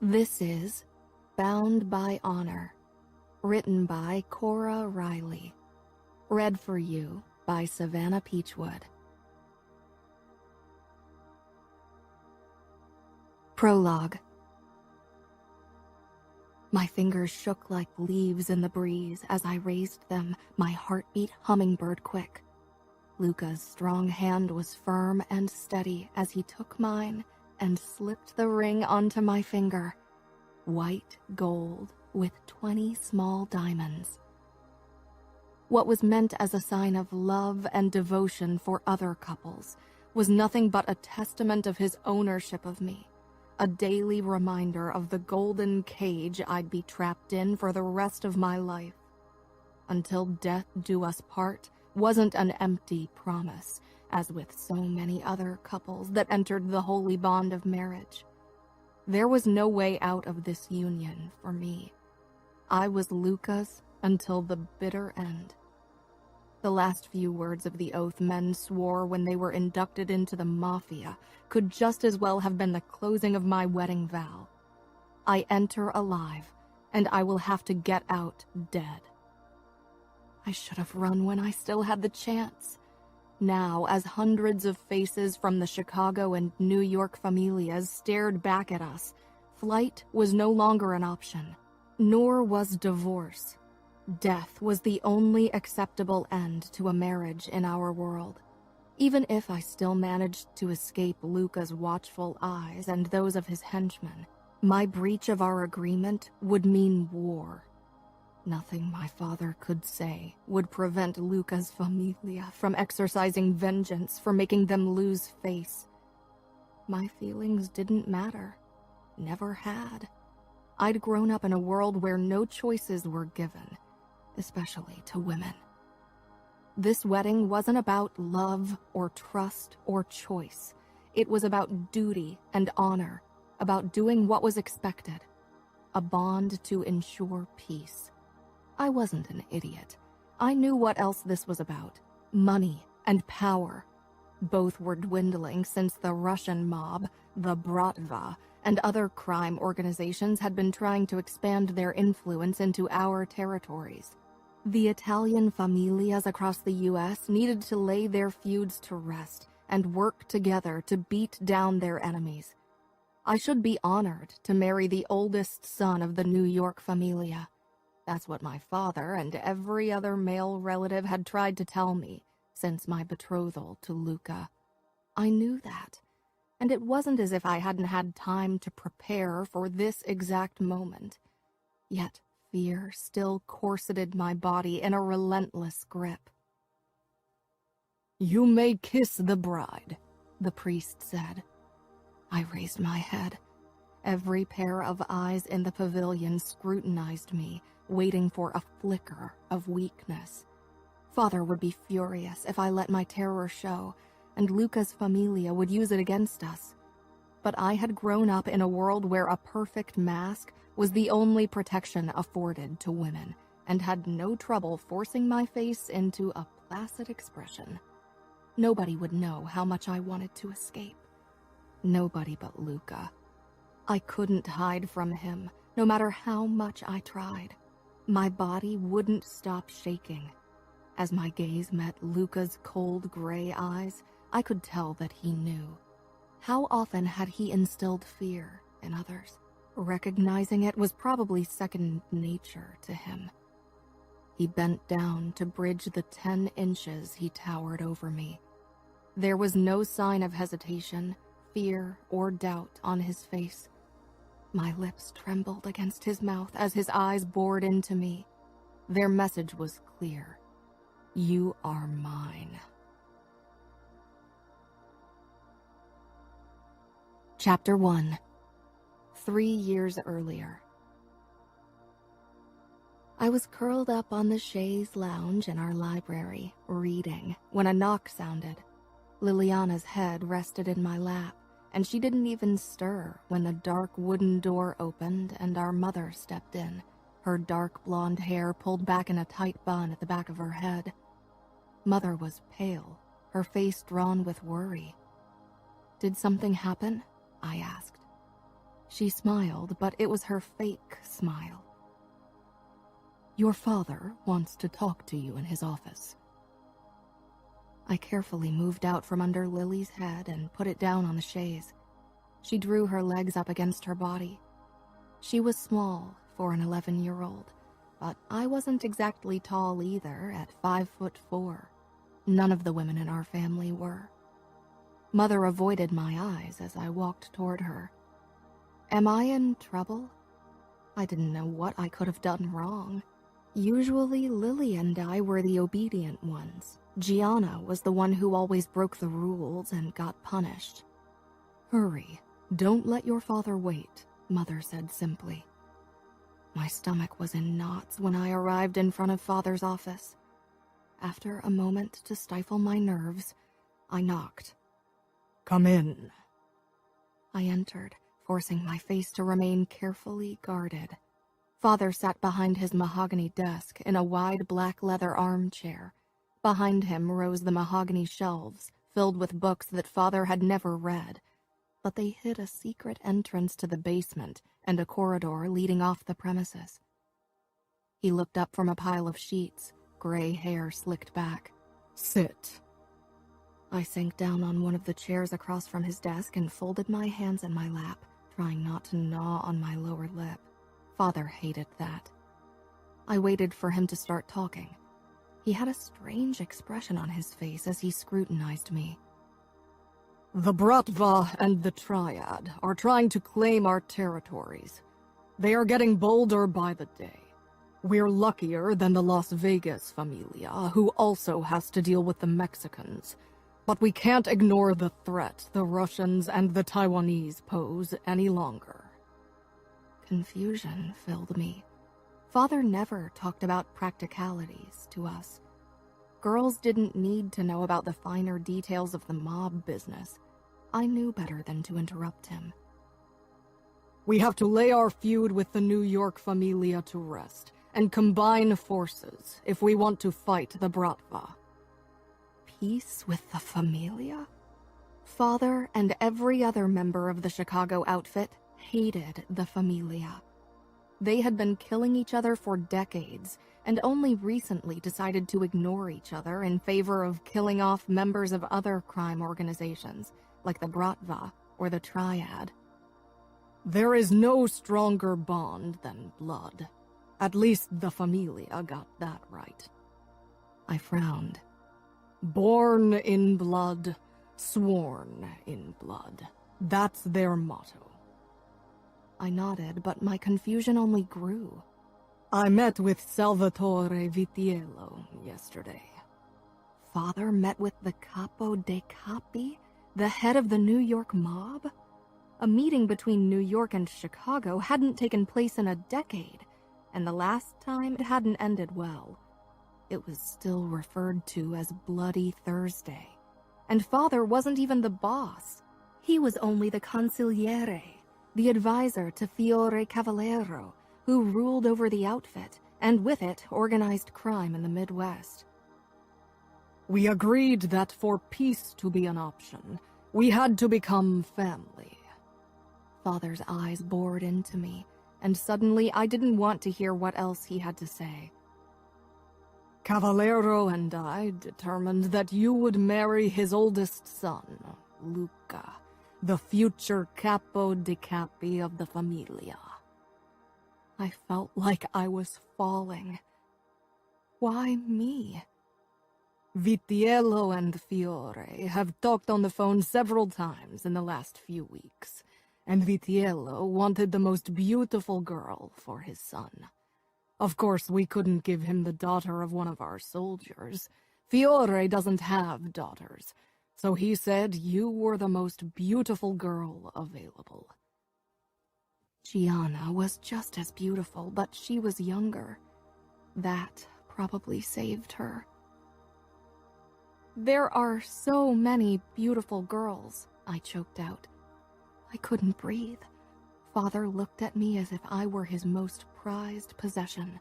This is Bound by Honor, written by Cora Riley. Read for you by Savannah Peachwood. Prologue. My fingers shook like leaves in the breeze as I raised them, my heartbeat hummingbird quick. Luca's strong hand was firm and steady as he took mine and slipped the ring onto my finger. White gold with 20 small diamonds. What was meant as a sign of love and devotion for other couples was nothing but a testament of his ownership of me. A daily reminder of the golden cage I'd be trapped in for the rest of my life. Until death do us part wasn't an empty promise, as with so many other couples that entered the holy bond of marriage. There was no way out of this union for me. I was Luca's until the bitter end. The last few words of the oath men swore when they were inducted into the mafia could just as well have been the closing of my wedding vow. I enter alive, and I will have to get out dead. I should have run when I still had the chance. Now, as hundreds of faces from the Chicago and New York familias stared back at us, flight was no longer an option, nor was divorce. Death was the only acceptable end to a marriage in our world. Even if I still managed to escape Luca's watchful eyes and those of his henchmen, my breach of our agreement would mean war. Nothing my father could say would prevent Luca's familia from exercising vengeance for making them lose face. My feelings didn't matter. Never had. I'd grown up in a world where no choices were given, especially to women. This wedding wasn't about love or trust or choice. It was about duty and honor, about doing what was expected, a bond to ensure peace. I wasn't an idiot. I knew what else this was about: money and power. Both were dwindling since the Russian mob, the Bratva, and other crime organizations had been trying to expand their influence into our territories. The Italian familias across the U.S. needed to lay their feuds to rest and work together to beat down their enemies. I should be honored to marry the oldest son of the New York familia. That's what my father and every other male relative had tried to tell me since my betrothal to Luca. I knew that, and it wasn't as if I hadn't had time to prepare for this exact moment. Yet fear still corseted my body in a relentless grip. "You may kiss the bride," the priest said. I raised my head. Every pair of eyes in the pavilion scrutinized me, waiting for a flicker of weakness. Father would be furious if I let my terror show, and Luca's familia would use it against us. But I had grown up in a world where a perfect mask was the only protection afforded to women, and had no trouble forcing my face into a placid expression. Nobody would know how much I wanted to escape. Nobody but Luca. I couldn't hide from him, no matter how much I tried. My body wouldn't stop shaking. As my gaze met Luca's cold gray eyes, I could tell that he knew. How often had he instilled fear in others? Recognizing it was probably second nature to him. He bent down to bridge the 10 inches he towered over me. There was no sign of hesitation, fear, or doubt on his face. My lips trembled against his mouth as his eyes bored into me. Their message was clear. You are mine. Chapter 1. 3 years earlier. I was curled up on the chaise lounge in our library, reading, when a knock sounded. Liliana's head rested in my lap, and she didn't even stir when the dark wooden door opened and our mother stepped in, her dark blonde hair pulled back in a tight bun at the back of her head. Mother was pale, her face drawn with worry. "Did something happen?" I asked. She smiled, but it was her fake smile. "Your father wants to talk to you in his office." I carefully moved out from under Lily's head and put it down on the chaise. She drew her legs up against her body. She was small for an 11-year-old, but I wasn't exactly tall either at 5'4". None of the women in our family were. Mother avoided my eyes as I walked toward her. Am I in trouble? I didn't know what I could have done wrong. Usually Lily and I were the obedient ones. Gianna was the one who always broke the rules and got punished. "Hurry, don't let your father wait," Mother said simply. My stomach was in knots when I arrived in front of Father's office. After a moment to stifle my nerves, I knocked. "Come in." I entered, forcing my face to remain carefully guarded. Father sat behind his mahogany desk in a wide black leather armchair. Behind him rose the mahogany shelves, filled with books that Father had never read, but they hid a secret entrance to the basement and a corridor leading off the premises. He looked up from a pile of sheets, gray hair slicked back. "Sit." I sank down on one of the chairs across from his desk and folded my hands in my lap, trying not to gnaw on my lower lip. Father hated that. I waited for him to start talking. He had a strange expression on his face as he scrutinized me. "The Bratva and the Triad are trying to claim our territories. They are getting bolder by the day. We're luckier than the Las Vegas familia, who also has to deal with the Mexicans. But we can't ignore the threat the Russians and the Taiwanese pose any longer." Confusion filled me. Father never talked about practicalities to us. Girls didn't need to know about the finer details of the mob business. I knew better than to interrupt him. "We have to lay our feud with the New York familia to rest and combine forces if we want to fight the Bratva." Peace with the familia? Father and every other member of the Chicago outfit hated the familia. They had been killing each other for decades and only recently decided to ignore each other in favor of killing off members of other crime organizations, like the Bratva or the Triad. "There is no stronger bond than blood. At least the familia got that right." I frowned. "Born in blood, sworn in blood. That's their motto." I nodded, but my confusion only grew. "I met with Salvatore Vitiello yesterday." Father met with the Capo dei Capi, the head of the New York mob? A meeting between New York and Chicago hadn't taken place in a decade, and the last time it hadn't ended well. It was still referred to as Bloody Thursday. And Father wasn't even the boss. He was only the consigliere, the advisor to Fiore Cavallero, who ruled over the outfit, and with it organized crime in the Midwest. "We agreed that for peace to be an option, we had to become family." Father's eyes bored into me, and suddenly I didn't want to hear what else he had to say. "Cavallero and I determined that you would marry his oldest son, Luca, the future Capo di Capi of the familia." I felt like I was falling. Why me? "Vitiello and Fiore have talked on the phone several times in the last few weeks, and Vitiello wanted the most beautiful girl for his son. Of course, we couldn't give him the daughter of one of our soldiers. Fiore doesn't have daughters, so he said you were the most beautiful girl available." Gianna was just as beautiful, but she was younger. That probably saved her. "There are so many beautiful girls," I choked out. I couldn't breathe. Father looked at me as if I were his most prized possession.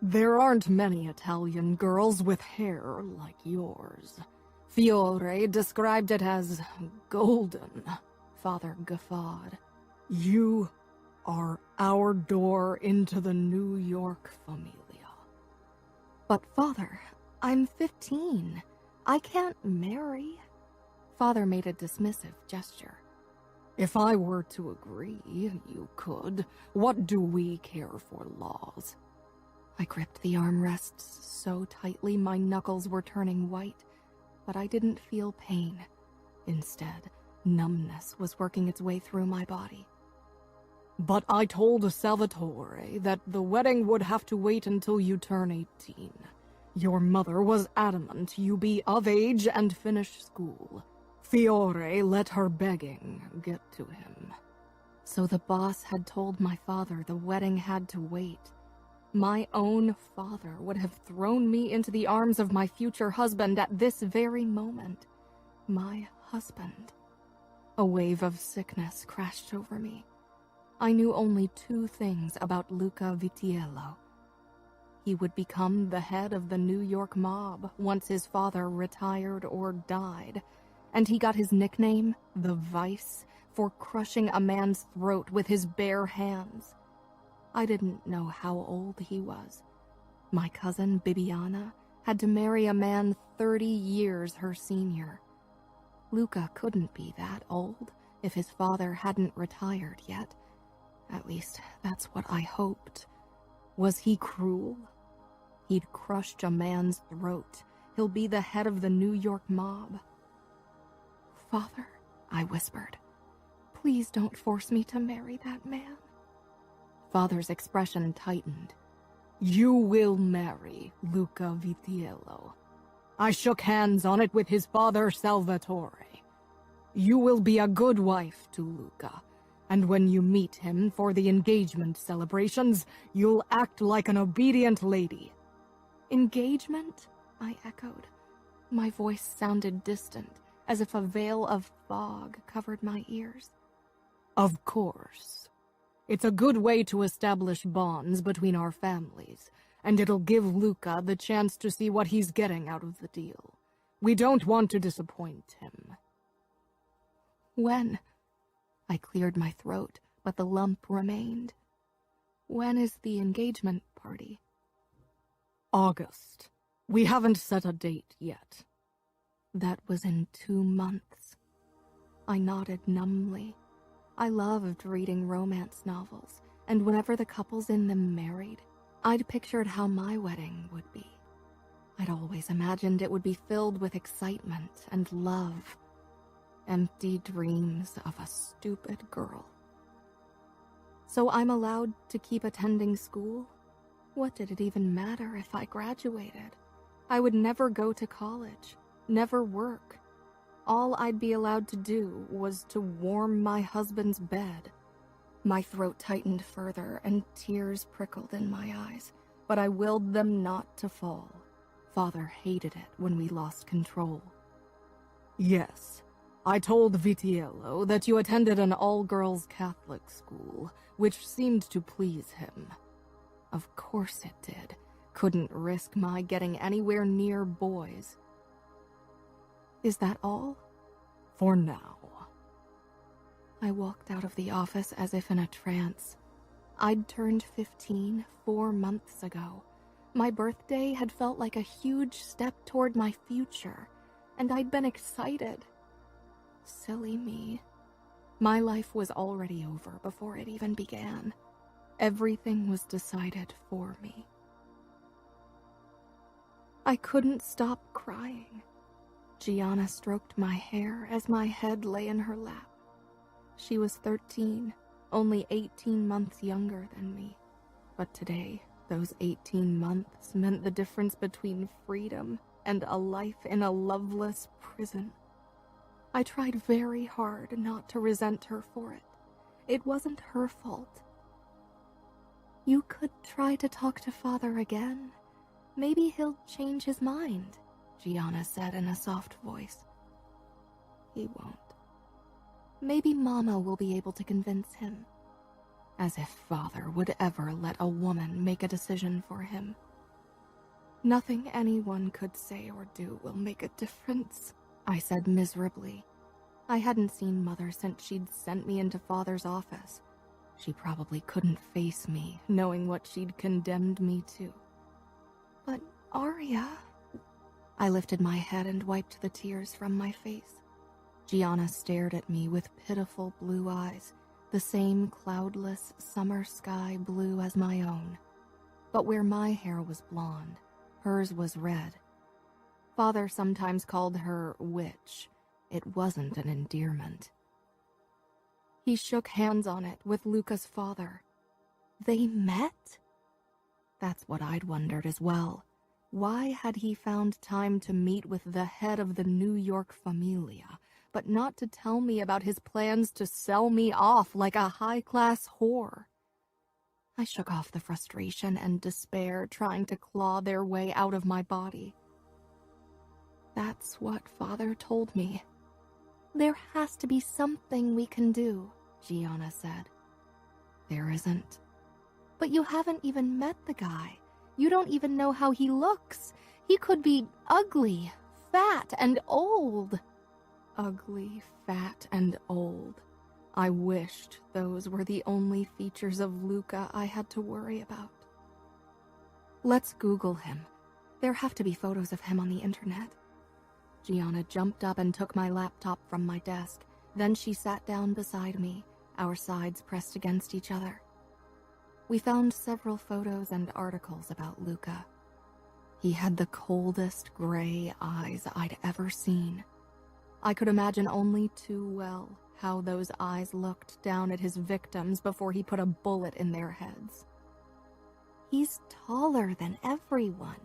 "There aren't many Italian girls with hair like yours. Fiore described it as golden," Father guffawed. "You are our door into the New York familia. But Father, I'm 15. I can't marry. Father made a dismissive gesture. If I were to agree, you could. What do we care for laws? I gripped the armrests so tightly my knuckles were turning white, but I didn't feel pain. Instead, numbness was working its way through my body. But I told Salvatore that the wedding would have to wait until you turn 18. Your mother was adamant you be of age and finish school. Fiore let her begging get to him. So the boss had told my father the wedding had to wait. My own father would have thrown me into the arms of my future husband at this very moment. My husband. A wave of sickness crashed over me. I knew only 2 things about Luca Vitiello. He would become the head of the New York mob once his father retired or died, and he got his nickname, the Vice, for crushing a man's throat with his bare hands. I didn't know how old he was. My cousin, Bibiana, had to marry a man 30 years her senior. Luca couldn't be that old if his father hadn't retired yet. At least, that's what I hoped. Was he cruel? He'd crushed a man's throat. He'll be the head of the New York mob. Father, I whispered, please don't force me to marry that man. Father's expression tightened. You will marry Luca Vitiello. I shook hands on it with his father, Salvatore. You will be a good wife to Luca, and when you meet him for the engagement celebrations, you'll act like an obedient lady. Engagement? I echoed. My voice sounded distant, as if a veil of fog covered my ears. Of course. It's a good way to establish bonds between our families, and it'll give Luca the chance to see what he's getting out of the deal. We don't want to disappoint him. When? I cleared my throat, but the lump remained. When is the engagement party? August. We haven't set a date yet. That was in 2 months. I nodded numbly. I loved reading romance novels, and whenever the couples in them married, I'd pictured how my wedding would be. I'd always imagined it would be filled with excitement and love. Empty dreams of a stupid girl. So I'm allowed to keep attending school? What did it even matter if I graduated? I would never go to college, never work. All I'd be allowed to do was to warm my husband's bed. My throat tightened further and tears prickled in my eyes, but I willed them not to fall. Father hated it when we lost control. Yes, I told Vitiello that you attended an all-girls Catholic school, which seemed to please him. Of course it did. Couldn't risk my getting anywhere near boys. Is that all? For now. I walked out of the office as if in a trance. I'd turned 15 4 months ago. My birthday had felt like a huge step toward my future, and I'd been excited. Silly me. My life was already over before it even began. Everything was decided for me. I couldn't stop crying. Gianna stroked my hair as my head lay in her lap. She was 13, only 18 months younger than me. But today, those 18 months meant the difference between freedom and a life in a loveless prison. I tried very hard not to resent her for it. It wasn't her fault. You could try to talk to Father again. Maybe he'll change his mind, Gianna said in a soft voice. He won't. Maybe Mama will be able to convince him. As if Father would ever let a woman make a decision for him. Nothing anyone could say or do will make a difference, I said miserably. I hadn't seen Mother since she'd sent me into Father's office. She probably couldn't face me, knowing what she'd condemned me to. But Arya... I lifted my head and wiped the tears from my face. Gianna stared at me with pitiful blue eyes, the same cloudless summer sky blue as my own. But where my hair was blonde, hers was red. Father sometimes called her witch. It wasn't an endearment. He shook hands on it with Luca's father. They met? That's what I'd wondered as well. Why had he found time to meet with the head of the New York familia, but not to tell me about his plans to sell me off like a high-class whore? I shook off the frustration and despair trying to claw their way out of my body. That's what Father told me. There has to be something we can do, Gianna said. There isn't. But you haven't even met the guy. You don't even know how he looks. He could be ugly, fat, and old. Ugly, fat, and old. I wished those were the only features of Luca I had to worry about. Let's Google him. There have to be photos of him on the internet. Gianna jumped up and took my laptop from my desk. Then she sat down beside me, our sides pressed against each other. We found several photos and articles about Luca. He had the coldest gray eyes I'd ever seen. I could imagine only too well how those eyes looked down at his victims before he put a bullet in their heads. He's taller than everyone,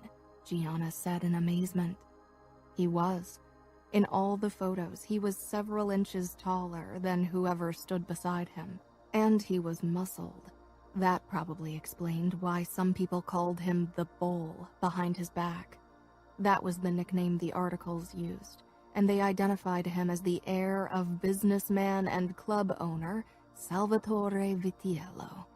Gianna said in amazement. He was. In all the photos, he was several inches taller than whoever stood beside him, and he was muscled. That probably explained why some people called him the Bull behind his back. That was the nickname the articles used, and they identified him as the heir of businessman and club owner Salvatore Vitiello.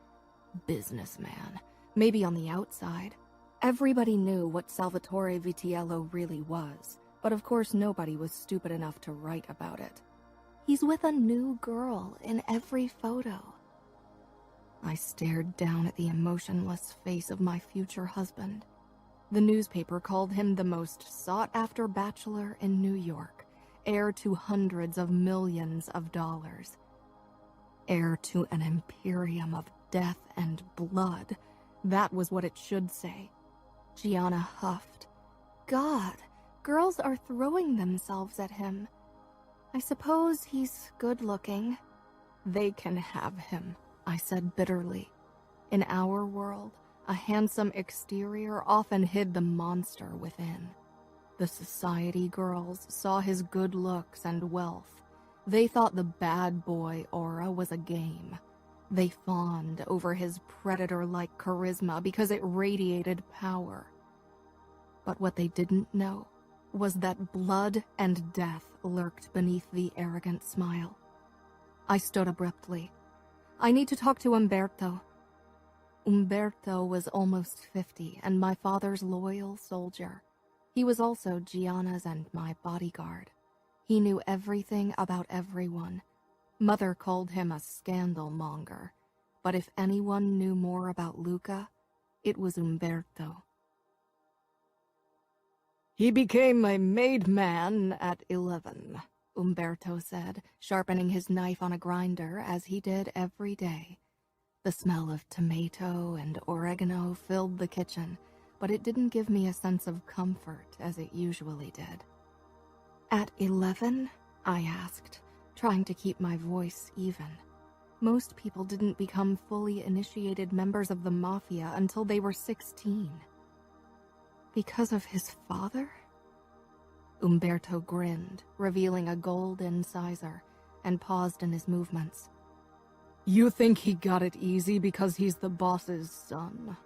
Businessman. Maybe on the outside. Everybody knew what Salvatore Vitiello really was, but of course nobody was stupid enough to write about it. He's with a new girl in every photo. I stared down at the emotionless face of my future husband. The newspaper called him the most sought-after bachelor in New York, heir to hundreds of millions of dollars. Heir to an imperium of death and blood. That was what it should say. Gianna huffed. God, girls are throwing themselves at him. I suppose he's good-looking. They can have him, I said bitterly. In our world, a handsome exterior often hid the monster within. The society girls saw his good looks and wealth. They thought the bad boy aura was a game. They fawned over his predator-like charisma because it radiated power. But what they didn't know was that blood and death lurked beneath the arrogant smile. I stood abruptly. I need to talk to Umberto. Umberto was almost 50 and my father's loyal soldier. He was also Gianna's and my bodyguard. He knew everything about everyone. Mother called him a scandal monger. But if anyone knew more about Luca, it was Umberto. He became a made man at 11, Umberto said, sharpening his knife on a grinder as he did every day. The smell of tomato and oregano filled the kitchen, but it didn't give me a sense of comfort as it usually did. At 11? I asked, trying to keep my voice even. Most people didn't become fully initiated members of the mafia until they were 16. Because of his father? Umberto grinned, revealing a gold incisor, and paused in his movements. You think he got it easy because he's the boss's son?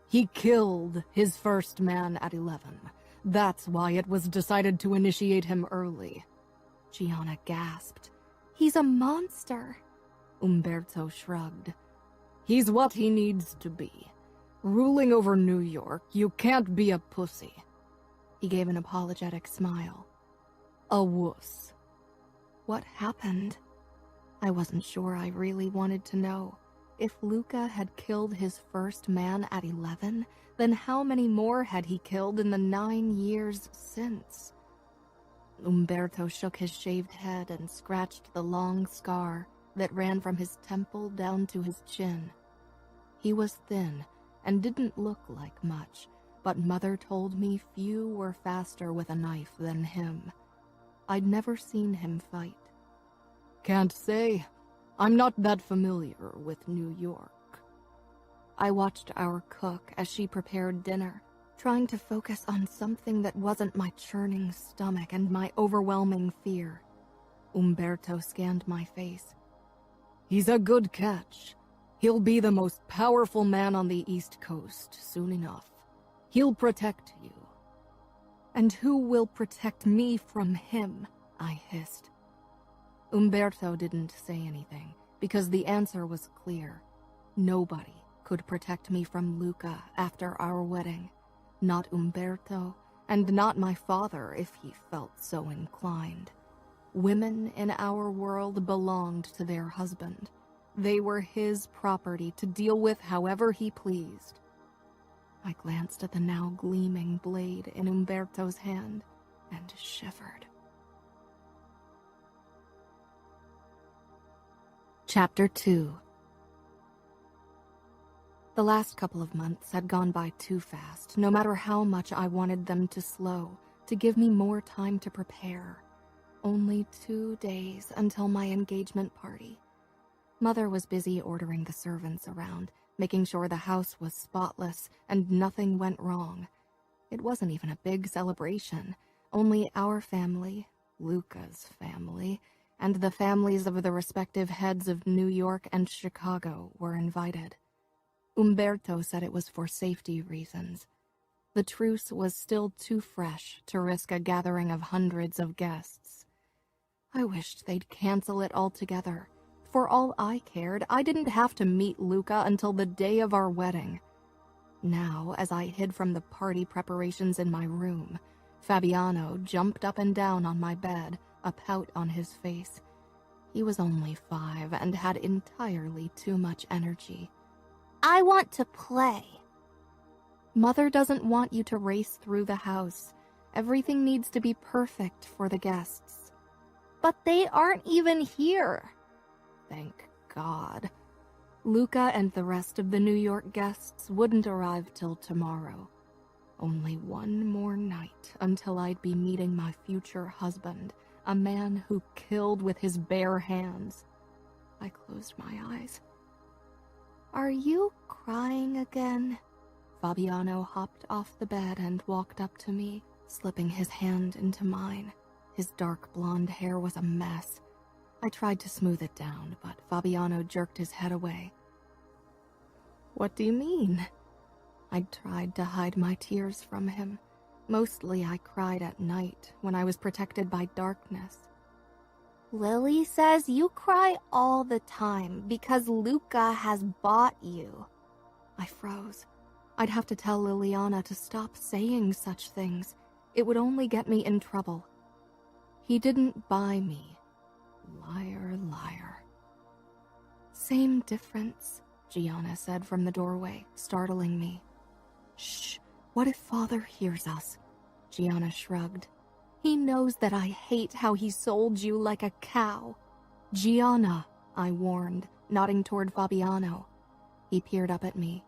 He killed his first man at 11. That's why it was decided to initiate him early. Gianna gasped. He's a monster. Umberto shrugged. He's what he needs to be. Ruling over New York, you can't be a pussy. He gave an apologetic smile. A wuss. What happened? I wasn't sure I really wanted to know. If Luca had killed his first man at 11, then how many more had he killed in the 9 years since? Umberto shook his shaved head and scratched the long scar that ran from his temple down to his chin. He was thin and didn't look like much, but Mother told me few were faster with a knife than him. I'd never seen him fight. Can't say. I'm not that familiar with New York. I watched our cook as she prepared dinner, trying to focus on something that wasn't my churning stomach and my overwhelming fear. Umberto scanned my face. He's a good catch. He'll be the most powerful man on the East Coast soon enough. He'll protect you. And who will protect me from him? I hissed. Umberto didn't say anything, because the answer was clear. Nobody could protect me from Luca after our wedding. Not Umberto, and not my father if he felt so inclined. Women in our world belonged to their husband. They were his property to deal with however he pleased. I glanced at the now gleaming blade in Umberto's hand and shivered. Chapter 2. The last couple of months had gone by too fast, no matter how much I wanted them to slow, to give me more time to prepare. Only 2 days until my engagement party. Mother was busy ordering the servants around, making sure the house was spotless and nothing went wrong. It wasn't even a big celebration. Only our family, Luca's family, and the families of the respective heads of New York and Chicago were invited. Umberto said it was for safety reasons. The truce was still too fresh to risk a gathering of hundreds of guests. I wished they'd cancel it altogether. For all I cared, I didn't have to meet Luca until the day of our wedding. Now, as I hid from the party preparations in my room, Fabiano jumped up and down on my bed, a pout on his face. He was only 5 and had entirely too much energy. I want to play. Mother doesn't want you to race through the house. Everything needs to be perfect for the guests. But they aren't even here. Thank God. Luca and the rest of the New York guests wouldn't arrive till tomorrow. Only one more night until I'd be meeting my future husband, a man who killed with his bare hands. I closed my eyes. Are you crying again? Fabiano hopped off the bed and walked up to me, slipping his hand into mine. His dark blonde hair was a mess. I tried to smooth it down, but Fabiano jerked his head away. What do you mean? I tried to hide my tears from him. Mostly I cried at night when I was protected by darkness. Lily says you cry all the time because Luca has bought you. I froze. I'd have to tell Liliana to stop saying such things. It would only get me in trouble. He didn't buy me. Liar, liar. Same difference, Gianna said from the doorway, startling me. Shh, what if Father hears us? Gianna shrugged. He knows that I hate how he sold you like a cow. Gianna, I warned, nodding toward Fabiano. He peered up at me.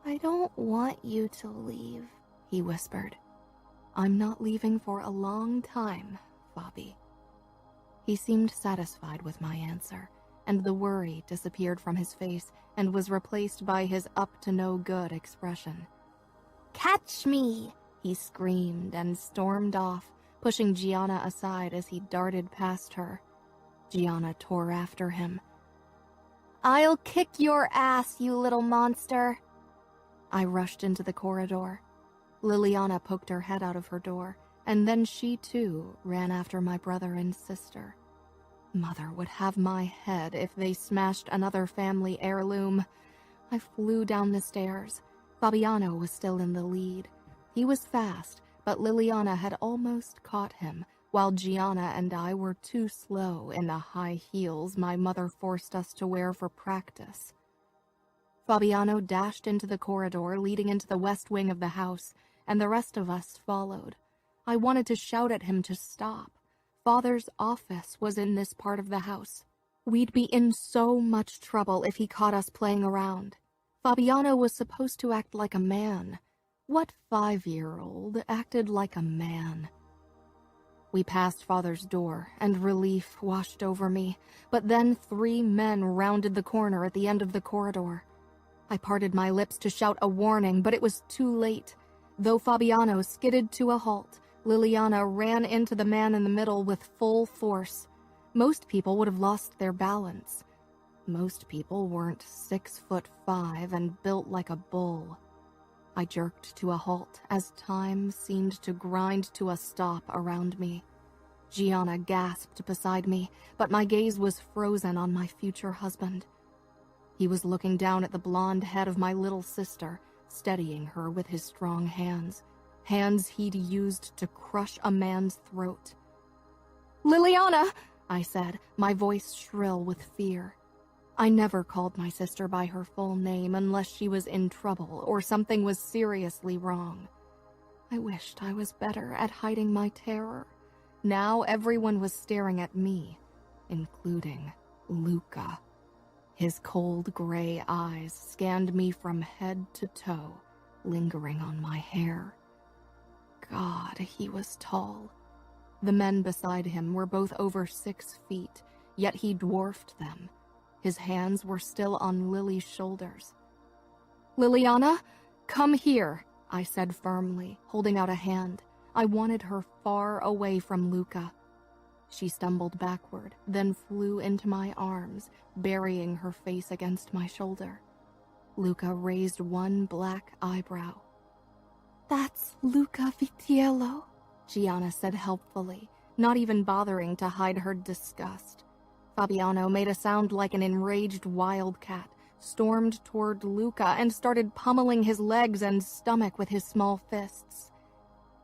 I don't want you to leave, he whispered. I'm not leaving for a long time, Fabi. He seemed satisfied with my answer, and the worry disappeared from his face and was replaced by his up-to-no-good expression. Catch me, he screamed and stormed off, pushing Gianna aside as he darted past her. Gianna tore after him. I'll kick your ass, you little monster. I rushed into the corridor. Liliana poked her head out of her door, and then she too ran after my brother and sister. Mother would have my head if they smashed another family heirloom. I flew down the stairs. Fabiano was still in the lead. He was fast, but Liliana had almost caught him, while Gianna and I were too slow in the high heels my mother forced us to wear for practice. Fabiano dashed into the corridor leading into the west wing of the house, and the rest of us followed. I wanted to shout at him to stop. Father's office was in this part of the house. We'd be in so much trouble if he caught us playing around. Fabiano was supposed to act like a man. What 5-year-old acted like a man? We passed Father's door, and relief washed over me, but then 3 men rounded the corner at the end of the corridor. I parted my lips to shout a warning, but it was too late. Though Fabiano skidded to a halt, Liliana ran into the man in the middle with full force. Most people would have lost their balance. Most people weren't 6'5" and built like a bull. I jerked to a halt as time seemed to grind to a stop around me. Gianna gasped beside me, but my gaze was frozen on my future husband. He was looking down at the blonde head of my little sister, steadying her with his strong hands. Hands he'd used to crush a man's throat. "Liliana!" I said, my voice shrill with fear. I never called my sister by her full name unless she was in trouble or something was seriously wrong. I wished I was better at hiding my terror. Now everyone was staring at me, including Luca. His cold gray eyes scanned me from head to toe, lingering on my hair. God, he was tall. The men beside him were both over 6 feet, yet he dwarfed them. His hands were still on Lily's shoulders. "Liliana, come here," I said firmly, holding out a hand. I wanted her far away from Luca. She stumbled backward, then flew into my arms, burying her face against my shoulder. Luca raised one black eyebrow. "That's Luca Vitiello," Gianna said helpfully, not even bothering to hide her disgust. Fabiano made a sound like an enraged wildcat, stormed toward Luca, and started pummeling his legs and stomach with his small fists.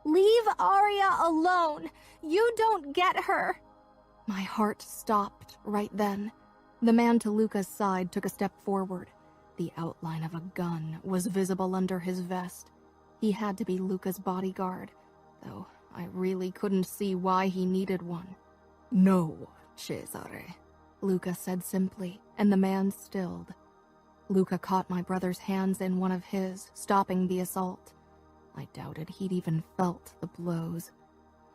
"Leave Aria alone! You don't get her!" My heart stopped right then. The man to Luca's side took a step forward. The outline of a gun was visible under his vest. He had to be Luca's bodyguard, though I really couldn't see why he needed one. "No, Cesare," Luca said simply, and the man stilled. Luca caught my brother's hands in one of his, stopping the assault. I doubted he'd even felt the blows.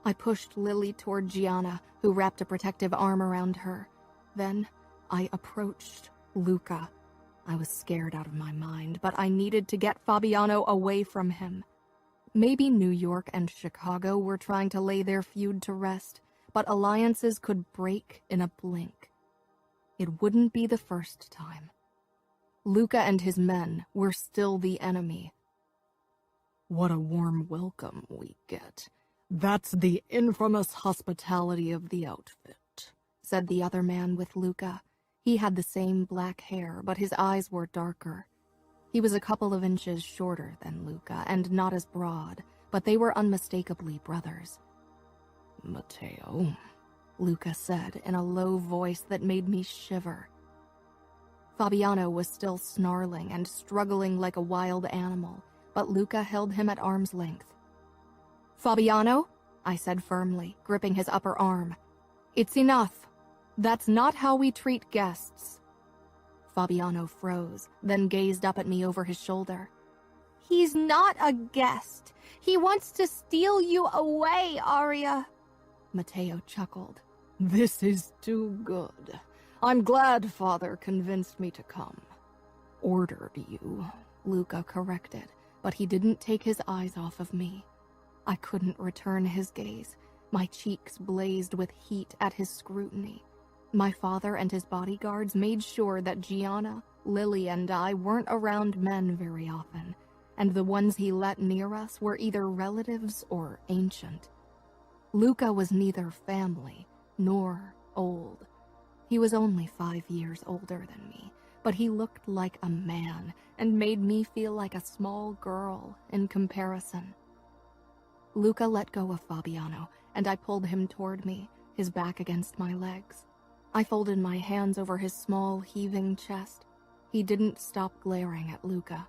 I pushed Lily toward Gianna, who wrapped a protective arm around her. Then I approached Luca. I was scared out of my mind, but I needed to get Fabiano away from him. Maybe New York and Chicago were trying to lay their feud to rest, but alliances could break in a blink. It wouldn't be the first time. Luca and his men were still the enemy. "What a warm welcome we get. That's the infamous hospitality of the outfit," said the other man with Luca. He had the same black hair, but his eyes were darker. He was a couple of inches shorter than Luca and not as broad, but they were unmistakably brothers. "Matteo," Luca said in a low voice that made me shiver. Fabiano was still snarling and struggling like a wild animal, but Luca held him at arm's length. "Fabiano," I said firmly, gripping his upper arm. "It's enough. That's not how we treat guests." Fabiano froze, then gazed up at me over his shoulder. "He's not a guest. He wants to steal you away, Aria." Matteo chuckled. "This is too good. I'm glad Father convinced me to come." "Ordered you," Luca corrected, but he didn't take his eyes off of me. I couldn't return his gaze. My cheeks blazed with heat at his scrutiny. My father and his bodyguards made sure that Gianna, Lily, and I weren't around men very often, and the ones he let near us were either relatives or ancient. Luca was neither family nor old. He was only 5 years older than me, but he looked like a man and made me feel like a small girl in comparison. Luca let go of Fabiano and I pulled him toward me, his back against my legs. I folded my hands over his small, heaving chest. He didn't stop glaring at Luca.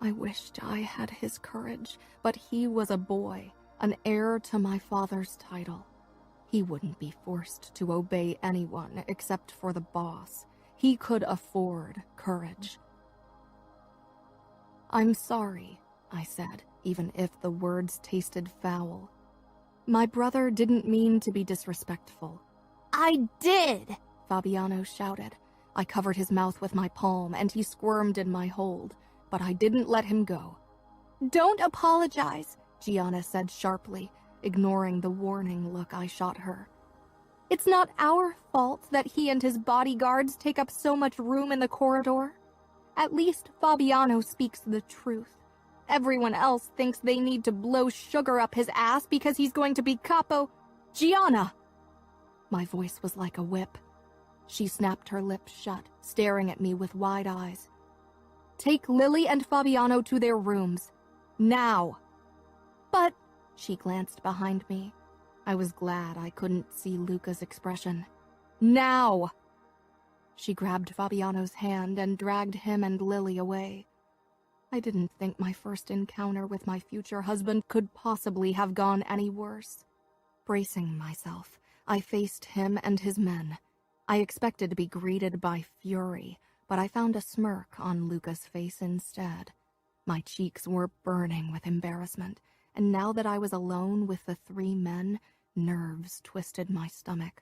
I wished I had his courage, but he was a boy, an heir to my father's title. He wouldn't be forced to obey anyone except for the boss. He could afford courage. "I'm sorry," I said, even if the words tasted foul. "My brother didn't mean to be disrespectful." "I did!" Fabiano shouted. I covered his mouth with my palm, and he squirmed in my hold, but I didn't let him go. "Don't apologize," Gianna said sharply, ignoring the warning look I shot her. "It's not our fault that he and his bodyguards take up so much room in the corridor. At least Fabiano speaks the truth. Everyone else thinks they need to blow sugar up his ass because he's going to be capo." "Gianna!" My voice was like a whip. She snapped her lips shut, staring at me with wide eyes. "Take Lily and Fabiano to their rooms. Now!" "But..." She glanced behind me. I was glad I couldn't see Luca's expression. "Now!" She grabbed Fabiano's hand and dragged him and Lily away. I didn't think my first encounter with my future husband could possibly have gone any worse. Bracing myself, I faced him and his men. I expected to be greeted by fury, but I found a smirk on Luca's face instead. My cheeks were burning with embarrassment, and now that I was alone with the three men, nerves twisted my stomach.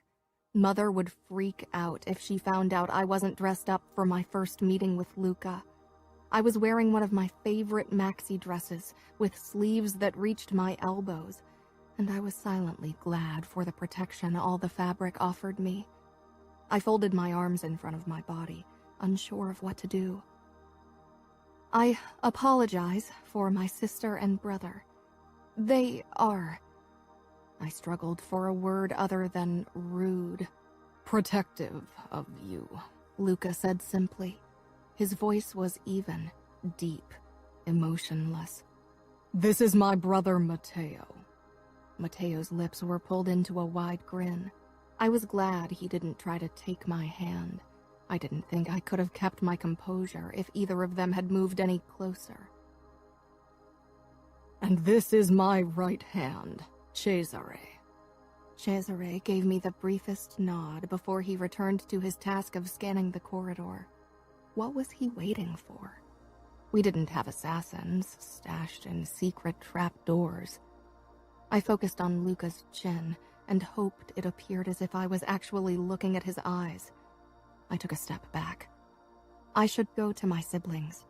Mother would freak out if she found out I wasn't dressed up for my first meeting with Luca. I was wearing one of my favorite maxi dresses with sleeves that reached my elbows, and I was silently glad for the protection all the fabric offered me. I folded my arms in front of my body, unsure of what to do. "I apologize for my sister and brother. They are..." I struggled for a word other than rude. "Protective of you," Luca said simply. His voice was even, deep, emotionless. "This is my brother Matteo." Matteo's lips were pulled into a wide grin. I was glad he didn't try to take my hand. I didn't think I could have kept my composure if either of them had moved any closer. "And this is my right hand, Cesare." Cesare gave me the briefest nod before he returned to his task of scanning the corridor. What was he waiting for? We didn't have assassins stashed in secret trapdoors. I focused on Luca's chin and hoped it appeared as if I was actually looking at his eyes. I took a step back. I should go to my siblings.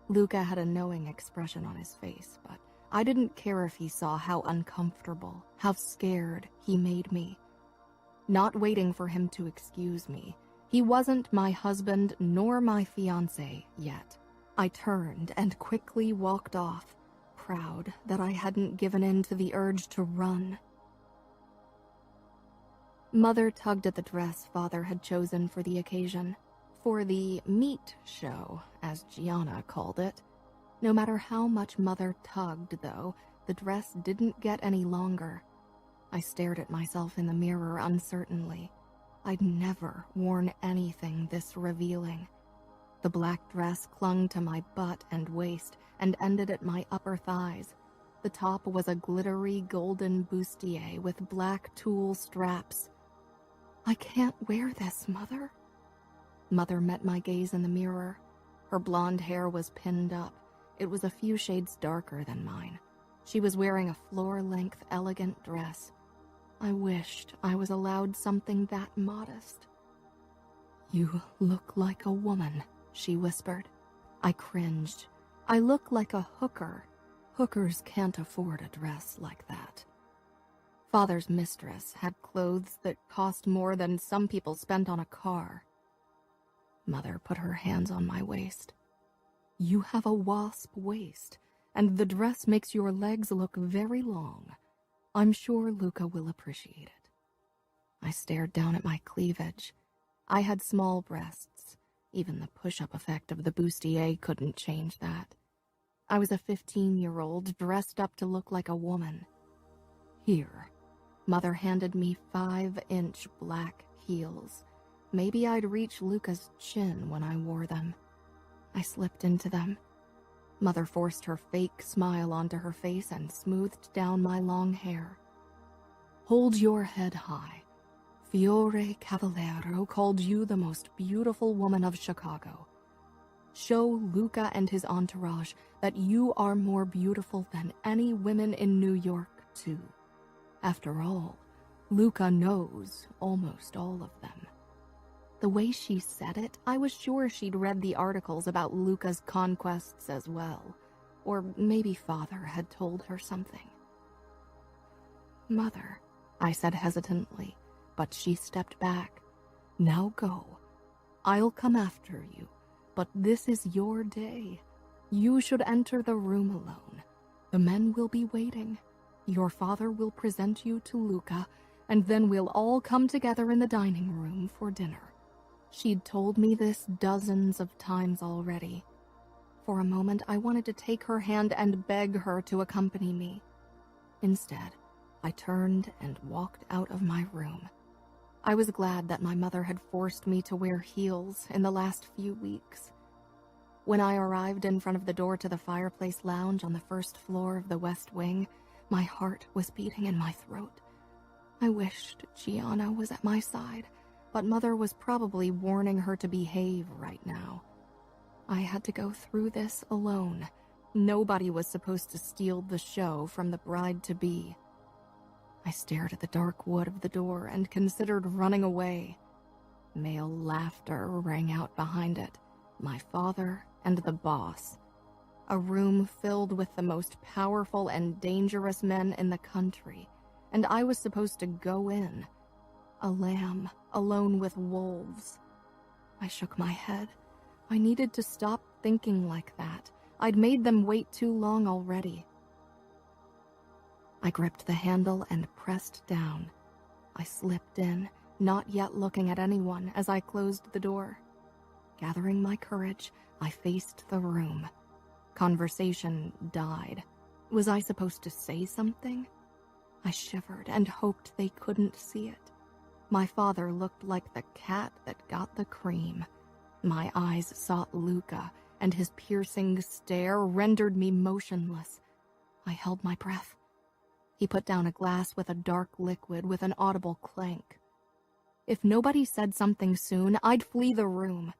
Luca had a knowing expression on his face, but I didn't care if he saw how uncomfortable, how scared he made me. Not waiting for him to excuse me, he wasn't my husband nor my fiancé yet. I turned and quickly walked off, proud that I hadn't given in to the urge to run. Mother tugged at the dress Father had chosen for the occasion. For the meat show, as Gianna called it. No matter how much Mother tugged, though, the dress didn't get any longer. I stared at myself in the mirror uncertainly. I'd never worn anything this revealing. The black dress clung to my butt and waist and ended at my upper thighs. The top was a glittery golden bustier with black tulle straps. "I can't wear this, Mother." Mother met my gaze in the mirror. Her blonde hair was pinned up. It was a few shades darker than mine. She was wearing a floor-length, elegant dress. I wished I was allowed something that modest. "You look like a woman," she whispered. I cringed. "I look like a hooker. Hookers can't afford a dress like that." Father's mistress had clothes that cost more than some people spent on a car. Mother put her hands on my waist. "You have a wasp waist, and the dress makes your legs look very long. I'm sure Luca will appreciate it." I stared down at my cleavage. I had small breasts. Even the push-up effect of the bustier couldn't change that. I was a 15-year-old dressed up to look like a woman. Here. Mother handed me 5-inch black heels. Maybe I'd reach Luca's chin when I wore them. I slipped into them. Mother forced her fake smile onto her face and smoothed down my long hair. Hold your head high. Fiore Cavallero called you the most beautiful woman of Chicago. Show Luca and his entourage that you are more beautiful than any women in New York, too. After all, Luca knows almost all of them. The way she said it, I was sure she'd read the articles about Luca's conquests as well. Or maybe Father had told her something. Mother, I said hesitantly, but she stepped back. Now go. I'll come after you, but this is your day. You should enter the room alone. The men will be waiting. Your father will present you to Luca, and then we'll all come together in the dining room for dinner. She'd told me this dozens of times already. For a moment, I wanted to take her hand and beg her to accompany me. Instead, I turned and walked out of my room. I was glad that my mother had forced me to wear heels in the last few weeks. When I arrived in front of the door to the fireplace lounge on the first floor of the West Wing, my heart was beating in my throat. I wished Gianna was at my side, but Mother was probably warning her to behave right now. I had to go through this alone. Nobody was supposed to steal the show from the bride-to-be. I stared at the dark wood of the door and considered running away. Male laughter rang out behind it. My father and the boss. A room filled with the most powerful and dangerous men in the country, and I was supposed to go in. A lamb, alone with wolves. I shook my head. I needed to stop thinking like that. I'd made them wait too long already. I gripped the handle and pressed down. I slipped in, not yet looking at anyone as I closed the door. Gathering my courage, I faced the room. Conversation died. Was I supposed to say something? I shivered and hoped they couldn't see it. My father looked like the cat that got the cream. My eyes sought Luca, and his piercing stare rendered me motionless. I held my breath. He put down a glass with a dark liquid with an audible clank. If nobody said something soon, I'd flee the room.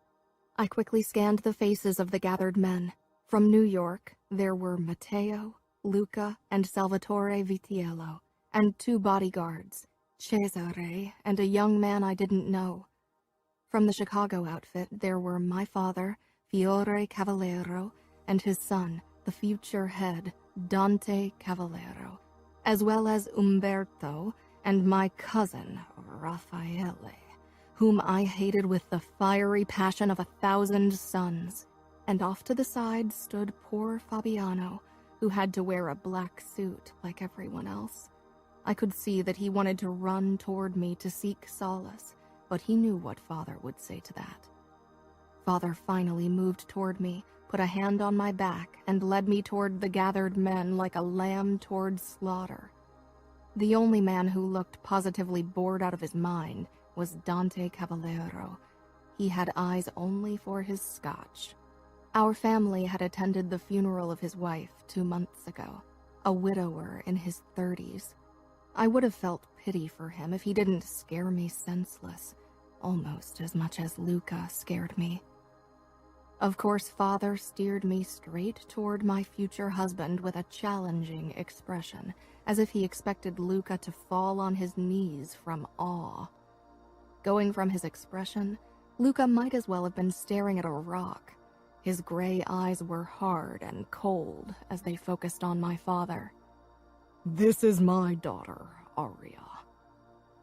I quickly scanned the faces of the gathered men. From New York, there were Matteo, Luca, and Salvatore Vitiello, and 2 bodyguards, Cesare and a young man I didn't know. From the Chicago outfit, there were my father, Fiore Cavallero, and his son, the future head, Dante Cavallero, as well as Umberto and my cousin, Raffaele, whom I hated with the fiery passion of 1,000 suns. And off to the side stood poor Fabiano, who had to wear a black suit like everyone else. I could see that he wanted to run toward me to seek solace, but he knew what Father would say to that. Father finally moved toward me, put a hand on my back, and led me toward the gathered men like a lamb toward slaughter. The only man who looked positively bored out of his mind was Dante Cavallero. He had eyes only for his scotch. Our family had attended the funeral of his wife 2 months ago, a widower in his 30s. I would have felt pity for him if he didn't scare me senseless, almost as much as Luca scared me. Of course, Father steered me straight toward my future husband with a challenging expression, as if he expected Luca to fall on his knees from awe. Going from his expression, Luca might as well have been staring at a rock. His gray eyes were hard and cold as they focused on my father. This is my daughter, Aria.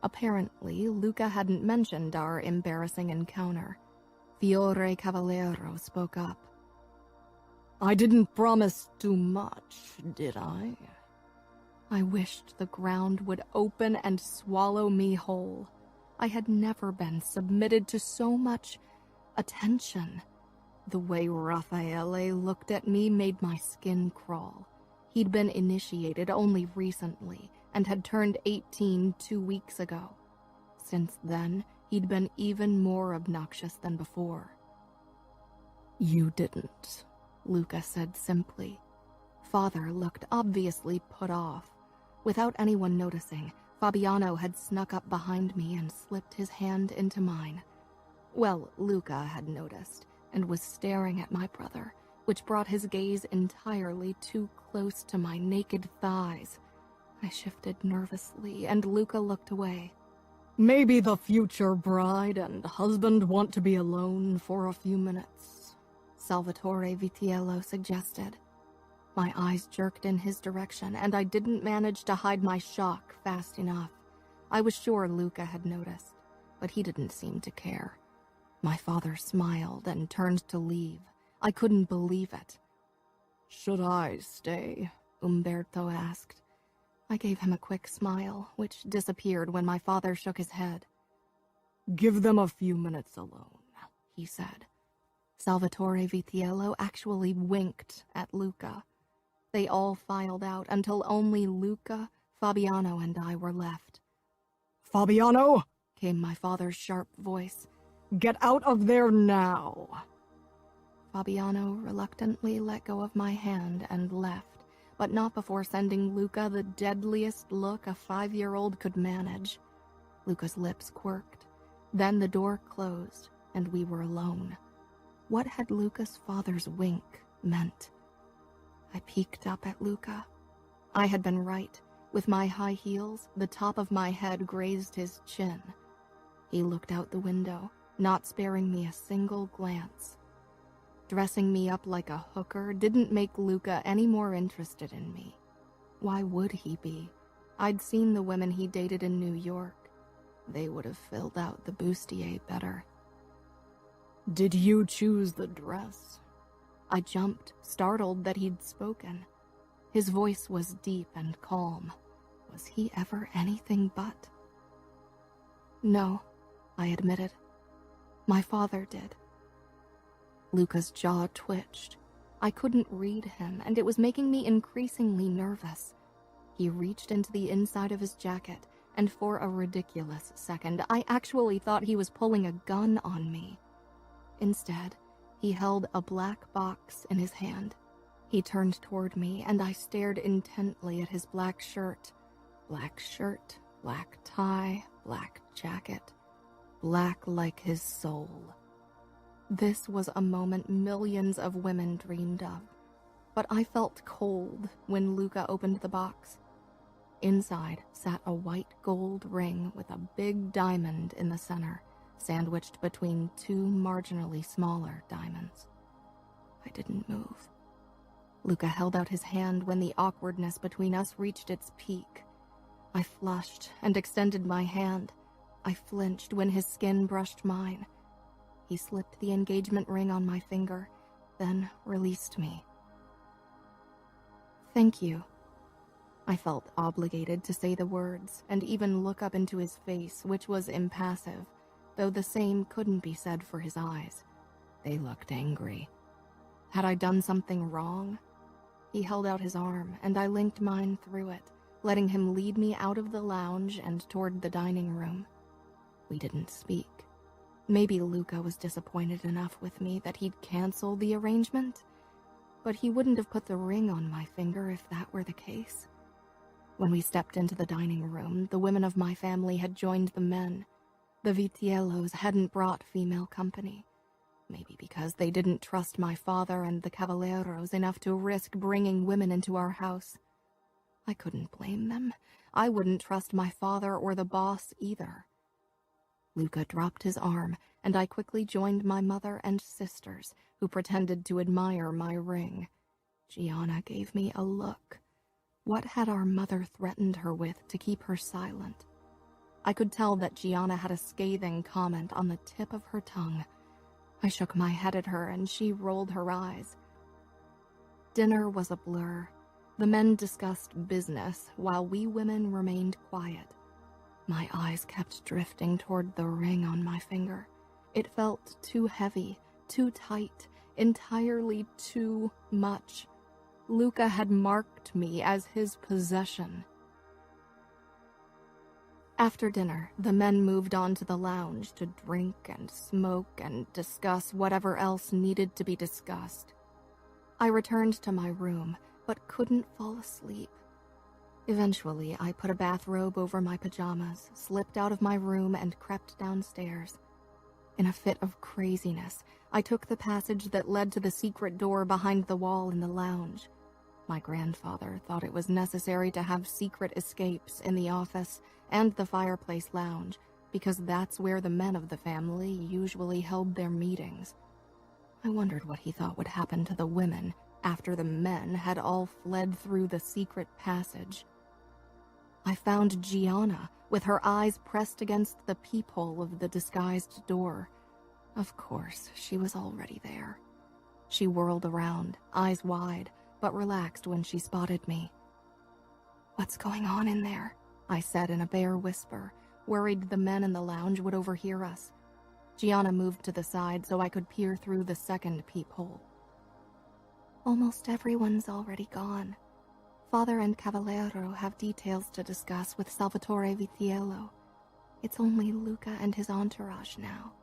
Apparently, Luca hadn't mentioned our embarrassing encounter. Fiore Cavallero spoke up. I didn't promise too much, did I? I wished the ground would open and swallow me whole. I had never been submitted to so much attention. The way Raffaele looked at me made my skin crawl. He'd been initiated only recently, and had turned 18 2 weeks ago. Since then, he'd been even more obnoxious than before. "You didn't," Luca said simply. Father looked obviously put off. Without anyone noticing, Fabiano had snuck up behind me and slipped his hand into mine. Well, Luca had noticed and was staring at my brother, which brought his gaze entirely too close to my naked thighs. I shifted nervously, and Luca looked away. "Maybe the future bride and husband want to be alone for a few minutes," Salvatore Vitiello suggested. My eyes jerked in his direction, and I didn't manage to hide my shock fast enough. I was sure Luca had noticed, but he didn't seem to care. My father smiled and turned to leave. I couldn't believe it. "Should I stay?" Umberto asked. I gave him a quick smile, which disappeared when my father shook his head. "Give them a few minutes alone," he said. Salvatore Vitiello actually winked at Luca. They all filed out until only Luca, Fabiano, and I were left. "Fabiano!" came my father's sharp voice. "Get out of there now!" Fabiano reluctantly let go of my hand and left, but not before sending Luca the deadliest look a 5-year-old could manage. Luca's lips quirked. Then the door closed, and we were alone. What had Luca's father's wink meant? I peeked up at Luca. I had been right. With my high heels, the top of my head grazed his chin. He looked out the window, not sparing me a single glance. Dressing me up like a hooker didn't make Luca any more interested in me. Why would he be? I'd seen the women he dated in New York. They would have filled out the bustier better. "Did you choose the dress?" I jumped, startled that he'd spoken. His voice was deep and calm. Was he ever anything but? "No," I admitted. "My father did." Luca's jaw twitched. I couldn't read him, and it was making me increasingly nervous. He reached into the inside of his jacket, and for a ridiculous second, I actually thought he was pulling a gun on me. Instead, he held a black box in his hand. He turned toward me, and I stared intently at his black shirt. Black shirt, black tie, black jacket. Black like his soul. This was a moment millions of women dreamed of. But I felt cold when Luca opened the box. Inside sat a white gold ring with a big diamond in the center, sandwiched between two marginally smaller diamonds. I didn't move. Luca held out his hand when the awkwardness between us reached its peak. I flushed and extended my hand. I flinched when his skin brushed mine. He slipped the engagement ring on my finger, then released me. "Thank you." I felt obligated to say the words and even look up into his face, which was impassive, though the same couldn't be said for his eyes. They looked angry. Had I done something wrong? He held out his arm, and I linked mine through it, letting him lead me out of the lounge and toward the dining room. We didn't speak. Maybe Luca was disappointed enough with me that he'd cancel the arrangement, but he wouldn't have put the ring on my finger if that were the case. When we stepped into the dining room, the women of my family had joined the men. The Vitiellos hadn't brought female company, maybe because they didn't trust my father and the Cavalleros enough to risk bringing women into our house. I couldn't blame them. I wouldn't trust my father or the boss either. Luca dropped his arm, and I quickly joined my mother and sisters, who pretended to admire my ring. Gianna gave me a look. What had our mother threatened her with to keep her silent? I could tell that Gianna had a scathing comment on the tip of her tongue. I shook my head at her, and she rolled her eyes. Dinner was a blur. The men discussed business, while we women remained quiet. My eyes kept drifting toward the ring on my finger. It felt too heavy, too tight, entirely too much. Luca had marked me as his possession. After dinner, the men moved on to the lounge to drink and smoke and discuss whatever else needed to be discussed. I returned to my room, but couldn't fall asleep. Eventually, I put a bathrobe over my pajamas, slipped out of my room, and crept downstairs. In a fit of craziness, I took the passage that led to the secret door behind the wall in the lounge. My grandfather thought it was necessary to have secret escapes in the office and the fireplace lounge, because that's where the men of the family usually held their meetings. I wondered what he thought would happen to the women after the men had all fled through the secret passage. I found Gianna with her eyes pressed against the peephole of the disguised door. Of course, she was already there. She whirled around, eyes wide, but relaxed when she spotted me. "What's going on in there?" I said in a bare whisper, worried the men in the lounge would overhear us. Gianna moved to the side so I could peer through the second peephole. "Almost everyone's already gone. Father and Cavallero have details to discuss with Salvatore Vitiello. It's only Luca and his entourage now."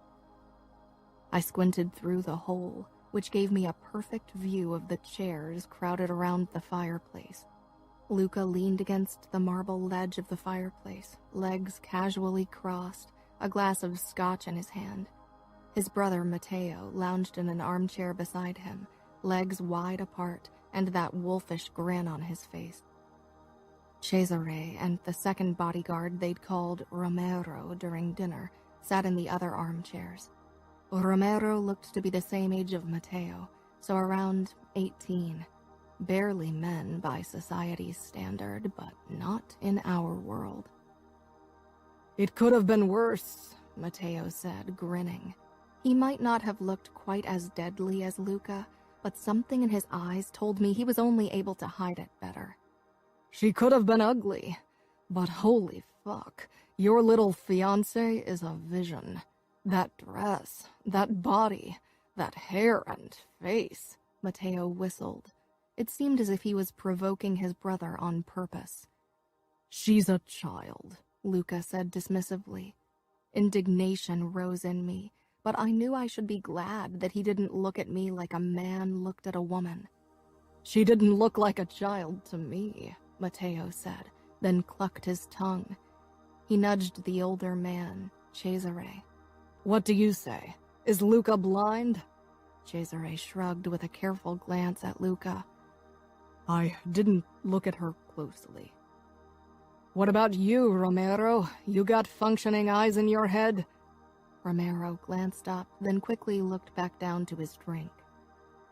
I squinted through the hole, which gave me a perfect view of the chairs crowded around the fireplace. Luca leaned against the marble ledge of the fireplace, legs casually crossed, a glass of scotch in his hand. His brother Matteo lounged in an armchair beside him, legs wide apart, and that wolfish grin on his face. Cesare and the second bodyguard they'd called Romero during dinner sat in the other armchairs. Romero looked to be the same age of Matteo, so around 18. Barely men by society's standard, but not in our world. "It could have been worse," Matteo said, grinning. He might not have looked quite as deadly as Luca, but something in his eyes told me he was only able to hide it better. "She could have been ugly, but holy fuck, your little fiancé is a vision. That dress, that body, that hair and face," Matteo whistled. It seemed as if he was provoking his brother on purpose. "She's a child," Luca said dismissively. Indignation rose in me, but I knew I should be glad that he didn't look at me like a man looked at a woman. "She didn't look like a child to me," Matteo said, then clucked his tongue. He nudged the older man, Cesare. "What do you say? Is Luca blind?" Cesare shrugged with a careful glance at Luca. "I didn't look at her closely." "What about you, Romero? You got functioning eyes in your head?" Romero glanced up, then quickly looked back down to his drink.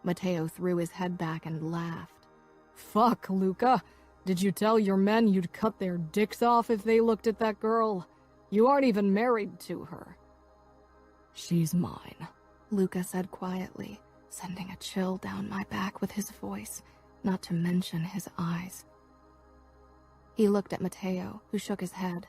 Matteo threw his head back and laughed. "Fuck, Luca. Did you tell your men you'd cut their dicks off if they looked at that girl? You aren't even married to her." "She's mine," Luca said quietly, sending a chill down my back with his voice, not to mention his eyes. He looked at Matteo, who shook his head.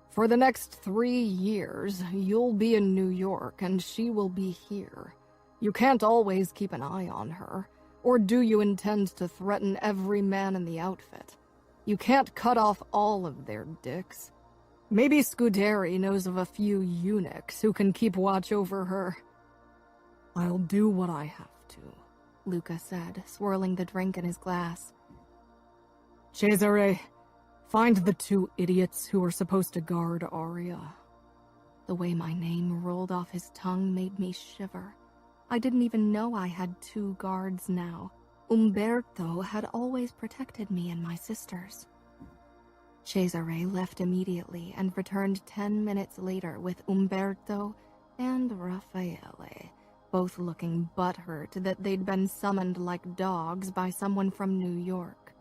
"For the next 3 years, you'll be in New York and she will be here. You can't always keep an eye on her. Or do you intend to threaten every man in the outfit? You can't cut off all of their dicks. Maybe Scuderi knows of a few eunuchs who can keep watch over her." "I'll do what I have to," Luca said, swirling the drink in his glass. "Cesare, find the 2 idiots who are supposed to guard Aria." The way my name rolled off his tongue made me shiver. I didn't even know I had 2 guards now. Umberto had always protected me and my sisters. Cesare left immediately and returned 10 minutes later with Umberto and Raffaele, both looking butthurt that they'd been summoned like dogs by someone from New York.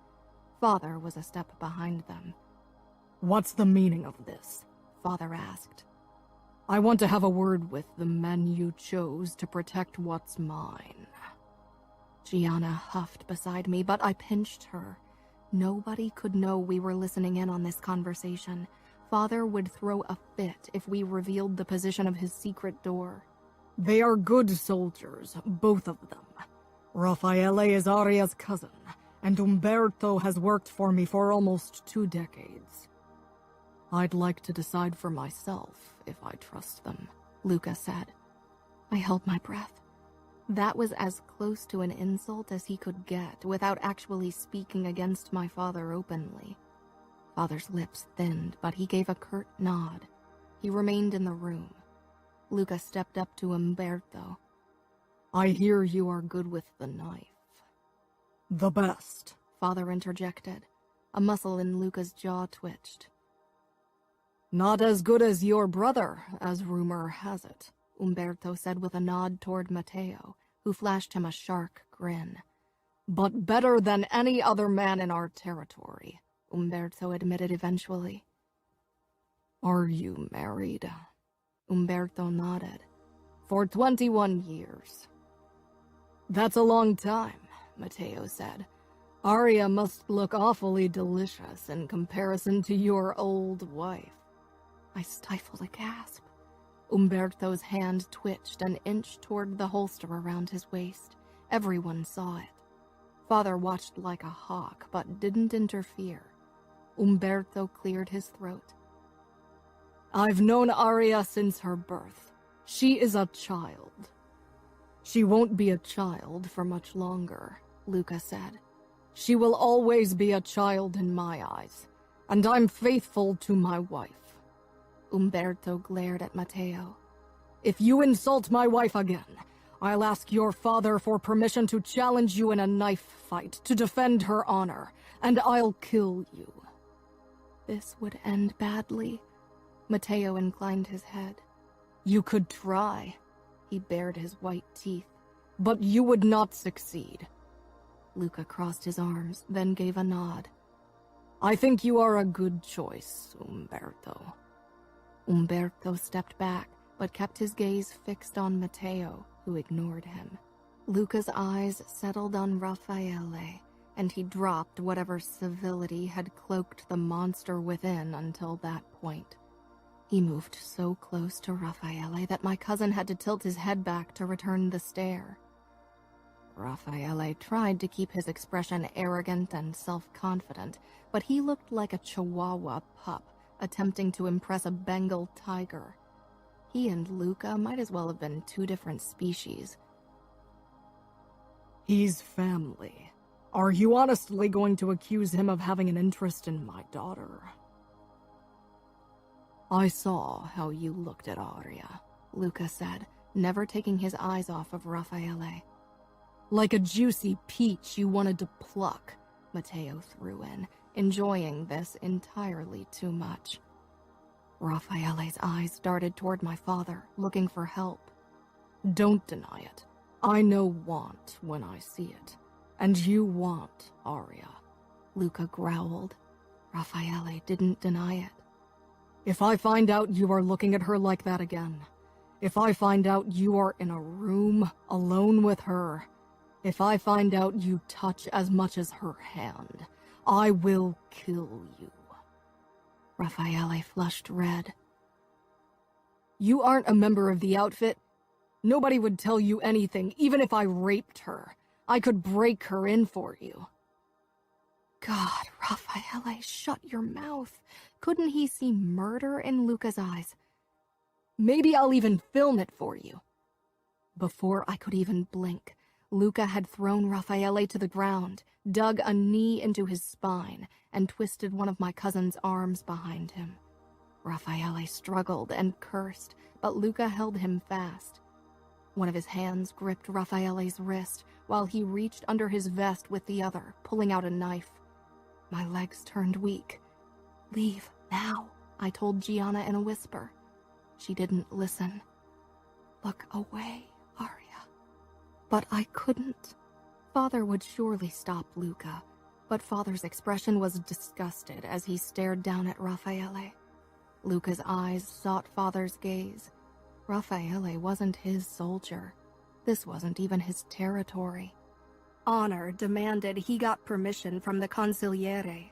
Father was a step behind them. "What's the meaning of this?" Father asked. "I want to have a word with the men you chose to protect what's mine." Gianna huffed beside me, but I pinched her. Nobody could know we were listening in on this conversation. Father would throw a fit if we revealed the position of his secret door. "They are good soldiers, both of them. Raffaele is Aria's cousin, and Umberto has worked for me for almost 2 decades. I'd like to decide for myself if I trust them, Luca said. I held my breath. That was as close to an insult as he could get without actually speaking against my father openly. Father's lips thinned, but he gave a curt nod. He remained in the room. Luca stepped up to Umberto. I hear you are good with the knife. The best, Father interjected. A muscle in Luca's jaw twitched. Not as good as your brother, as rumor has it, Umberto said with a nod toward Matteo, who flashed him a sharp grin. But better than any other man in our territory, Umberto admitted eventually. Are you married? Umberto nodded. For 21 years. That's a long time, Matteo said. Arya must look awfully delicious in comparison to your old wife. I stifled a gasp. Umberto's hand twitched an inch toward the holster around his waist. Everyone saw it. Father watched like a hawk, but didn't interfere. Umberto cleared his throat. I've known Arya since her birth. She is a child. She won't be a child for much longer, Luca said. She will always be a child in my eyes, and I'm faithful to my wife. Umberto glared at Matteo. If you insult my wife again, I'll ask your father for permission to challenge you in a knife fight to defend her honor, and I'll kill you. This would end badly. Matteo inclined his head. You could try. He bared his white teeth. But you would not succeed. Luca crossed his arms, then gave a nod. I think you are a good choice, Umberto. Umberto stepped back, but kept his gaze fixed on Matteo, who ignored him. Luca's eyes settled on Raffaele, and he dropped whatever civility had cloaked the monster within until that point. He moved so close to Raffaele that my cousin had to tilt his head back to return the stare. Raffaele tried to keep his expression arrogant and self-confident, but he looked like a Chihuahua pup attempting to impress a Bengal tiger. He and Luca might as well have been two different species. He's family. Are you honestly going to accuse him of having an interest in my daughter? I saw how you looked at Arya, Luca said, never taking his eyes off of Raffaele. Like a juicy peach you wanted to pluck, Matteo threw in, enjoying this entirely too much. Raffaele's eyes darted toward my father, looking for help. Don't deny it. I know want when I see it. And you want Arya. Luca growled. Raffaele didn't deny it. If I find out you are looking at her like that again, if I find out you are in a room alone with her, if I find out you touch as much as her hand, I will kill you. Raffaele flushed red. You aren't a member of the outfit. Nobody would tell you anything, even if I raped her. I could break her in for you. God, Raffaele, shut your mouth. Couldn't he see murder in Luca's eyes? Maybe I'll even film it for you. Before I could even blink, Luca had thrown Raffaele to the ground, dug a knee into his spine, and twisted one of my cousin's arms behind him. Raffaele struggled and cursed, but Luca held him fast. One of his hands gripped Raffaele's wrist, while he reached under his vest with the other, pulling out a knife. My legs turned weak. Leave, now, I told Gianna in a whisper. She didn't listen. Look away, Arya. But I couldn't. Father would surely stop Luca, but Father's expression was disgusted as he stared down at Raffaele. Luca's eyes sought Father's gaze. Raffaele wasn't his soldier. This wasn't even his territory. Honor demanded he got permission from the consigliere.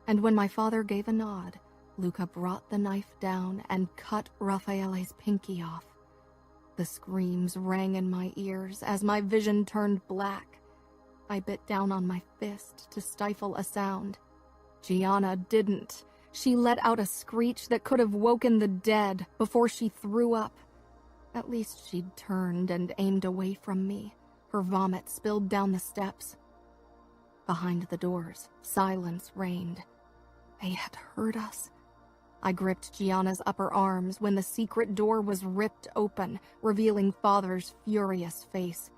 And when my father gave a nod, Luca brought the knife down and cut Raffaele's pinky off. The screams rang in my ears as my vision turned black. I bit down on my fist to stifle a sound. Gianna didn't. She let out a screech that could have woken the dead before she threw up. At least she'd turned and aimed away from me. Her vomit spilled down the steps. Behind the doors, silence reigned. They had heard us. I gripped Gianna's upper arms when the secret door was ripped open, revealing Father's furious face.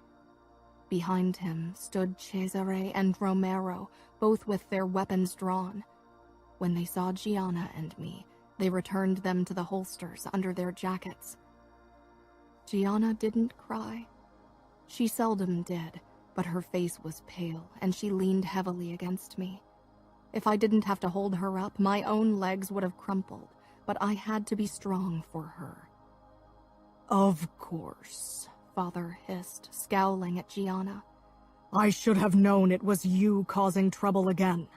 Behind him stood Cesare and Romero, both with their weapons drawn. When they saw Gianna and me, they returned them to the holsters under their jackets. Gianna didn't cry. She seldom did, but her face was pale, and she leaned heavily against me. If I didn't have to hold her up, my own legs would have crumpled, but I had to be strong for her. Of course, Father hissed, scowling at Gianna. I should have known it was you causing trouble again.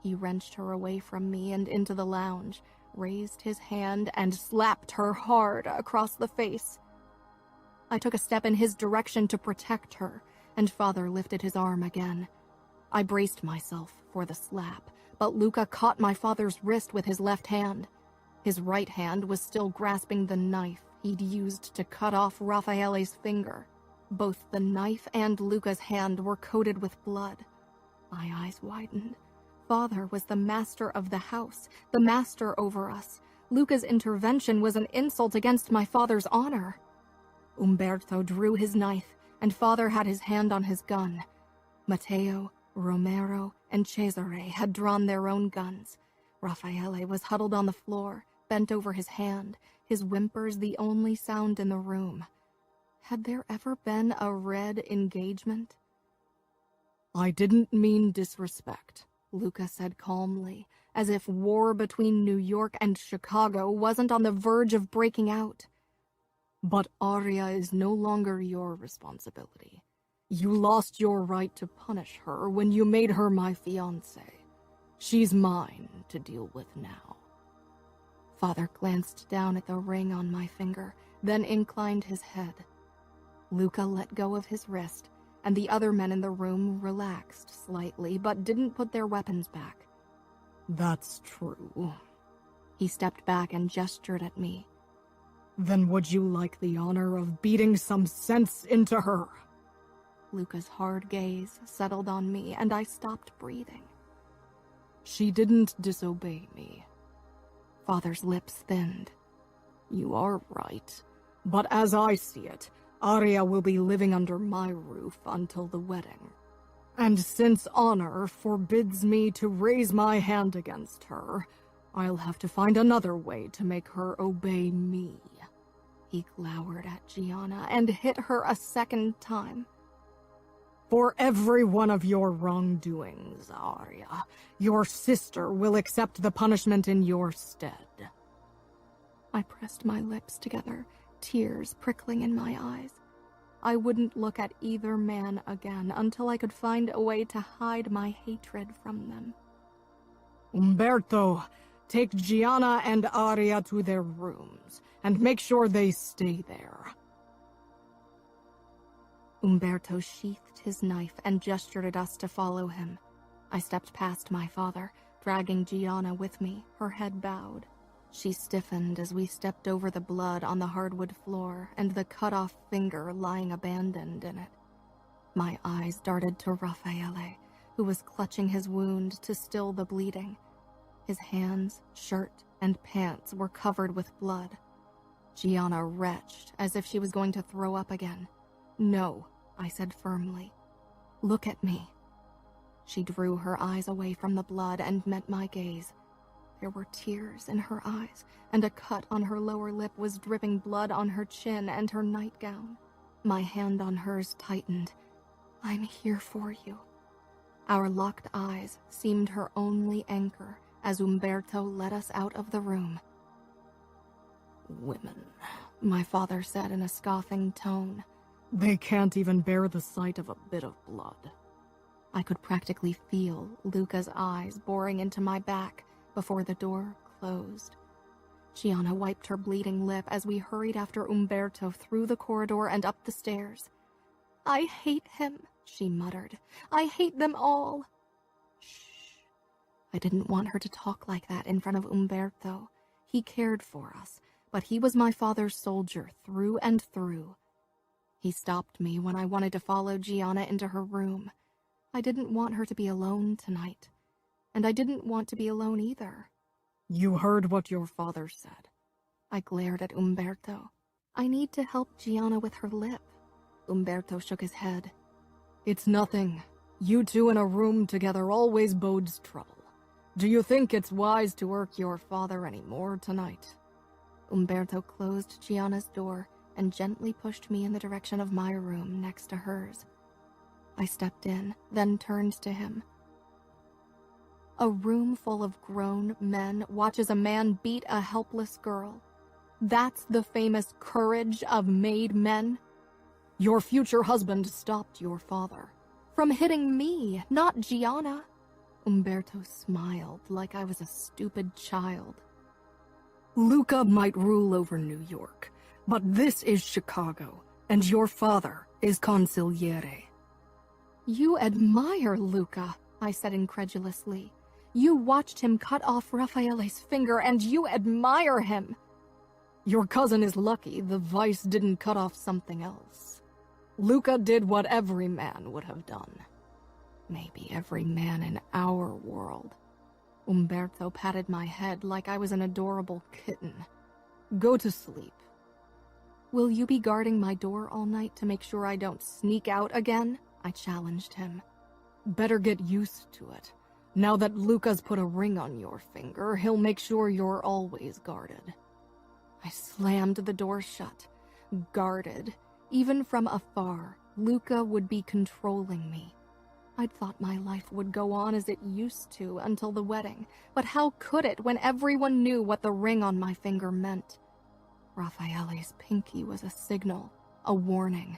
He wrenched her away from me and into the lounge, raised his hand and slapped her hard across the face. I took a step in his direction to protect her, and Father lifted his arm again. I braced myself for the slap, but Luca caught my father's wrist with his left hand. His right hand was still grasping the knife he'd used to cut off Raffaele's finger. Both the knife and Luca's hand were coated with blood. My eyes widened. Father was the master of the house, the master over us. Luca's intervention was an insult against my father's honor. Umberto drew his knife, and Father had his hand on his gun. Matteo, Romero, and Cesare had drawn their own guns. Raffaele was huddled on the floor, bent over his hand, his whimpers the only sound in the room. Had there ever been a red engagement? I didn't mean disrespect, Luca said calmly, as if war between New York and Chicago wasn't on the verge of breaking out. But Aria is no longer your responsibility. You lost your right to punish her when you made her my fiancé. She's mine to deal with now. Father glanced down at the ring on my finger, then inclined his head. Luca let go of his wrist, and the other men in the room relaxed slightly, but didn't put their weapons back. That's true. He stepped back and gestured at me. Then would you like the honor of beating some sense into her? Luca's hard gaze settled on me, and I stopped breathing. She didn't disobey me. Father's lips thinned. You are right. But as I see it, Aria will be living under my roof until the wedding. And since honor forbids me to raise my hand against her, I'll have to find another way to make her obey me. He glowered at Gianna and hit her a second time. For every one of your wrongdoings, Aria, your sister will accept the punishment in your stead. I pressed my lips together, tears prickling in my eyes. I wouldn't look at either man again until I could find a way to hide my hatred from them. Umberto, take Gianna and Aria to their rooms, and make sure they stay there. Umberto sheathed his knife and gestured at us to follow him. I stepped past my father, dragging Gianna with me, her head bowed. She stiffened as we stepped over the blood on the hardwood floor and the cut-off finger lying abandoned in it. My eyes darted to Raffaele, who was clutching his wound to still the bleeding. His hands, shirt, and pants were covered with blood. Gianna retched as if she was going to throw up again. "No," I said firmly. "Look at me." She drew her eyes away from the blood and met my gaze. There were tears in her eyes, and a cut on her lower lip was dripping blood on her chin and her nightgown. My hand on hers tightened. "I'm here for you." Our locked eyes seemed her only anchor as Umberto led us out of the room. Women, my father said in a scoffing tone. They can't even bear the sight of a bit of blood. I could practically feel Luca's eyes boring into my back before the door closed. Gianna wiped her bleeding lip as we hurried after Umberto through the corridor and up the stairs. "I hate him," she muttered. "I hate them all." "Shh." I didn't want her to talk like that in front of Umberto. He cared for us, but he was my father's soldier through and through. He stopped me when I wanted to follow Gianna into her room. I didn't want her to be alone tonight, and I didn't want to be alone either. You heard what your father said. I glared at Umberto. I need to help Gianna with her lip. Umberto shook his head. It's nothing. You two in a room together always bodes trouble. Do you think it's wise to irk your father anymore tonight? Umberto closed Gianna's door and gently pushed me in the direction of my room next to hers. I stepped in, then turned to him. A room full of grown men watches a man beat a helpless girl. That's the famous courage of made men. Your future husband stopped your father. From hitting me, not Gianna. Umberto smiled like I was a stupid child. Luca might rule over New York, but this is Chicago, and your father is consigliere. You admire Luca, I said incredulously. You watched him cut off Raffaele's finger, and you admire him. Your cousin is lucky the vice didn't cut off something else. Luca did what every man would have done. Maybe every man in our world. Umberto patted my head like I was an adorable kitten. Go to sleep. Will you be guarding my door all night to make sure I don't sneak out again? I challenged him. Better get used to it. Now that Luca's put a ring on your finger, he'll make sure you're always guarded. I slammed the door shut. Guarded. Even from afar, Luca would be controlling me. I'd thought my life would go on as it used to until the wedding, but how could it when everyone knew what the ring on my finger meant? Raffaele's pinky was a signal, a warning.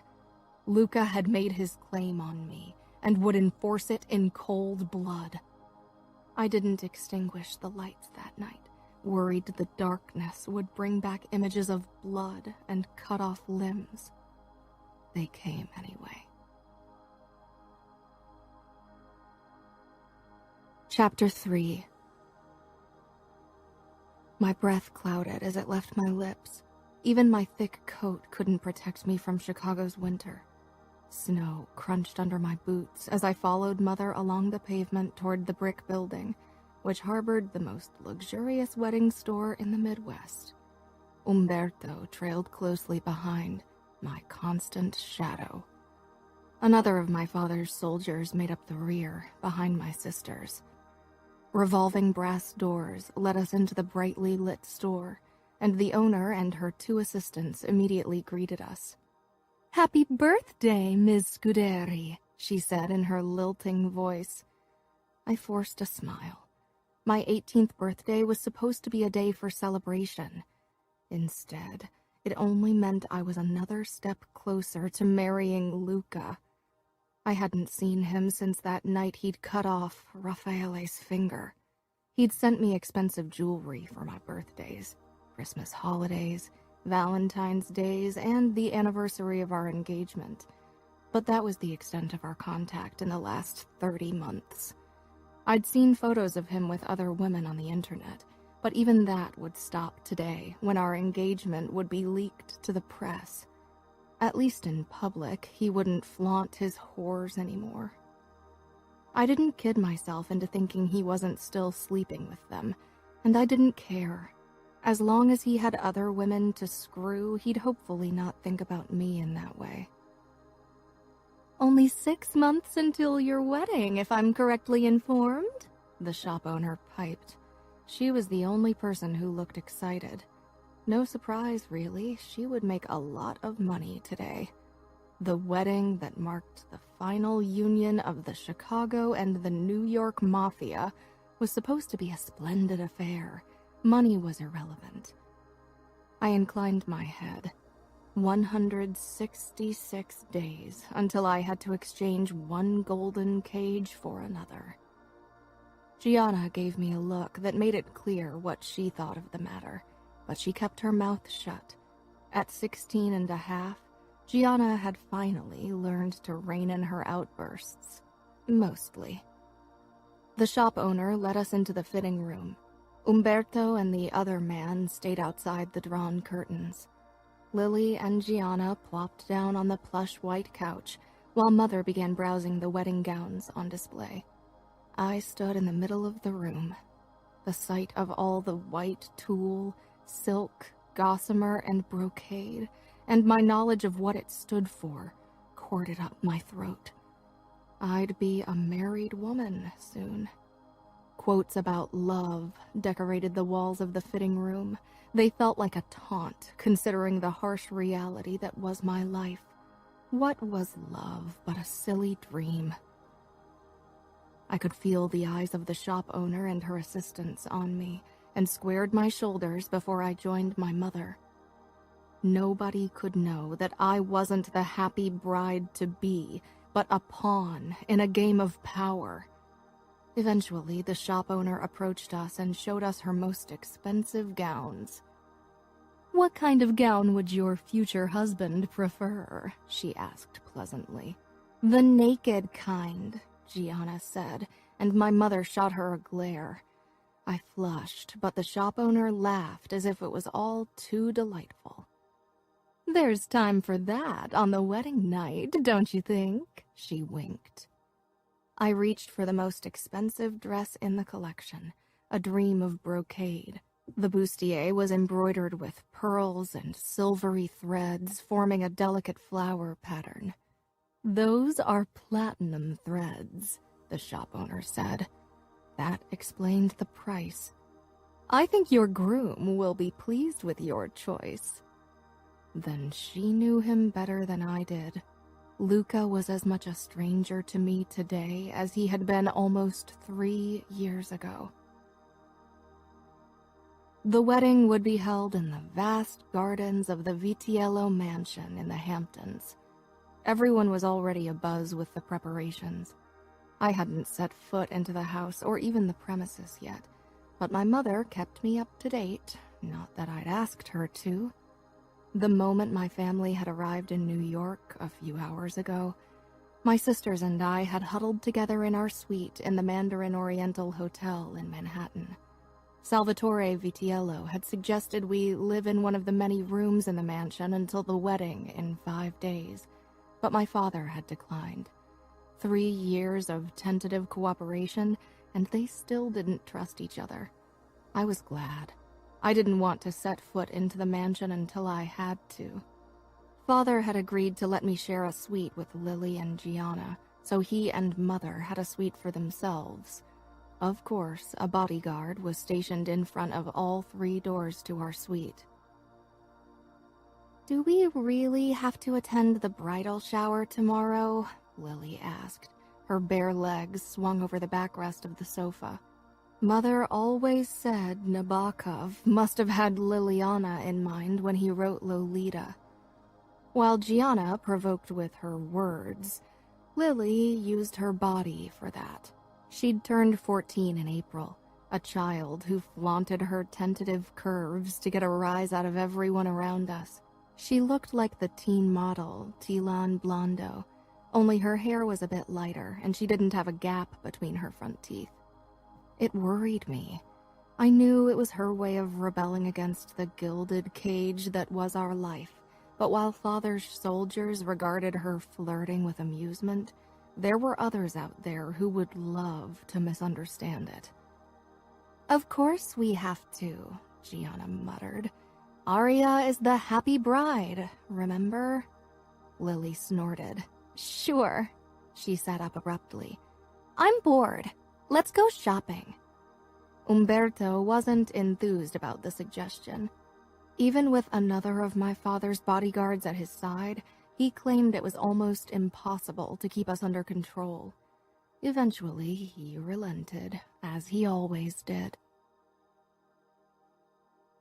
Luca had made his claim on me and would enforce it in cold blood. I didn't extinguish the lights that night, worried the darkness would bring back images of blood and cut off limbs. They came anyway. Chapter 3. My breath clouded as it left my lips. Even my thick coat couldn't protect me from Chicago's winter. Snow crunched under my boots as I followed Mother along the pavement toward the brick building, which harbored the most luxurious wedding store in the Midwest. Umberto trailed closely behind, my constant shadow. Another of my father's soldiers made up the rear, behind my sisters. Revolving brass doors led us into the brightly lit store, and the owner and her 2 assistants immediately greeted us. "Happy birthday, Ms. Scuderi," she said in her lilting voice. I forced a smile. My 18th birthday was supposed to be a day for celebration. Instead, it only meant I was another step closer to marrying Luca. I hadn't seen him since that night he'd cut off Raffaele's finger. He'd sent me expensive jewelry for my birthdays, Christmas holidays, Valentine's days, and the anniversary of our engagement. But that was the extent of our contact in the last 30 months. I'd seen photos of him with other women on the internet, but even that would stop today when our engagement would be leaked to the press. At least in public, he wouldn't flaunt his whores anymore. I didn't kid myself into thinking he wasn't still sleeping with them, and I didn't care. As long as he had other women to screw, he'd hopefully not think about me in that way. "Only 6 months until your wedding, if I'm correctly informed," the shop owner piped. She was the only person who looked excited. No surprise, really. She would make a lot of money today. The wedding that marked the final union of the Chicago and the New York Mafia was supposed to be a splendid affair. Money was irrelevant. I inclined my head. 166 days until I had to exchange one golden cage for another. Gianna gave me a look that made it clear what she thought of the matter, but she kept her mouth shut. At 16 and a half, Gianna had finally learned to rein in her outbursts. Mostly. The shop owner led us into the fitting room. Umberto and the other man stayed outside the drawn curtains. Lily and Gianna plopped down on the plush white couch, while Mother began browsing the wedding gowns on display. I stood in the middle of the room. The sight of all the white tulle, silk, gossamer, and brocade, and my knowledge of what it stood for, corded up my throat. I'd be a married woman soon. Quotes about love decorated the walls of the fitting room. They felt like a taunt, considering the harsh reality that was my life. What was love but a silly dream? I could feel the eyes of the shop owner and her assistants on me, and squared my shoulders before I joined my mother. Nobody could know that I wasn't the happy bride-to-be, but a pawn in a game of power. Eventually, the shop owner approached us and showed us her most expensive gowns. "What kind of gown would your future husband prefer?" she asked pleasantly. "The naked kind," Gianna said, and my mother shot her a glare. I flushed, but the shop owner laughed as if it was all too delightful. "There's time for that on the wedding night, don't you think?" she winked. I reached for the most expensive dress in the collection, a dream of brocade. The bustier was embroidered with pearls and silvery threads, forming a delicate flower pattern. "Those are platinum threads," the shop owner said. That explained the price. "I think your groom will be pleased with your choice." Then she knew him better than I did. Luca was as much a stranger to me today as he had been almost 3 years ago. The wedding would be held in the vast gardens of the Vitiello mansion in the Hamptons. Everyone was already abuzz with the preparations. I hadn't set foot into the house or even the premises yet, but my mother kept me up to date, not that I'd asked her to. The moment my family had arrived in New York a few hours ago, my sisters and I had huddled together in our suite in the Mandarin Oriental Hotel in Manhattan. Salvatore Vitiello had suggested we live in one of the many rooms in the mansion until the wedding in 5 days, but my father had declined. 3 years of tentative cooperation, and they still didn't trust each other. I was glad. I didn't want to set foot into the mansion until I had to. Father had agreed to let me share a suite with Lily and Gianna, so he and Mother had a suite for themselves. Of course, a bodyguard was stationed in front of all 3 doors to our suite. "Do we really have to attend the bridal shower tomorrow?" Lily asked. Her bare legs swung over the backrest of the sofa. Mother always said Nabokov must have had Liliana in mind when he wrote Lolita. While Gianna provoked with her words, Lily used her body for that. She'd turned 14 in April, a child who flaunted her tentative curves to get a rise out of everyone around us. She looked like the teen model, Tilan Blondo, only her hair was a bit lighter and she didn't have a gap between her front teeth. It worried me. I knew it was her way of rebelling against the gilded cage that was our life, but while Father's soldiers regarded her flirting with amusement, there were others out there who would love to misunderstand it. "Of course we have to," Gianna muttered. "Arya is the happy bride, remember?" Lily snorted. "Sure." She sat up abruptly. "I'm bored. Let's go shopping." Umberto wasn't enthused about the suggestion. Even with another of my father's bodyguards at his side, he claimed it was almost impossible to keep us under control. Eventually, he relented, as he always did.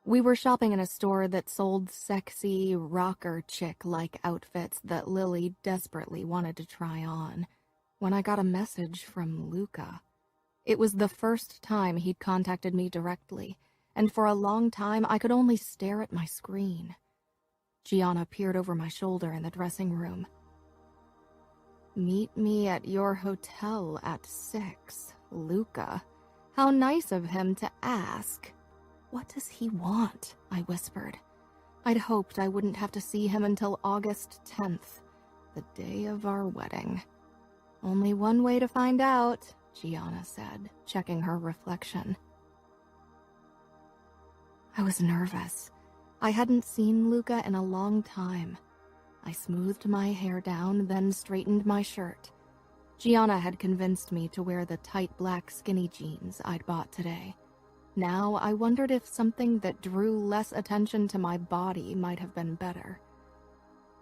We were shopping in a store that sold sexy, rocker chick-like outfits that Lily desperately wanted to try on, when I got a message from Luca. It was the first time he'd contacted me directly, and for a long time I could only stare at my screen. Gianna peered over my shoulder in the dressing room. "Meet me at your hotel at 6, Luca. How nice of him to ask. What does he want? I whispered. I'd hoped I wouldn't have to see him until August 10th, the day of our wedding. Only one way to find out, Gianna said, checking her reflection. I was nervous. I hadn't seen Luca in a long time. I smoothed my hair down, then straightened my shirt. Gianna had convinced me to wear the tight black skinny jeans I'd bought today. Now I wondered if something that drew less attention to my body might have been better.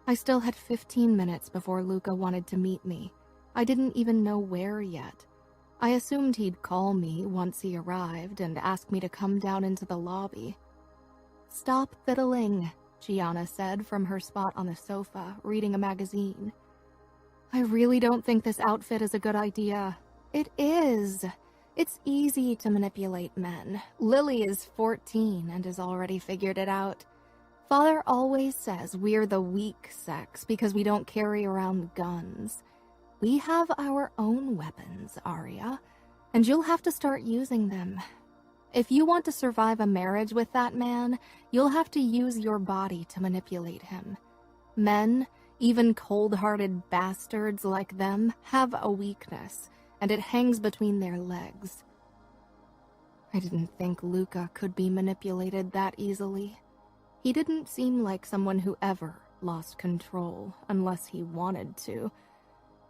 I still had 15 minutes before Luca wanted to meet me. I didn't even know where yet. I assumed he'd call me once he arrived and ask me to come down into the lobby. "Stop fiddling," Gianna said from her spot on the sofa, reading a magazine. "I really don't think this outfit is a good idea." "It is. It's easy to manipulate men. Lily is 14 and has already figured it out. Father always says we're the weak sex because we don't carry around guns. We have our own weapons, Arya, and you'll have to start using them. If you want to survive a marriage with that man, you'll have to use your body to manipulate him. Men, even cold-hearted bastards like them, have a weakness, and it hangs between their legs." I didn't think Luca could be manipulated that easily. He didn't seem like someone who ever lost control unless he wanted to,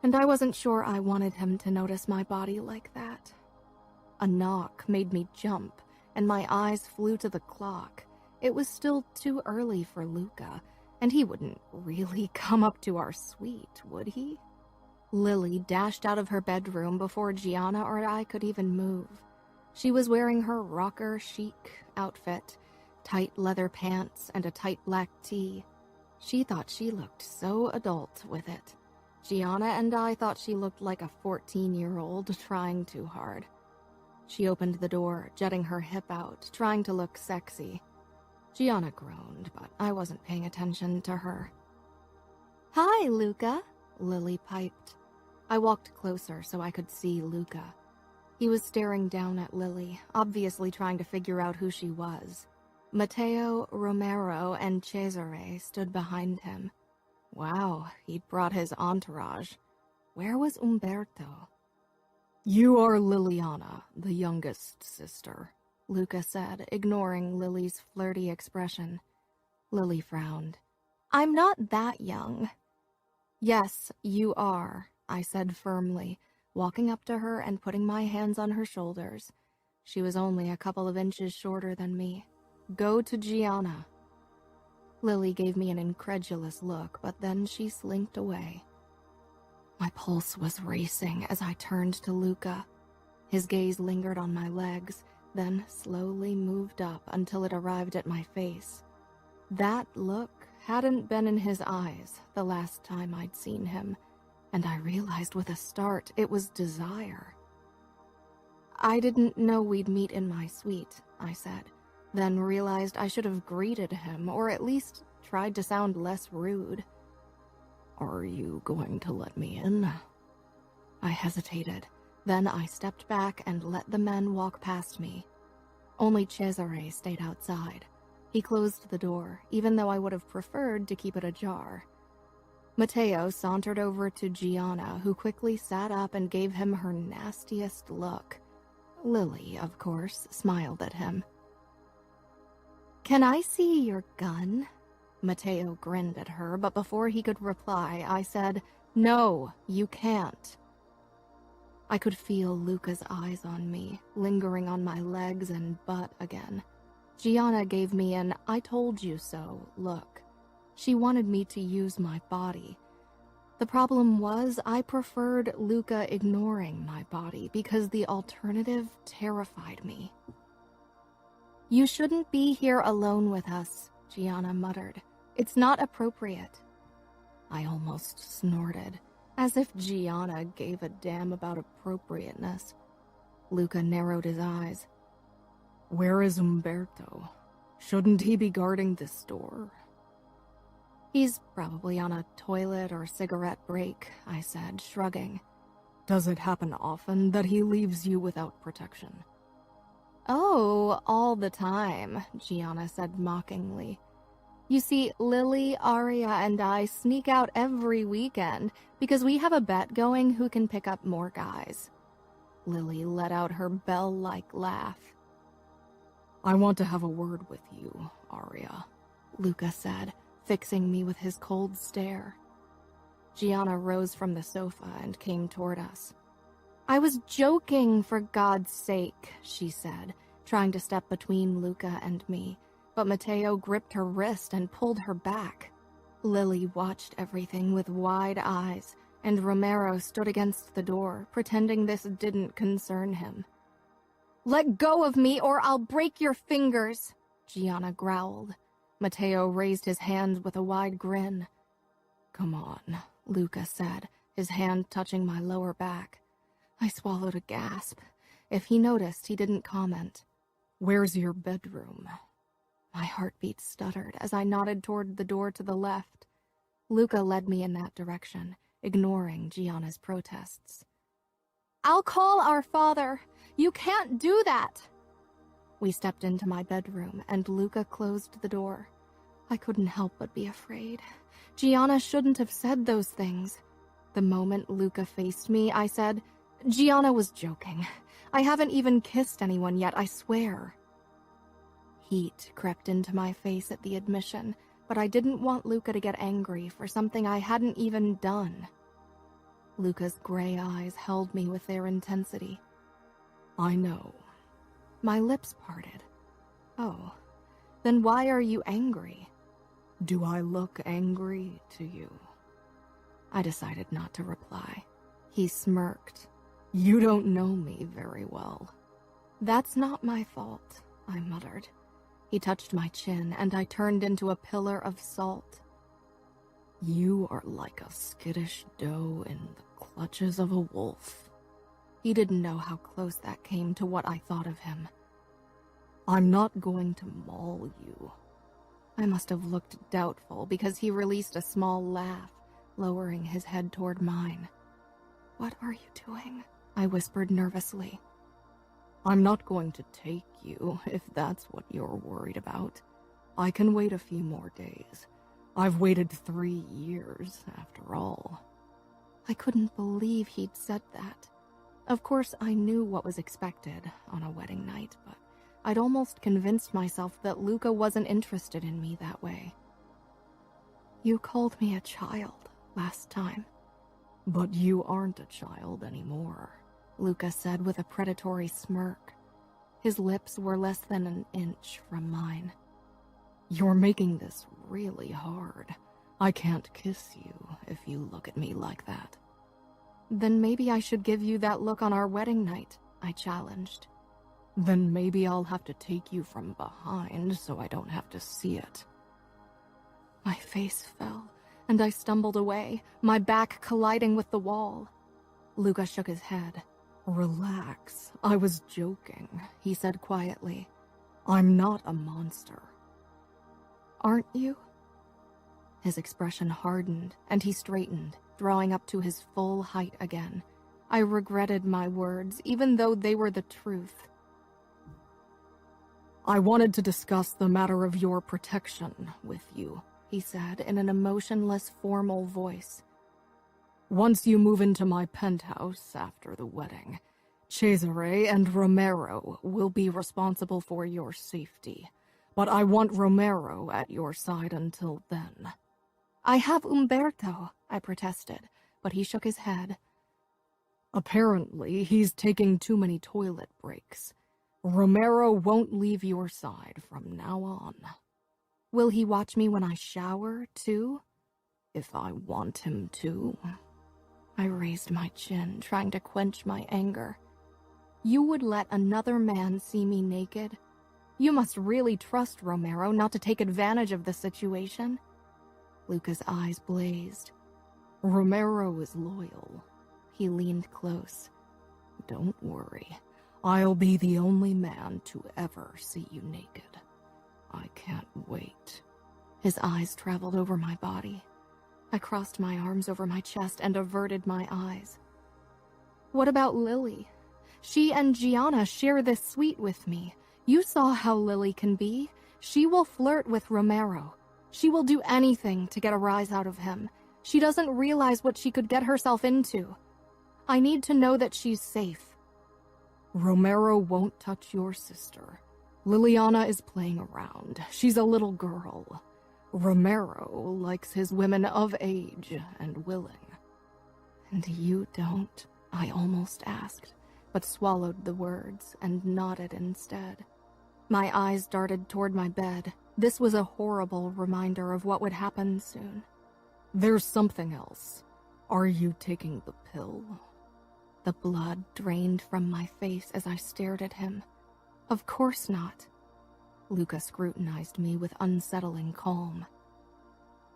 and I wasn't sure I wanted him to notice my body like that. A knock made me jump, and my eyes flew to the clock. It was still too early for Luca, and he wouldn't really come up to our suite, would he? Lily dashed out of her bedroom before Gianna or I could even move. She was wearing her rocker chic outfit, tight leather pants, and a tight black tee. She thought she looked so adult with it. Gianna and I thought she looked like a 14-year-old trying too hard. She opened the door, jutting her hip out, trying to look sexy. Gianna groaned, but I wasn't paying attention to her. "Hi, Luca," Lily piped. I walked closer so I could see Luca. He was staring down at Lily, obviously trying to figure out who she was. Matteo, Romero, and Cesare stood behind him. Wow, he'd brought his entourage. Where was Umberto? "You are Liliana, the youngest sister," Luca said, ignoring Lily's flirty expression. Lily frowned. "I'm not that young." "Yes, you are," I said firmly, walking up to her and putting my hands on her shoulders. She was only a couple of inches shorter than me. "Go to Gianna." Lily gave me an incredulous look, but then she slinked away. My pulse was racing as I turned to Luca. His gaze lingered on my legs, then slowly moved up until it arrived at my face. That look hadn't been in his eyes the last time I'd seen him, and I realized with a start it was desire. "I didn't know we'd meet in my suite," I said, then realized I should have greeted him, or at least tried to sound less rude. "Are you going to let me in?" I hesitated. Then I stepped back and let the men walk past me. Only Cesare stayed outside. He closed the door, even though I would have preferred to keep it ajar. Matteo sauntered over to Gianna, who quickly sat up and gave him her nastiest look. Lily, of course, smiled at him. "Can I see your gun?" Matteo grinned at her, but before he could reply, I said, "No, you can't." I could feel Luca's eyes on me, lingering on my legs and butt again. Gianna gave me an "I told you so" look. She wanted me to use my body. The problem was I preferred Luca ignoring my body because the alternative terrified me. "You shouldn't be here alone with us," Gianna muttered. "It's not appropriate." I almost snorted, as if Gianna gave a damn about appropriateness. Luca narrowed his eyes. "Where is Umberto? Shouldn't he be guarding this door?" "He's probably on a toilet or cigarette break," I said, shrugging. Does it happen often that he leaves you without protection? Oh, all the time, Gianna said mockingly. You see, Lily, Arya, and I sneak out every weekend because we have a bet going who can pick up more guys. Lily let out her bell-like laugh. I want to have a word with you, Arya, Luca said, fixing me with his cold stare. Gianna rose from the sofa and came toward us. I was joking, for God's sake, she said, trying to step between Luca and me, but Matteo gripped her wrist and pulled her back. Lily watched everything with wide eyes, and Romero stood against the door, pretending this didn't concern him. Let go of me or I'll break your fingers, Gianna growled. Matteo raised his hands with a wide grin. Come on, Luca said, his hand touching my lower back. I swallowed a gasp. If he noticed, he didn't comment. Where's your bedroom? My heartbeat stuttered as I nodded toward the door to the left. Luca led me in that direction, ignoring Gianna's protests. I'll call our father. You can't do that. We stepped into my bedroom, and Luca closed the door. I couldn't help but be afraid. Gianna shouldn't have said those things. The moment Luca faced me, I said, Gianna was joking. I haven't even kissed anyone yet, I swear. Heat crept into my face at the admission, but I didn't want Luca to get angry for something I hadn't even done. Luca's gray eyes held me with their intensity. I know. My lips parted. Oh, then why are you angry? Do I look angry to you? I decided not to reply. He smirked. You don't know me very well. That's not my fault, I muttered. He touched my chin, and I turned into a pillar of salt. You are like a skittish doe in the clutches of a wolf. He didn't know how close that came to what I thought of him. I'm not going to maul you. I must have looked doubtful because he released a small laugh, lowering his head toward mine. What are you doing? I whispered nervously. I'm not going to take you, if that's what you're worried about. I can wait a few more days. I've waited 3 years, after all. I couldn't believe he'd said that. Of course, I knew what was expected on a wedding night, but I'd almost convinced myself that Luca wasn't interested in me that way. You called me a child last time. But you aren't a child anymore, Luca said with a predatory smirk. His lips were less than an inch from mine. You're making this really hard. I can't kiss you if you look at me like that. Then maybe I should give you that look on our wedding night, I challenged. Then maybe I'll have to take you from behind so I don't have to see it. My face fell, and I stumbled away, my back colliding with the wall. Luca shook his head. Relax, I was joking, he said quietly. I'm not a monster. Aren't you? His expression hardened, and he straightened, drawing up to his full height again. I regretted my words, even though they were the truth. I wanted to discuss the matter of your protection with you, he said in an emotionless, formal voice. Once you move into my penthouse after the wedding, Cesare and Romero will be responsible for your safety. But I want Romero at your side until then. I have Umberto, I protested, but he shook his head. Apparently, he's taking too many toilet breaks. Romero won't leave your side from now on. Will he watch me when I shower, too? If I want him to. I raised my chin, trying to quench my anger. You would let another man see me naked? You must really trust Romero not to take advantage of the situation. Luca's eyes blazed. Romero is loyal. He leaned close. Don't worry. I'll be the only man to ever see you naked. I can't wait. His eyes traveled over my body. I crossed my arms over my chest and averted my eyes. What about Lily? She and Gianna share this suite with me. You saw how Lily can be. She will flirt with Romero. She will do anything to get a rise out of him. She doesn't realize what she could get herself into. I need to know that she's safe. Romero won't touch your sister. Liliana is playing around. She's a little girl. Romero likes his women of age and willing. And you don't? I almost asked, but swallowed the words and nodded instead. My eyes darted toward my bed. This was a horrible reminder of what would happen soon. There's something else. Are you taking the pill? The blood drained from my face as I stared at him. Of course not. Luca scrutinized me with unsettling calm.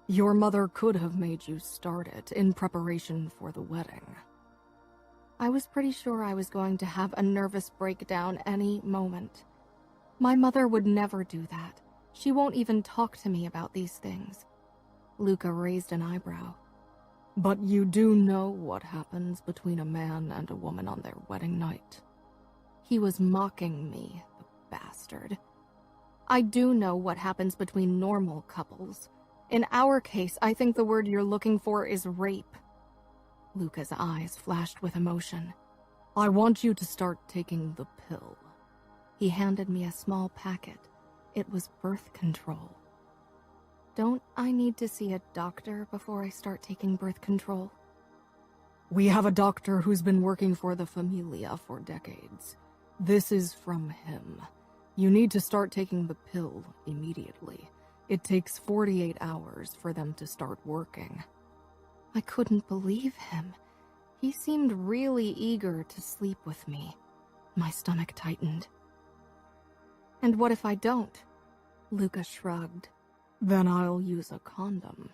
Your mother could have made you start it in preparation for the wedding. I was pretty sure I was going to have a nervous breakdown any moment. My mother would never do that. She won't even talk to me about these things. Luca raised an eyebrow. But you do know what happens between a man and a woman on their wedding night. He was mocking me, the bastard. I do know what happens between normal couples. In our case, I think the word you're looking for is rape. Luca's eyes flashed with emotion. I want you to start taking the pill. He handed me a small packet. It was birth control. Don't I need to see a doctor before I start taking birth control? We have a doctor who's been working for the Familia for decades. This is from him. You need to start taking the pill immediately. It takes 48 hours for them to start working. I couldn't believe him. He seemed really eager to sleep with me. My stomach tightened. And what if I don't? Luca shrugged. Then I'll use a condom.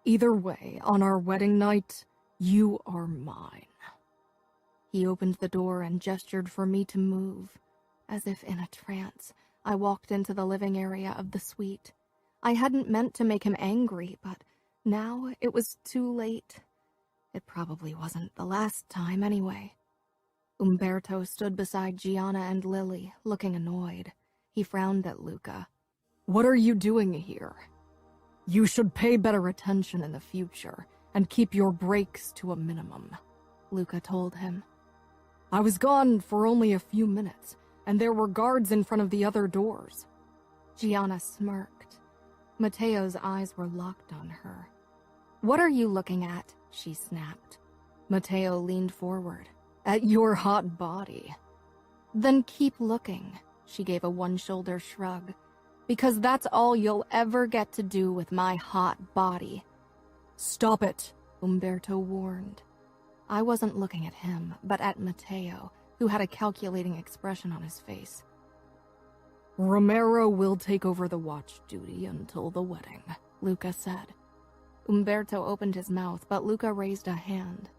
Either way, on our wedding night, you are mine. He opened the door and gestured for me to move. As if in a trance, I walked into the living area of the suite. I hadn't meant to make him angry, but now it was too late. It probably wasn't the last time anyway. Umberto stood beside Gianna and Lily, looking annoyed. He frowned at Luca. What are you doing here? You should pay better attention in the future and keep your breaks to a minimum, Luca told him. I was gone for only a few minutes, and there were guards in front of the other doors. Gianna smirked. Matteo's eyes were locked on her. What are you looking at? She snapped. Matteo leaned forward. At your hot body. Then keep looking, she gave a one-shoulder shrug. Because that's all you'll ever get to do with my hot body. Stop it, Umberto warned. I wasn't looking at him, but at Matteo, who had a calculating expression on his face. Romero will take over the watch duty until the wedding, Luca said. Umberto opened his mouth, but Luca raised a hand.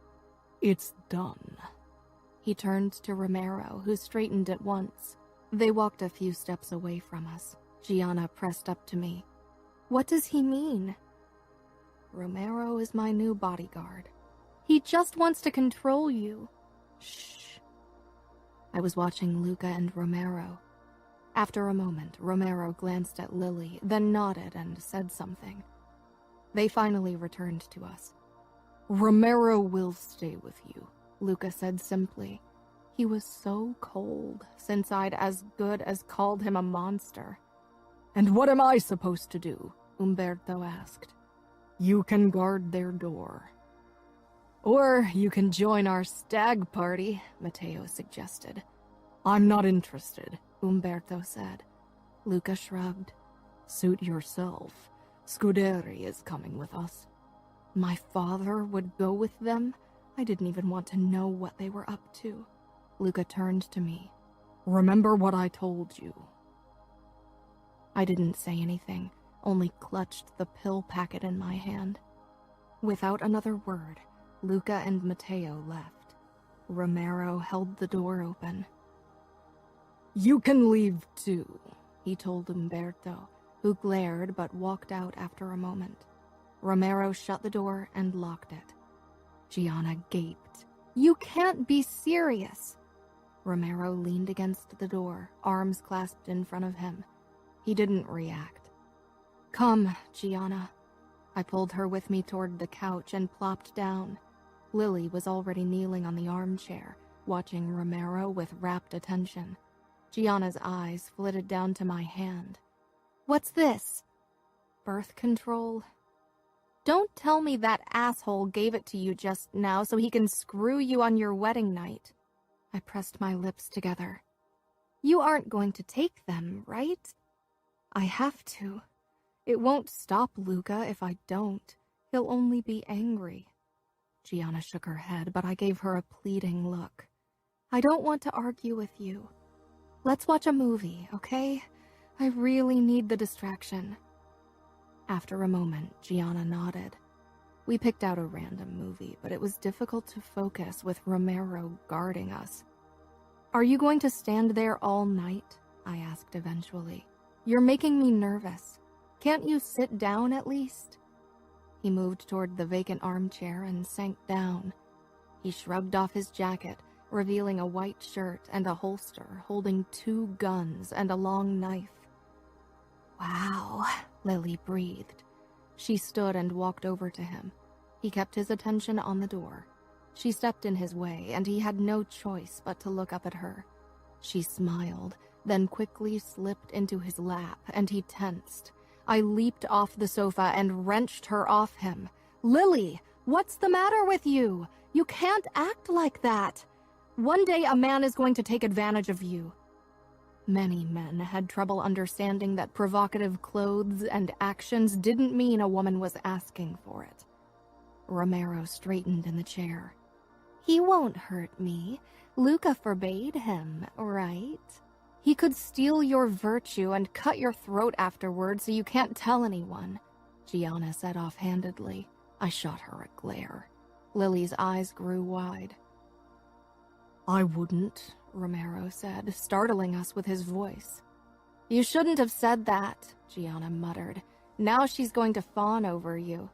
It's done. He turned to Romero, who straightened at once. They walked a few steps away from us. Gianna pressed up to me. What does he mean? Romero is my new bodyguard. He just wants to control you. Shh. I was watching Luca and Romero. After a moment, Romero glanced at Lily, then nodded and said something. They finally returned to us. Romero will stay with you, Luca said simply. He was so cold, since I'd as good as called him a monster. And what am I supposed to do? Umberto asked. You can guard their door. Or you can join our stag party, Matteo suggested. I'm not interested, Umberto said. Luca shrugged. Suit yourself. Scuderi is coming with us. My father would go with them? I didn't even want to know what they were up to. Luca turned to me. Remember what I told you. I didn't say anything, only clutched the pill packet in my hand. Without another word, Luca and Matteo left. Romero held the door open. You can leave too, he told Umberto, who glared but walked out after a moment. Romero shut the door and locked it. Gianna gaped. You can't be serious. Romero leaned against the door, arms clasped in front of him. He didn't react. Come, Gianna. I pulled her with me toward the couch and plopped down. Lily was already kneeling on the armchair, watching Romero with rapt attention. Gianna's eyes flitted down to my hand. What's this? Birth control? Don't tell me that asshole gave it to you just now so he can screw you on your wedding night. I pressed my lips together. You aren't going to take them, right? I have to. It won't stop Luca if I don't. He'll only be angry. Gianna shook her head, but I gave her a pleading look. I don't want to argue with you. Let's watch a movie, okay? I really need the distraction. After a moment, Gianna nodded. We picked out a random movie, but it was difficult to focus with Romero guarding us. Are you going to stand there all night? I asked eventually. You're making me nervous. Can't you sit down at least? He moved toward the vacant armchair and sank down. He shrugged off his jacket, revealing a white shirt and a holster holding 2 guns and a long knife. Wow, Lily breathed. She stood and walked over to him. He kept his attention on the door. She stepped in his way, and he had no choice but to look up at her. She smiled, then quickly slipped into his lap, and he tensed. I leaped off the sofa and wrenched her off him. Lily, what's the matter with you? You can't act like that. One day a man is going to take advantage of you. Many men had trouble understanding that provocative clothes and actions didn't mean a woman was asking for it. Romero straightened in the chair. He won't hurt me. Luca forbade him, right? He could steal your virtue and cut your throat afterward so you can't tell anyone, Gianna said offhandedly. I shot her a glare. Lily's eyes grew wide. I wouldn't, Romero said, startling us with his voice. You shouldn't have said that, Gianna muttered. Now she's going to fawn over you.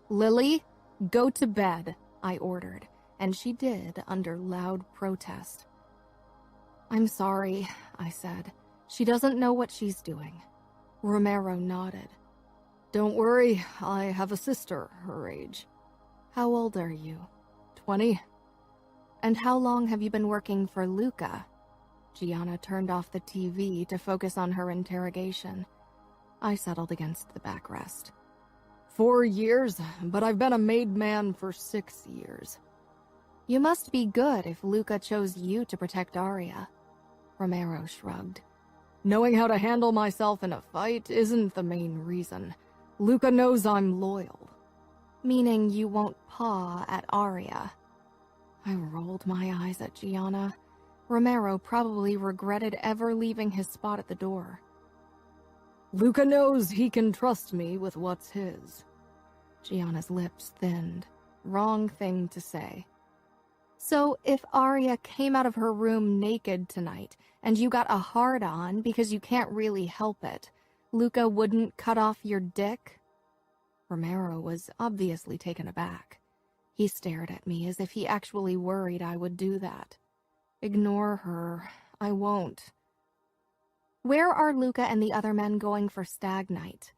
Lily, go to bed, I ordered, and she did under loud protest. I'm sorry, I said. She doesn't know what she's doing. Romero nodded. Don't worry, I have a sister her age. How old are you? 20? And how long have you been working for Luca? Gianna turned off the TV to focus on her interrogation. I settled against the backrest. 4 years, but I've been a made man for 6 years. You must be good if Luca chose you to protect Aria. Romero shrugged. Knowing how to handle myself in a fight isn't the main reason. Luca knows I'm loyal. Meaning you won't paw at Aria. I rolled my eyes at Gianna. Romero probably regretted ever leaving his spot at the door. Luca knows he can trust me with what's his. Gianna's lips thinned. Wrong thing to say. So if Aria came out of her room naked tonight, and you got a hard-on because you can't really help it, Luca wouldn't cut off your dick? Romero was obviously taken aback. He stared at me as if he actually worried I would do that. Ignore her. I won't. Where are Luca and the other men going for stag night?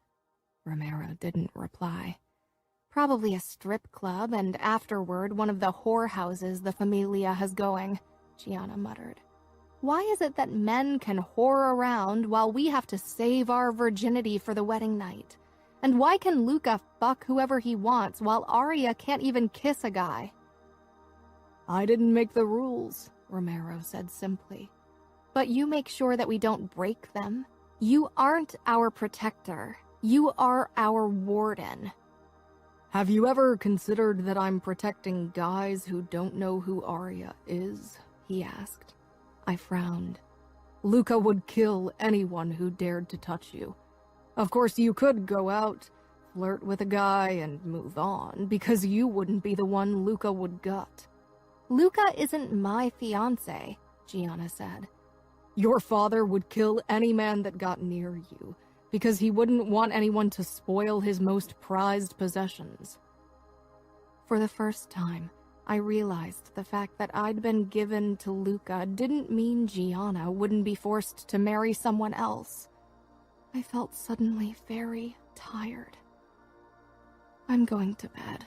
Romero didn't reply. Probably a strip club, and afterward one of the whorehouses the Familia has going, Gianna muttered. Why is it that men can whore around while we have to save our virginity for the wedding night? And why can Luca fuck whoever he wants while Aria can't even kiss a guy? I didn't make the rules, Romero said simply. But you make sure that we don't break them. You aren't our protector. You are our warden. Have you ever considered that I'm protecting guys who don't know who Aria is? He asked. I frowned. Luca would kill anyone who dared to touch you. Of course, you could go out, flirt with a guy, and move on, because you wouldn't be the one Luca would gut. Luca isn't my fiancé, Gianna said. Your father would kill any man that got near you, because he wouldn't want anyone to spoil his most prized possessions. For the first time, I realized the fact that I'd been given to Luca didn't mean Gianna wouldn't be forced to marry someone else. I felt suddenly very tired. I'm going to bed.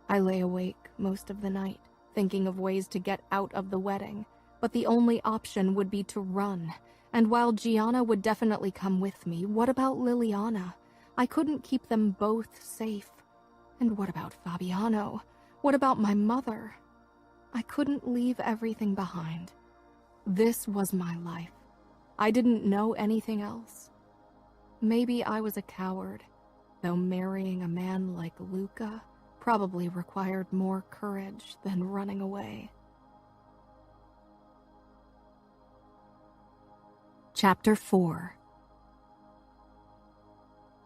I lay awake most of the night, thinking of ways to get out of the wedding, but the only option would be to run. And while Gianna would definitely come with me, what about Liliana? I couldn't keep them both safe. And what about Fabiano? What about my mother? I couldn't leave everything behind. This was my life. I didn't know anything else. Maybe I was a coward, though marrying a man like Luca probably required more courage than running away. Chapter 4.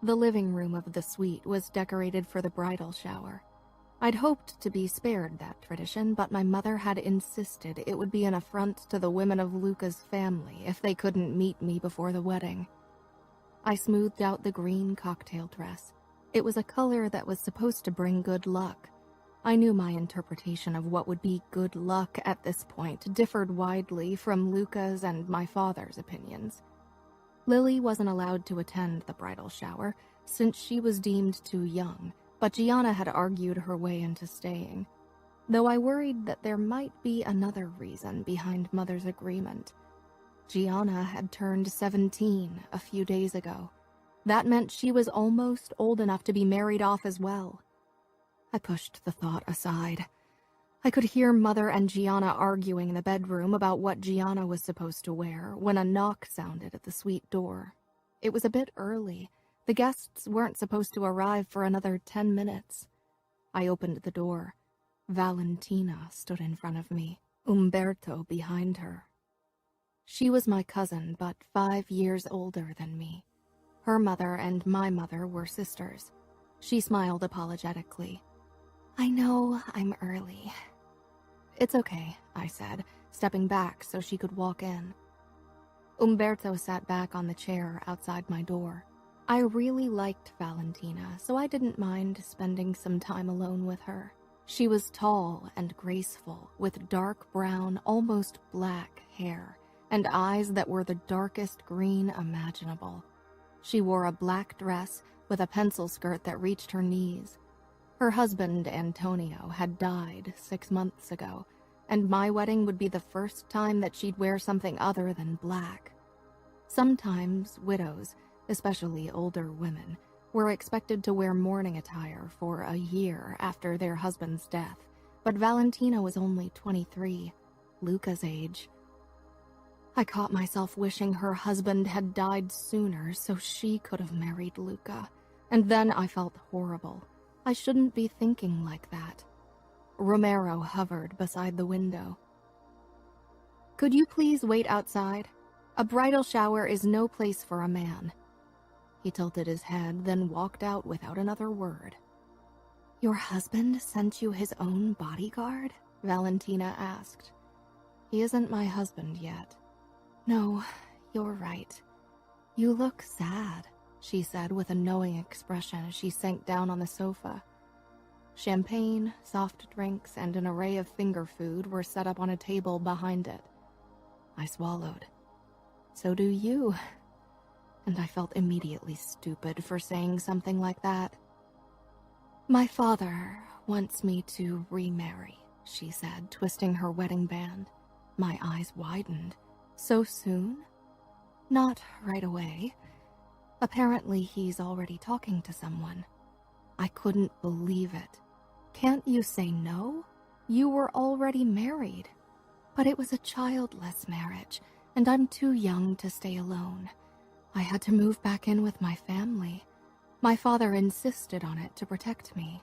The living room of the suite was decorated for the bridal shower. I'd hoped to be spared that tradition, but my mother had insisted it would be an affront to the women of Luca's family if they couldn't meet me before the wedding. I smoothed out the green cocktail dress. It was a color that was supposed to bring good luck. I knew my interpretation of what would be good luck at this point differed widely from Luca's and my father's opinions. Lily wasn't allowed to attend the bridal shower since she was deemed too young, but Gianna had argued her way into staying, though I worried that there might be another reason behind Mother's agreement. Gianna had turned 17 a few days ago. That meant she was almost old enough to be married off as well. I pushed the thought aside. I could hear Mother and Gianna arguing in the bedroom about what Gianna was supposed to wear when a knock sounded at the suite door. It was a bit early. The guests weren't supposed to arrive for another 10 minutes. I opened the door. Valentina stood in front of me, Umberto behind her. She was my cousin, but 5 years older than me. Her mother and my mother were sisters. She smiled apologetically. I know I'm early. It's okay, I said, stepping back so she could walk in. Umberto sat back on the chair outside my door. I really liked Valentina, so I didn't mind spending some time alone with her. She was tall and graceful, with dark brown, almost black hair, and eyes that were the darkest green imaginable. She wore a black dress with a pencil skirt that reached her knees. Her husband, Antonio, had died 6 months ago, and my wedding would be the first time that she'd wear something other than black. Sometimes widows, especially older women, were expected to wear mourning attire for a year after their husband's death, but Valentina was only 23, Luca's age. I caught myself wishing her husband had died sooner so she could have married Luca, and then I felt horrible. I shouldn't be thinking like that. Romero hovered beside the window. Could you please wait outside? A bridal shower is no place for a man. He tilted his head, then walked out without another word. Your husband sent you his own bodyguard? Valentina asked. He isn't my husband yet. No, you're right. You look sad, she said with a knowing expression as she sank down on the sofa. Champagne, soft drinks, and an array of finger food were set up on a table behind it. I swallowed. So do you. And I felt immediately stupid for saying something like that. My father wants me to remarry, she said, twisting her wedding band. My eyes widened. So soon? Not right away. Apparently he's already talking to someone. I couldn't believe it. Can't you say no? You were already married. But it was a childless marriage, and I'm too young to stay alone. I had to move back in with my family. My father insisted on it to protect me.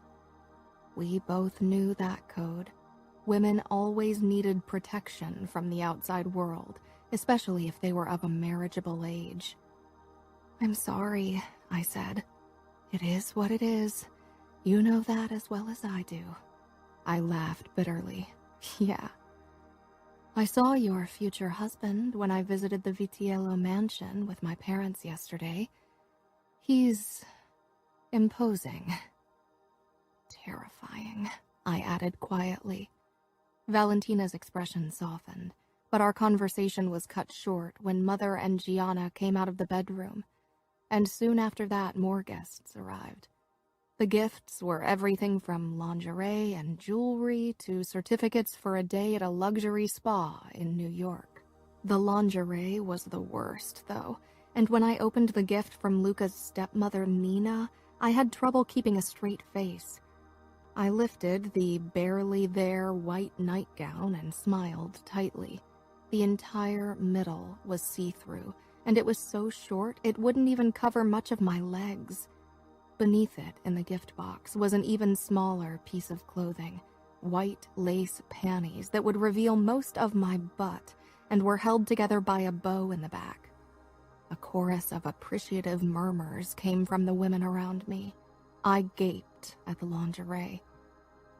We both knew that code. Women always needed protection from the outside world, especially if they were of a marriageable age. I'm sorry, I said. It is what it is. You know that as well as I do. I laughed bitterly. Yeah. I saw your future husband when I visited the Vitiello mansion with my parents yesterday. He's imposing. Terrifying. I added quietly. Valentina's expression softened, but our conversation was cut short when Mother and Gianna came out of the bedroom, and soon after that more guests arrived. The gifts were everything from lingerie and jewelry to certificates for a day at a luxury spa in New York. The lingerie was the worst, though, and when I opened the gift from Luca's stepmother, Nina, I had trouble keeping a straight face. I lifted the barely there white nightgown and smiled tightly. The entire middle was see-through, and it was so short it wouldn't even cover much of my legs. Beneath it, in the gift box, was an even smaller piece of clothing, white lace panties that would reveal most of my butt and were held together by a bow in the back. A chorus of appreciative murmurs came from the women around me. I gaped at the lingerie.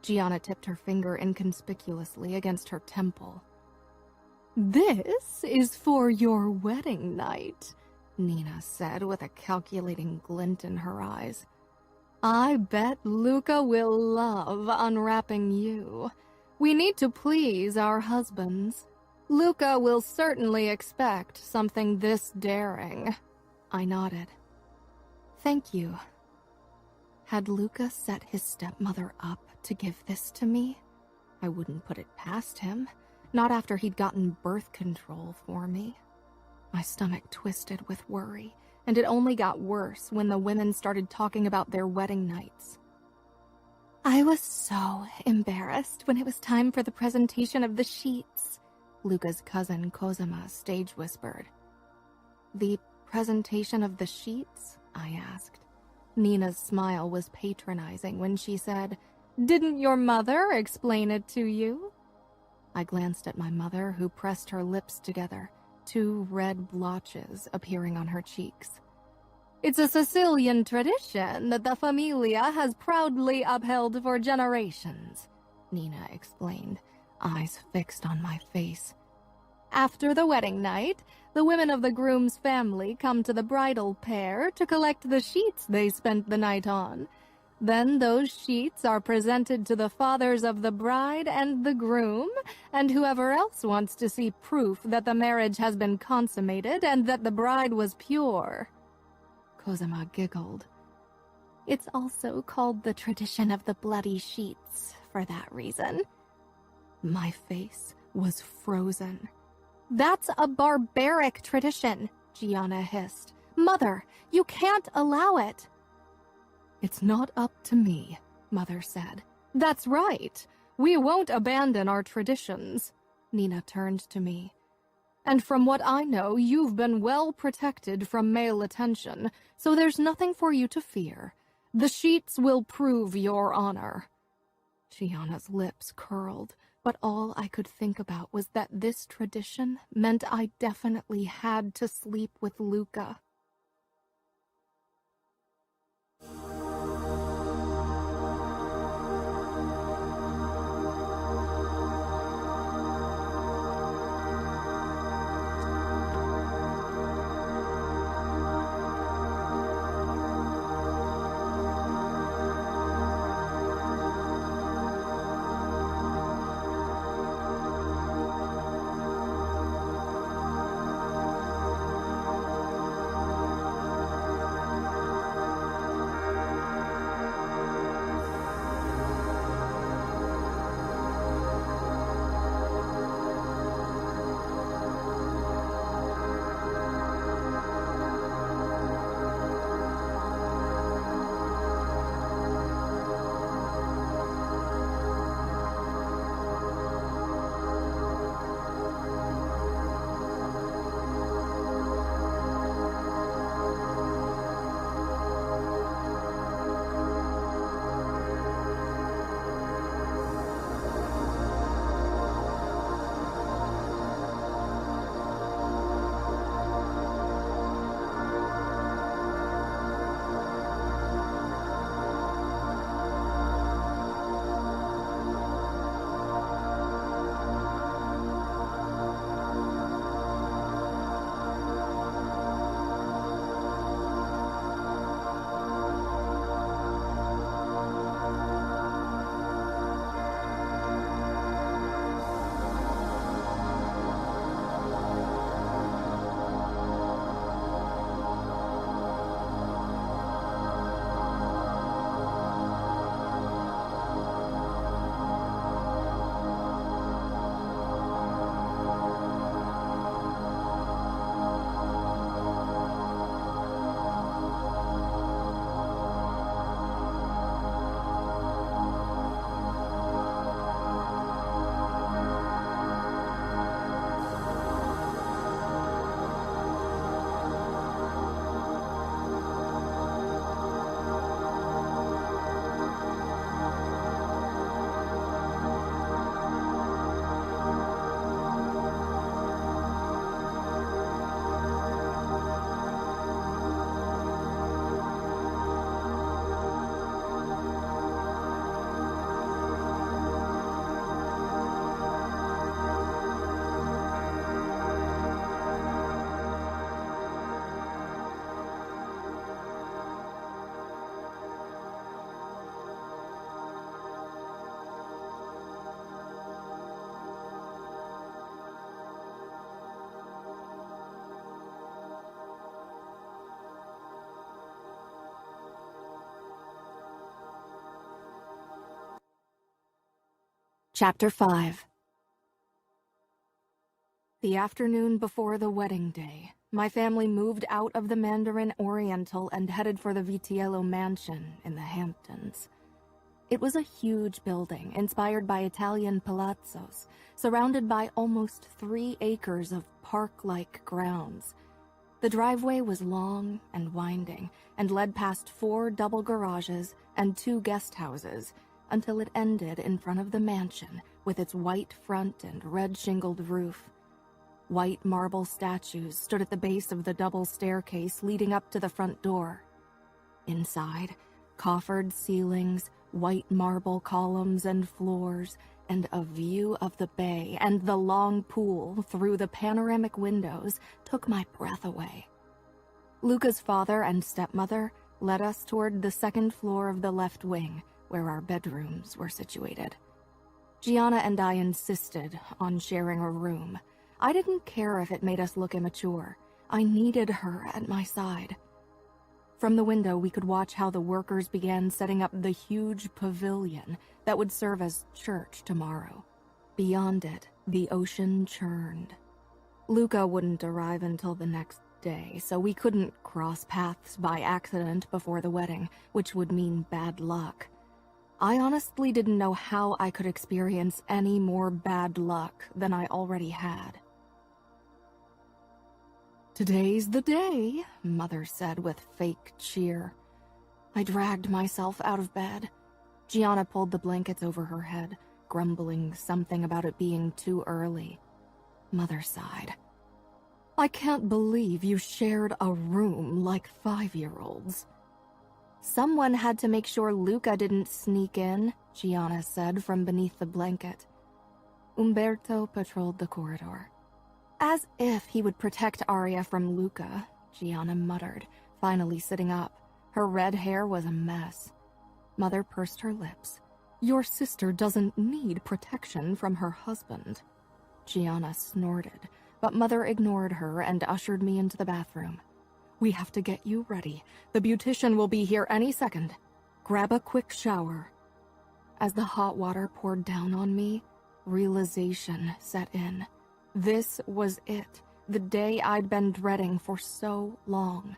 Gianna tipped her finger inconspicuously against her temple. "This is for your wedding night," Nina said with a calculating glint in her eyes. "I bet Luca will love unwrapping you. We need to please our husbands. Luca will certainly expect something this daring." I nodded. Thank you. Had Luca set his stepmother up to give this to me? I wouldn't put it past him, not after he'd gotten birth control for me. My stomach twisted with worry, and it only got worse when the women started talking about their wedding nights. I was so embarrassed when it was time for the presentation of the sheets, Luca's cousin Cosima stage whispered. The presentation of the sheets? I asked. Nina's smile was patronizing when she said, "Didn't your mother explain it to you?" I glanced at my mother, who pressed her lips together, 2 red blotches appearing on her cheeks. "It's a Sicilian tradition that the familia has proudly upheld for generations," Nina explained, eyes fixed on my face. "After the wedding night, the women of the groom's family come to the bridal pair to collect the sheets they spent the night on. Then those sheets are presented to the fathers of the bride and the groom, and whoever else wants to see proof that the marriage has been consummated and that the bride was pure." Cosima giggled. "It's also called the tradition of the bloody sheets for that reason." My face was frozen. "That's a barbaric tradition," Gianna hissed. "Mother, you can't allow it." "It's not up to me," Mother said. "That's right. We won't abandon our traditions." Nina turned to me. "And from what I know, you've been well protected from male attention, so there's nothing for you to fear. The sheets will prove your honor." Gianna's lips curled, but all I could think about was that this tradition meant I definitely had to sleep with Luca. Chapter 5. The afternoon before the wedding day, my family moved out of the Mandarin Oriental and headed for the Vitiello mansion in the Hamptons. It was a huge building inspired by Italian palazzos, surrounded by almost 3 acres of park-like grounds. The driveway was long and winding and led past 4 double garages and 2 guest houses until it ended in front of the mansion with its white front and red shingled roof. White marble statues stood at the base of the double staircase leading up to the front door. Inside, coffered ceilings, white marble columns and floors, and a view of the bay and the long pool through the panoramic windows took my breath away. Luca's father and stepmother led us toward the 2nd floor of the left wing, where our bedrooms were situated. Gianna and I insisted on sharing a room. I didn't care if it made us look immature. I needed her at my side. From the window, we could watch how the workers began setting up the huge pavilion that would serve as church tomorrow. Beyond it, the ocean churned. Luca wouldn't arrive until the next day, so we couldn't cross paths by accident before the wedding, which would mean bad luck. I honestly didn't know how I could experience any more bad luck than I already had. "Today's the day," Mother said with fake cheer. I dragged myself out of bed. Gianna pulled the blankets over her head, grumbling something about it being too early. Mother sighed. "I can't believe you shared a room like 5-year-olds. "Someone had to make sure Luca didn't sneak in," Gianna said from beneath the blanket. Umberto patrolled the corridor. "As if he would protect Aria from Luca," Gianna muttered, finally sitting up. Her red hair was a mess. Mother pursed her lips. "Your sister doesn't need protection from her husband." Gianna snorted, but Mother ignored her and ushered me into the bathroom. "We have to get you ready. The beautician will be here any second. Grab a quick shower." As the hot water poured down on me, realization set in. This was it, the day I'd been dreading for so long.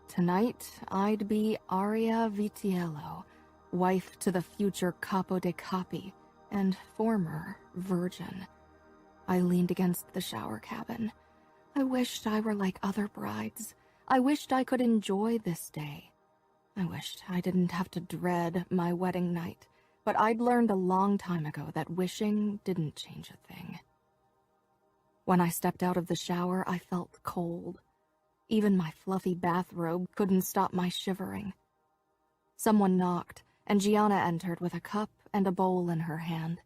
Tonight, I'd be Aria Vitiello, wife to the future capo de capi, and former virgin. I leaned against the shower cabin. I wished I were like other brides. I wished I could enjoy this day. I wished I didn't have to dread my wedding night, but I'd learned a long time ago that wishing didn't change a thing. When I stepped out of the shower, I felt cold. Even my fluffy bathrobe couldn't stop my shivering. Someone knocked, and Gianna entered with a cup and a bowl in her hand.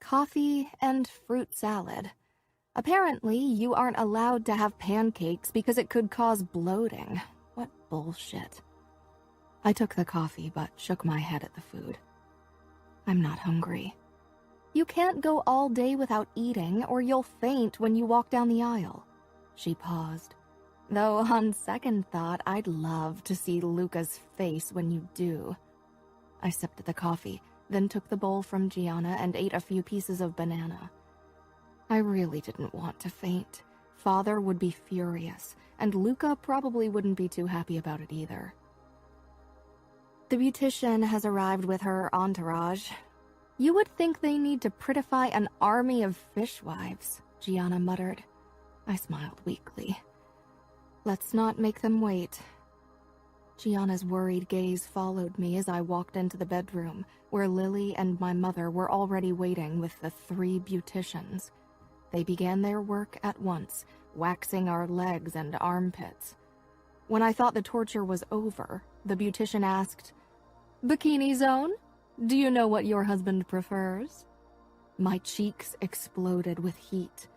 "Coffee and fruit salad. Apparently, you aren't allowed to have pancakes because it could cause bloating. What bullshit." I took the coffee but shook my head at the food. "I'm not hungry." "You can't go all day without eating or you'll faint when you walk down the aisle." She paused. "Though on second thought, I'd love to see Luca's face when you do." I sipped the coffee, then took the bowl from Gianna and ate a few pieces of banana. I really didn't want to faint. Father would be furious, and Luca probably wouldn't be too happy about it either. "The beautician has arrived with her entourage. You would think they need to prettify an army of fishwives," Gianna muttered. I smiled weakly. "Let's not make them wait." Gianna's worried gaze followed me as I walked into the bedroom, where Lily and my mother were already waiting with the 3 beauticians. They began their work at once, waxing our legs and armpits. When I thought the torture was over, the beautician asked, "Bikini zone? Do you know what your husband prefers?" My cheeks exploded with heat.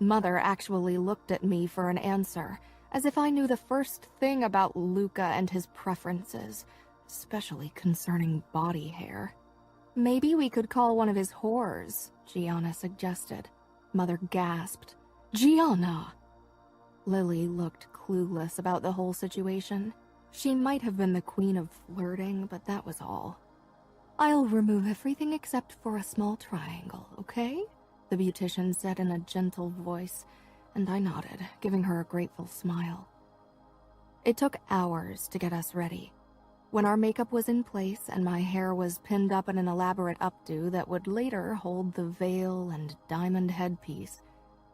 Mother actually looked at me for an answer, as if I knew the first thing about Luca and his preferences, especially concerning body hair. "Maybe we could call one of his whores," Gianna suggested. Mother gasped. "Gianna!" Lily looked clueless about the whole situation. She might have been the queen of flirting, but that was all. I'll remove everything except for a small triangle, okay? The beautician said in a gentle voice, and I nodded, giving her a grateful smile. It took hours to get us ready. When our makeup was in place and my hair was pinned up in an elaborate updo that would later hold the veil and diamond headpiece,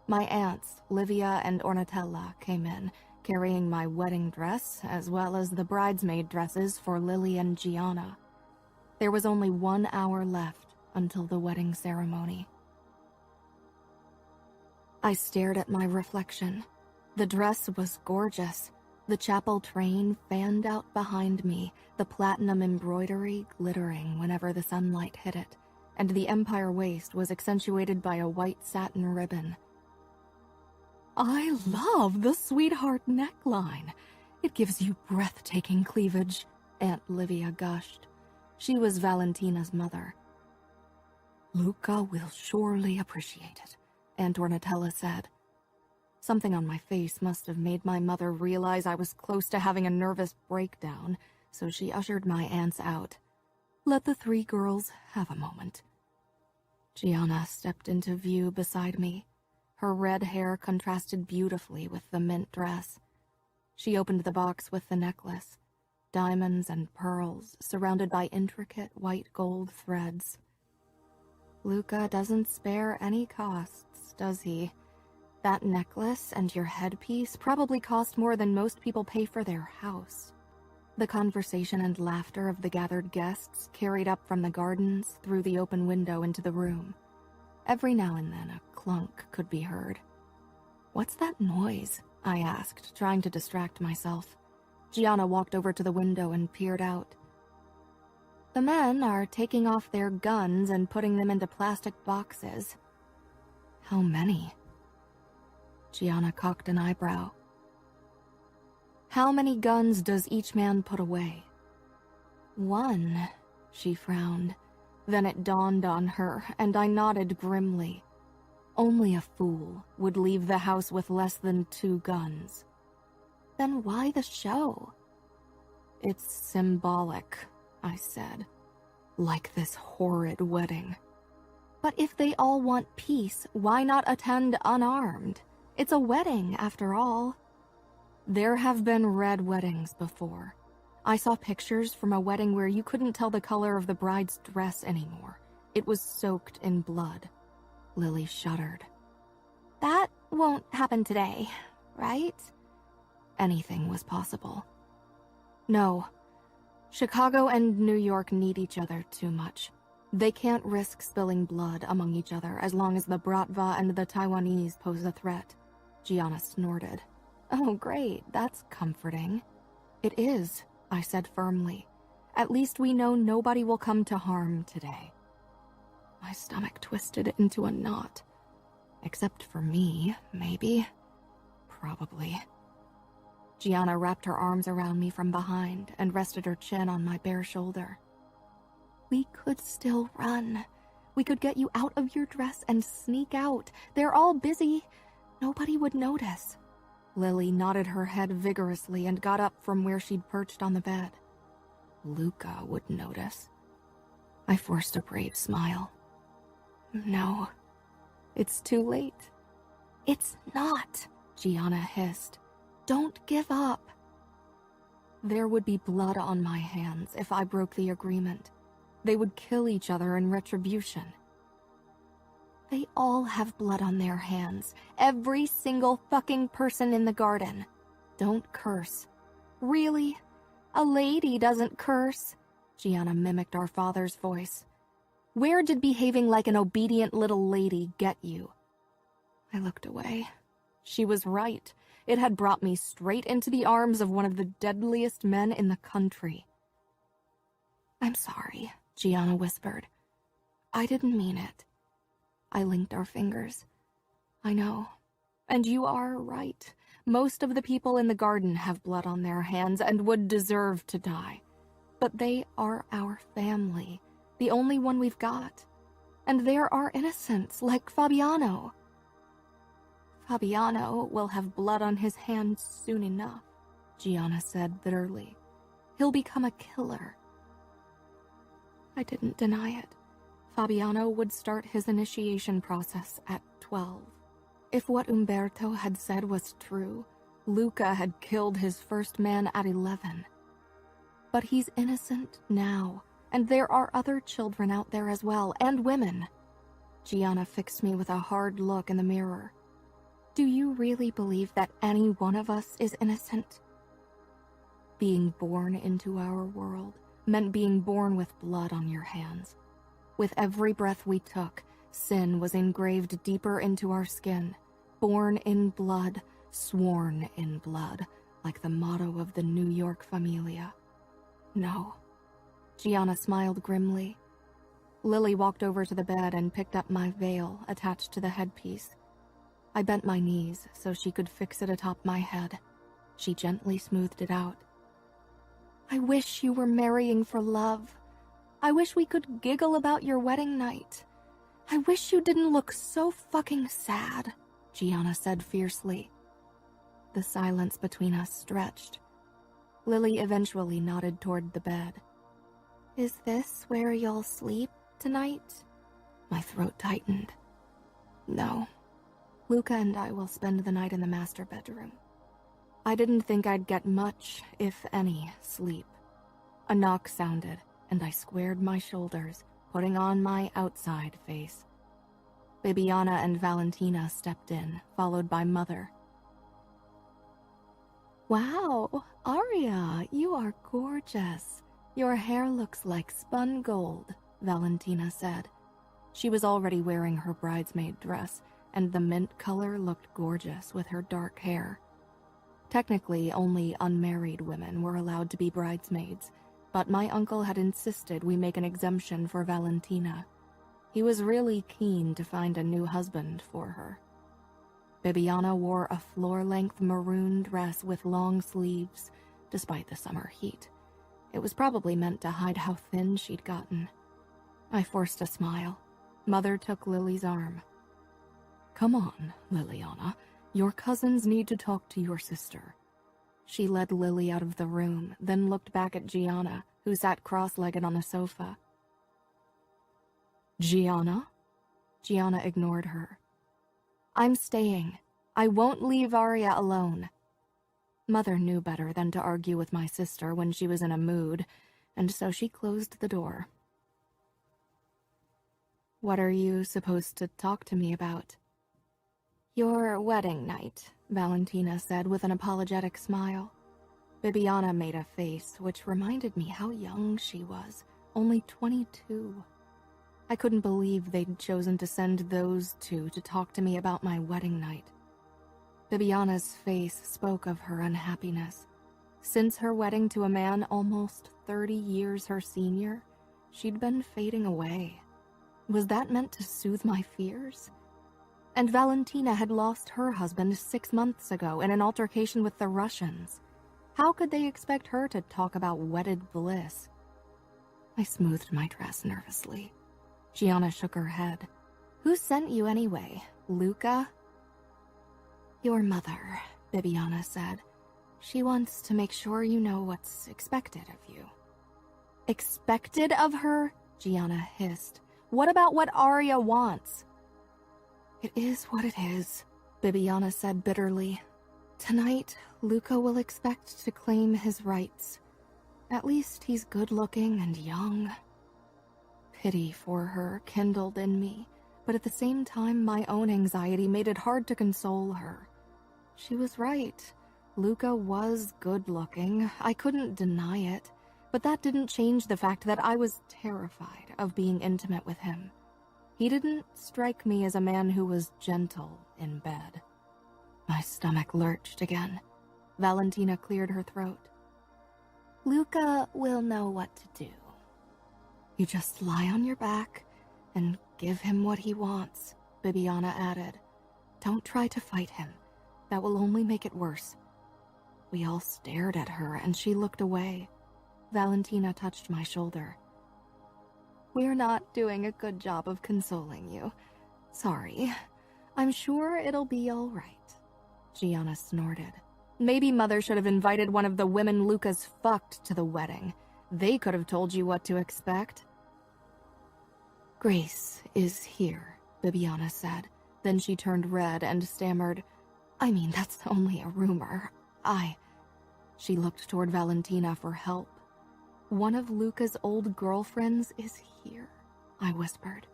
my aunts, Livia and Ornatella, came in, carrying my wedding dress as well as the bridesmaid dresses for Lily and Gianna. There was only 1 hour left until the wedding ceremony. I stared at my reflection. The dress was gorgeous. The chapel train fanned out behind me, the platinum embroidery glittering whenever the sunlight hit it, and the empire waist was accentuated by a white satin ribbon. I love the sweetheart neckline. It gives you breathtaking cleavage, Aunt Livia gushed. She was Valentina's mother. Luca will surely appreciate it, Aunt Ornatella said. Something on my face must have made my mother realize I was close to having a nervous breakdown, so she ushered my aunts out. Let the 3 girls have a moment. Gianna stepped into view beside me. Her red hair contrasted beautifully with the mint dress. She opened the box with the necklace, diamonds and pearls surrounded by intricate white gold threads. Luca doesn't spare any costs, does he? That necklace and your headpiece probably cost more than most people pay for their house. The conversation and laughter of the gathered guests carried up from the gardens through the open window into the room. Every now and then a clunk could be heard. What's that noise? I asked, trying to distract myself. Gianna walked over to the window and peered out. The men are taking off their guns and putting them into plastic boxes. How many? Gianna cocked an eyebrow. How many guns does each man put away? 1, she frowned. Then it dawned on her, and I nodded grimly. Only a fool would leave the house with less than 2 guns. Then why the show? It's symbolic, I said. Like this horrid wedding. But if they all want peace, why not attend unarmed? It's a wedding, after all. There have been red weddings before. I saw pictures from a wedding where you couldn't tell the color of the bride's dress anymore. It was soaked in blood. Lily shuddered. That won't happen today, right? Anything was possible. No. Chicago and New York need each other too much. They can't risk spilling blood among each other as long as the Bratva and the Taiwanese pose a threat. Gianna snorted. Oh, great, that's comforting. It is, I said firmly. At least we know nobody will come to harm today. My stomach twisted into a knot. Except for me, maybe. Probably. Gianna wrapped her arms around me from behind and rested her chin on my bare shoulder. We could still run. We could get you out of your dress and sneak out. They're all busy. Nobody would notice. Lily nodded her head vigorously and got up from where she'd perched on the bed. Luca would notice. I forced a brave smile. No, it's too late. It's not, Gianna hissed. Don't give up. There would be blood on my hands if I broke the agreement. They would kill each other in retribution. They all have blood on their hands. Every single fucking person in the garden. Don't curse. Really? A lady doesn't curse. Gianna mimicked our father's voice. Where did behaving like an obedient little lady get you? I looked away. She was right. It had brought me straight into the arms of one of the deadliest men in the country. I'm sorry, Gianna whispered. I didn't mean it. I linked our fingers. I know. And you are right. Most of the people in the garden have blood on their hands and would deserve to die. But they are our family, the only one we've got. And there are innocents, like Fabiano. Fabiano will have blood on his hands soon enough, Gianna said bitterly. He'll become a killer. I didn't deny it. Fabiano would start his initiation process at 12. If what Umberto had said was true, Luca had killed his first man at 11. But he's innocent now, and there are other children out there as well, and women. Gianna fixed me with a hard look in the mirror. Do you really believe that any one of us is innocent? Being born into our world meant being born with blood on your hands. With every breath we took, sin was engraved deeper into our skin, born in blood, sworn in blood, like the motto of the New York Familia. No. Gianna smiled grimly. Lily walked over to the bed and picked up my veil attached to the headpiece. I bent my knees so she could fix it atop my head. She gently smoothed it out. I wish you were marrying for love. I wish we could giggle about your wedding night. I wish you didn't look so fucking sad, Gianna said fiercely. The silence between us stretched. Lily eventually nodded toward the bed. Is this where you'll sleep tonight? My throat tightened. No. Luca and I will spend the night in the master bedroom. I didn't think I'd get much, if any, sleep. A knock sounded, and I squared my shoulders, putting on my outside face. Bibiana and Valentina stepped in, followed by Mother. Wow, Aria, you are gorgeous. Your hair looks like spun gold, Valentina said. She was already wearing her bridesmaid dress, and the mint color looked gorgeous with her dark hair. Technically, only unmarried women were allowed to be bridesmaids, but my uncle had insisted we make an exemption for Valentina. He was really keen to find a new husband for her. Bibiana wore a floor-length maroon dress with long sleeves, despite the summer heat. It was probably meant to hide how thin she'd gotten. I forced a smile. Mother took Lily's arm. Come on, Liliana. Your cousins need to talk to your sister. She led Lily out of the room, then looked back at Gianna, who sat cross-legged on the sofa. Gianna? Gianna ignored her. I'm staying. I won't leave Aria alone. Mother knew better than to argue with my sister when she was in a mood, and so she closed the door. What are you supposed to talk to me about? Your wedding night, Valentina said with an apologetic smile. Bibiana made a face which reminded me how young she was, only 22. I couldn't believe they'd chosen to send those two to talk to me about my wedding night. Bibiana's face spoke of her unhappiness. Since her wedding to a man almost 30 years her senior, she'd been fading away. Was that meant to soothe my fears? And Valentina had lost her husband 6 months ago in an altercation with the Russians. How could they expect her to talk about wedded bliss? I smoothed my dress nervously. Gianna shook her head. Who sent you anyway, Luca? Your mother, Bibiana said. She wants to make sure you know what's expected of you. Expected of her? Gianna hissed. What about what Aria wants? It is what it is, Bibiana said bitterly. Tonight, Luca will expect to claim his rights. At least he's good-looking and young. Pity for her kindled in me, but at the same time my own anxiety made it hard to console her. She was right. Luca was good-looking. I couldn't deny it, but that didn't change the fact that I was terrified of being intimate with him. He didn't strike me as a man who was gentle in bed. My stomach lurched again. Valentina cleared her throat. Luca will know what to do. You just lie on your back and give him what he wants, Bibiana added. Don't try to fight him. That will only make it worse. We all stared at her and she looked away. Valentina touched my shoulder. We're not doing a good job of consoling you. Sorry. I'm sure it'll be all right. Gianna snorted. Maybe Mother should have invited one of the women Luca's fucked to the wedding. They could have told you what to expect. Grace is here, Bibiana said. Then she turned red and stammered, I mean, that's only a rumor. She looked toward Valentina for help. One of Luca's old girlfriends is here, I whispered.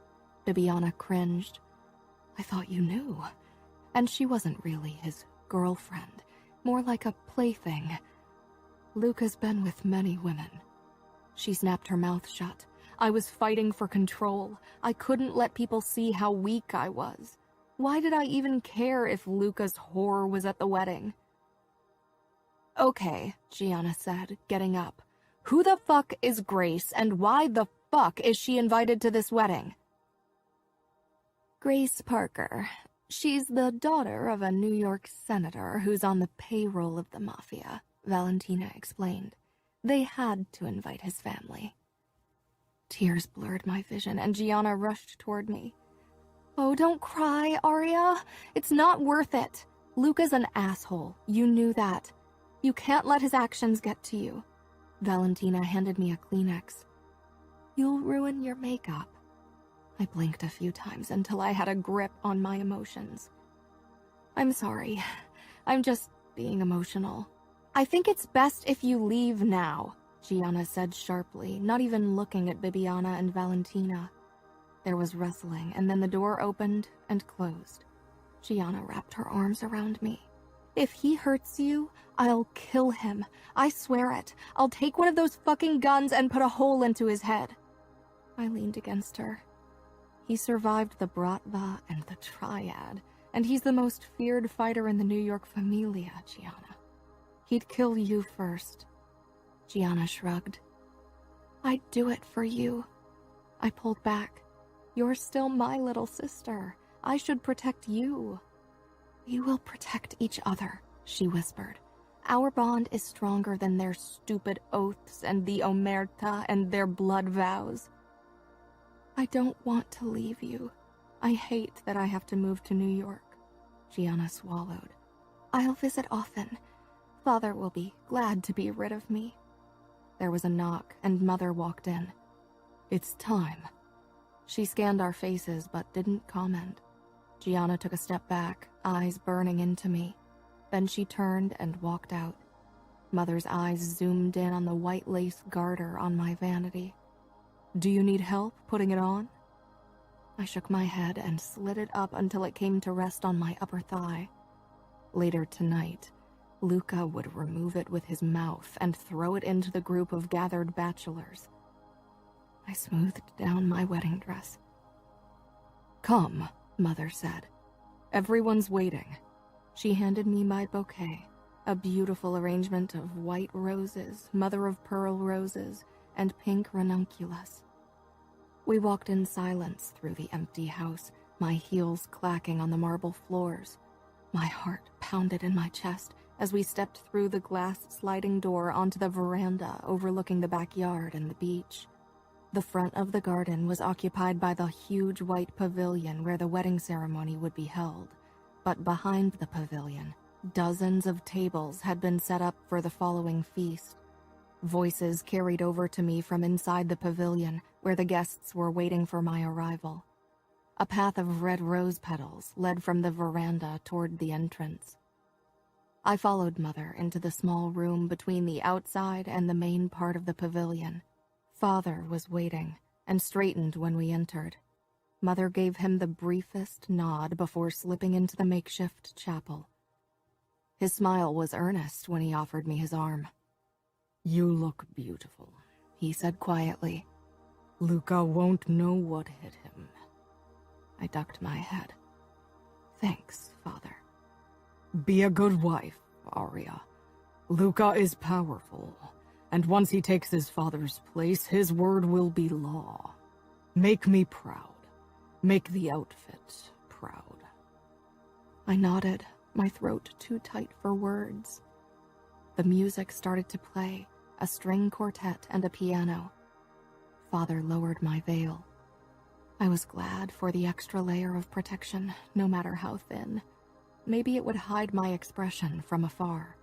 Bibiana cringed. I thought you knew. And she wasn't really his girlfriend, more like a plaything. Luca's been with many women. She snapped her mouth shut. I was fighting for control. I couldn't let people see how weak I was. Why did I even care if Luca's whore was at the wedding? Okay, Gianna said, getting up. Who the fuck is Grace, and why the fuck is she invited to this wedding? Grace Parker. She's the daughter of a New York senator who's on the payroll of the mafia, Valentina explained. They had to invite his family. Tears blurred my vision, and Gianna rushed toward me. Oh, don't cry, Arya. It's not worth it. Luca's an asshole. You knew that. You can't let his actions get to you. Valentina handed me a Kleenex. You'll ruin your makeup. I blinked a few times until I had a grip on my emotions. I'm sorry. I'm just being emotional. I think it's best if you leave now, Gianna said sharply, not even looking at Bibiana and Valentina. There was rustling, and then the door opened and closed. Gianna wrapped her arms around me. If he hurts you, I'll kill him. I swear it. I'll take one of those fucking guns and put a hole into his head. I leaned against her. He survived the Bratva and the Triad, and he's the most feared fighter in the New York familia, Gianna. He'd kill you first. Gianna shrugged. I'd do it for you. I pulled back. You're still my little sister. I should protect you. We will protect each other, she whispered. Our bond is stronger than their stupid oaths and the omerta and their blood vows. I don't want to leave you. I hate that I have to move to New York. Gianna swallowed. I'll visit often. Father will be glad to be rid of me. There was a knock, and Mother walked in. It's time. She scanned our faces, but didn't comment. Gianna took a step back, eyes burning into me. Then she turned and walked out. Mother's eyes zoomed in on the white lace garter on my vanity. Do you need help putting it on? I shook my head and slid it up until it came to rest on my upper thigh. Later tonight, Luca would remove it with his mouth and throw it into the group of gathered bachelors. I smoothed down my wedding dress. Come, Mother said. Everyone's waiting. She handed me my bouquet, a beautiful arrangement of white roses, mother-of-pearl roses, and pink ranunculus. We walked in silence through the empty house, my heels clacking on the marble floors. My heart pounded in my chest as we stepped through the glass sliding door onto the veranda overlooking the backyard and the beach. The front of the garden was occupied by the huge white pavilion where the wedding ceremony would be held, but behind the pavilion, dozens of tables had been set up for the following feast. Voices carried over to me from inside the pavilion where the guests were waiting for my arrival. A path of red rose petals led from the veranda toward the entrance. I followed Mother into the small room between the outside and the main part of the pavilion. Father was waiting and straightened when we entered. Mother gave him the briefest nod before slipping into the makeshift chapel. His smile was earnest when he offered me his arm. You look beautiful, he said quietly. Luca won't know what hit him. I ducked my head. Thanks, Father. Be a good wife, Arya. Luca is powerful, and once he takes his father's place, his word will be law. Make me proud. Make the outfit proud. I nodded, my throat too tight for words. The music started to play, a string quartet and a piano. Father lowered my veil. I was glad for the extra layer of protection, no matter how thin. Maybe it would hide my expression from afar.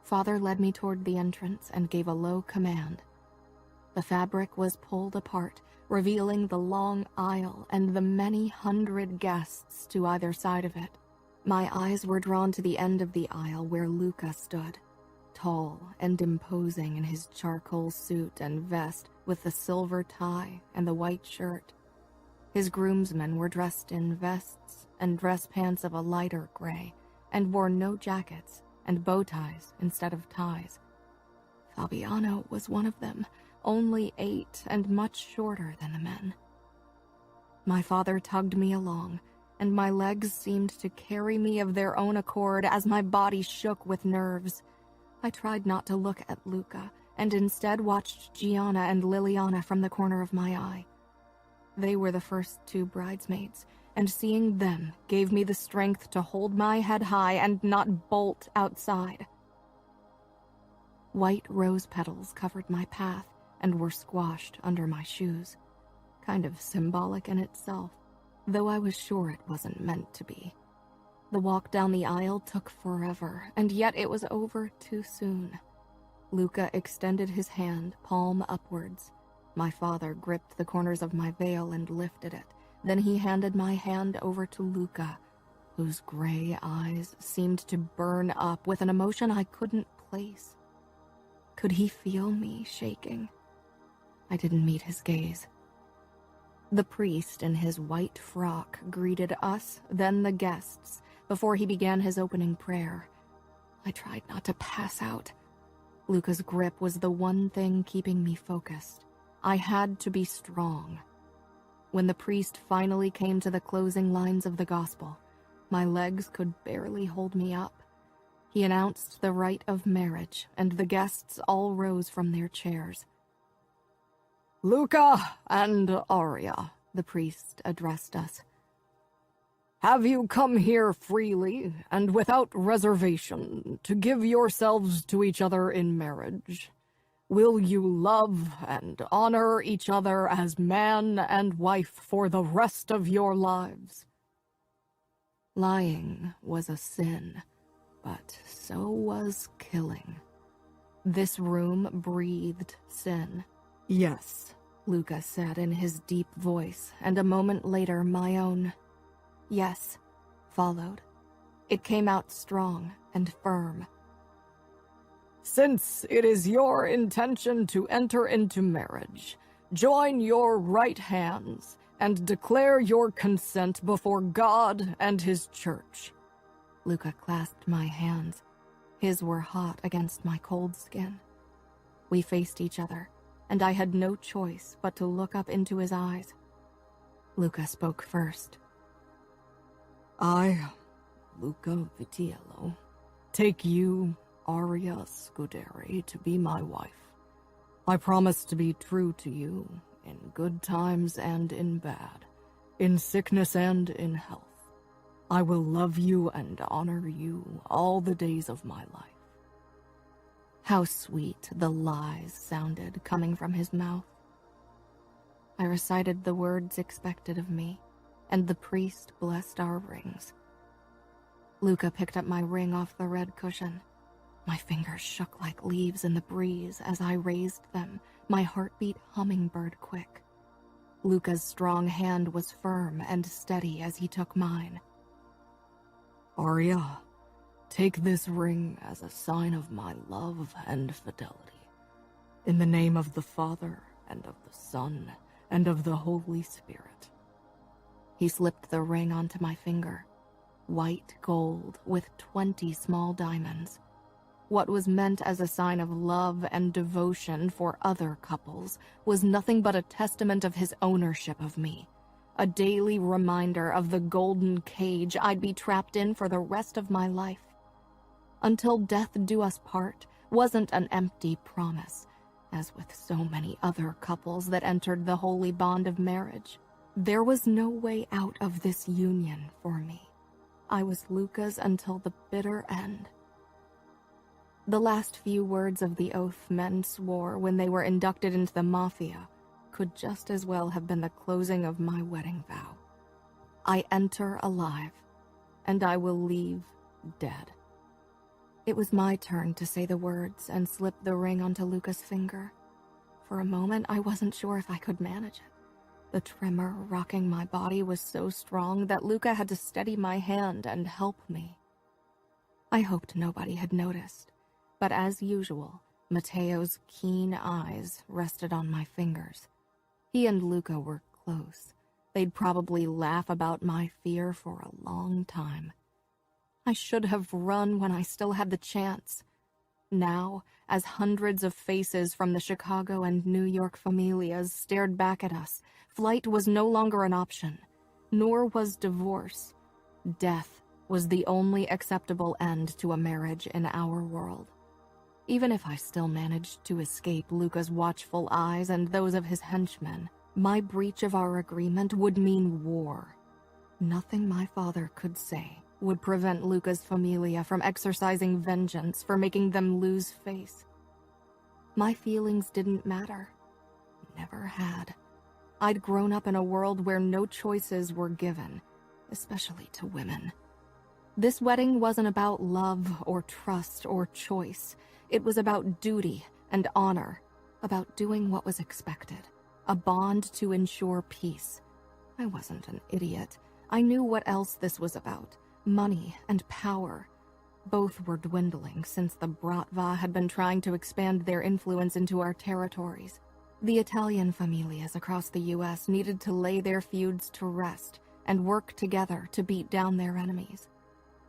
Father led me toward the entrance and gave a low command. The fabric was pulled apart, revealing the long aisle and the many hundred guests to either side of it. My eyes were drawn to the end of the aisle where Luca stood, tall and imposing in his charcoal suit and vest with the silver tie and the white shirt. His groomsmen were dressed in vests and dress pants of a lighter gray and wore no jackets and bow ties instead of ties. Fabiano was one of them, only 8 and much shorter than the men. My father tugged me along, and my legs seemed to carry me of their own accord as my body shook with nerves. I tried not to look at Luca, and instead watched Gianna and Liliana from the corner of my eye. They were the first 2 bridesmaids, and seeing them gave me the strength to hold my head high and not bolt outside. White rose petals covered my path and were squashed under my shoes, kind of symbolic in itself, though I was sure it wasn't meant to be. The walk down the aisle took forever, and yet it was over too soon. Luca extended his hand, palm upwards. My father gripped the corners of my veil and lifted it. Then he handed my hand over to Luca, whose gray eyes seemed to burn up with an emotion I couldn't place. Could he feel me shaking? I didn't meet his gaze. The priest in his white frock greeted us, then the guests, before he began his opening prayer. I tried not to pass out. Luca's grip was the one thing keeping me focused. I had to be strong. When the priest finally came to the closing lines of the gospel, my legs could barely hold me up. He announced the rite of marriage, and the guests all rose from their chairs. Luca and Arya, the priest addressed us. Have you come here freely and without reservation to give yourselves to each other in marriage? Will you love and honor each other as man and wife for the rest of your lives? Lying was a sin, but so was killing. This room breathed sin. Yes, Luca said in his deep voice, and a moment later my own yes followed. It came out strong and firm. Since it is your intention to enter into marriage, join your right hands and declare your consent before God and his church. Luca clasped my hands. His were hot against my cold skin. We faced each other, and I had no choice but to look up into his eyes. Luca spoke first. I, Luca Vitiello, take you, Arya Scuderi, to be my wife. I promise to be true to you in good times and in bad, in sickness and in health. I will love you and honor you all the days of my life. How sweet the lies sounded coming from his mouth. I recited the words expected of me, and the priest blessed our rings. Luca picked up my ring off the red cushion. My fingers shook like leaves in the breeze as I raised them, my heartbeat hummingbird quick. Luca's strong hand was firm and steady as he took mine. Arya, take this ring as a sign of my love and fidelity. In the name of the Father, and of the Son, and of the Holy Spirit. He slipped the ring onto my finger, white gold with 20 small diamonds. What was meant as a sign of love and devotion for other couples was nothing but a testament of his ownership of me, a daily reminder of the golden cage I'd be trapped in for the rest of my life. Until death do us part wasn't an empty promise, as with so many other couples that entered the holy bond of marriage. There was no way out of this union for me. I was Luca's until the bitter end. The last few words of the oath men swore when they were inducted into the Mafia could just as well have been the closing of my wedding vow. I enter alive, and I will leave dead. It was my turn to say the words and slip the ring onto Luca's finger. For a moment, I wasn't sure if I could manage it. The tremor rocking my body was so strong that Luca had to steady my hand and help me. I hoped nobody had noticed, but as usual, Matteo's keen eyes rested on my fingers. He and Luca were close. They'd probably laugh about my fear for a long time. I should have run when I still had the chance. Now, as hundreds of faces from the Chicago and New York familias stared back at us, flight was no longer an option, nor was divorce. Death was the only acceptable end to a marriage in our world. Even if I still managed to escape Luca's watchful eyes and those of his henchmen, my breach of our agreement would mean war. Nothing my father could say would prevent Luca's familia from exercising vengeance for making them lose face. My feelings didn't matter. Never had. I'd grown up in a world where no choices were given, especially to women. This wedding wasn't about love or trust or choice. It was about duty and honor, about doing what was expected, a bond to ensure peace. I wasn't an idiot. I knew what else this was about. Money and power. Both were dwindling since the Bratva had been trying to expand their influence into our territories. The Italian familias across the U.S. needed to lay their feuds to rest and work together to beat down their enemies.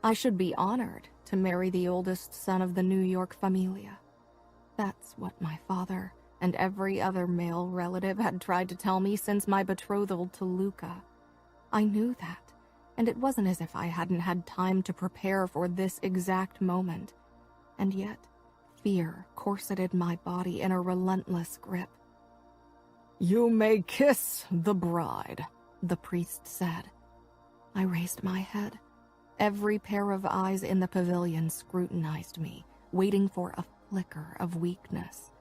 I should be honored to marry the oldest son of the New York familia. That's what my father and every other male relative had tried to tell me since my betrothal to Luca. I knew that, and it wasn't as if I hadn't had time to prepare for this exact moment. And yet, fear corseted my body in a relentless grip. "You may kiss the bride," the priest said. I raised my head. Every pair of eyes in the pavilion scrutinized me, waiting for a flicker of weakness.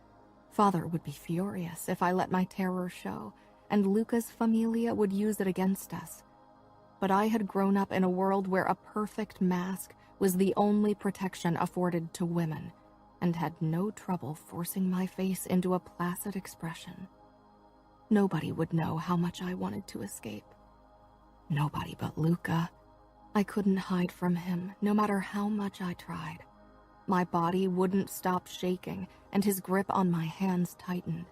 Father would be furious if I let my terror show, and Luca's familia would use it against us. But I had grown up in a world where a perfect mask was the only protection afforded to women, and had no trouble forcing my face into a placid expression. Nobody would know how much I wanted to escape. Nobody but Luca. I couldn't hide from him, no matter how much I tried. My body wouldn't stop shaking, and his grip on my hands tightened.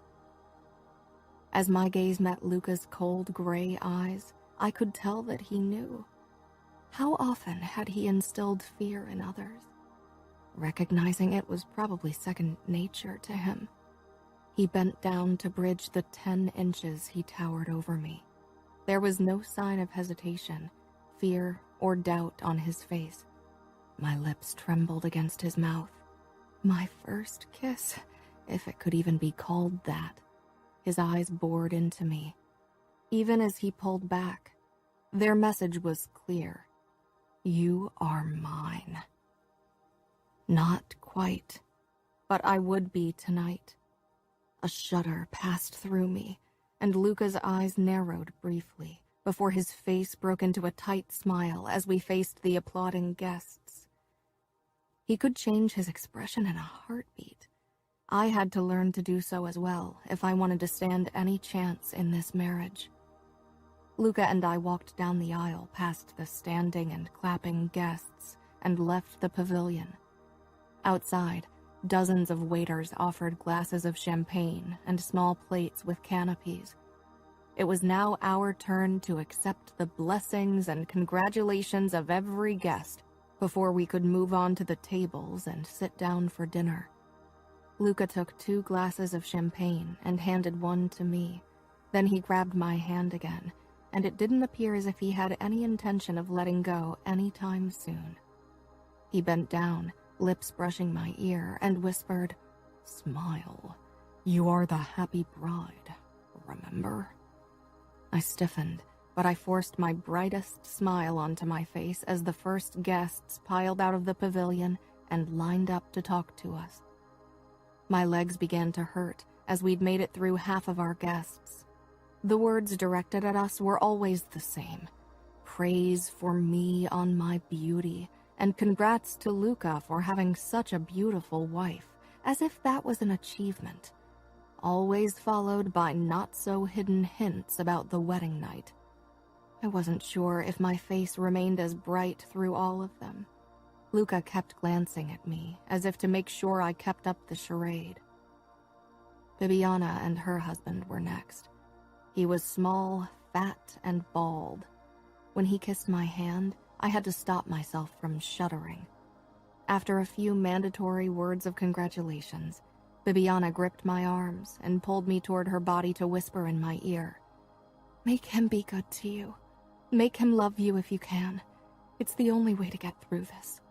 As my gaze met Luca's cold gray eyes, I could tell that he knew. How often had he instilled fear in others? Recognizing it was probably second nature to him. He bent down to bridge the 10 inches he towered over me. There was no sign of hesitation, fear, or doubt on his face. My lips trembled against his mouth. My first kiss, if it could even be called that. His eyes bored into me. Even as he pulled back, their message was clear. You are mine. Not quite, but I would be tonight. A shudder passed through me, and Luca's eyes narrowed briefly, before his face broke into a tight smile as we faced the applauding guests. He could change his expression in a heartbeat. I had to learn to do so as well if I wanted to stand any chance in this marriage. Luca and I walked down the aisle past the standing and clapping guests and left the pavilion. Outside, dozens of waiters offered glasses of champagne and small plates with canopies. It was now our turn to accept the blessings and congratulations of every guest before we could move on to the tables and sit down for dinner. Luca took 2 glasses of champagne and handed one to me. Then he grabbed my hand again, and it didn't appear as if he had any intention of letting go anytime soon. He bent down, lips brushing my ear, and whispered, "Smile. You are the happy bride, remember?" I stiffened, but I forced my brightest smile onto my face as the first guests piled out of the pavilion and lined up to talk to us. My legs began to hurt as we'd made it through half of our guests. The words directed at us were always the same. Praise for me on my beauty, and congrats to Luca for having such a beautiful wife, as if that was an achievement. always followed by not-so-hidden hints about the wedding night. I wasn't sure if my face remained as bright through all of them. Luca kept glancing at me, as if to make sure I kept up the charade. Bibiana and her husband were next. He was small, fat, and bald. When he kissed my hand, I had to stop myself from shuddering. After a few mandatory words of congratulations, Bibiana gripped my arms and pulled me toward her body to whisper in my ear, "Make him be good to you. Make him love you if you can. It's the only way to get through this."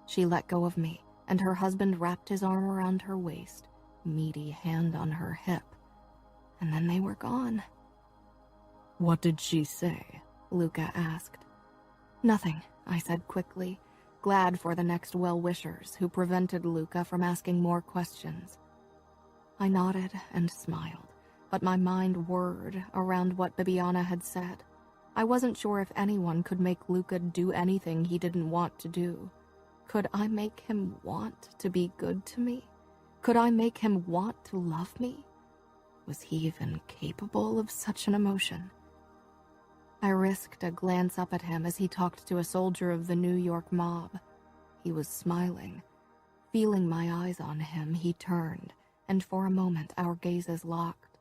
She let go of me, and her husband wrapped his arm around her waist, meaty hand on her hip. And then they were gone. "What did she say?" Luca asked. "Nothing," I said quickly, glad for the next well-wishers who prevented Luca from asking more questions. I nodded and smiled, but my mind whirred around what Bibiana had said. I wasn't sure if anyone could make Luca do anything he didn't want to do. Could I make him want to be good to me? Could I make him want to love me? Was he even capable of such an emotion? I risked a glance up at him as he talked to a soldier of the New York mob. He was smiling. Feeling my eyes on him, he turned, and for a moment our gazes locked.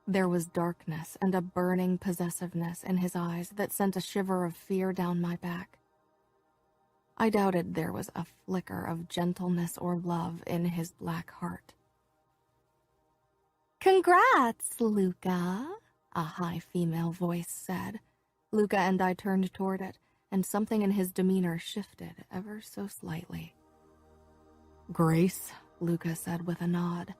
There was darkness and a burning possessiveness in his eyes that sent a shiver of fear down my back. I doubted there was a flicker of gentleness or love in his black heart. "Congrats, Luca," a high female voice said. Luca and I turned toward it, and something in his demeanor shifted ever so slightly. "Grace," Luca said with a nod.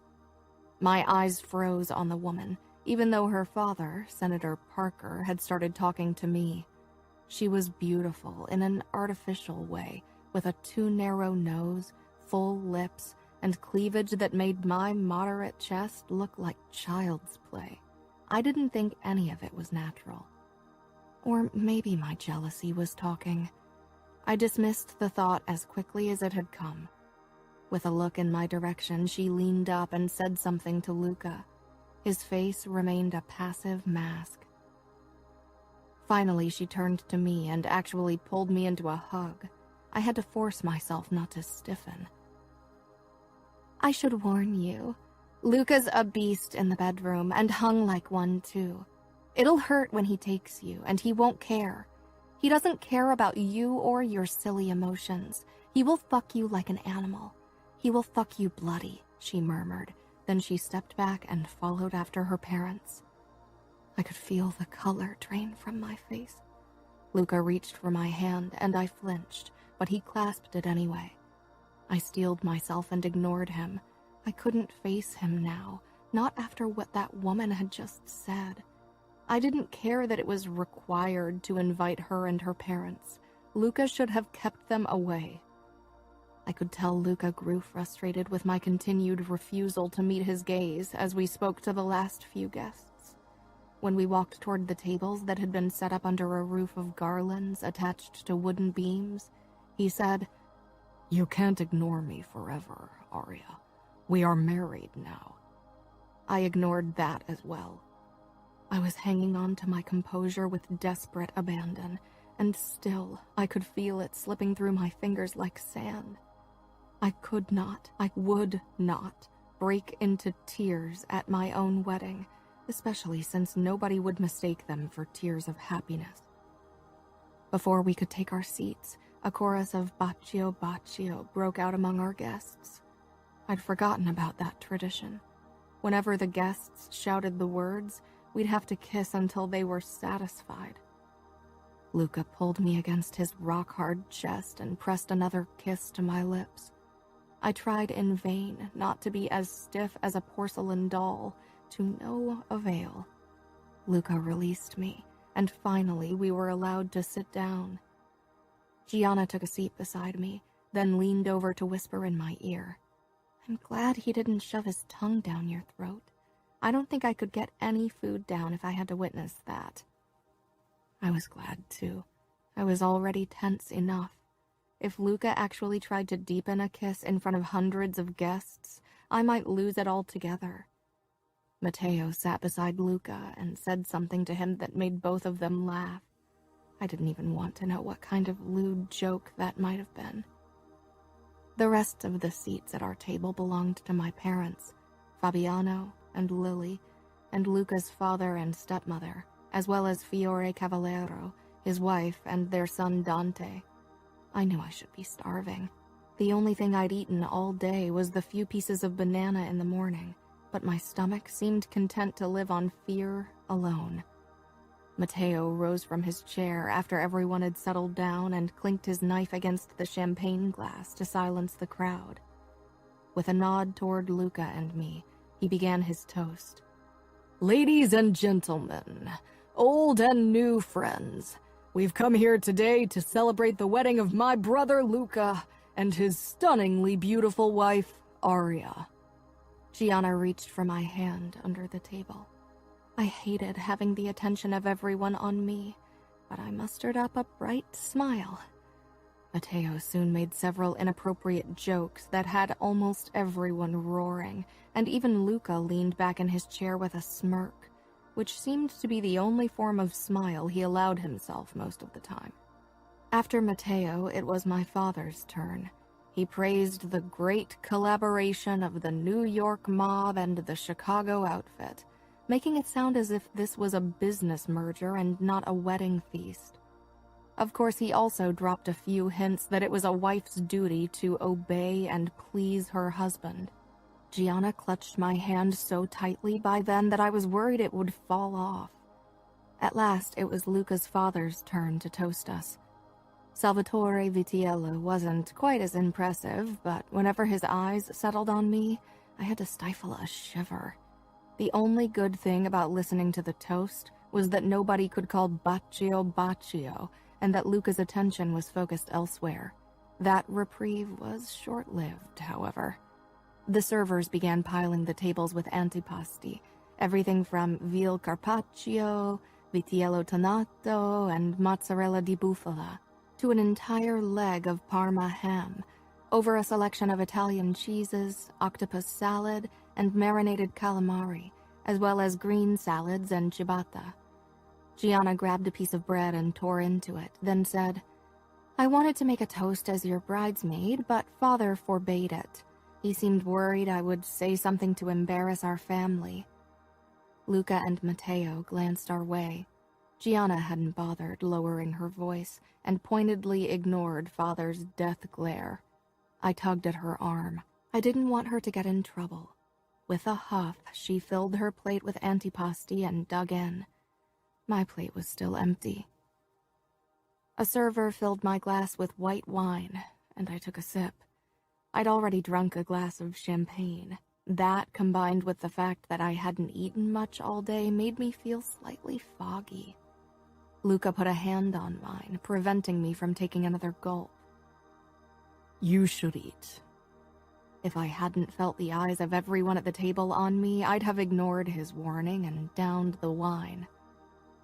My eyes froze on the woman, even though her father, Senator Parker, had started talking to me. She was beautiful in an artificial way, with a too narrow nose, full lips, and cleavage that made my moderate chest look like child's play. I didn't think any of it was natural. Or maybe my jealousy was talking. I dismissed the thought as quickly as it had come. With a look in my direction, she leaned up and said something to Luca. His face remained a passive mask. Finally, she turned to me and actually pulled me into a hug. I had to force myself not to stiffen. "I should warn you. Luca's a beast in the bedroom and hung like one, too. It'll hurt when he takes you, and he won't care. He doesn't care about you or your silly emotions. He will fuck you like an animal. He will fuck you bloody," she murmured. Then she stepped back and followed after her parents. I could feel the color drain from my face. Luca reached for my hand, and I flinched, but he clasped it anyway. I steeled myself and ignored him. I couldn't face him now, not after what that woman had just said. I didn't care that it was required to invite her and her parents. Luca should have kept them away. I could tell Luca grew frustrated with my continued refusal to meet his gaze as we spoke to the last few guests. When we walked toward the tables that had been set up under a roof of garlands attached to wooden beams, he said, "You can't ignore me forever, Arya. We are married now." I ignored that as well. I was hanging on to my composure with desperate abandon, and still I could feel it slipping through my fingers like sand. I could not, I would not, break into tears at my own wedding, especially since nobody would mistake them for tears of happiness. Before we could take our seats, a chorus of Baccio Baccio broke out among our guests. I'd forgotten about that tradition. Whenever the guests shouted the words, we'd have to kiss until they were satisfied. Luca pulled me against his rock-hard chest and pressed another kiss to my lips. I tried in vain not to be as stiff as a porcelain doll, to no avail. Luca released me, and finally we were allowed to sit down. Gianna took a seat beside me, then leaned over to whisper in my ear, "I'm glad he didn't shove his tongue down your throat. I don't think I could get any food down if I had to witness that." I was glad, too. I was already tense enough. If Luca actually tried to deepen a kiss in front of hundreds of guests, I might lose it altogether. Matteo sat beside Luca and said something to him that made both of them laugh. I didn't even want to know what kind of lewd joke that might have been. The rest of the seats at our table belonged to my parents, Fabiano and Lily, and Luca's father and stepmother, as well as Fiore Cavallero, his wife, and their son Dante. I knew I should be starving. The only thing I'd eaten all day was the few pieces of banana in the morning, but my stomach seemed content to live on fear alone. Matteo rose from his chair after everyone had settled down and clinked his knife against the champagne glass to silence the crowd. With a nod toward Luca and me, he began his toast. Ladies and gentlemen, old and new friends, we've come here today to celebrate the wedding of my brother Luca and his stunningly beautiful wife, Aria. Gianna reached for my hand under the table. I hated having the attention of everyone on me, but I mustered up a bright smile. Matteo soon made several inappropriate jokes that had almost everyone roaring, and even Luca leaned back in his chair with a smirk, which seemed to be the only form of smile he allowed himself most of the time. After Matteo, it was my father's turn. He praised the great collaboration of the New York mob and the Chicago outfit, making it sound as if this was a business merger and not a wedding feast. Of course, he also dropped a few hints that it was a wife's duty to obey and please her husband. Gianna clutched my hand so tightly by then that I was worried it would fall off. At last, it was Luca's father's turn to toast us. Salvatore Vitiello wasn't quite as impressive, but whenever his eyes settled on me, I had to stifle a shiver. The only good thing about listening to the toast was that nobody could call Baccio Baccio, and that Luca's attention was focused elsewhere. That reprieve was short-lived, however. The servers began piling the tables with antipasti, everything from veal carpaccio, vitiello tonnato, and mozzarella di bufala, to an entire leg of Parma ham, over a selection of Italian cheeses, octopus salad, and marinated calamari, as well as green salads and ciabatta. Gianna grabbed a piece of bread and tore into it, then said, "I wanted to make a toast as your bridesmaid, but father forbade it. He seemed worried I would say something to embarrass our family." Luca and Matteo glanced our way. Gianna hadn't bothered lowering her voice and pointedly ignored father's death glare. I tugged at her arm. I didn't want her to get in trouble. With a huff, she filled her plate with antipasti and dug in. My plate was still empty. A server filled my glass with white wine, and I took a sip. I'd already drunk a glass of champagne. That, combined with the fact that I hadn't eaten much all day, made me feel slightly foggy. Luca put a hand on mine, preventing me from taking another gulp. "You should eat." If I hadn't felt the eyes of everyone at the table on me, I'd have ignored his warning and downed the wine.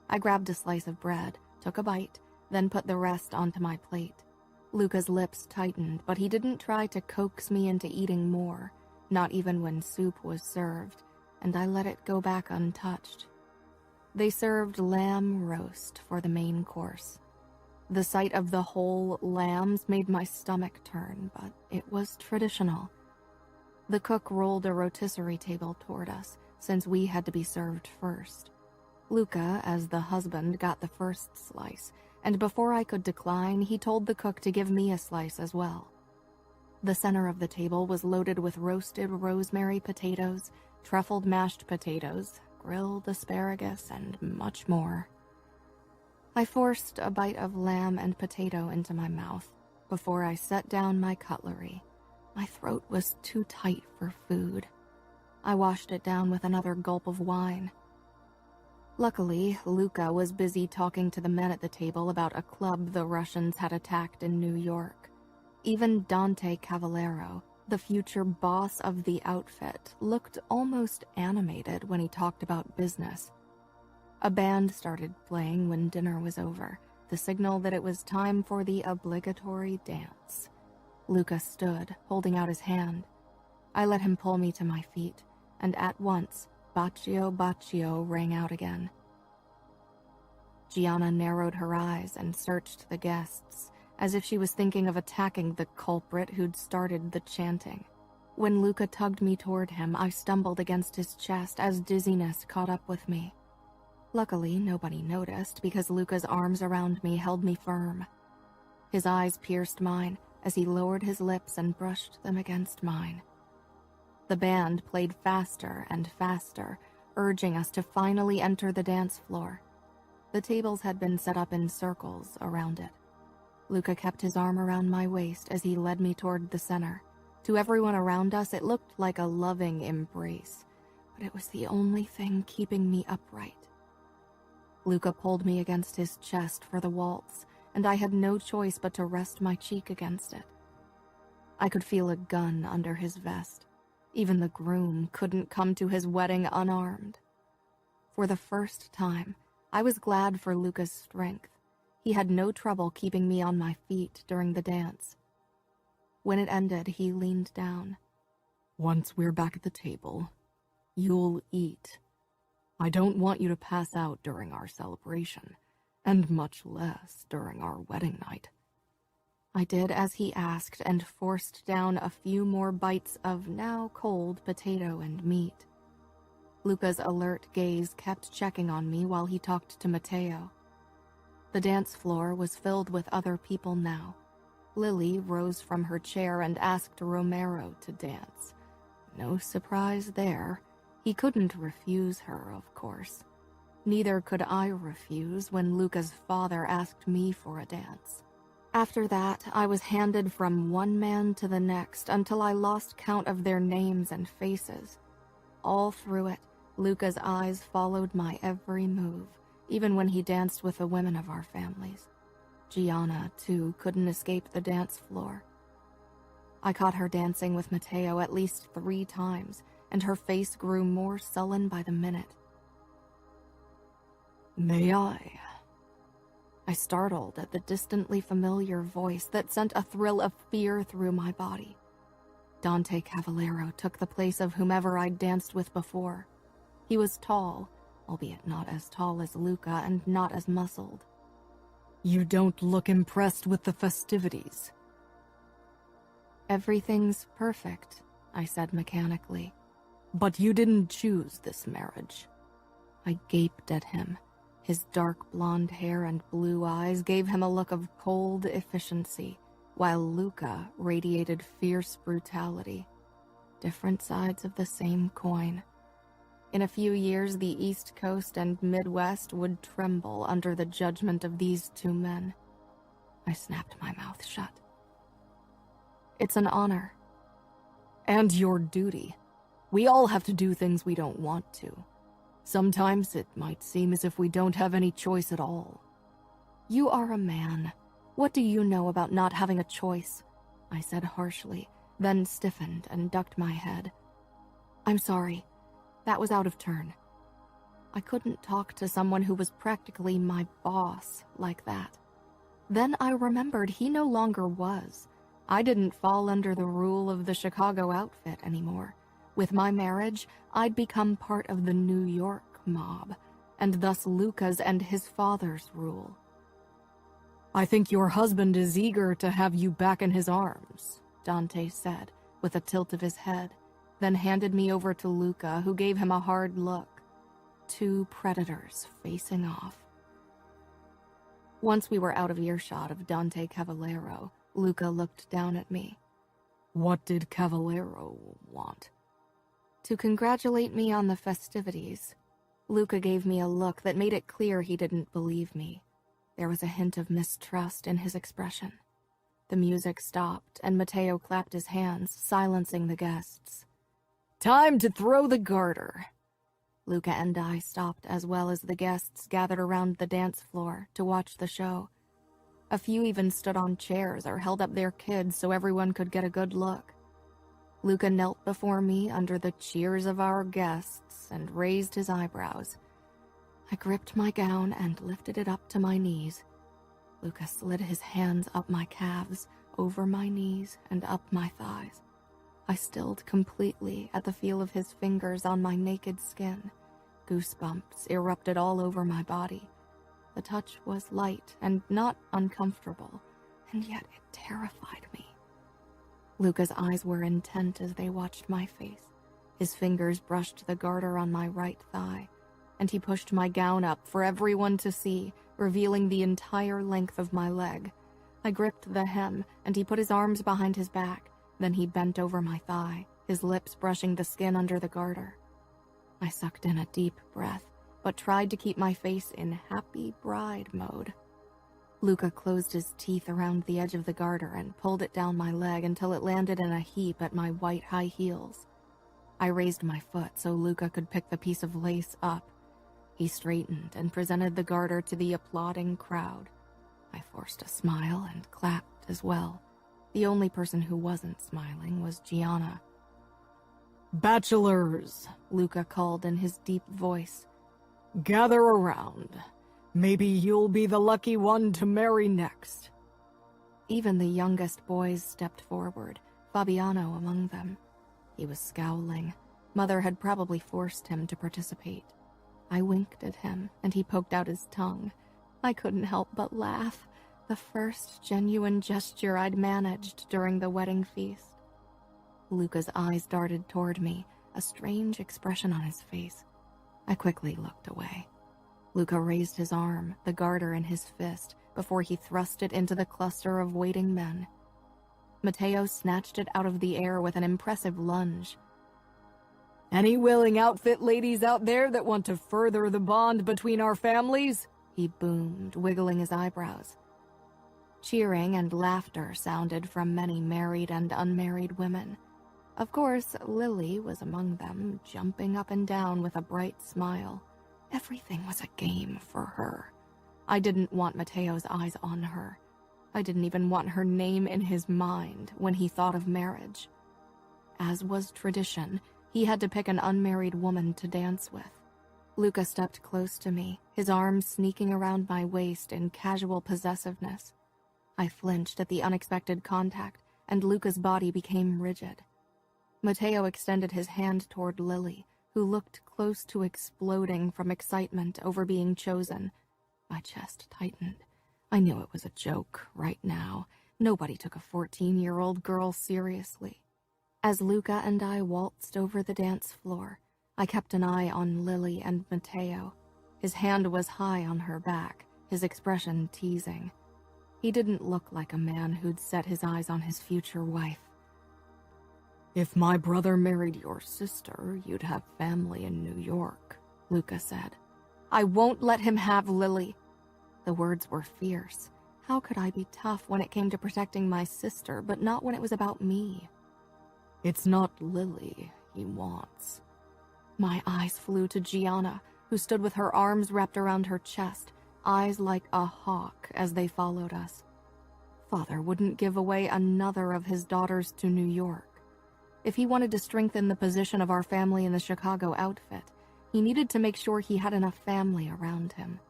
I grabbed a slice of bread, took a bite, then put the rest onto my plate. Luca's lips tightened, but he didn't try to coax me into eating more, not even when soup was served, and I let it go back untouched. They served lamb roast for the main course. The sight of the whole lambs made my stomach turn, but it was traditional. The cook rolled a rotisserie table toward us, since we had to be served first. Luca, as the husband, got the first slice, and before I could decline, he told the cook to give me a slice as well. The center of the table was loaded with roasted rosemary potatoes, truffled mashed potatoes, grilled asparagus, and much more. I forced a bite of lamb and potato into my mouth before I set down my cutlery. My throat was too tight for food. I washed it down with another gulp of wine. Luckily, Luca was busy talking to the men at the table about a club the Russians had attacked in New York. Even Dante Cavallero, the future boss of the outfit, looked almost animated when he talked about business. A band started playing when dinner was over, the signal that it was time for the obligatory dance. Luca stood, holding out his hand. I let him pull me to my feet, and at once, Baccio Baccio rang out again. Gianna narrowed her eyes and searched the guests, as if she was thinking of attacking the culprit who'd started the chanting. When Luca tugged me toward him, I stumbled against his chest as dizziness caught up with me. Luckily, nobody noticed because Luca's arms around me held me firm. His eyes pierced mine as he lowered his lips and brushed them against mine. The band played faster and faster, urging us to finally enter the dance floor. The tables had been set up in circles around it. Luca kept his arm around my waist as he led me toward the center. To everyone around us, it looked like a loving embrace, but it was the only thing keeping me upright. Luca pulled me against his chest for the waltz, and I had no choice but to rest my cheek against it. I could feel a gun under his vest. Even the groom couldn't come to his wedding unarmed. For the first time, I was glad for Luca's strength. He had no trouble keeping me on my feet during the dance. When it ended, he leaned down. Once we're back at the table, you'll eat. I don't want you to pass out during our celebration, and much less during our wedding night. I did as he asked and forced down a few more bites of now cold potato and meat. Luca's alert gaze kept checking on me while he talked to Matteo. The dance floor was filled with other people now. Lily rose from her chair and asked Romero to dance. No surprise there. He couldn't refuse her, of course. Neither could I refuse when Luca's father asked me for a dance. After that, I was handed from one man to the next until I lost count of their names and faces. All through it, Luca's eyes followed my every move, even when he danced with the women of our families. Gianna, too, couldn't escape the dance floor. I caught her dancing with Matteo at least 3 times, and her face grew more sullen by the minute. May I? I startled at the distantly familiar voice that sent a thrill of fear through my body. Dante Cavallero took the place of whomever I'd danced with before. He was tall, albeit not as tall as Luca and not as muscled. You don't look impressed with the festivities. Everything's perfect, I said mechanically. But you didn't choose this marriage. I gaped at him. His dark blonde hair and blue eyes gave him a look of cold efficiency, while Luca radiated fierce brutality. Different sides of the same coin. In a few years, the East Coast and Midwest would tremble under the judgment of these 2 men. I snapped my mouth shut. It's an honor. And your duty. We all have to do things we don't want to. Sometimes it might seem as if we don't have any choice at all. You are a man. What do you know about not having a choice? I said harshly, then stiffened and ducked my head. I'm sorry. That was out of turn. I couldn't talk to someone who was practically my boss like that. Then I remembered he no longer was. I didn't fall under the rule of the Chicago outfit anymore. With my marriage, I'd become part of the New York mob, and thus Luca's and his father's rule. I think your husband is eager to have you back in his arms, Dante said, with a tilt of his head, then handed me over to Luca, who gave him a hard look. 2 predators facing off. Once we were out of earshot of Dante Cavallero, Luca looked down at me. What did Cavallero want? To congratulate me on the festivities. Luca gave me a look that made it clear he didn't believe me. There was a hint of mistrust in his expression. The music stopped, and Matteo clapped his hands, silencing the guests. Time to throw the garter. Luca and I stopped as well as the guests gathered around the dance floor to watch the show. A few even stood on chairs or held up their kids so everyone could get a good look. Luca knelt before me under the cheers of our guests and raised his eyebrows. I gripped my gown and lifted it up to my knees. Luca slid his hands up my calves, over my knees, and up my thighs. I stilled completely at the feel of his fingers on my naked skin. Goosebumps erupted all over my body. The touch was light and not uncomfortable, and yet it terrified me. Luca's eyes were intent as they watched my face. His fingers brushed the garter on my right thigh, and he pushed my gown up for everyone to see, revealing the entire length of my leg. I gripped the hem, and he put his arms behind his back. Then he bent over my thigh, his lips brushing the skin under the garter. I sucked in a deep breath, but tried to keep my face in happy bride mode. Luca closed his teeth around the edge of the garter and pulled it down my leg until it landed in a heap at my white high heels. I raised my foot so Luca could pick the piece of lace up. He straightened and presented the garter to the applauding crowd. I forced a smile and clapped as well. The only person who wasn't smiling was Gianna. "Bachelors," Luca called in his deep voice. "Gather around. Maybe you'll be the lucky one to marry next." Even the youngest boys stepped forward, Fabiano among them. He was scowling. Mother had probably forced him to participate. I winked at him, and he poked out his tongue. I couldn't help but laugh, the first genuine gesture I'd managed during the wedding feast. Luca's eyes darted toward me, a strange expression on his face. I quickly looked away. Luca raised his arm, the garter in his fist, before he thrust it into the cluster of waiting men. Matteo snatched it out of the air with an impressive lunge. "Any willing outfit ladies out there that want to further the bond between our families?" He boomed, wiggling his eyebrows. Cheering and laughter sounded from many married and unmarried women. Of course, Lily was among them, jumping up and down with a bright smile. Everything was a game for her. I didn't want Matteo's eyes on her. I didn't even want her name in his mind when he thought of marriage. As was tradition, he had to pick an unmarried woman to dance with. Luca stepped close to me, his arms sneaking around my waist in casual possessiveness. I flinched at the unexpected contact, and Luca's body became rigid. Matteo extended his hand toward Lily, who looked close to exploding from excitement over being chosen. My chest tightened. I knew it was a joke right now. Nobody took a 14-year-old girl seriously. As Luca and I waltzed over the dance floor, I kept an eye on Lily and Matteo. His hand was high on her back, his expression teasing. He didn't look like a man who'd set his eyes on his future wife. "If my brother married your sister, you'd have family in New York," Luca said. "I won't let him have Lily." The words were fierce. How could I be tough when it came to protecting my sister, but not when it was about me? "It's not Lily he wants." My eyes flew to Gianna, who stood with her arms wrapped around her chest, eyes like a hawk as they followed us. Father wouldn't give away another of his daughters to New York. If he wanted to strengthen the position of our family in the Chicago outfit, he needed to make sure he had enough family around him.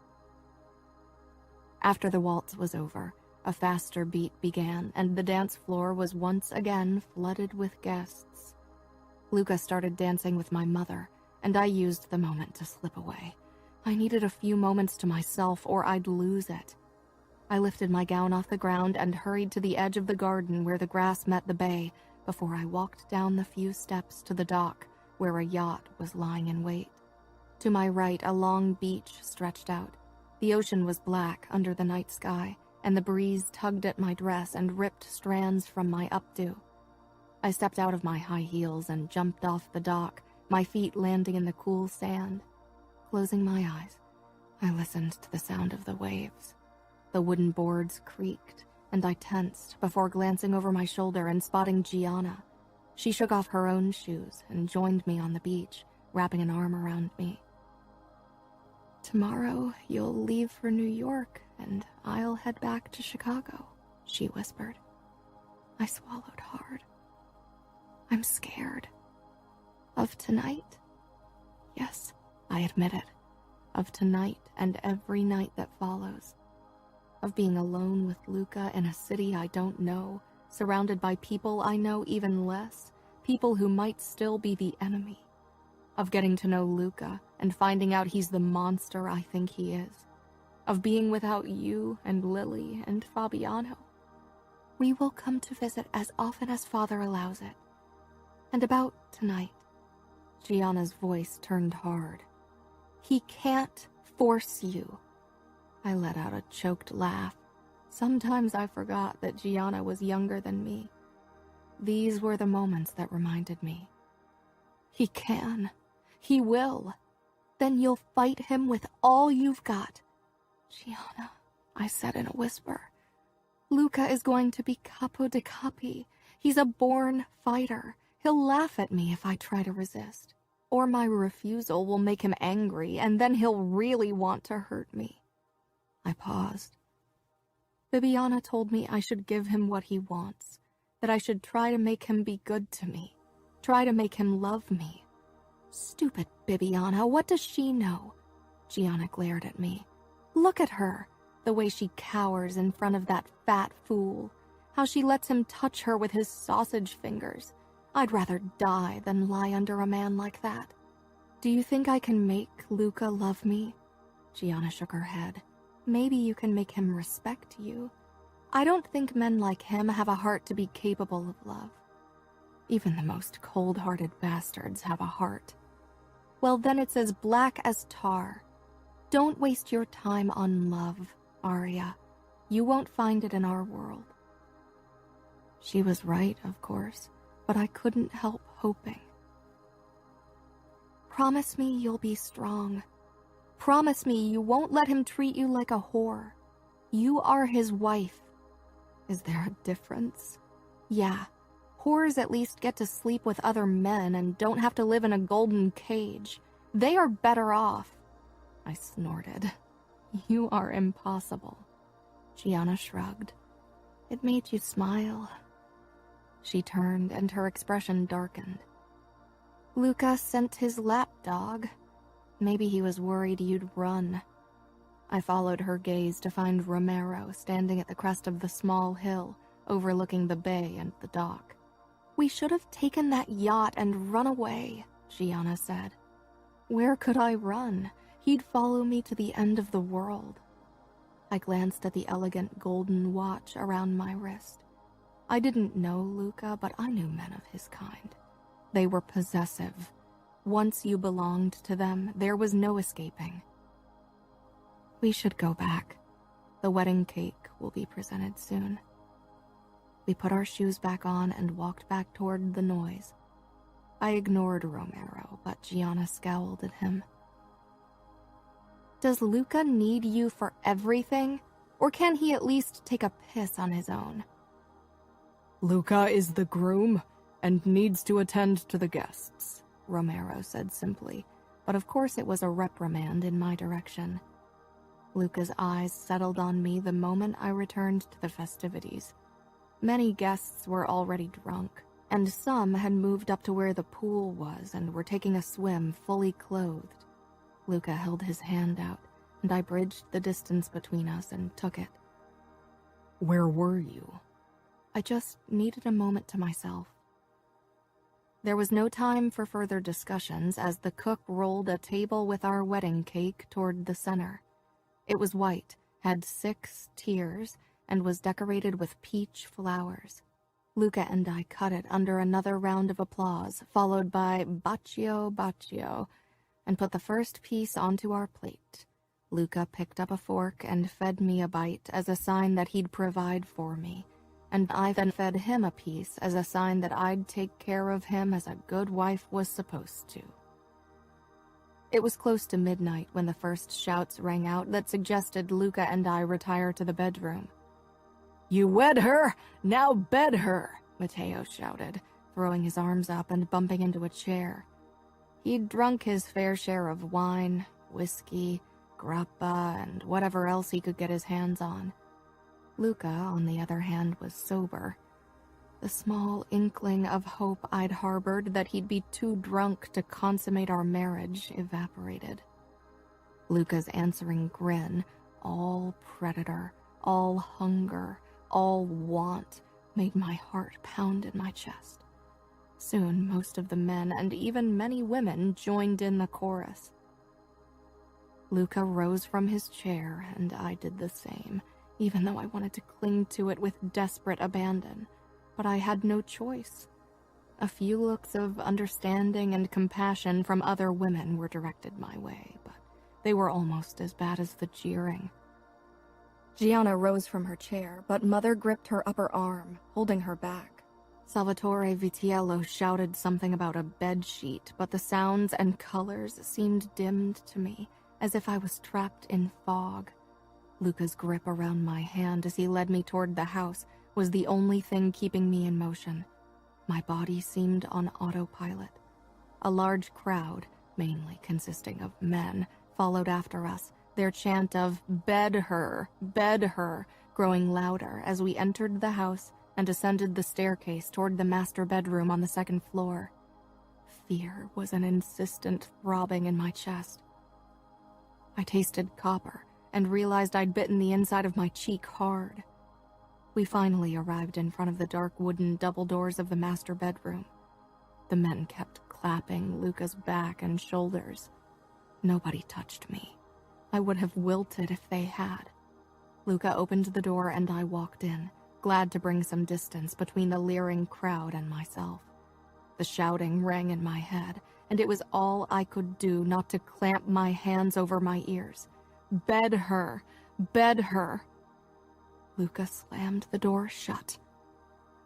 After the waltz was over, a faster beat began, and the dance floor was once again flooded with guests. Luca started dancing with my mother, and I used the moment to slip away. I needed a few moments to myself, or I'd lose it. I lifted my gown off the ground and hurried to the edge of the garden where the grass met the bay, before I walked down the few steps to the dock where a yacht was lying in wait. To my right, a long beach stretched out. The ocean was black under the night sky, and the breeze tugged at my dress and ripped strands from my updo. I stepped out of my high heels and jumped off the dock, my feet landing in the cool sand. Closing my eyes, I listened to the sound of the waves. The wooden boards creaked, and I tensed before glancing over my shoulder and spotting Gianna. She shook off her own shoes and joined me on the beach, wrapping an arm around me. "Tomorrow you'll leave for New York, and I'll head back to Chicago," she whispered. I swallowed hard. "I'm scared." "Of tonight?" "Yes," I admitted. "Of tonight and every night that follows. Of being alone with Luca in a city I don't know, surrounded by people I know even less, people who might still be the enemy, of getting to know Luca and finding out he's the monster I think he is, of being without you and Lily and Fabiano. We will come to visit as often as Father allows it. And about tonight, Gianna's voice turned hard. He can't force you. I let out a choked laugh. Sometimes I forgot that Gianna was younger than me. These were the moments that reminded me. He can. He will. Then you'll fight him with all you've got. Gianna, I said in a whisper. Luca is going to be capo di capi. He's a born fighter. He'll laugh at me if I try to resist. Or my refusal will make him angry, and then he'll really want to hurt me. I paused. Bibiana told me I should give him what he wants, that I should try to make him be good to me, try to make him love me. Stupid Bibiana, what does she know? Gianna glared at me. Look at her, the way she cowers in front of that fat fool, how she lets him touch her with his sausage fingers. I'd rather die than lie under a man like that. Do you think I can make Luca love me? Gianna shook her head. Maybe you can make him respect you. I don't think men like him have a heart to be capable of love. Even the most cold-hearted bastards have a heart. Well, then it's as black as tar. Don't waste your time on love, Arya. You won't find it in our world. She was right, of course, but I couldn't help hoping. Promise me you'll be strong. Promise me you won't let him treat you like a whore. You are his wife. Is there a difference? Yeah, whores at least get to sleep with other men and don't have to live in a golden cage. They are better off. I snorted. You are impossible. Gianna shrugged. It made you smile. She turned and her expression darkened. Luca sent his lapdog. Maybe he was worried you'd run. I followed her gaze to find Romero standing at the crest of the small hill, overlooking the bay and the dock. We should have taken that yacht and run away, Gianna said. Where could I run? He'd follow me to the end of the world. I glanced at the elegant golden watch around my wrist. I didn't know Luca, but I knew men of his kind. They were possessive. Once you belonged to them, there was no escaping. We should go back. The wedding cake will be presented soon. We put our shoes back on and walked back toward the noise. I ignored Romero, but Gianna scowled at him. Does Luca need you for everything? Or can he at least take a piss on his own? Luca is the groom and needs to attend to the guests, Romero said simply, but of course it was a reprimand in my direction. Luca's eyes settled on me the moment I returned to the festivities. Many guests were already drunk, and some had moved up to where the pool was and were taking a swim fully clothed. Luca held his hand out, and I bridged the distance between us and took it. Where were you? I just needed a moment to myself. There was no time for further discussions as the cook rolled a table with our wedding cake toward the center. It was white, had 6 tiers, and was decorated with peach flowers. Luca and I cut it under another round of applause, followed by bacio bacio, and put the first piece onto our plate. Luca picked up a fork and fed me a bite as a sign that he'd provide for me, and I then fed him a piece as a sign that I'd take care of him as a good wife was supposed to. It was close to midnight when the first shouts rang out that suggested Luca and I retire to the bedroom. You wed her, now bed her, Matteo shouted, throwing his arms up and bumping into a chair. He'd drunk his fair share of wine, whiskey, grappa, and whatever else he could get his hands on. Luca, on the other hand, was sober. The small inkling of hope I'd harbored that he'd be too drunk to consummate our marriage evaporated. Luca's answering grin, all predator, all hunger, all want, made my heart pound in my chest. Soon, most of the men and even many women joined in the chorus. Luca rose from his chair, and I did the same, even though I wanted to cling to it with desperate abandon. But I had no choice. A few looks of understanding and compassion from other women were directed my way, but they were almost as bad as the jeering. Gianna rose from her chair, but Mother gripped her upper arm, holding her back. Salvatore Vitiello shouted something about a bedsheet, but the sounds and colors seemed dimmed to me, as if I was trapped in fog. Luca's grip around my hand as he led me toward the house was the only thing keeping me in motion. My body seemed on autopilot. A large crowd, mainly consisting of men, followed after us, their chant of bed her," growing louder as we entered the house and ascended the staircase toward the master bedroom on the second floor. Fear was an insistent throbbing in my chest. I tasted copper and realized I'd bitten the inside of my cheek hard. We finally arrived in front of the dark wooden double doors of the master bedroom. The men kept clapping Luca's back and shoulders. Nobody touched me. I would have wilted if they had. Luca opened the door and I walked in, glad to bring some distance between the leering crowd and myself. The shouting rang in my head, and it was all I could do not to clamp my hands over my ears. Bed her! Bed her! Luca slammed the door shut.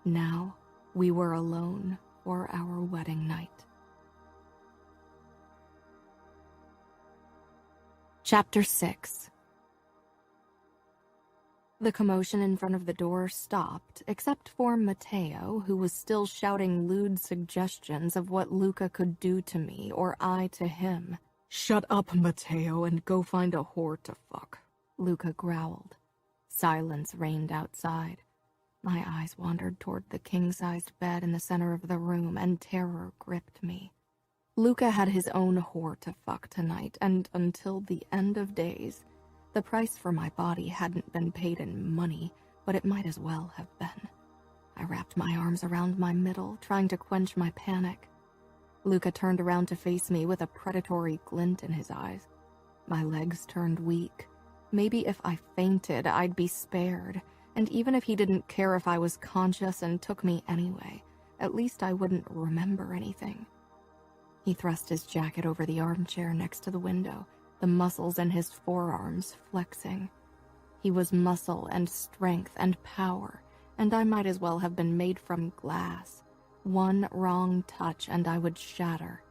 Now we were alone for our wedding night. Chapter 6. The commotion in front of the door stopped, except for Matteo, who was still shouting lewd suggestions of what Luca could do to me or I to him. "Shut up, Matteo, and go find a whore to fuck," Luca growled. Silence reigned outside. My eyes wandered toward the king-sized bed in the center of the room, and terror gripped me. Luca had his own whore to fuck tonight, and until the end of days, the price for my body hadn't been paid in money, but it might as well have been. I wrapped my arms around my middle, trying to quench my panic. Luca turned around to face me with a predatory glint in his eyes. My legs turned weak. Maybe if I fainted, I'd be spared, and even if he didn't care if I was conscious and took me anyway, at least I wouldn't remember anything. He thrust his jacket over the armchair next to the window, the muscles in his forearms flexing. He was muscle and strength and power, and I might as well have been made from glass. One wrong touch and I would shatter.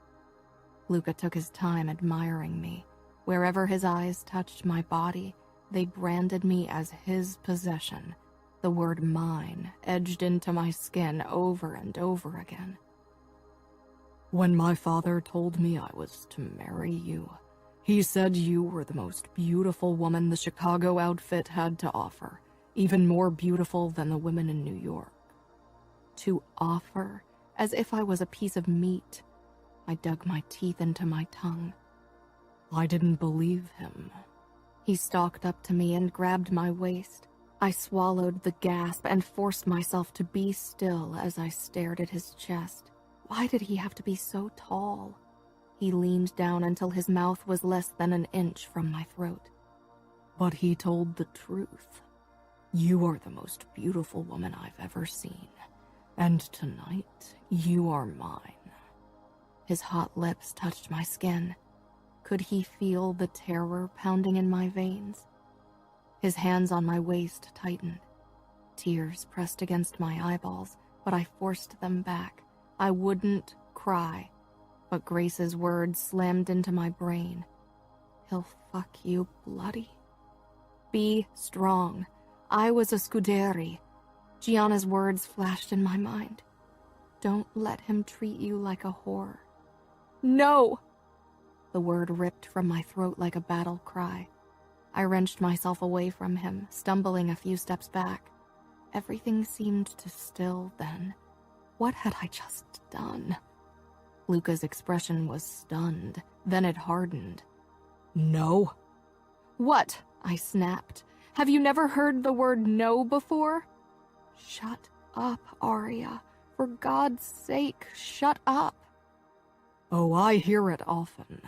Luca took his time admiring me. Wherever his eyes touched my body, they branded me as his possession. The word mine edged into my skin over and over again. "When my father told me I was to marry you, he said you were the most beautiful woman the Chicago outfit had to offer, even more beautiful than the women in New York." To offer, as if I was a piece of meat. I dug my teeth into my tongue. I didn't believe him. He stalked up to me and grabbed my waist. I swallowed the gasp and forced myself to be still as I stared at his chest. Why did he have to be so tall? He leaned down until his mouth was less than an inch from my throat. But he told the truth. You are the most beautiful woman I've ever seen, and tonight you are mine. His hot lips touched my skin. Could he feel the terror pounding in my veins? His hands on my waist tightened. Tears pressed against my eyeballs, but I forced them back. I wouldn't cry, but Grace's words slammed into my brain. He'll fuck you bloody. Be strong. I was a Scuderi. Gianna's words flashed in my mind. Don't let him treat you like a whore. No! The word ripped from my throat like a battle cry. I wrenched myself away from him, stumbling a few steps back. Everything seemed to still then. What had I just done? Luca's expression was stunned, then it hardened. No. What? I snapped. Have you never heard the word no before? Shut up, Arya. For God's sake, shut up. Oh, I hear it often.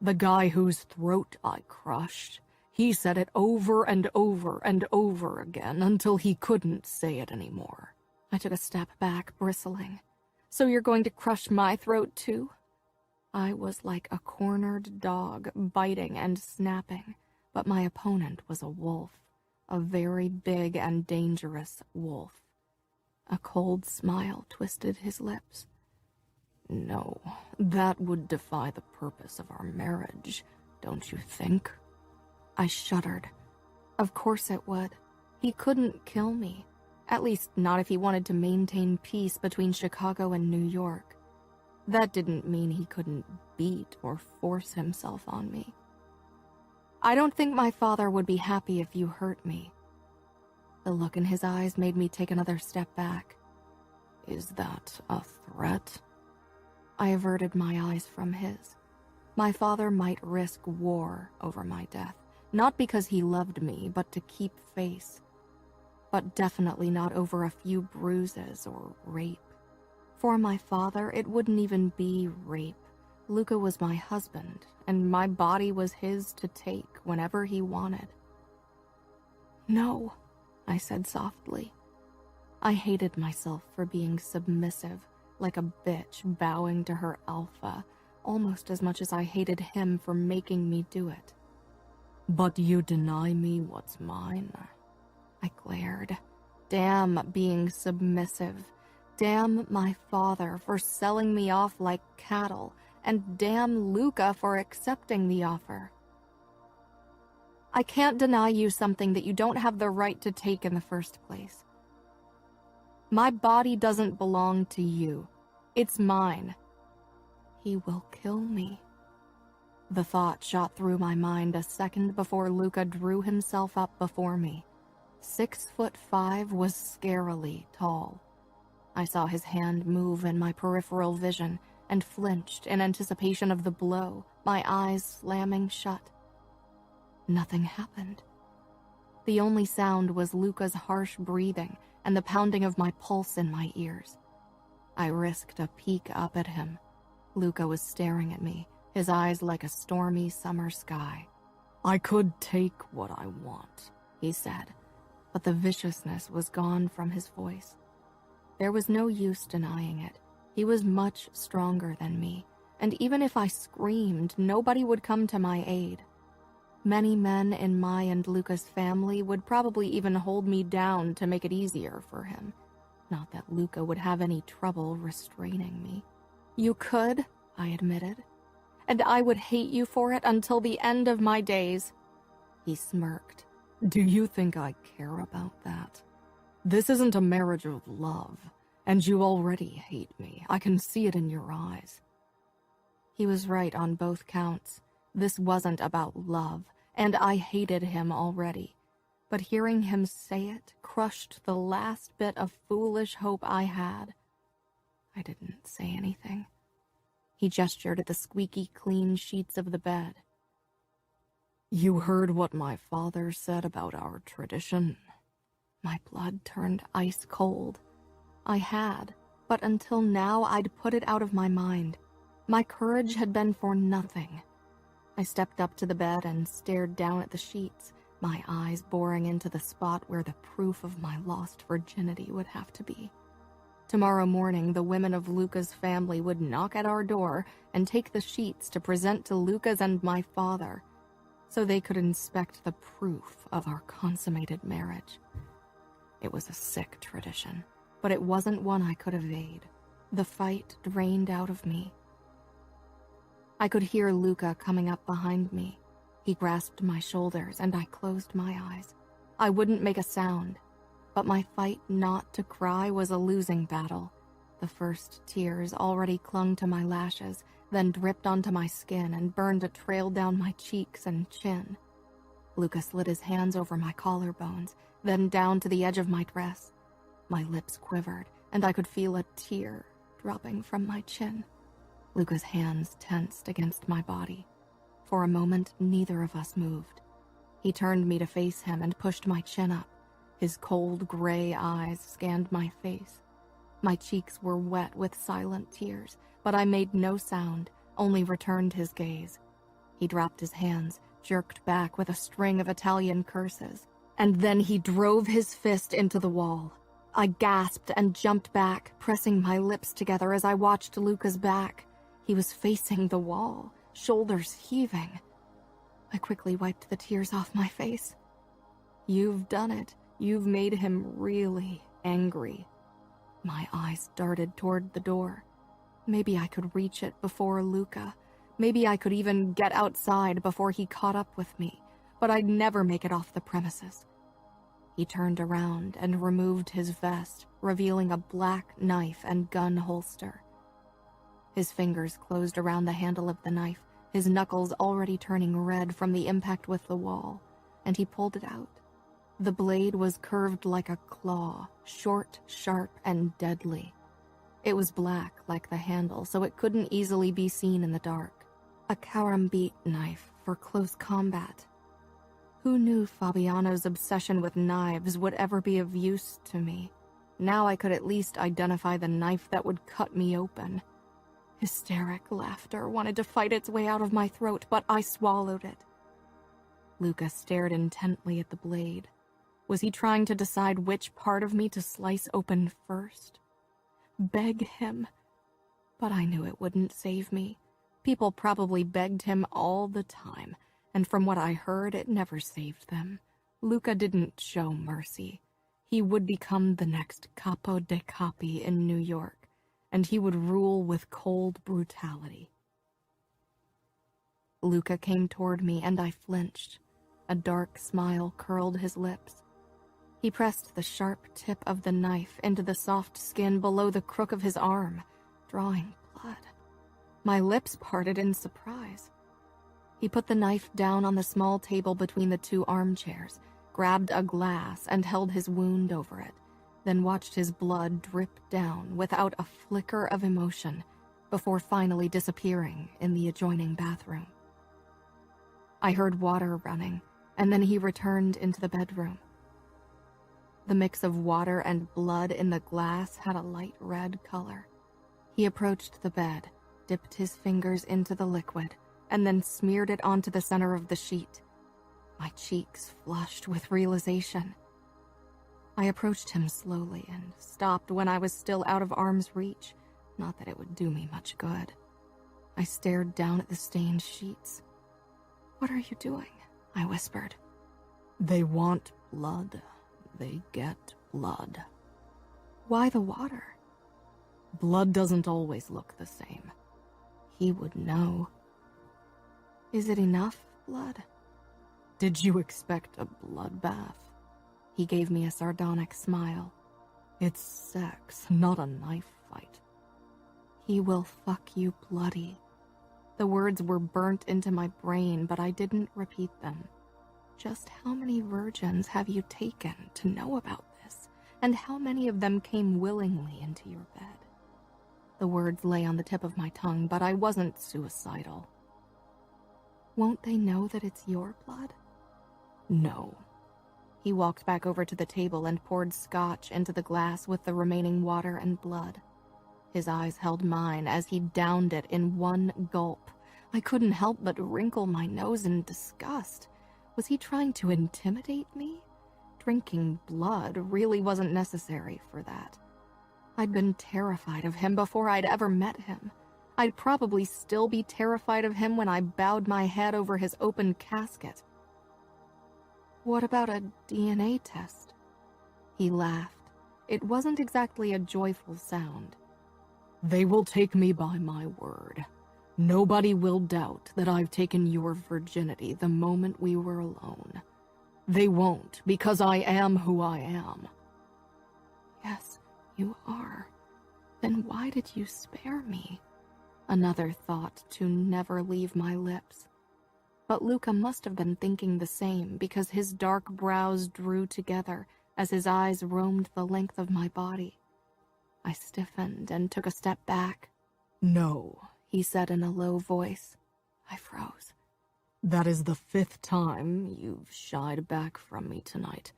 The guy whose throat I crushed. He said it over and over and over again until he couldn't say it anymore. I took a step back, bristling. So you're going to crush my throat too? I was like a cornered dog, biting and snapping, but my opponent was a wolf, a very big and dangerous wolf. A cold smile twisted his lips. No, that would defy the purpose of our marriage, don't you think? I shuddered. Of course it would. He couldn't kill me. At least not if he wanted to maintain peace between Chicago and New York. That didn't mean he couldn't beat or force himself on me. I don't think my father would be happy if you hurt me. The look in his eyes made me take another step back. Is that a threat? I averted my eyes from his. My father might risk war over my death, not because he loved me, but to keep face. But definitely not over a few bruises or rape. For my father, it wouldn't even be rape. Luca was my husband, and my body was his to take whenever he wanted. No, I said softly. I hated myself for being submissive, like a bitch bowing to her alpha, almost as much as I hated him for making me do it. But you deny me what's mine? I glared. Damn being submissive. Damn my father for selling me off like cattle, and damn Luca for accepting the offer. I can't deny you something that you don't have the right to take in the first place. My body doesn't belong to you. It's mine. He will kill me. The thought shot through my mind a second before Luca drew himself up before me. 6'5" was scarily tall. I saw his hand move in my peripheral vision and flinched in anticipation of the blow, my eyes slamming shut. Nothing happened. The only sound was Luca's harsh breathing and the pounding of my pulse in my ears. I risked a peek up at him. Luca was staring at me, his eyes like a stormy summer sky. I could take what I want, he said, but the viciousness was gone from his voice. There was no use denying it. He was much stronger than me, and even if I screamed, nobody would come to my aid. Many men in my and Luca's family would probably even hold me down to make it easier for him. Not that Luca would have any trouble restraining me. You could, I admitted, and I would hate you for it until the end of my days. He smirked. Do you think I care about that? This isn't a marriage of love, and you already hate me. I can see it in your eyes. He was right on both counts. This wasn't about love, and I hated him already. But hearing him say it crushed the last bit of foolish hope I had. I didn't say anything. He gestured at the squeaky clean sheets of the bed. You heard what my father said about our tradition? My blood turned ice cold. I had, but until now I'd put it out of my mind. My courage had been for nothing. I stepped up to the bed and stared down at the sheets, my eyes boring into the spot where the proof of my lost virginity would have to be. Tomorrow morning, the women of Luca's family would knock at our door and take the sheets to present to Luca's and my father, so they could inspect the proof of our consummated marriage. It was a sick tradition, but it wasn't one I could evade. The fight drained out of me. I could hear Luca coming up behind me. He grasped my shoulders, and I closed my eyes. I wouldn't make a sound, but my fight not to cry was a losing battle. The first tears already clung to my lashes, then dripped onto my skin and burned a trail down my cheeks and chin. Luca slid his hands over my collarbones, then down to the edge of my dress. My lips quivered, and I could feel a tear dropping from my chin. Luca's hands tensed against my body. For a moment, neither of us moved. He turned me to face him and pushed my chin up. His cold gray eyes scanned my face. My cheeks were wet with silent tears, but I made no sound, only returned his gaze. He dropped his hands, jerked back with a string of Italian curses, and then he drove his fist into the wall. I gasped and jumped back, pressing my lips together as I watched Luca's back. He was facing the wall, shoulders heaving. I quickly wiped the tears off my face. "You've done it. You've made him really angry." My eyes darted toward the door. Maybe I could reach it before Luca. Maybe I could even get outside before he caught up with me, but I'd never make it off the premises. He turned around and removed his vest, revealing a black knife and gun holster. His fingers closed around the handle of the knife, his knuckles already turning red from the impact with the wall, and he pulled it out. The blade was curved like a claw, short, sharp, and deadly. It was black like the handle, so it couldn't easily be seen in the dark. A carew knife for close combat. Who knew Fabiano's obsession with knives would ever be of use to me? Now I could at least identify the knife that would cut me open. Hysteric laughter wanted to fight its way out of my throat, but I swallowed it. Luca stared intently at the blade. Was he trying to decide which part of me to slice open first? Beg him? But I knew it wouldn't save me. People probably begged him all the time, and from what I heard, it never saved them. Luca didn't show mercy. He would become the next capo dei capi in New York, and he would rule with cold brutality. Luca came toward me, and I flinched. A dark smile curled his lips. He pressed the sharp tip of the knife into the soft skin below the crook of his arm, drawing blood. My lips parted in surprise. He put the knife down on the small table between the two armchairs, grabbed a glass and held his wound over it, then watched his blood drip down without a flicker of emotion before finally disappearing in the adjoining bathroom. I heard water running, and then he returned into the bedroom. The mix of water and blood in the glass had a light red color. He approached the bed, dipped his fingers into the liquid, and then smeared it onto the center of the sheet. My cheeks flushed with realization. I approached him slowly and stopped when I was still out of arm's reach, not that it would do me much good. I stared down at the stained sheets. "What are you doing?" I whispered. "They want blood. They get blood." "Why the water?" "Blood doesn't always look the same." He would know. "Is it enough blood?" "Did you expect a bloodbath?" He gave me a sardonic smile. "It's sex, not a knife fight." "He will fuck you bloody." The words were burnt into my brain, but I didn't repeat them. Just how many virgins have you taken to know about this, and how many of them came willingly into your bed? The words lay on the tip of my tongue, but I wasn't suicidal. "Won't they know that it's your blood?" "No." He walked back over to the table and poured scotch into the glass with the remaining water and blood. His eyes held mine as he downed it in one gulp. I couldn't help but wrinkle my nose in disgust. Was he trying to intimidate me? Drinking blood really wasn't necessary for that. I'd been terrified of him before I'd ever met him. I'd probably still be terrified of him when I bowed my head over his open casket. "What about a DNA test?" He laughed. It wasn't exactly a joyful sound. "They will take me by my word. Nobody will doubt that I've taken your virginity the moment we were alone. They won't, because I am who I am." "Yes, you are. Then why did you spare me?" Another thought to never leave my lips. But Luca must have been thinking the same, because his dark brows drew together as his eyes roamed the length of my body. I stiffened and took a step back. "No," he said in a low voice. I froze. "That is the 5th time you've shied back from me tonight."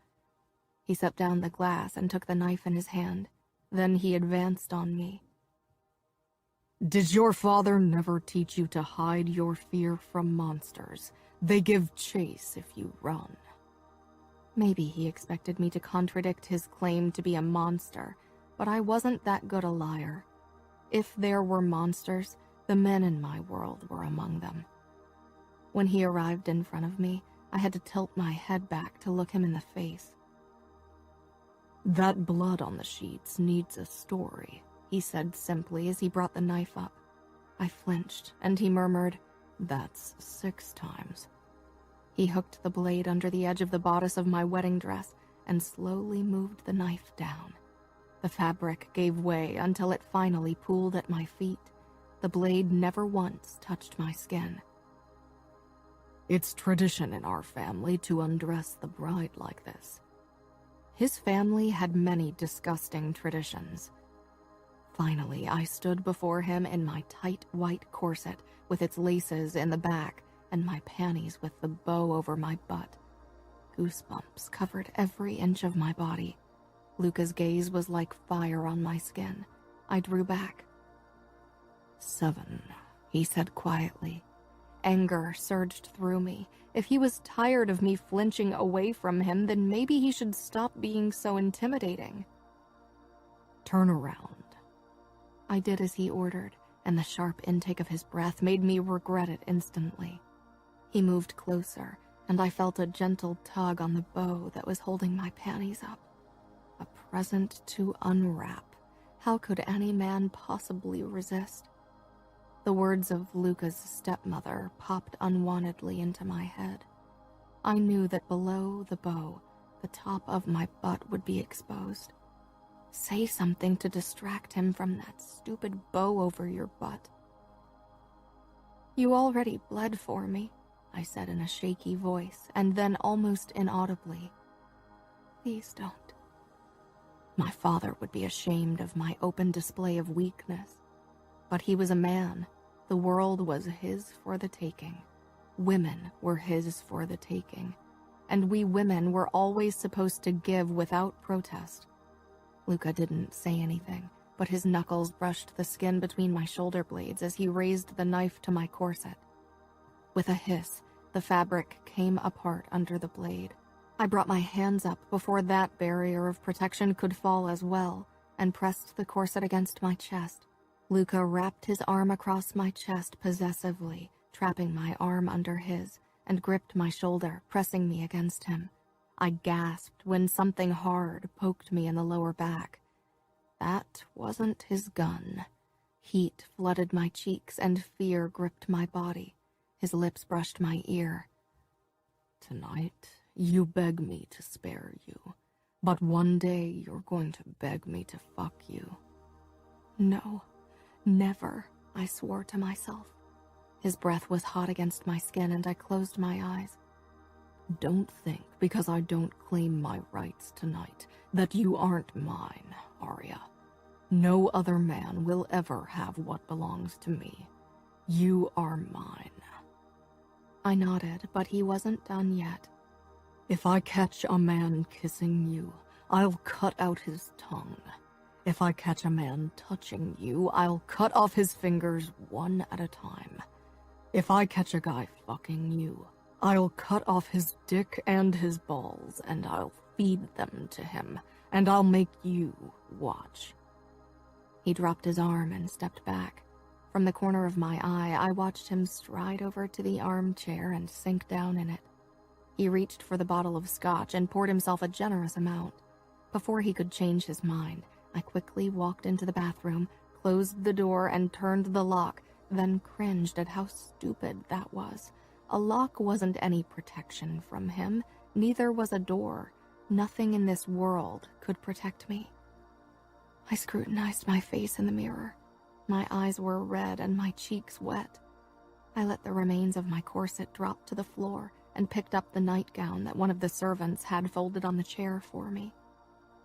He set down the glass and took the knife in his hand. Then he advanced on me. Did your father never teach you to hide your fear from monsters? They give chase if you run. Maybe he expected me to contradict his claim to be a monster, but I wasn't that good a liar. If there were monsters, the men in my world were among them. When he arrived in front of me, I had to tilt my head back to look him in the face. That blood on the sheets needs a story, he said simply as he brought the knife up. I flinched, and he murmured, "That's 6 times. He hooked the blade under the edge of the bodice of my wedding dress and slowly moved the knife down. The fabric gave way until it finally pooled at my feet. The blade never once touched my skin. It's tradition in our family to undress the bride like this. His family had many disgusting traditions. Finally, I stood before him in my tight white corset with its laces in the back and my panties with the bow over my butt. Goosebumps covered every inch of my body. Luca's gaze was like fire on my skin. I drew back. 7, he said quietly. Anger surged through me. If he was tired of me flinching away from him, then maybe he should stop being so intimidating. Turn around. I did as he ordered, and the sharp intake of his breath made me regret it instantly. He moved closer, and I felt a gentle tug on the bow that was holding my panties up. A present to unwrap. How could any man possibly resist? The words of Luca's stepmother popped unwantedly into my head. I knew that below the bow, the top of my butt would be exposed. Say something to distract him from that stupid bow over your butt. You already bled for me, I said in a shaky voice, and then almost inaudibly. Please don't. My father would be ashamed of my open display of weakness. But he was a man. The world was his for the taking. Women were his for the taking. And we women were always supposed to give without protest. Luca didn't say anything, but his knuckles brushed the skin between my shoulder blades as he raised the knife to my corset. With a hiss, the fabric came apart under the blade. I brought my hands up before that barrier of protection could fall as well, and pressed the corset against my chest. Luca wrapped his arm across my chest possessively, trapping my arm under his, and gripped my shoulder, pressing me against him. I gasped when something hard poked me in the lower back. That wasn't his gun. Heat flooded my cheeks and fear gripped my body. His lips brushed my ear. Tonight, you beg me to spare you, but one day you're going to beg me to fuck you. No. Never, I swore to myself. His breath was hot against my skin and I closed my eyes. Don't think, because I don't claim my rights tonight, that you aren't mine, Arya. No other man will ever have what belongs to me. You are mine. I nodded, but he wasn't done yet. If I catch a man kissing you, I'll cut out his tongue. If I catch a man touching you, I'll cut off his fingers one at a time. If I catch a guy fucking you, I'll cut off his dick and his balls, and I'll feed them to him, and I'll make you watch. He dropped his arm and stepped back. From the corner of my eye, I watched him stride over to the armchair and sink down in it. He reached for the bottle of scotch and poured himself a generous amount. Before he could change his mind, I quickly walked into the bathroom, closed the door, and turned the lock, then cringed at how stupid that was. A lock wasn't any protection from him, neither was a door. Nothing in this world could protect me. I scrutinized my face in the mirror. My eyes were red and my cheeks wet. I let the remains of my corset drop to the floor and picked up the nightgown that one of the servants had folded on the chair for me.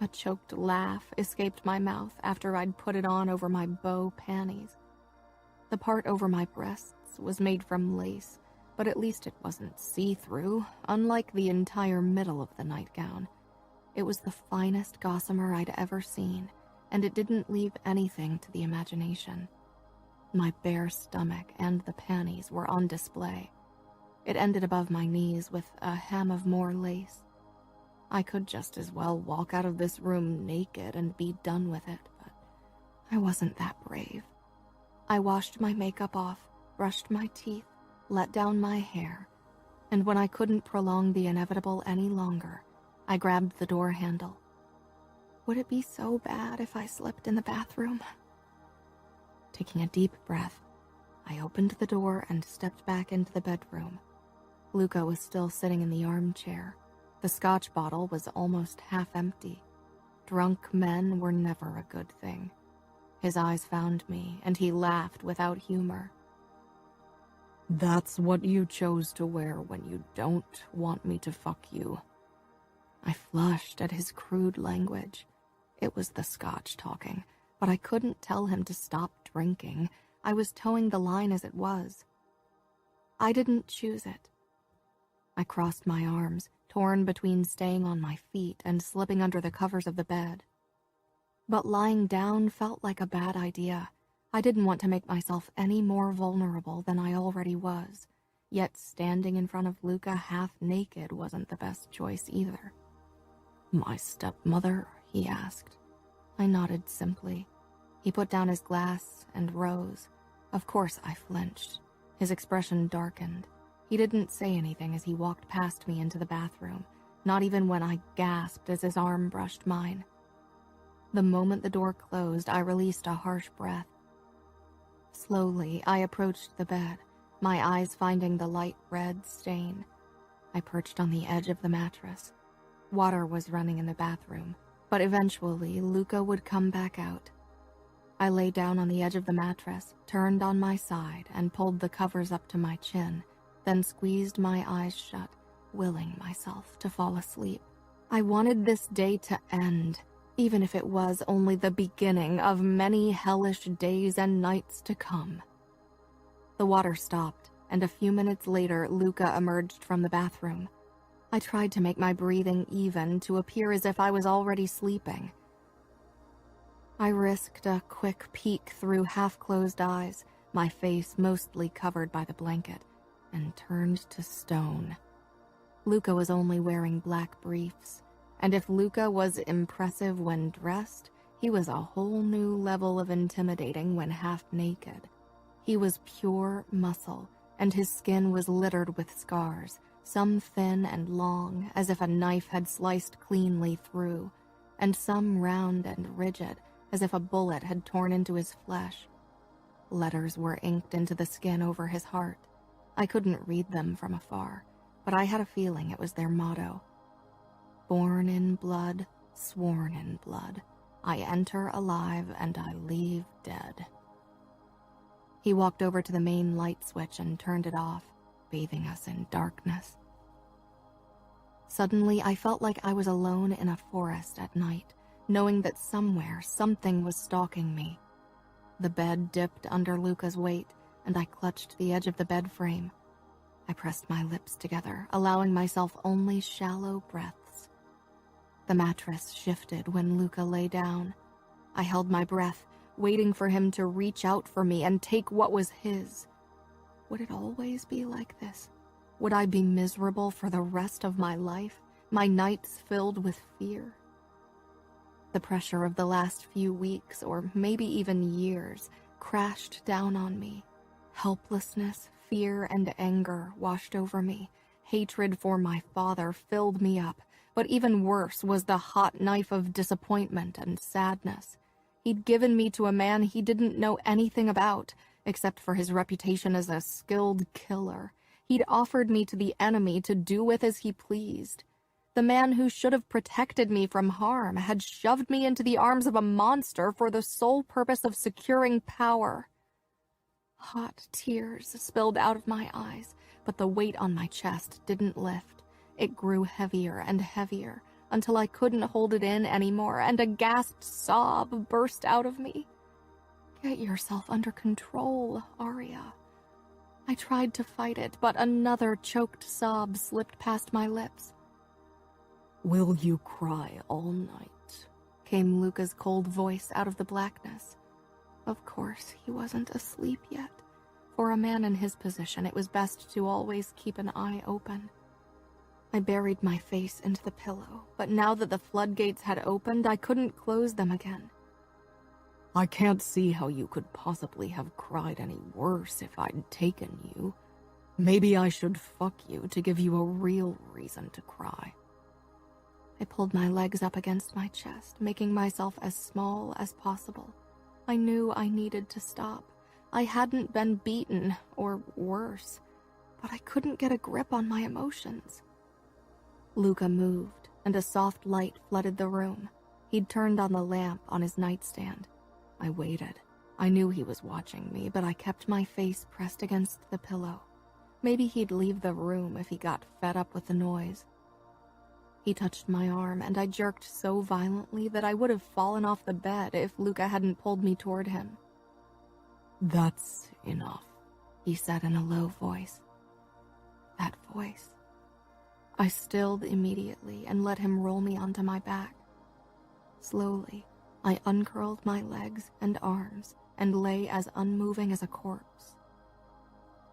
A choked laugh escaped my mouth after I'd put it on over my bow panties. The part over my breasts was made from lace, but at least it wasn't see-through, unlike the entire middle of the nightgown. It was the finest gossamer I'd ever seen, and it didn't leave anything to the imagination. My bare stomach and the panties were on display. It ended above my knees with a hem of more lace. I could just as well walk out of this room naked and be done with it, but I wasn't that brave. I washed my makeup off, brushed my teeth, let down my hair, and when I couldn't prolong the inevitable any longer, I grabbed the door handle. Would it be so bad if I slipped in the bathroom? Taking a deep breath, I opened the door and stepped back into the bedroom. Luca was still sitting in the armchair. The scotch bottle was almost half empty. Drunk men were never a good thing. His eyes found me, and he laughed without humor. That's what you chose to wear when you don't want me to fuck you. I flushed at his crude language. It was the scotch talking, but I couldn't tell him to stop drinking. I was towing the line as it was. I didn't choose it. I crossed my arms, torn between staying on my feet and slipping under the covers of the bed. But lying down felt like a bad idea. I didn't want to make myself any more vulnerable than I already was, yet standing in front of Luca half naked wasn't the best choice either. "My stepmother?" he asked. I nodded simply. He put down his glass and rose. Of course I flinched. His expression darkened. He didn't say anything as he walked past me into the bathroom, not even when I gasped as his arm brushed mine. The moment the door closed, I released a harsh breath. Slowly, I approached the bed, my eyes finding the light red stain. I perched on the edge of the mattress. Water was running in the bathroom, but eventually Luca would come back out. I lay down on the edge of the mattress, turned on my side, and pulled the covers up to my chin, then squeezed my eyes shut, willing myself to fall asleep. I wanted this day to end, even if it was only the beginning of many hellish days and nights to come. The water stopped, and a few minutes later, Luca emerged from the bathroom. I tried to make my breathing even to appear as if I was already sleeping. I risked a quick peek through half-closed eyes, my face mostly covered by the blanket, and turned to stone. Luca was only wearing black briefs, and if Luca was impressive when dressed, he was a whole new level of intimidating when half naked. He was pure muscle, and his skin was littered with scars, some thin and long, as if a knife had sliced cleanly through, and some round and rigid, as if a bullet had torn into his flesh. Letters were inked into the skin over his heart. I couldn't read them from afar, but I had a feeling it was their motto. Born in blood, sworn in blood. I enter alive and I leave dead. He walked over to the main light switch and turned it off, bathing us in darkness. Suddenly, I felt like I was alone in a forest at night, knowing that somewhere something was stalking me. The bed dipped under Luca's weight, and I clutched the edge of the bed frame. I pressed my lips together, allowing myself only shallow breaths. The mattress shifted when Luca lay down. I held my breath, waiting for him to reach out for me and take what was his. Would it always be like this? Would I be miserable for the rest of my life, my nights filled with fear? The pressure of the last few weeks, or maybe even years, crashed down on me. Helplessness, fear, and anger washed over me. Hatred for my father filled me up, but even worse was the hot knife of disappointment and sadness. He'd given me to a man he didn't know anything about, except for his reputation as a skilled killer. He'd offered me to the enemy to do with as he pleased. The man who should have protected me from harm had shoved me into the arms of a monster for the sole purpose of securing power. Hot tears spilled out of my eyes, but the weight on my chest didn't lift. It grew heavier and heavier until I couldn't hold it in anymore, and a gasped sob burst out of me. Get yourself under control, Arya. I tried to fight it, but another choked sob slipped past my lips. Will you cry all night? came Luca's cold voice out of the blackness. Of course, he wasn't asleep yet. For a man in his position, it was best to always keep an eye open. I buried my face into the pillow, but now that the floodgates had opened, I couldn't close them again. I can't see how you could possibly have cried any worse if I'd taken you. Maybe I should fuck you to give you a real reason to cry. I pulled my legs up against my chest, making myself as small as possible. I knew I needed to stop. I hadn't been beaten, or worse, but I couldn't get a grip on my emotions. Luca moved, and a soft light flooded the room. He'd turned on the lamp on his nightstand. I waited. I knew he was watching me, but I kept my face pressed against the pillow. Maybe he'd leave the room if he got fed up with the noise. He touched my arm, and I jerked so violently that I would have fallen off the bed if Luca hadn't pulled me toward him. That's enough, he said in a low voice. That voice. I stilled immediately and let him roll me onto my back. Slowly, I uncurled my legs and arms and lay as unmoving as a corpse.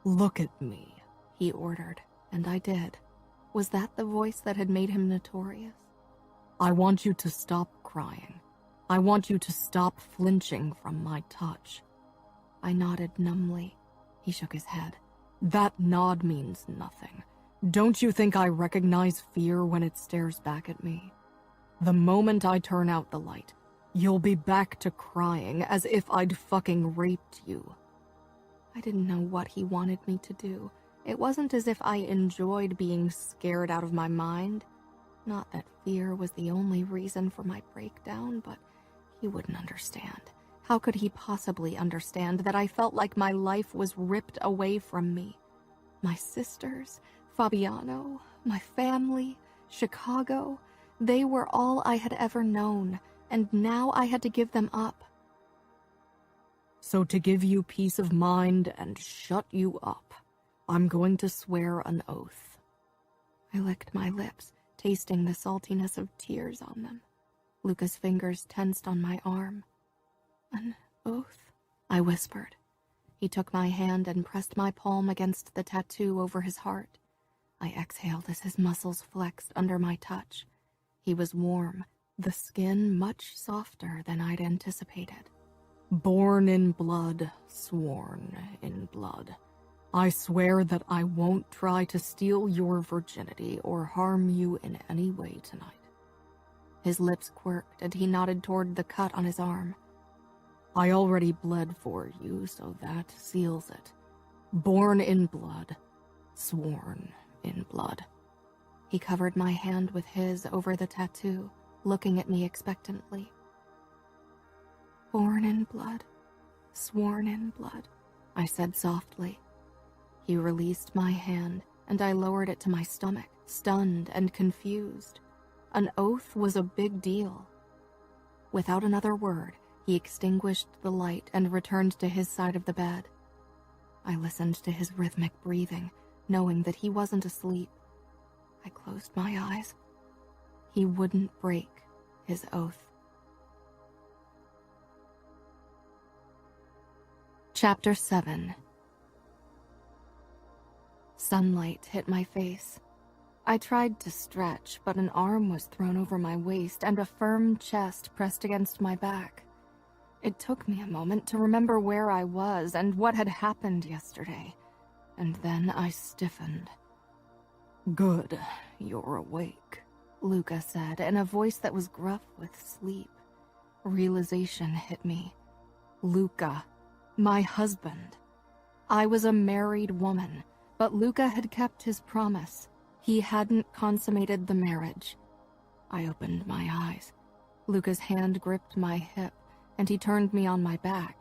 Look at me, he ordered, and I did. Was that the voice that had made him notorious? I want you to stop crying. I want you to stop flinching from my touch. I nodded numbly. He shook his head. That nod means nothing. Don't you think I recognize fear when it stares back at me? The moment I turn out the light, you'll be back to crying as if I'd fucking raped you. I didn't know what he wanted me to do. It wasn't as if I enjoyed being scared out of my mind. Not that fear was the only reason for my breakdown, but he wouldn't understand. How could he possibly understand that I felt like my life was ripped away from me? My sisters, Fabiano, my family, Chicago, they were all I had ever known, and now I had to give them up. So to give you peace of mind and shut you up, I'm going to swear an oath. I licked my lips, tasting the saltiness of tears on them. Luca's fingers tensed on my arm. An oath? I whispered. He took my hand and pressed my palm against the tattoo over his heart. I exhaled as his muscles flexed under my touch. He was warm, the skin much softer than I'd anticipated. Born in blood, sworn in blood. I swear that I won't try to steal your virginity or harm you in any way tonight. His lips quirked and he nodded toward the cut on his arm. I already bled for you, so that seals it. Born in blood, sworn in blood. He covered my hand with his over the tattoo, looking at me expectantly. Born in blood, sworn in blood, I said softly. He released my hand, and I lowered it to my stomach, stunned and confused. An oath was a big deal. Without another word, he extinguished the light and returned to his side of the bed. I listened to his rhythmic breathing, knowing that he wasn't asleep. I closed my eyes. He wouldn't break his oath. Chapter 7. Sunlight hit my face. I tried to stretch, but an arm was thrown over my waist and a firm chest pressed against my back. It took me a moment to remember where I was and what had happened yesterday, and then I stiffened. Good, you're awake, Luca said in a voice that was gruff with sleep. Realization hit me. Luca, my husband. I was a married woman, but Luca had kept his promise. He hadn't consummated the marriage. I opened my eyes. Luca's hand gripped my hip, and he turned me on my back.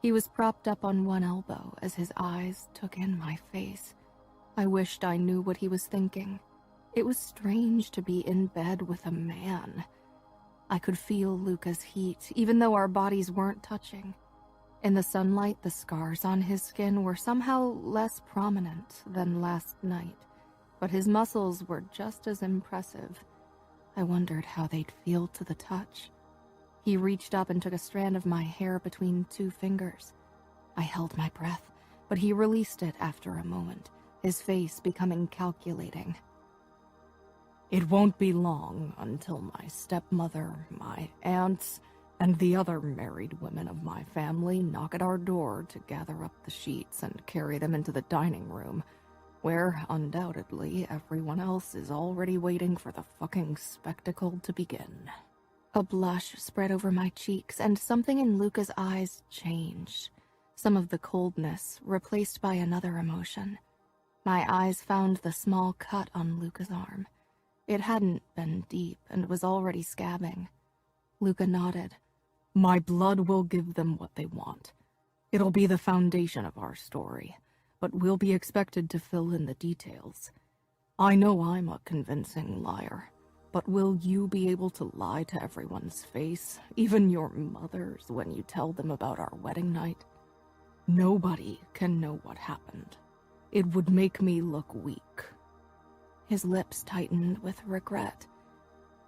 He was propped up on one elbow as his eyes took in my face. I wished I knew what he was thinking. It was strange to be in bed with a man. I could feel Luca's heat, even though our bodies weren't touching. In the sunlight, the scars on his skin were somehow less prominent than last night, but his muscles were just as impressive. I wondered how they'd feel to the touch. He reached up and took a strand of my hair between 2 fingers. I held my breath, but he released it after a moment, his face becoming calculating. It won't be long until my stepmother, my aunts, and the other married women of my family knock at our door to gather up the sheets and carry them into the dining room, where, undoubtedly, everyone else is already waiting for the fucking spectacle to begin. A blush spread over my cheeks, and something in Luca's eyes changed. Some of the coldness replaced by another emotion. My eyes found the small cut on Luca's arm. It hadn't been deep and was already scabbing. Luca nodded. My blood will give them what they want. It'll be the foundation of our story, but we'll be expected to fill in the details. I know I'm a convincing liar, but will you be able to lie to everyone's face, even your mother's, when you tell them about our wedding night? Nobody can know what happened. It would make me look weak. His lips tightened with regret.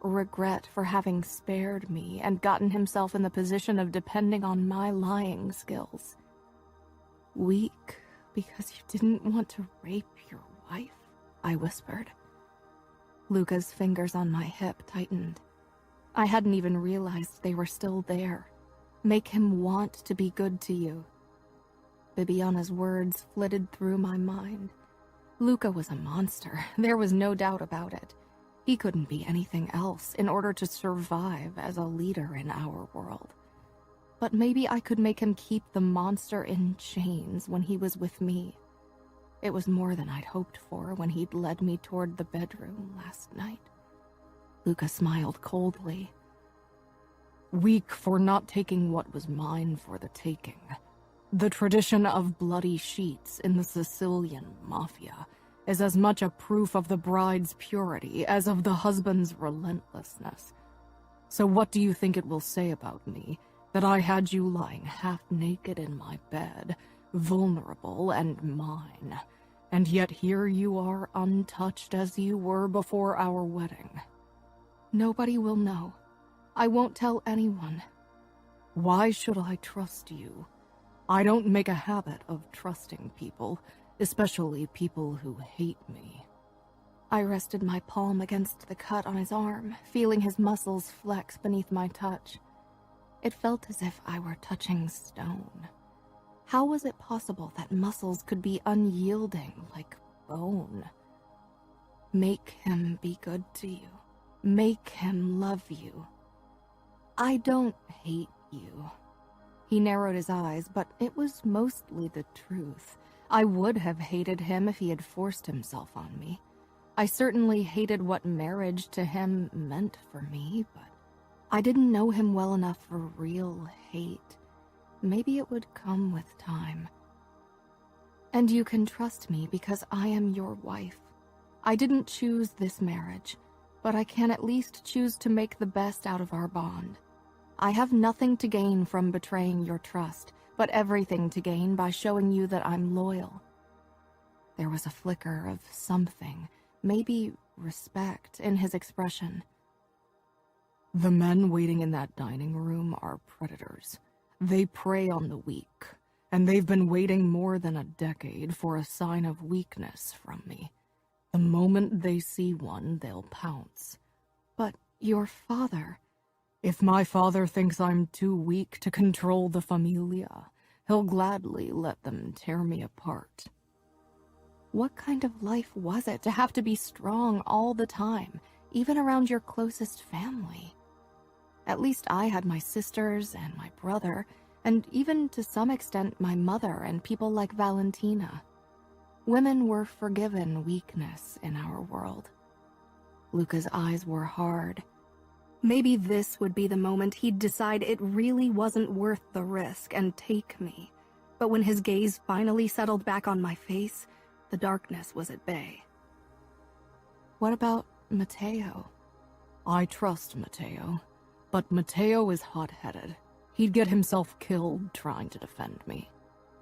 Regret for having spared me and gotten himself in the position of depending on my lying skills. Weak because you didn't want to rape your wife, I whispered. Luca's fingers on my hip tightened. I hadn't even realized they were still there. Make him want to be good to you. Bibiana's words flitted through my mind. Luca was a monster, there was no doubt about it. He couldn't be anything else in order to survive as a leader in our world. But maybe I could make him keep the monster in chains when he was with me. It was more than I'd hoped for when he'd led me toward the bedroom last night. Luca smiled coldly. Weak for not taking what was mine for the taking. The tradition of bloody sheets in the Sicilian mafia is as much a proof of the bride's purity as of the husband's relentlessness. So what do you think it will say about me that I had you lying half naked in my bed, vulnerable and mine, and yet here you are untouched as you were before our wedding? Nobody will know. I won't tell anyone. Why should I trust you? I don't make a habit of trusting people, especially people who hate me. I rested my palm against the cut on his arm, feeling his muscles flex beneath my touch. It felt as if I were touching stone. How was it possible that muscles could be unyielding like bone? Make him be good to you. Make him love you. I don't hate you. He narrowed his eyes, but it was mostly the truth. I would have hated him if he had forced himself on me. I certainly hated what marriage to him meant for me, but I didn't know him well enough for real hate. Maybe it would come with time. And you can trust me because I am your wife. I didn't choose this marriage, but I can at least choose to make the best out of our bond. I have nothing to gain from betraying your trust, but everything to gain by showing you that I'm loyal. There was a flicker of something, maybe respect, in his expression. The men waiting in that dining room are predators. They prey on the weak, and they've been waiting more than a decade for a sign of weakness from me. The moment they see one, they'll pounce. But your father... If my father thinks I'm too weak to control the familia, he'll gladly let them tear me apart. What kind of life was it to have to be strong all the time, even around your closest family? At least I had my sisters and my brother, and even to some extent my mother and people like Valentina. Women were forgiven weakness in our world. Luca's eyes were hard. Maybe this would be the moment he'd decide it really wasn't worth the risk and take me. But when his gaze finally settled back on my face, the darkness was at bay. What about Matteo? I trust Matteo, but Matteo is hot-headed. He'd get himself killed trying to defend me.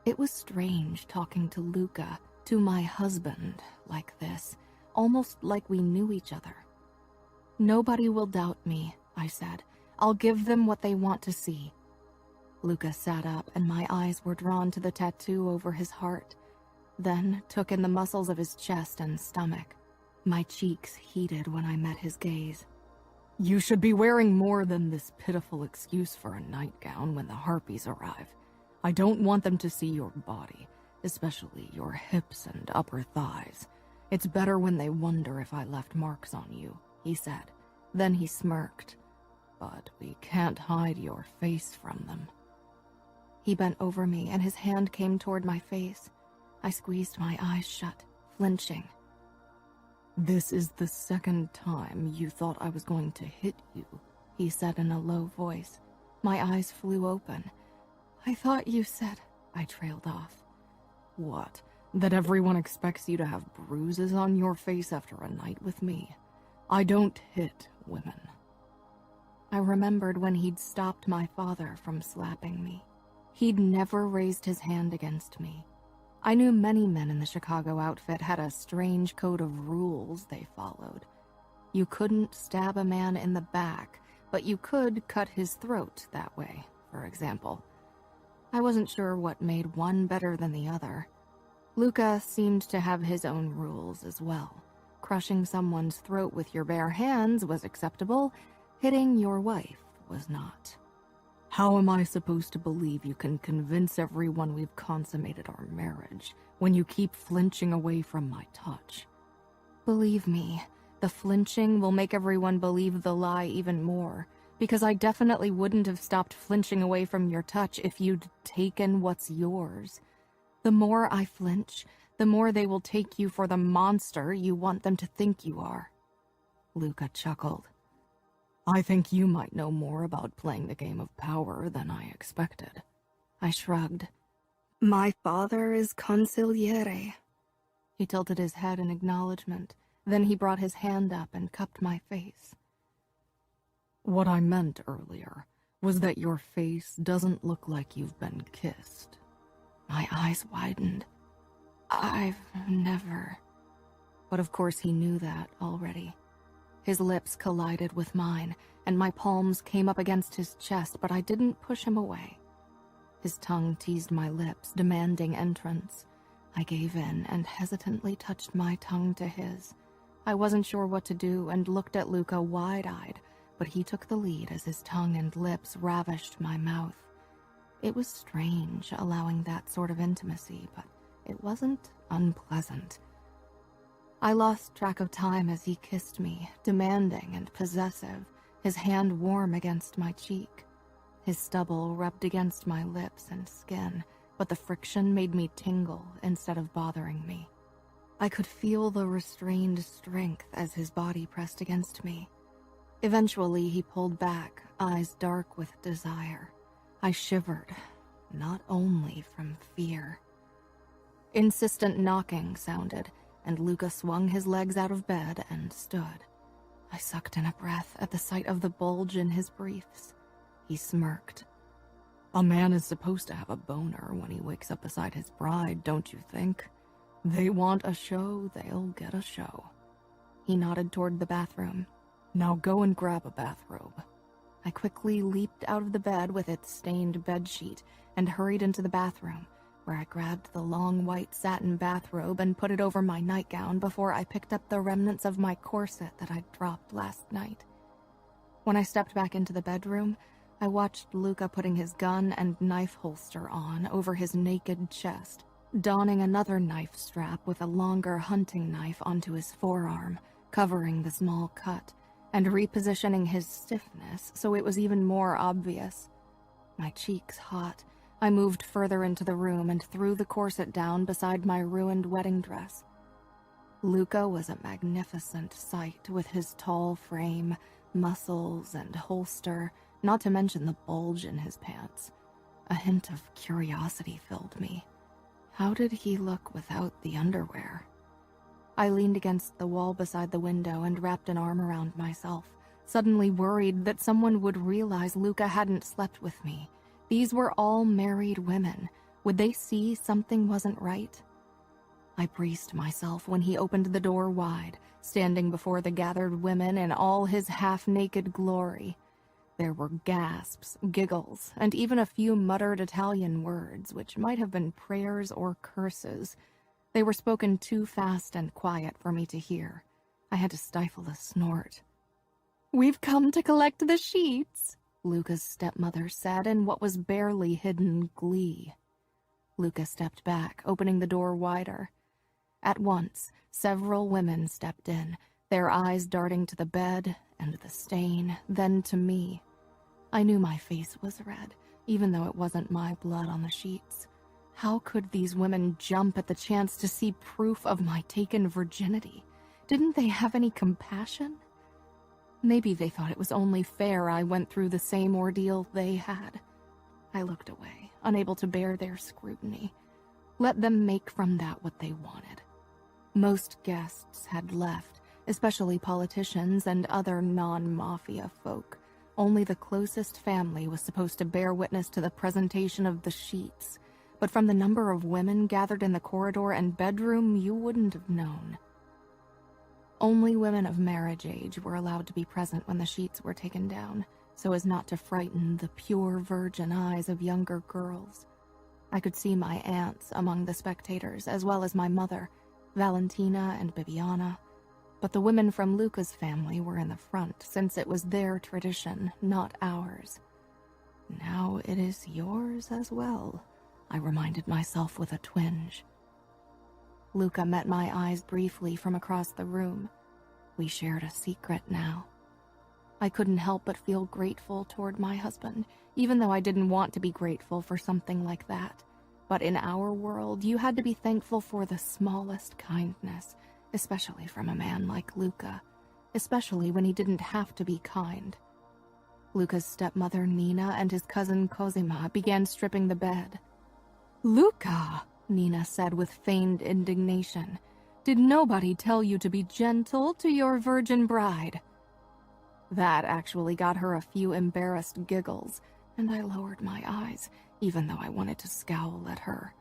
It was strange talking to Luca, to my husband, like this, almost like we knew each other. Nobody will doubt me, I said. I'll give them what they want to see. Luca sat up, and my eyes were drawn to the tattoo over his heart, then took in the muscles of his chest and stomach. My cheeks heated when I met his gaze. You should be wearing more than this pitiful excuse for a nightgown when the harpies arrive. I don't want them to see your body, especially your hips and upper thighs. It's better when they wonder if I left marks on you, he said. Then he smirked. But we can't hide your face from them. He bent over me, and his hand came toward my face. I squeezed my eyes shut, flinching. This is the second time you thought I was going to hit you, he said in a low voice. My eyes flew open. I thought you said, I trailed off. What? That everyone expects you to have bruises on your face after a night with me? I don't hit women. I remembered when he'd stopped my father from slapping me. He'd never raised his hand against me. I knew many men in the Chicago outfit had a strange code of rules they followed. You couldn't stab a man in the back, but you could cut his throat that way, for example. I wasn't sure what made one better than the other. Luca seemed to have his own rules as well. Crushing someone's throat with your bare hands was acceptable. Hitting your wife was not. How am I supposed to believe you can convince everyone we've consummated our marriage when you keep flinching away from my touch? Believe me, the flinching will make everyone believe the lie even more, because I definitely wouldn't have stopped flinching away from your touch if you'd taken what's yours. The more I flinch, the more they will take you for the monster you want them to think you are. Luca chuckled. I think you might know more about playing the game of power than I expected. I shrugged. My father is consigliere. He tilted his head in acknowledgement. Then he brought his hand up and cupped my face. What I meant earlier was that your face doesn't look like you've been kissed. My eyes widened. I've never... But of course he knew that already. His lips collided with mine, and my palms came up against his chest, but I didn't push him away. His tongue teased my lips, demanding entrance. I gave in and hesitantly touched my tongue to his. I wasn't sure what to do and looked at Luca wide-eyed, but he took the lead as his tongue and lips ravished my mouth. It was strange allowing that sort of intimacy, but it wasn't unpleasant. I lost track of time as he kissed me, demanding and possessive, his hand warm against my cheek. His stubble rubbed against my lips and skin, but the friction made me tingle instead of bothering me. I could feel the restrained strength as his body pressed against me. Eventually, he pulled back, eyes dark with desire. I shivered, not only from fear. Insistent knocking sounded, and Luca swung his legs out of bed and stood. I sucked in a breath at the sight of the bulge in his briefs. He smirked. A man is supposed to have a boner when he wakes up beside his bride, don't you think? They want a show, they'll get a show. He nodded toward the bathroom. Now go and grab a bathrobe. I quickly leaped out of the bed with its stained bedsheet and hurried into the bathroom, where I grabbed the long white satin bathrobe and put it over my nightgown before I picked up the remnants of my corset that I'd dropped last night. When I stepped back into the bedroom, I watched Luca putting his gun and knife holster on over his naked chest, donning another knife strap with a longer hunting knife onto his forearm, covering the small cut, and repositioning his stiffness so it was even more obvious. My cheeks hot, I moved further into the room and threw the corset down beside my ruined wedding dress. Luca was a magnificent sight with his tall frame, muscles, and holster, not to mention the bulge in his pants. A hint of curiosity filled me. How did he look without the underwear? I leaned against the wall beside the window and wrapped an arm around myself, suddenly worried that someone would realize Luca hadn't slept with me. These were all married women. Would they see something wasn't right? I braced myself when he opened the door wide, standing before the gathered women in all his half-naked glory. There were gasps, giggles, and even a few muttered Italian words, which might have been prayers or curses. They were spoken too fast and quiet for me to hear. I had to stifle a snort. "We've come to collect the sheets," Luca's stepmother said in what was barely hidden glee. Luca stepped back, opening the door wider. At once, several women stepped in, their eyes darting to the bed and the stain, then to me. I knew my face was red, even though it wasn't my blood on the sheets. How could these women jump at the chance to see proof of my taken virginity? Didn't they have any compassion? Maybe they thought it was only fair I went through the same ordeal they had. I looked away, unable to bear their scrutiny. Let them make from that what they wanted. Most guests had left, especially politicians and other non-mafia folk. Only the closest family was supposed to bear witness to the presentation of the sheets, but from the number of women gathered in the corridor and bedroom, you wouldn't have known. Only women of marriage age were allowed to be present when the sheets were taken down, so as not to frighten the pure virgin eyes of younger girls. I could see my aunts among the spectators, as well as my mother, Valentina and Bibiana, but the women from Luca's family were in the front, since it was their tradition, not ours. Now it is yours as well, I reminded myself with a twinge. Luca met my eyes briefly from across the room. We shared a secret now. I couldn't help but feel grateful toward my husband, even though I didn't want to be grateful for something like that. But in our world, you had to be thankful for the smallest kindness, especially from a man like Luca, especially when he didn't have to be kind. Luca's stepmother Nina and his cousin Cosima began stripping the bed. "Luca," Nina said with feigned indignation, "did nobody tell you to be gentle to your virgin bride?" That actually got her a few embarrassed giggles, and I lowered my eyes, even though I wanted to scowl at her.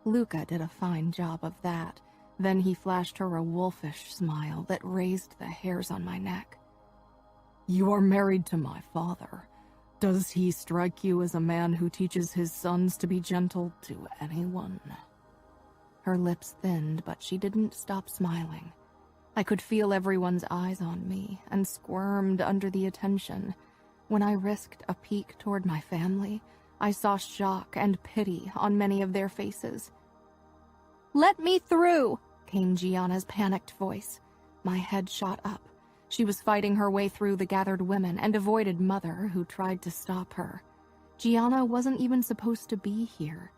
Luca did a fine job of that. Then he flashed her a wolfish smile that raised the hairs on my neck. "You are married to my father. Does he strike you as a man who teaches his sons to be gentle to anyone?" Her lips thinned, but she didn't stop smiling. I could feel everyone's eyes on me and squirmed under the attention. When I risked a peek toward my family, I saw shock and pity on many of their faces. "Let me through," came Gianna's panicked voice. My head shot up. She was fighting her way through the gathered women and avoided Mother, who tried to stop her. Gianna wasn't even supposed to be here.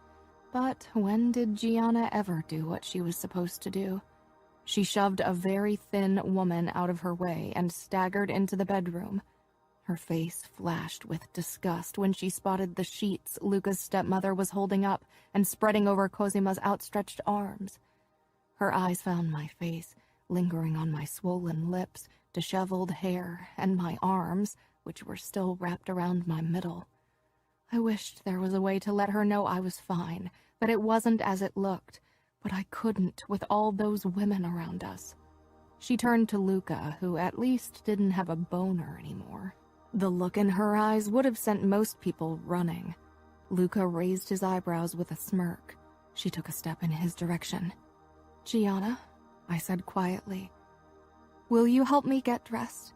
But when did Gianna ever do what she was supposed to do? She shoved a very thin woman out of her way and staggered into the bedroom. Her face flashed with disgust when she spotted the sheets Luca's stepmother was holding up and spreading over Cosima's outstretched arms. Her eyes found my face, lingering on my swollen lips, disheveled hair, and my arms, which were still wrapped around my middle. I wished there was a way to let her know I was fine, that it wasn't as it looked, but I couldn't with all those women around us. She turned to Luca, who at least didn't have a boner anymore. The look in her eyes would have sent most people running. Luca raised his eyebrows with a smirk. She took a step in his direction. "Gianna," I said quietly, "will you help me get dressed?"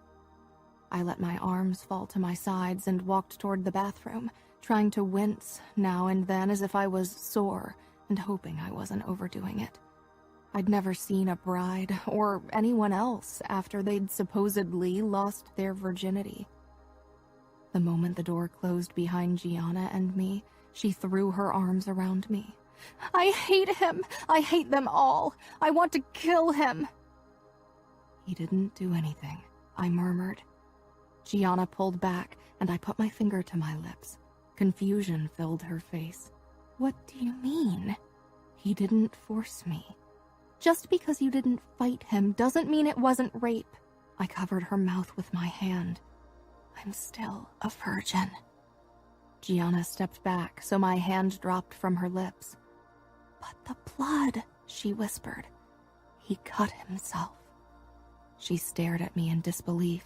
I let my arms fall to my sides and walked toward the bathroom, trying to wince now and then as if I was sore and hoping I wasn't overdoing it. I'd never seen a bride or anyone else after they'd supposedly lost their virginity. The moment the door closed behind Gianna and me, she threw her arms around me. "I hate him! I hate them all! I want to kill him!" "He didn't do anything," I murmured. Gianna pulled back, and I put my finger to my lips. Confusion filled her face. "What do you mean?" "He didn't force me." "Just because you didn't fight him doesn't mean it wasn't rape." I covered her mouth with my hand. "I'm still a virgin." Gianna stepped back, so my hand dropped from her lips. "But the blood," she whispered. "He cut himself." She stared at me in disbelief.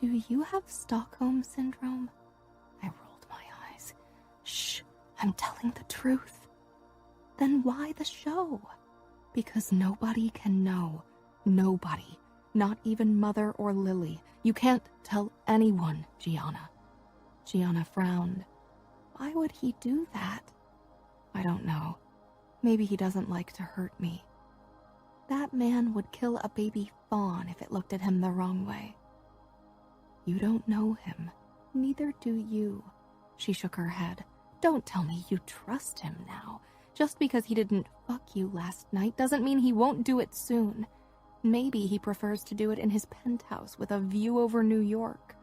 Do you have Stockholm Syndrome? I rolled my eyes. Shh, I'm telling the truth. Then why the show? Because nobody can know. Nobody. Not even Mother or Lily. You can't tell anyone, Gianna. Gianna frowned. Why would he do that? I don't know. Maybe he doesn't like to hurt me. That man would kill a baby fawn if it looked at him the wrong way. You don't know him. Neither do you. She shook her head. Don't tell me you trust him now. Just because he didn't fuck you last night doesn't mean he won't do it soon. Maybe he prefers to do it in his penthouse with a view over New York.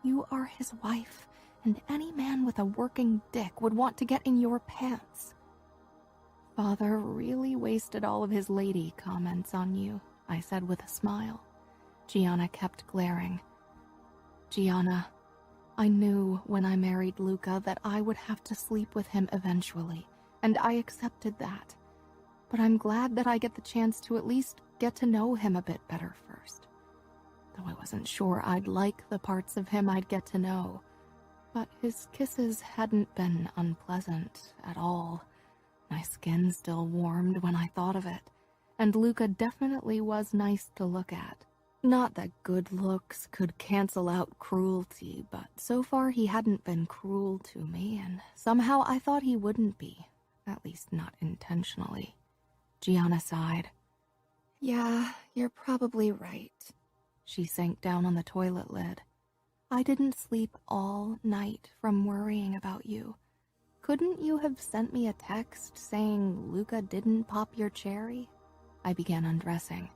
You are his wife, and any man with a working dick would want to get in your pants. Father really wasted all of his lady comments on you, I said with a smile. Gianna kept glaring. Gianna, I knew when I married Luca that I would have to sleep with him eventually, and I accepted that. But I'm glad that I get the chance to at least get to know him a bit better first. Though I wasn't sure I'd like the parts of him I'd get to know. But his kisses hadn't been unpleasant at all. My skin still warmed when I thought of it, and Luca definitely was nice to look at. Not that good looks could cancel out cruelty, but so far he hadn't been cruel to me, and somehow I thought he wouldn't be, at least not intentionally. Gianna sighed. Yeah, you're probably right. She sank down on the toilet lid. I didn't sleep all night from worrying about you. Couldn't you have sent me a text saying Luca didn't pop your cherry? I began undressing.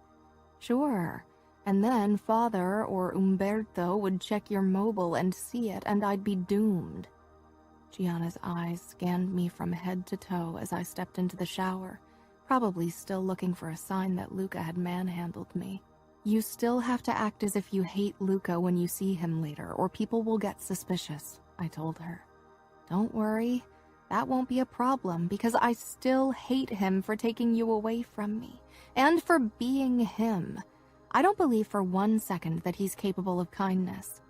Sure, and then Father or Umberto would check your mobile and see it, and I'd be doomed. Gianna's eyes scanned me from head to toe as I stepped into the shower, probably still looking for a sign that Luca had manhandled me. You still have to act as if you hate Luca when you see him later, or people will get suspicious, I told her. Don't worry, that won't be a problem, because I still hate him for taking you away from me, and for being him. I don't believe for 1 second that he's capable of kindness.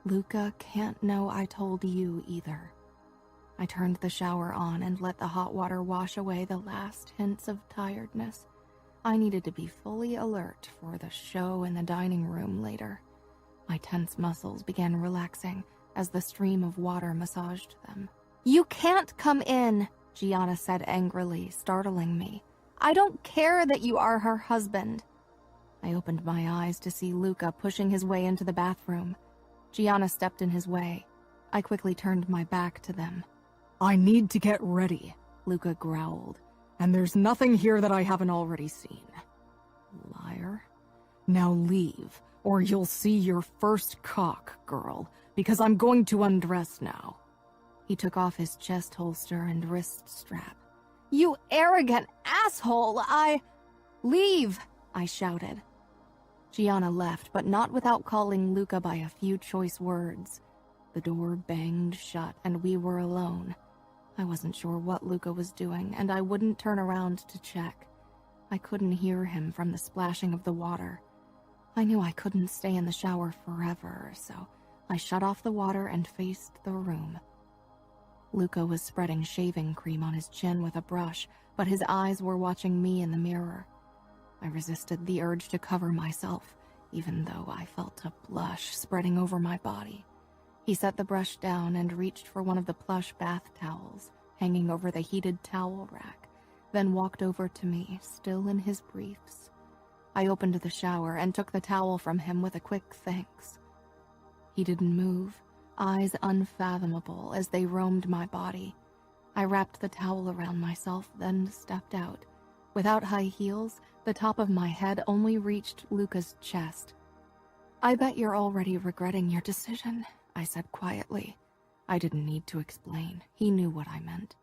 Luca can't know I told you either. I turned the shower on and let the hot water wash away the last hints of tiredness. I needed to be fully alert for the show in the dining room later. My tense muscles began relaxing as the stream of water massaged them. You can't come in, Gianna said angrily, startling me. I don't care that you are her husband. I opened my eyes to see Luca pushing his way into the bathroom. Gianna stepped in his way. I quickly turned my back to them. I need to get ready, Luca growled. and there's nothing here that I haven't already seen. Liar. Now leave, or you'll see your first cock, girl, because I'm going to undress now. He took off his chest holster and wrist strap. You arrogant asshole! Leave! I shouted. Gianna left, but not without calling Luca by a few choice words. The door banged shut, and we were alone. I wasn't sure what Luca was doing, and I wouldn't turn around to check. I couldn't hear him from the splashing of the water. I knew I couldn't stay in the shower forever, so I shut off the water and faced the room. Luca was spreading shaving cream on his chin with a brush, but his eyes were watching me in the mirror. I resisted the urge to cover myself, even though I felt a blush spreading over my body. He set the brush down and reached for one of the plush bath towels hanging over the heated towel rack, then walked over to me, still in his briefs. I opened the shower and took the towel from him with a quick thanks. He didn't move, eyes unfathomable as they roamed my body. I wrapped the towel around myself, then stepped out. Without high heels, the top of my head only reached Luca's chest. I bet you're already regretting your decision, I said quietly. I didn't need to explain. He knew what I meant.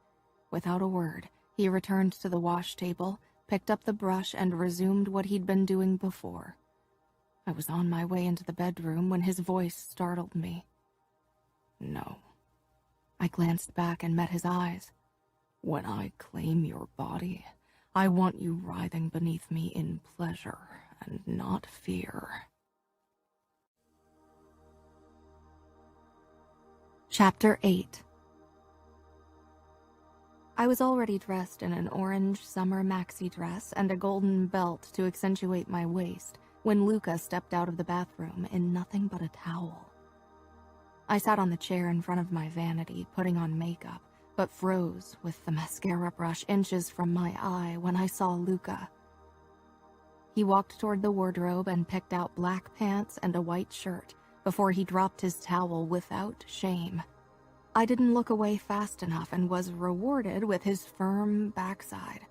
Without a word, he returned to the wash table, picked up the brush, and resumed what he'd been doing before. I was on my way into the bedroom when his voice startled me. No. I glanced back and met his eyes. When I claim your body, I want you writhing beneath me in pleasure and not fear. Chapter 8. I was already dressed in an orange summer maxi dress and a golden belt to accentuate my waist when Luca stepped out of the bathroom in nothing but a towel. I sat on the chair in front of my vanity, putting on makeup, but froze with the mascara brush inches from my eye when I saw Luca. He walked toward the wardrobe and picked out black pants and a white shirt before he dropped his towel without shame. I didn't look away fast enough and was rewarded with his firm backside.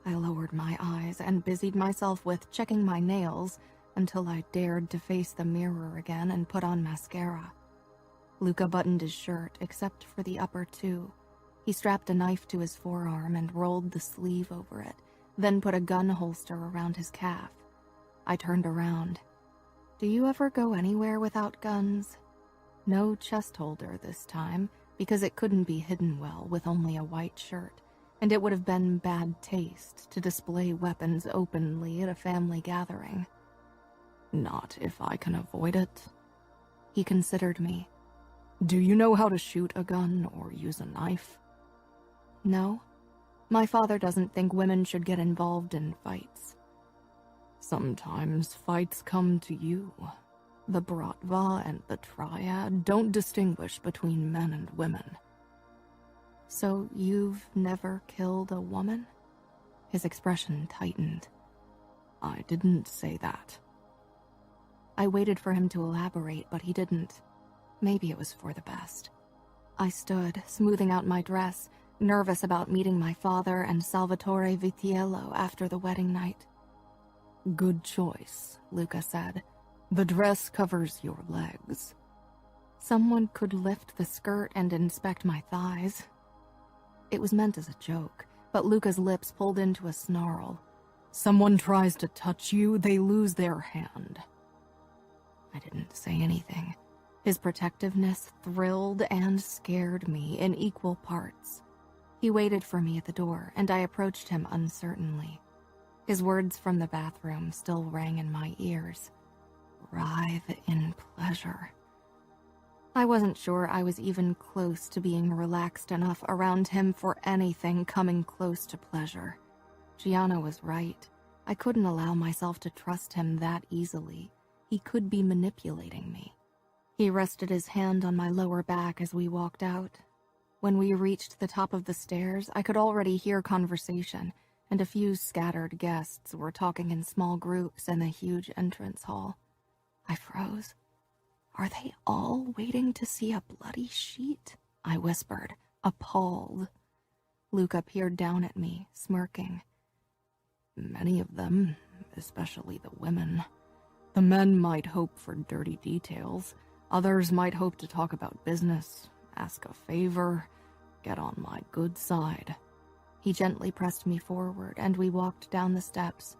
I lowered my eyes and busied myself with checking my nails until I dared to face the mirror again and put on mascara. Luca buttoned his shirt except for the upper two. He strapped a knife to his forearm and rolled the sleeve over it, then put a gun holster around his calf. I turned around. Do you ever go anywhere without guns? No chest holder this time, because it couldn't be hidden well with only a white shirt, and it would have been bad taste to display weapons openly at a family gathering. Not if I can avoid it. He considered me. Do you know how to shoot a gun or use a knife? No. My father doesn't think women should get involved in fights. Sometimes fights come to you. The Bratva and the Triad don't distinguish between men and women. So you've never killed a woman? His expression tightened. I didn't say that. I waited for him to elaborate, but he didn't. Maybe it was for the best. I stood, smoothing out my dress, nervous about meeting my father and Salvatore Vitiello after the wedding night. Good choice, Luca said. The dress covers your legs. Someone could lift the skirt and inspect my thighs. It was meant as a joke, but Luca's lips pulled into a snarl. Someone tries to touch you, they lose their hand. I didn't say anything. His protectiveness thrilled and scared me in equal parts. He waited for me at the door, and I approached him uncertainly. His words from the bathroom still rang in my ears. Writhe in pleasure. I wasn't sure I was even close to being relaxed enough around him for anything coming close to pleasure. Gianna was right. I couldn't allow myself to trust him that easily. He could be manipulating me. He rested his hand on my lower back as we walked out. When we reached the top of the stairs, I could already hear conversation, and a few scattered guests were talking in small groups in the huge entrance hall. I froze. Are they all waiting to see a bloody sheet? I whispered, appalled. Luca peered down at me, smirking. Many of them, especially the women. The men might hope for dirty details. Others might hope to talk about business, ask a favor, get on my good side. He gently pressed me forward, and we walked down the steps.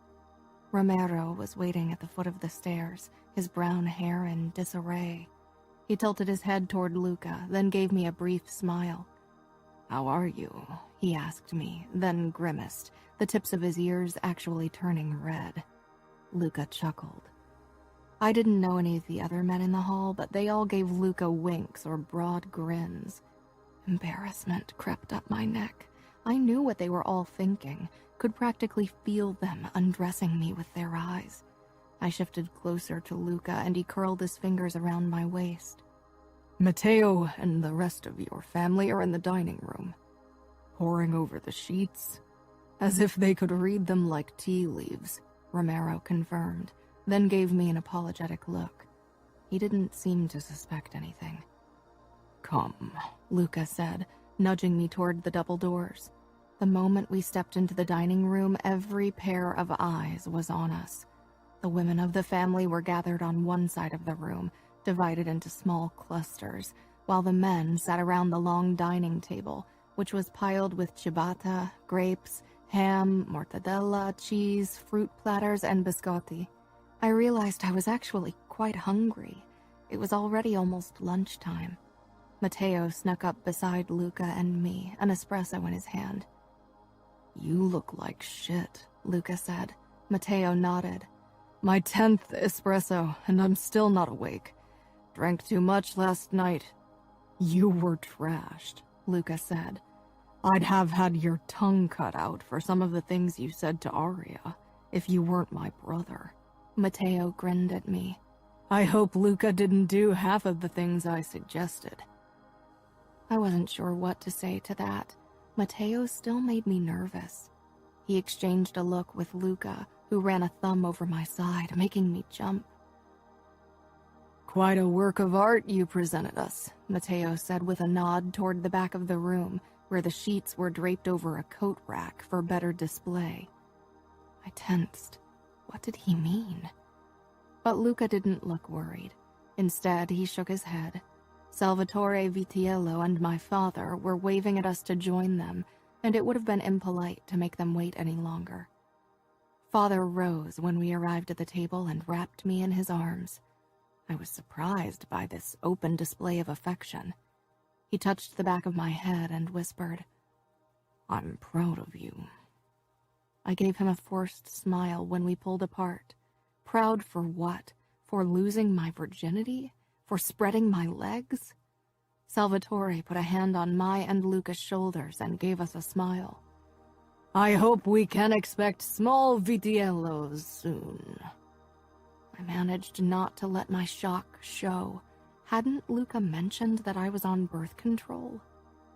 Romero was waiting at the foot of the stairs, his brown hair in disarray. He tilted his head toward Luca, then gave me a brief smile. How are you? He asked me, then grimaced, the tips of his ears actually turning red. Luca chuckled. I didn't know any of the other men in the hall, but they all gave Luca winks or broad grins. Embarrassment crept up my neck. I knew what they were all thinking, could practically feel them undressing me with their eyes. I shifted closer to Luca, and he curled his fingers around my waist. Matteo and the rest of your family are in the dining room, poring over the sheets, as if they could read them like tea leaves, Romero confirmed, then gave me an apologetic look. He didn't seem to suspect anything. Come, Luca said, nudging me toward the double doors. The moment we stepped into the dining room, every pair of eyes was on us. The women of the family were gathered on one side of the room, divided into small clusters, while the men sat around the long dining table, which was piled with ciabatta, grapes, ham, mortadella, cheese, fruit platters, and biscotti. I realized I was actually quite hungry. It was already almost lunchtime. Matteo snuck up beside Luca and me, an espresso in his hand. You look like shit, Luca said. Matteo nodded. My 10th espresso, and I'm still not awake. Drank too much last night. You were trashed, Luca said. I'd have had your tongue cut out for some of the things you said to Arya if you weren't my brother. Matteo grinned at me. I hope Luca didn't do half of the things I suggested. I wasn't sure what to say to that. Matteo still made me nervous. He exchanged a look with Luca, who ran a thumb over my side, making me jump. Quite a work of art you presented us, Matteo said with a nod toward the back of the room, where the sheets were draped over a coat rack for better display. I tensed. What did he mean? But Luca didn't look worried. Instead, he shook his head. Salvatore Vitiello and my father were waving at us to join them, and it would have been impolite to make them wait any longer. Father rose when we arrived at the table and wrapped me in his arms. I was surprised by this open display of affection. He touched the back of my head and whispered, "I'm proud of you." I gave him a forced smile when we pulled apart. Proud for what? For losing my virginity? For spreading my legs? Salvatore put a hand on my and Luca's shoulders and gave us a smile. I hope we can expect small Vitiellos soon. I managed not to let my shock show. Hadn't Luca mentioned that I was on birth control?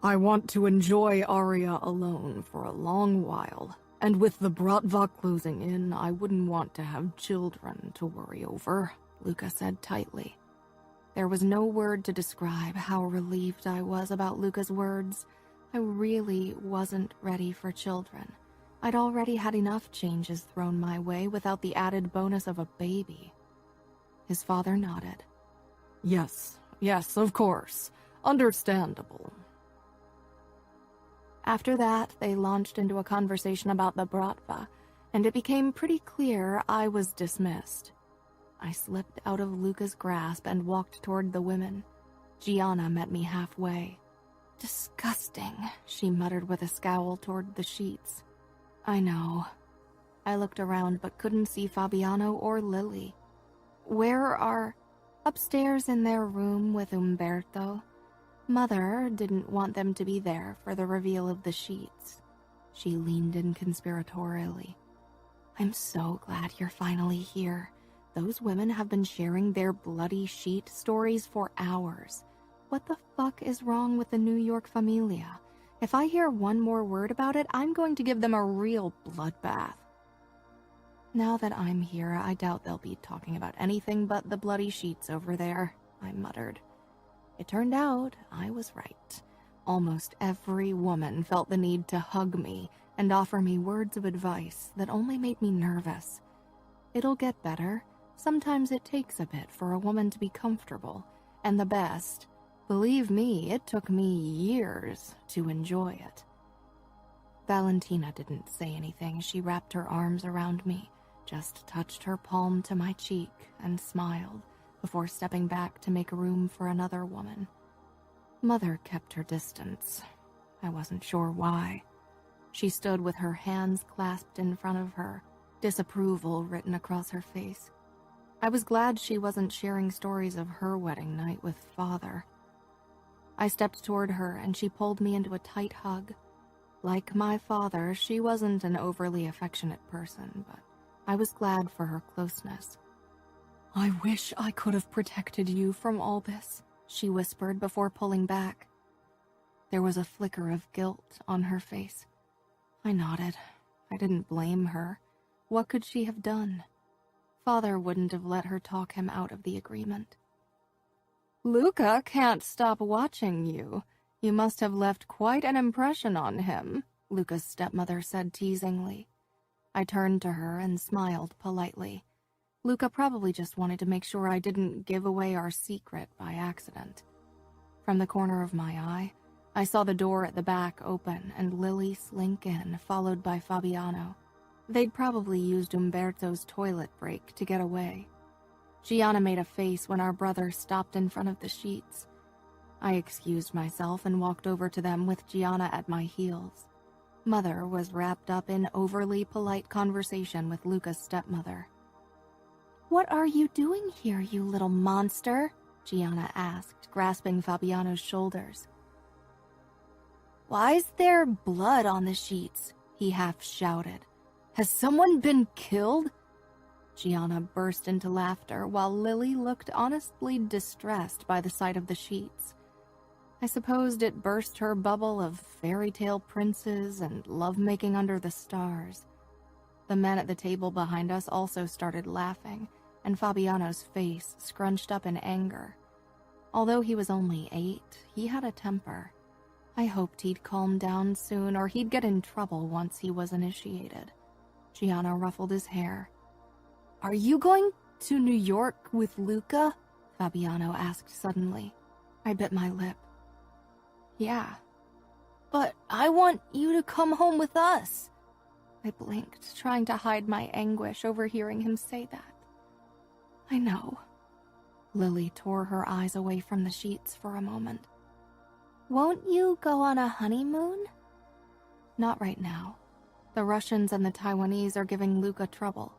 I want to enjoy Arya alone for a long while, and with the Bratva closing in, I wouldn't want to have children to worry over, Luca said tightly. There was no word to describe how relieved I was about Luca's words. I really wasn't ready for children. I'd already had enough changes thrown my way without the added bonus of a baby. His father nodded. Yes, of course. Understandable. After that, they launched into a conversation about the Bratva, and it became pretty clear I was dismissed. I slipped out of Luca's grasp and walked toward the women. Gianna met me halfway. "Disgusting," she muttered with a scowl toward the sheets. "I know." I looked around but couldn't see Fabiano or Lily. "Where are—" "Upstairs in their room with Umberto. Mother didn't want them to be there for the reveal of the sheets." She leaned in conspiratorially. "I'm so glad you're finally here. Those women have been sharing their bloody sheet stories for hours. What the fuck is wrong with the New York familia? If I hear one more word about it, I'm going to give them a real bloodbath." "Now that I'm here, I doubt they'll be talking about anything but the bloody sheets over there," I muttered. It turned out I was right. Almost every woman felt the need to hug me and offer me words of advice that only made me nervous. It'll get better. Sometimes it takes a bit for a woman to be comfortable, and the best, believe me, it took me years to enjoy it. Valentina didn't say anything. She wrapped her arms around me, just touched her palm to my cheek and smiled before stepping back to make room for another woman. Mother kept her distance. I wasn't sure why. She stood with her hands clasped in front of her, disapproval written across her face. I was glad she wasn't sharing stories of her wedding night with Father. I stepped toward her and she pulled me into a tight hug. Like my father, she wasn't an overly affectionate person, but I was glad for her closeness. "I wish I could have protected you from all this," she whispered before pulling back. There was a flicker of guilt on her face. I nodded. I didn't blame her. What could she have done? Father wouldn't have let her talk him out of the agreement. "Luca can't stop watching you. You must have left quite an impression on him," Luca's stepmother said teasingly. I turned to her and smiled politely. Luca probably just wanted to make sure I didn't give away our secret by accident. From the corner of my eye, I saw the door at the back open and Lily slink in, followed by Fabiano. They'd probably used Umberto's toilet break to get away. Gianna made a face when our brother stopped in front of the sheets. I excused myself and walked over to them with Gianna at my heels. Mother was wrapped up in overly polite conversation with Luca's stepmother. "What are you doing here, you little monster?" Gianna asked, grasping Fabiano's shoulders. "Why's there blood on the sheets?" he half shouted. "Has someone been killed?" Gianna burst into laughter, while Lily looked honestly distressed by the sight of the sheets. I supposed it burst her bubble of fairy tale princes and lovemaking under the stars. The men at the table behind us also started laughing, and Fabiano's face scrunched up in anger. Although he was only 8, he had a temper. I hoped he'd calm down soon, or he'd get in trouble once he was initiated. Gianna ruffled his hair. "Are you going to New York with Luca?" Fabiano asked suddenly. I bit my lip. "Yeah." "But I want you to come home with us." I blinked, trying to hide my anguish over hearing him say that. "I know." Lily tore her eyes away from the sheets for a moment. "Won't you go on a honeymoon?" "Not right now. The Russians and the Taiwanese are giving Luca trouble."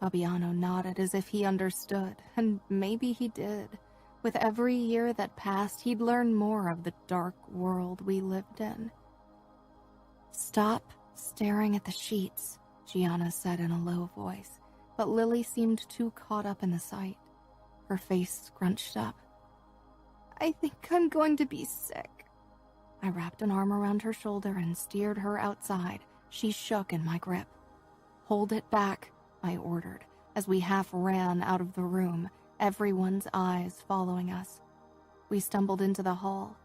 Fabiano nodded as if he understood, and maybe he did. With every year that passed, he'd learn more of the dark world we lived in. "Stop staring at the sheets," Gianna said in a low voice, but Lily seemed too caught up in the sight. Her face scrunched up. "I think I'm going to be sick." I wrapped an arm around her shoulder and steered her outside. She shook in my grip. "Hold it back," I ordered, as we half ran out of the room, everyone's eyes following us. We stumbled into the hall.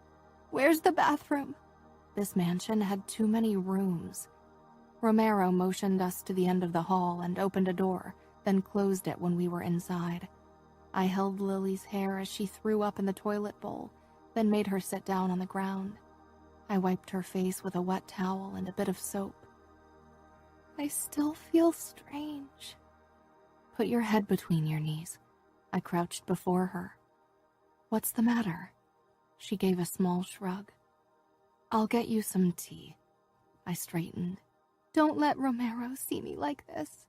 "Where's the bathroom?" This mansion had too many rooms. Romero motioned us to the end of the hall and opened a door, then closed it when we were inside. I held Lily's hair as she threw up in the toilet bowl, then made her sit down on the ground. I wiped her face with a wet towel and a bit of soap. "I still feel strange." "Put your head between your knees." I crouched before her. "What's the matter?" She gave a small shrug. "I'll get you some tea." I straightened. "Don't let Romero see me like this."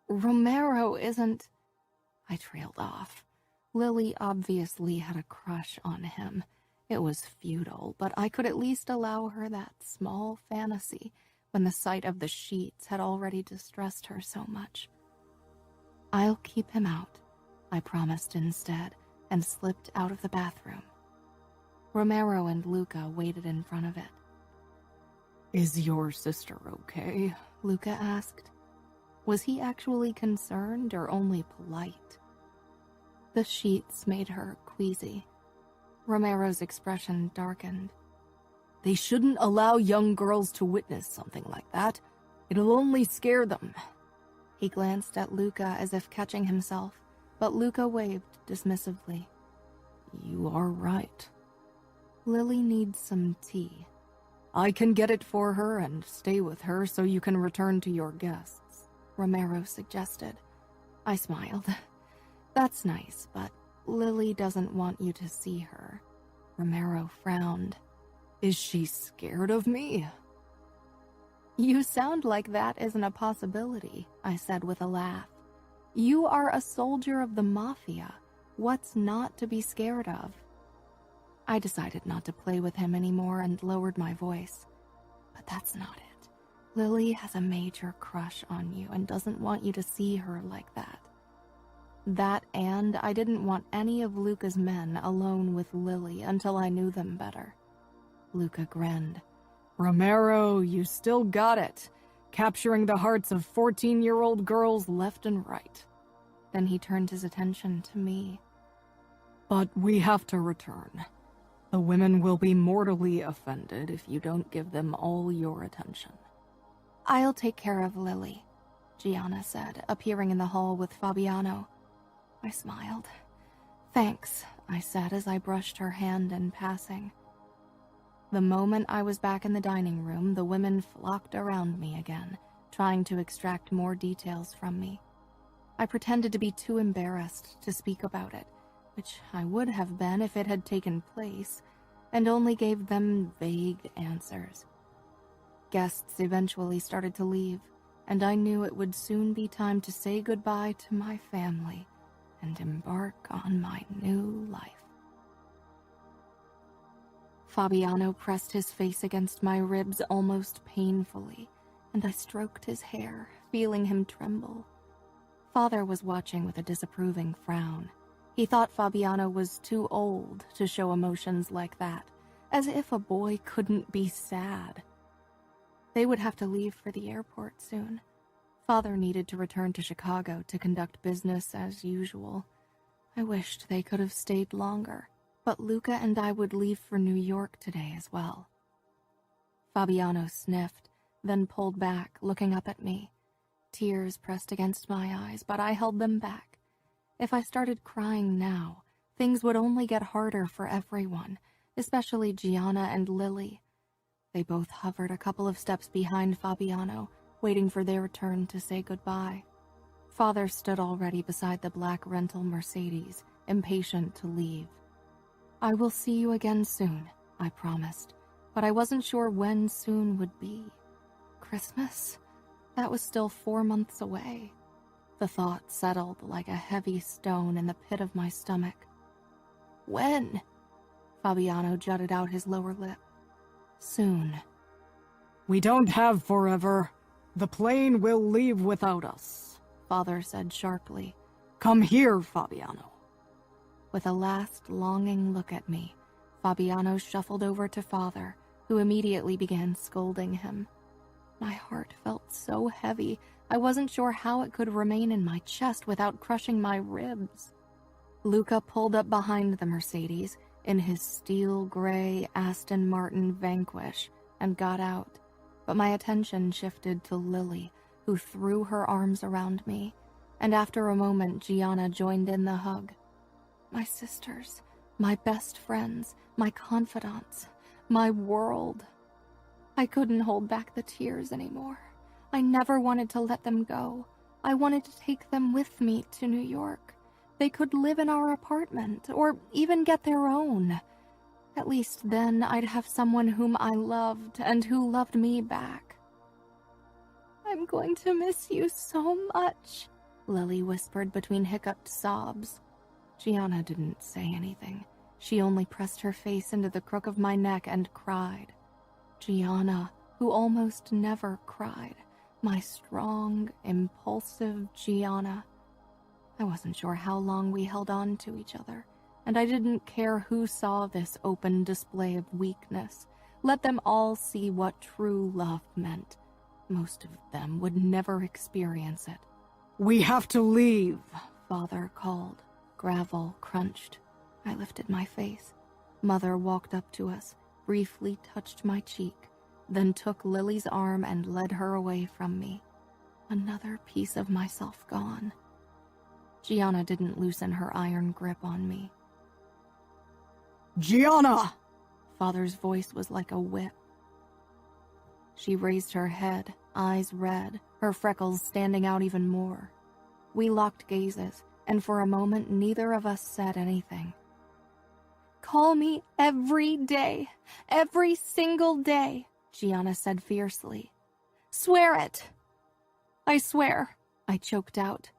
"Romero isn't..." I trailed off. Lily obviously had a crush on him. It was futile, but I could at least allow her that small fantasy when the sight of the sheets had already distressed her so much. "I'll keep him out," I promised instead, and slipped out of the bathroom. Romero and Luca waited in front of it. "Is your sister okay?" Luca asked. Was he actually concerned or only polite? The sheets made her queasy. Romero's expression darkened. "They shouldn't allow young girls to witness something like that. It'll only scare them." He glanced at Luca as if catching himself, but Luca waved dismissively. "You are right." "Lily needs some tea." "I can get it for her and stay with her so you can return to your guests," Romero suggested. I smiled. "That's nice, but Lily doesn't want you to see her." Romero frowned. "Is she scared of me?" "You sound like that isn't a possibility," I said with a laugh. "You are a soldier of the mafia. What's not to be scared of?" I decided not to play with him anymore and lowered my voice. "But that's not it. Lily has a major crush on you and doesn't want you to see her like that." That, and I didn't want any of Luca's men alone with Lily until I knew them better. Luca grinned. "Romero, you still got it. Capturing the hearts of 14-year-old girls left and right." Then he turned his attention to me. "But we have to return. The women will be mortally offended if you don't give them all your attention." "I'll take care of Lily," Gianna said, appearing in the hall with Fabiano. I smiled. "Thanks," I said as I brushed her hand in passing. The moment I was back in the dining room, the women flocked around me again, trying to extract more details from me. I pretended to be too embarrassed to speak about it, which I would have been if it had taken place, and only gave them vague answers. Guests eventually started to leave, and I knew it would soon be time to say goodbye to my family and embark on my new life. Fabiano pressed his face against my ribs almost painfully, and I stroked his hair, feeling him tremble. Father was watching with a disapproving frown. He thought Fabiano was too old to show emotions like that, as if a boy couldn't be sad. They would have to leave for the airport soon. Father needed to return to Chicago to conduct business as usual. I wished they could have stayed longer, but Luca and I would leave for New York today as well. Fabiano sniffed, then pulled back, looking up at me. Tears pressed against my eyes, but I held them back. If I started crying now, things would only get harder for everyone, especially Gianna and Lily. They both hovered a couple of steps behind Fabiano, waiting for their turn to say goodbye. Father stood already beside the black rental Mercedes, impatient to leave. "I will see you again soon," I promised, but I wasn't sure when soon would be. Christmas? That was still 4 months away. The thought settled like a heavy stone in the pit of my stomach. "When?" Fabiano jutted out his lower lip. "Soon." "We don't have forever. The plane will leave without us," Father said sharply. "Come here, Fabiano." With a last longing look at me, Fabiano shuffled over to Father, who immediately began scolding him. My heart felt so heavy, I wasn't sure how it could remain in my chest without crushing my ribs. Luca pulled up behind the Mercedes in his steel gray Aston Martin Vanquish and got out, but my attention shifted to Lily, who threw her arms around me, and after a moment Gianna joined in the hug. My sisters, my best friends, my confidants, my world. I couldn't hold back the tears anymore. I never wanted to let them go. I wanted to take them with me to New York. They could live in our apartment, or even get their own. At least then I'd have someone whom I loved and who loved me back. "I'm going to miss you so much," Lily whispered between hiccuped sobs. Gianna didn't say anything. She only pressed her face into the crook of my neck and cried. Gianna, who almost never cried. My strong, impulsive Gianna. I wasn't sure how long we held on to each other, and I didn't care who saw this open display of weakness. Let them all see what true love meant. Most of them would never experience it. "We have to leave," Father called. Gravel crunched. I lifted my face. Mother walked up to us, briefly touched my cheek, then took Lily's arm and led her away from me. Another piece of myself gone. Gianna didn't loosen her iron grip on me. "Gianna!" Father's voice was like a whip. She raised her head, eyes red, her freckles standing out even more. We locked gazes, and for a moment neither of us said anything. "Call me every day, every single day," Gianna said fiercely. "Swear it." "I swear," I choked out.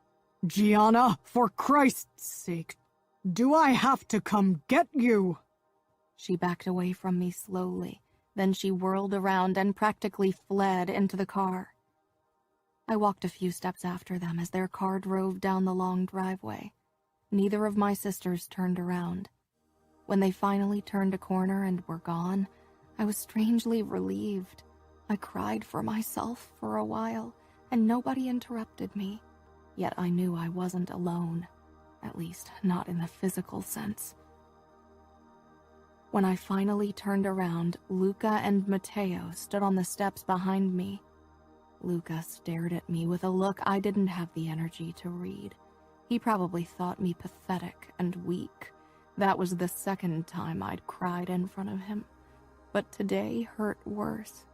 "Gianna, for Christ's sake, do I have to come get you?" She backed away from me slowly, then she whirled around and practically fled into the car. I walked a few steps after them as their car drove down the long driveway. Neither of my sisters turned around. When they finally turned a corner and were gone, I was strangely relieved. I cried for myself for a while, and nobody interrupted me. Yet I knew I wasn't alone, at least not in the physical sense. When I finally turned around, Luca and Matteo stood on the steps behind me. Luca stared at me with a look I didn't have the energy to read. He probably thought me pathetic and weak. That was the second time I'd cried in front of him, but today hurt worse.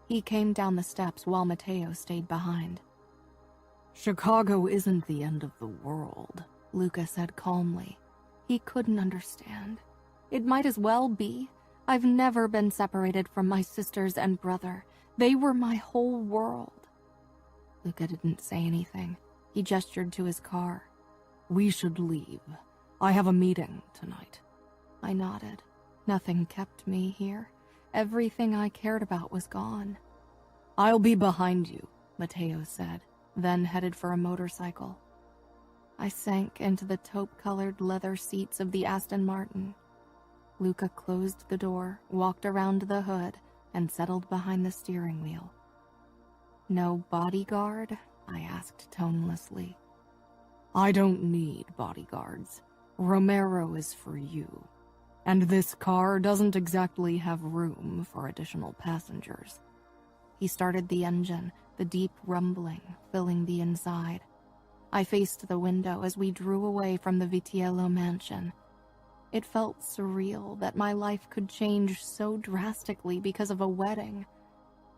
He came down the steps while Matteo stayed behind. "Chicago isn't the end of the world," Luca said calmly. He couldn't understand. It might as well be. I've never been separated from my sisters and brother. They were my whole world. Luca didn't say anything. He gestured to his car. We should leave. I have a meeting tonight. I nodded. Nothing kept me here. Everything I cared about was gone. I'll be behind you, Mateo said, then headed for a motorcycle. I sank into the taupe-colored leather seats of the Aston Martin. Luca closed the door, walked around the hood, and settled behind the steering wheel. "No bodyguard?" I asked tonelessly. I don't need bodyguards. Romero is for you. And this car doesn't exactly have room for additional passengers. He started the engine, the deep rumbling filling the inside. I faced the window as we drove away from the Vitiello mansion. It felt surreal that my life could change so drastically because of a wedding,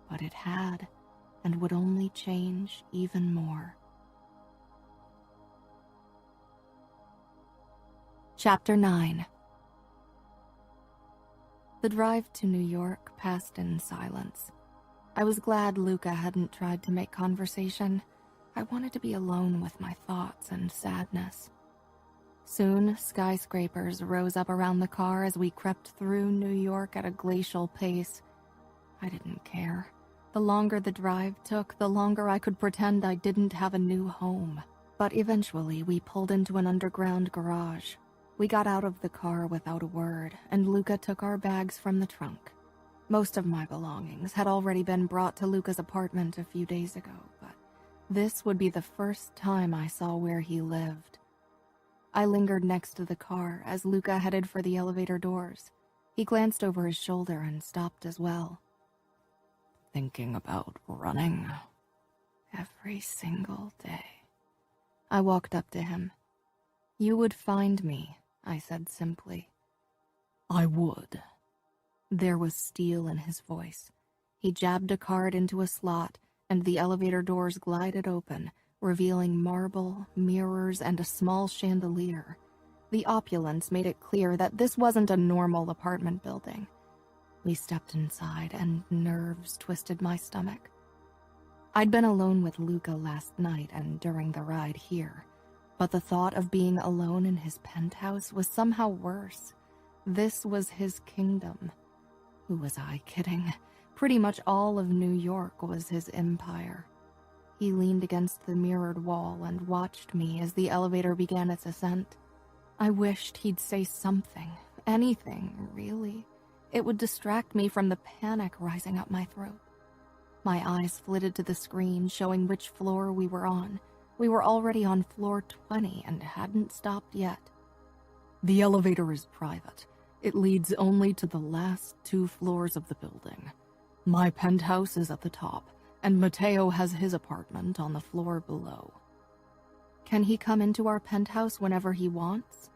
but it had, and would only change even more. Chapter 9. The drive to New York passed in silence. I was glad Luca hadn't tried to make conversation. I wanted to be alone with my thoughts and sadness. Soon, skyscrapers rose up around the car as we crept through New York at a glacial pace. I didn't care. The longer the drive took, the longer I could pretend I didn't have a new home. But eventually, we pulled into an underground garage. We got out of the car without a word, and Luca took our bags from the trunk. Most of my belongings had already been brought to Luca's apartment a few days ago, but this would be the first time I saw where he lived. I lingered next to the car as Luca headed for the elevator doors. He glanced over his shoulder and stopped as well. Thinking about running? Every single day. I walked up to him. "You would find me," I said simply. I would. There was steel in his voice. He jabbed a card into a slot, and the elevator doors glided open, revealing marble, mirrors, and a small chandelier. The opulence made it clear that this wasn't a normal apartment building. We stepped inside, and nerves twisted my stomach. I'd been alone with Luca last night and during the ride here, but the thought of being alone in his penthouse was somehow worse. This was his kingdom. Who was I kidding? Pretty much all of New York was his empire. He leaned against the mirrored wall and watched me as the elevator began its ascent. I wished he'd say something, anything, really. It would distract me from the panic rising up my throat. My eyes flitted to the screen showing which floor we were on. We were already on floor 20 and hadn't stopped yet. The elevator is private. It leads only to the last 2 floors of the building. My penthouse is at the top, and Mateo has his apartment on the floor below. Can he come into our penthouse whenever he wants?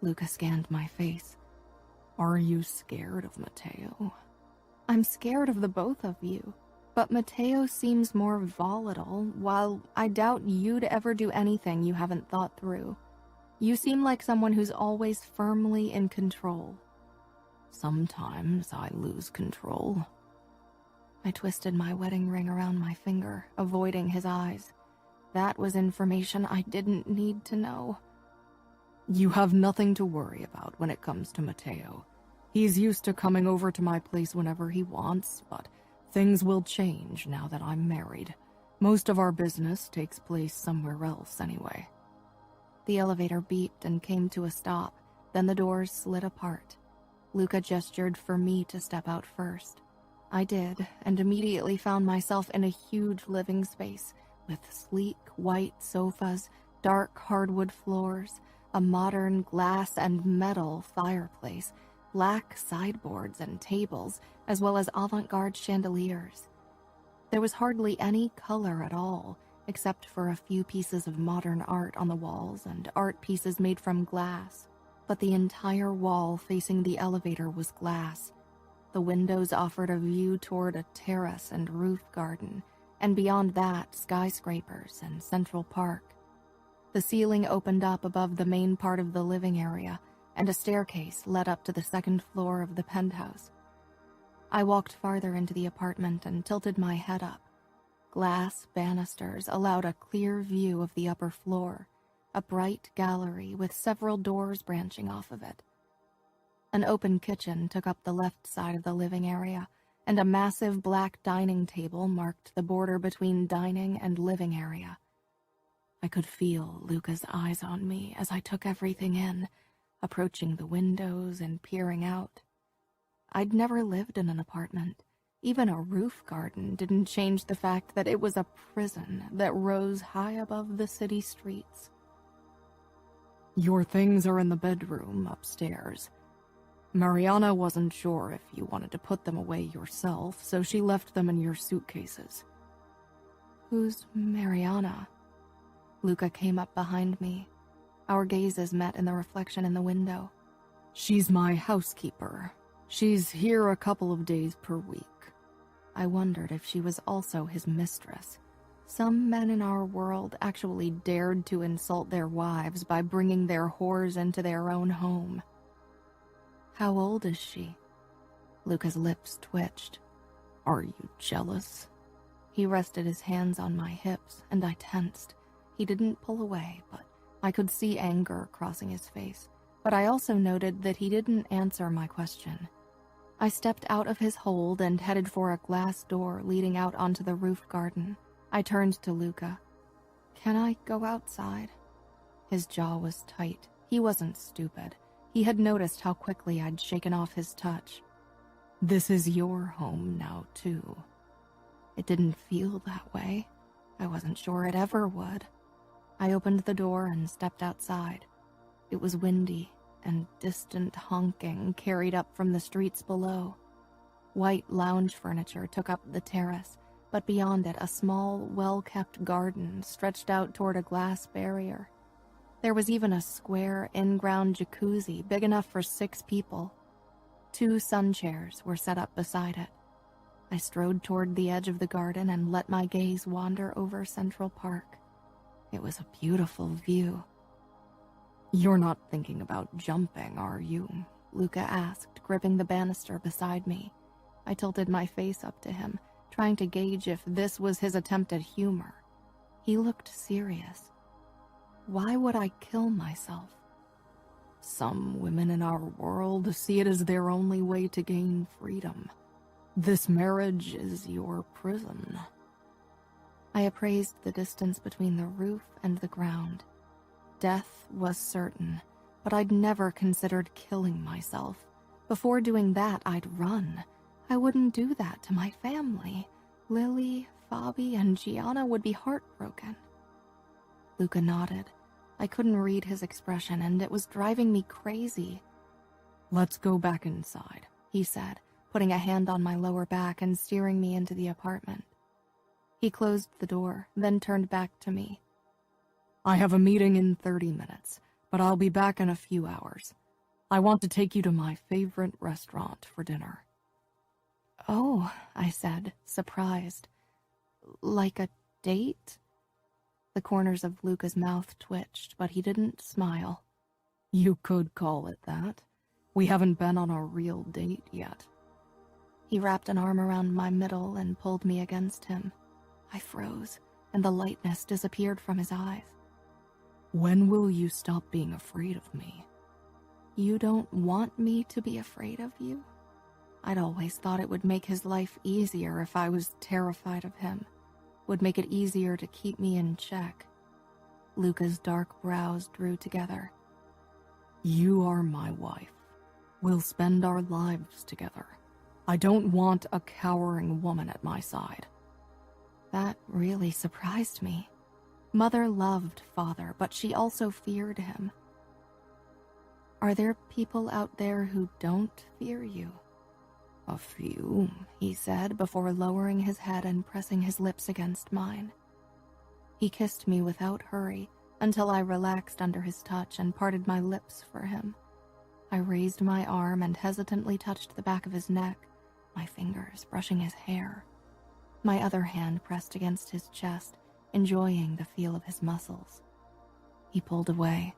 Luca scanned my face. Are you scared of Mateo? I'm scared of the both of you, but Mateo seems more volatile, while I doubt you'd ever do anything you haven't thought through. You seem like someone who's always firmly in control. Sometimes I lose control. I twisted my wedding ring around my finger, avoiding his eyes. That was information I didn't need to know. You have nothing to worry about when it comes to Mateo. He's used to coming over to my place whenever he wants, but things will change now that I'm married. Most of our business takes place somewhere else anyway. The elevator beeped and came to a stop, then the doors slid apart. Luca gestured for me to step out first. I did, and immediately found myself in a huge living space with sleek white sofas, dark hardwood floors, a modern glass and metal fireplace, black sideboards and tables, as well as avant-garde chandeliers. There was hardly any color at all, except for a few pieces of modern art on the walls and art pieces made from glass. But the entire wall facing the elevator was glass. The windows offered a view toward a terrace and roof garden, and beyond that, skyscrapers and Central Park. The ceiling opened up above the main part of the living area, and a staircase led up to the second floor of the penthouse. I walked farther into the apartment and tilted my head up. Glass banisters allowed a clear view of the upper floor. a bright gallery with several doors branching off of it. An open kitchen took up the left side of the living area, and a massive black dining table marked the border between dining and living area. I could feel Luca's eyes on me as I took everything in, approaching the windows and peering out. I'd never lived in an apartment. Even a roof garden didn't change the fact that it was a prison that rose high above the city streets. Your things are in the bedroom upstairs. Mariana wasn't sure if you wanted to put them away yourself, so she left them in your suitcases. Who's Mariana? Luca came up behind me. Our gazes met in the reflection in the window. She's my housekeeper. She's here a couple of days per week. I wondered if she was also his mistress. Some men in our world actually dared to insult their wives by bringing their whores into their own home. How old is she? Luca's lips twitched. Are you jealous? He rested his hands on my hips, and I tensed. He didn't pull away, but I could see anger crossing his face. But I also noted that he didn't answer my question. I stepped out of his hold and headed for a glass door leading out onto the roof garden. I turned to Luca. Can I go outside? His jaw was tight. He wasn't stupid. He had noticed how quickly I'd shaken off his touch. This is your home now, too. It didn't feel that way. I wasn't sure it ever would. I opened the door and stepped outside. It was windy, and distant honking carried up from the streets below. White lounge furniture took up the terrace, but beyond it a small, well-kept garden stretched out toward a glass barrier. There was even a square, in-ground jacuzzi big enough for 6 people. 2 sun chairs were set up beside it. I strode toward the edge of the garden and let my gaze wander over Central Park. It was a beautiful view. You're not thinking about jumping, are you? Luca asked, gripping the banister beside me. I tilted my face up to him, trying to gauge if this was his attempt at humor. He looked serious. Why would I kill myself? Some women in our world see it as their only way to gain freedom. This marriage is your prison. I appraised the distance between the roof and the ground. Death was certain, but I'd never considered killing myself. Before doing that, I'd run. I wouldn't do that to my family. Lily, Fabi, and Gianna would be heartbroken. Luca nodded. I couldn't read his expression, and it was driving me crazy. Let's go back inside, he said, putting a hand on my lower back and steering me into the apartment. He closed the door, then turned back to me. I have a meeting in 30 minutes, but I'll be back in a few hours. I want to take you to my favorite restaurant for dinner. Oh, I said, surprised. Like a date? The corners of Luca's mouth twitched, but he didn't smile. You could call it that. We haven't been on a real date yet. He wrapped an arm around my middle and pulled me against him. I froze, and the lightness disappeared from his eyes. When will you stop being afraid of me? You don't want me to be afraid of you? I'd always thought it would make his life easier if I was terrified of him. Would make it easier to keep me in check. Luca's dark brows drew together. You are my wife. We'll spend our lives together. I don't want a cowering woman at my side. That really surprised me. Mother loved Father, but she also feared him. Are there people out there who don't fear you? A few, he said before lowering his head and pressing his lips against mine. He kissed me without hurry until I relaxed under his touch and parted my lips for him. I raised my arm and hesitantly touched the back of his neck, my fingers brushing his hair. My other hand pressed against his chest, enjoying the feel of his muscles. He pulled away.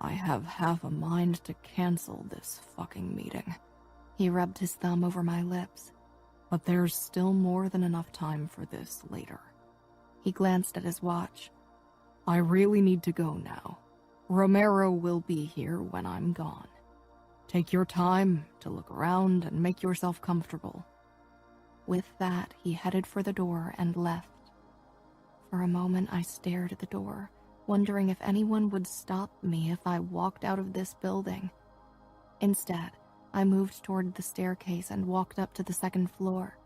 I have half a mind to cancel this fucking meeting. He rubbed his thumb over my lips. But there's still more than enough time for this later. He glanced at his watch. I really need to go now. Romero will be here when I'm gone. Take your time to look around and make yourself comfortable." With that, he headed for the door and left. For a moment, I stared at the door, wondering if anyone would stop me if I walked out of this building. Instead, I moved toward the staircase and walked up to the second floor.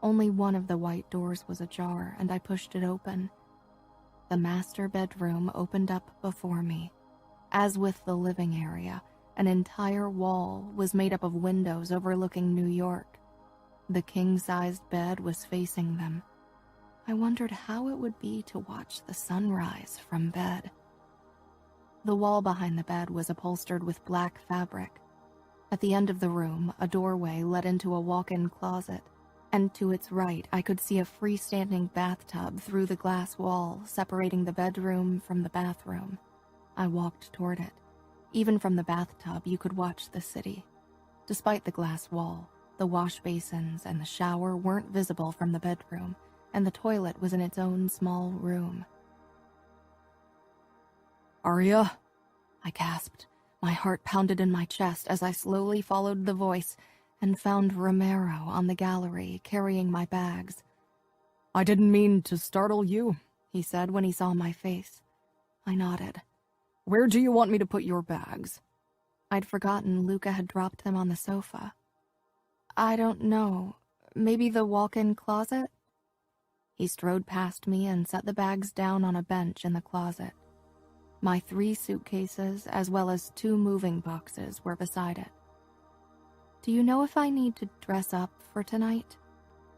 Only one of the white doors was ajar, and I pushed it open. The master bedroom opened up before me. As with the living area, an entire wall was made up of windows overlooking New York. The king-sized bed was facing them. I wondered how it would be to watch the sunrise from bed. The wall behind the bed was upholstered with black fabric. At the end of the room, a doorway led into a walk-in closet, and to its right I could see a freestanding bathtub through the glass wall separating the bedroom from the bathroom. I walked toward it. Even from the bathtub, you could watch the city. Despite the glass wall, the wash basins and the shower weren't visible from the bedroom, and the toilet was in its own small room. "Arya?" I gasped. My heart pounded in my chest as I slowly followed the voice and found Romero on the gallery carrying my bags. "I didn't mean to startle you," he said when he saw my face. I nodded. "Where do you want me to put your bags?" I'd forgotten Luca had dropped them on the sofa. "I don't know. Maybe the walk-in closet?" He strode past me and set the bags down on a bench in the closet. My 3 suitcases, as well as 2 moving boxes, were beside it. "Do you know if I need to dress up for tonight?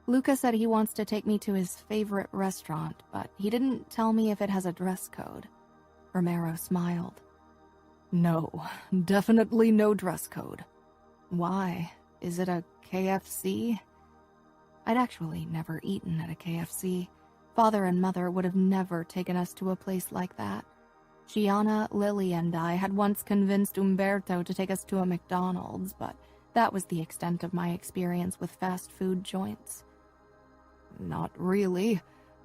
Luca said he wants to take me to his favorite restaurant, but he didn't tell me if it has a dress code." Romero smiled. "No, definitely no dress code." "Why? Is it a KFC?" I'd actually never eaten at a KFC. Father and Mother would have never taken us to a place like that. Gianna, Lily, and I had once convinced Umberto to take us to a McDonald's, but that was the extent of my experience with fast food joints. "Not really.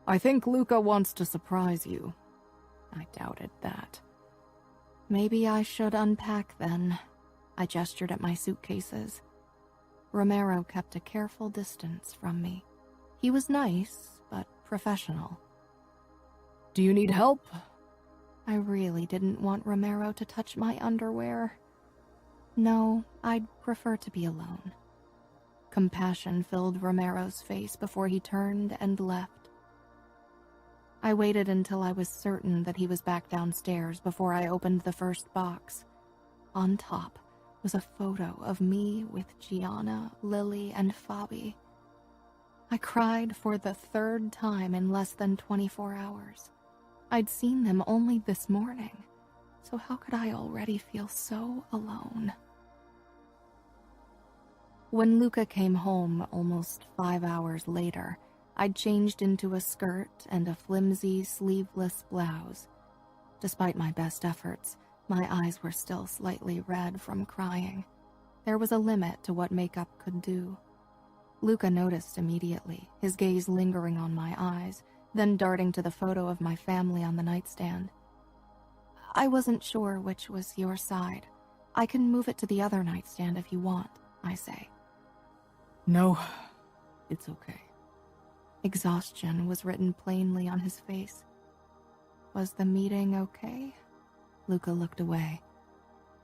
I think Luca wants to surprise you." I doubted that. "Maybe I should unpack then." I gestured at my suitcases. Romero kept a careful distance from me. He was nice, but professional. "Do you need help?" I really didn't want Romero to touch my underwear. No, I'd prefer to be alone. Compassion filled Romero's face before he turned and left. I waited until I was certain that he was back downstairs before I opened the first box. On top was a photo of me with Gianna, Lily, and Fabi. I cried for the 3rd time in less than 24 hours. I'd seen them only this morning, so how could I already feel so alone? When Luca came home almost 5 hours later, I'd changed into a skirt and a flimsy, sleeveless blouse. Despite my best efforts, my eyes were still slightly red from crying. There was a limit to what makeup could do. Luca noticed immediately, his gaze lingering on my eyes, then darting to the photo of my family on the nightstand. "I wasn't sure which was your side. I can move it to the other nightstand if you want," I say. "No, it's okay." Exhaustion was written plainly on his face. Was the meeting okay? Luca looked away.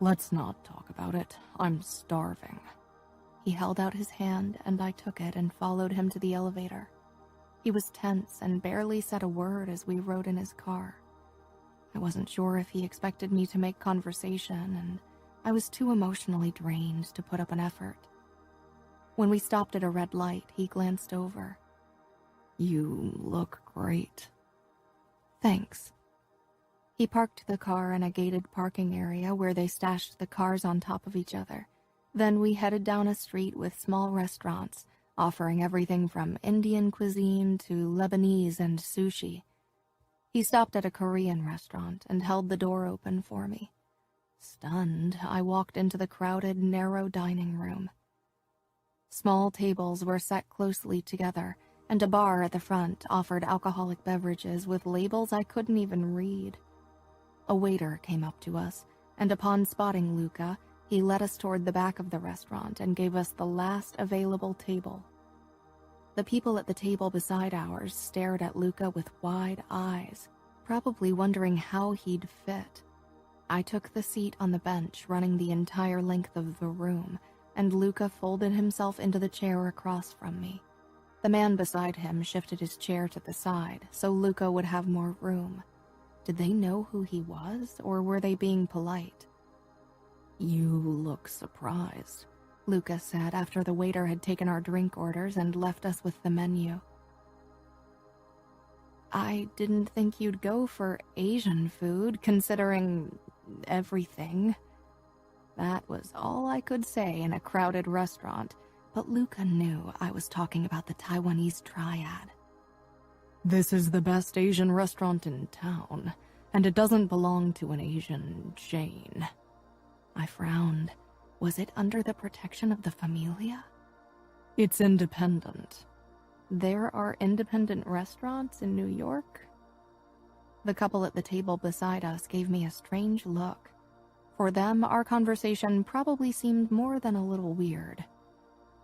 "Let's not talk about it. I'm starving." He held out his hand, and I took it and followed him to the elevator. He was tense and barely said a word as we rode in his car. I wasn't sure if he expected me to make conversation, and I was too emotionally drained to put up an effort. When we stopped at a red light, he glanced over. "You look great." "Thanks." He parked the car in a gated parking area where they stashed the cars on top of each other. Then we headed down a street with small restaurants, offering everything from Indian cuisine to Lebanese and sushi. He stopped at a Korean restaurant and held the door open for me. Stunned, I walked into the crowded, narrow dining room. Small tables were set closely together, and a bar at the front offered alcoholic beverages with labels I couldn't even read. A waiter came up to us, and upon spotting Luca, he led us toward the back of the restaurant and gave us the last available table. The people at the table beside ours stared at Luca with wide eyes, probably wondering how he'd fit. I took the seat on the bench running the entire length of the room, and Luca folded himself into the chair across from me. The man beside him shifted his chair to the side so Luca would have more room. Did they know who he was, or were they being polite? "You look surprised," Luca said after the waiter had taken our drink orders and left us with the menu. "I didn't think you'd go for Asian food, considering everything." That was all I could say in a crowded restaurant, but Luca knew I was talking about the Taiwanese triad. "This is the best Asian restaurant in town, and it doesn't belong to an Asian chain." I frowned. Was it under the protection of the Familia? "It's independent." There are independent restaurants in New York? The couple at the table beside us gave me a strange look. For them, our conversation probably seemed more than a little weird.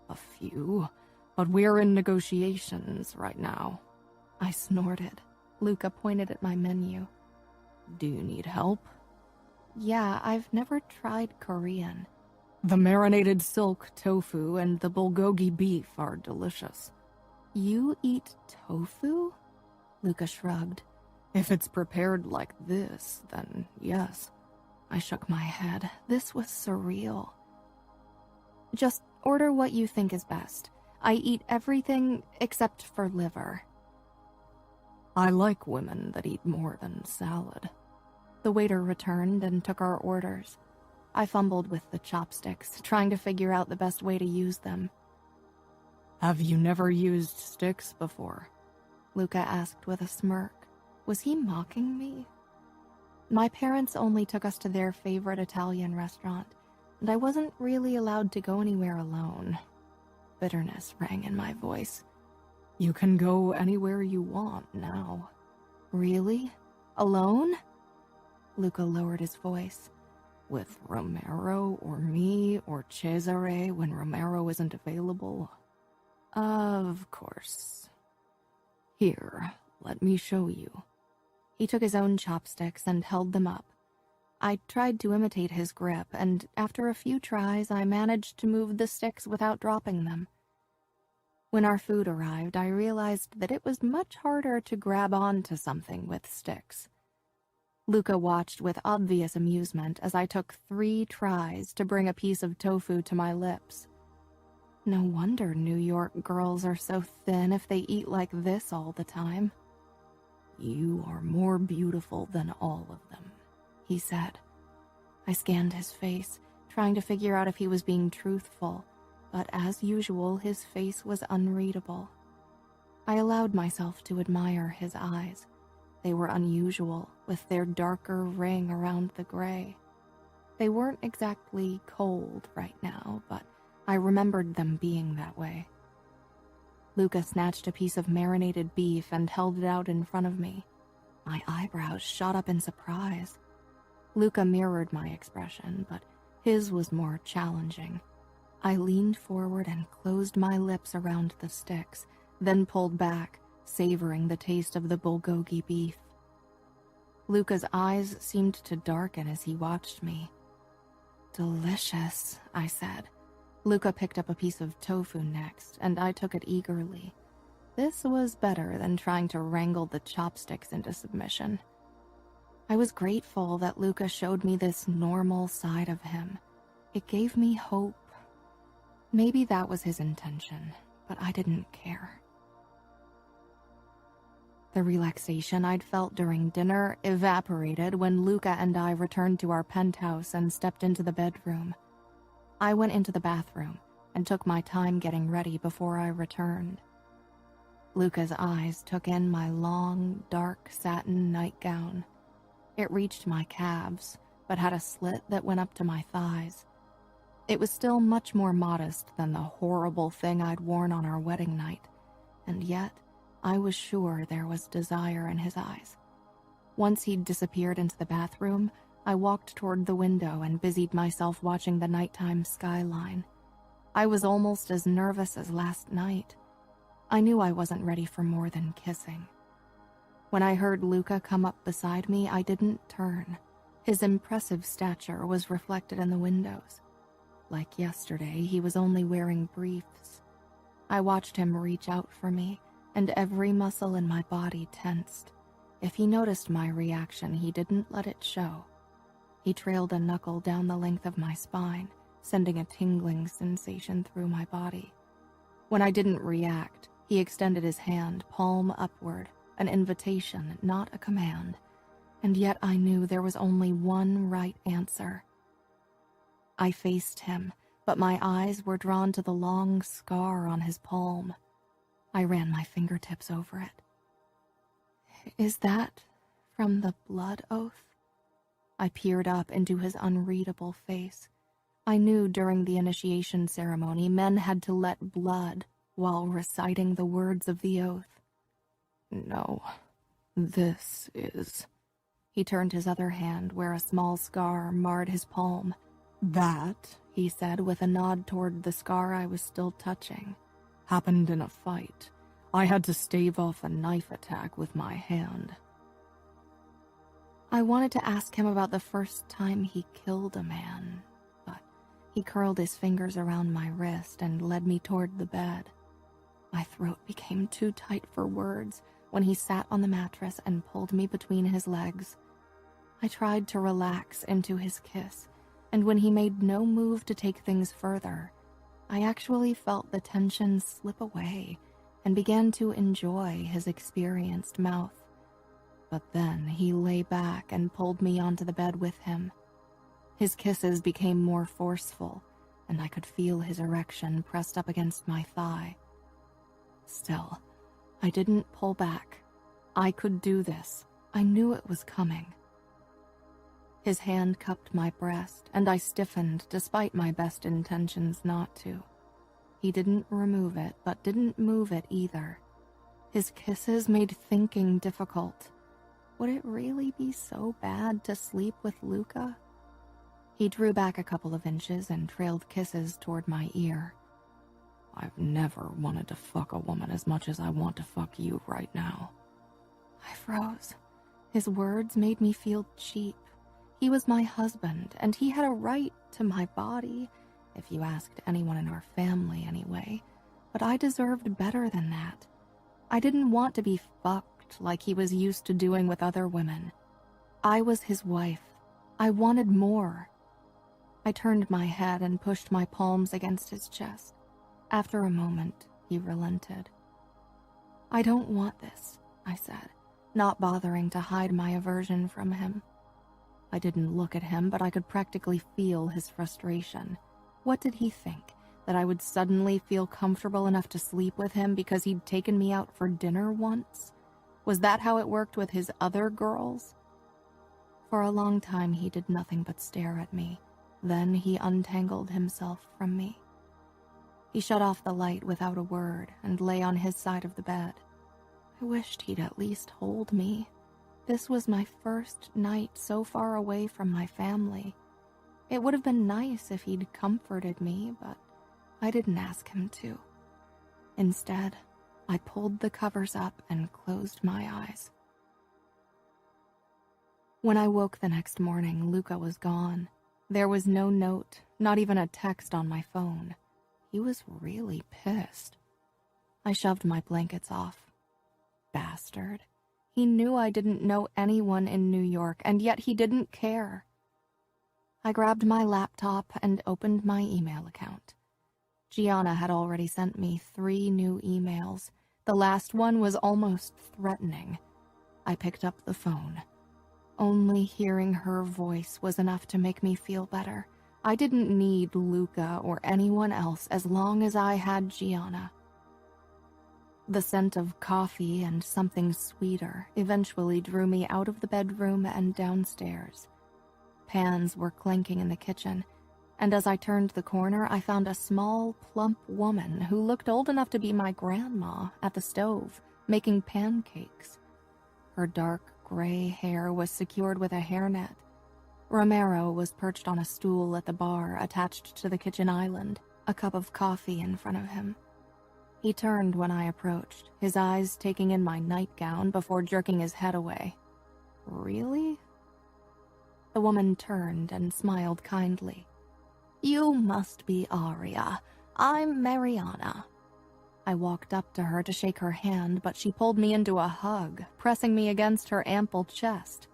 "A few, but we're in negotiations right now." I snorted. Luca pointed at my menu. "Do you need help?" "Yeah, I've never tried Korean." "The marinated silk tofu and the bulgogi beef are delicious." "You eat tofu?" Luca shrugged. "If it's prepared like this, then yes." I shook my head. This was surreal. "Just order what you think is best. I eat everything except for liver." "I like women that eat more than salad." The waiter returned and took our orders. I fumbled with the chopsticks, trying to figure out the best way to use them. "Have you never used sticks before?" Luca asked with a smirk. Was he mocking me? My parents only took us to their favorite Italian restaurant, and I wasn't really allowed to go anywhere alone. Bitterness rang in my voice. "You can go anywhere you want now." "Really? Alone?" Luca lowered his voice. "With Romero or me or Cesare when Romero isn't available." "Of course." "Here, let me show you." He took his own chopsticks and held them up. I tried to imitate his grip, and after a few tries, I managed to move the sticks without dropping them. When our food arrived, I realized that it was much harder to grab onto something with sticks. Luca watched with obvious amusement as I took 3 tries to bring a piece of tofu to my lips. No wonder New York girls are so thin if they eat like this all the time. "You are more beautiful than all of them," he said. I scanned his face, trying to figure out if he was being truthful, but as usual, his face was unreadable. I allowed myself to admire his eyes. They were unusual, with their darker ring around the gray. They weren't exactly cold right now, but I remembered them being that way. Luca snatched a piece of marinated beef and held it out in front of me. My eyebrows shot up in surprise. Luca mirrored my expression, but his was more challenging. I leaned forward and closed my lips around the sticks, then pulled back, savoring the taste of the bulgogi beef. Luca's eyes seemed to darken as he watched me. "Delicious," I said. Luca picked up a piece of tofu next, and I took it eagerly. This was better than trying to wrangle the chopsticks into submission. I was grateful that Luca showed me this normal side of him. It gave me hope. Maybe that was his intention, but I didn't care. The relaxation I'd felt during dinner evaporated when Luca and I returned to our penthouse and stepped into the bedroom. I went into the bathroom and took my time getting ready before I returned. Luca's eyes took in my long, dark satin nightgown. It reached my calves, but had a slit that went up to my thighs. It was still much more modest than the horrible thing I'd worn on our wedding night, and yet I was sure there was desire in his eyes. Once he'd disappeared into the bathroom, I walked toward the window and busied myself watching the nighttime skyline. I was almost as nervous as last night. I knew I wasn't ready for more than kissing. When I heard Luca come up beside me, I didn't turn. His impressive stature was reflected in the windows. Like yesterday, he was only wearing briefs. I watched him reach out for me, and every muscle in my body tensed. If he noticed my reaction, he didn't let it show. He trailed a knuckle down the length of my spine, sending a tingling sensation through my body. When I didn't react, he extended his hand, palm upward, an invitation, not a command, and yet I knew there was only one right answer. I faced him, but my eyes were drawn to the long scar on his palm. I ran my fingertips over it. "Is that from the blood oath?" I peered up into his unreadable face. I knew during the initiation ceremony men had to let blood while reciting the words of the oath. "No, this is..." He turned his other hand where a small scar marred his palm. "That," he said with a nod toward the scar I was still touching, "happened in a fight. I had to stave off a knife attack with my hand." I wanted to ask him about the first time he killed a man, but he curled his fingers around my wrist and led me toward the bed. My throat became too tight for words when he sat on the mattress and pulled me between his legs. I tried to relax into his kiss, and when he made no move to take things further, I actually felt the tension slip away and began to enjoy his experienced mouth. But then he lay back and pulled me onto the bed with him. His kisses became more forceful, and I could feel his erection pressed up against my thigh. Still, I didn't pull back. I could do this. I knew it was coming. His hand cupped my breast, and I stiffened despite my best intentions not to. He didn't remove it, but didn't move it either. His kisses made thinking difficult. Would it really be so bad to sleep with Luca? He drew back a couple of inches and trailed kisses toward my ear. "I've never wanted to fuck a woman as much as I want to fuck you right now." I froze. His words made me feel cheap. He was my husband, and he had a right to my body, if you asked anyone in our family anyway. But I deserved better than that. I didn't want to be fucked like he was used to doing with other women. I was his wife. I wanted more. I turned my head and pushed my palms against his chest. After a moment, he relented. "I don't want this," I said, not bothering to hide my aversion from him. I didn't look at him, but I could practically feel his frustration. What did he think? That I would suddenly feel comfortable enough to sleep with him because he'd taken me out for dinner once? Was that how it worked with his other girls? For a long time, he did nothing but stare at me. Then he untangled himself from me. He shut off the light without a word and lay on his side of the bed. I wished he'd at least hold me. This was my first night so far away from my family. It would have been nice if he'd comforted me, but I didn't ask him to. Instead, I pulled the covers up and closed my eyes. When I woke the next morning, Luca was gone. There was no note, not even a text on my phone. He was really pissed. I shoved my blankets off. Bastard. He knew I didn't know anyone in New York, and yet he didn't care. I grabbed my laptop and opened my email account. Gianna had already sent me 3 new emails. The last one was almost threatening. I picked up the phone. Only hearing her voice was enough to make me feel better. I didn't need Luca or anyone else as long as I had Gianna. The scent of coffee and something sweeter eventually drew me out of the bedroom and downstairs. Pans were clanking in the kitchen, and as I turned the corner, I found a small, plump woman who looked old enough to be my grandma at the stove, making pancakes. Her dark gray hair was secured with a hairnet. Romero was perched on a stool at the bar attached to the kitchen island, a cup of coffee in front of him. He turned when I approached, his eyes taking in my nightgown before jerking his head away. Really? The woman turned and smiled kindly. You must be Aria. I'm Mariana. I walked up to her to shake her hand, but she pulled me into a hug, pressing me against her ample chest.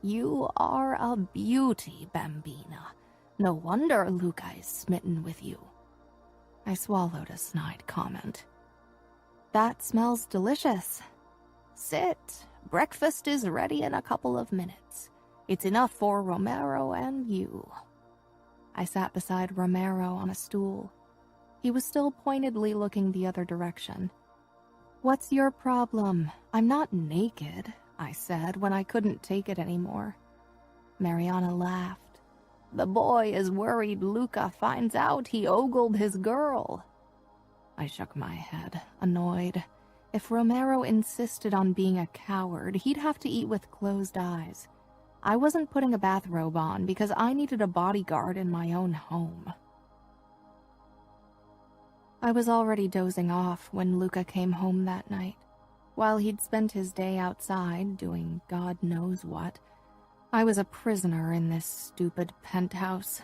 You are a beauty, Bambina. No wonder Luca is smitten with you. I swallowed a snide comment. That smells delicious. Sit. Breakfast is ready in a couple of minutes. It's enough for Romero and you. I sat beside Romero on a stool. He was still pointedly looking the other direction. What's your problem? I'm not naked, I said when I couldn't take it anymore. Mariana laughed. The boy is worried Luca finds out he ogled his girl. I shook my head, annoyed. If Romero insisted on being a coward, he'd have to eat with closed eyes. I wasn't putting a bathrobe on because I needed a bodyguard in my own home. I was already dozing off when Luca came home that night. While he'd spent his day outside doing God knows what, I was a prisoner in this stupid penthouse.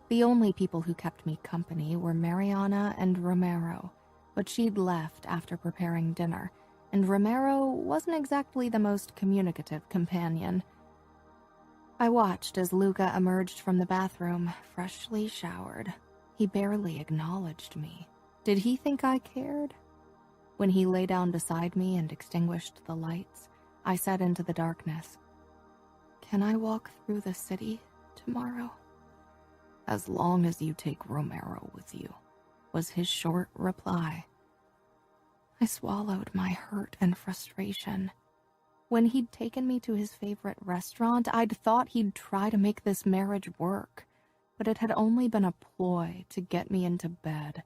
The only people who kept me company were Mariana and Romero, but she'd left after preparing dinner, and Romero wasn't exactly the most communicative companion. I watched as Luca emerged from the bathroom, freshly showered. He barely acknowledged me. Did he think I cared? When he lay down beside me and extinguished the lights, I said into the darkness, Can I walk through the city tomorrow? As long as you take Romero with you, was his short reply. I swallowed my hurt and frustration. When he'd taken me to his favorite restaurant, I'd thought he'd try to make this marriage work, but it had only been a ploy to get me into bed.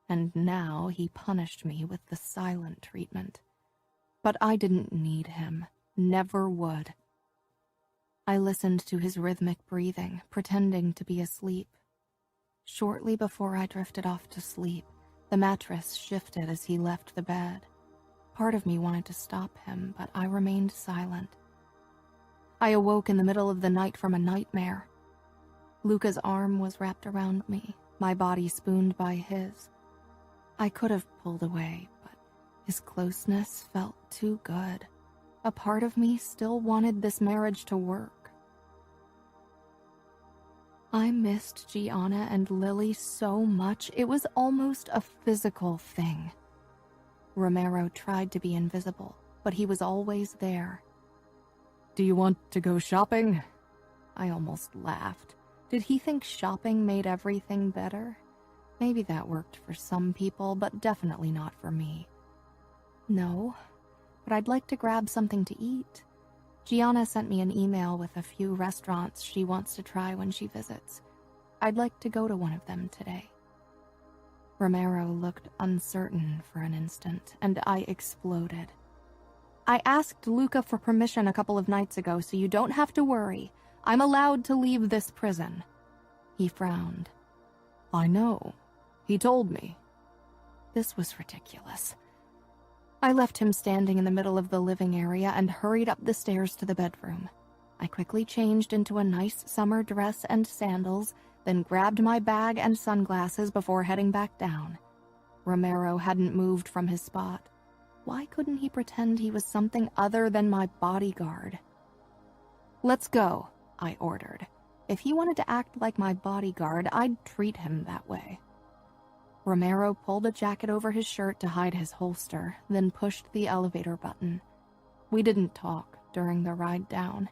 And now he punished me with the silent treatment. But I didn't need him, never would. I listened to his rhythmic breathing, pretending to be asleep. Shortly before I drifted off to sleep, the mattress shifted as he left the bed. Part of me wanted to stop him, but I remained silent. I awoke in the middle of the night from a nightmare. Luca's arm was wrapped around me, my body spooned by his. I could have pulled away, but his closeness felt too good. A part of me still wanted this marriage to work. I missed Gianna and Lily so much, it was almost a physical thing. Romero tried to be invisible, but he was always there. Do you want to go shopping? I almost laughed. Did he think shopping made everything better? Maybe that worked for some people, but definitely not for me. No, but I'd like to grab something to eat. Gianna sent me an email with a few restaurants she wants to try when she visits. I'd like to go to one of them today. Romero looked uncertain for an instant, and I exploded. I asked Luca for permission a couple of nights ago, so you don't have to worry. I'm allowed to leave this prison. He frowned. I know. He told me. This was ridiculous. I left him standing in the middle of the living area and hurried up the stairs to the bedroom. I quickly changed into a nice summer dress and sandals, then grabbed my bag and sunglasses before heading back down. Romero hadn't moved from his spot. Why couldn't he pretend he was something other than my bodyguard? Let's go, I ordered. If he wanted to act like my bodyguard, I'd treat him that way. Romero pulled a jacket over his shirt to hide his holster, then pushed the elevator button. We didn't talk during the ride down.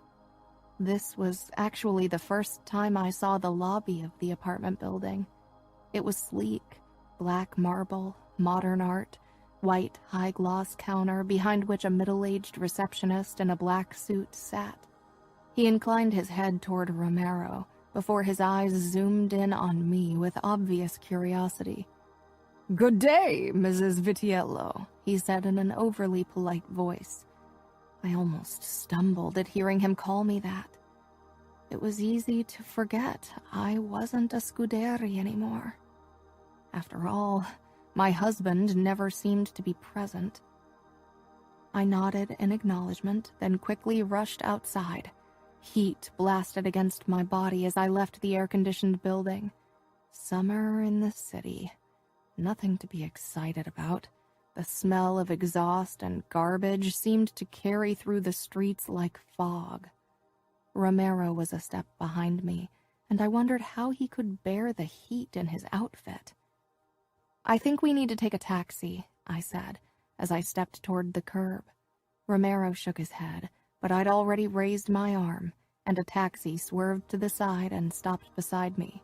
This was actually the first time I saw the lobby of the apartment building. It was sleek, black marble, modern art, white high-gloss counter behind which a middle-aged receptionist in a black suit sat. He inclined his head toward Romero, before his eyes zoomed in on me with obvious curiosity. "Good day, Mrs. Vitiello," he said in an overly polite voice. I almost stumbled at hearing him call me that. It was easy to forget I wasn't a Scuderi anymore. After all, my husband never seemed to be present. I nodded in acknowledgement, then quickly rushed outside. Heat blasted against my body as I left the air-conditioned building. Summer in the city. Nothing to be excited about. The smell of exhaust and garbage seemed to carry through the streets like fog. Romero was a step behind me, and I wondered how he could bear the heat in his outfit. "I think we need to take a taxi," I said, as I stepped toward the curb. Romero shook his head, but I'd already raised my arm, and a taxi swerved to the side and stopped beside me.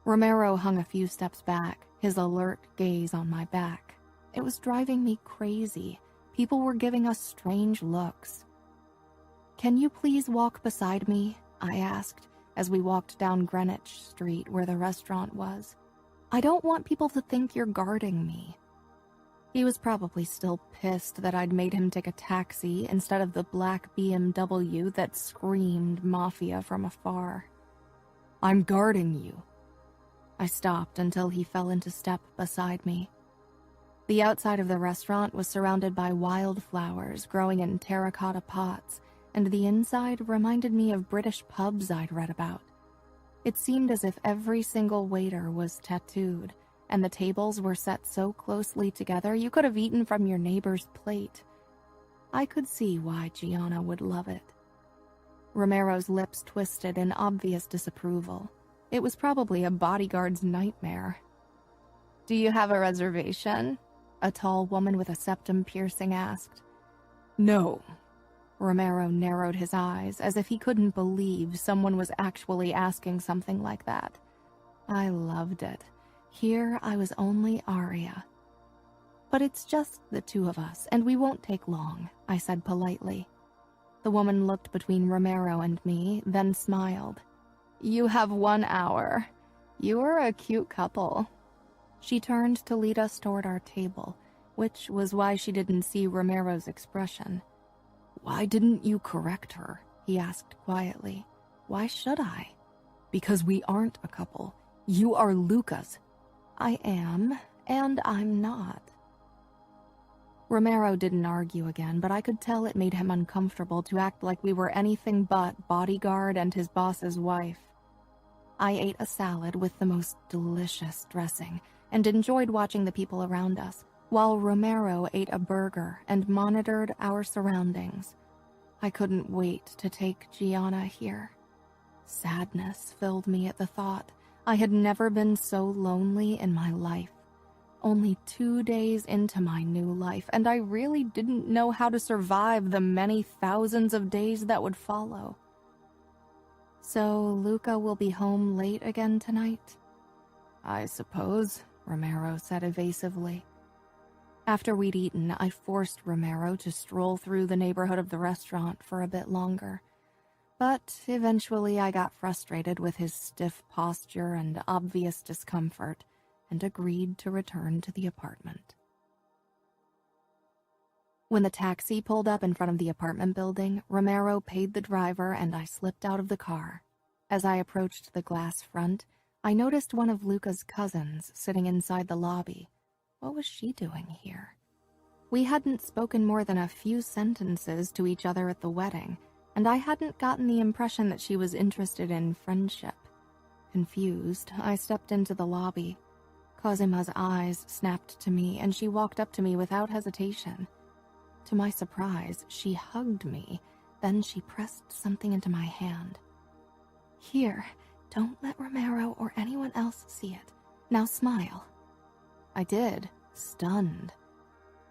Romero hung a few steps back, his alert gaze on my back. It was driving me crazy. People were giving us strange looks. "Can you please walk beside me?" I asked, as we walked down Greenwich Street where the restaurant was. "I don't want people to think you're guarding me." He was probably still pissed that I'd made him take a taxi instead of the black BMW that screamed mafia from afar. "I'm guarding you." I stopped until he fell into step beside me. The outside of the restaurant was surrounded by wildflowers growing in terracotta pots, and the inside reminded me of British pubs I'd read about. It seemed as if every single waiter was tattooed, and the tables were set so closely together you could have eaten from your neighbor's plate. I could see why Gianna would love it. Romero's lips twisted in obvious disapproval. It was probably a bodyguard's nightmare. "Do you have a reservation?" a tall woman with a septum piercing asked. "No." Romero narrowed his eyes as if he couldn't believe someone was actually asking something like that. I loved it. Here I was only Aria. "But it's just the two of us, and we won't take long," I said politely. The woman looked between Romero and me, then smiled. "You have 1 hour. You are a cute couple." She turned to lead us toward our table, which was why she didn't see Romero's expression. "Why didn't you correct her?" he asked quietly. "Why should I?" "Because we aren't a couple. You are Luca's." "I am, and I'm not." Romero didn't argue again, but I could tell it made him uncomfortable to act like we were anything but bodyguard and his boss's wife. I ate a salad with the most delicious dressing and enjoyed watching the people around us, while Romero ate a burger and monitored our surroundings. I couldn't wait to take Gianna here. Sadness filled me at the thought. I had never been so lonely in my life. Only 2 days into my new life, and I really didn't know how to survive the many thousands of days that would follow. "So Luca will be home late again tonight?" "I suppose," Romero said evasively. After we'd eaten, I forced Romero to stroll through the neighborhood of the restaurant for a bit longer. But eventually I got frustrated with his stiff posture and obvious discomfort, and agreed to return to the apartment. When the taxi pulled up in front of the apartment building, Romero paid the driver and I slipped out of the car. As I approached the glass front, I noticed one of Luca's cousins sitting inside the lobby. What was she doing here? We hadn't spoken more than a few sentences to each other at the wedding, and I hadn't gotten the impression that she was interested in friendship. Confused, I stepped into the lobby. Cozima's eyes snapped to me, and she walked up to me without hesitation. To my surprise, she hugged me, then she pressed something into my hand. "Here, don't let Romero or anyone else see it. Now smile." I did, stunned.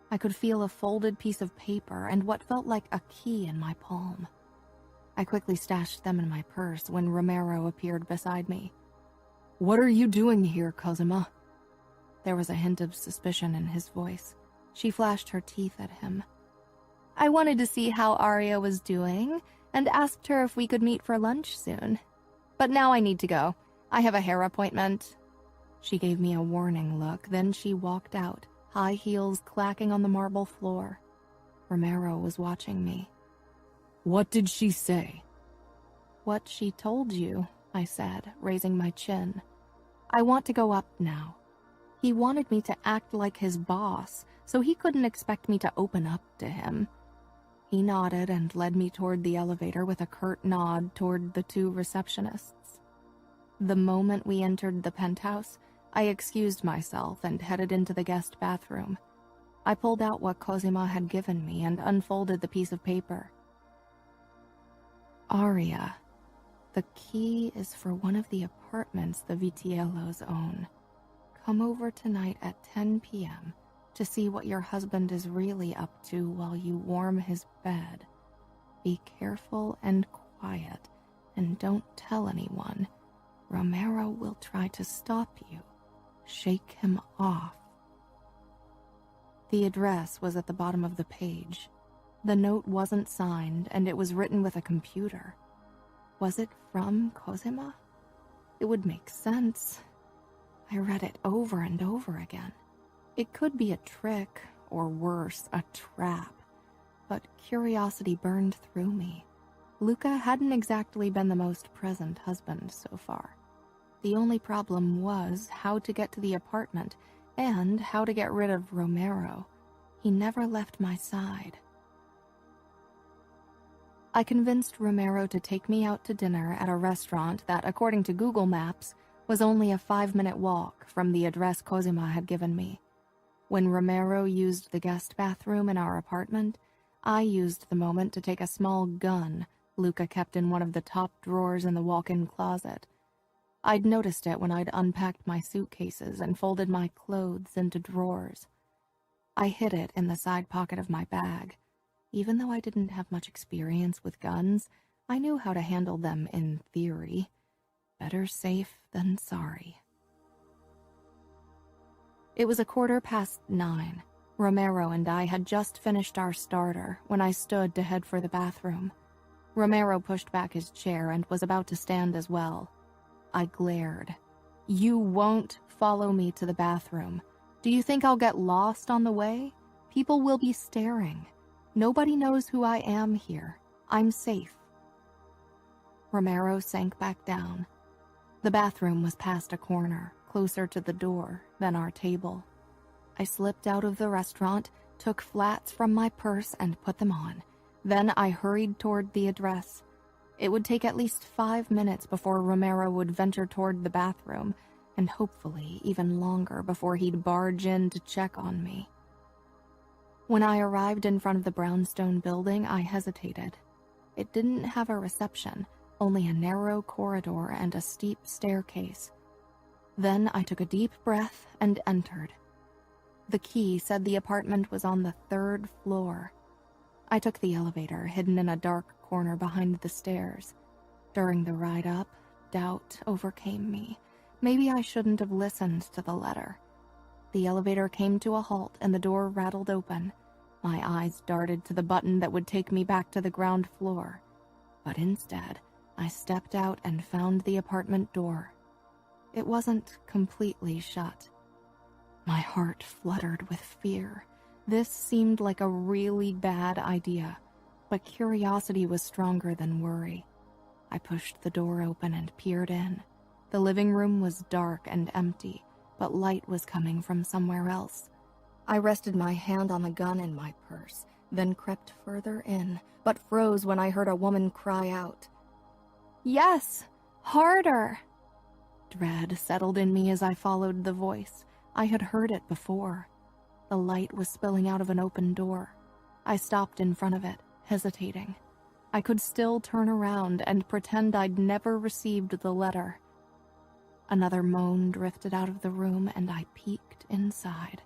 I could feel a folded piece of paper and what felt like a key in my palm. I quickly stashed them in my purse when Romero appeared beside me. "What are you doing here, Cosima?" There was a hint of suspicion in his voice. She flashed her teeth at him. "I wanted to see how Aria was doing, and asked her if we could meet for lunch soon. But now I need to go. I have a hair appointment. She gave me a warning look, then she walked out, high heels clacking on the marble floor. Romero was watching me. What did she say? What she told you, I said, raising my chin. I want to go up now. He wanted me to act like his boss, so he couldn't expect me to open up to him. He nodded and led me toward the elevator with a curt nod toward the two receptionists. The moment we entered the penthouse, I excused myself and headed into the guest bathroom. I pulled out what Cosima had given me and unfolded the piece of paper. Aria, the key is for one of the apartments the Vitiellos own. Come over tonight at 10 p.m. to see what your husband is really up to while you warm his bed. Be careful and quiet, and don't tell anyone. Romero will try to stop you. Shake him off. The address was at the bottom of the page. The note wasn't signed, and it was written with a computer. Was it from Cosima? It would make sense. I read it over and over again. It could be a trick, or worse, a trap. But curiosity burned through me. Luca hadn't exactly been the most present husband so far. The only problem was how to get to the apartment and how to get rid of Romero. He never left my side. I convinced Romero to take me out to dinner at a restaurant that, according to Google Maps, was only a 5-minute walk from the address Cosima had given me. When Romero used the guest bathroom in our apartment, I used the moment to take a small gun Luca kept in one of the top drawers in the walk-in closet. I'd noticed it when I'd unpacked my suitcases and folded my clothes into drawers. I hid it in the side pocket of my bag. Even though I didn't have much experience with guns, I knew how to handle them in theory. Better safe than sorry. It was 9:15. Romero and I had just finished our starter when I stood to head for the bathroom. Romero pushed back his chair and was about to stand as well. I glared. You won't follow me to the bathroom. Do you think I'll get lost on the way? People will be staring. Nobody knows who I am here. I'm safe. Romero sank back down. The bathroom was past a corner, closer to the door than our table. I slipped out of the restaurant, took flats from my purse and put them on. Then I hurried toward the address. It would take at least 5 minutes before Romero would venture toward the bathroom, and hopefully even longer before he'd barge in to check on me. When I arrived in front of the brownstone building, I hesitated. It didn't have a reception, only a narrow corridor and a steep staircase. Then I took a deep breath and entered. The key said the apartment was on the 3rd floor. I took the elevator, hidden in a dark corner behind the stairs. During the ride up, doubt overcame me. Maybe I shouldn't have listened to the letter. The elevator came to a halt and the door rattled open. My eyes darted to the button that would take me back to the ground floor. But instead, I stepped out and found the apartment door. It wasn't completely shut. My heart fluttered with fear. This seemed like a really bad idea, but curiosity was stronger than worry. I pushed the door open and peered in. The living room was dark and empty, but light was coming from somewhere else. I rested my hand on the gun in my purse, then crept further in, but froze when I heard a woman cry out. Yes, harder. Dread settled in me as I followed the voice. I had heard it before. The light was spilling out of an open door. I stopped in front of it, hesitating. I could still turn around and pretend I'd never received the letter. Another moan drifted out of the room and I peeked inside.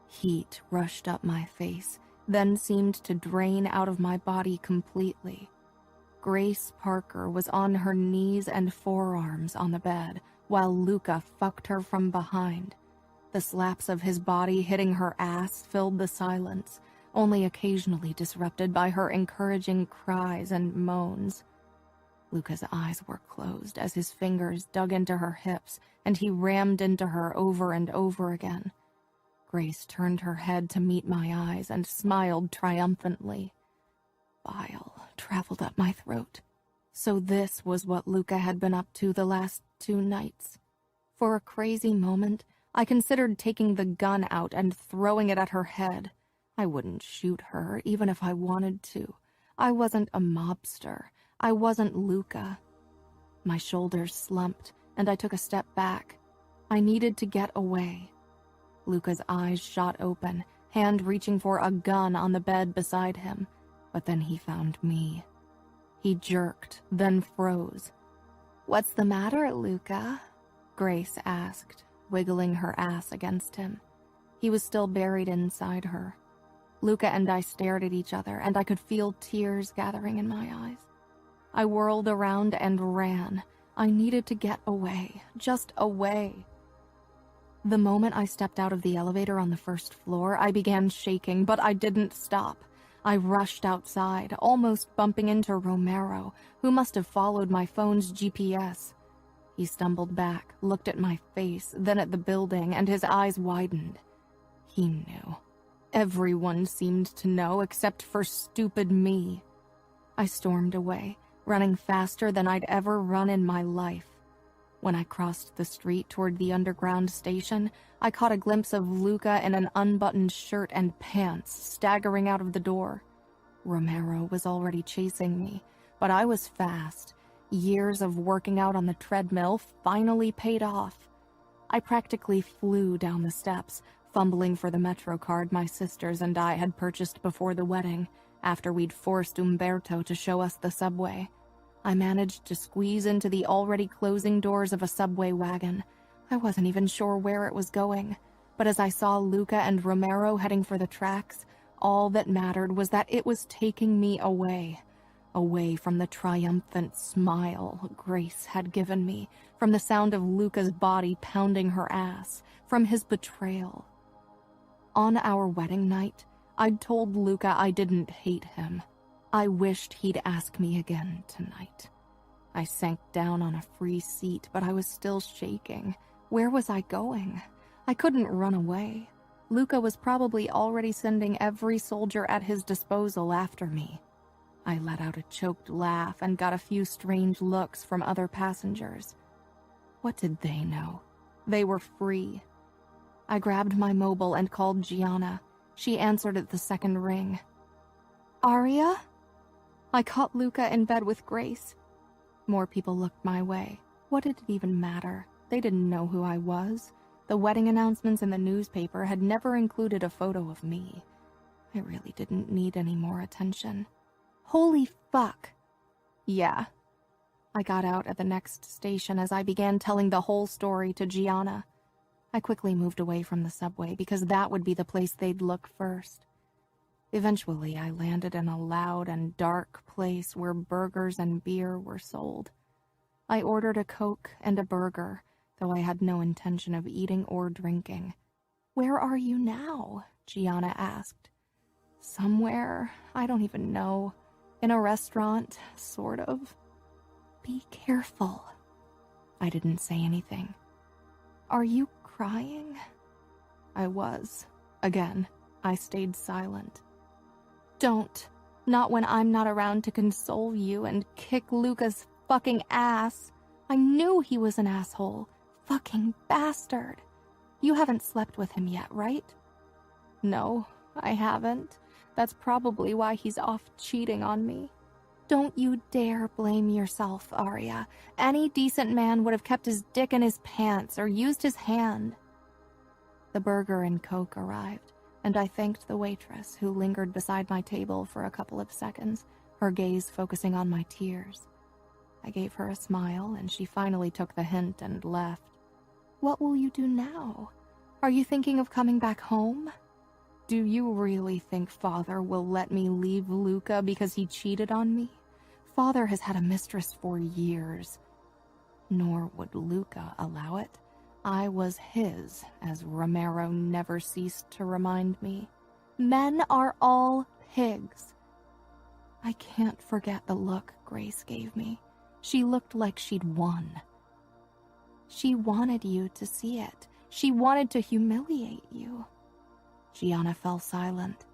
Heat rushed up my face, then seemed to drain out of my body completely. Grace Parker was on her knees and forearms on the bed, while Luca fucked her from behind. The slaps of his body hitting her ass filled the silence. only occasionally disrupted by her encouraging cries and moans. Luca's eyes were closed as his fingers dug into her hips and he rammed into her over and over again. Grace turned her head to meet my eyes and smiled triumphantly. Bile traveled up my throat. So this was what Luca had been up to the last 2 nights. For a crazy moment, I considered taking the gun out and throwing it at her head. I wouldn't shoot her, even if I wanted to. I wasn't a mobster. I wasn't Luca. My shoulders slumped, and I took a step back. I needed to get away. Luca's eyes shot open, hand reaching for a gun on the bed beside him, but then he found me. He jerked, then froze. "What's the matter, Luca?" Grace asked, wiggling her ass against him. He was still buried inside her. Luca and I stared at each other, and I could feel tears gathering in my eyes. I whirled around and ran. I needed to get away, just away. The moment I stepped out of the elevator on the first floor, I began shaking, but I didn't stop. I rushed outside, almost bumping into Romero, who must have followed my phone's GPS. He stumbled back, looked at my face, then at the building, and his eyes widened. He knew. Everyone seemed to know except for stupid me. I stormed away, running faster than I'd ever run in my life. When I crossed the street toward the underground station, I caught a glimpse of Luca in an unbuttoned shirt and pants, staggering out of the door. Romero was already chasing me, but I was fast. Years of working out on the treadmill finally paid off. I practically flew down the steps, fumbling for the Metro card my sisters and I had purchased before the wedding, after we'd forced Umberto to show us the subway. I managed to squeeze into the already closing doors of a subway wagon. I wasn't even sure where it was going, but as I saw Luca and Romero heading for the tracks, all that mattered was that it was taking me away from the triumphant smile Grace had given me, from the sound of Luca's body pounding her ass, from his betrayal. On our wedding night, I'd told Luca I didn't hate him. I wished he'd ask me again tonight. I sank down on a free seat, but I was still shaking. Where was I going? I couldn't run away. Luca was probably already sending every soldier at his disposal after me. I let out a choked laugh and got a few strange looks from other passengers. What did they know? They were free. I grabbed my mobile and called Gianna. She answered at the second ring. "Aria?" I caught Luca in bed with Grace. More people looked my way. What did it even matter? They didn't know who I was. The wedding announcements in the newspaper had never included a photo of me. I really didn't need any more attention. "Holy fuck." Yeah. I got out at the next station as I began telling the whole story to Gianna. I quickly moved away from the subway because that would be the place they'd look first. Eventually, I landed in a loud and dark place where burgers and beer were sold. I ordered a Coke and a burger, though I had no intention of eating or drinking. "Where are you now?" Gianna asked. Somewhere, I don't even know. In a restaurant, sort of. "Be careful." I didn't say anything. "Are you crying?" I was. Again, I stayed silent. "Don't. Not when I'm not around to console you and kick Luca's fucking ass. I knew he was an asshole. Fucking bastard. You haven't slept with him yet, right?" "No, I haven't. That's probably why he's off cheating on me." "Don't you dare blame yourself, Aria. Any decent man would have kept his dick in his pants or used his hand." The burger and Coke arrived, and I thanked the waitress, who lingered beside my table for a couple of seconds, her gaze focusing on my tears. I gave her a smile, and she finally took the hint and left. "What will you do now? Are you thinking of coming back home?" "Do you really think Father will let me leave Luca because he cheated on me? Father has had a mistress for years." Nor would Luca allow it. I was his, as Romero never ceased to remind me. Men are all pigs. I can't forget the look Grace gave me. She looked like she'd won. She wanted you to see it. She wanted to humiliate you. Gianna fell silent.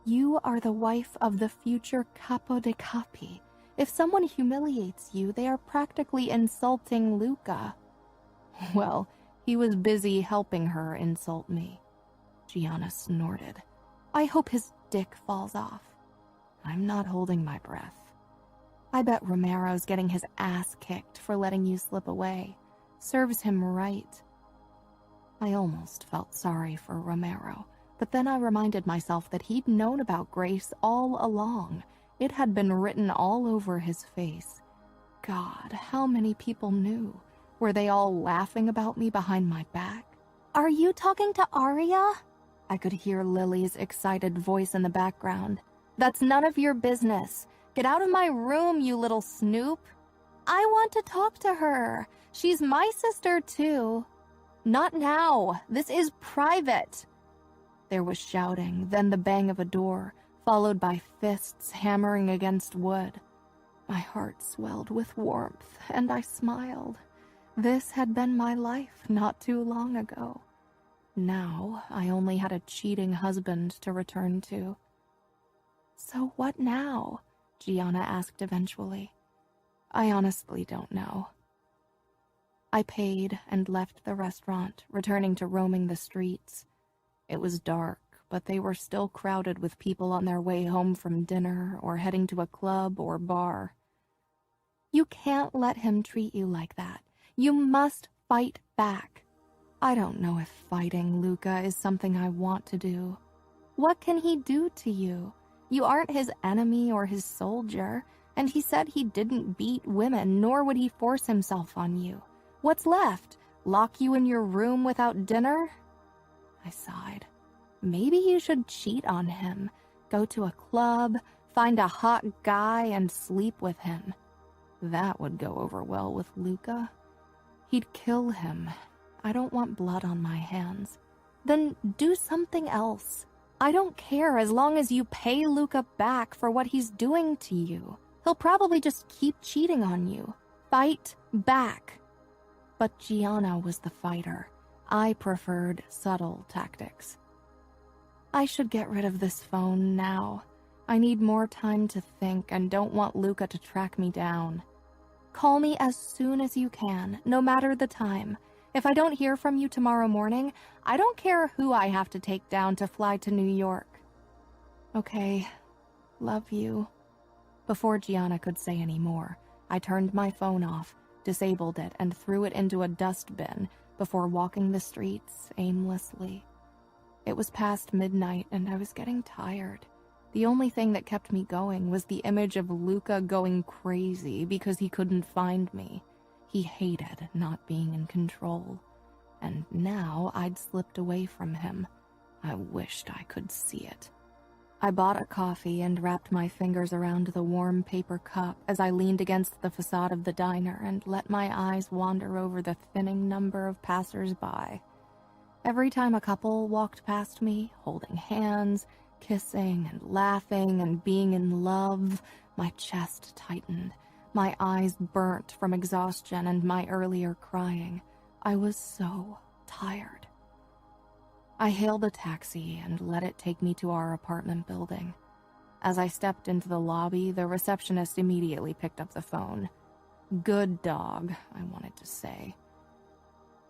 You are the wife of the future capo de capi. If someone humiliates you, they are practically insulting Luca. Well, he was busy helping her insult me. Gianna snorted. I hope his dick falls off. I'm not holding my breath. I bet Romero's getting his ass kicked for letting you slip away. Serves him right. I almost felt sorry for Romero, but then I reminded myself that he'd known about Grace all along. It had been written all over his face. God, how many people knew? Were they all laughing about me behind my back? Are you talking to Arya? I could hear Lily's excited voice in the background. That's none of your business. Get out of my room, you little snoop. I want to talk to her. She's my sister, too. Not now. This is private. There was shouting, then the bang of a door, followed by fists hammering against wood. My heart swelled with warmth, and I smiled. This had been my life not too long ago. Now I only had a cheating husband to return to. So what now? Gianna asked eventually. I honestly don't know. I paid and left the restaurant, returning to roaming the streets. It was dark, but they were still crowded with people on their way home from dinner or heading to a club or bar. You can't let him treat you like that. You must fight back. I don't know if fighting Luca is something I want to do. What can he do to you? You aren't his enemy or his soldier, and he said he didn't beat women, nor would he force himself on you. What's left? Lock you in your room without dinner? I sighed. Maybe you should cheat on him. Go to a club, find a hot guy, and sleep with him. That would go over well with Luca. He'd kill him. I don't want blood on my hands. Then do something else. I don't care as long as you pay Luca back for what he's doing to you. He'll probably just keep cheating on you. Fight back. But Gianna was the fighter. I preferred subtle tactics. I should get rid of this phone now. I need more time to think and don't want Luca to track me down. Call me as soon as you can, no matter the time. If I don't hear from you tomorrow morning, I don't care who I have to take down to fly to New York. Okay, love you. Before Gianna could say any more, I turned my phone off, disabled it, and threw it into a dustbin before walking the streets aimlessly. It was past midnight and I was getting tired. The only thing that kept me going was the image of Luca going crazy because he couldn't find me. He hated not being in control, and now I'd slipped away from him. I wished I could see it. I bought a coffee and wrapped my fingers around the warm paper cup as I leaned against the facade of the diner and let my eyes wander over the thinning number of passers-by. Every time a couple walked past me, holding hands, kissing and laughing and being in love, my chest tightened. My eyes burnt from exhaustion and my earlier crying. I was so tired. I hailed a taxi and let it take me to our apartment building. As I stepped into the lobby, the receptionist immediately picked up the phone. Good dog, I wanted to say.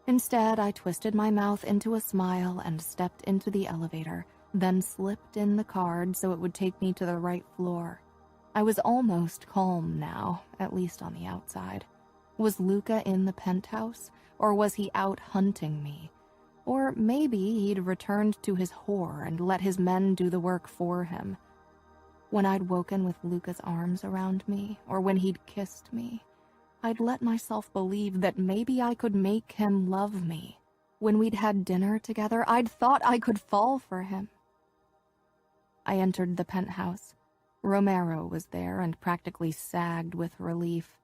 Instead, I twisted my mouth into a smile and stepped into the elevator, then slipped in the card so it would take me to the right floor. I was almost calm now, at least on the outside. Was Luca in the penthouse, or was he out hunting me? Or maybe he'd returned to his whore and let his men do the work for him. When I'd woken with Luca's arms around me, or when he'd kissed me, I'd let myself believe that maybe I could make him love me. When we'd had dinner together, I'd thought I could fall for him. I entered the penthouse. Romero was there and practically sagged with relief.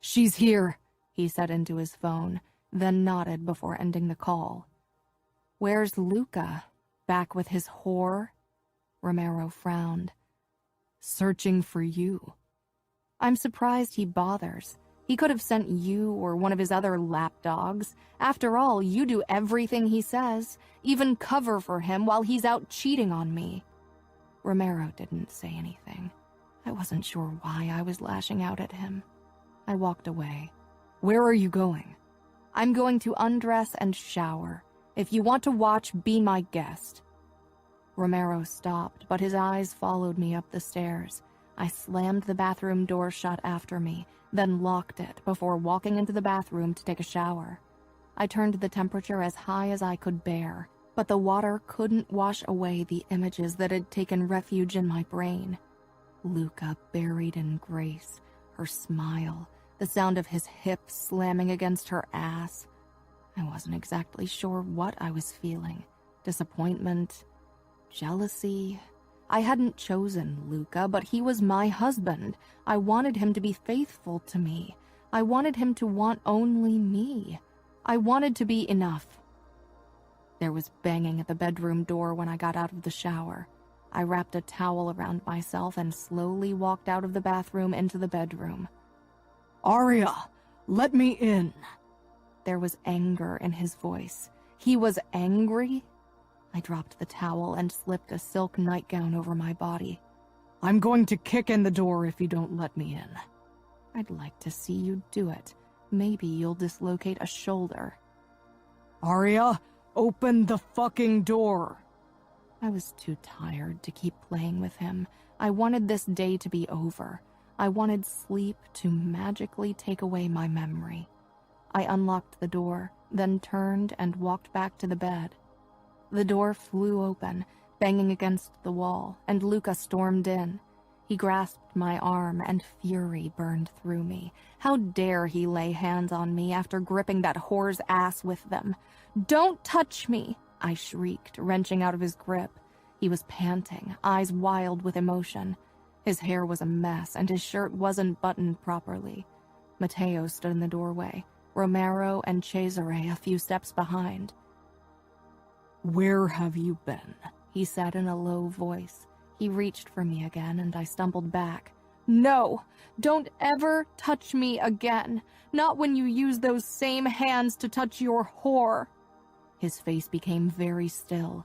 "She's here," he said into his phone, then nodded before ending the call. "Where's Luca?" back with his whore? Romero frowned. Searching for you. I'm surprised he bothers. He could have sent you or one of his other lapdogs. After all, you do everything he says, even cover for him while he's out cheating on me. Romero didn't say anything. I wasn't sure why I was lashing out at him. I walked away. Where are you going? I'm going to undress and shower. If you want to watch, be my guest. Romero stopped, but his eyes followed me up the stairs. I slammed the bathroom door shut after me, then locked it before walking into the bathroom to take a shower. I turned the temperature as high as I could bear, but the water couldn't wash away the images that had taken refuge in my brain. Luca buried in grace, her smile, the sound of his hips slamming against her ass. I wasn't exactly sure what I was feeling. Disappointment, jealousy. I hadn't chosen Luca, but he was my husband. I wanted him to be faithful to me. I wanted him to want only me. I wanted to be enough. There was banging at the bedroom door when I got out of the shower. I wrapped a towel around myself and slowly walked out of the bathroom into the bedroom. Arya, let me in. There was anger in his voice. He was angry? I dropped the towel and slipped a silk nightgown over my body. I'm going to kick in the door if you don't let me in. I'd like to see you do it. Maybe you'll dislocate a shoulder. Arya, open the fucking door. I was too tired to keep playing with him. I wanted this day to be over. I wanted sleep to magically take away my memory. I unlocked the door, then turned and walked back to the bed. The door flew open, banging against the wall, and Luca stormed in. He grasped my arm, and fury burned through me. How dare he lay hands on me after gripping that whore's ass with them? "Don't touch me!" I shrieked, wrenching out of his grip. He was panting, eyes wild with emotion. His hair was a mess, and his shirt wasn't buttoned properly. Matteo stood in the doorway, Romero and Cesare a few steps behind. Where have you been? He said in a low voice. He reached for me again, and I stumbled back. "No! Don't ever touch me again! Not when you use those same hands to touch your whore!" His face became very still.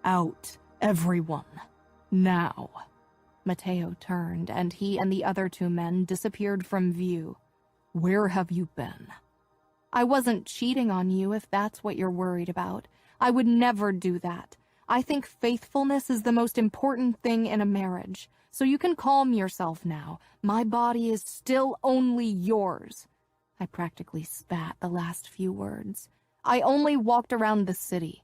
Out, everyone. Now. Matteo turned, and he and the other two men disappeared from view. Where have you been? I wasn't cheating on you, if that's what you're worried about. I would never do that. I think faithfulness is the most important thing in a marriage, so you can calm yourself now. My body is still only yours. I practically spat the last few words. I only walked around the city.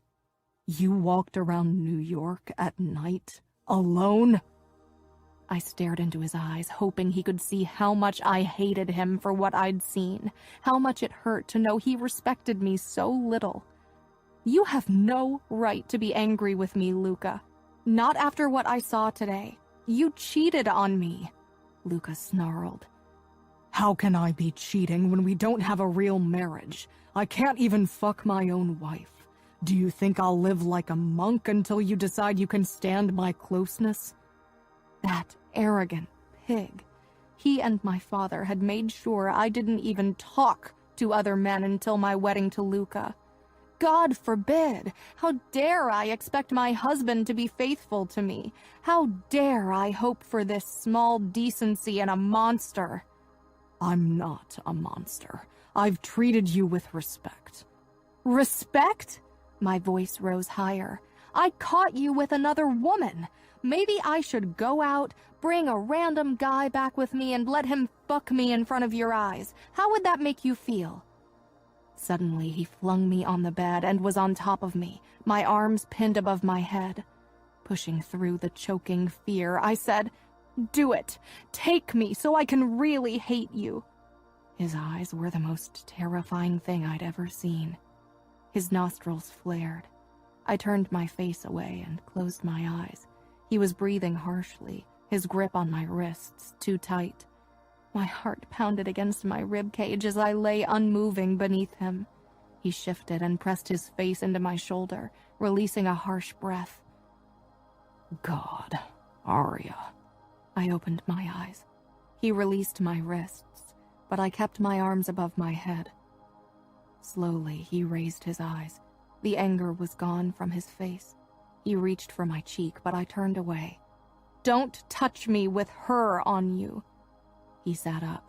You walked around New York at night? Alone? I stared into his eyes, hoping he could see how much I hated him for what I'd seen, how much it hurt to know he respected me so little. You have no right to be angry with me, Luca. Not after what I saw today. You cheated on me, Luca snarled. How can I be cheating when we don't have a real marriage? I can't even fuck my own wife. Do you think I'll live like a monk until you decide you can stand my closeness? That arrogant pig. He and my father had made sure I didn't even talk to other men until my wedding to Luca. God forbid! How dare I expect my husband to be faithful to me? How dare I hope for this small decency in a monster? I'm not a monster. I've treated you with respect. Respect? My voice rose higher. I caught you with another woman. Maybe I should go out, bring a random guy back with me, and let him fuck me in front of your eyes. How would that make you feel? Suddenly, he flung me on the bed and was on top of me, my arms pinned above my head. Pushing through the choking fear, I said, "Do it! Take me so I can really hate you!" His eyes were the most terrifying thing I'd ever seen. His nostrils flared. I turned my face away and closed my eyes. He was breathing harshly, his grip on my wrists too tight. My heart pounded against my ribcage as I lay unmoving beneath him. He shifted and pressed his face into my shoulder, releasing a harsh breath. God, Arya. I opened my eyes. He released my wrists, but I kept my arms above my head. Slowly, he raised his eyes. The anger was gone from his face. He reached for my cheek, but I turned away. "Don't touch me with her on you." He sat up.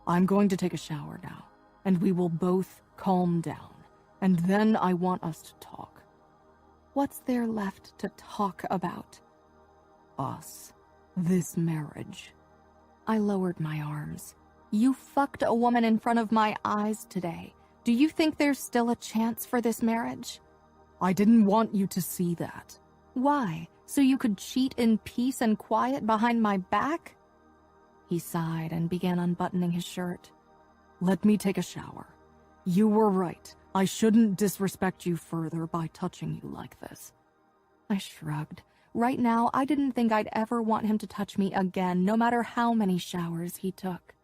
I'm going to take a shower now, and we will both calm down, and then I want us to talk. What's there left to talk about? Us. This marriage. I lowered my arms. You fucked a woman in front of my eyes today. Do you think there's still a chance for this marriage? I didn't want you to see that. Why? So you could cheat in peace and quiet behind my back? He sighed and began unbuttoning his shirt. Let me take a shower. You were right. I shouldn't disrespect you further by touching you like this. I shrugged. Right now, I didn't think I'd ever want him to touch me again, no matter how many showers he took.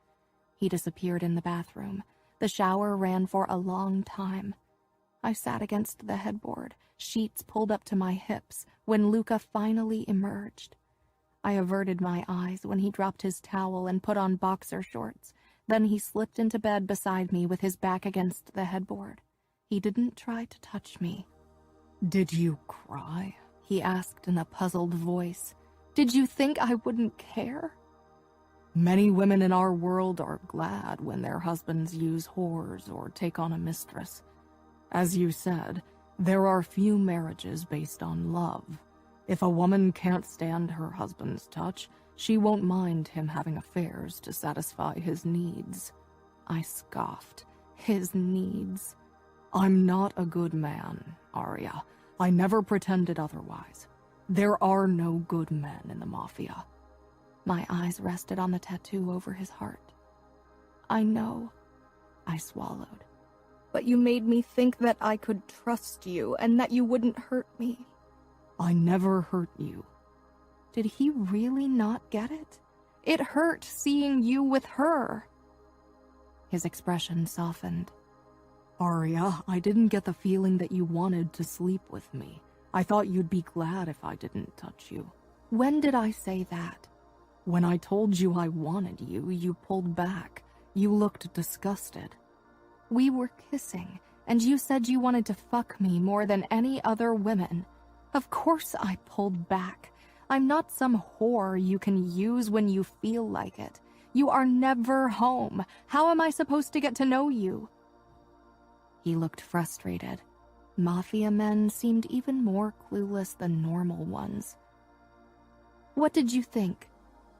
He disappeared in the bathroom. The shower ran for a long time. I sat against the headboard, sheets pulled up to my hips, when Luca finally emerged. I averted my eyes when he dropped his towel and put on boxer shorts. Then he slipped into bed beside me with his back against the headboard. He didn't try to touch me. Did you cry? He asked in a puzzled voice. Did you think I wouldn't care? Many women in our world are glad when their husbands use whores or take on a mistress. As you said, there are few marriages based on love. If a woman can't stand her husband's touch, she won't mind him having affairs to satisfy his needs. I scoffed. His needs. I'm not a good man, Arya. I never pretended otherwise. There are no good men in the Mafia. My eyes rested on the tattoo over his heart. I know. I swallowed. But you made me think that I could trust you and that you wouldn't hurt me. I never hurt you. Did he really not get it? It hurt seeing you with her. His expression softened. Arya, I didn't get the feeling that you wanted to sleep with me. I thought you'd be glad if I didn't touch you. When did I say that? When I told you I wanted you, you pulled back. You looked disgusted. We were kissing, and you said you wanted to fuck me more than any other women. Of course I pulled back. I'm not some whore you can use when you feel like it. You are never home. How am I supposed to get to know you? He looked frustrated. Mafia men seemed even more clueless than normal ones. What did you think?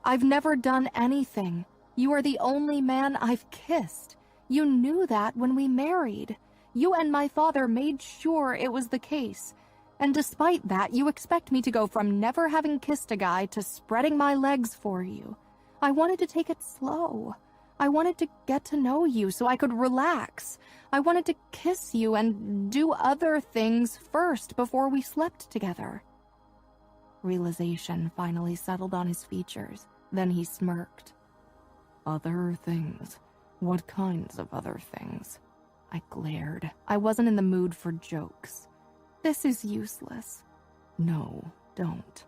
I've never done anything. You are the only man I've kissed. You knew that when we married. You and my father made sure it was the case. And despite that, you expect me to go from never having kissed a guy to spreading my legs for you. I wanted to take it slow. I wanted to get to know you so I could relax. I wanted to kiss you and do other things first before we slept together. Realization finally settled on his features. Then he smirked. Other things? What kinds of other things? I glared. I wasn't in the mood for jokes. This is useless. No, don't.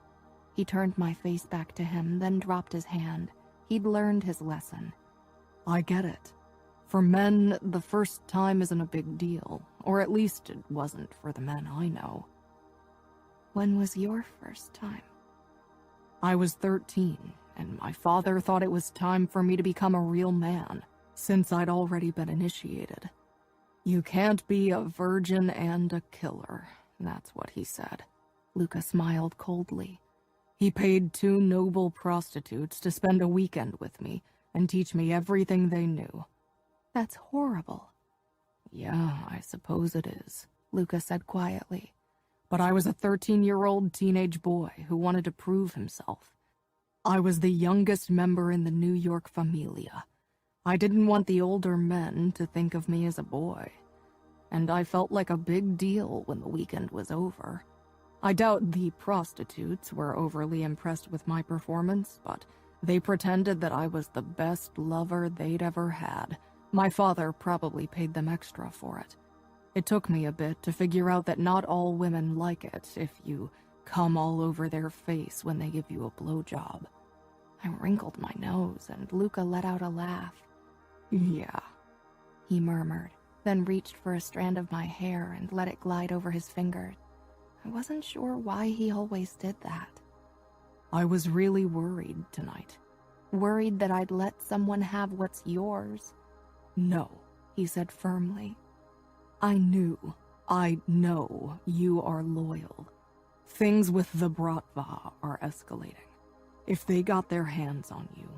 He turned my face back to him, then dropped his hand. He'd learned his lesson. I get it. For men, the first time isn't a big deal, or at least it wasn't for the men I know. When was your first time? I was 13, and my father thought it was time for me to become a real man, since I'd already been initiated. You can't be a virgin and a killer, that's what he said. Luca smiled coldly. He paid 2 noble prostitutes to spend a weekend with me and teach me everything they knew. That's horrible. Yeah, I suppose it is, Luca said quietly. But I was a 13-year-old teenage boy who wanted to prove himself. I was the youngest member in the New York familia. I didn't want the older men to think of me as a boy. And I felt like a big deal when the weekend was over. I doubt the prostitutes were overly impressed with my performance, but they pretended that I was the best lover they'd ever had. My father probably paid them extra for it. It took me a bit to figure out that not all women like it if you come all over their face when they give you a blowjob. I wrinkled my nose, and Luca let out a laugh. Yeah, he murmured, then reached for a strand of my hair and let it glide over his fingers. I wasn't sure why he always did that. I was really worried tonight. Worried that I'd let someone have what's yours. No, he said firmly. I know you are loyal. Things with the Bratva are escalating. If they got their hands on you.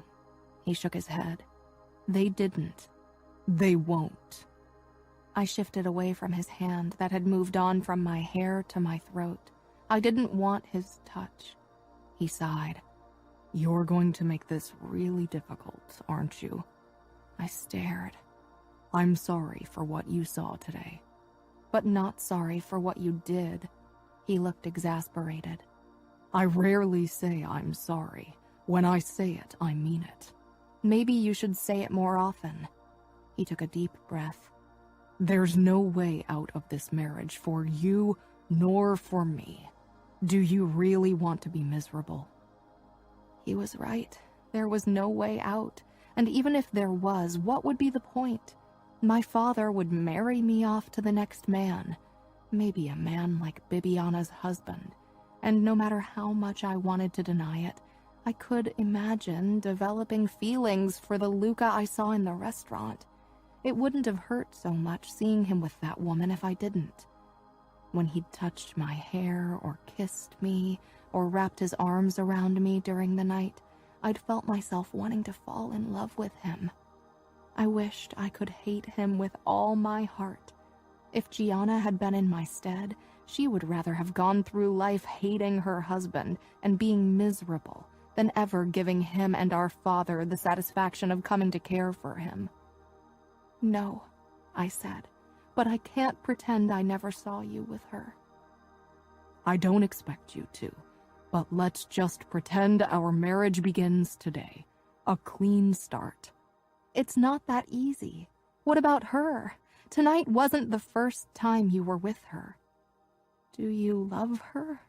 He shook his head. They didn't. They won't. I shifted away from his hand that had moved on from my hair to my throat. I didn't want his touch. He sighed. You're going to make this really difficult, aren't you? I stared. I'm sorry for what you saw today. But not sorry for what you did. He looked exasperated. I rarely say I'm sorry. When I say it, I mean it. Maybe you should say it more often. He took a deep breath. There's no way out of this marriage for you nor for me. Do you really want to be miserable? He was right. There was no way out. And even if there was, what would be the point? My father would marry me off to the next man. Maybe a man like Bibiana's husband. And no matter how much I wanted to deny it, I could imagine developing feelings for the Luca I saw in the restaurant. It wouldn't have hurt so much seeing him with that woman if I didn't. When he'd touched my hair or kissed me or wrapped his arms around me during the night, I'd felt myself wanting to fall in love with him. I wished I could hate him with all my heart. If Gianna had been in my stead, she would rather have gone through life hating her husband and being miserable than ever giving him and our father the satisfaction of coming to care for him. No, I said, but I can't pretend I never saw you with her. I don't expect you to, but let's just pretend our marriage begins today. A clean start. It's not that easy. What about her? Tonight wasn't the first time you were with her. Do you love her?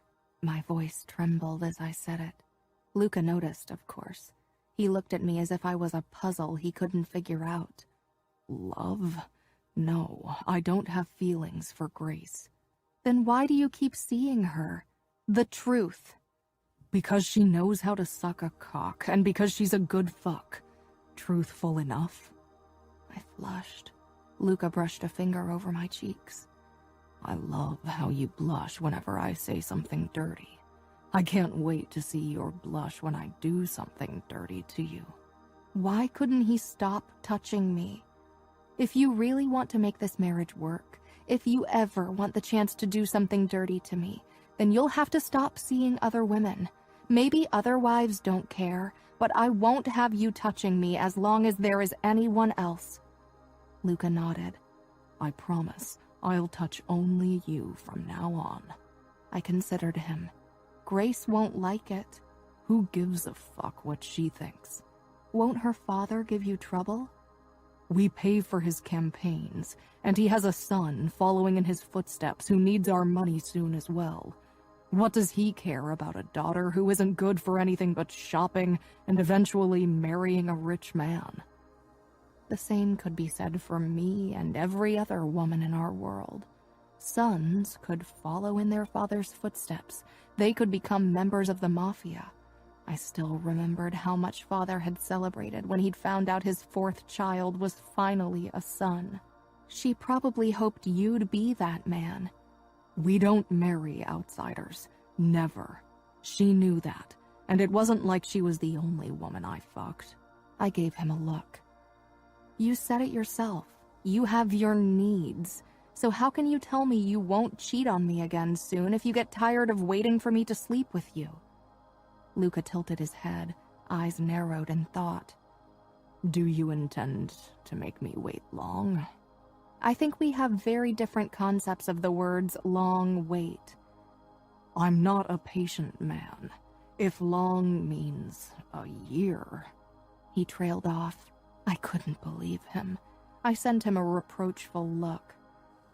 My voice trembled as I said it. Luca noticed, of course. He looked at me as if I was a puzzle he couldn't figure out. Love? No, I don't have feelings for Grace. Then why do you keep seeing her? The truth. Because she knows how to suck a cock, and because she's a good fuck. Truthful enough. I flushed. Luca brushed a finger over my cheeks. I love how you blush whenever I say something dirty. I can't wait to see your blush when I do something dirty to you. Why couldn't he stop touching me? If you really want to make this marriage work, if you ever want the chance to do something dirty to me, then you'll have to stop seeing other women. Maybe other wives don't care, but I won't have you touching me as long as there is anyone else. Luca nodded. I promise I'll touch only you from now on. I considered him. Grace won't like it. Who gives a fuck what she thinks? Won't her father give you trouble? We pay for his campaigns, and he has a son following in his footsteps who needs our money soon as well. What does he care about a daughter who isn't good for anything but shopping and eventually marrying a rich man? The same could be said for me and every other woman in our world. Sons could follow in their father's footsteps. They could become members of the mafia. I still remembered how much father had celebrated when he'd found out his fourth child was finally a son. She probably hoped you'd be that man. We don't marry outsiders. Never. She knew that, and it wasn't like she was the only woman I fucked. I gave him a look. You said it yourself. You have your needs. So how can you tell me you won't cheat on me again soon if you get tired of waiting for me to sleep with you? Luca tilted his head, eyes narrowed in thought. Do you intend to make me wait long? I think we have very different concepts of the words long wait. I'm not a patient man. If long means a year. He trailed off. I couldn't believe him. I sent him a reproachful look.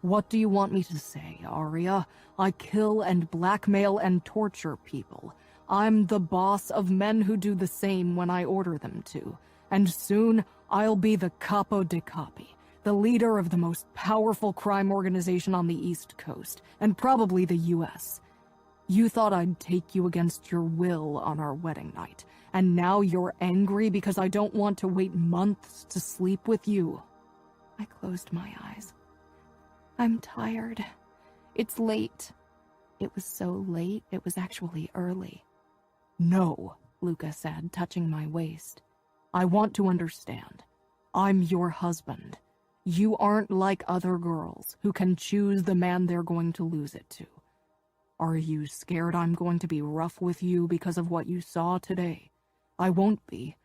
What do you want me to say, Arya? I kill and blackmail and torture people. I'm the boss of men who do the same when I order them to. And soon, I'll be the capo de capi, the leader of the most powerful crime organization on the East Coast, and probably the U.S. You thought I'd take you against your will on our wedding night, and now you're angry because I don't want to wait months to sleep with you. I closed my eyes. I'm tired. It's late. It was so late, it was actually early. No, Luca said, touching my waist. I want to understand. I'm your husband. You aren't like other girls who can choose the man they're going to lose it to. Are you scared I'm going to be rough with you because of what you saw today? I won't be.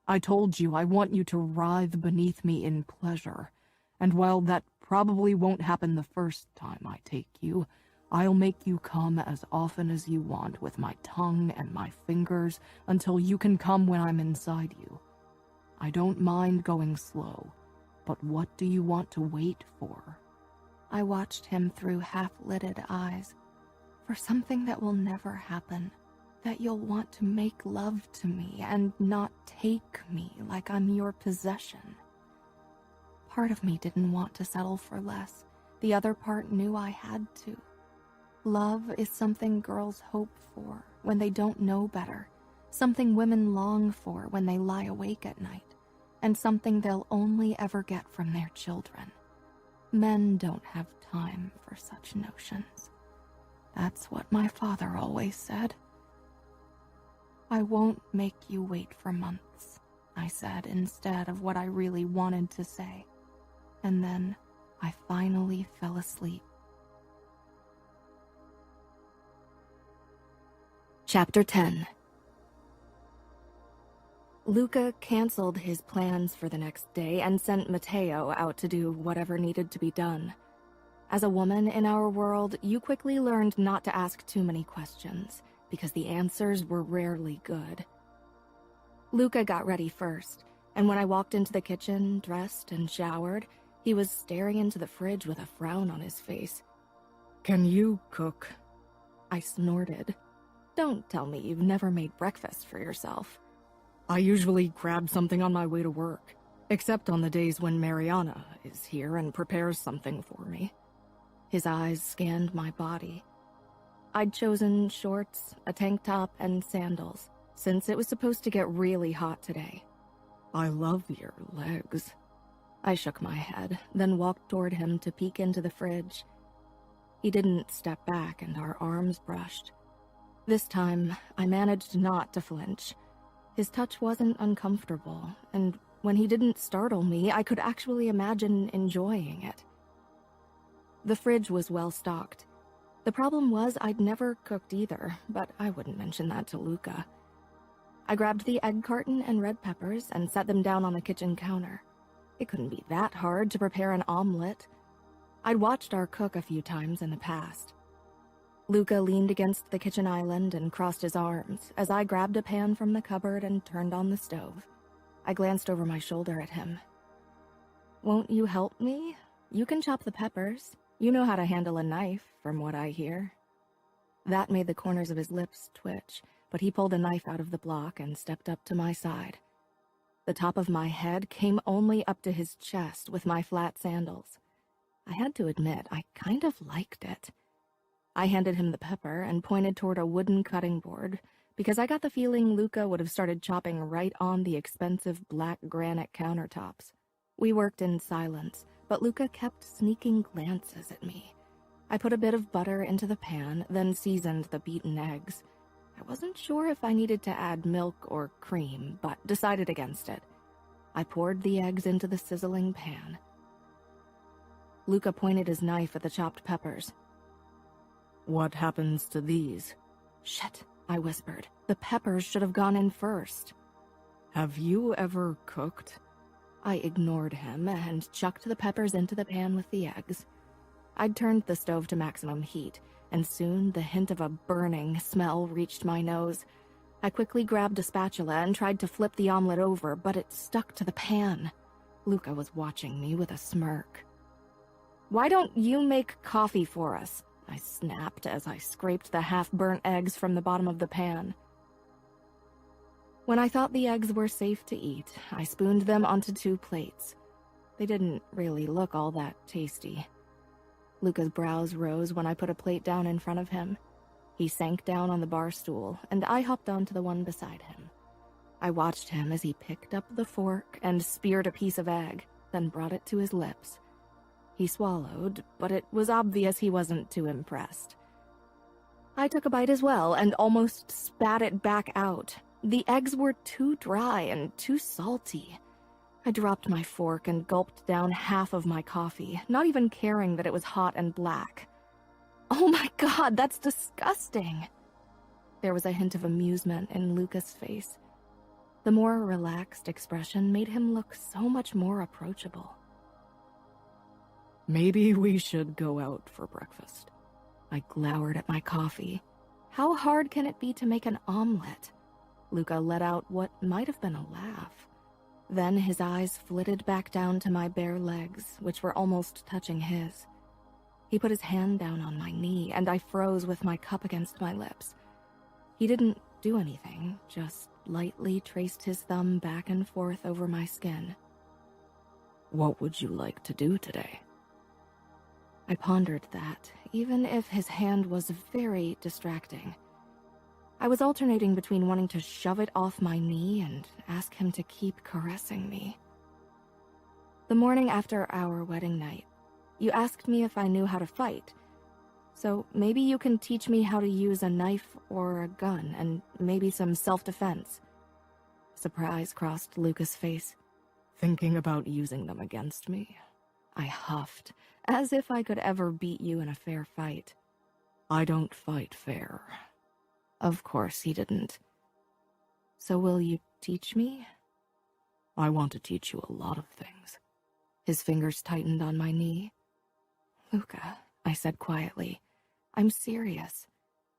I told you I want you to writhe beneath me in pleasure, and while that probably won't happen the first time I take you, I'll make you come as often as you want with my tongue and my fingers until you can come when I'm inside you. I don't mind going slow, but what do you want to wait for? I watched him through half-lidded eyes. For something that will never happen, that you'll want to make love to me and not take me like I'm your possession. Part of me didn't want to settle for less. The other part knew I had to. Love is something girls hope for when they don't know better, something women long for when they lie awake at night, and something they'll only ever get from their children. Men don't have time for such notions. That's what my father always said. I won't make you wait for months, I said instead of what I really wanted to say. And then I finally fell asleep. Chapter 10. Luca canceled his plans for the next day and sent Matteo out to do whatever needed to be done. As a woman in our world, you quickly learned not to ask too many questions, because the answers were rarely good. Luca got ready first, and when I walked into the kitchen, dressed and showered, he was staring into the fridge with a frown on his face. Can you cook? I snorted. Don't tell me you've never made breakfast for yourself. I usually grab something on my way to work, except on the days when Mariana is here and prepares something for me. His eyes scanned my body. I'd chosen shorts, a tank top, and sandals, since it was supposed to get really hot today. I love your legs. I shook my head, then walked toward him to peek into the fridge. He didn't step back, and our arms brushed. This time, I managed not to flinch. His touch wasn't uncomfortable, and when he didn't startle me, I could actually imagine enjoying it. The fridge was well stocked. The problem was I'd never cooked either, but I wouldn't mention that to Luca. I grabbed the egg carton and red peppers and set them down on the kitchen counter. It couldn't be that hard to prepare an omelet. I'd watched our cook a few times in the past. Luca leaned against the kitchen island and crossed his arms as I grabbed a pan from the cupboard and turned on the stove. I glanced over my shoulder at him. "Won't you help me? You can chop the peppers. You know how to handle a knife, from what I hear." That made the corners of his lips twitch, but he pulled a knife out of the block and stepped up to my side. The top of my head came only up to his chest with my flat sandals. I had to admit, I kind of liked it. I handed him the pepper and pointed toward a wooden cutting board, because I got the feeling Luca would have started chopping right on the expensive black granite countertops. We worked in silence, but Luca kept sneaking glances at me. I put a bit of butter into the pan, then seasoned the beaten eggs. I wasn't sure if I needed to add milk or cream, but decided against it. I poured the eggs into the sizzling pan. Luca pointed his knife at the chopped peppers. "What happens to these?" "Shit," I whispered. "The peppers should have gone in first." "Have you ever cooked?" I ignored him and chucked the peppers into the pan with the eggs. I'd turned the stove to maximum heat, and soon the hint of a burning smell reached my nose. I quickly grabbed a spatula and tried to flip the omelet over, but it stuck to the pan. Luca was watching me with a smirk. Why don't you make coffee for us? I snapped as I scraped the half-burnt eggs from the bottom of the pan. When I thought the eggs were safe to eat, I spooned them onto 2 plates. They didn't really look all that tasty. Luca's brows rose when I put a plate down in front of him. He sank down on the bar stool, and I hopped onto the one beside him. I watched him as he picked up the fork and speared a piece of egg, then brought it to his lips. He swallowed, but it was obvious he wasn't too impressed. I took a bite as well and almost spat it back out. The eggs were too dry and too salty. I dropped my fork and gulped down half of my coffee, not even caring that it was hot and black. Oh my God, that's disgusting! There was a hint of amusement in Luca's face. The more relaxed expression made him look so much more approachable. Maybe we should go out for breakfast. I glowered at my coffee. How hard can it be to make an omelet? Luca let out what might have been a laugh. Then his eyes flitted back down to my bare legs, which were almost touching his. He put his hand down on my knee, and I froze with my cup against my lips. He didn't do anything, just lightly traced his thumb back and forth over my skin. What would you like to do today? I pondered that, even if his hand was very distracting. I was alternating between wanting to shove it off my knee and ask him to keep caressing me. The morning after our wedding night, you asked me if I knew how to fight. So maybe you can teach me how to use a knife or a gun, and maybe some self-defense. Surprise crossed Luca's face. Thinking about using them against me? I huffed, as if I could ever beat you in a fair fight. I don't fight fair. Of course he didn't. So will you teach me? I want to teach you a lot of things. His fingers tightened on my knee. Luca, I said quietly, I'm serious.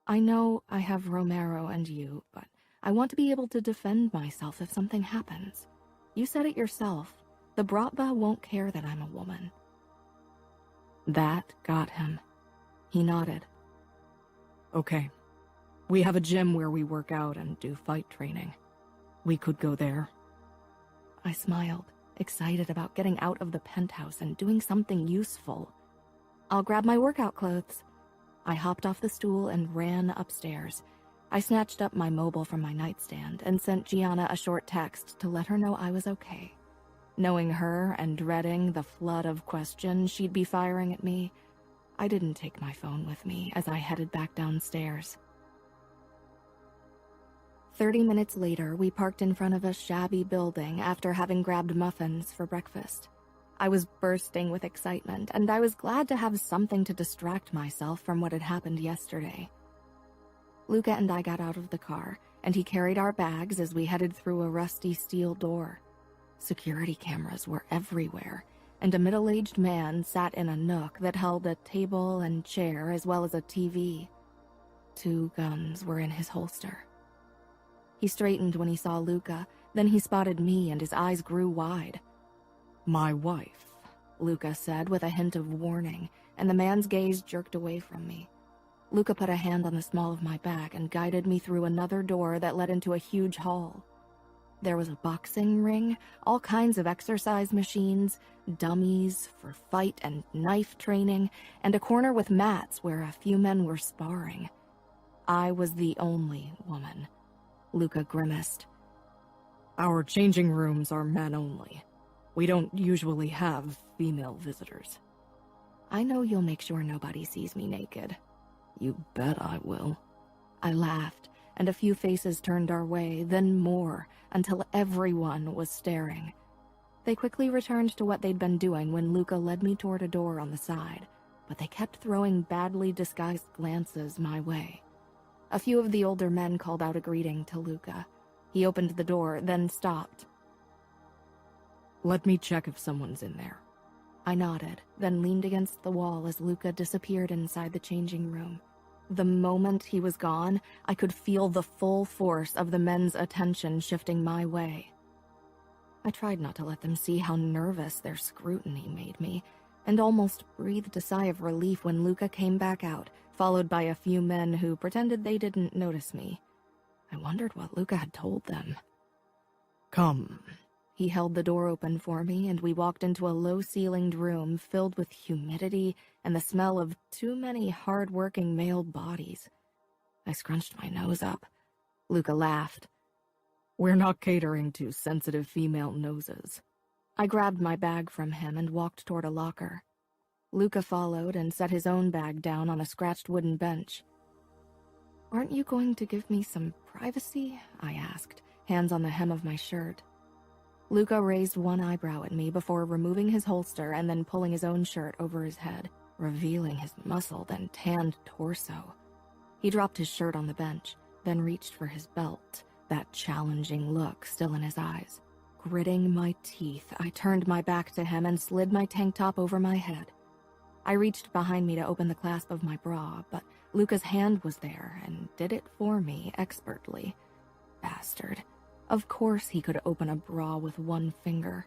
I know I have Romero and you, but I want to be able to defend myself if something happens. You said it yourself. The Bratva won't care that I'm a woman. That got him. He nodded. Okay. We have a gym where we work out and do fight training. We could go there. I smiled, excited about getting out of the penthouse and doing something useful. I'll grab my workout clothes. I hopped off the stool and ran upstairs. I snatched up my mobile from my nightstand and sent Gianna a short text to let her know I was okay. Knowing her and dreading the flood of questions she'd be firing at me, I didn't take my phone with me as I headed back downstairs. 30 minutes later, we parked in front of a shabby building after having grabbed muffins for breakfast. I was bursting with excitement, and I was glad to have something to distract myself from what had happened yesterday. Luca and I got out of the car, and he carried our bags as we headed through a rusty steel door. Security cameras were everywhere, and a middle-aged man sat in a nook that held a table and chair as well as a TV. 2 guns were in his holster. He straightened when he saw Luca, then he spotted me and his eyes grew wide. My wife, Luca said with a hint of warning, and the man's gaze jerked away from me. Luca put a hand on the small of my back and guided me through another door that led into a huge hall. There was a boxing ring, all kinds of exercise machines, dummies for fight and knife training, and a corner with mats where a few men were sparring. I was the only woman. Luca grimaced. Our changing rooms are men only. We don't usually have female visitors. I know you'll make sure nobody sees me naked. You bet I will. I laughed, and a few faces turned our way, then more, until everyone was staring. They quickly returned to what they'd been doing when Luca led me toward a door on the side, but they kept throwing badly disguised glances my way. A few of the older men called out a greeting to Luca. He opened the door, then stopped. Let me check if someone's in there. I nodded, then leaned against the wall as Luca disappeared inside the changing room. The moment he was gone, I could feel the full force of the men's attention shifting my way. I tried not to let them see how nervous their scrutiny made me, and almost breathed a sigh of relief when Luca came back out, followed by a few men who pretended they didn't notice me. I wondered what Luca had told them. Come. He held the door open for me, and we walked into a low-ceilinged room filled with humidity and the smell of too many hard-working male bodies. I scrunched my nose up. Luca laughed. We're not catering to sensitive female noses. I grabbed my bag from him and walked toward a locker. Luca followed and set his own bag down on a scratched wooden bench. "Aren't you going to give me some privacy?" I asked, hands on the hem of my shirt. Luca raised one eyebrow at me before removing his holster and then pulling his own shirt over his head, revealing his muscled and tanned torso. He dropped his shirt on the bench, then reached for his belt, that challenging look still in his eyes. Gritting my teeth, I turned my back to him and slid my tank top over my head. I reached behind me to open the clasp of my bra, but Luca's hand was there and did it for me expertly. Bastard. Of course he could open a bra with one finger.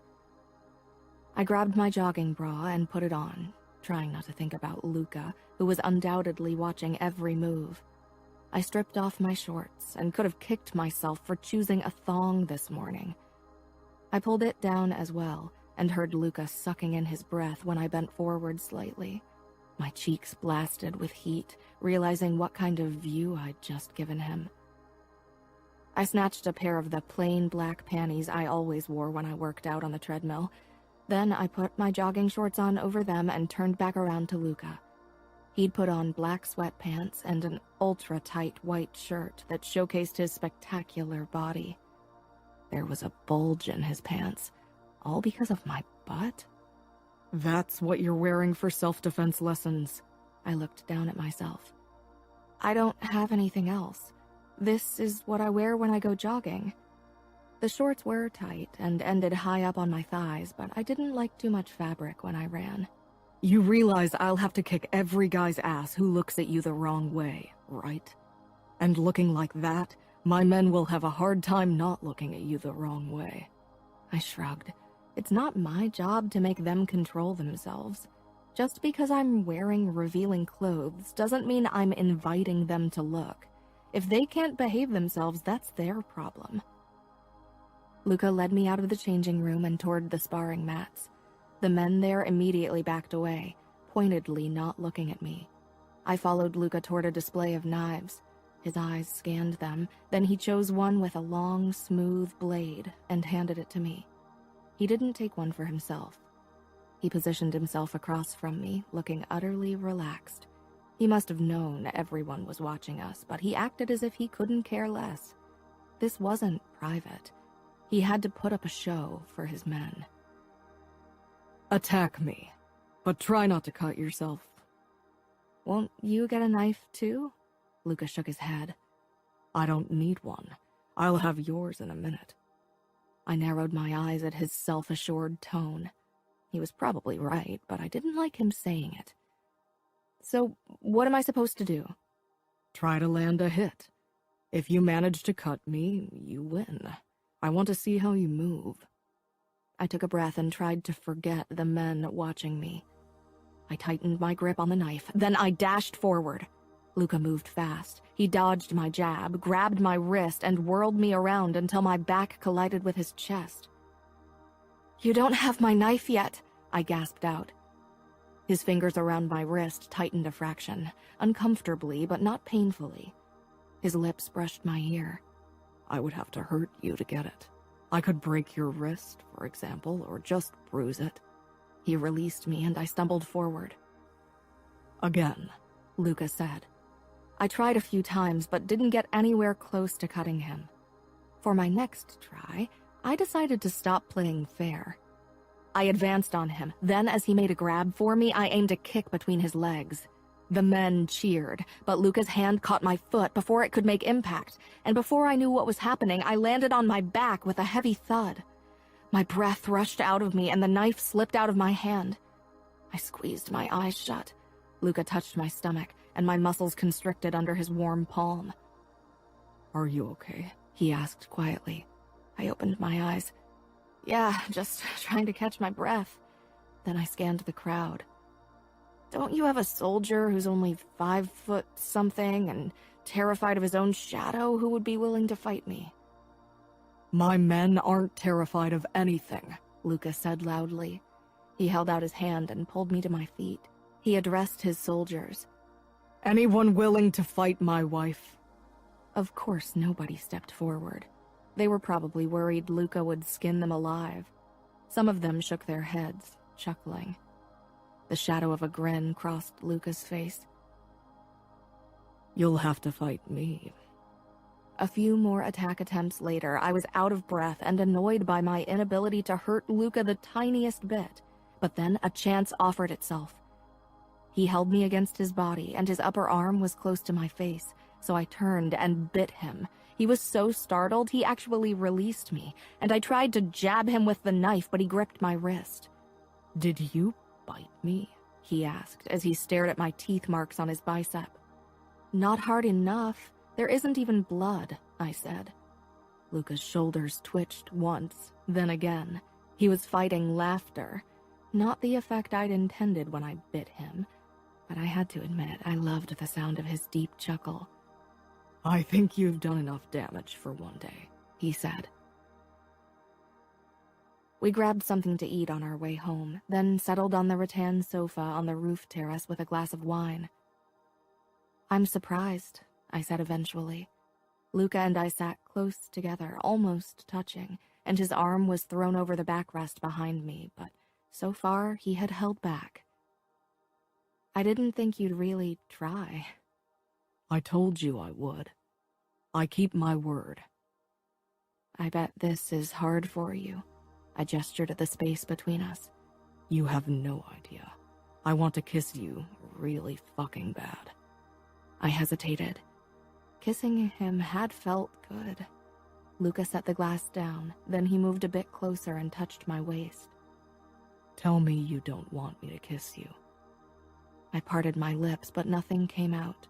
I grabbed my jogging bra and put it on, trying not to think about Luca, who was undoubtedly watching every move. I stripped off my shorts and could have kicked myself for choosing a thong this morning. I pulled it down as well and heard Luca sucking in his breath when I bent forward slightly. My cheeks blasted with heat, realizing what kind of view I'd just given him. I snatched a pair of the plain black panties I always wore when I worked out on the treadmill. Then I put my jogging shorts on over them and turned back around to Luca. He'd put on black sweatpants and an ultra-tight white shirt that showcased his spectacular body. There was a bulge in his pants, all because of my butt. That's what you're wearing for self-defense lessons. I looked down at myself. I don't have anything else. This is what I wear when I go jogging. The shorts were tight and ended high up on my thighs, but I didn't like too much fabric when I ran. You realize I'll have to kick every guy's ass who looks at you the wrong way, right? And looking like that, my men will have a hard time not looking at you the wrong way. I shrugged. It's not my job to make them control themselves. Just because I'm wearing revealing clothes doesn't mean I'm inviting them to look. If they can't behave themselves, that's their problem. Luca led me out of the changing room and toward the sparring mats. The men there immediately backed away, pointedly not looking at me. I followed Luca toward a display of knives. His eyes scanned them, then he chose one with a long, smooth blade and handed it to me. He didn't take one for himself. He positioned himself across from me, looking utterly relaxed. He must have known everyone was watching us, but he acted as if he couldn't care less. This wasn't private. He had to put up a show for his men. Attack me, but try not to cut yourself. Won't you get a knife too? Luca shook his head. I don't need one. I'll have yours in a minute. I narrowed my eyes at his self-assured tone. He was probably right, but I didn't like him saying it. So, what am I supposed to do? Try to land a hit. If you manage to cut me, you win. I want to see how you move. I took a breath and tried to forget the men watching me. I tightened my grip on the knife, then I dashed forward. Luca moved fast. He dodged my jab, grabbed my wrist, and whirled me around until my back collided with his chest. "You don't have my knife yet," I gasped out. His fingers around my wrist tightened a fraction, uncomfortably but not painfully. His lips brushed my ear. I would have to hurt you to get it. I could break your wrist, for example, or just bruise it. He released me and I stumbled forward. Again, Luca said. I tried a few times but didn't get anywhere close to cutting him. For my next try, I decided to stop playing fair. I advanced on him, then as he made a grab for me, I aimed a kick between his legs. The men cheered, but Luca's hand caught my foot before it could make impact, and before I knew what was happening, I landed on my back with a heavy thud. My breath rushed out of me and the knife slipped out of my hand. I squeezed my eyes shut. Luca touched my stomach, and my muscles constricted under his warm palm. "Are you okay?" he asked quietly. I opened my eyes. Yeah, just trying to catch my breath. Then I scanned the crowd. Don't you have a soldier who's only 5 foot something and terrified of his own shadow who would be willing to fight me? My men aren't terrified of anything, Lucas said loudly. He held out his hand and pulled me to my feet. He addressed his soldiers. Anyone willing to fight my wife? Of course, nobody stepped forward. They were probably worried Luca would skin them alive. Some of them shook their heads, chuckling. The shadow of a grin crossed Luca's face. You'll have to fight me. A few more attack attempts later, I was out of breath and annoyed by my inability to hurt Luca the tiniest bit. But then a chance offered itself. He held me against his body, and his upper arm was close to my face, so I turned and bit him. He was so startled, he actually released me, and I tried to jab him with the knife, but he gripped my wrist. Did you bite me? He asked, as he stared at my teeth marks on his bicep. Not hard enough. There isn't even blood, I said. Luca's shoulders twitched once, then again. He was fighting laughter. Not the effect I'd intended when I bit him, but I had to admit I loved the sound of his deep chuckle. I think you've done enough damage for one day, he said. We grabbed something to eat on our way home, then settled on the rattan sofa on the roof terrace with a glass of wine. I'm surprised, I said eventually. Luca and I sat close together, almost touching, and his arm was thrown over the backrest behind me, but so far he had held back. I didn't think you'd really try. I told you I would. I keep my word. I bet this is hard for you. I gestured at the space between us. You have no idea. I want to kiss you really fucking bad. I hesitated. Kissing him had felt good. Luca set the glass down, then he moved a bit closer and touched my waist. Tell me you don't want me to kiss you. I parted my lips, but nothing came out.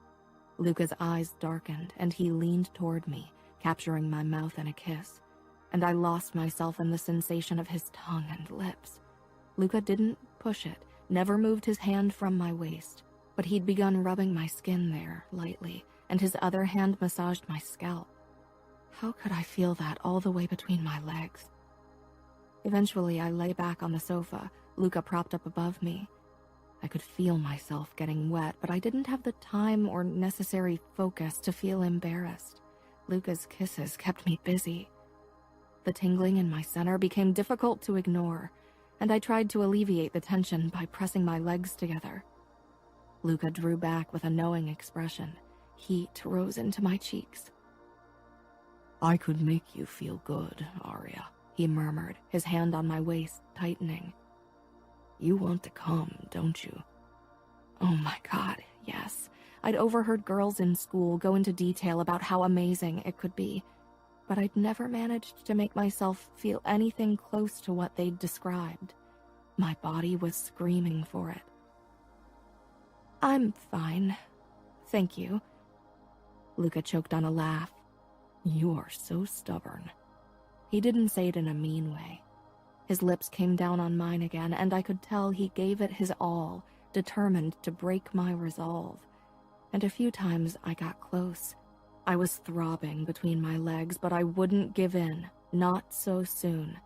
Luca's eyes darkened, and he leaned toward me, capturing my mouth in a kiss, and I lost myself in the sensation of his tongue and lips. Luca didn't push it, never moved his hand from my waist, but he'd begun rubbing my skin there, lightly, and his other hand massaged my scalp. How could I feel that all the way between my legs? Eventually, I lay back on the sofa, Luca propped up above me. I could feel myself getting wet, but I didn't have the time or necessary focus to feel embarrassed. Luca's kisses kept me busy. The tingling in my center became difficult to ignore, and I tried to alleviate the tension by pressing my legs together. Luca drew back with a knowing expression. Heat rose into my cheeks. I could make you feel good, Arya, he murmured, his hand on my waist tightening. You want to come, don't you? Oh my God, yes. I'd overheard girls in school go into detail about how amazing it could be, but I'd never managed to make myself feel anything close to what they'd described. My body was screaming for it. I'm fine. Thank you. Luca choked on a laugh. You are so stubborn. He didn't say it in a mean way. His lips came down on mine again, and I could tell he gave it his all, determined to break my resolve. And a few times I got close. I was throbbing between my legs, but I wouldn't give in. Not so soon.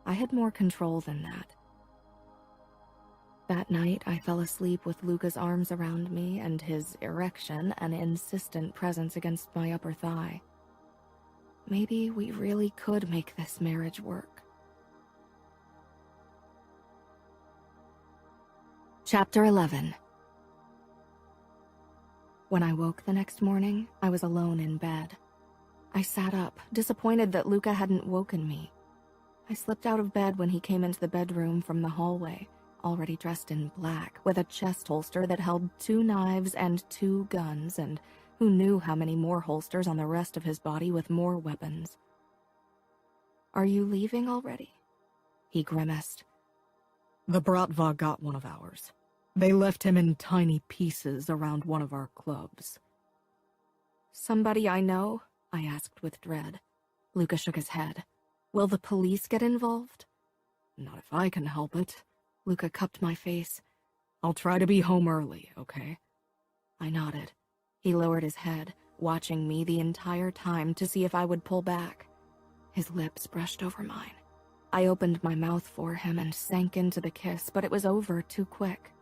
I had more control than that. That night, I fell asleep with Luca's arms around me and his erection an insistent presence against my upper thigh. Maybe we really could make this marriage work. Chapter 11. When I woke the next morning, I was alone in bed. I sat up, disappointed that Luca hadn't woken me. I slipped out of bed when he came into the bedroom from the hallway, already dressed in black, with a chest holster that held 2 knives and 2 guns, and who knew how many more holsters on the rest of his body with more weapons. Are you leaving already? He grimaced. The Bratva got one of ours. They left him in tiny pieces around one of our clubs. Somebody I know? I asked with dread. Luca shook his head. Will the police get involved? Not if I can help it. Luca cupped my face. I'll try to be home early, okay? I nodded. He lowered his head, watching me the entire time to see if I would pull back. His lips brushed over mine. I opened my mouth for him and sank into the kiss, but it was over too quick.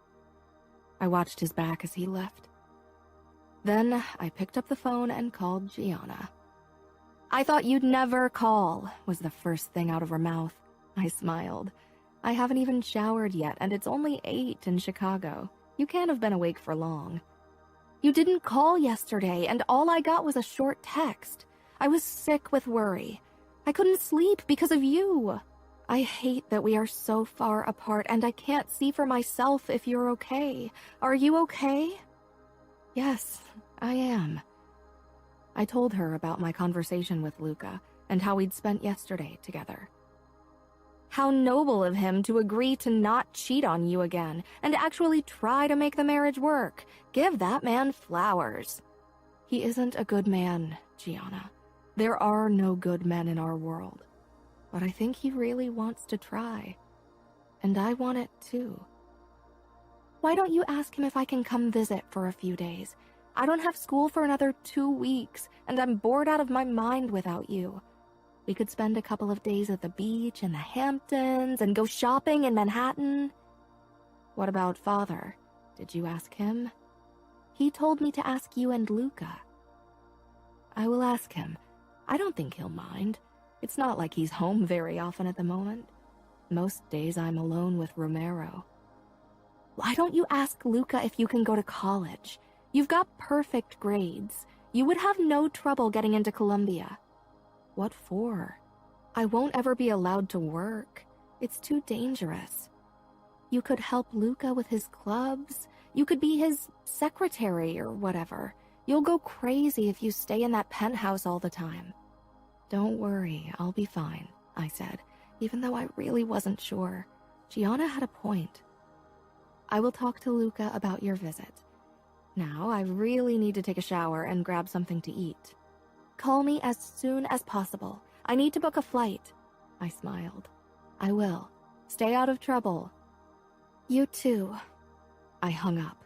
I watched his back as he left. Then I picked up the phone and called Gianna. "I thought you'd never call," was the first thing out of her mouth. I smiled. "I haven't even showered yet, and it's only 8 in Chicago. You can't have been awake for long." "You didn't call yesterday, and all I got was a short text. I was sick with worry. I couldn't sleep because of you. I hate that we are so far apart, and I can't see for myself if you're okay. Are you okay?" "Yes, I am." I told her about my conversation with Luca and how we'd spent yesterday together. "How noble of him to agree to not cheat on you again and actually try to make the marriage work. Give that man flowers." "He isn't a good man, Gianna. There are no good men in our world. But I think he really wants to try. And I want it too." "Why don't you ask him if I can come visit for a few days? I don't have school for another 2 weeks, and I'm bored out of my mind without you. We could spend a couple of days at the beach in the Hamptons and go shopping in Manhattan." "What about Father? Did you ask him?" "He told me to ask you and Luca." "I will ask him. I don't think he'll mind. It's not like he's home very often at the moment. Most days I'm alone with Romero." "Why don't you ask Luca if you can go to college? You've got perfect grades. You would have no trouble getting into Columbia." "What for? I won't ever be allowed to work. It's too dangerous." "You could help Luca with his clubs. You could be his secretary or whatever. You'll go crazy if you stay in that penthouse all the time." "Don't worry, I'll be fine," I said, even though I really wasn't sure. Gianna had a point. "I will talk to Luca about your visit. Now, I really need to take a shower and grab something to eat. Call me as soon as possible. I need to book a flight." I smiled. "I will. Stay out of trouble." "You too." I hung up.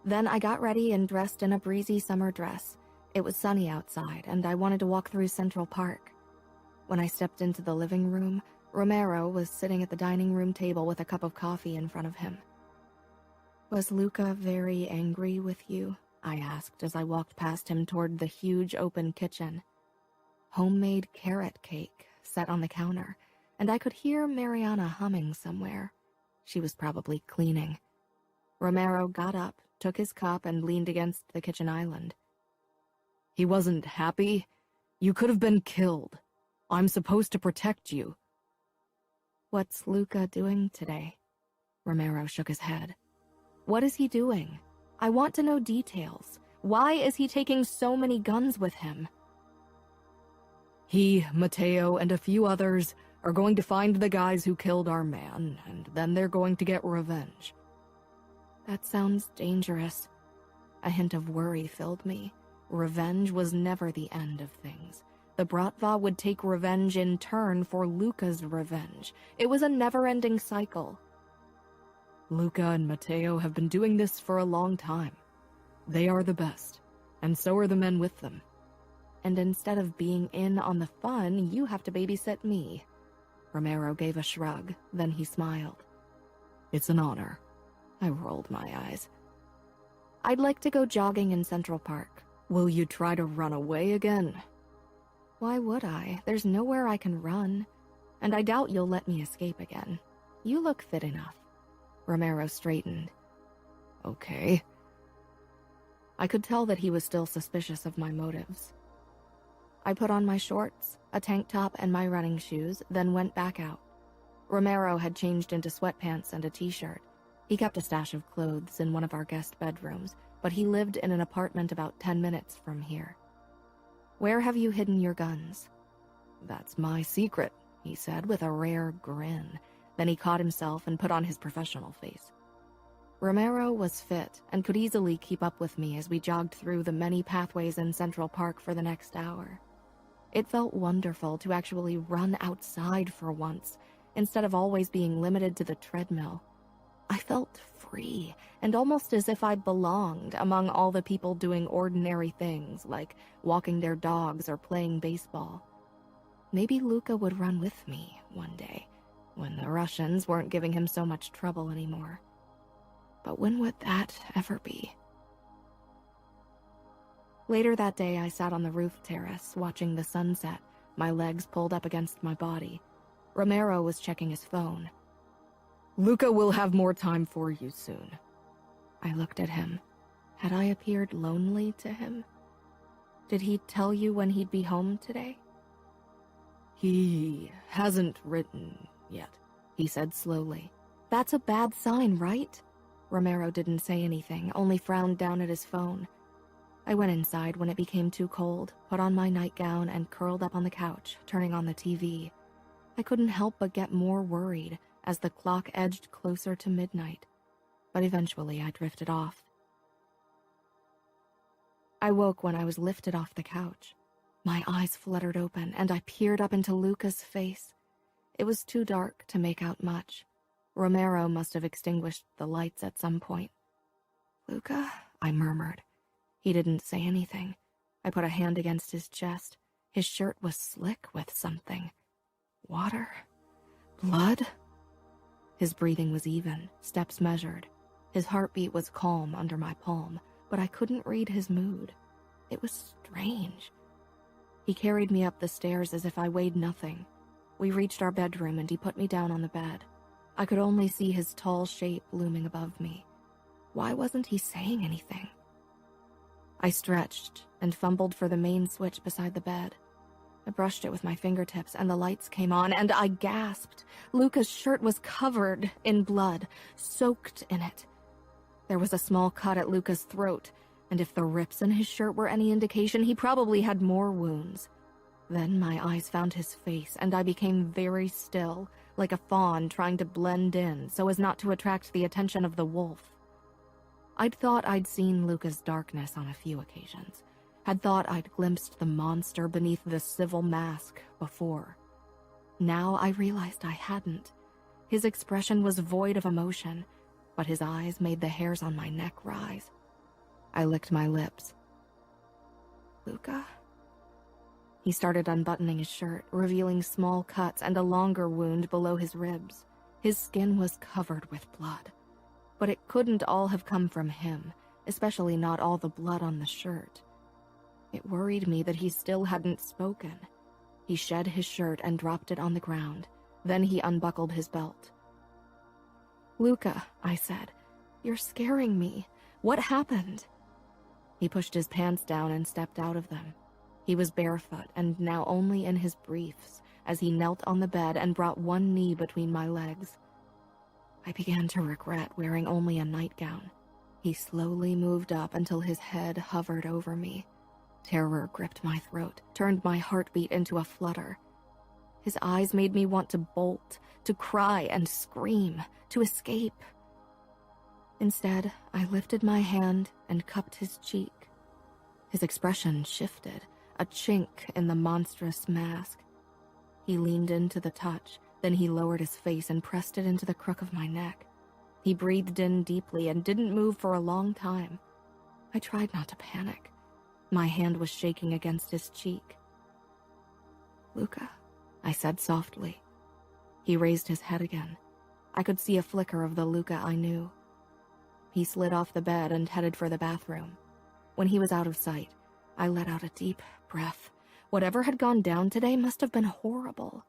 Then I got ready and dressed in a breezy summer dress. It was sunny outside, and I wanted to walk through Central Park. When I stepped into the living room, Romero was sitting at the dining room table with a cup of coffee in front of him. "Was Luca very angry with you?" I asked as I walked past him toward the huge open kitchen. Homemade carrot cake set on the counter, and I could hear Mariana humming somewhere. She was probably cleaning. Romero got up, took his cup, and leaned against the kitchen island. "He wasn't happy? You could have been killed. I'm supposed to protect you." "What's Luca doing today?" Romero shook his head. "What is he doing? I want to know details. Why is he taking so many guns with him?" "He, Mateo, and a few others are going to find the guys who killed our man, and then they're going to get revenge." That sounds dangerous. A hint of worry filled me. Revenge was never the end of things. The Bratva would take revenge in turn for Luca's revenge. It was a never-ending cycle. "Luca and Mateo have been doing this for a long time. They are the best, and so are the men with them." "And instead of being in on the fun, you have to babysit me." Romero gave a shrug, then he smiled. "It's an honor." I rolled my eyes. "I'd like to go jogging in Central Park." "Will you try to run away again?" "Why would I? There's nowhere I can run. And I doubt you'll let me escape again. You look fit enough." Romero straightened. "Okay." I could tell that he was still suspicious of my motives. I put on my shorts, a tank top, and my running shoes, then went back out. Romero had changed into sweatpants and a t-shirt. He kept a stash of clothes in one of our guest bedrooms, but he lived in an apartment about 10 minutes from here. "Where have you hidden your guns?" "That's my secret," he said with a rare grin. Then he caught himself and put on his professional face. Romero was fit and could easily keep up with me as we jogged through the many pathways in Central Park for the next hour. It felt wonderful to actually run outside for once, instead of always being limited to the treadmill. I felt free, and almost as if I belonged among all the people doing ordinary things, like walking their dogs or playing baseball. Maybe Luka would run with me one day, when the Russians weren't giving him so much trouble anymore. But when would that ever be? Later that day, I sat on the roof terrace, watching the sunset, my legs pulled up against my body. Romero was checking his phone. Luka will have more time for you soon. I looked at him. Had I appeared lonely to him? Did he tell you when he'd be home today? He hasn't written yet, he said slowly. That's a bad sign, right? Romero didn't say anything, only frowned down at his phone. I went inside when it became too cold, put on my nightgown, and curled up on the couch, turning on the TV. I couldn't help but get more worried as the clock edged closer to midnight, but eventually I drifted off. I woke when I was lifted off the couch. My eyes fluttered open, and I peered up into Luka's face. It was too dark to make out much. Romero must have extinguished the lights at some point. "Luka?" I murmured. He didn't say anything. I put a hand against his chest. His shirt was slick with something. Water? Blood? His breathing was even, steps measured. His heartbeat was calm under my palm, but I couldn't read his mood. It was strange. He carried me up the stairs as if I weighed nothing. We reached our bedroom and he put me down on the bed. I could only see his tall shape looming above me. Why wasn't he saying anything? I stretched and fumbled for the main switch beside the bed. I brushed it with my fingertips and the lights came on and I gasped. Luka's shirt was covered in blood, soaked in it. There was a small cut at Luka's throat, and if the rips in his shirt were any indication, he probably had more wounds. Then my eyes found his face and I became very still, like a fawn trying to blend in so as not to attract the attention of the wolf. I'd thought I'd seen Luka's darkness on a few occasions, had thought I'd glimpsed the monster beneath the civil mask before. Now I realized I hadn't. His expression was void of emotion, but his eyes made the hairs on my neck rise. I licked my lips. "Luka?" He started unbuttoning his shirt, revealing small cuts and a longer wound below his ribs. His skin was covered with blood. But it couldn't all have come from him, especially not all the blood on the shirt. It worried me that he still hadn't spoken. He shed his shirt and dropped it on the ground. Then he unbuckled his belt. "Luka," I said, "you're scaring me. What happened?" He pushed his pants down and stepped out of them. He was barefoot and now only in his briefs as he knelt on the bed and brought one knee between my legs. I began to regret wearing only a nightgown. He slowly moved up until his head hovered over me. Terror gripped my throat, turned my heartbeat into a flutter. His eyes made me want to bolt, to cry and scream, to escape. Instead, I lifted my hand and cupped his cheek. His expression shifted, a chink in the monstrous mask. He leaned into the touch, then he lowered his face and pressed it into the crook of my neck. He breathed in deeply and didn't move for a long time. I tried not to panic. My hand was shaking against his cheek. "Luka," I said softly. He raised his head again. I could see a flicker of the Luka I knew. He slid off the bed and headed for the bathroom. When he was out of sight, I let out a deep breath. Whatever had gone down today must have been horrible.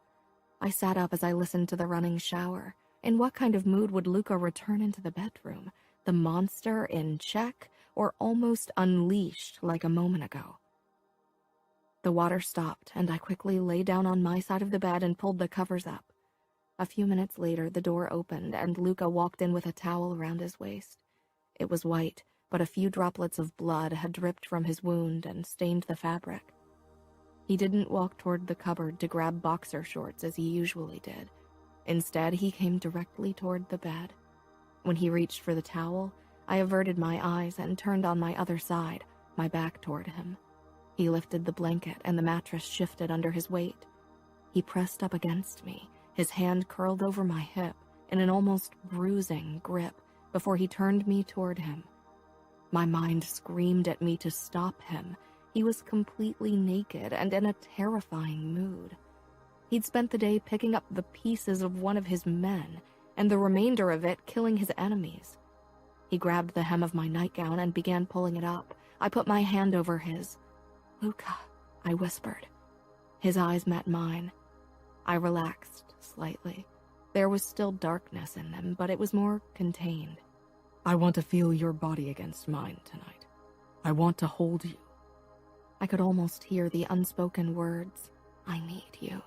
I sat up as I listened to the running shower. In what kind of mood would Luka return into the bedroom? The monster in check, or almost unleashed like a moment ago? The water stopped, and I quickly lay down on my side of the bed and pulled the covers up. A few minutes later, the door opened, and Luka walked in with a towel around his waist. It was white, but a few droplets of blood had dripped from his wound and stained the fabric. He didn't walk toward the cupboard to grab boxer shorts as he usually did. Instead, he came directly toward the bed. When he reached for the towel, I averted my eyes and turned on my other side, my back toward him. He lifted the blanket and the mattress shifted under his weight. He pressed up against me, his hand curled over my hip, in an almost bruising grip before he turned me toward him. My mind screamed at me to stop him. He was completely naked and in a terrifying mood. He'd spent the day picking up the pieces of one of his men, and the remainder of it killing his enemies. He grabbed the hem of my nightgown and began pulling it up. I put my hand over his. "Luca," I whispered. His eyes met mine. I relaxed slightly. There was still darkness in them, but it was more contained. "I want to feel your body against mine tonight. I want to hold you." I could almost hear the unspoken words, "I need you."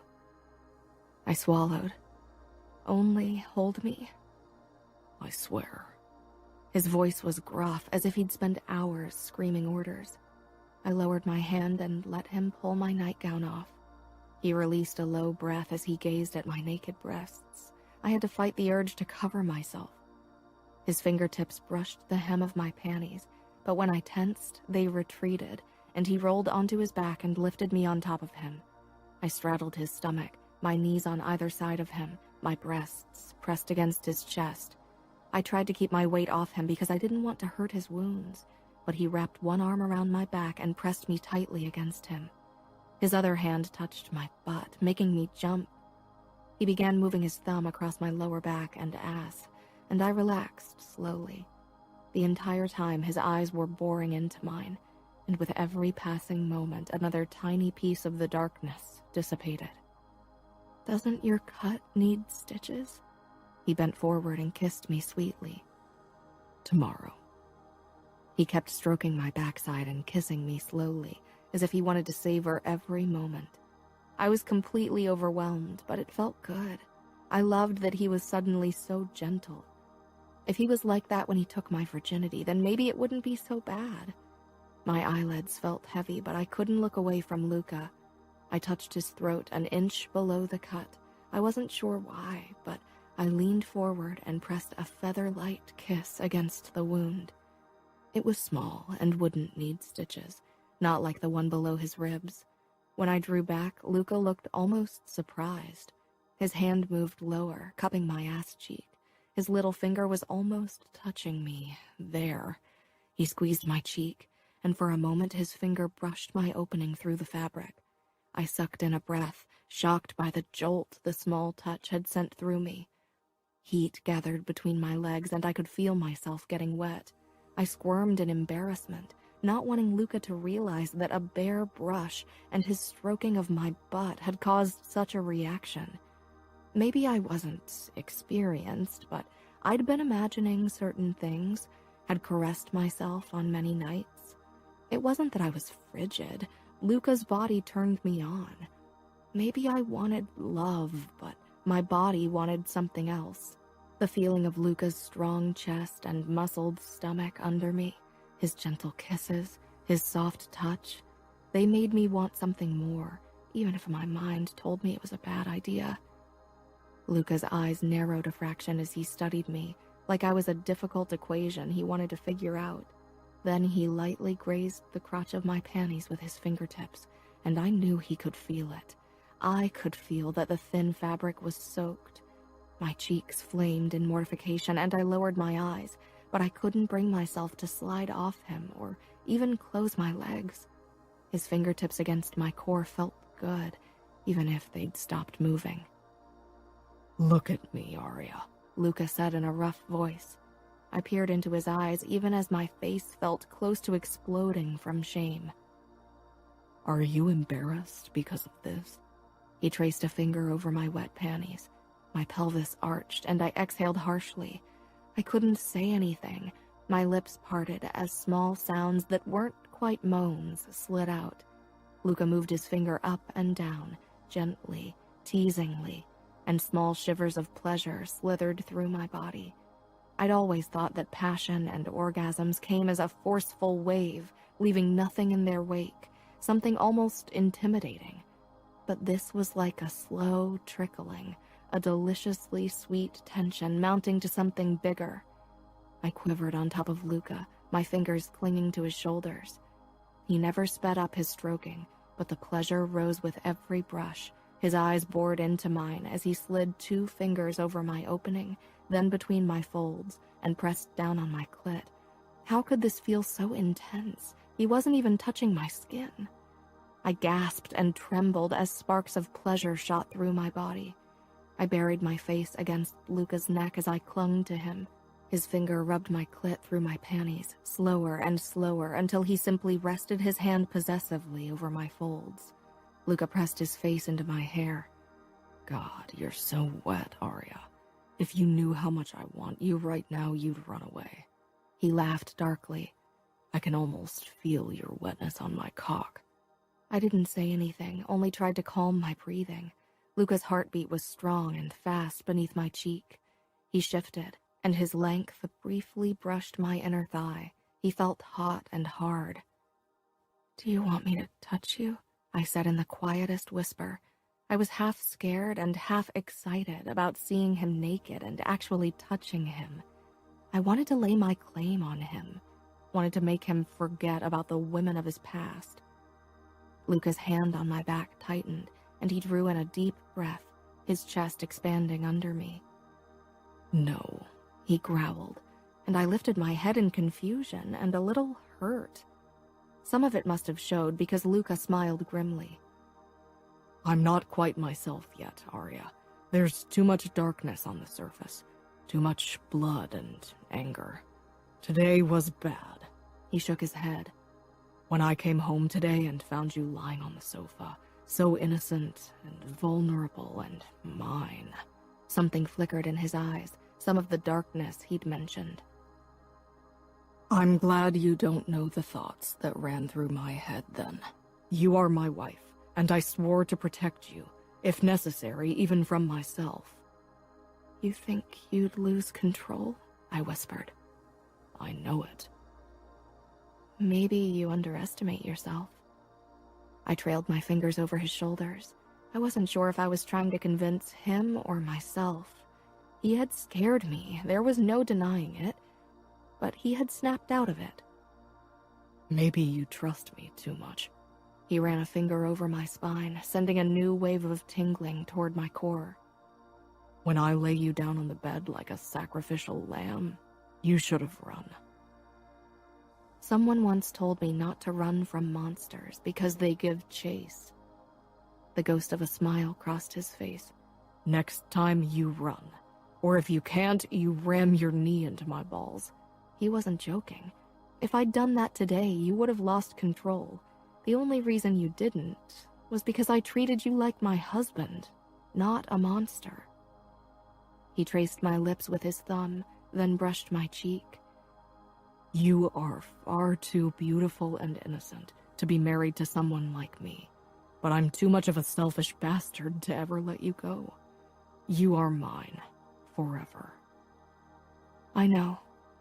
I swallowed. "Only hold me?" "I swear." His voice was gruff, as if he'd spent hours screaming orders. I lowered my hand and let him pull my nightgown off. He released a low breath as he gazed at my naked breasts. I had to fight the urge to cover myself. His fingertips brushed the hem of my panties, but when I tensed, they retreated, and he rolled onto his back and lifted me on top of him. I straddled his stomach, my knees on either side of him, my breasts pressed against his chest. I tried to keep my weight off him because I didn't want to hurt his wounds, but he wrapped one arm around my back and pressed me tightly against him. His other hand touched my butt, making me jump. He began moving his thumb across my lower back and ass, and I relaxed slowly. The entire time his eyes were boring into mine, and with every passing moment another tiny piece of the darkness dissipated. "Doesn't your cut need stitches?" He bent forward and kissed me sweetly. "Tomorrow." He kept stroking my backside and kissing me slowly, as if he wanted to savor every moment. I was completely overwhelmed, but it felt good. I loved that he was suddenly so gentle. If he was like that when he took my virginity, then maybe it wouldn't be so bad. My eyelids felt heavy, but I couldn't look away from Luca. I touched his throat an inch below the cut. I wasn't sure why, but I leaned forward and pressed a feather-light kiss against the wound. It was small and wouldn't need stitches, not like the one below his ribs. When I drew back, Luca looked almost surprised. His hand moved lower, cupping my ass cheek. His little finger was almost touching me. There. He squeezed my cheek, and for a moment his finger brushed my opening through the fabric. I sucked in a breath, shocked by the jolt the small touch had sent through me. Heat gathered between my legs, and I could feel myself getting wet. I squirmed in embarrassment, not wanting Luca to realize that a bare brush and his stroking of my butt had caused such a reaction. Maybe I wasn't experienced, but I'd been imagining certain things, had caressed myself on many nights. It wasn't that I was frigid. Luca's body turned me on. Maybe I wanted love, but my body wanted something else. The feeling of Luca's strong chest and muscled stomach under me, his gentle kisses, his soft touch, they made me want something more, even if my mind told me it was a bad idea. Luca's eyes narrowed a fraction as he studied me, like I was a difficult equation he wanted to figure out. Then he lightly grazed the crotch of my panties with his fingertips, and I knew he could feel it. I could feel that the thin fabric was soaked. My cheeks flamed in mortification, and I lowered my eyes, but I couldn't bring myself to slide off him or even close my legs. His fingertips against my core felt good, even if they'd stopped moving. "Look at me, Arya," Luca said in a rough voice. I peered into his eyes even as my face felt close to exploding from shame. "Are you embarrassed because of this?" He traced a finger over my wet panties. My pelvis arched, and I exhaled harshly. I couldn't say anything. My lips parted as small sounds that weren't quite moans slid out. Luca moved his finger up and down, gently, teasingly, and small shivers of pleasure slithered through my body. I'd always thought that passion and orgasms came as a forceful wave, leaving nothing in their wake, something almost intimidating. But this was like a slow trickling, a deliciously sweet tension mounting to something bigger. I quivered on top of Luca, my fingers clinging to his shoulders. He never sped up his stroking, but the pleasure rose with every brush, His eyes bored into mine as he slid 2 fingers over my opening, then between my folds, and pressed down on my clit. How could this feel so intense? He wasn't even touching my skin. I gasped and trembled as sparks of pleasure shot through my body. I buried my face against Luca's neck as I clung to him. His finger rubbed my clit through my panties, slower and slower, until he simply rested his hand possessively over my folds. Luca pressed his face into my hair. God, you're so wet, Arya. If you knew how much I want you right now, you'd run away. He laughed darkly. I can almost feel your wetness on my cock. I didn't say anything, only tried to calm my breathing. Luca's heartbeat was strong and fast beneath my cheek. He shifted, and his length briefly brushed my inner thigh. He felt hot and hard. Do you want me to touch you? I said in the quietest whisper. I was half scared and half excited about seeing him naked and actually touching him. I wanted to lay my claim on him, wanted to make him forget about the women of his past. Luca's hand on my back tightened, and he drew in a deep breath, his chest expanding under me. No, he growled, and I lifted my head in confusion and a little hurt. Some of it must have showed because Luca smiled grimly. I'm not quite myself yet, Arya. There's too much darkness on the surface, too much blood and anger. Today was bad. He shook his head. When I came home today and found you lying on the sofa, so innocent and vulnerable and mine. Something flickered in his eyes, some of the darkness he'd mentioned. I'm glad you don't know the thoughts that ran through my head then. You are my wife, and I swore to protect you, if necessary, even from myself. You think you'd lose control? I whispered. I know it. Maybe you underestimate yourself. I trailed my fingers over his shoulders. I wasn't sure if I was trying to convince him or myself. He had scared me, there was no denying it, but he had snapped out of it. Maybe you trust me too much. He ran a finger over my spine, sending a new wave of tingling toward my core. When I lay you down on the bed like a sacrificial lamb, you should have run. Someone once told me not to run from monsters because they give chase. The ghost of a smile crossed his face. Next time you run. Or if you can't, you ram your knee into my balls. He wasn't joking. If I'd done that today, you would have lost control. The only reason you didn't was because I treated you like my husband, not a monster. He traced my lips with his thumb, then brushed my cheek. You are far too beautiful and innocent to be married to someone like me, but I'm too much of a selfish bastard to ever let you go. You are mine, forever. I know,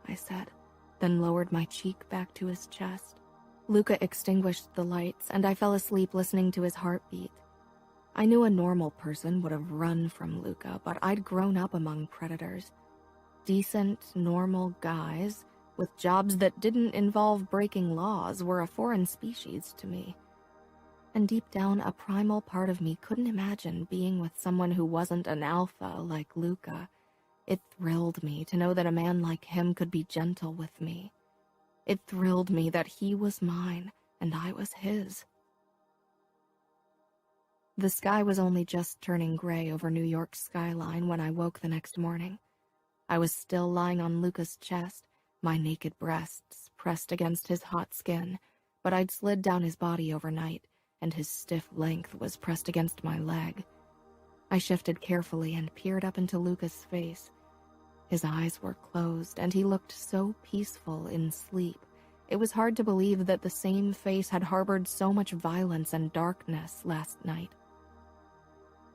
I said, then lowered my cheek back to his chest. Luca extinguished the lights, and I fell asleep listening to his heartbeat. I knew a normal person would have run from Luca, but I'd grown up among predators. Decent, normal guys with jobs that didn't involve breaking laws were a foreign species to me. And deep down, a primal part of me couldn't imagine being with someone who wasn't an alpha like Luca. It thrilled me to know that a man like him could be gentle with me. It thrilled me that he was mine and I was his. The sky was only just turning gray over New York's skyline when I woke the next morning. I was still lying on Luca's chest, my naked breasts pressed against his hot skin, but I'd slid down his body overnight, and his stiff length was pressed against my leg. I shifted carefully and peered up into Luca's face. His eyes were closed, and he looked so peaceful in sleep. It was hard to believe that the same face had harbored so much violence and darkness last night.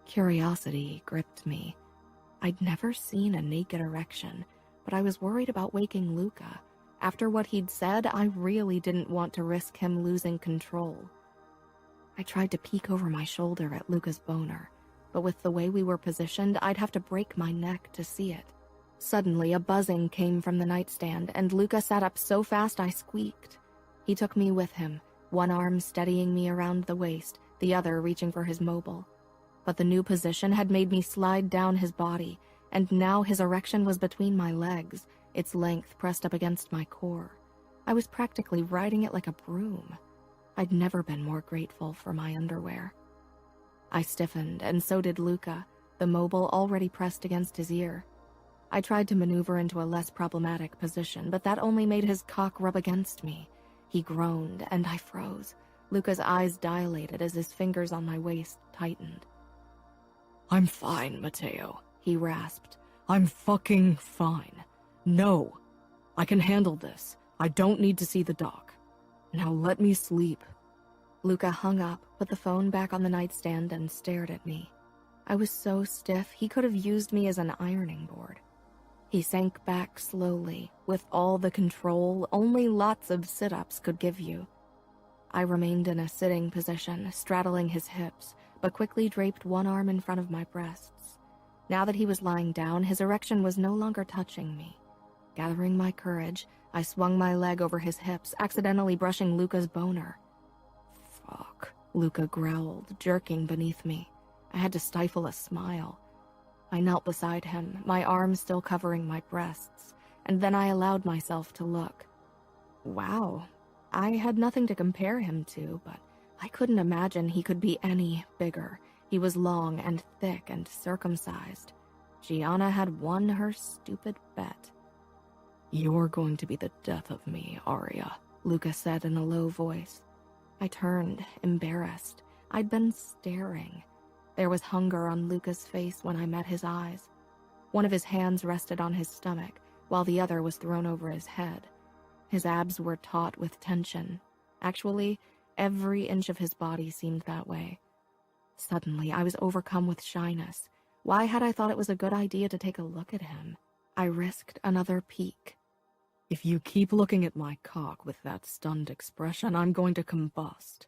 Curiosity gripped me. I'd never seen a naked erection, but I was worried about waking Luca. After what he'd said, I really didn't want to risk him losing control. I tried to peek over my shoulder at Luca's boner, but with the way we were positioned, I'd have to break my neck to see it. Suddenly, a buzzing came from the nightstand, and Luca sat up so fast I squeaked. He took me with him, one arm steadying me around the waist, the other reaching for his mobile. but the new position had made me slide down his body, and now his erection was between my legs, its length pressed up against my core. I was practically riding it like a broom. I'd never been more grateful for my underwear. I stiffened, and so did Luca, the mobile already pressed against his ear. I tried to maneuver into a less problematic position, but that only made his cock rub against me. He groaned, and I froze. Luca's eyes dilated as his fingers on my waist tightened. "I'm fine, Mateo," he rasped. "I'm fucking fine. No, I can handle this. I don't need to see the doc. Now let me sleep." Luca hung up, put the phone back on the nightstand, and stared at me. I was so stiff he could have used me as an ironing board. He sank back slowly, with all the control only lots of sit-ups could give you. I remained in a sitting position, straddling his hips, but quickly draped one arm in front of my breasts. Now that he was lying down, his erection was no longer touching me. Gathering my courage, I swung my leg over his hips, accidentally brushing Luca's boner. "Fuck," Luca growled, jerking beneath me. I had to stifle a smile. I knelt beside him, my arms still covering my breasts, and then I allowed myself to look. Wow, I had nothing to compare him to, but I couldn't imagine he could be any bigger. He was long and thick and circumcised. Gianna had won her stupid bet. "You're going to be the death of me, Arya," Luca said in a low voice. I turned, embarrassed. I'd been staring. There was hunger on Luca's face when I met his eyes. One of his hands rested on his stomach, while the other was thrown over his head. His abs were taut with tension. Actually, every inch of his body seemed that way. Suddenly, I was overcome with shyness. Why had I thought it was a good idea to take a look at him? I risked another peek. "If you keep looking at my cock with that stunned expression, I'm going to combust."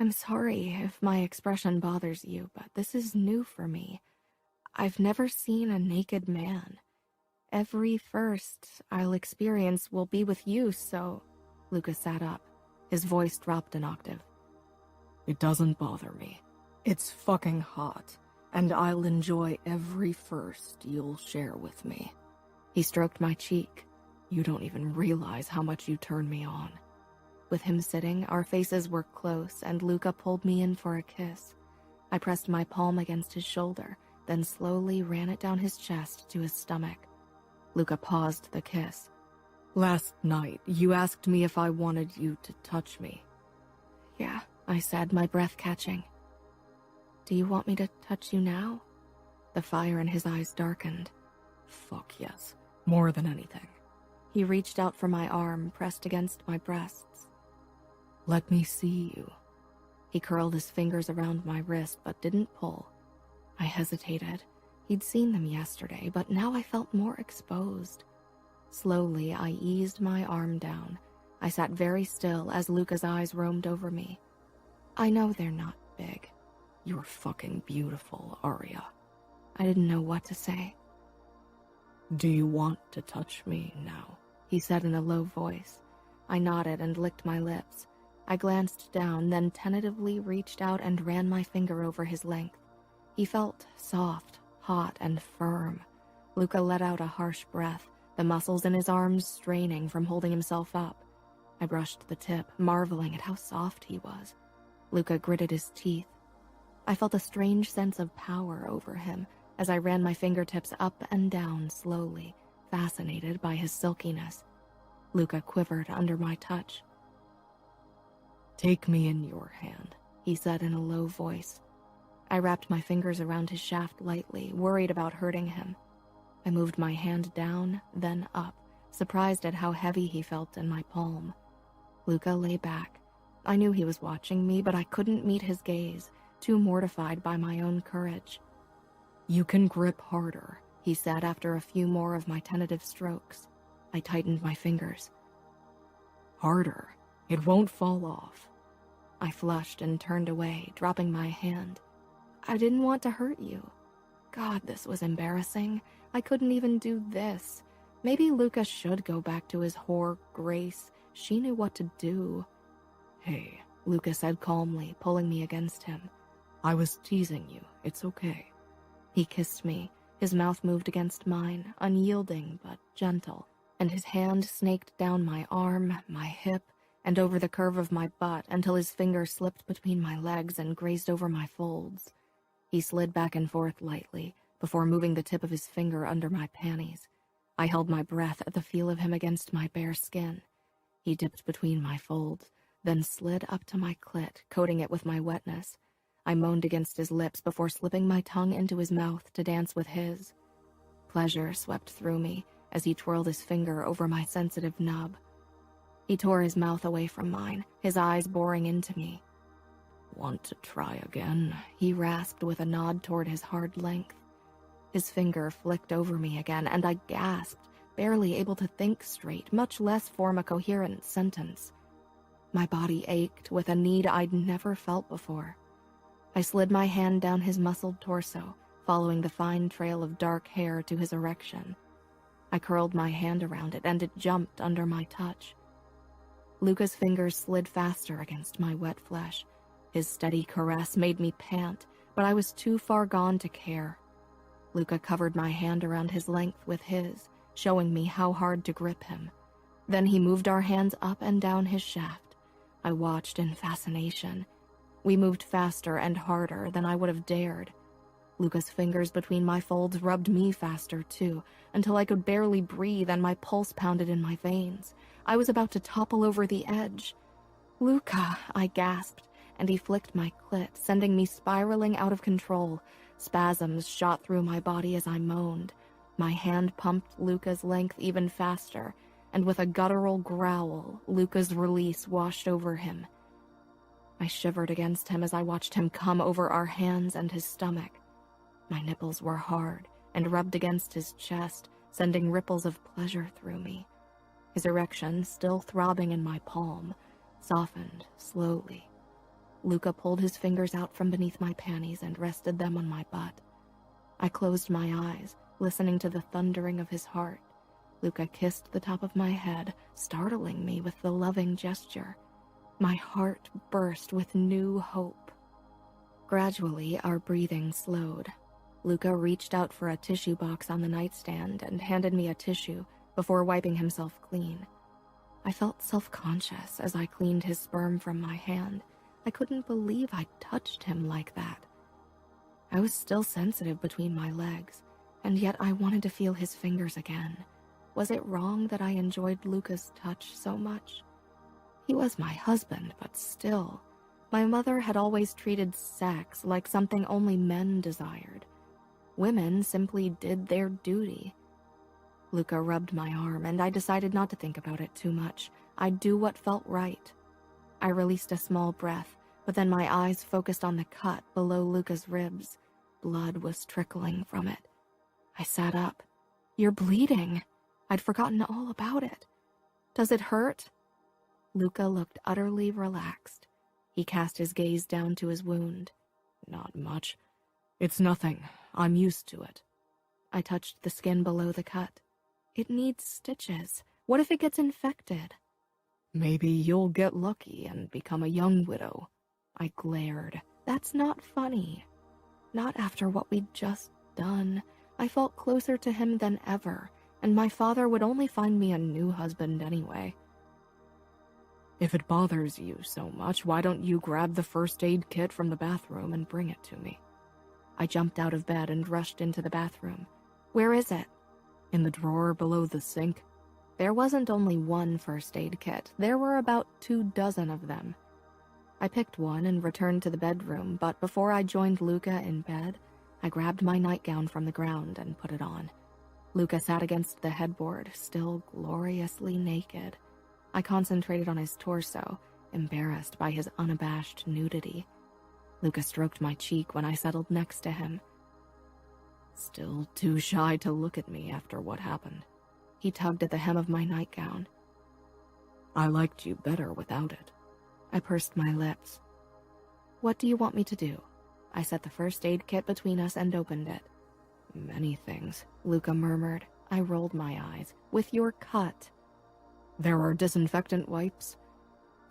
I'm sorry if my expression bothers you, but this is new for me. I've never seen a naked man. Every first I'll experience will be with you, so... Luca sat up. His voice dropped an octave. "It doesn't bother me. It's fucking hot, and I'll enjoy every first you'll share with me." He stroked my cheek. "You don't even realize how much you turn me on." With him sitting, our faces were close, and Luca pulled me in for a kiss. I pressed my palm against his shoulder, then slowly ran it down his chest to his stomach. Luca paused the kiss. "Last night, you asked me if I wanted you to touch me." "Yeah," I said, my breath catching. "Do you want me to touch you now?" The fire in his eyes darkened. "Fuck yes, more than anything." He reached out for my arm, pressed against my breasts. "Let me see you." He curled his fingers around my wrist, but didn't pull. I hesitated. He'd seen them yesterday, but now I felt more exposed. Slowly, I eased my arm down. I sat very still as Luca's eyes roamed over me. I know they're not big. "You're fucking beautiful, Arya." I didn't know what to say. "Do you want to touch me now?" He said in a low voice. I nodded and licked my lips. I glanced down, then tentatively reached out and ran my finger over his length. He felt soft, hot, and firm. Luca let out a harsh breath, the muscles in his arms straining from holding himself up. I brushed the tip, marveling at how soft he was. Luca gritted his teeth. I felt a strange sense of power over him as I ran my fingertips up and down slowly, fascinated by his silkiness. Luca quivered under my touch. "Take me in your hand," he said in a low voice. I wrapped my fingers around his shaft lightly, worried about hurting him. I moved my hand down, then up, surprised at how heavy he felt in my palm. Luca lay back. I knew he was watching me, but I couldn't meet his gaze, too mortified by my own courage. "You can grip harder," he said after a few more of my tentative strokes. I tightened my fingers. "Harder. It won't fall off." I flushed and turned away, dropping my hand. I didn't want to hurt you. God, this was embarrassing. I couldn't even do this. Maybe Luca should go back to his whore, Grace. She knew what to do. "Hey," Luca said calmly, pulling me against him. I was teasing you. It's okay. He kissed me. His mouth moved against mine, unyielding but gentle, and his hand snaked down my arm, my hip, and over the curve of my butt until his finger slipped between my legs and grazed over my folds. He slid back and forth lightly, before moving the tip of his finger under my panties. I held my breath at the feel of him against my bare skin. He dipped between my folds, then slid up to my clit, coating it with my wetness. I moaned against his lips before slipping my tongue into his mouth to dance with his. Pleasure swept through me as he twirled his finger over my sensitive nub. He tore his mouth away from mine, his eyes boring into me. Want to try again? He rasped with a nod toward his hard length. His finger flicked over me again, and I gasped, barely able to think straight, much less form a coherent sentence. My body ached with a need I'd never felt before. I slid my hand down his muscled torso, following the fine trail of dark hair to his erection. I curled my hand around it, and it jumped under my touch. Luca's fingers slid faster against my wet flesh. His steady caress made me pant, but I was too far gone to care. Luca covered my hand around his length with his, showing me how hard to grip him. Then he moved our hands up and down his shaft. I watched in fascination. We moved faster and harder than I would have dared. Luca's fingers between my folds rubbed me faster, too, until I could barely breathe and my pulse pounded in my veins. I was about to topple over the edge. "Luca," I gasped, and he flicked my clit, sending me spiraling out of control. Spasms shot through my body as I moaned. My hand pumped Luca's length even faster, and with a guttural growl, Luca's release washed over him. I shivered against him as I watched him come over our hands and his stomach. My nipples were hard and rubbed against his chest, sending ripples of pleasure through me. His erection, still throbbing in my palm, softened slowly. Luca pulled his fingers out from beneath my panties and rested them on my butt. I closed my eyes, listening to the thundering of his heart. Luca kissed the top of my head, startling me with the loving gesture. My heart burst with new hope. Gradually, our breathing slowed. Luca reached out for a tissue box on the nightstand and handed me a tissue before wiping himself clean. I felt self-conscious as I cleaned his sperm from my hand. I couldn't believe I'd touched him like that. I was still sensitive between my legs, and yet I wanted to feel his fingers again. Was it wrong that I enjoyed Luca's touch so much? He was my husband, but still, my mother had always treated sex like something only men desired. Women simply did their duty. Luca rubbed my arm, and I decided not to think about it too much. I'd do what felt right. I released a small breath, but then my eyes focused on the cut below Luca's ribs. Blood was trickling from it. I sat up. "You're bleeding." I'd forgotten all about it. "Does it hurt?" Luca looked utterly relaxed. He cast his gaze down to his wound. "Not much. It's nothing. I'm used to it." I touched the skin below the cut. "It needs stitches. What if it gets infected?" "Maybe you'll get lucky and become a young widow." I glared. "That's not funny. Not after what we'd just done. I felt closer to him than ever, and my father would only find me a new husband anyway." "If it bothers you so much, why don't you grab the first aid kit from the bathroom and bring it to me?" I jumped out of bed and rushed into the bathroom. "Where is it?" "In the drawer below the sink." There wasn't only one first aid kit. There were about 24 of them. I picked one and returned to the bedroom, but before I joined Luca in bed, I grabbed my nightgown from the ground and put it on. Luca sat against the headboard, still gloriously naked. I concentrated on his torso, embarrassed by his unabashed nudity. Luca stroked my cheek when I settled next to him. "Still too shy to look at me after what happened." He tugged at the hem of my nightgown. "I liked you better without it." I pursed my lips. "What do you want me to do?" I set the first aid kit between us and opened it. "Many things," Luca murmured. I rolled my eyes. "With your cut." "There are disinfectant wipes.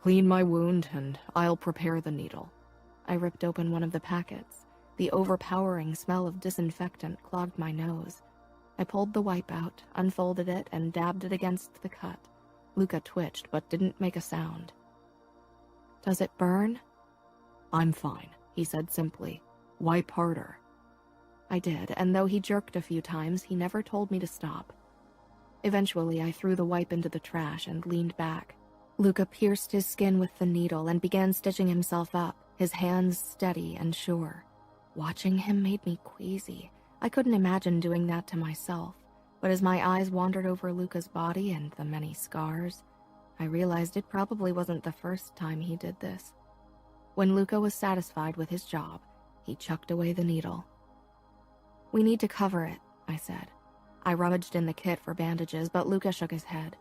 Clean my wound and I'll prepare the needle." I ripped open one of the packets. The overpowering smell of disinfectant clogged my nose. I pulled the wipe out, unfolded it, and dabbed it against the cut. Luca twitched, but didn't make a sound. "Does it burn?" "I'm fine," he said simply. "Wipe harder." I did, and though he jerked a few times, he never told me to stop. Eventually, I threw the wipe into the trash and leaned back. Luca pierced his skin with the needle and began stitching himself up, his hands steady and sure. Watching him made me queasy. I couldn't imagine doing that to myself, but as my eyes wandered over Luca's body and the many scars, I realized it probably wasn't the first time he did this. When Luca was satisfied with his job, he chucked away the needle. "We need to cover it," I said. I rummaged in the kit for bandages, but Luca shook his head.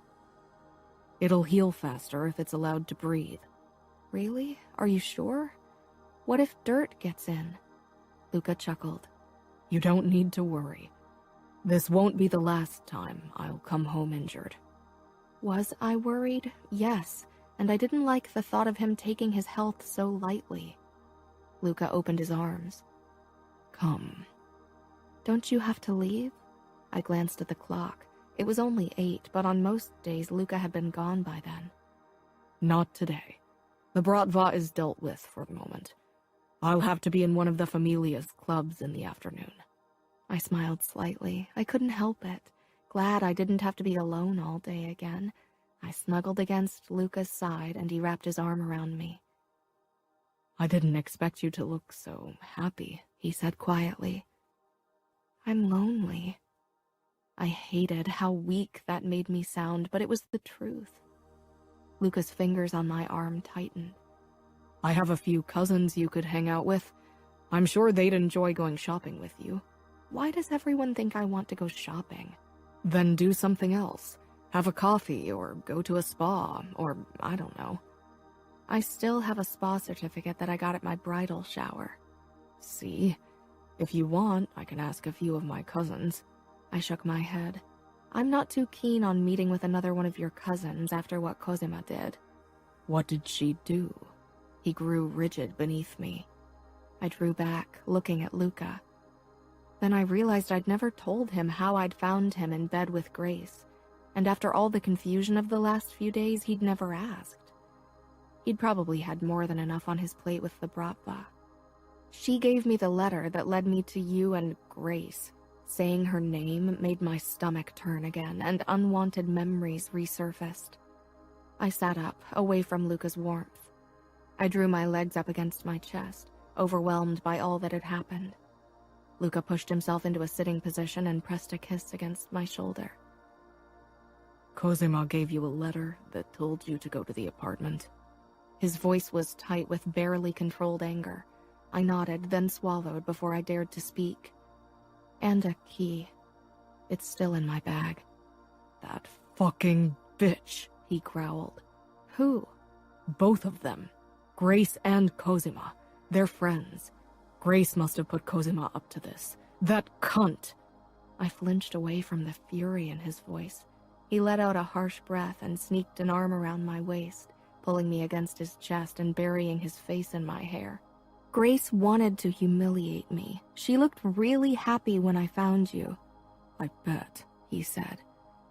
"It'll heal faster if it's allowed to breathe." "Really? Are you sure? What if dirt gets in?" Luca chuckled. "You don't need to worry. This won't be the last time I'll come home injured." Was I worried? Yes, and I didn't like the thought of him taking his health so lightly. Luca opened his arms. "Come." "Don't you have to leave?" I glanced at the clock. It was only 8, but on most days Luca had been gone by then. "Not today. The Bratva is dealt with for the moment. I'll have to be in one of the Familia's clubs in the afternoon." I smiled slightly. I couldn't help it. Glad I didn't have to be alone all day again. I snuggled against Luca's side and he wrapped his arm around me. "I didn't expect you to look so happy," he said quietly. "I'm lonely." I hated how weak that made me sound, but it was the truth. Luca's fingers on my arm tightened. "I have a few cousins you could hang out with. I'm sure they'd enjoy going shopping with you." Why does everyone think I want to go shopping? "Then do something else. Have a coffee or go to a spa or I don't know." I still have a spa certificate that I got at my bridal shower. "See? If you want, I can ask a few of my cousins." I shook my head. "I'm not too keen on meeting with another one of your cousins after what Cosima did." "What did she do?" He grew rigid beneath me. I drew back, looking at Luca. Then I realized I'd never told him how I'd found him in bed with Grace, and after all the confusion of the last few days, he'd never asked. He'd probably had more than enough on his plate with the Bratva. "She gave me the letter that led me to you and Grace." Saying her name made my stomach turn again, and unwanted memories resurfaced. I sat up, away from Luca's warmth. I drew my legs up against my chest, overwhelmed by all that had happened. Luca pushed himself into a sitting position and pressed a kiss against my shoulder. "Cosima gave you a letter that told you to go to the apartment." His voice was tight with barely controlled anger. I nodded, then swallowed before I dared to speak. "And a key. It's still in my bag." "That fucking bitch," he growled. "Who?" "Both of them. Grace and Cosima. They're friends. Grace must have put Cosima up to this. That cunt." I flinched away from the fury in his voice. He let out a harsh breath and sneaked an arm around my waist, pulling me against his chest and burying his face in my hair. "Grace wanted to humiliate me. She looked really happy when I found you." "I bet," he said.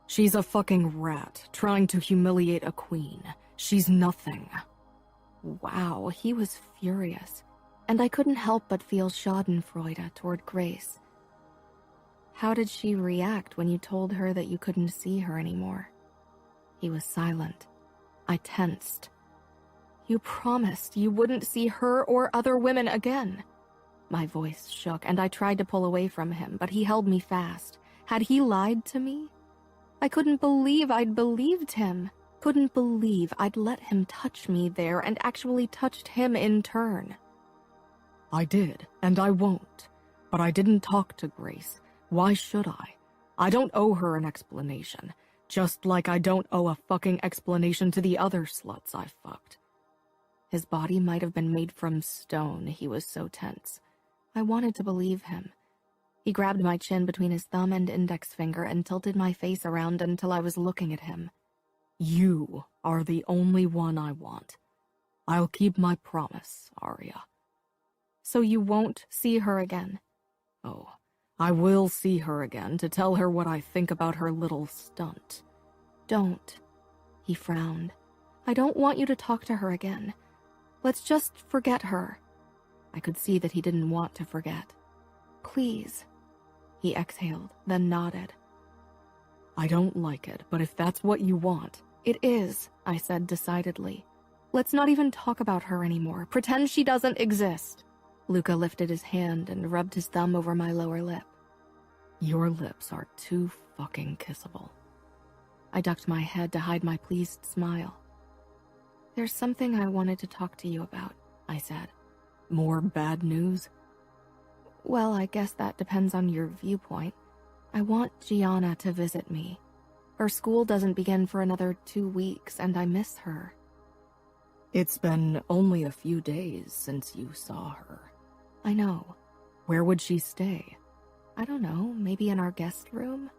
"She's a fucking rat, trying to humiliate a queen. She's nothing." Wow, he was furious, and I couldn't help but feel schadenfreude toward Grace. "How did she react when you told her that you couldn't see her anymore?" He was silent. I tensed. "You promised you wouldn't see her or other women again." My voice shook, and I tried to pull away from him, but he held me fast. Had he lied to me? I couldn't believe I'd believed him. Couldn't believe I'd let him touch me there and actually touched him in turn. "I did, and I won't. But I didn't talk to Grace. Why should I? I don't owe her an explanation, just like I don't owe a fucking explanation to the other sluts I fucked." His body might have been made from stone, he was so tense. I wanted to believe him. He grabbed my chin between his thumb and index finger and tilted my face around until I was looking at him. "You are the only one I want. I'll keep my promise, Arya. So you won't see her again. Oh, I will see her again to tell her what I think about her little stunt. Don't. He frowned. I don't want you to talk to her again. Let's just forget her. I could see that he didn't want to forget. Please. He exhaled, then nodded. I don't like it, but if that's what you want... It is, I said decidedly. Let's not even talk about her anymore. Pretend she doesn't exist. Luca lifted his hand and rubbed his thumb over my lower lip. Your lips are too fucking kissable. I ducked my head to hide my pleased smile. There's something I wanted to talk to you about, I said. More bad news? Well, I guess that depends on your viewpoint. I want Gianna to visit me. Her school doesn't begin for another 2 weeks, and I miss her. It's been only a few days since you saw her. I know. Where would she stay? I don't know, maybe in our guest room?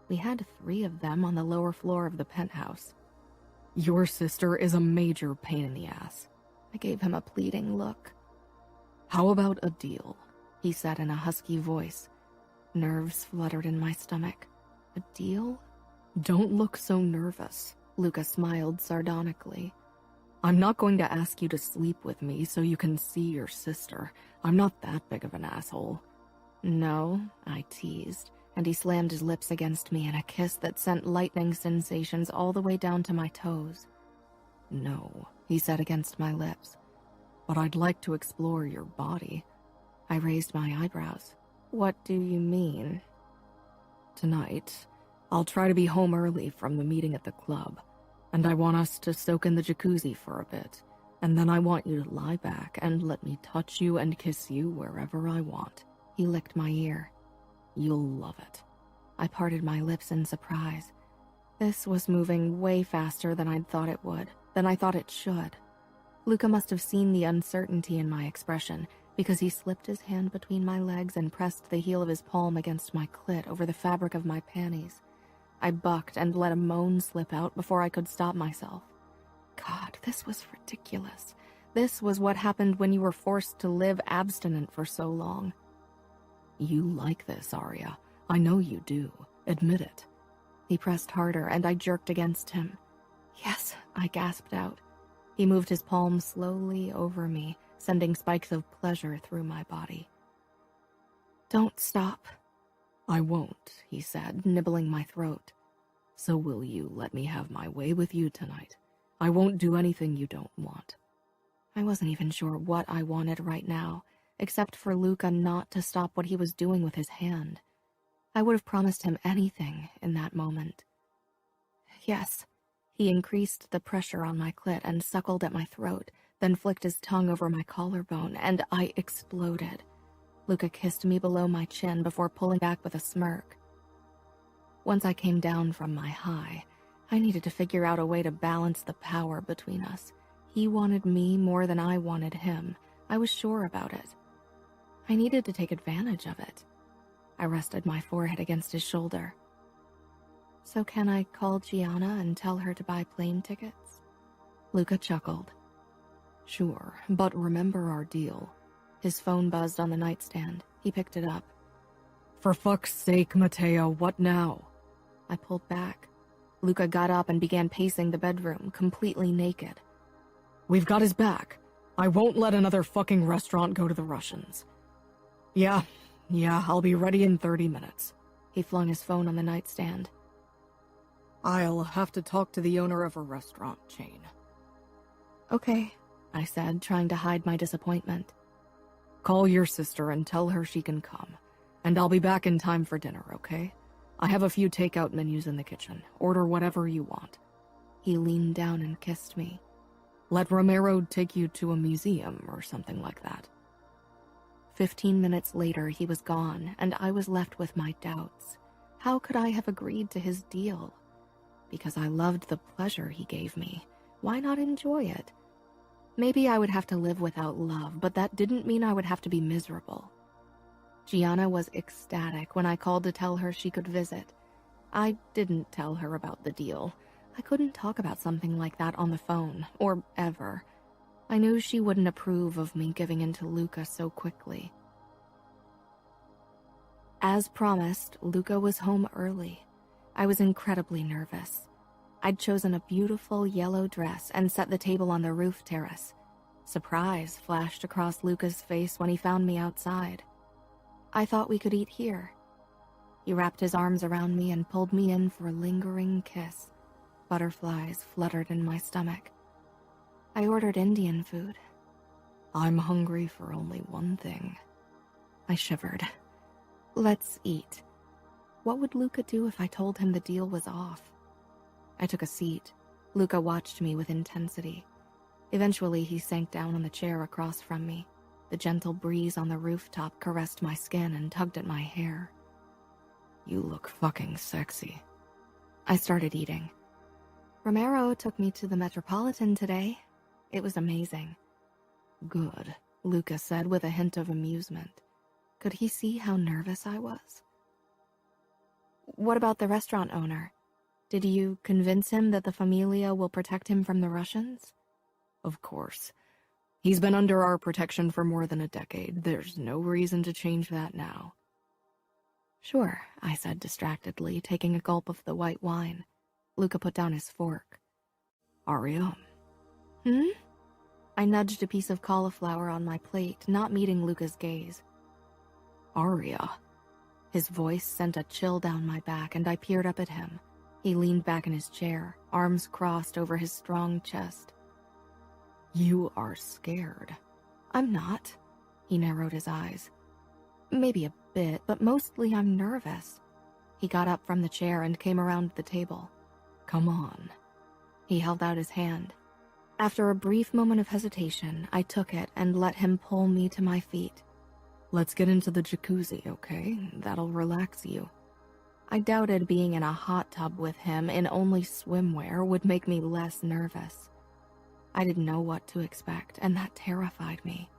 We had 3 of them on the lower floor of the penthouse. Your sister is a major pain in the ass. I gave him a pleading look. How about a deal? He said in a husky voice. Nerves fluttered in my stomach. A deal? Don't look so nervous. Luca smiled sardonically. I'm not going to ask you to sleep with me so you can see your sister. I'm not that big of an asshole. No, I teased, and he slammed his lips against me in a kiss that sent lightning sensations all the way down to my toes. No, he said against my lips. But I'd like to explore your body. I raised my eyebrows. What do you mean? Tonight, I'll try to be home early from the meeting at the club, and I want us to soak in the jacuzzi for a bit, and then I want you to lie back and let me touch you and kiss you wherever I want. He licked my ear. You'll love it. I parted my lips in surprise. This was moving way faster than I'd thought it would, than I thought it should. Luca must have seen the uncertainty in my expression, because he slipped his hand between my legs and pressed the heel of his palm against my clit over the fabric of my panties. I bucked and let a moan slip out before I could stop myself. God, this was ridiculous. This was what happened when you were forced to live abstinent for so long. You like this, Arya. I know you do. Admit it. He pressed harder, and I jerked against him. Yes, I gasped out. He moved his palm slowly over me, sending spikes of pleasure through my body. Don't stop. I won't, he said, nibbling my throat. So will you let me have my way with you tonight? I won't do anything you don't want. I wasn't even sure what I wanted right now, except for Luca not to stop what he was doing with his hand. I would have promised him anything in that moment. Yes, he increased the pressure on my clit and suckled at my throat, then flicked his tongue over my collarbone, and I exploded. Luca kissed me below my chin before pulling back with a smirk. Once I came down from my high, I needed to figure out a way to balance the power between us. He wanted me more than I wanted him. I was sure about it. I needed to take advantage of it. I rested my forehead against his shoulder. So can I call Gianna and tell her to buy plane tickets? Luca chuckled. Sure, but remember our deal. His phone buzzed on the nightstand. He picked it up. For fuck's sake, Matteo, what now? I pulled back. Luca got up and began pacing the bedroom, completely naked. We've got his back. I won't let another fucking restaurant go to the Russians. Yeah, I'll be ready in 30 minutes. He flung his phone on the nightstand. I'll have to talk to the owner of a restaurant chain. Okay, I said, trying to hide my disappointment. Call your sister and tell her she can come. And I'll be back in time for dinner, okay? I have a few takeout menus in the kitchen. Order whatever you want. He leaned down and kissed me. Let Romero take you to a museum or something like that. 15 minutes later, he was gone, and I was left with my doubts. How could I have agreed to his deal? Because I loved the pleasure he gave me. Why not enjoy it? Maybe I would have to live without love, but that didn't mean I would have to be miserable. Gianna was ecstatic when I called to tell her she could visit. I didn't tell her about the deal. I couldn't talk about something like that on the phone, or ever. I knew she wouldn't approve of me giving in to Luca so quickly. As promised, Luca was home early. I was incredibly nervous. I'd chosen a beautiful yellow dress and set the table on the roof terrace. Surprise flashed across Luca's face when he found me outside. I thought we could eat here. He wrapped his arms around me and pulled me in for a lingering kiss. Butterflies fluttered in my stomach. I ordered Indian food. I'm hungry for only one thing. I shivered. Let's eat. What would Luca do if I told him the deal was off? I took a seat. Luca watched me with intensity. Eventually, he sank down on the chair across from me. The gentle breeze on the rooftop caressed my skin and tugged at my hair. You look fucking sexy. I started eating. Romero took me to the Metropolitan today. It was amazing. Good, Luca said with a hint of amusement. Could he see how nervous I was? What about the restaurant owner? Did you convince him that the Familia will protect him from the Russians? Of course. He's been under our protection for more than a decade. There's no reason to change that now. Sure, I said distractedly, taking a gulp of the white wine. Luca put down his fork. Aria. I nudged a piece of cauliflower on my plate, not meeting Luca's gaze. Aria. His voice sent a chill down my back, and I peered up at him. He leaned back in his chair, arms crossed over his strong chest. You are scared. I'm not. He narrowed his eyes. Maybe a bit, but mostly I'm nervous. He got up from the chair and came around the table. Come on. He held out his hand. After a brief moment of hesitation, I took it and let him pull me to my feet. Let's get into the jacuzzi, okay? That'll relax you. I doubted being in a hot tub with him in only swimwear would make me less nervous. I didn't know what to expect, and that terrified me.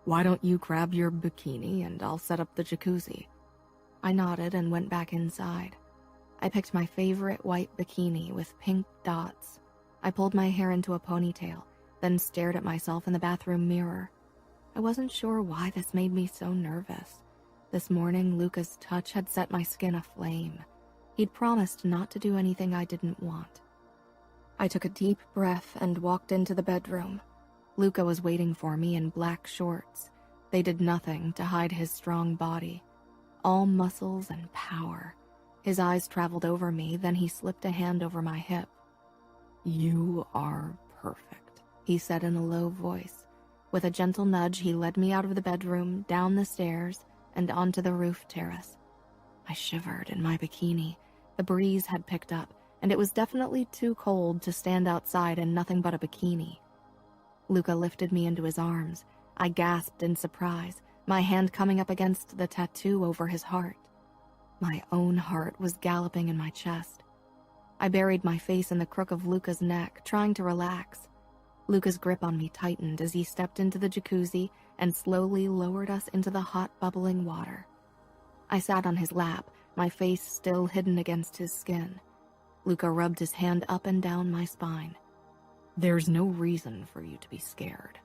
Why don't you grab your bikini and I'll set up the jacuzzi? I nodded and went back inside. I picked my favorite white bikini with pink dots. I pulled my hair into a ponytail, then stared at myself in the bathroom mirror. I wasn't sure why this made me so nervous. This morning, Luca's touch had set my skin aflame. He'd promised not to do anything I didn't want. I took a deep breath and walked into the bedroom. Luca was waiting for me in black shorts. They did nothing to hide his strong body. All muscles and power. His eyes traveled over me, then he slipped a hand over my hip. You are perfect, he said in a low voice. With a gentle nudge, he led me out of the bedroom, down the stairs, and onto the roof terrace. I shivered in my bikini. The breeze had picked up, and it was definitely too cold to stand outside in nothing but a bikini. Luca lifted me into his arms. I gasped in surprise, my hand coming up against the tattoo over his heart. My own heart was galloping in my chest. I buried my face in the crook of Luca's neck, trying to relax. Luca's grip on me tightened as he stepped into the jacuzzi and slowly lowered us into the hot, bubbling water. I sat on his lap, my face still hidden against his skin. Luca rubbed his hand up and down my spine. There's no reason for you to be scared,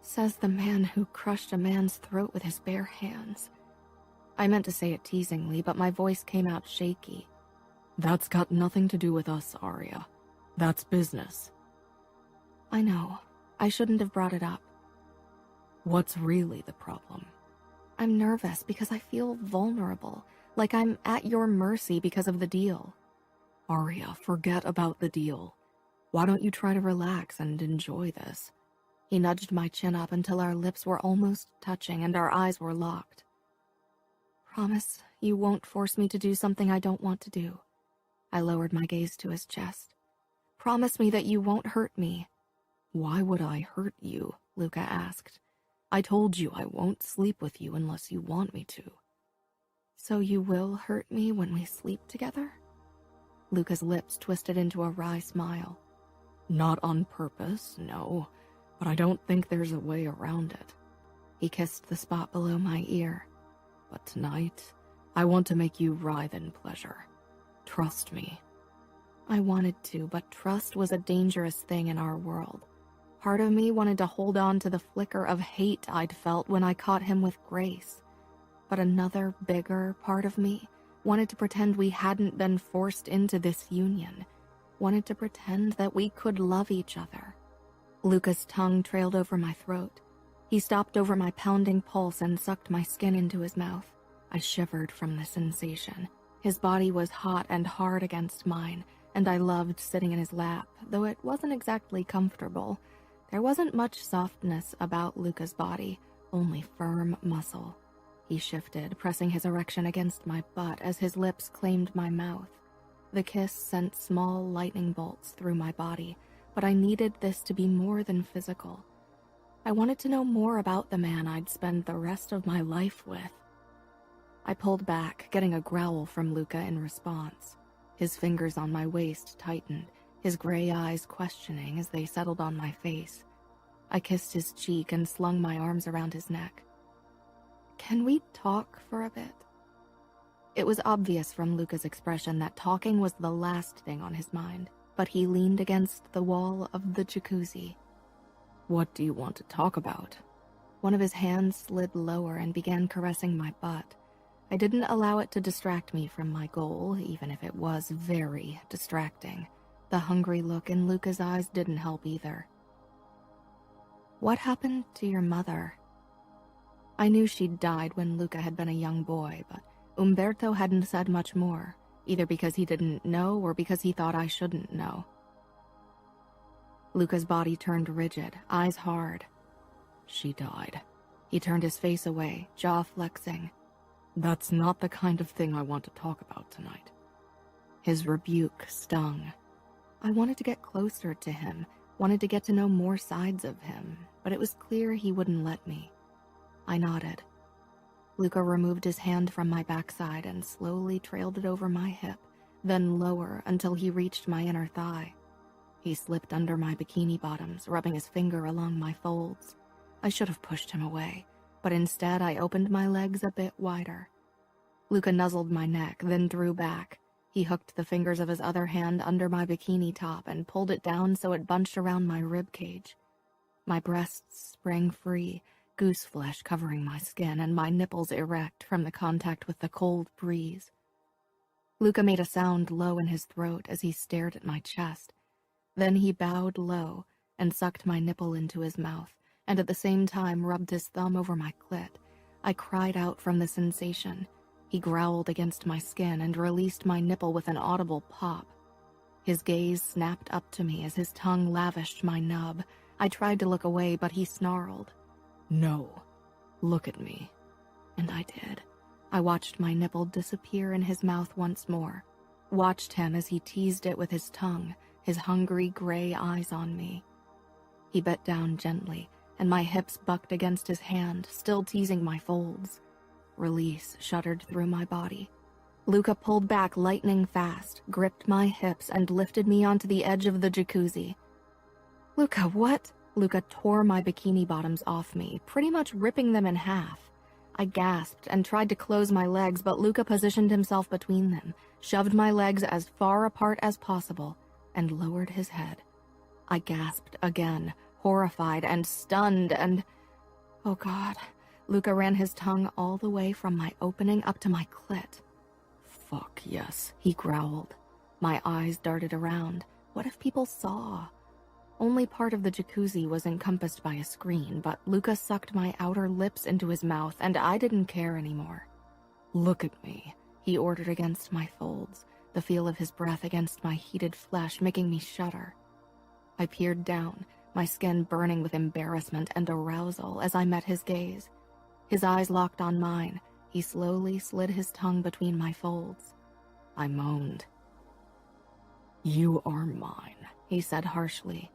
says the man who crushed a man's throat with his bare hands. I meant to say it teasingly, but my voice came out shaky. That's got nothing to do with us, Aria. That's business. I know. I shouldn't have brought it up. What's really the problem? I'm nervous because I feel vulnerable, like I'm at your mercy because of the deal. Aria, forget about the deal. Why don't you try to relax and enjoy this? He nudged my chin up until our lips were almost touching and our eyes were locked. Promise you won't force me to do something I don't want to do. I lowered my gaze to his chest. Promise me that you won't hurt me. Why would I hurt you? Luca asked. I told you I won't sleep with you unless you want me to. So you will hurt me when we sleep together? Luca's lips twisted into a wry smile. Not on purpose, no, but I don't think there's a way around it. He kissed the spot below my ear. But tonight, I want to make you writhe in pleasure. Trust me. I wanted to, but trust was a dangerous thing in our world. Part of me wanted to hold on to the flicker of hate I'd felt when I caught him with Grace. But another, bigger part of me wanted to pretend we hadn't been forced into this union, wanted to pretend that we could love each other. Luca's tongue trailed over my throat. He stopped over my pounding pulse and sucked my skin into his mouth. I shivered from the sensation. His body was hot and hard against mine, and I loved sitting in his lap, though it wasn't exactly comfortable. There wasn't much softness about Luca's body, only firm muscle. He shifted, pressing his erection against my butt as his lips claimed my mouth. The kiss sent small lightning bolts through my body, but I needed this to be more than physical. I wanted to know more about the man I'd spend the rest of my life with. I pulled back, getting a growl from Luca in response. His fingers on my waist tightened, his gray eyes questioning as they settled on my face. I kissed his cheek and slung my arms around his neck. "Can we talk for a bit?" It was obvious from Luca's expression that talking was the last thing on his mind, but he leaned against the wall of the jacuzzi. "What do you want to talk about?" One of his hands slid lower and began caressing my butt. I didn't allow it to distract me from my goal, even if it was very distracting. The hungry look in Luca's eyes didn't help either. "What happened to your mother?" I knew she'd died when Luca had been a young boy, but Umberto hadn't said much more, either because he didn't know or because he thought I shouldn't know. Luca's body turned rigid, eyes hard. "She died." He turned his face away, jaw flexing. "That's not the kind of thing I want to talk about tonight." His rebuke stung. I wanted to get closer to him, wanted to get to know more sides of him, but it was clear he wouldn't let me. I nodded. Luca removed his hand from my backside and slowly trailed it over my hip, then lower until he reached my inner thigh. He slipped under my bikini bottoms, rubbing his finger along my folds. I should have pushed him away, but instead I opened my legs a bit wider. Luca nuzzled my neck, then drew back. He hooked the fingers of his other hand under my bikini top and pulled it down so it bunched around my rib cage. My breasts sprang free, goose flesh covering my skin and my nipples erect from the contact with the cold breeze. Luca made a sound low in his throat as he stared at my chest. Then he bowed low and sucked my nipple into his mouth, and at the same time rubbed his thumb over my clit. I cried out from the sensation. He growled against my skin and released my nipple with an audible pop. His gaze snapped up to me as his tongue lavished my nub. I tried to look away, but he snarled. "No, look at me." And I did. I watched my nipple disappear in his mouth once more, watched him as he teased it with his tongue, his hungry gray eyes on me. He bit down gently, and my hips bucked against his hand, still teasing my folds. Release shuddered through my body. Luca pulled back lightning fast, gripped my hips, and lifted me onto the edge of the jacuzzi. "Luca, what?" Luca tore my bikini bottoms off me, pretty much ripping them in half. I gasped and tried to close my legs, but Luca positioned himself between them, shoved my legs as far apart as possible, and lowered his head. I gasped again, horrified and stunned, and... oh God. Luca ran his tongue all the way from my opening up to my clit. "Fuck yes," he growled. My eyes darted around. What if people saw? Only part of the jacuzzi was encompassed by a screen, but Luca sucked my outer lips into his mouth, and I didn't care anymore. "Look at me," he ordered against my folds, the feel of his breath against my heated flesh making me shudder. I peered down, my skin burning with embarrassment and arousal as I met his gaze. His eyes locked on mine. He slowly slid his tongue between my folds. I moaned. "You are mine," he said harshly.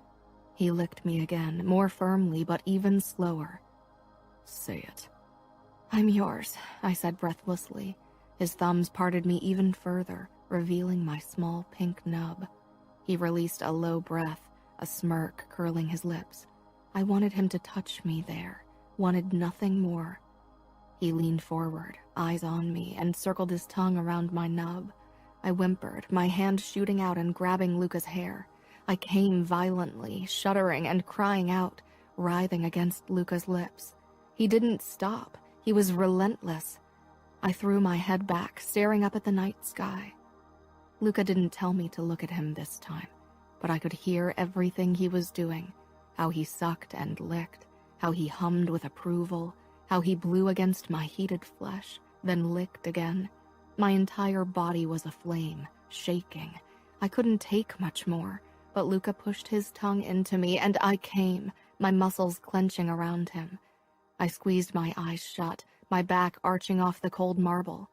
He licked me again, more firmly but even slower. "Say it." "I'm yours," I said breathlessly. His thumbs parted me even further, revealing my small pink nub. He released a low breath, a smirk curling his lips. I wanted him to touch me there, wanted nothing more. He leaned forward, eyes on me, and circled his tongue around my nub. I whimpered, my hand shooting out and grabbing Luca's hair. I came violently, shuddering and crying out, writhing against Luca's lips. He didn't stop. He was relentless. I threw my head back, staring up at the night sky. Luca didn't tell me to look at him this time, but I could hear everything he was doing, how he sucked and licked, how he hummed with approval, how he blew against my heated flesh, then licked again. My entire body was aflame, shaking. I couldn't take much more, but Luca pushed his tongue into me and I came, my muscles clenching around him. I squeezed my eyes shut, my back arching off the cold marble.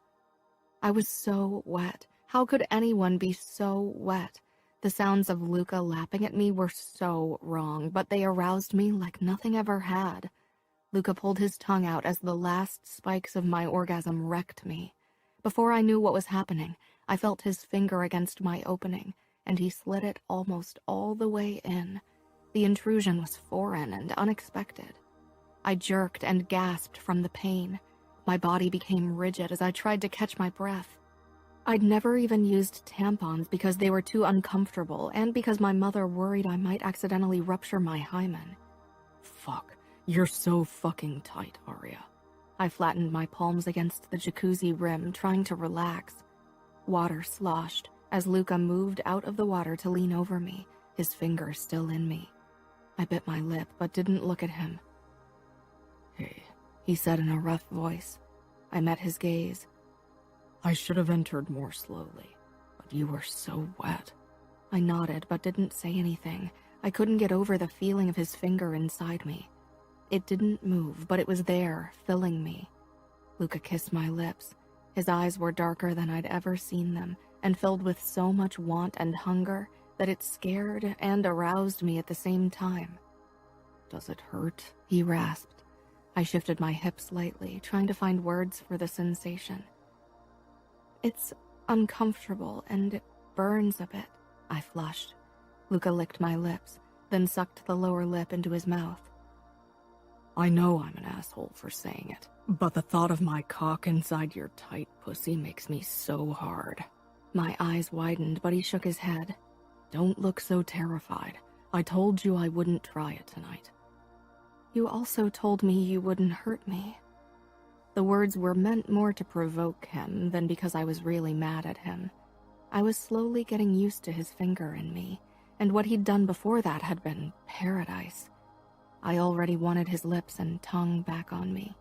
I was so wet. How could anyone be so wet? The sounds of Luca lapping at me were so wrong, but they aroused me like nothing ever had. Luca pulled his tongue out as the last spikes of my orgasm wrecked me. Before I knew what was happening, I felt his finger against my opening, and he slid it almost all the way in. The intrusion was foreign and unexpected. I jerked and gasped from the pain. My body became rigid as I tried to catch my breath. I'd never even used tampons because they were too uncomfortable and because my mother worried I might accidentally rupture my hymen. Fuck, you're so fucking tight, Arya. I flattened my palms against the jacuzzi rim, trying to relax. Water sloshed as Luca moved out of the water to lean over me, his finger still in me. I bit my lip but didn't look at him. Hey, he said in a rough voice. I met his gaze. I should have entered more slowly, but you were so wet. I nodded but didn't say anything. I couldn't get over the feeling of his finger inside me. It didn't move, but it was there, filling me. Luca kissed my lips. His eyes were darker than I'd ever seen them, and filled with so much want and hunger that it scared and aroused me at the same time. Does it hurt? He rasped. I shifted my hips slightly, trying to find words for the sensation. It's uncomfortable and it burns a bit, I flushed. Luca licked my lips, then sucked the lower lip into his mouth. I know I'm an asshole for saying it, but the thought of my cock inside your tight pussy makes me so hard. My eyes widened, but he shook his head. Don't look so terrified. I told you I wouldn't try it tonight. You also told me you wouldn't hurt me. The words were meant more to provoke him than because I was really mad at him. I was slowly getting used to his finger in me, and what he'd done before that had been paradise. I already wanted his lips and tongue back on me.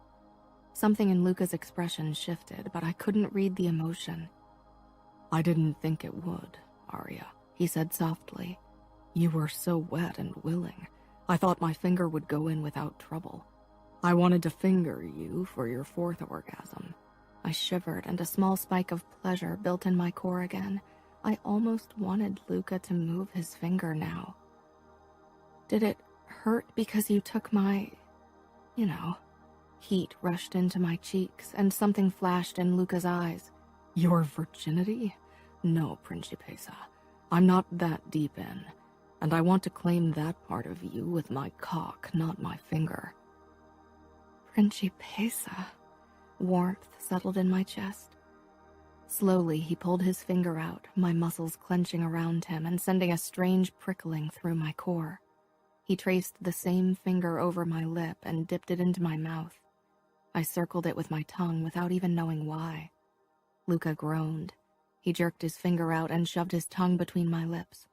Something in Luca's expression shifted, but I couldn't read the emotion. I didn't think it would, Arya, he said softly. You were so wet and willing. I thought my finger would go in without trouble. I wanted to finger you for your fourth orgasm. I shivered, and a small spike of pleasure built in my core again. I almost wanted Luca to move his finger now. Did it hurt because you took my... Heat rushed into my cheeks, and something flashed in Luca's eyes. Your virginity? No, Principessa. I'm not that deep in, and I want to claim that part of you with my cock, not my finger. Principessa. Warmth settled in my chest. Slowly, he pulled his finger out, my muscles clenching around him and sending a strange prickling through my core. He traced the same finger over my lip and dipped it into my mouth. I circled it with my tongue without even knowing why. Luca groaned. He jerked his finger out and shoved his tongue between my lips.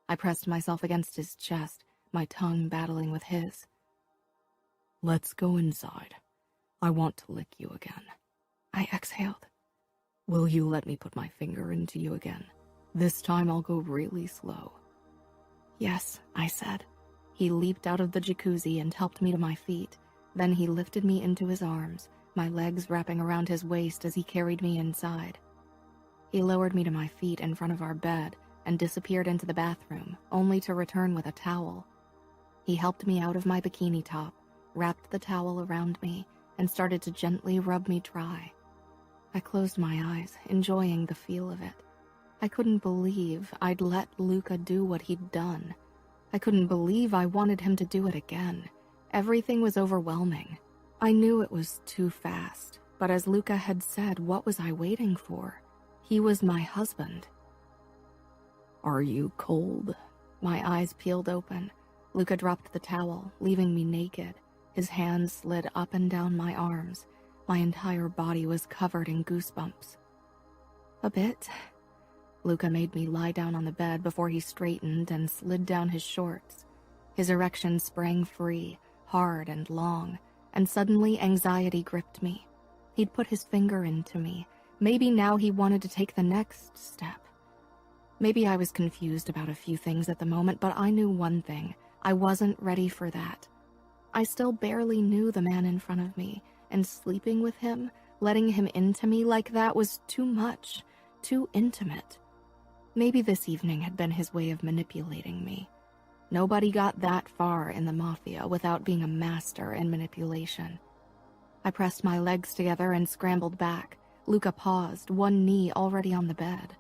I pressed myself against his chest, my tongue battling with his. Let's go inside. I want to lick you again. I exhaled. Will you let me put my finger into you again? This time I'll go really slow. Yes, I said. He leaped out of the jacuzzi and helped me to my feet. Then he lifted me into his arms, my legs wrapping around his waist as he carried me inside. He lowered me to my feet in front of our bed and disappeared into the bathroom, only to return with a towel. He helped me out of my bikini top, wrapped the towel around me, and started to gently rub me dry. I closed my eyes, enjoying the feel of it. I couldn't believe I'd let Luca do what he'd done. I couldn't believe I wanted him to do it again. Everything was overwhelming. I knew it was too fast, but as Luca had said, what was I waiting for? He was my husband. Are you cold? My eyes peeled open. Luca dropped the towel, leaving me naked. His hands slid up and down my arms. My entire body was covered in goosebumps. A bit. Luca made me lie down on the bed before he straightened and slid down his shorts. His erection sprang free, hard and long, and suddenly anxiety gripped me. He'd put his finger into me. Maybe now he wanted to take the next step. Maybe I was confused about a few things at the moment, but I knew one thing. I wasn't ready for that. I still barely knew the man in front of me, and sleeping with him, letting him into me like that was too much, too intimate. Maybe this evening had been his way of manipulating me. Nobody got that far in the mafia without being a master in manipulation. I pressed my legs together and scrambled back. Luca paused, one knee already on the bed.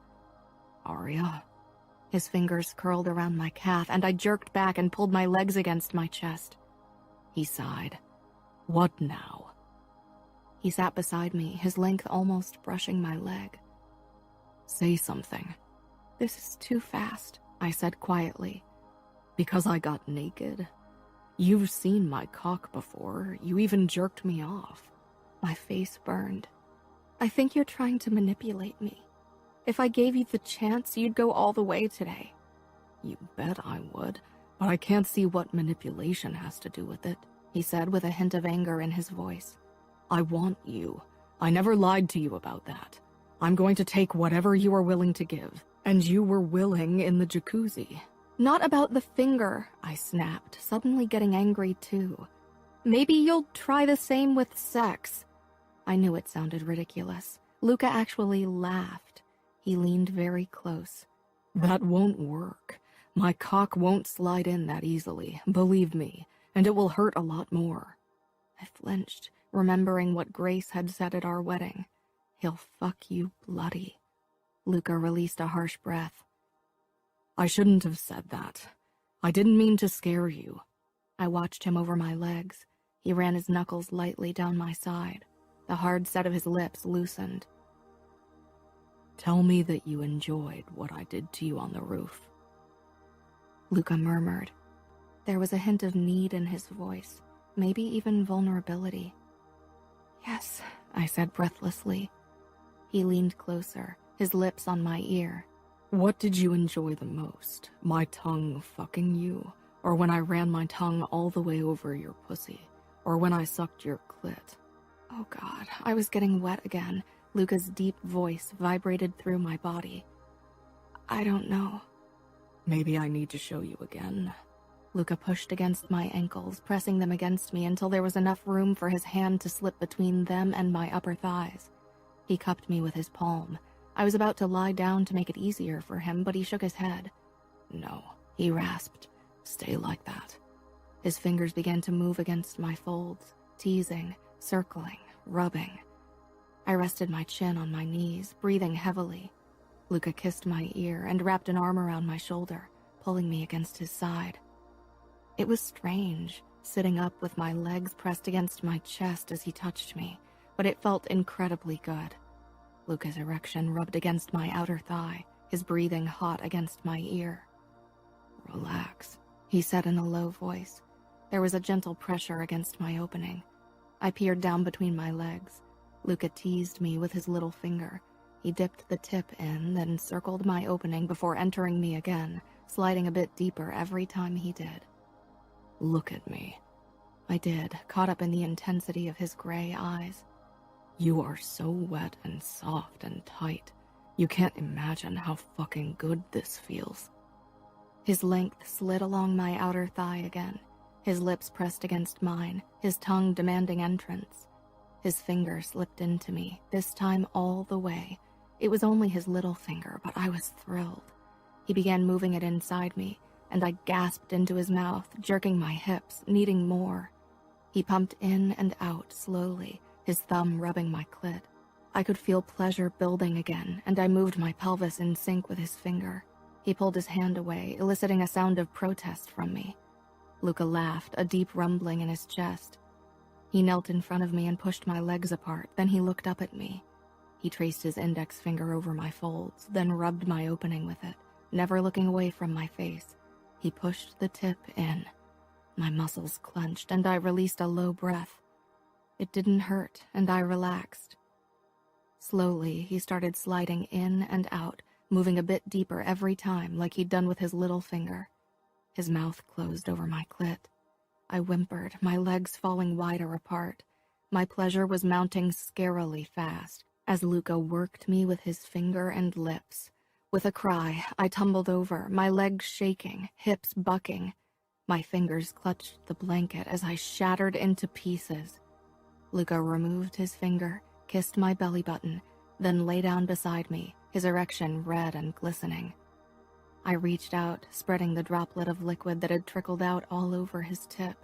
Aria. His fingers curled around my calf, and I jerked back and pulled my legs against my chest. He sighed. What now? He sat beside me, his length almost brushing my leg. Say something. This is too fast, I said quietly. Because I got naked. You've seen my cock before. You even jerked me off. My face burned. I think you're trying to manipulate me. If I gave you the chance, you'd go all the way today. You bet I would, but I can't see what manipulation has to do with it, he said with a hint of anger in his voice. I want you. I never lied to you about that. I'm going to take whatever you are willing to give, and you were willing in the jacuzzi. Not about the finger, I snapped, suddenly getting angry too. Maybe you'll try the same with sex. I knew it sounded ridiculous. Luca actually laughed. He leaned very close. That won't work. My cock won't slide in that easily, believe me, and it will hurt a lot more. I flinched, remembering what Grace had said at our wedding. He'll fuck you bloody. Luca released a harsh breath. I shouldn't have said that. I didn't mean to scare you. I watched him over my legs. He ran his knuckles lightly down my side. The hard set of his lips loosened. Tell me that you enjoyed what I did to you on the roof. Luca murmured. There was a hint of need in his voice, maybe even vulnerability. Yes, I said breathlessly. He leaned closer, his lips on my ear. What did you enjoy the most? My tongue fucking you? Or when I ran my tongue all the way over your pussy? Or when I sucked your clit? Oh God, I was getting wet again. Luca's deep voice vibrated through my body. I don't know. Maybe I need to show you again. Luca pushed against my ankles, pressing them against me until there was enough room for his hand to slip between them and my upper thighs. He cupped me with his palm. I was about to lie down to make it easier for him, but he shook his head. No, he rasped. Stay like that. His fingers began to move against my folds, teasing, circling, rubbing. I rested my chin on my knees, breathing heavily. Luca kissed my ear and wrapped an arm around my shoulder, pulling me against his side. It was strange, sitting up with my legs pressed against my chest as he touched me, but it felt incredibly good. Luca's erection rubbed against my outer thigh, his breathing hot against my ear. Relax, he said in a low voice. There was a gentle pressure against my opening. I peered down between my legs. Luca teased me with his little finger. He dipped the tip in, then circled my opening before entering me again, sliding a bit deeper every time he did. Look at me. I did, caught up in the intensity of his gray eyes. You are so wet and soft and tight. You can't imagine how fucking good this feels. His length slid along my outer thigh again, his lips pressed against mine, his tongue demanding entrance. His finger slipped into me, this time all the way. It was only his little finger, but I was thrilled. He began moving it inside me, and I gasped into his mouth, jerking my hips, needing more. He pumped in and out slowly, his thumb rubbing my clit. I could feel pleasure building again, and I moved my pelvis in sync with his finger. He pulled his hand away, eliciting a sound of protest from me. Luca laughed, a deep rumbling in his chest. He knelt in front of me and pushed my legs apart, then he looked up at me. He traced his index finger over my folds, then rubbed my opening with it, never looking away from my face. He pushed the tip in. My muscles clenched, and I released a low breath. It didn't hurt, and I relaxed. Slowly, he started sliding in and out, moving a bit deeper every time, like he'd done with his little finger. His mouth closed over my clit. I whimpered, my legs falling wider apart. My pleasure was mounting scarily fast as Luca worked me with his finger and lips. With a cry, I tumbled over, my legs shaking, hips bucking. My fingers clutched the blanket as I shattered into pieces. Luca removed his finger, kissed my belly button, then lay down beside me, his erection red and glistening. I reached out, spreading the droplet of liquid that had trickled out all over his tip.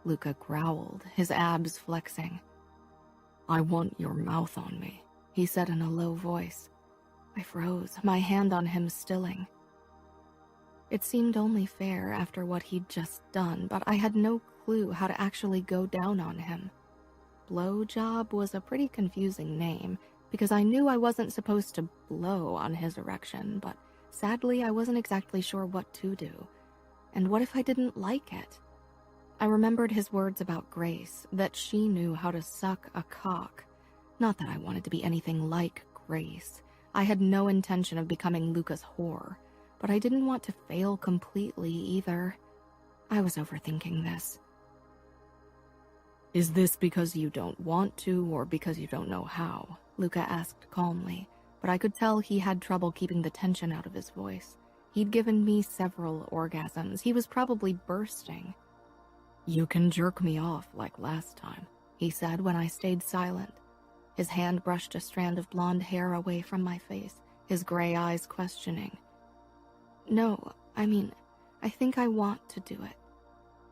Luca growled, his abs flexing. "I want your mouth on me," he said in a low voice. I froze, my hand on him stilling. It seemed only fair after what he'd just done, but I had no clue how to actually go down on him. Blowjob was a pretty confusing name, because I knew I wasn't supposed to blow on his erection, but sadly I wasn't exactly sure what to do. And what if I didn't like it? I remembered his words about Grace, that she knew how to suck a cock. Not that I wanted to be anything like Grace. I had no intention of becoming Luca's whore, but I didn't want to fail completely either. I was overthinking this. "Is this because you don't want to, or because you don't know how?" Luca asked calmly, but I could tell he had trouble keeping the tension out of his voice. He'd given me several orgasms. He was probably bursting. "You can jerk me off like last time," he said when I stayed silent. His hand brushed a strand of blonde hair away from my face, his gray eyes questioning. "No, I think I want to do it."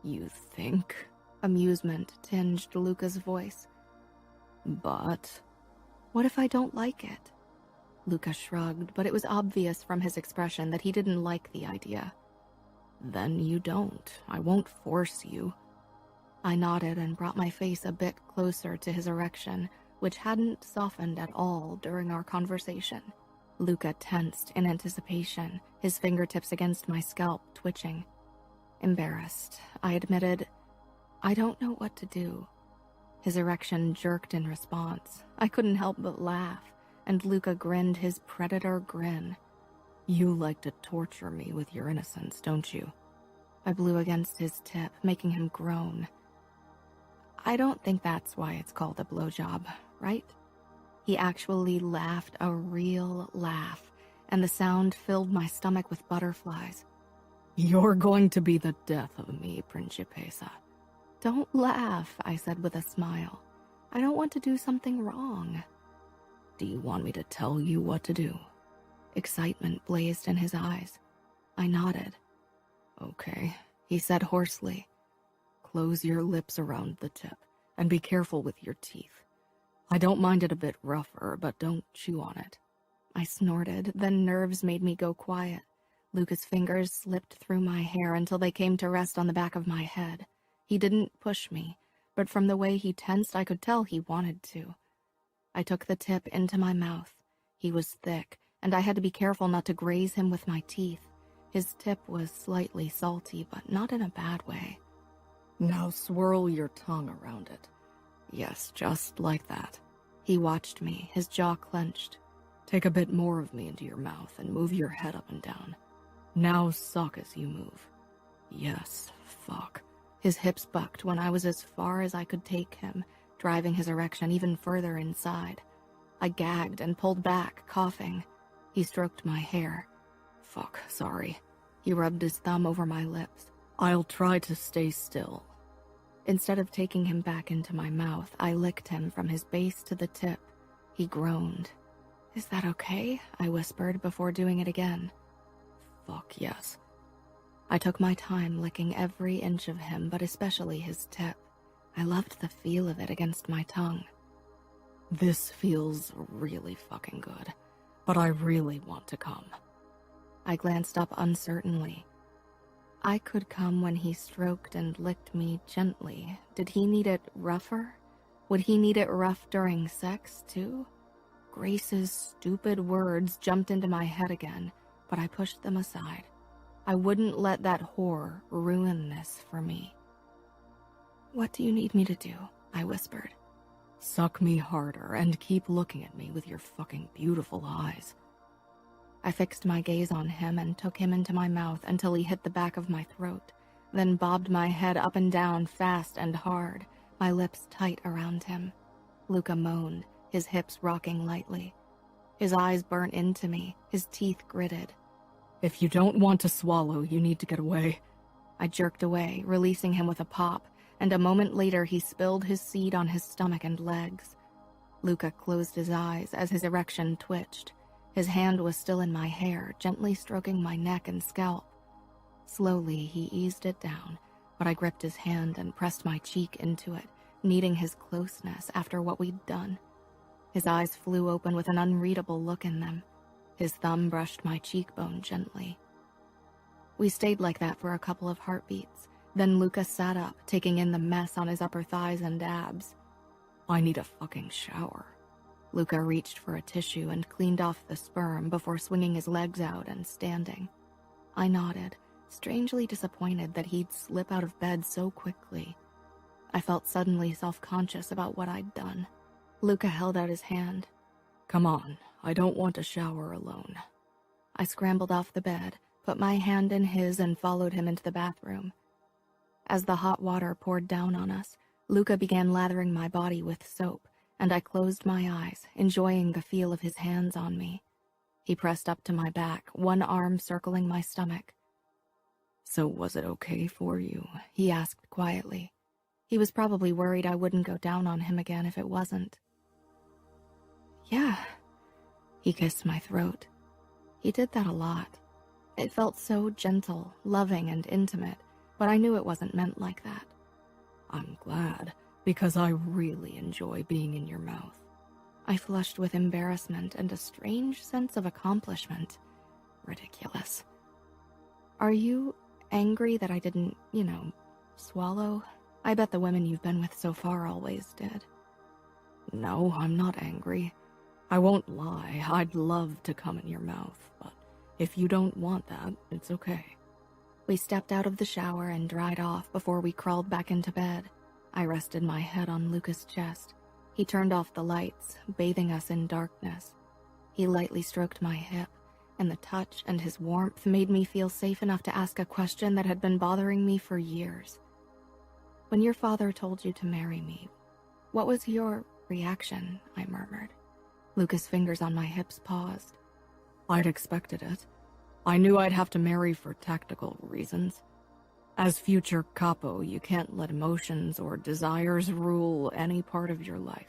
"You think?" Amusement tinged Luca's voice. "But..." "What if I don't like it?" Luca shrugged, but it was obvious from his expression that he didn't like the idea. "Then you don't. I won't force you." I nodded and brought my face a bit closer to his erection, which hadn't softened at all during our conversation. Luca tensed in anticipation, his fingertips against my scalp twitching. Embarrassed, I admitted, "I don't know what to do." His erection jerked in response. I couldn't help but laugh, and Luca grinned his predator grin. "You like to torture me with your innocence, don't you?" I blew against his tip, making him groan. "I don't think that's why it's called a blowjob, right?" He actually laughed a real laugh, and the sound filled my stomach with butterflies. "You're going to be the death of me, Principessa." "Don't laugh," I said with a smile. "I don't want to do something wrong." "Do you want me to tell you what to do?" Excitement blazed in his eyes. I nodded. "Okay," he said hoarsely. "Close your lips around the tip, and be careful with your teeth. I don't mind it a bit rougher, but don't chew on it." I snorted, then nerves made me go quiet. Luca's fingers slipped through my hair until they came to rest on the back of my head. He didn't push me, but from the way he tensed, I could tell he wanted to. I took the tip into my mouth. He was thick, and I had to be careful not to graze him with my teeth. His tip was slightly salty, but not in a bad way. "Now swirl your tongue around it. Yes, just like that." He watched me, his jaw clenched. "Take a bit more of me into your mouth and move your head up and down. Now suck as you move. Yes, fuck." His hips bucked when I was as far as I could take him, driving his erection even further inside. I gagged and pulled back, coughing. He stroked my hair. "Fuck, sorry." He rubbed his thumb over my lips. "I'll try to stay still." Instead of taking him back into my mouth, I licked him from his base to the tip. He groaned. "Is that okay?" I whispered before doing it again. "Fuck yes." I took my time licking every inch of him, but especially his tip. I loved the feel of it against my tongue. "This feels really fucking good, but I really want to come." I glanced up uncertainly. I could come when he stroked and licked me gently. Did he need it rougher? Would he need it rough during sex, too? Grace's stupid words jumped into my head again, but I pushed them aside. I wouldn't let that whore ruin this for me. "What do you need me to do?" I whispered. Suck me harder and keep looking at me with your fucking beautiful eyes. I fixed my gaze on him and took him into my mouth until he hit the back of my throat, then bobbed my head up and down fast and hard, my lips tight around him. Luca moaned, his hips rocking lightly. His eyes burnt into me, his teeth gritted. If you don't want to swallow, you need to get away. I jerked away, releasing him with a pop, and a moment later he spilled his seed on his stomach and legs. Luca closed his eyes as his erection twitched. His hand was still in my hair, gently stroking my neck and scalp. Slowly, he eased it down, but I gripped his hand and pressed my cheek into it, needing his closeness after what we'd done. His eyes flew open with an unreadable look in them. His thumb brushed my cheekbone gently. We stayed like that for a couple of heartbeats. Then Luca sat up, taking in the mess on his upper thighs and abs. I need a fucking shower. Luca reached for a tissue and cleaned off the sperm before swinging his legs out and standing. I nodded, strangely disappointed that he'd slip out of bed so quickly. I felt suddenly self-conscious about what I'd done. Luca held out his hand. Come on, I don't want to shower alone. I scrambled off the bed, put my hand in his and followed him into the bathroom. As the hot water poured down on us, Luca began lathering my body with soap, and I closed my eyes, enjoying the feel of his hands on me. He pressed up to my back, one arm circling my stomach. So was it okay for you? He asked quietly. He was probably worried I wouldn't go down on him again if it wasn't. Yeah. He kissed my throat. He did that a lot. It felt so gentle, loving, and intimate, but I knew it wasn't meant like that. I'm glad, because I really enjoy being in your mouth. I flushed with embarrassment and a strange sense of accomplishment. Ridiculous. Are you angry that I didn't, swallow? I bet the women you've been with so far always did. No, I'm not angry. I won't lie, I'd love to come in your mouth, but if you don't want that, it's okay. We stepped out of the shower and dried off before we crawled back into bed. I rested my head on Luca's chest. He turned off the lights, bathing us in darkness. He lightly stroked my hip, and the touch and his warmth made me feel safe enough to ask a question that had been bothering me for years. When your father told you to marry me, what was your reaction? I murmured. Luca's fingers on my hips paused. I'd expected it. I knew I'd have to marry for tactical reasons. As future capo, you can't let emotions or desires rule any part of your life.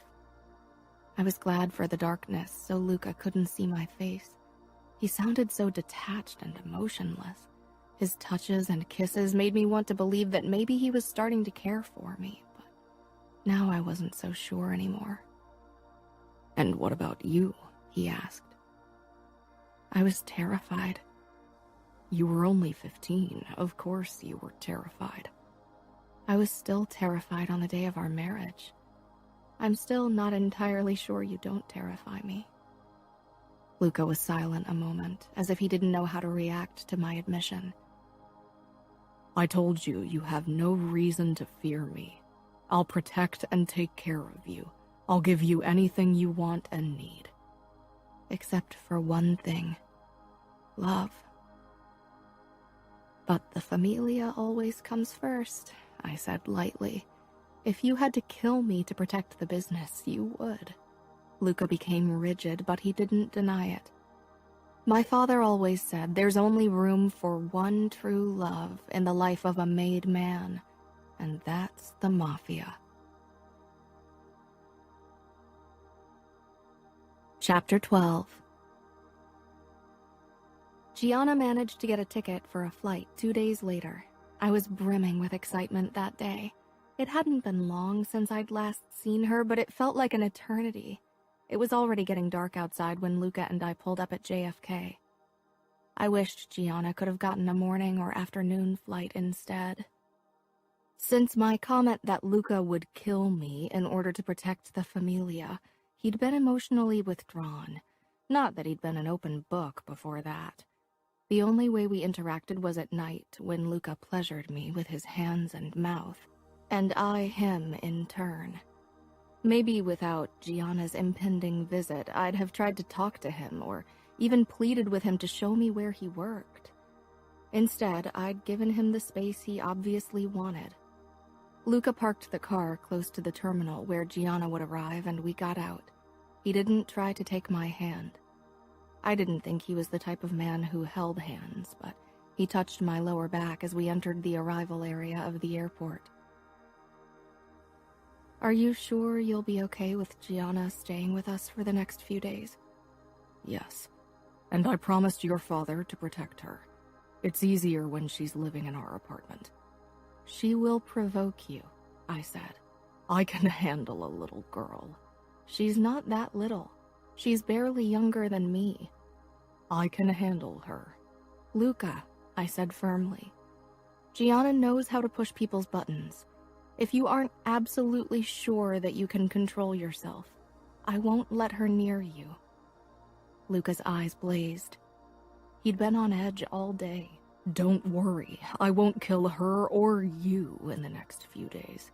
I was glad for the darkness so Luca couldn't see my face. He sounded so detached and emotionless. His touches and kisses made me want to believe that maybe he was starting to care for me, but now I wasn't so sure anymore. And what about you? He asked. I was terrified. You were only 15. Of course you were terrified. I was still terrified on the day of our marriage. I'm still not entirely sure you don't terrify me. Luca was silent a moment, as if he didn't know how to react to my admission. I told you, you have no reason to fear me. I'll protect and take care of you. I'll give you anything you want and need. Except for one thing. Love. But the familia always comes first, I said lightly. If you had to kill me to protect the business, you would. Luca became rigid, but he didn't deny it. My father always said there's only room for one true love in the life of a made man, and that's the mafia. Chapter 12. Gianna managed to get a ticket for a flight 2 days later. I was brimming with excitement that day. It hadn't been long since I'd last seen her, but it felt like an eternity. It was already getting dark outside when Luca and I pulled up at JFK. I wished Gianna could have gotten a morning or afternoon flight instead. Since my comment that Luca would kill me in order to protect the familia, he'd been emotionally withdrawn. Not that he'd been an open book before that. The only way we interacted was at night, when Luca pleasured me with his hands and mouth, and I him in turn. Maybe without Gianna's impending visit, I'd have tried to talk to him or even pleaded with him to show me where he worked. Instead, I'd given him the space he obviously wanted. Luca parked the car close to the terminal where Gianna would arrive, and we got out. He didn't try to take my hand. I didn't think he was the type of man who held hands, but he touched my lower back as we entered the arrival area of the airport. "Are you sure you'll be okay with Gianna staying with us for the next few days?" "Yes, and I promised your father to protect her. It's easier when she's living in our apartment." "She will provoke you," I said. "I can handle a little girl." "She's not that little. She's barely younger than me." "I can handle her." "Luca," I said firmly. "Gianna knows how to push people's buttons. If you aren't absolutely sure that you can control yourself, I won't let her near you." Luca's eyes blazed. He'd been on edge all day. "Don't worry, I won't kill her or you in the next few days."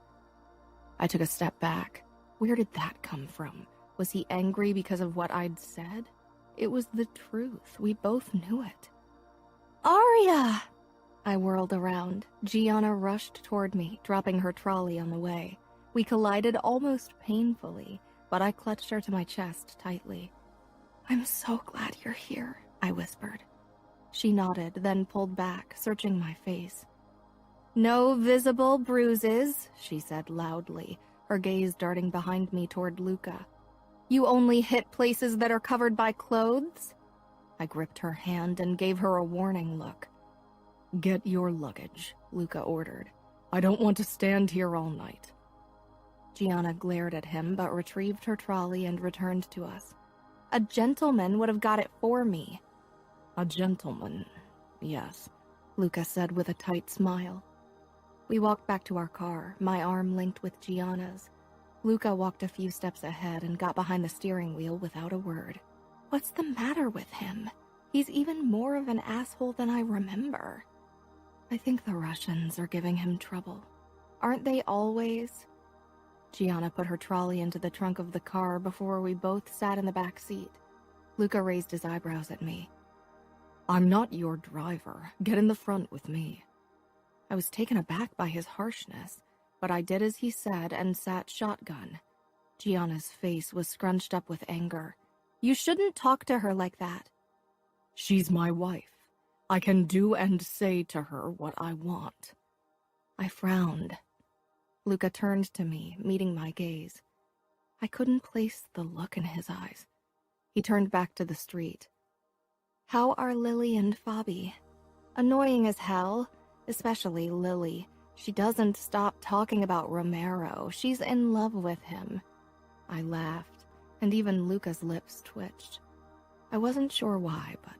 I took a step back. Where did that come from? Was he angry because of what I'd said? It was the truth. We both knew it. "Arya!" I whirled around. Gianna rushed toward me, dropping her trolley on the way. We collided almost painfully, but I clutched her to my chest tightly. "I'm so glad you're here," I whispered. She nodded, then pulled back, searching my face. "No visible bruises," she said loudly, her gaze darting behind me toward Luca. "You only hit places that are covered by clothes?" I gripped her hand and gave her a warning look. "Get your luggage," Luca ordered. "I don't want to stand here all night." Gianna glared at him, but retrieved her trolley and returned to us. "A gentleman would have got it for me." "A gentleman, yes," Luca said with a tight smile. We walked back to our car, my arm linked with Gianna's. Luca walked a few steps ahead and got behind the steering wheel without a word. What's the matter with him? He's even more of an asshole than I remember. I think the Russians are giving him trouble. Aren't they always? Gianna put her trolley into the trunk of the car before we both sat in the back seat. Luca raised his eyebrows at me. "I'm not your driver. Get in the front with me." I was taken aback by his harshness, but I did as he said and sat shotgun. Gianna's face was scrunched up with anger. "You shouldn't talk to her like that." "She's my wife. I can do and say to her what I want." I frowned. Luca turned to me, meeting my gaze. I couldn't place the look in his eyes. He turned back to the street. "How are Lily and Fabi?" "Annoying as hell, especially Lily. She doesn't stop talking about Romero. She's in love with him." I laughed, and even Luca's lips twitched. I wasn't sure why, but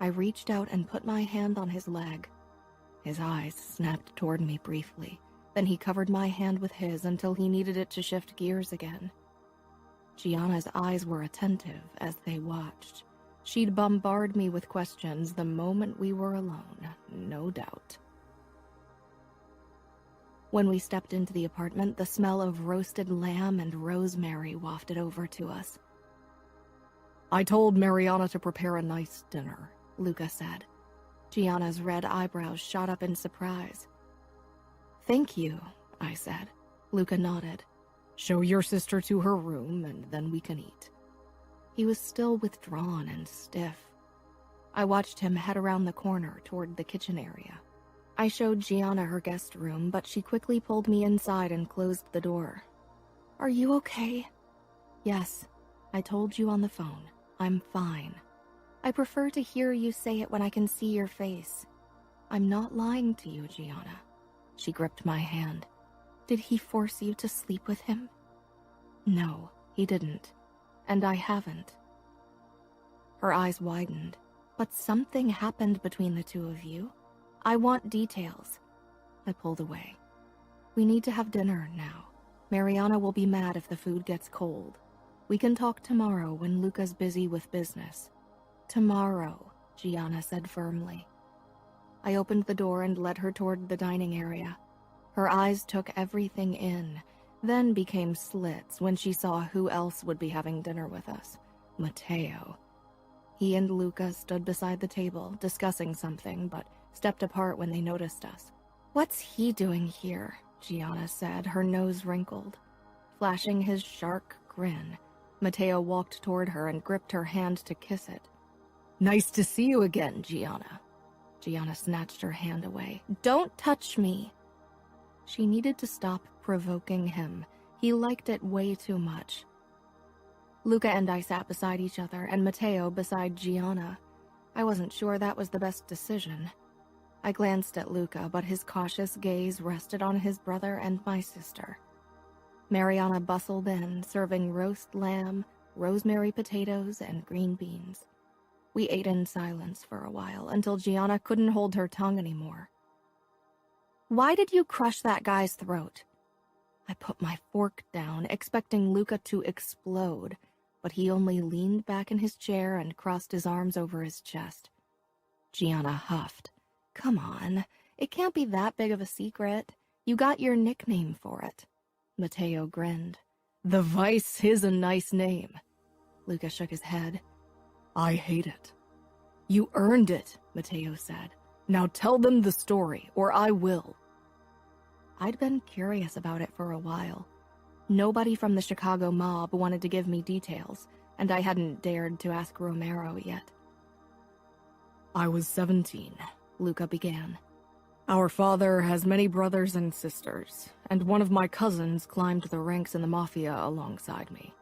I reached out and put my hand on his leg. His eyes snapped toward me briefly, then he covered my hand with his until he needed it to shift gears again. Gianna's eyes were attentive as they watched. She'd bombard me with questions the moment we were alone, no doubt. When we stepped into the apartment, the smell of roasted lamb and rosemary wafted over to us. "I told Mariana to prepare a nice dinner," Luca said. Gianna's red eyebrows shot up in surprise. "Thank you," I said. Luca nodded. "Show your sister to her room, and then we can eat." He was still withdrawn and stiff. I watched him head around the corner toward the kitchen area. I showed Gianna her guest room, but she quickly pulled me inside and closed the door. "Are you okay?" "Yes, I told you on the phone. I'm fine. I prefer to hear you say it when I can see your face. I'm not lying to you, Gianna." She gripped my hand. "Did he force you to sleep with him?" "No, he didn't. And I haven't." Her eyes widened. "But something happened between the two of you. I want details." I pulled away. "We need to have dinner now. Mariana will be mad if the food gets cold. We can talk tomorrow when Luca's busy with business." "Tomorrow," Gianna said firmly. I opened the door and led her toward the dining area. Her eyes took everything in, then became slits when she saw who else would be having dinner with us. Matteo. He and Luca stood beside the table, discussing something, but stepped apart when they noticed us. "What's he doing here?" Gianna said, her nose wrinkled. Flashing his shark grin, Matteo walked toward her and gripped her hand to kiss it. "Nice to see you again, Gianna." Gianna snatched her hand away. "Don't touch me!" She needed to stop provoking him. He liked it way too much. Luca and I sat beside each other, and Matteo beside Gianna. I wasn't sure that was the best decision. I glanced at Luca, but his cautious gaze rested on his brother and my sister. Mariana bustled in, serving roast lamb, rosemary potatoes, and green beans. We ate in silence for a while, until Gianna couldn't hold her tongue anymore. "Why did you crush that guy's throat?" I put my fork down, expecting Luca to explode, but he only leaned back in his chair and crossed his arms over his chest. Gianna huffed. "Come on, it can't be that big of a secret. You got your nickname for it." Matteo grinned. "The Vice is a nice name." Luca shook his head. "I hate it." "You earned it," Matteo said. "Now tell them the story, or I will." I'd been curious about it for a while. Nobody from the Chicago mob wanted to give me details, and I hadn't dared to ask Romero yet. "I was 17, Luca began. "Our father has many brothers and sisters, and one of my cousins climbed the ranks in the mafia alongside me.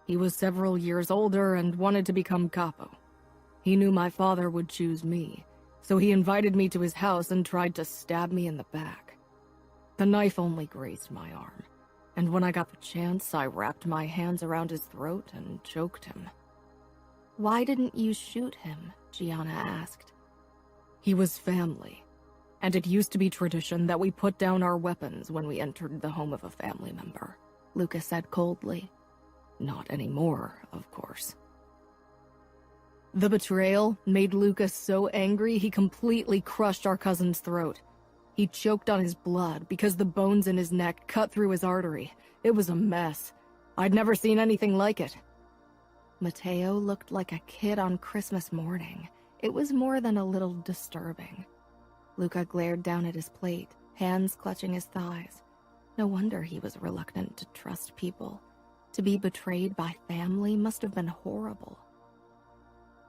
He was several years older and wanted to become capo. He knew my father would choose me, so he invited me to his house and tried to stab me in the back. The knife only grazed my arm, and when I got the chance, I wrapped my hands around his throat and choked him." "Why didn't you shoot him?" Gianna asked. "He was family, and it used to be tradition that we put down our weapons when we entered the home of a family member," Luca said coldly. "Not anymore, of course." The betrayal made Luca so angry he completely crushed our cousin's throat. He choked on his blood because the bones in his neck cut through his artery. It was a mess. I'd never seen anything like it. Matteo looked like a kid on Christmas morning. It was more than a little disturbing. Luca glared down at his plate, hands clutching his thighs. No wonder he was reluctant to trust people. To be betrayed by family must have been horrible.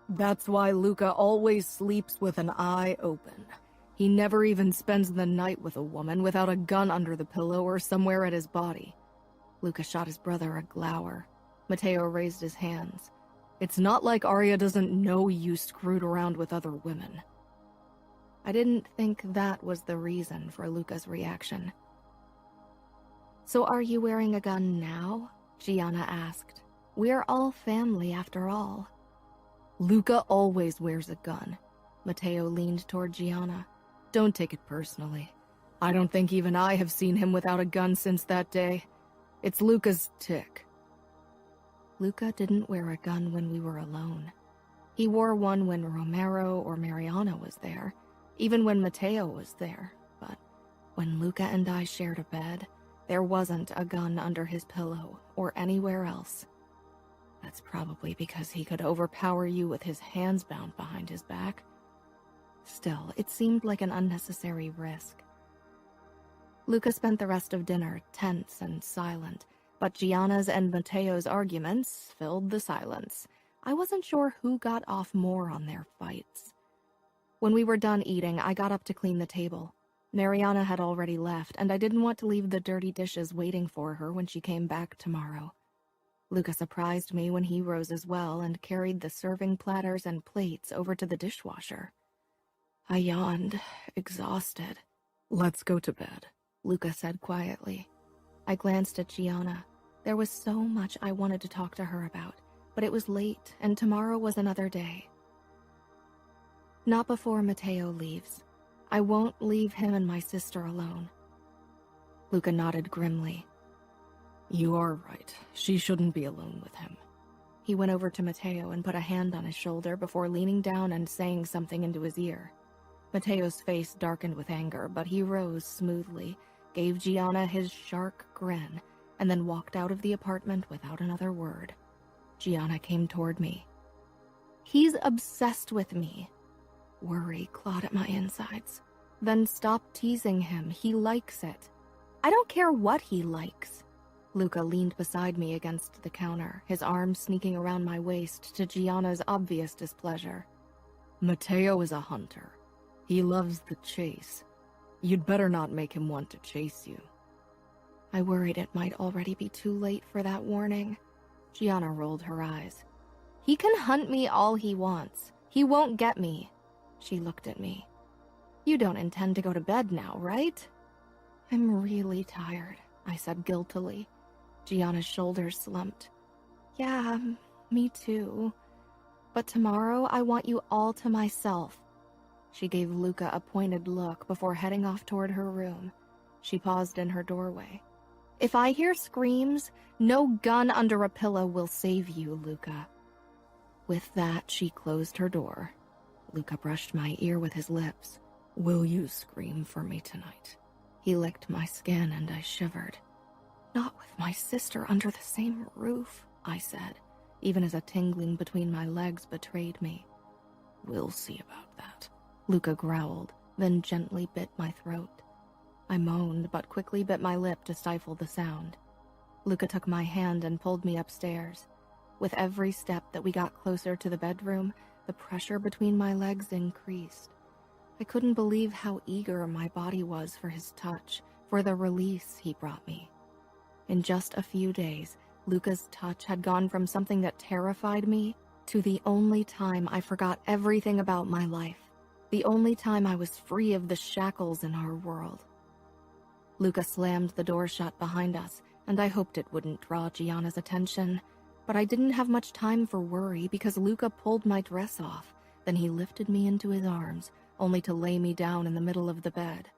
"That's why Luca always sleeps with an eye open. He never even spends the night with a woman without a gun under the pillow or somewhere at his body." Luca shot his brother a glower. Matteo raised his hands. "It's not like Arya doesn't know you screwed around with other women." I didn't think that was the reason for Luca's reaction. "So are you wearing a gun now?" Gianna asked. "We're all family after all." "Luca always wears a gun." Matteo leaned toward Gianna. "Don't take it personally. I don't think even I have seen him without a gun since that day. It's Luca's tick." Luca didn't wear a gun when we were alone. He wore one when Romero or Mariana was there, even when Matteo was there, but when Luca and I shared a bed, there wasn't a gun under his pillow or anywhere else. That's probably because he could overpower you with his hands bound behind his back. Still, it seemed like an unnecessary risk. Luca spent the rest of dinner tense and silent, but Gianna's and Matteo's arguments filled the silence. I wasn't sure who got off more on their fights. When we were done eating, I got up to clean the table. Mariana had already left, and I didn't want to leave the dirty dishes waiting for her when she came back tomorrow. Luca surprised me when he rose as well and carried the serving platters and plates over to the dishwasher. I yawned, exhausted. "Let's go to bed," Luca said quietly. I glanced at Gianna. There was so much I wanted to talk to her about, but it was late, and tomorrow was another day. "Not before Matteo leaves. I won't leave him and my sister alone." Luca nodded grimly. "You are right. She shouldn't be alone with him. He went over to Matteo and put a hand on his shoulder before leaning down and saying something into his ear. Matteo's face darkened with anger, but he rose smoothly, gave Gianna his shark grin, and then walked out of the apartment without another word. Gianna came toward me. "He's obsessed with me." Worry clawed at my insides. "Then stop teasing him. He likes it." "I don't care what he likes." Luca leaned beside me against the counter, his arms sneaking around my waist to Gianna's obvious displeasure. "Matteo is a hunter. He loves the chase. You'd better not make him want to chase you." I worried it might already be too late for that warning. Gianna rolled her eyes. "He can hunt me all he wants. He won't get me." She looked at me. "You don't intend to go to bed now, right?" "I'm really tired," I said guiltily. Gianna's shoulders slumped. "Yeah, me too. But tomorrow I want you all to myself." She gave Luca a pointed look before heading off toward her room. She paused in her doorway. "If I hear screams, no gun under a pillow will save you, Luca." With that, she closed her door. Luca brushed my ear with his lips. "Will you scream for me tonight?" He licked my skin and I shivered. "Not with my sister under the same roof," I said, even as a tingling between my legs betrayed me. "We'll see about that." Luca growled, then gently bit my throat. I moaned, but quickly bit my lip to stifle the sound. Luca took my hand and pulled me upstairs. With every step that we got closer to the bedroom, the pressure between my legs increased. I couldn't believe how eager my body was for his touch, for the release he brought me. In just a few days, Luca's touch had gone from something that terrified me to the only time I forgot everything about my life, the only time I was free of the shackles in our world. Luca slammed the door shut behind us, and I hoped it wouldn't draw Gianna's attention, but I didn't have much time for worry because Luca pulled my dress off. Then he lifted me into his arms, only to lay me down in the middle of the bed.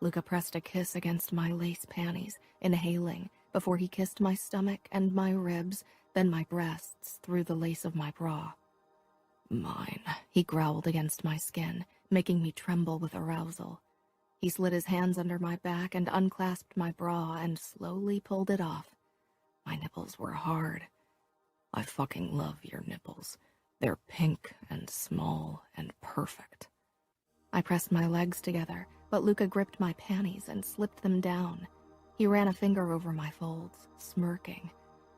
Luca pressed a kiss against my lace panties, inhaling, before he kissed my stomach and my ribs, then my breasts through the lace of my bra. "Mine," he growled against my skin, making me tremble with arousal. He slid his hands under my back and unclasped my bra and slowly pulled it off. My nipples were hard. "I fucking love your nipples. They're pink and small and perfect." I pressed my legs together, but Luca gripped my panties and slipped them down. He ran a finger over my folds, smirking.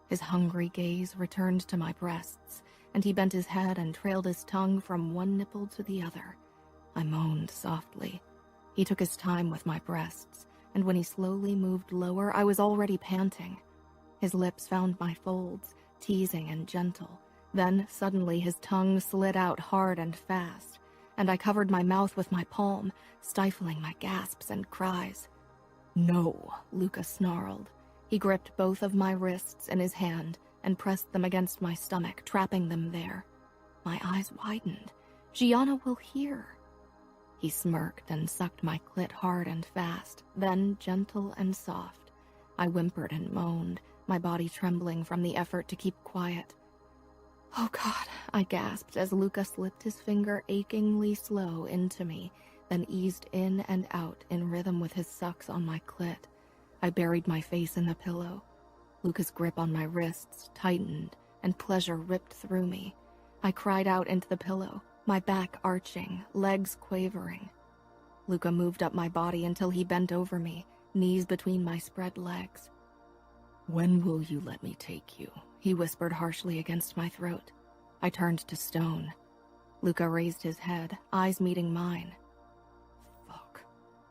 His hungry gaze returned to my breasts, and he bent his head and trailed his tongue from one nipple to the other. I moaned softly. He took his time with my breasts, and when he slowly moved lower, I was already panting. His lips found my folds, teasing and gentle. Then, suddenly, his tongue slid out hard and fast, and I covered my mouth with my palm, stifling my gasps and cries. "No," Luca snarled. He gripped both of my wrists in his hand and pressed them against my stomach, trapping them there. My eyes widened. Gianna will hear. He smirked and sucked my clit hard and fast, then gentle and soft. I whimpered and moaned, my body trembling from the effort to keep quiet. "Oh God," I gasped as Luca slipped his finger achingly slow into me, then eased in and out in rhythm with his sucks on my clit. I buried my face in the pillow. Luca's grip on my wrists tightened, and pleasure ripped through me. I cried out into the pillow, my back arching, legs quavering. Luca moved up my body until he bent over me, knees between my spread legs. "When will you let me take you?" He whispered harshly against my throat. I turned to stone. Luca raised his head, eyes meeting mine. "Fuck.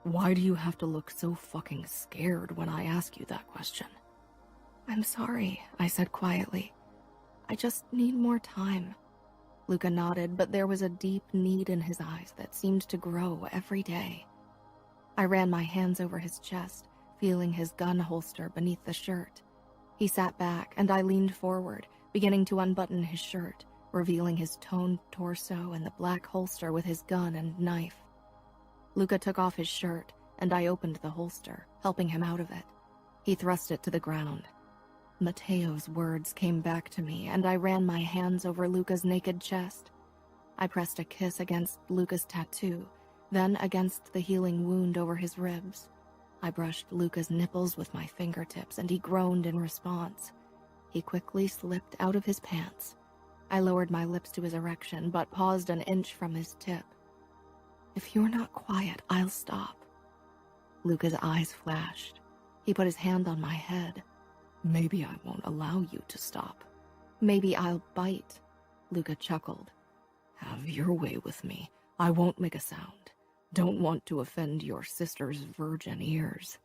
Why do you have to look so fucking scared when I ask you that question?" "I'm sorry," I said quietly. "I just need more time." Luca nodded, but there was a deep need in his eyes that seemed to grow every day. I ran my hands over his chest, feeling his gun holster beneath the shirt. He sat back, and I leaned forward, beginning to unbutton his shirt, revealing his toned torso and the black holster with his gun and knife. Luca took off his shirt, and I opened the holster, helping him out of it. He thrust it to the ground. Mateo's words came back to me, and I ran my hands over Luca's naked chest. I pressed a kiss against Luca's tattoo, then against the healing wound over his ribs. I brushed Luca's nipples with my fingertips, and he groaned in response. He quickly slipped out of his pants. I lowered my lips to his erection, but paused an inch from his tip. "If you're not quiet, I'll stop." Luca's eyes flashed. He put his hand on my head. "Maybe I won't allow you to stop. Maybe I'll bite." Luca chuckled. "Have your way with me. I won't make a sound. Don't want to offend your sister's virgin ears."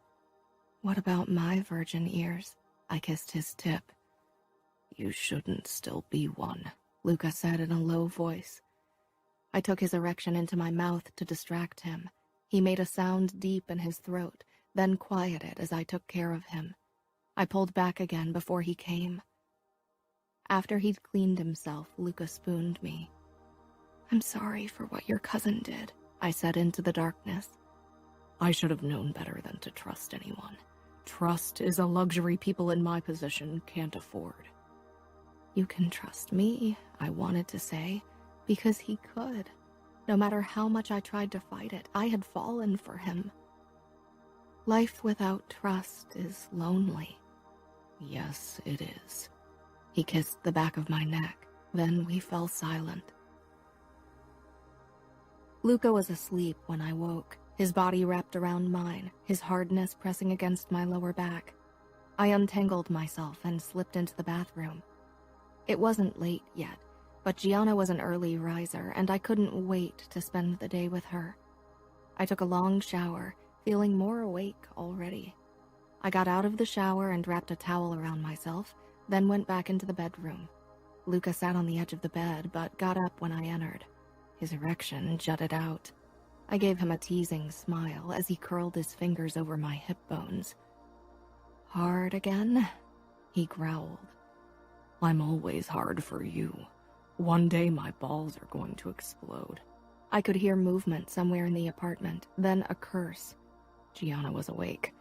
"What about my virgin ears?" I kissed his tip. "You shouldn't still be one," Luca said in a low voice. I took his erection into my mouth to distract him. He made a sound deep in his throat, then quieted as I took care of him. I pulled back again before he came. After he'd cleaned himself, Luca spooned me. "I'm sorry for what your cousin did," I said into the darkness. "I should have known better than to trust anyone. Trust is a luxury people in my position can't afford." "You can trust me," I wanted to say, because he could. No matter how much I tried to fight it, I had fallen for him. Life without trust is lonely. "Yes, it is." He kissed the back of my neck, then we fell silent. Luca was asleep when I woke, his body wrapped around mine, his hardness pressing against my lower back. I untangled myself and slipped into the bathroom. It wasn't late yet, but Gianna was an early riser, and I couldn't wait to spend the day with her. I took a long shower, feeling more awake already. I got out of the shower and wrapped a towel around myself, then went back into the bedroom. Luca sat on the edge of the bed, but got up when I entered. His erection jutted out. I gave him a teasing smile as he curled his fingers over my hip bones. "Hard again?" he growled. "I'm always hard for you. One day my balls are going to explode." I could hear movement somewhere in the apartment, then a curse. Gianna was awake.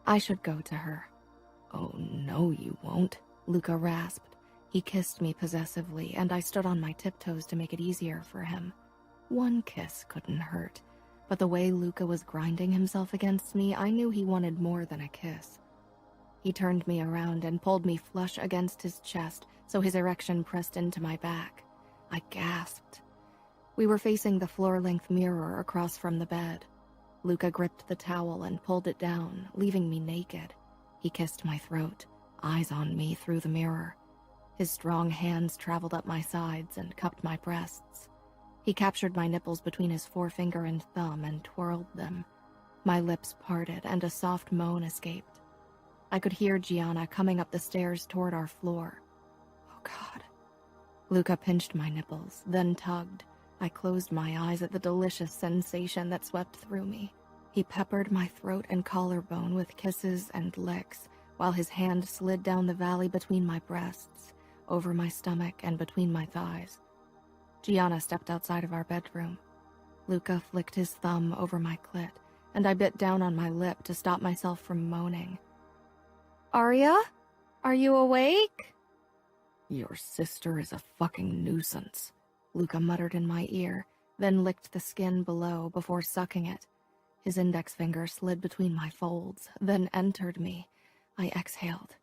I should go to her. "Oh, no, you won't," Luca rasped. He kissed me possessively, and I stood on my tiptoes to make it easier for him. One kiss couldn't hurt, but the way Luca was grinding himself against me, I knew he wanted more than a kiss. He turned me around and pulled me flush against his chest, so his erection pressed into my back. I gasped. We were facing the floor-length mirror across from the bed. Luca gripped the towel and pulled it down, leaving me naked. He kissed my throat, eyes on me through the mirror. His strong hands traveled up my sides and cupped my breasts. He captured my nipples between his forefinger and thumb and twirled them. My lips parted and a soft moan escaped. I could hear Gianna coming up the stairs toward our floor. Oh, God. Luca pinched my nipples, then tugged. I closed my eyes at the delicious sensation that swept through me. He peppered my throat and collarbone with kisses and licks, while his hand slid down the valley between my breasts, over my stomach and between my thighs. Gianna stepped outside of our bedroom. Luca flicked his thumb over my clit, and I bit down on my lip to stop myself from moaning. "Arya? Are you awake?" "Your sister is a fucking nuisance," Luca muttered in my ear, then licked the skin below before sucking it. His index finger slid between my folds, then entered me. I exhaled.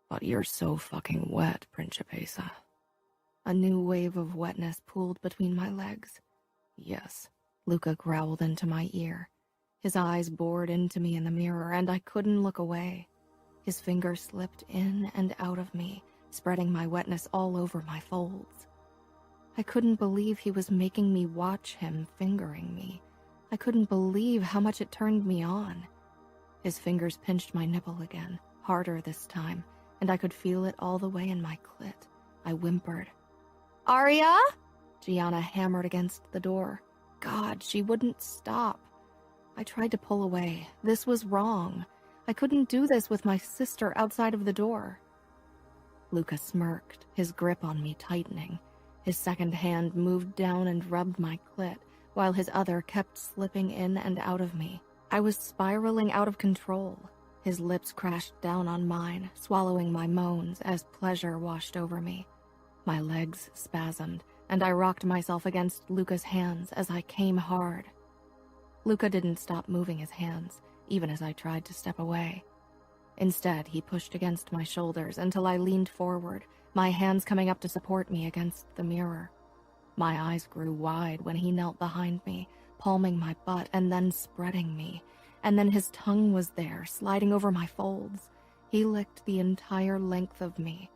"But you're so fucking wet, Principessa." A new wave of wetness pooled between my legs. "Yes," Luca growled into my ear. His eyes bored into me in the mirror, and I couldn't look away. His fingers slipped in and out of me, spreading my wetness all over my folds. I couldn't believe he was making me watch him fingering me. I couldn't believe how much it turned me on. His fingers pinched my nipple again, harder this time, and I could feel it all the way in my clit. I whimpered. "Arya?" Gianna hammered against the door. God, she wouldn't stop. I tried to pull away. This was wrong. I couldn't do this with my sister outside of the door. Luca smirked, his grip on me tightening. His second hand moved down and rubbed my clit, while his other kept slipping in and out of me. I was spiraling out of control. His lips crashed down on mine, swallowing my moans as pleasure washed over me. My legs spasmed, and I rocked myself against Luca's hands as I came hard. Luca didn't stop moving his hands, even as I tried to step away. Instead, he pushed against my shoulders until I leaned forward, my hands coming up to support me against the mirror. My eyes grew wide when he knelt behind me, palming my butt and then spreading me, and then his tongue was there, sliding over my folds. He licked the entire length of me.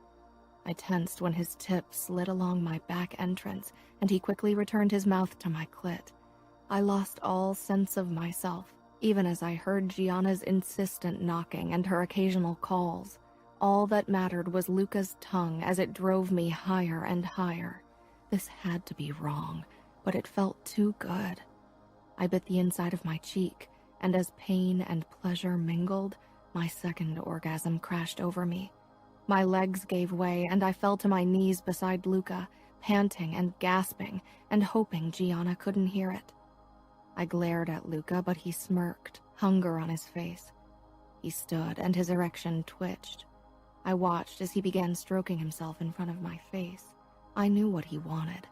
I tensed when his tip slid along my back entrance, and he quickly returned his mouth to my clit. I lost all sense of myself, even as I heard Gianna's insistent knocking and her occasional calls. All that mattered was Luca's tongue as it drove me higher and higher. This had to be wrong, but it felt too good. I bit the inside of my cheek, and as pain and pleasure mingled, my second orgasm crashed over me. My legs gave way, and I fell to my knees beside Luca, panting and gasping, and hoping Gianna couldn't hear it. I glared at Luca, but he smirked, hunger on his face. He stood, and his erection twitched. I watched as he began stroking himself in front of my face. I knew what he wanted.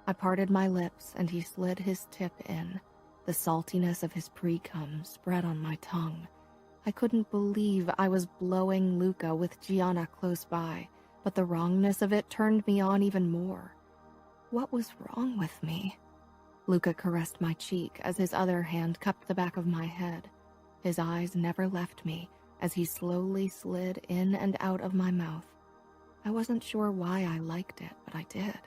I parted my lips, and he slid his tip in. The saltiness of his pre-cum spread on my tongue. I couldn't believe I was blowing Luca with Gianna close by, but the wrongness of it turned me on even more. What was wrong with me? Luca caressed my cheek as his other hand cupped the back of my head. His eyes never left me as he slowly slid in and out of my mouth. I wasn't sure why I liked it, but I did.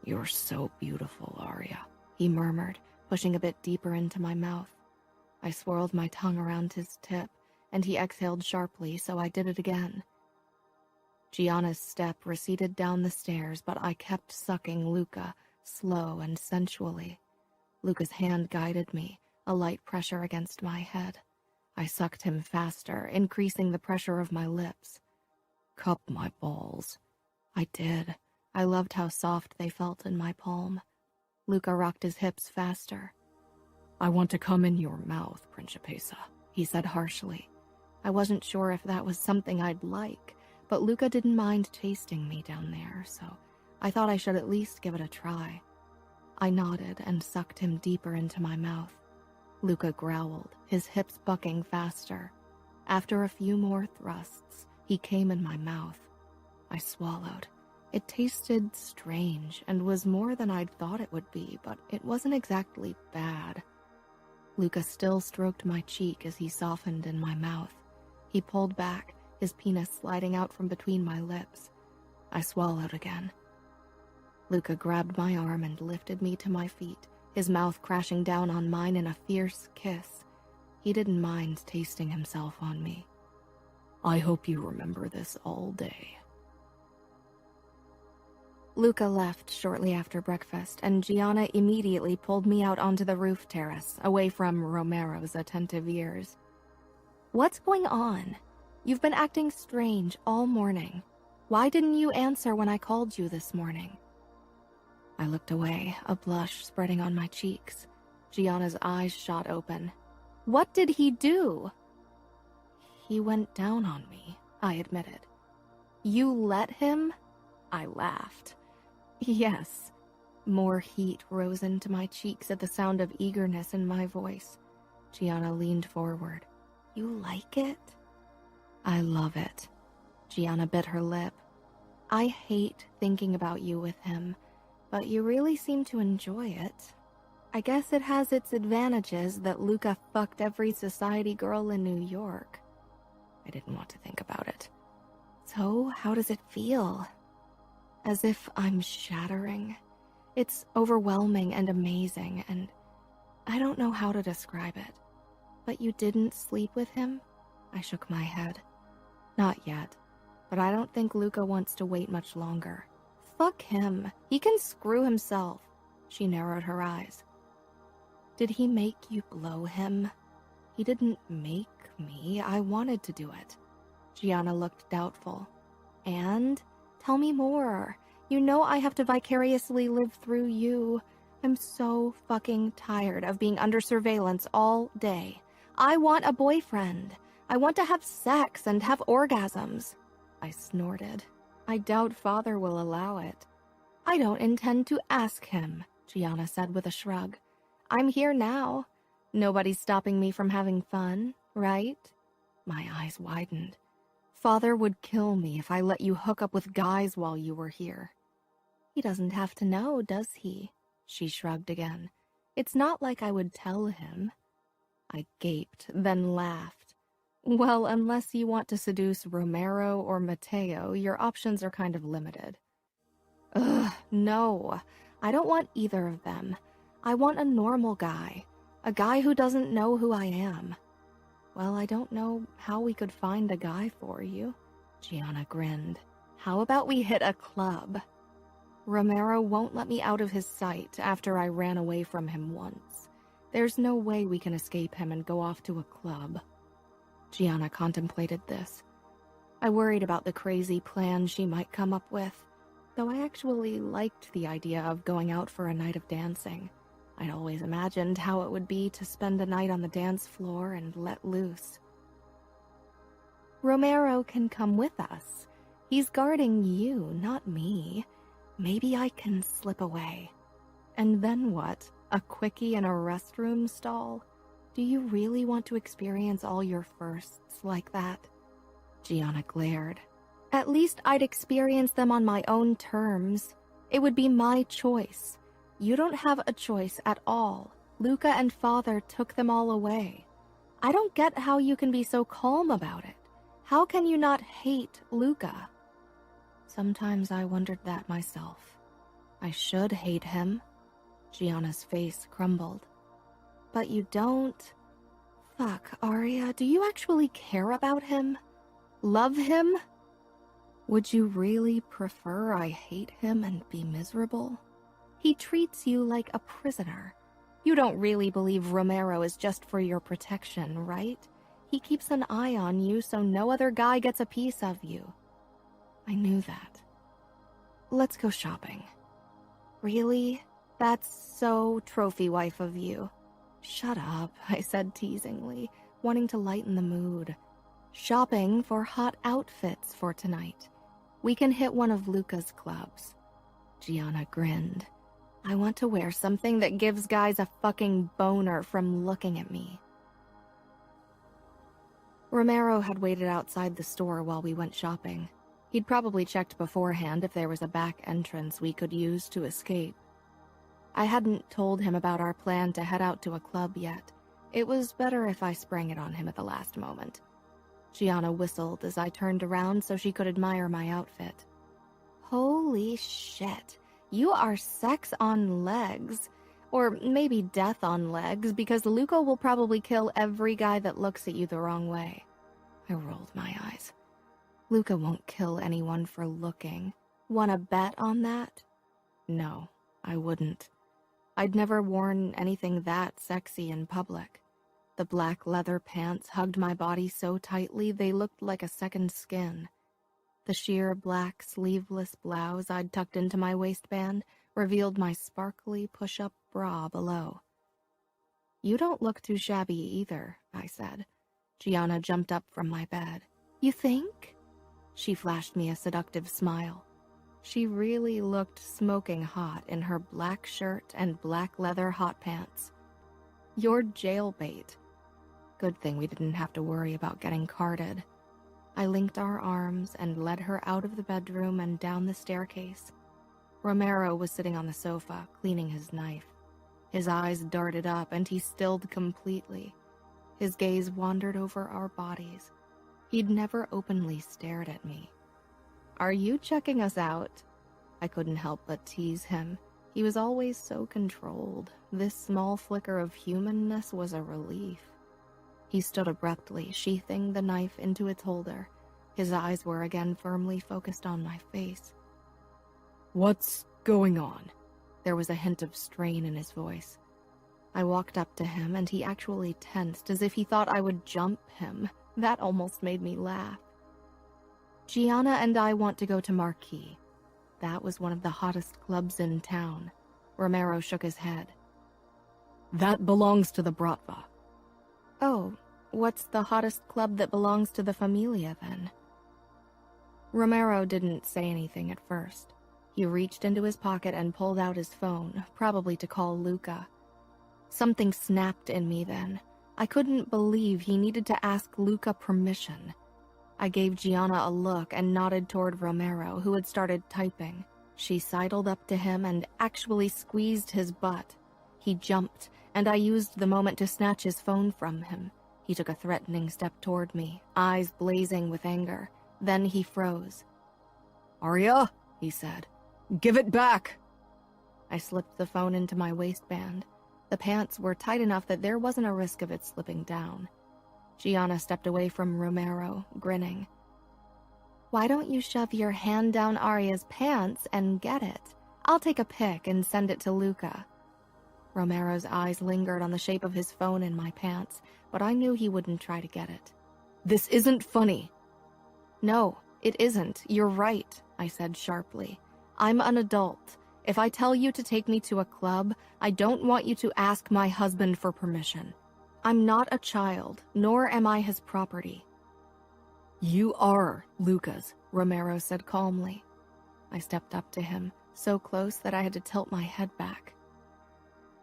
"You're so beautiful, Arya," he murmured, pushing a bit deeper into my mouth. I swirled my tongue around his tip, and he exhaled sharply, so I did it again. Gianna's step receded down the stairs, but I kept sucking Luca, slow and sensually. Luca's hand guided me, a light pressure against my head. I sucked him faster, increasing the pressure of my lips. "Cup my balls." I did. I loved how soft they felt in my palm. Luca rocked his hips faster. "I want to come in your mouth, Principessa," he said harshly. I wasn't sure if that was something I'd like, but Luca didn't mind tasting me down there, so I thought I should at least give it a try. I nodded and sucked him deeper into my mouth. Luca growled, his hips bucking faster. After a few more thrusts, he came in my mouth. I swallowed. It tasted strange and was more than I'd thought it would be, but it wasn't exactly bad. Luca still stroked my cheek as he softened in my mouth. He pulled back, his penis sliding out from between my lips. I swallowed again. Luca grabbed my arm and lifted me to my feet, his mouth crashing down on mine in a fierce kiss. He didn't mind tasting himself on me. "I hope you remember this all day." Luca left shortly after breakfast, and Gianna immediately pulled me out onto the roof terrace, away from Romero's attentive ears. "What's going on? You've been acting strange all morning. Why didn't you answer when I called you this morning?" I looked away, a blush spreading on my cheeks. Gianna's eyes shot open. "What did he do?" "He went down on me," I admitted. "You let him?" I laughed. "Yes." More heat rose into my cheeks at the sound of eagerness in my voice. Gianna leaned forward. "You like it?" "I love it." Gianna bit her lip. "I hate thinking about you with him, but you really seem to enjoy it. I guess it has its advantages that Luca fucked every society girl in New York." I didn't want to think about it. "So, how does it feel?" "As if I'm shattering. It's overwhelming and amazing, and I don't know how to describe it." "But you didn't sleep with him?" I shook my head. "Not yet, but I don't think Luca wants to wait much longer." "Fuck him. He can screw himself." She narrowed her eyes. "Did he make you blow him?" "He didn't make me. I wanted to do it." Gianna looked doubtful. "And? Tell me more. You know I have to vicariously live through you. I'm so fucking tired of being under surveillance all day. I want a boyfriend. I want to have sex and have orgasms. I snorted. I doubt Father will allow it. I don't intend to ask him, Gianna said with a shrug. I'm here now. Nobody's stopping me from having fun, right? My eyes widened. Father would kill me if I let you hook up with guys while you were here. He doesn't have to know, does he? She shrugged again. It's not like I would tell him. I gaped, then laughed. Well, unless you want to seduce Romero or Mateo, your options are kind of limited. Ugh, no. I don't want either of them. I want a normal guy. A guy who doesn't know who I am. Well, I don't know how we could find a guy for you. Gianna grinned. How about we hit a club? Romero won't let me out of his sight after I ran away from him once. There's no way we can escape him and go off to a club. Gianna contemplated this. I worried about the crazy plan she might come up with, though I actually liked the idea of going out for a night of dancing. I'd always imagined how it would be to spend a night on the dance floor and let loose. Romero can come with us. He's guarding you, not me. Maybe I can slip away. And then what? A quickie in a restroom stall? Do you really want to experience all your firsts like that? Gianna glared. At least I'd experience them on my own terms. It would be my choice. You don't have a choice at all. Luca and Father took them all away. I don't get how you can be so calm about it. How can you not hate Luca? Sometimes I wondered that myself. I should hate him. Gianna's face crumbled. But you don't. Fuck, Arya, do you actually care about him? Love him? Would you really prefer I hate him and be miserable? He treats you like a prisoner. You don't really believe Romero is just for your protection, right? He keeps an eye on you so no other guy gets a piece of you. I knew that. Let's go shopping. Really? That's so trophy wife of you. Shut up, I said teasingly, wanting to lighten the mood. Shopping for hot outfits for tonight. We can hit one of Luca's clubs. Gianna grinned. I want to wear something that gives guys a fucking boner from looking at me. Romero had waited outside the store while we went shopping. He'd probably checked beforehand if there was a back entrance we could use to escape. I hadn't told him about our plan to head out to a club yet. It was better if I sprang it on him at the last moment. Gianna whistled as I turned around so she could admire my outfit. Holy shit, you are sex on legs. Or maybe death on legs, because Luca will probably kill every guy that looks at you the wrong way. I rolled my eyes. Luca won't kill anyone for looking. Wanna bet on that? No, I wouldn't. I'd never worn anything that sexy in public. The black leather pants hugged my body so tightly they looked like a second skin. The sheer black sleeveless blouse I'd tucked into my waistband revealed my sparkly push-up bra below. You don't look too shabby either, I said. Gianna jumped up from my bed. You think? She flashed me a seductive smile. She really looked smoking hot in her black shirt and black leather hot pants. You're jailbait. Good thing we didn't have to worry about getting carded. I linked our arms and led her out of the bedroom and down the staircase. Romero was sitting on the sofa, cleaning his knife. His eyes darted up and he stilled completely. His gaze wandered over our bodies. He'd never openly stared at me. Are you checking us out? I couldn't help but tease him. He was always so controlled. This small flicker of humanness was a relief. He stood abruptly, sheathing the knife into its holder. His eyes were again firmly focused on my face. What's going on? There was a hint of strain in his voice. I walked up to him and he actually tensed as if he thought I would jump him. That almost made me laugh. Gianna and I want to go to Marquis. That was one of the hottest clubs in town. Romero shook his head. That belongs to the Bratva. Oh, What's the hottest club that belongs to the Familia, then? Romero didn't say anything at first. He reached into his pocket and pulled out his phone, probably to call Luca. Something snapped in me then. I couldn't believe he needed to ask Luca permission. I gave Gianna a look and nodded toward Romero, who had started typing. She sidled up to him and actually squeezed his butt. He jumped, and I used the moment to snatch his phone from him. He took a threatening step toward me, eyes blazing with anger. Then he froze. "Arya," he said, "give it back." I slipped the phone into my waistband. The pants were tight enough that there wasn't a risk of it slipping down. Gianna stepped away from Romero, grinning. "Why don't you shove your hand down Arya's pants and get it? I'll take a pic and send it to Luca." Romero's eyes lingered on the shape of his phone in my pants, but I knew he wouldn't try to get it. "This isn't funny." "No, it isn't. You're right," I said sharply. "I'm an adult. If I tell you to take me to a club, I don't want you to ask my husband for permission. I'm not a child, nor am I his property." "You are Luca's," Romero said calmly. I stepped up to him, so close that I had to tilt my head back.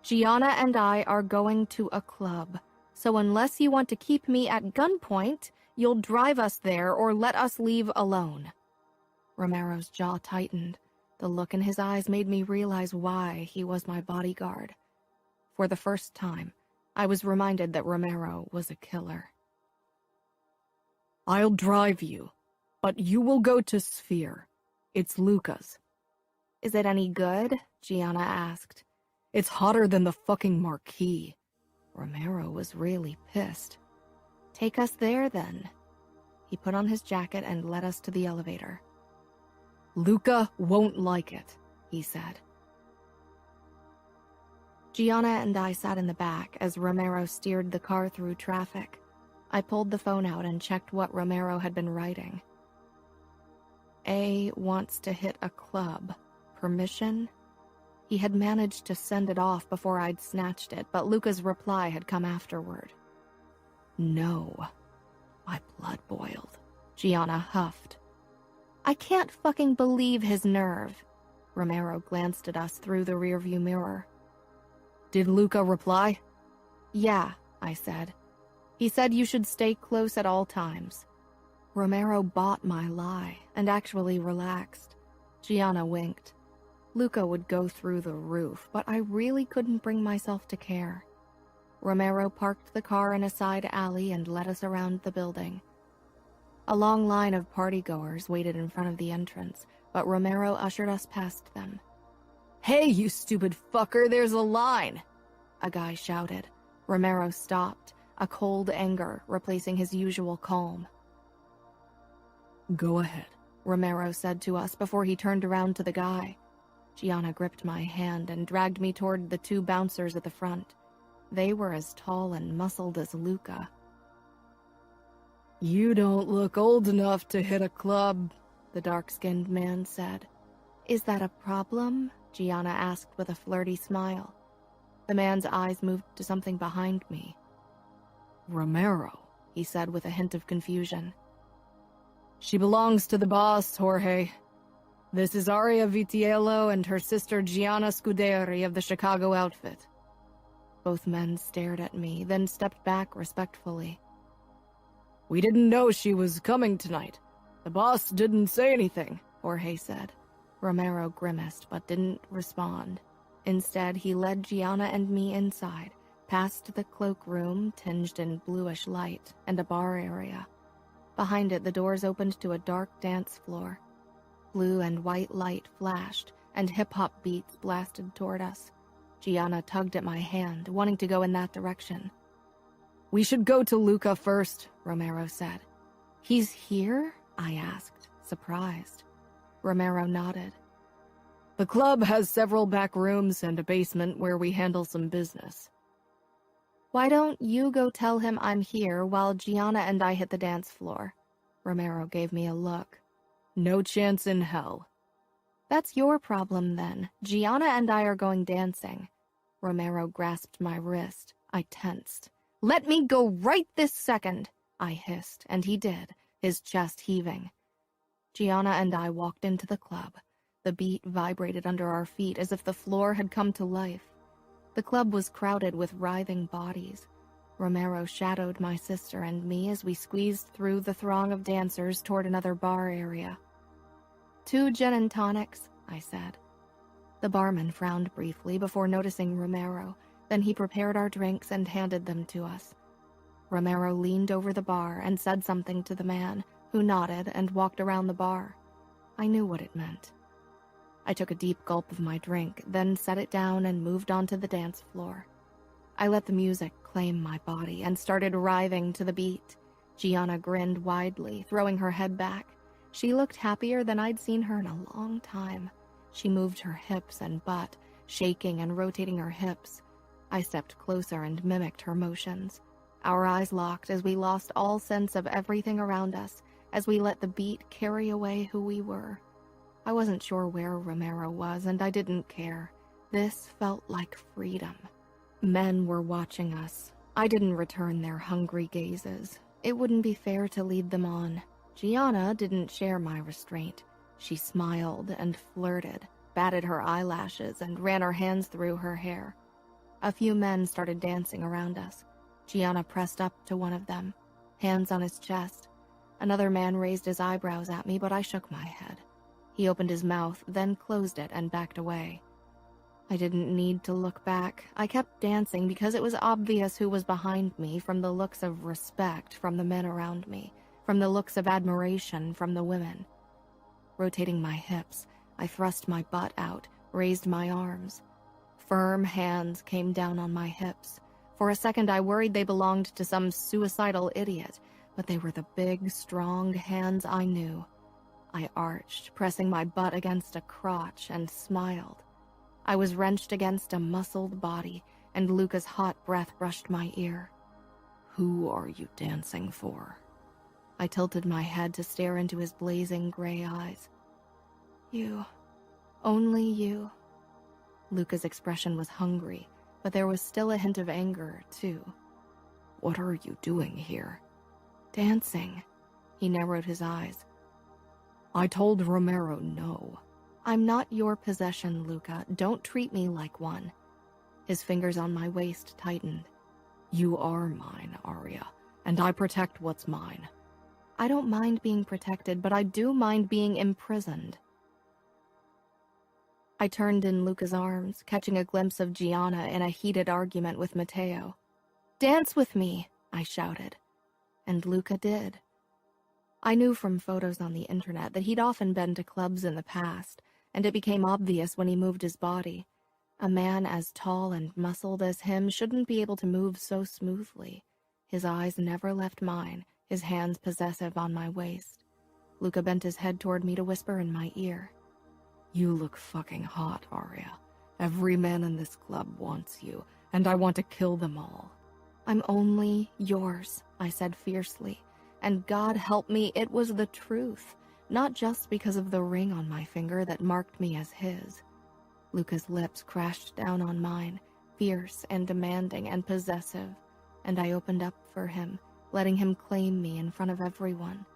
"Gianna and I are going to a club, so unless you want to keep me at gunpoint, you'll drive us there or let us leave alone." Romero's jaw tightened. The look in his eyes made me realize why he was my bodyguard. For the first time, I was reminded that Romero was a killer. "I'll drive you, but you will go to Sphere. It's Luca's." "Is it any good?" Gianna asked. "It's hotter than the fucking marquee." Romero was really pissed. "Take us there, then." He put on his jacket and led us to the elevator. "Luca won't like it," he said. Gianna and I sat in the back as Romero steered the car through traffic. I pulled the phone out and checked what Romero had been writing. "A wants to hit a club. Permission?" He had managed to send it off before I'd snatched it, but Luca's reply had come afterward. "No." My blood boiled. Gianna huffed. "I can't fucking believe his nerve." Romero glanced at us through the rearview mirror. "Did Luca reply?" "Yeah," I said. "He said you should stay close at all times." Romero bought my lie and actually relaxed. Gianna winked. Luca would go through the roof, but I really couldn't bring myself to care. Romero parked the car in a side alley and led us around the building. A long line of partygoers waited in front of the entrance, but Romero ushered us past them. "Hey, you stupid fucker, there's a line!" a guy shouted. Romero stopped, a cold anger replacing his usual calm. "Go ahead," Romero said to us before he turned around to the guy. Gianna gripped my hand and dragged me toward the two bouncers at the front. They were as tall and muscled as Luca. "You don't look old enough to hit a club," the dark-skinned man said. "Is that a problem?" Gianna asked with a flirty smile. The man's eyes moved to something behind me. "Romero," he said with a hint of confusion. "She belongs to the boss, Jorge. This is Arya Vitiello and her sister Gianna Scuderi of the Chicago outfit." Both men stared at me, then stepped back respectfully. "We didn't know she was coming tonight. The boss didn't say anything," Jorge said. Romero grimaced but didn't respond. Instead, he led Gianna and me inside, past the cloakroom tinged in bluish light, and a bar area. Behind it, the doors opened to a dark dance floor. Blue and white light flashed, and hip-hop beats blasted toward us. Gianna tugged at my hand, wanting to go in that direction. "We should go to Luca first," Romero said. "He's here?" I asked, surprised. Romero nodded. "The club has several back rooms and a basement where we handle some business." "Why don't you go tell him I'm here while Gianna and I hit the dance floor?" Romero gave me a look. "No chance in hell." "That's your problem then. Gianna and I are going dancing." Romero grasped my wrist. I tensed. Let me go right this second, I hissed, and he did, his chest heaving. Gianna and I walked into the club. The beat vibrated under our feet as if the floor had come to life. The club was crowded with writhing bodies. Romero shadowed my sister and me as we squeezed through the throng of dancers toward another bar area. 2 gin and tonics, I said. The barman frowned briefly before noticing Romero. Then he prepared our drinks and handed them to us. Romero leaned over the bar and said something to the man, who nodded and walked around the bar. I knew what it meant. I took a deep gulp of my drink, then set it down and moved onto the dance floor. I let the music claim my body and started writhing to the beat. Gianna grinned widely, throwing her head back. She looked happier than I'd seen her in a long time. She moved her hips and butt, shaking and rotating her hips. I stepped closer and mimicked her motions. Our eyes locked as we lost all sense of everything around us, as we let the beat carry away who we were. I wasn't sure where Romero was, and I didn't care. This felt like freedom. Men were watching us. I didn't return their hungry gazes. It wouldn't be fair to lead them on. Gianna didn't share my restraint. She smiled and flirted, batted her eyelashes, and ran her hands through her hair. A few men started dancing around us. Gianna pressed up to one of them, hands on his chest. Another man raised his eyebrows at me, but I shook my head. He opened his mouth, then closed it and backed away. I didn't need to look back. I kept dancing because it was obvious who was behind me from the looks of respect from the men around me, from the looks of admiration from the women. Rotating my hips, I thrust my butt out, raised my arms. Firm hands came down on my hips. For a second I worried they belonged to some suicidal idiot, but they were the big, strong hands I knew. I arched, pressing my butt against a crotch, and smiled. I was wrenched against a muscled body, and Luca's hot breath brushed my ear. "Who are you dancing for?" I tilted my head to stare into his blazing gray eyes. "You. Only you." Luca's expression was hungry, but there was still a hint of anger, too. "What are you doing here?" "Dancing." He narrowed his eyes. I told Romero no. "I'm not your possession, Luca. Don't treat me like one." His fingers on my waist tightened. You are mine, Arya, and I protect what's mine. I don't mind being protected, but I do mind being imprisoned. I turned in Luca's arms, catching a glimpse of Gianna in a heated argument with Matteo. "Dance with me," I shouted. And Luca did. I knew from photos on the internet that he'd often been to clubs in the past, and it became obvious when he moved his body. A man as tall and muscled as him shouldn't be able to move so smoothly. His eyes never left mine, his hands possessive on my waist. Luca bent his head toward me to whisper in my ear. You look fucking hot, Arya. Every man in this club wants you, and I want to kill them all. "I'm only yours," I said fiercely, and God help me, it was the truth, not just because of the ring on my finger that marked me as his. Luca's lips crashed down on mine, fierce and demanding and possessive, and I opened up for him, letting him claim me in front of everyone.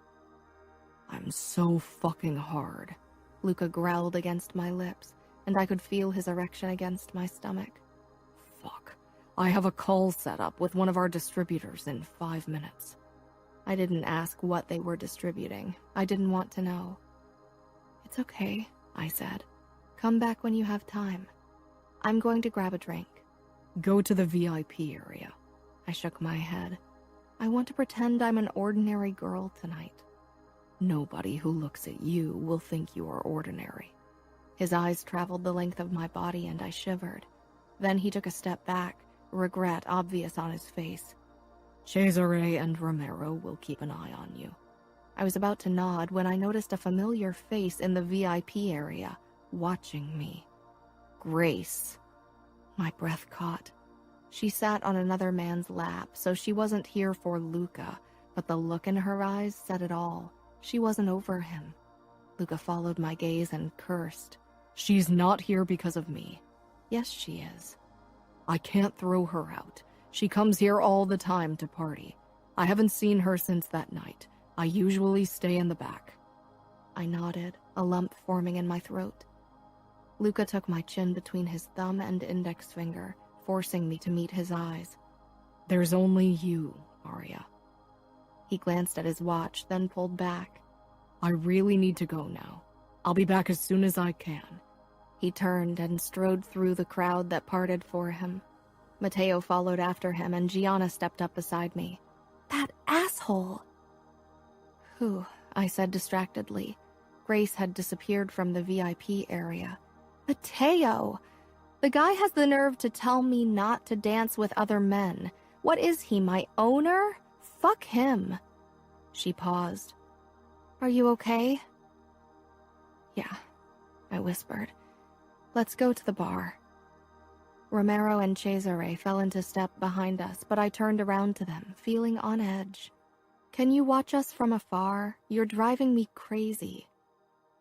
"I'm so fucking hard," Luca growled against my lips, and I could feel his erection against my stomach. "Fuck. I have a call set up with one of our distributors in 5 minutes. I didn't ask what they were distributing. I didn't want to know. "It's okay," I said. "Come back when you have time. I'm going to grab a drink." "Go to the VIP area." I shook my head. "I want to pretend I'm an ordinary girl tonight." "Nobody who looks at you will think you are ordinary." His eyes traveled the length of my body and I shivered. Then he took a step back, regret obvious on his face. "Cesare and Romero will keep an eye on you." I was about to nod when I noticed a familiar face in the VIP area, watching me. Grace. My breath caught. She sat on another man's lap, so she wasn't here for Luca, but the look in her eyes said it all. She wasn't over him. Luca followed my gaze and cursed. "She's not here because of me." "Yes, she is." "I can't throw her out. She comes here all the time to party. I haven't seen her since that night. I usually stay in the back." I nodded, a lump forming in my throat. Luca took my chin between his thumb and index finger, forcing me to meet his eyes. "There's only you, Arya." He glanced at his watch, then pulled back. "I really need to go now. I'll be back as soon as I can." He turned and strode through the crowd that parted for him. Matteo followed after him, and Gianna stepped up beside me. "That asshole!" "Who?" I said distractedly. Grace had disappeared from the VIP area. "Matteo! The guy has the nerve to tell me not to dance with other men. What is he, my owner? Fuck him." She paused. "Are you okay?" "Yeah," I whispered. "Let's go to the bar." Romero and Cesare fell into step behind us, but I turned around to them, feeling on edge. "Can you watch us from afar? You're driving me crazy."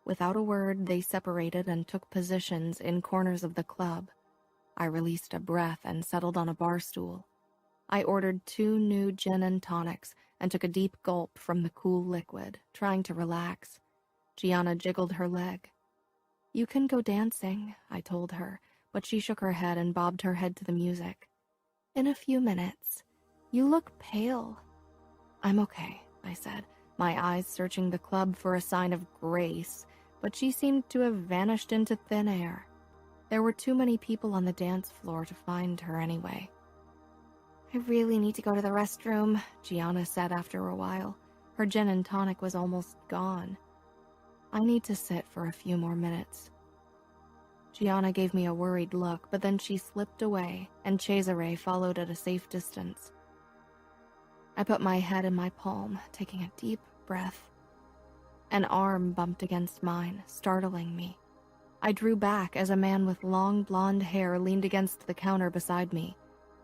Without a word, they separated and took positions in corners of the club. I released a breath and settled on a bar stool. I ordered 2 new gin and tonics and took a deep gulp from the cool liquid, trying to relax. Gianna jiggled her leg. "You can go dancing," I told her, but she shook her head and bobbed her head to the music. "In a few minutes. You look pale." "I'm okay," I said, my eyes searching the club for a sign of Grace, but she seemed to have vanished into thin air. There were too many people on the dance floor to find her anyway. "I really need to go to the restroom," Gianna said after a while. Her gin and tonic was almost gone. "I need to sit for a few more minutes." Gianna gave me a worried look, but then she slipped away, and Cesare followed at a safe distance. I put my head in my palm, taking a deep breath. An arm bumped against mine, startling me. I drew back as a man with long blonde hair leaned against the counter beside me.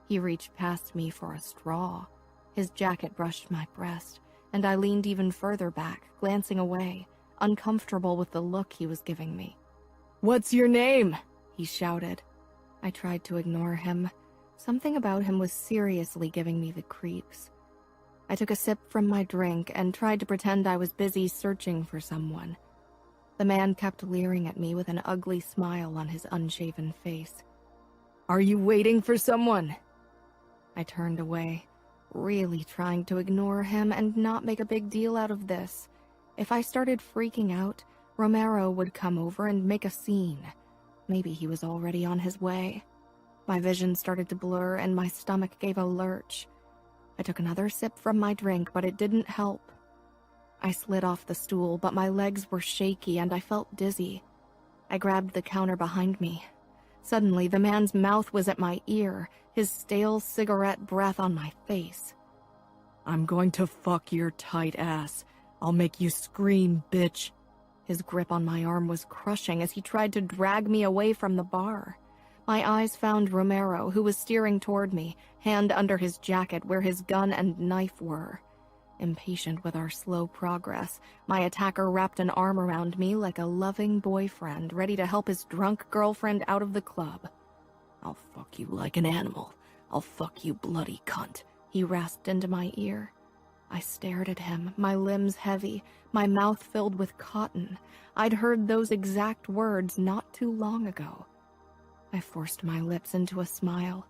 He reached past me for a straw. His jacket brushed my breast, and I leaned even further back, glancing away, uncomfortable with the look he was giving me. "What's your name?" he shouted. I tried to ignore him. Something about him was seriously giving me the creeps. I took a sip from my drink and tried to pretend I was busy searching for someone. The man kept leering at me with an ugly smile on his unshaven face. "Are you waiting for someone?" I turned away, really trying to ignore him and not make a big deal out of this. If I started freaking out, Romero would come over and make a scene. Maybe he was already on his way. My vision started to blur and my stomach gave a lurch. I took another sip from my drink, but it didn't help. I slid off the stool, but my legs were shaky and I felt dizzy. I grabbed the counter behind me. Suddenly, the man's mouth was at my ear, his stale cigarette breath on my face. "I'm going to fuck your tight ass. I'll make you scream, bitch." His grip on my arm was crushing as he tried to drag me away from the bar. My eyes found Romero, who was steering toward me, hand under his jacket where his gun and knife were. Impatient with our slow progress, my attacker wrapped an arm around me like a loving boyfriend, ready to help his drunk girlfriend out of the club. "I'll fuck you like an animal. I'll fuck you, bloody cunt," he rasped into my ear. I stared at him, my limbs heavy, my mouth filled with cotton. I'd heard those exact words not too long ago. I forced my lips into a smile.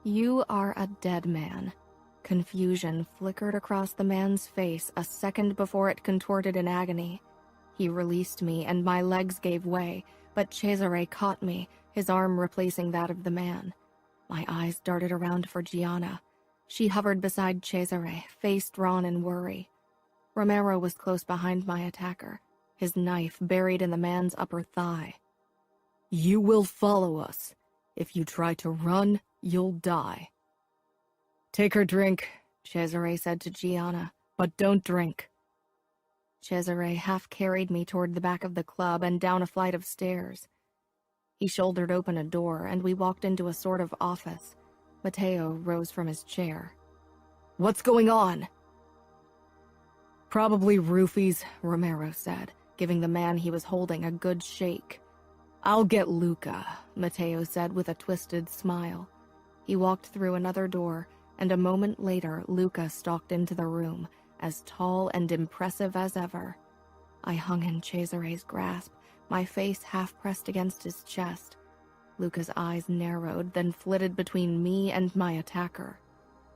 "You are a dead man." Confusion flickered across the man's face a second before it contorted in agony. He released me and my legs gave way, but Cesare caught me, his arm replacing that of the man. My eyes darted around for Gianna. She hovered beside Cesare, face drawn in worry. Romero was close behind my attacker, his knife buried in the man's upper thigh. "You will follow us. If you try to run, you'll die." "Take her drink," Cesare said to Gianna, "but don't drink." Cesare half carried me toward the back of the club and down a flight of stairs. He shouldered open a door and we walked into a sort of office. Matteo rose from his chair. "What's going on?" "Probably roofies," Romero said, giving the man he was holding a good shake. "I'll get Luca," Matteo said with a twisted smile. He walked through another door, and a moment later, Luca stalked into the room, as tall and impressive as ever. I hung in Cesare's grasp, my face half pressed against his chest. Luca's eyes narrowed, then flitted between me and my attacker.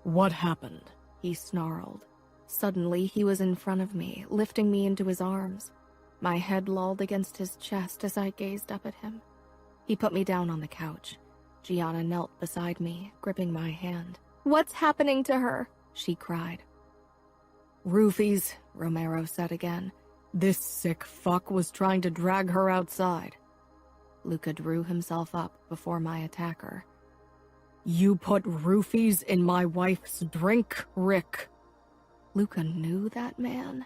What happened? He snarled. Suddenly, he was in front of me, lifting me into his arms. My head lolled against his chest as I gazed up at him. He put me down on the couch. Gianna knelt beside me, gripping my hand. What's happening to her? She cried. Roofies, Romero said again. This sick fuck was trying to drag her outside. Luca drew himself up before my attacker. You put roofies in my wife's drink, Rick. Luca knew that man?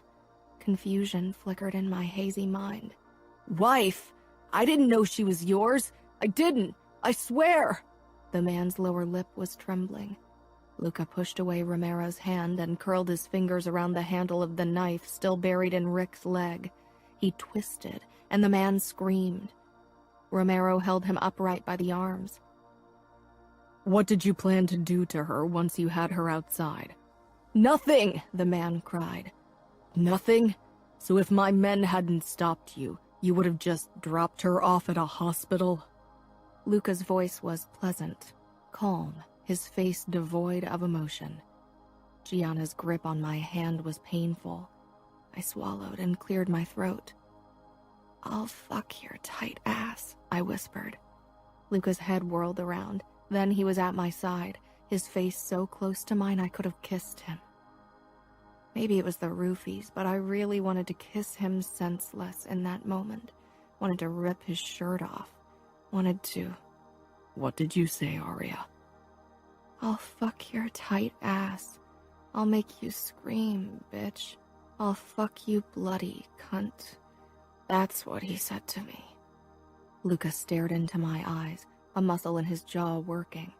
Confusion flickered in my hazy mind. Wife? I didn't know she was yours. I didn't. I swear. The man's lower lip was trembling. Luca pushed away Romero's hand and curled his fingers around the handle of the knife still buried in Rick's leg. He twisted, and the man screamed. Romero held him upright by the arms. What did you plan to do to her once you had her outside? Nothing, the man cried. Nothing? So if my men hadn't stopped you, you would have just dropped her off at a hospital? Luca's voice was pleasant, calm, his face devoid of emotion. Gianna's grip on my hand was painful. I swallowed and cleared my throat. I'll fuck your tight ass, I whispered. Luca's head whirled around. Then he was at my side, his face so close to mine I could have kissed him. Maybe it was the roofies, but I really wanted to kiss him senseless in that moment. Wanted to rip his shirt off. Wanted to... What did you say, Aria? I'll fuck your tight ass. I'll make you scream, bitch. I'll fuck you bloody cunt. That's what he said to me. Luca stared into my eyes, a muscle in his jaw working.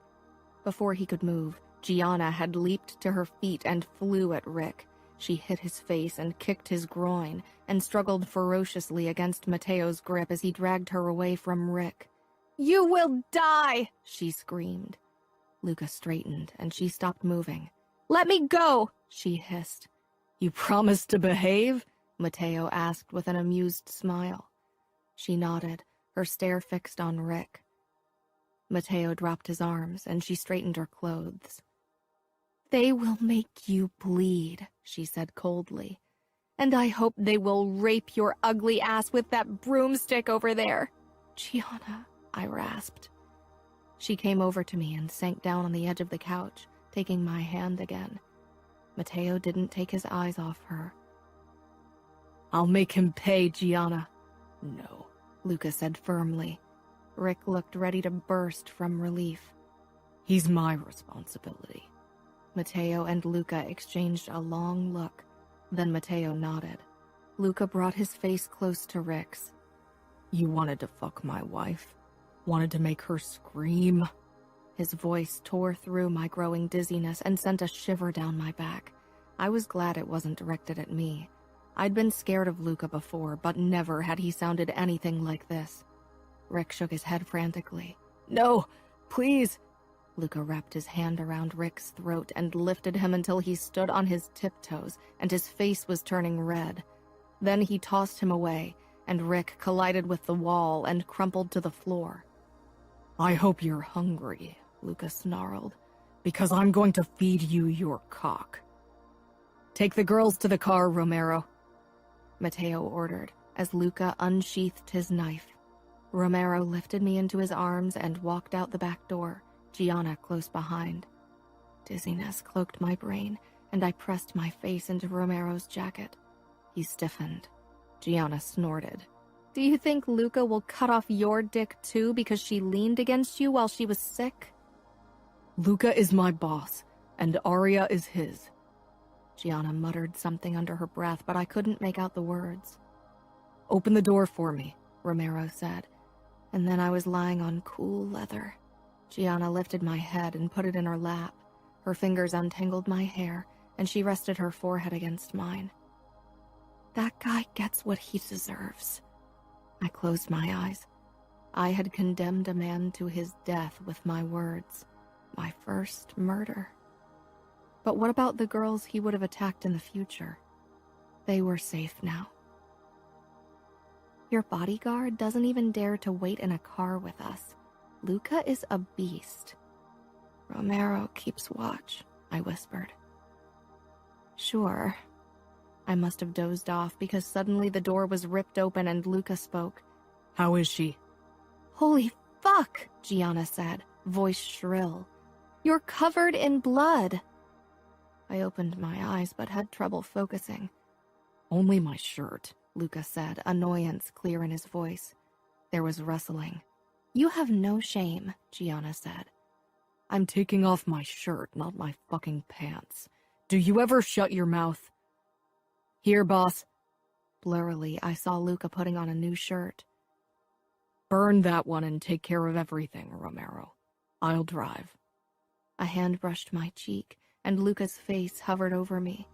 Before he could move, Gianna had leaped to her feet and flew at Rick. She hit his face and kicked his groin, and struggled ferociously against Matteo's grip as he dragged her away from Rick. You will die, she screamed. Luca straightened, and she stopped moving. Let me go, she hissed. You promised to behave? Matteo asked with an amused smile. She nodded, her stare fixed on Rick. Matteo dropped his arms, and she straightened her clothes. They will make you bleed, she said coldly. And I hope they will rape your ugly ass with that broomstick over there. Gianna, I rasped. She came over to me and sank down on the edge of the couch, taking my hand again. Matteo didn't take his eyes off her. I'll make him pay, Gianna. No, Luca said firmly. Rick looked ready to burst from relief. He's my responsibility. Matteo and Luca exchanged a long look. Then Matteo nodded. Luca brought his face close to Rick's. You wanted to fuck my wife? Wanted to make her scream? His voice tore through my growing dizziness and sent a shiver down my back. I was glad it wasn't directed at me. I'd been scared of Luca before, but never had he sounded anything like this. Rick shook his head frantically. No, please. Luca wrapped his hand around Rick's throat and lifted him until he stood on his tiptoes and his face was turning red. Then he tossed him away, and Rick collided with the wall and crumpled to the floor. I hope you're hungry, Luca snarled, because I'm going to feed you your cock. Take the girls to the car, Romero, Matteo ordered, as Luca unsheathed his knife. Romero lifted me into his arms and walked out the back door, Gianna close behind. Dizziness cloaked my brain, and I pressed my face into Romero's jacket. He stiffened. Gianna snorted. Do you think Luca will cut off your dick too because she leaned against you while she was sick? Luca is my boss, and Aria is his. Gianna muttered something under her breath, but I couldn't make out the words. Open the door for me, Romero said, and then I was lying on cool leather. Gianna lifted my head and put it in her lap. Her fingers untangled my hair, and she rested her forehead against mine. That guy gets what he deserves. I closed my eyes. I had condemned a man to his death with my words. My first murder. But what about the girls he would have attacked in the future? They were safe now. Your bodyguard doesn't even dare to wait in a car with us. Luca is a beast. Romero keeps watch, I whispered. Sure. I must have dozed off because suddenly the door was ripped open and Luca spoke. How is she? Holy fuck, Gianna said, voice shrill. You're covered in blood. I opened my eyes but had trouble focusing. Only my shirt, Luca said, annoyance clear in his voice. There was rustling. You have no shame, Gianna said. I'm taking off my shirt, not my fucking pants. Do you ever shut your mouth? Here, boss. Blurrily, I saw Luca putting on a new shirt. Burn that one and take care of everything, Romero. I'll drive. A hand brushed my cheek, and Luca's face hovered over me.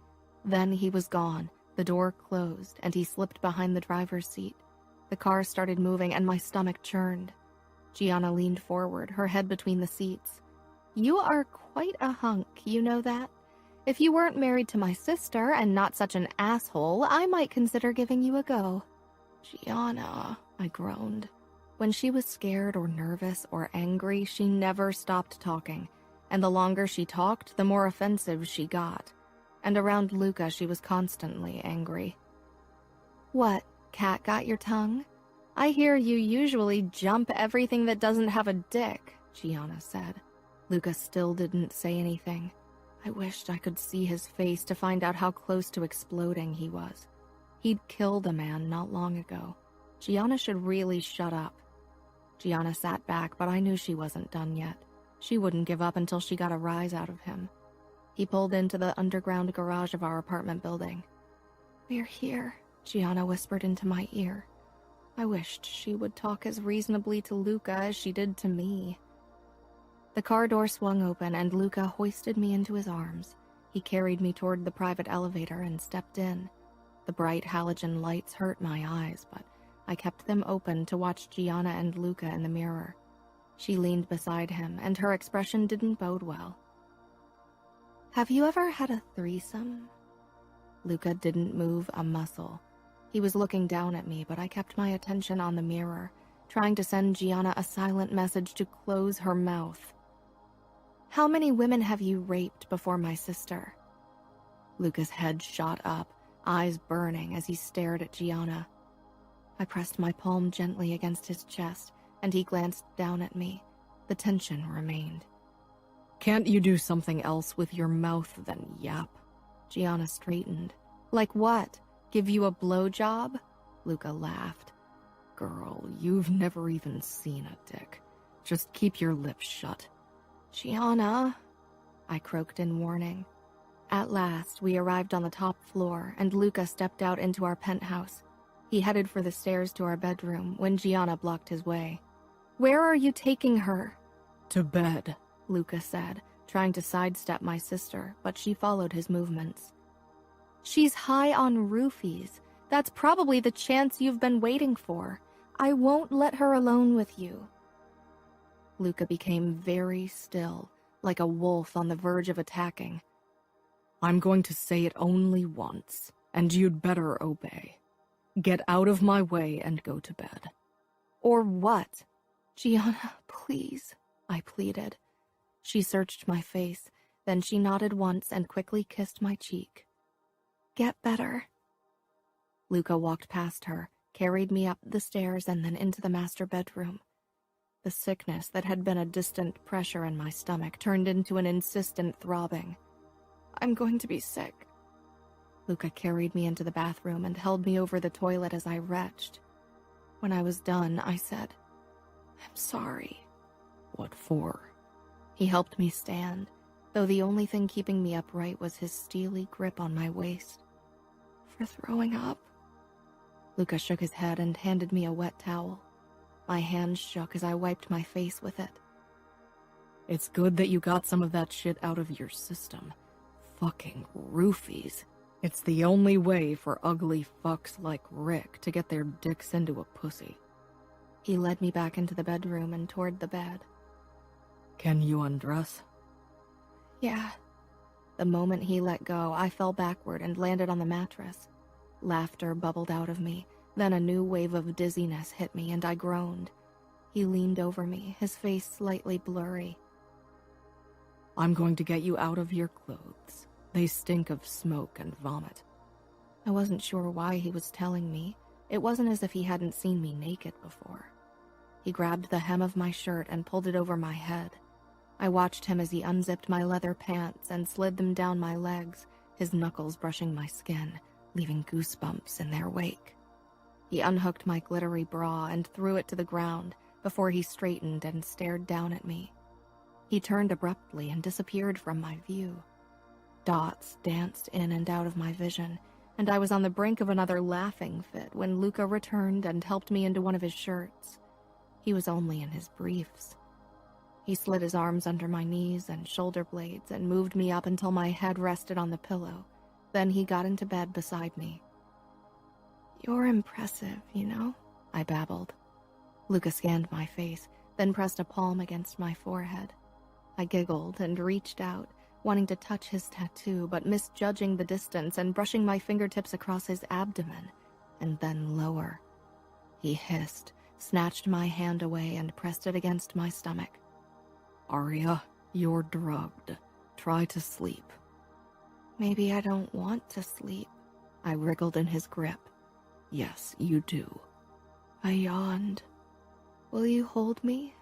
Then he was gone, the door closed, and he slipped behind the driver's seat. The car started moving, and my stomach churned. Gianna leaned forward, her head between the seats. You are quite a hunk, you know that? If you weren't married to my sister and not such an asshole, I might consider giving you a go. Gianna, I groaned. When she was scared or nervous or angry, she never stopped talking, and the longer she talked, the more offensive she got. And around Luca, she was constantly angry. What, cat got your tongue? I hear you usually jump everything that doesn't have a dick, Gianna said. Luca still didn't say anything. I wished I could see his face to find out how close to exploding he was. He'd killed a man not long ago. Gianna should really shut up. Gianna sat back, but I knew she wasn't done yet. She wouldn't give up until she got a rise out of him. He pulled into the underground garage of our apartment building. We're here, Gianna whispered into my ear. I wished she would talk as reasonably to Luca as she did to me. The car door swung open and Luca hoisted me into his arms. He carried me toward the private elevator and stepped in. The bright halogen lights hurt my eyes, but I kept them open to watch Gianna and Luca in the mirror. She leaned beside him, and her expression didn't bode well. Have you ever had a threesome? Luca didn't move a muscle. He was looking down at me, but I kept my attention on the mirror, trying to send Gianna a silent message to close her mouth. How many women have you raped before my sister? Luca's head shot up, eyes burning as he stared at Gianna. I pressed my palm gently against his chest, and he glanced down at me. The tension remained. Can't you do something else with your mouth than yap? Gianna straightened. Like what? Give you a blowjob? Luca laughed. Girl, you've never even seen a dick. Just keep your lips shut. Gianna, I croaked in warning. At last, we arrived on the top floor, and Luca stepped out into our penthouse. He headed for the stairs to our bedroom when Gianna blocked his way. Where are you taking her? To bed, Luca said, trying to sidestep my sister, but she followed his movements. She's high on roofies. That's probably the chance you've been waiting for. I won't let her alone with you. Luca became very still, like a wolf on the verge of attacking. I'm going to say it only once, and you'd better obey. Get out of my way and go to bed. Or what? Gianna, please, I pleaded. She searched my face, then she nodded once and quickly kissed my cheek. Get better. Luca walked past her, carried me up the stairs and then into the master bedroom. The sickness that had been a distant pressure in my stomach turned into an insistent throbbing. I'm going to be sick. Luca carried me into the bathroom and held me over the toilet as I retched. When I was done, I said, I'm sorry. What for? He helped me stand, though the only thing keeping me upright was his steely grip on my waist. For throwing up. Luca shook his head and handed me a wet towel. My hands shook as I wiped my face with it. It's good that you got some of that shit out of your system. Fucking roofies. It's the only way for ugly fucks like Rick to get their dicks into a pussy. He led me back into the bedroom and toward the bed. Can you undress? Yeah. The moment he let go, I fell backward and landed on the mattress. Laughter bubbled out of me, then a new wave of dizziness hit me and I groaned. He leaned over me, his face slightly blurry. I'm going to get you out of your clothes. They stink of smoke and vomit. I wasn't sure why he was telling me. It wasn't as if he hadn't seen me naked before. He grabbed the hem of my shirt and pulled it over my head. I watched him as he unzipped my leather pants and slid them down my legs, his knuckles brushing my skin, leaving goosebumps in their wake. He unhooked my glittery bra and threw it to the ground before he straightened and stared down at me. He turned abruptly and disappeared from my view. Dots danced in and out of my vision, and I was on the brink of another laughing fit when Luca returned and helped me into one of his shirts. He was only in his briefs. He slid his arms under my knees and shoulder blades and moved me up until my head rested on the pillow. Then he got into bed beside me. You're impressive, you know, I babbled. Luca scanned my face, then pressed a palm against my forehead. I giggled and reached out, wanting to touch his tattoo, but misjudging the distance and brushing my fingertips across his abdomen, and then lower. He hissed, snatched my hand away, and pressed it against my stomach. Arya, you're drugged. Try to sleep. Maybe I don't want to sleep. I wriggled in his grip. Yes, you do. I yawned. Will you hold me?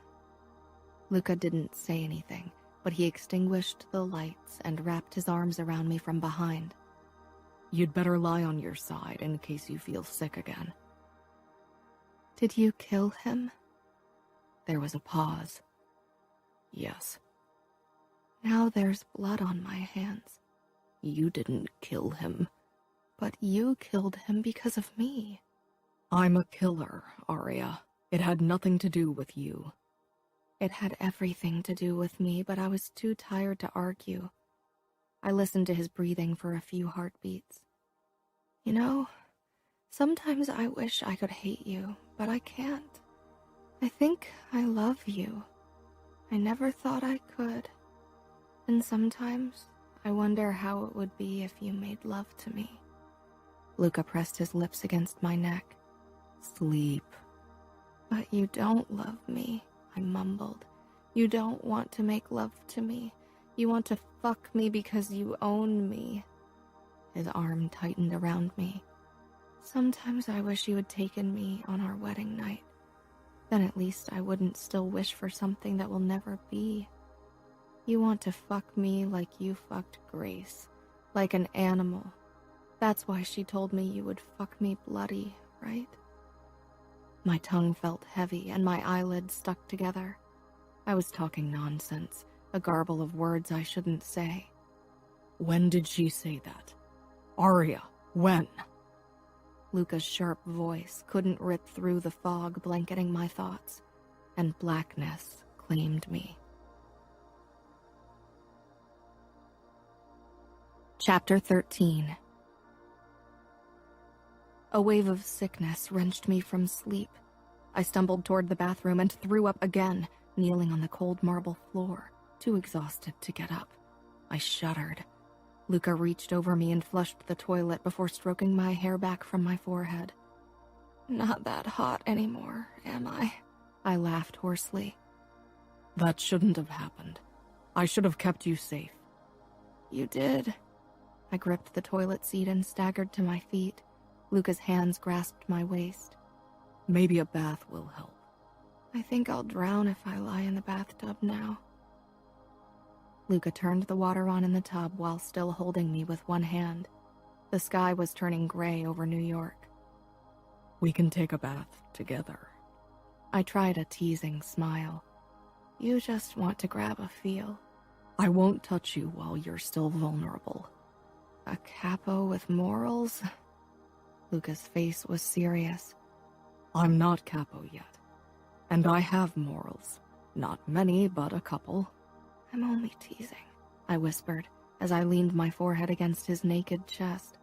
Luca didn't say anything, but he extinguished the lights and wrapped his arms around me from behind. You'd better lie on your side in case you feel sick again. Did you kill him? There was a pause. Yes. Now there's blood on my hands. You didn't kill him. But you killed him because of me. I'm a killer, Arya. It had nothing to do with you. It had everything to do with me, but I was too tired to argue. I listened to his breathing for a few heartbeats. You know, sometimes I wish I could hate you, but I can't. I think I love you. I never thought I could. And sometimes I wonder how it would be if you made love to me. Luca pressed his lips against my neck. Sleep. But you don't love me, I mumbled. You don't want to make love to me. You want to fuck me because you own me. His arm tightened around me. Sometimes I wish you had taken me on our wedding night. Then at least I wouldn't still wish for something that will never be. You want to fuck me like you fucked Grace, like an animal. That's why she told me you would fuck me bloody, right? My tongue felt heavy and my eyelids stuck together. I was talking nonsense, a garble of words I shouldn't say. When did she say that? Arya, when? Luca's sharp voice couldn't rip through the fog blanketing my thoughts, and blackness claimed me. Chapter 13. A wave of sickness wrenched me from sleep. I stumbled toward the bathroom and threw up again, kneeling on the cold marble floor, too exhausted to get up. I shuddered. Luca reached over me and flushed the toilet before stroking my hair back from my forehead. Not that hot anymore, am I? I laughed hoarsely. That shouldn't have happened. I should have kept you safe. You did. I gripped the toilet seat and staggered to my feet. Luca's hands grasped my waist. Maybe a bath will help. I think I'll drown if I lie in the bathtub now. Luca turned the water on in the tub while still holding me with one hand. The sky was turning gray over New York. We can take a bath together. I tried a teasing smile. You just want to grab a feel. I won't touch you while you're still vulnerable. A capo with morals? Luca's face was serious. I'm not capo yet. And I have morals. Not many, but a couple. I'm only teasing, I whispered as I leaned my forehead against his naked chest.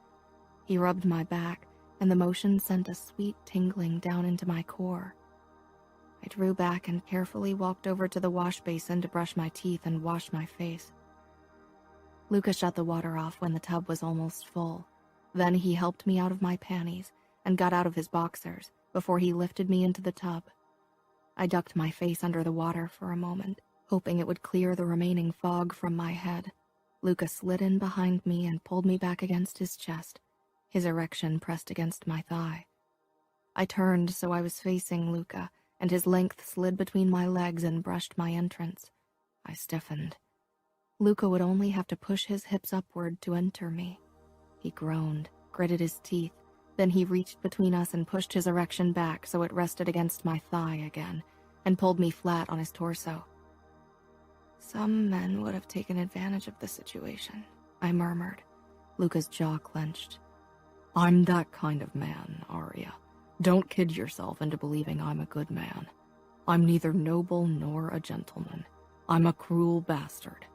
He rubbed my back, and the motion sent a sweet tingling down into my core. I drew back and carefully walked over to the wash basin to brush my teeth and wash my face. Luca shut the water off when the tub was almost full. Then he helped me out of my panties and got out of his boxers before he lifted me into the tub. I ducked my face under the water for a moment, hoping it would clear the remaining fog from my head. Luca slid in behind me and pulled me back against his chest, his erection pressed against my thigh. I turned so I was facing Luca, and his length slid between my legs and brushed my entrance. I stiffened. Luca would only have to push his hips upward to enter me. He groaned, gritted his teeth, then he reached between us and pushed his erection back so it rested against my thigh again, and pulled me flat on his torso. Some men would have taken advantage of the situation, I murmured. Luca's jaw clenched. I'm that kind of man, Arya. Don't kid yourself into believing I'm a good man. I'm neither noble nor a gentleman. I'm a cruel bastard.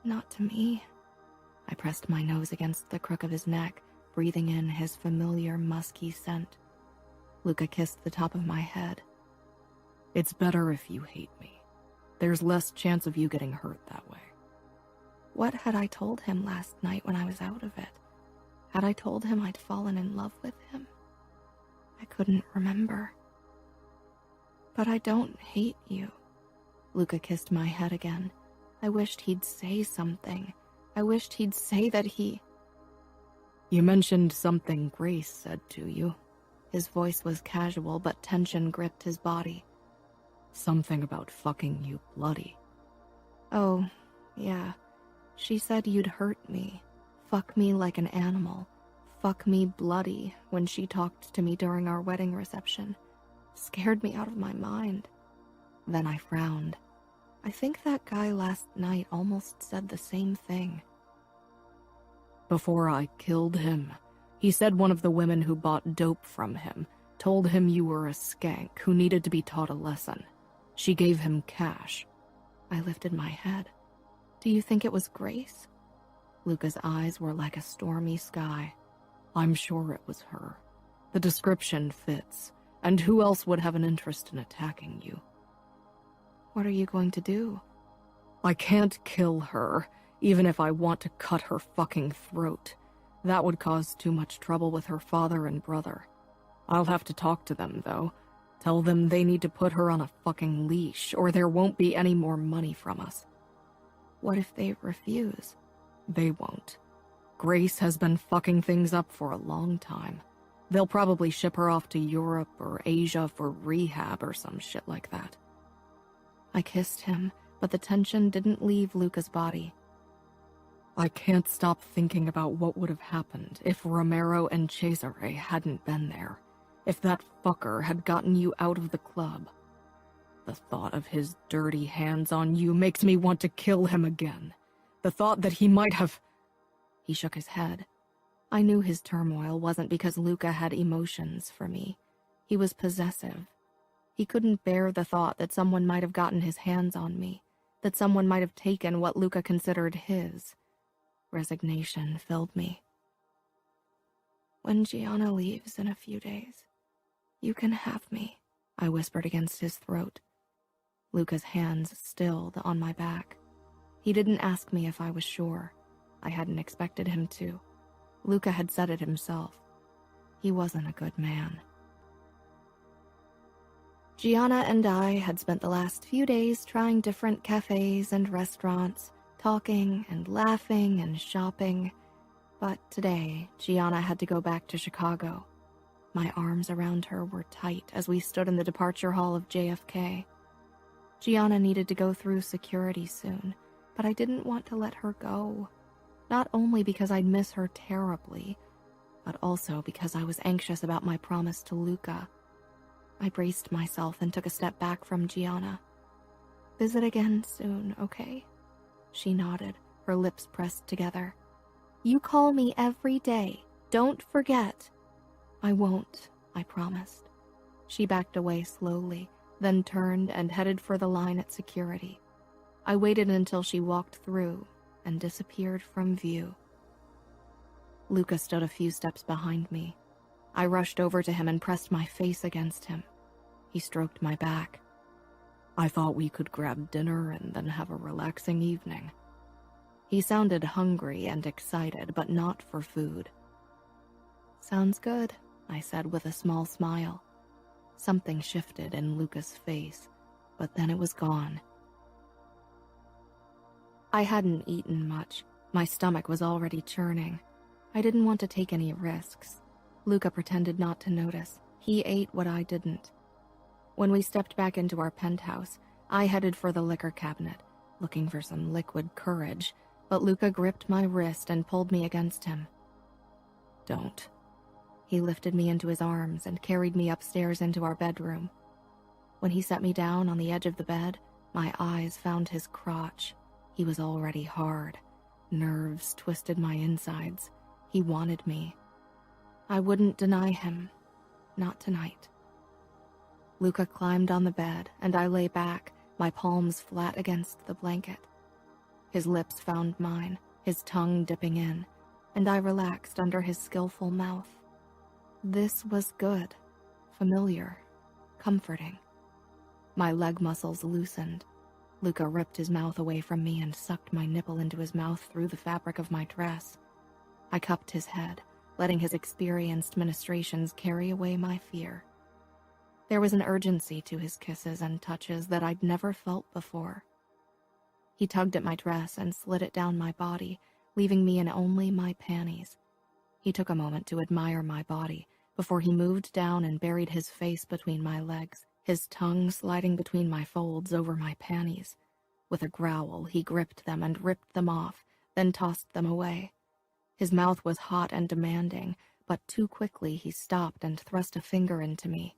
Not to me. I pressed my nose against the crook of his neck, breathing in his familiar musky scent. Luca kissed the top of my head. It's better if you hate me. There's less chance of you getting hurt that way. What had I told him last night when I was out of it? Had I told him I'd fallen in love with him? I couldn't remember. But I don't hate you. Luca kissed my head again. I wished he'd say something. I wished he'd say that he... You mentioned something Grace said to you. His voice was casual, but tension gripped his body. Something about fucking you bloody. Oh, yeah. She said you'd hurt me. Fuck me like an animal. Fuck me bloody when she talked to me during our wedding reception. Scared me out of my mind. Then I frowned. I think that guy last night almost said the same thing. Before I killed him, he said one of the women who bought dope from him told him you were a skank who needed to be taught a lesson. She gave him cash. I lifted my head. Do you think it was Grace? Luca's eyes were like a stormy sky. I'm sure it was her. The description fits, and who else would have an interest in attacking you? What are you going to do? I can't kill her, even if I want to cut her fucking throat. That would cause too much trouble with her father and brother. I'll have to talk to them, though. Tell them they need to put her on a fucking leash, or there won't be any more money from us. What if they refuse? They won't. Grace has been fucking things up for a long time. They'll probably ship her off to Europe or Asia for rehab or some shit like that. I kissed him, but the tension didn't leave Luca's body. I can't stop thinking about what would have happened if Romero and Cesare hadn't been there. If that fucker had gotten you out of the club. The thought of his dirty hands on you makes me want to kill him again. The thought that he might have... He shook his head. I knew his turmoil wasn't because Luca had emotions for me. He was possessive. He couldn't bear the thought that someone might have gotten his hands on me, that someone might have taken what Luca considered his. Resignation filled me. When Gianna leaves in a few days, you can have me, I whispered against his throat. Luca's hands stilled on my back. He didn't ask me if I was sure. I hadn't expected him to. Luca had said it himself. He wasn't a good man. Gianna and I had spent the last few days trying different cafes and restaurants, talking and laughing and shopping. But today, Gianna had to go back to Chicago. My arms around her were tight as we stood in the departure hall of JFK. Gianna needed to go through security soon, but I didn't want to let her go. Not only because I'd miss her terribly, but also because I was anxious about my promise to Luca. I braced myself and took a step back from Gianna. Visit again soon, okay? She nodded, her lips pressed together. You call me every day. Don't forget. I won't, I promised. She backed away slowly, then turned and headed for the line at security. I waited until she walked through and disappeared from view. Luca stood a few steps behind me. I rushed over to him and pressed my face against him. He stroked my back. I thought we could grab dinner and then have a relaxing evening. He sounded hungry and excited, but not for food. "Sounds good," I said with a small smile. Something shifted in Luca's face, but then it was gone. I hadn't eaten much. My stomach was already churning. I didn't want to take any risks. Luca pretended not to notice. He ate what I didn't. When we stepped back into our penthouse, I headed for the liquor cabinet, looking for some liquid courage, but Luca gripped my wrist and pulled me against him. "Don't." He lifted me into his arms and carried me upstairs into our bedroom. When he set me down on the edge of the bed, my eyes found his crotch. He was already hard. Nerves twisted my insides. He wanted me. I wouldn't deny him. Not tonight. Luca climbed on the bed, and I lay back, my palms flat against the blanket. His lips found mine, his tongue dipping in, and I relaxed under his skillful mouth. This was good, familiar, comforting. My leg muscles loosened. Luca ripped his mouth away from me and sucked my nipple into his mouth through the fabric of my dress. I cupped his head, letting his experienced ministrations carry away my fear. There was an urgency to his kisses and touches that I'd never felt before. He tugged at my dress and slid it down my body, leaving me in only my panties. He took a moment to admire my body before he moved down and buried his face between my legs, his tongue sliding between my folds over my panties. With a growl, he gripped them and ripped them off, then tossed them away. His mouth was hot and demanding, but too quickly he stopped and thrust a finger into me.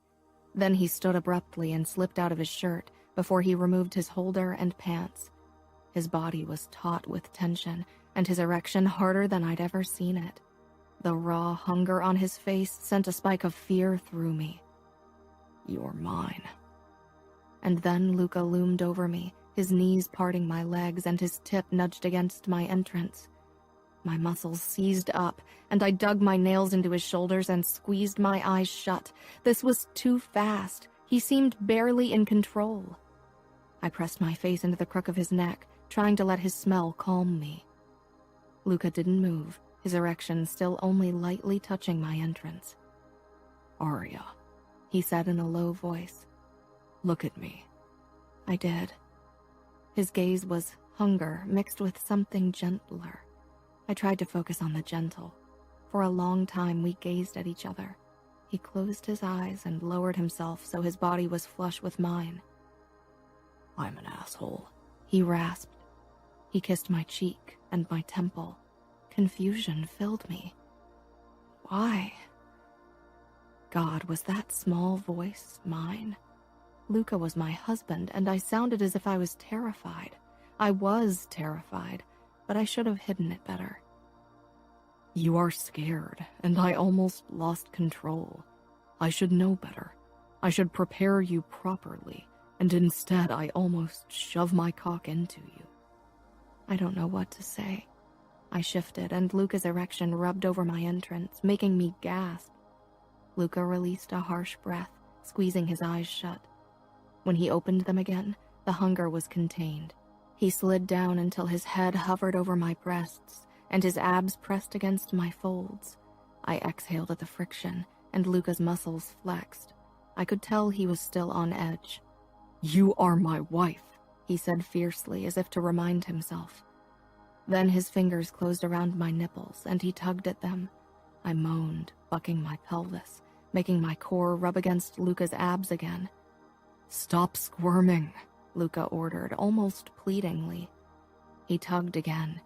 Then he stood abruptly and slipped out of his shirt before he removed his holder and pants. His body was taut with tension, and his erection harder than I'd ever seen it. The raw hunger on his face sent a spike of fear through me. "You're mine." And then Luca loomed over me, his knees parting my legs and his tip nudged against my entrance. My muscles seized up, and I dug my nails into his shoulders and squeezed my eyes shut. This was too fast. He seemed barely in control. I pressed my face into the crook of his neck, trying to let his smell calm me. Luca didn't move, his erection still only lightly touching my entrance. "Arya," he said in a low voice. "Look at me." I did. His gaze was hunger mixed with something gentler. I tried to focus on the gentle. For a long time we gazed at each other. He closed his eyes and lowered himself so his body was flush with mine. "I'm an asshole," he rasped. He kissed my cheek and my temple. Confusion filled me. Why? God, was that small voice mine? Luca was my husband, and I sounded as if I was terrified. I was terrified, but I should have hidden it better. "You are scared, and I almost lost control. I should know better. I should prepare you properly, and instead I almost shove my cock into you." I don't know what to say. I shifted, and Luca's erection rubbed over my entrance, making me gasp. Luca released a harsh breath, squeezing his eyes shut. When he opened them again, the hunger was contained. He slid down until his head hovered over my breasts, and his abs pressed against my folds. I exhaled at the friction, and Luca's muscles flexed. I could tell he was still on edge. "You are my wife," he said fiercely, as if to remind himself. Then his fingers closed around my nipples, and he tugged at them. I moaned, bucking my pelvis, making my core rub against Luca's abs again. "Stop squirming," Luca ordered, almost pleadingly. He tugged again,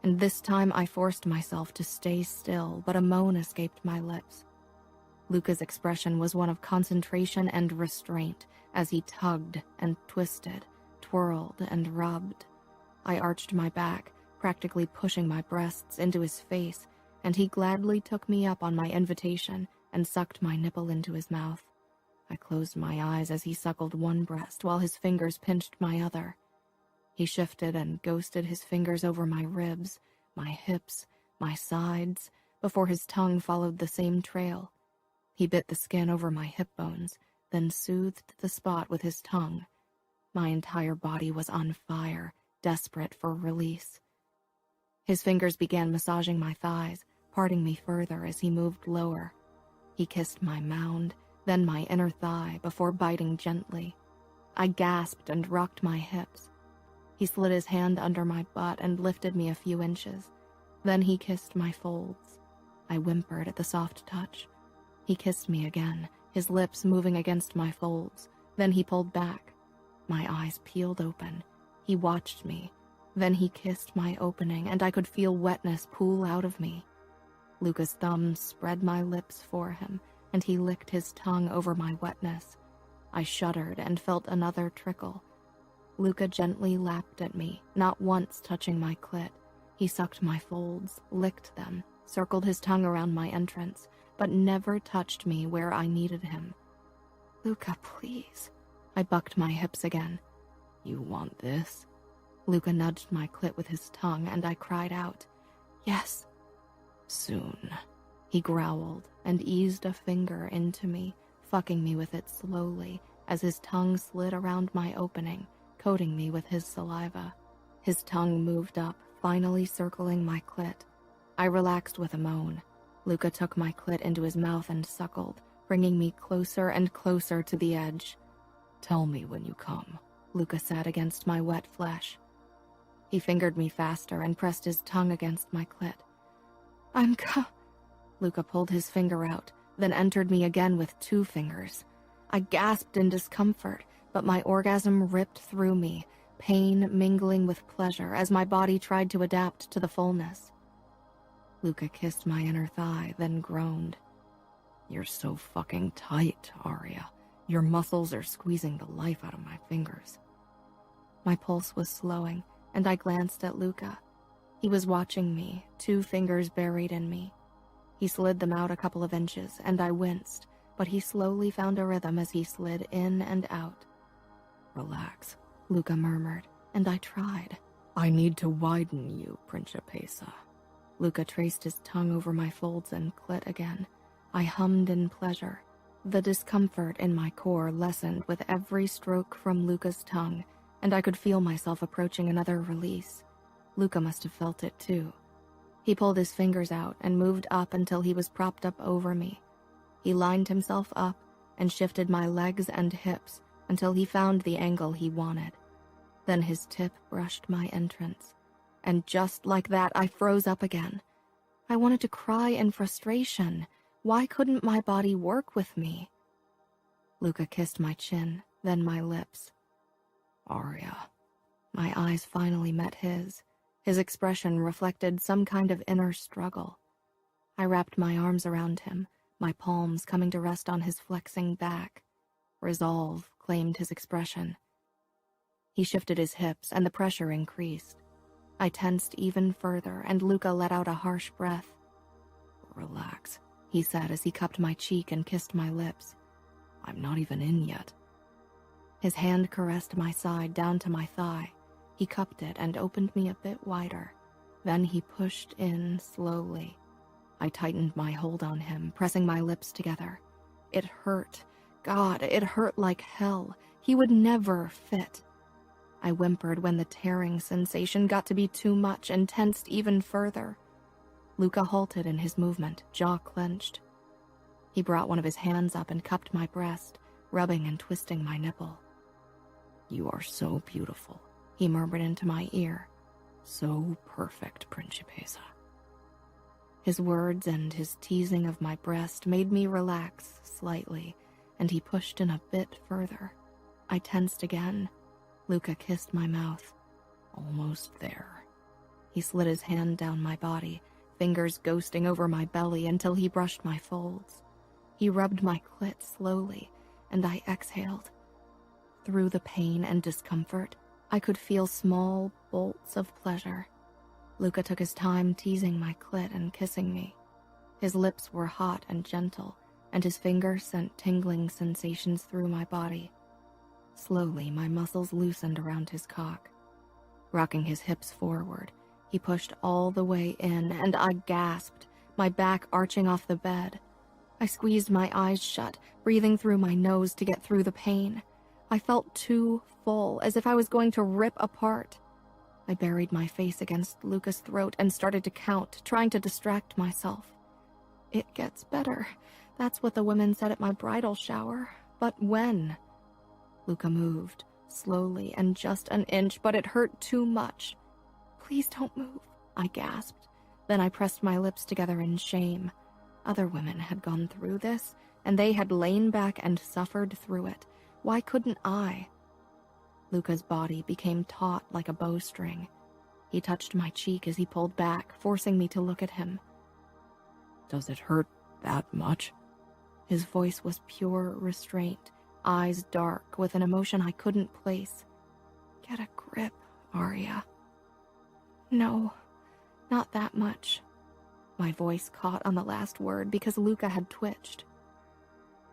and this time I forced myself to stay still, but a moan escaped my lips. Luca's expression was one of concentration and restraint as he tugged and twisted, twirled and rubbed. I arched my back, practically pushing my breasts into his face, and he gladly took me up on my invitation and sucked my nipple into his mouth. I closed my eyes as he suckled one breast while his fingers pinched my other. He shifted and ghosted his fingers over my ribs, my hips, my sides, before his tongue followed the same trail. He bit the skin over my hip bones, then soothed the spot with his tongue. My entire body was on fire, desperate for release. His fingers began massaging my thighs, parting me further as he moved lower. He kissed my mound, then my inner thigh, before biting gently. I gasped and rocked my hips. He slid his hand under my butt and lifted me a few inches. Then he kissed my folds. I whimpered at the soft touch. He kissed me again, his lips moving against my folds. Then he pulled back. My eyes peeled open. He watched me. Then he kissed my opening, and I could feel wetness pool out of me. Luca's thumbs spread my lips for him, and he licked his tongue over my wetness. I shuddered and felt another trickle. Luca gently lapped at me, not once touching my clit. He sucked my folds, licked them, circled his tongue around my entrance, but never touched me where I needed him. "Luca, please." I bucked my hips again. "You want this?" Luca nudged my clit with his tongue, and I cried out, "Yes." "Soon," he growled and eased a finger into me, fucking me with it slowly as his tongue slid around my opening, coating me with his saliva. His tongue moved up, finally circling my clit. I relaxed with a moan. Luca took my clit into his mouth and suckled, bringing me closer and closer to the edge. "Tell me when you come," Luca said against my wet flesh. He fingered me faster and pressed his tongue against my clit. Luca pulled his finger out, then entered me again with 2 fingers. I gasped in discomfort, but my orgasm ripped through me, pain mingling with pleasure as my body tried to adapt to the fullness. Luca kissed my inner thigh, then groaned. "You're so fucking tight, Arya. Your muscles are squeezing the life out of my fingers." My pulse was slowing, and I glanced at Luca. He was watching me, 2 fingers buried in me. He slid them out a couple of inches, and I winced, but he slowly found a rhythm as he slid in and out. "Relax," Luca murmured, and I tried. "I need to widen you, Principessa." Luca traced his tongue over my folds and clit again. I hummed in pleasure. The discomfort in my core lessened with every stroke from Luca's tongue, and I could feel myself approaching another release. Luca must have felt it too. He pulled his fingers out and moved up until he was propped up over me. He lined himself up and shifted my legs and hips until he found the angle he wanted. Then his tip brushed my entrance, and just like that I froze up again. I wanted to cry in frustration. Why couldn't my body work with me? Luca kissed my chin, then my lips. "Arya." My eyes finally met his. His expression reflected some kind of inner struggle. I wrapped my arms around him, my palms coming to rest on his flexing back. Resolve claimed his expression. He shifted his hips, and the pressure increased. I tensed even further, and Luca let out a harsh breath. "Relax," he said as he cupped my cheek and kissed my lips. "I'm not even in yet." His hand caressed my side down to my thigh. He cupped it and opened me a bit wider. Then he pushed in slowly. I tightened my hold on him, pressing my lips together. It hurt. God, it hurt like hell. He would never fit. I whimpered when the tearing sensation got to be too much and tensed even further. Luca halted in his movement, jaw clenched. He brought one of his hands up and cupped my breast, rubbing and twisting my nipple. "You are so beautiful," he murmured into my ear. "So perfect, Principessa." His words and his teasing of my breast made me relax slightly, and he pushed in a bit further. I tensed again. Luca kissed my mouth. "Almost there." He slid his hand down my body, fingers ghosting over my belly until he brushed my folds. He rubbed my clit slowly, and I exhaled. Through the pain and discomfort, I could feel small bolts of pleasure. Luca took his time teasing my clit and kissing me. His lips were hot and gentle, and his fingers sent tingling sensations through my body. Slowly, my muscles loosened around his cock. Rocking his hips forward, he pushed all the way in, and I gasped, my back arching off the bed. I squeezed my eyes shut, breathing through my nose to get through the pain. I felt too full, as if I was going to rip apart. I buried my face against Luca's throat and started to count, trying to distract myself. It gets better. That's what the women said at my bridal shower. But when? Luca moved, slowly and just an inch, but it hurt too much. Please don't move, I gasped. Then I pressed my lips together in shame. Other women had gone through this, and they had lain back and suffered through it. Why couldn't I? Luca's body became taut like a bowstring. He touched my cheek as he pulled back, forcing me to look at him. Does it hurt that much? His voice was pure restraint, eyes dark with an emotion I couldn't place. Get a grip, Arya. No, not that much. My voice caught on the last word because Luca had twitched.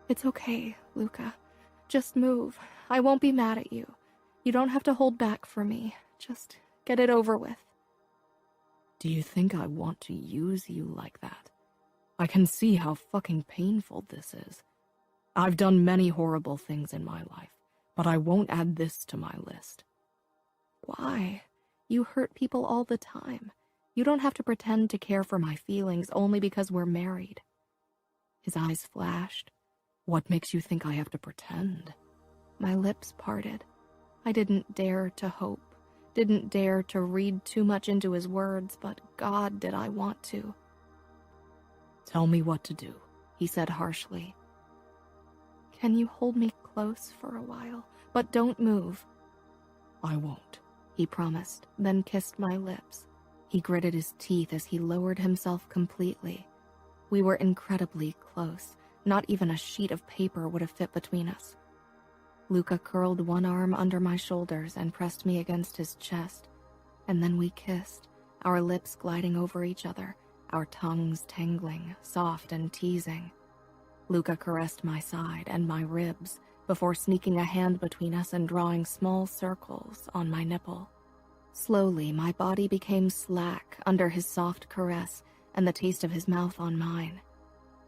It's okay, Luca. Just move. I won't be mad at you. You don't have to hold back for me. Just get it over with. Do you think I want to use you like that? I can see how fucking painful this is. I've done many horrible things in my life, but I won't add this to my list. Why? You hurt people all the time. You don't have to pretend to care for my feelings only because we're married. His eyes flashed. What makes you think I have to pretend? My lips parted. I didn't dare to hope, didn't dare to read too much into his words, but God, did I want to. Tell me what to do, he said harshly. Can you hold me close for a while? But don't move. I won't, he promised, then kissed my lips. He gritted his teeth as he lowered himself completely. We were incredibly close. Not even a sheet of paper would have fit between us. Luca curled one arm under my shoulders and pressed me against his chest. And then we kissed, our lips gliding over each other, our tongues tangling, soft and teasing. Luca caressed my side and my ribs before sneaking a hand between us and drawing small circles on my nipple. Slowly, my body became slack under his soft caress and the taste of his mouth on mine.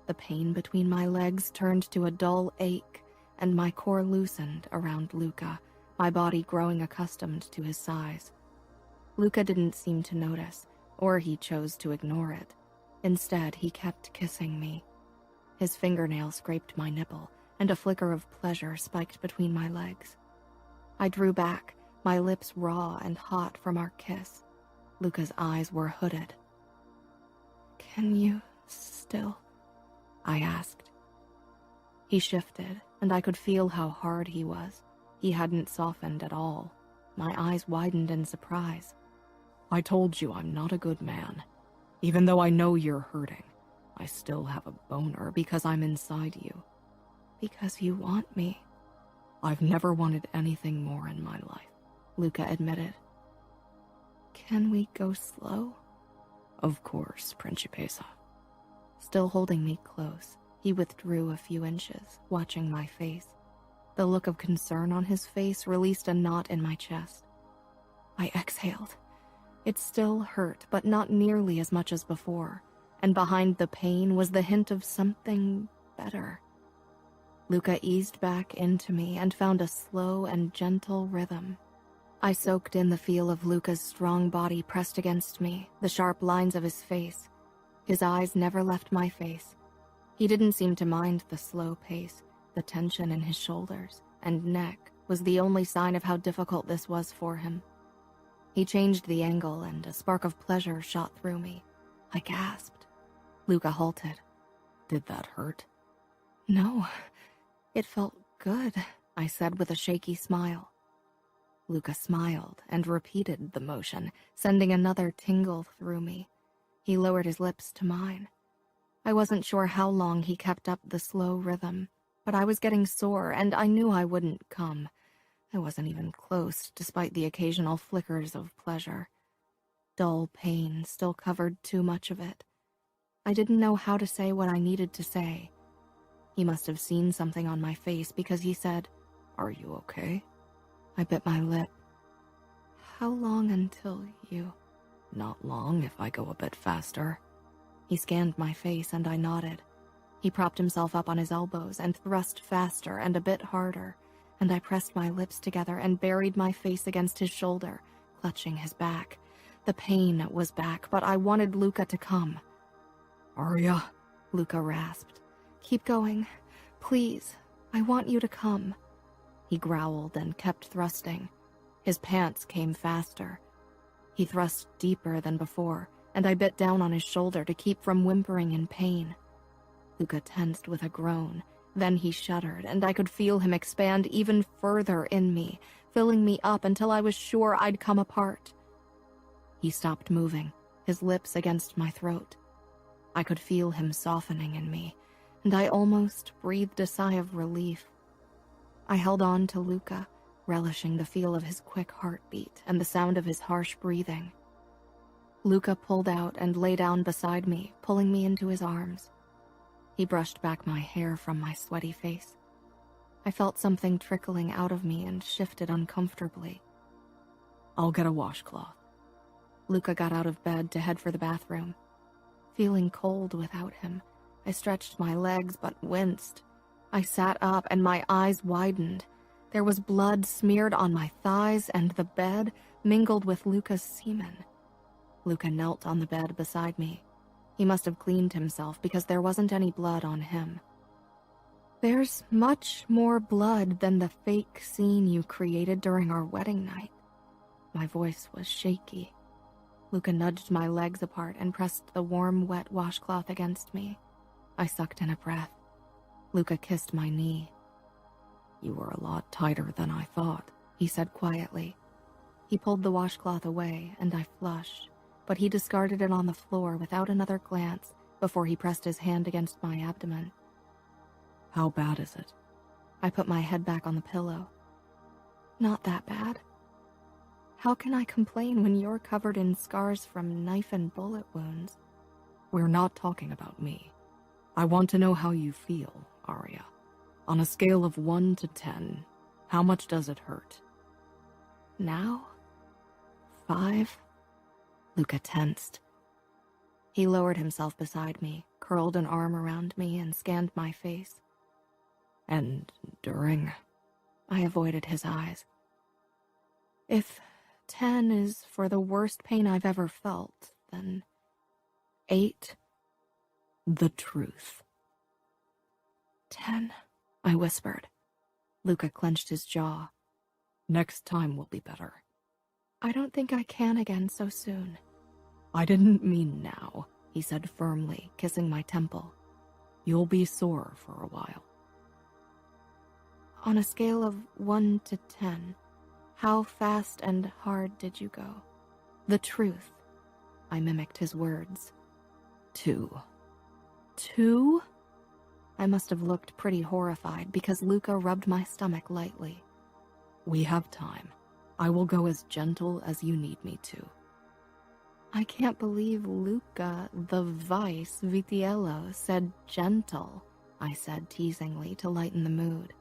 The pain between my legs turned to a dull ache, and my core loosened around Luca, my body growing accustomed to his size. Luca didn't seem to notice, or he chose to ignore it. Instead, he kept kissing me. His fingernail scraped my nipple, and a flicker of pleasure spiked between my legs. I drew back, my lips raw and hot from our kiss. Luca's eyes were hooded. Can you still? I asked. He shifted, and I could feel how hard he was. He hadn't softened at all. My eyes widened in surprise. I told you I'm not a good man. Even though I know you're hurting, I still have a boner because I'm inside you. Because you want me. I've never wanted anything more in my life, Luca admitted. Can we go slow? Of course, Principessa. Still holding me close, he withdrew a few inches, watching my face. The look of concern on his face released a knot in my chest. I exhaled. It still hurt, but not nearly as much as before, and behind the pain was the hint of something better. Luca eased back into me and found a slow and gentle rhythm. I soaked in the feel of Luca's strong body pressed against me, the sharp lines of his face. His eyes never left my face. He didn't seem to mind the slow pace. The tension in his shoulders and neck was the only sign of how difficult this was for him. He changed the angle and a spark of pleasure shot through me. I gasped. Luca halted. Did that hurt? No, it felt good, I said with a shaky smile. Luca smiled and repeated the motion, sending another tingle through me. He lowered his lips to mine. I wasn't sure how long he kept up the slow rhythm, but I was getting sore and I knew I wouldn't come. I wasn't even close, despite the occasional flickers of pleasure. Dull pain still covered too much of it. I didn't know how to say what I needed to say. He must have seen something on my face because he said, "Are you okay?" I bit my lip. How long until you... Not long if I go a bit faster. He scanned my face and I nodded. He propped himself up on his elbows and thrust faster and a bit harder, and I pressed my lips together and buried my face against his shoulder, clutching his back. The pain was back, but I wanted Luca to come. Arya, Luca rasped. Keep going. Please, I want you to come. He growled and kept thrusting. His pants came faster. He thrust deeper than before, and I bit down on his shoulder to keep from whimpering in pain. Luca tensed with a groan. Then he shuddered, and I could feel him expand even further in me, filling me up until I was sure I'd come apart. He stopped moving, his lips against my throat. I could feel him softening in me, and I almost breathed a sigh of relief. I held on to Luca, relishing the feel of his quick heartbeat and the sound of his harsh breathing. Luca pulled out and lay down beside me, pulling me into his arms. He brushed back my hair from my sweaty face. I felt something trickling out of me and shifted uncomfortably. I'll get a washcloth. Luca got out of bed to head for the bathroom. Feeling cold without him, I stretched my legs but winced. I sat up and my eyes widened. There was blood smeared on my thighs and the bed mingled with Luca's semen. Luca knelt on the bed beside me. He must have cleaned himself because there wasn't any blood on him. There's much more blood than the fake scene you created during our wedding night. My voice was shaky. Luca nudged my legs apart and pressed the warm, wet washcloth against me. I sucked in a breath. Luca kissed my knee. You were a lot tighter than I thought, he said quietly. He pulled the washcloth away, and I flushed, but he discarded it on the floor without another glance before he pressed his hand against my abdomen. How bad is it? I put my head back on the pillow. Not that bad. How can I complain when you're covered in scars from knife and bullet wounds? We're not talking about me. I want to know how you feel, Arya. On a scale of 1 to 10, how much does it hurt? Now? 5? Luca tensed. He lowered himself beside me, curled an arm around me, and scanned my face. And during? I avoided his eyes. If 10 is for the worst pain I've ever felt, then 8. The truth. 10, I whispered. Luca clenched his jaw. Next time will be better. I don't think I can again so soon. I didn't mean now, he said firmly, kissing my temple. You'll be sore for a while. On a scale of 1 to 10, how fast and hard did you go? The truth. I mimicked his words. 2. 2? I must have looked pretty horrified because Luca rubbed my stomach lightly. We have time. I will go as gentle as you need me to. I can't believe Luca, the vice Vitiello, said gentle, I said teasingly to lighten the mood.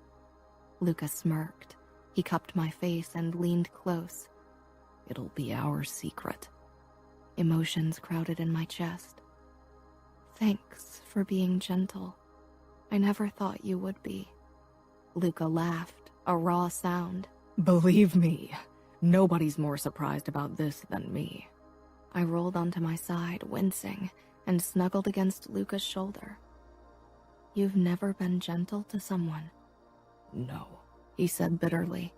Luca smirked. He cupped my face and leaned close. It'll be our secret. Emotions crowded in my chest. Thanks for being gentle. I never thought you would be. Luca laughed, a raw sound. Believe me, nobody's more surprised about this than me. I rolled onto my side, wincing, and snuggled against Luca's shoulder. You've never been gentle to someone? No, he said bitterly.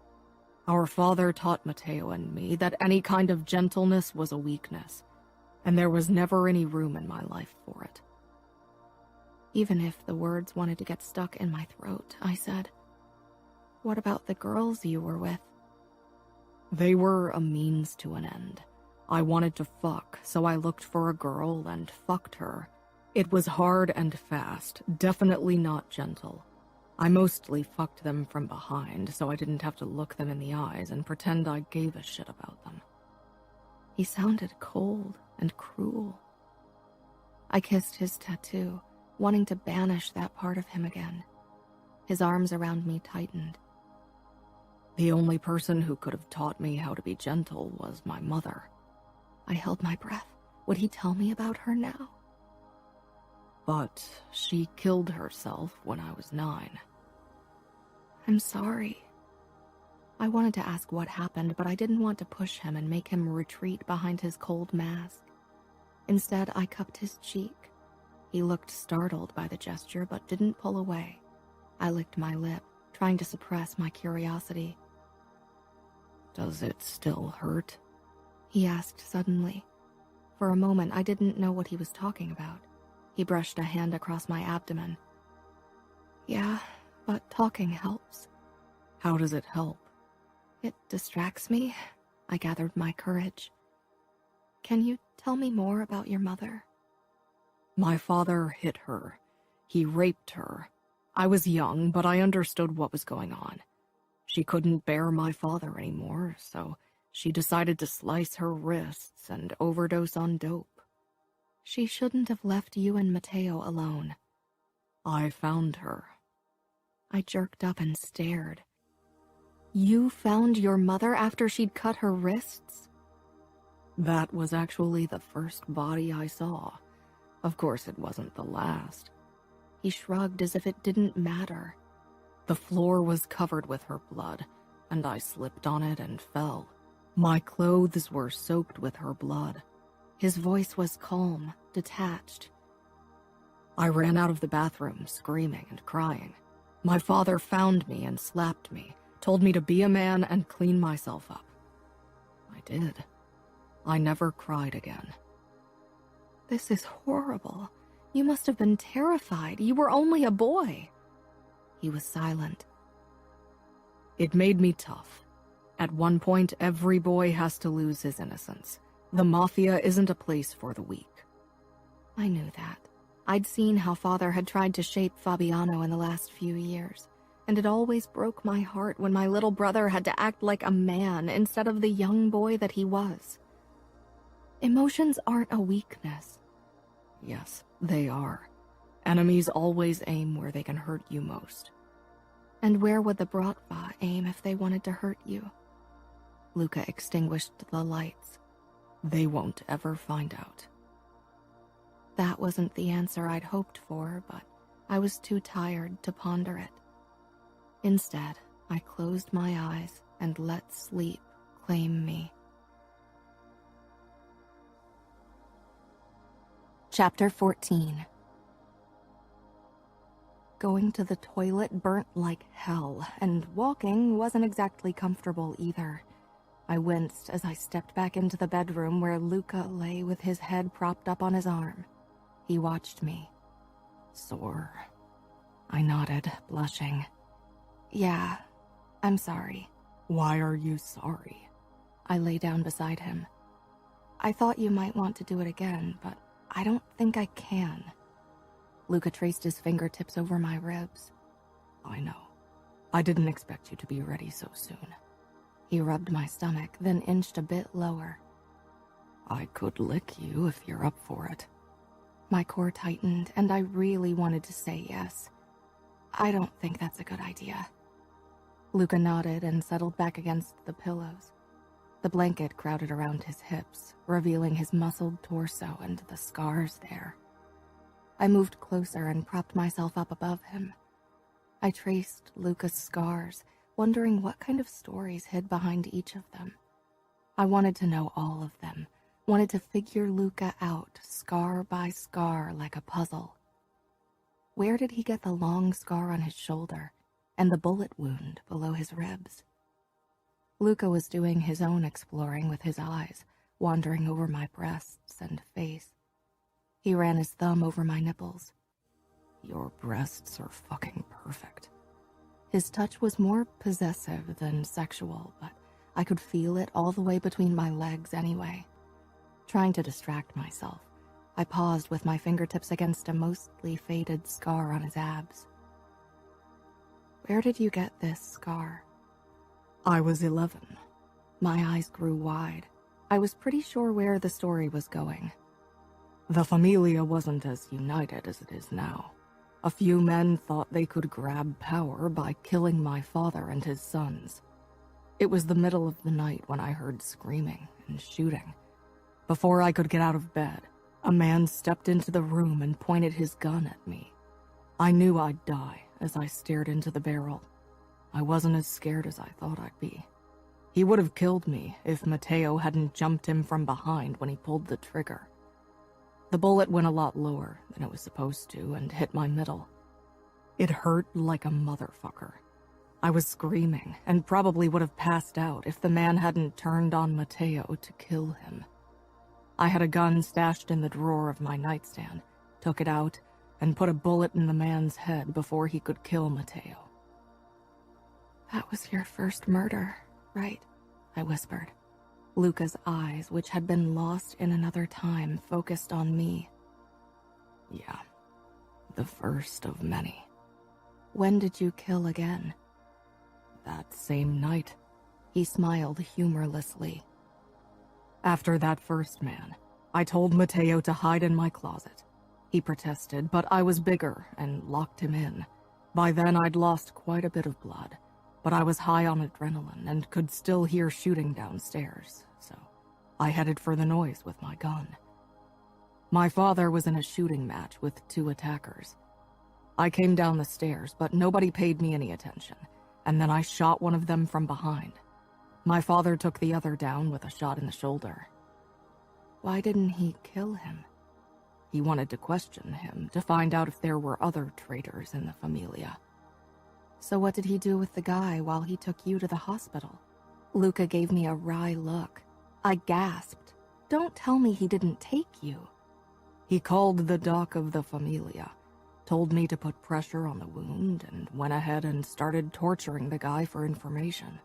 Our father taught Matteo and me that any kind of gentleness was a weakness, and there was never any room in my life for it. Even if the words wanted to get stuck in my throat, I said, what about the girls you were with? They were a means to an end. I wanted to fuck, so I looked for a girl and fucked her. It was hard and fast, definitely not gentle. I mostly fucked them from behind, so I didn't have to look them in the eyes and pretend I gave a shit about them. He sounded cold and cruel. I kissed his tattoo, wanting to banish that part of him again. His arms around me tightened. The only person who could have taught me how to be gentle was my mother. I held my breath. Would he tell me about her now? But she killed herself when I was 9. I'm sorry. I wanted to ask what happened, but I didn't want to push him and make him retreat behind his cold mask. Instead, I cupped his cheek. He looked startled by the gesture, but didn't pull away. I licked my lip, trying to suppress my curiosity. Does it still hurt? He asked suddenly. For a moment, I didn't know what he was talking about. He brushed a hand across my abdomen. Yeah, but talking helps. How does it help? It distracts me. I gathered my courage. Can you tell me more about your mother? My father hit her. He raped her. I was young, but I understood what was going on. She couldn't bear my father anymore, so she decided to slice her wrists and overdose on dope. She shouldn't have left you and Mateo alone. I found her. I jerked up and stared. You found your mother after she'd cut her wrists? That was actually the first body I saw. Of course, it wasn't the last. He shrugged as if it didn't matter. The floor was covered with her blood, and I slipped on it and fell. My clothes were soaked with her blood. His voice was calm, detached. I ran out of the bathroom, screaming and crying. My father found me and slapped me, told me to be a man and clean myself up. I did. I never cried again. This is horrible. You must have been terrified. You were only a boy. He was silent. It made me tough. At one point, every boy has to lose his innocence. The mafia isn't a place for the weak. I knew that. I'd seen how Father had tried to shape Fabiano in the last few years, and it always broke my heart when my little brother had to act like a man instead of the young boy that he was. Emotions aren't a weakness. Yes, they are. Enemies always aim where they can hurt you most. And where would the Bratva aim if they wanted to hurt you? Luca extinguished the lights. They won't ever find out. That wasn't the answer I'd hoped for, but I was too tired to ponder it. Instead, I closed my eyes and let sleep claim me. Chapter 14. Going to the toilet burnt like hell, and walking wasn't exactly comfortable either. I winced as I stepped back into the bedroom where Luca lay with his head propped up on his arm. He watched me. Sore? I nodded, blushing. Yeah, I'm sorry. Why are you sorry? I lay down beside him. I thought you might want to do it again, but I don't think I can. Luca traced his fingertips over my ribs. I know. I didn't expect you to be ready so soon. He rubbed my stomach, then inched a bit lower. I could lick you if you're up for it. My core tightened, and I really wanted to say yes. I don't think that's a good idea. Luca nodded and settled back against the pillows. The blanket crowded around his hips, revealing his muscled torso and the scars there. I moved closer and propped myself up above him. I traced Luca's scars, wondering what kind of stories hid behind each of them. I wanted to know all of them, wanted to figure Luca out, scar by scar, like a puzzle. Where did he get the long scar on his shoulder and the bullet wound below his ribs? Luca was doing his own exploring with his eyes, wandering over my breasts and face. He ran his thumb over my nipples. Your breasts are fucking perfect. His touch was more possessive than sexual, but I could feel it all the way between my legs anyway. Trying to distract myself, I paused with my fingertips against a mostly faded scar on his abs. Where did you get this scar? I was 11. My eyes grew wide. I was pretty sure where the story was going. The familia wasn't as united as it is now. A few men thought they could grab power by killing my father and his sons. It was the middle of the night when I heard screaming and shooting. Before I could get out of bed, a man stepped into the room and pointed his gun at me. I knew I'd die as I stared into the barrel. I wasn't as scared as I thought I'd be. He would have killed me if Mateo hadn't jumped him from behind when he pulled the trigger. The bullet went a lot lower than it was supposed to and hit my middle. It hurt like a motherfucker. I was screaming and probably would have passed out if the man hadn't turned on Mateo to kill him. I had a gun stashed in the drawer of my nightstand, took it out, and put a bullet in the man's head before he could kill Mateo. "That was your first murder, right?" I whispered. Luca's eyes, which had been lost in another time, focused on me. Yeah, the first of many. "When did you kill again?" That same night. He smiled humorlessly. After that first man, I told Mateo to hide in my closet. He protested, but I was bigger and locked him in. By then I'd lost quite a bit of blood, but I was high on adrenaline and could still hear shooting downstairs, so I headed for the noise with my gun. My father was in a shooting match with 2 attackers. I came down the stairs, but nobody paid me any attention, and then I shot one of them from behind. My father took the other down with a shot in the shoulder. "Why didn't he kill him?" He wanted to question him to find out if there were other traitors in the familia. "So what did he do with the guy while he took you to the hospital?" Luca gave me a wry look. I gasped. "Don't tell me he didn't take you." He called the doc of the familia, told me to put pressure on the wound, and went ahead and started torturing the guy for information.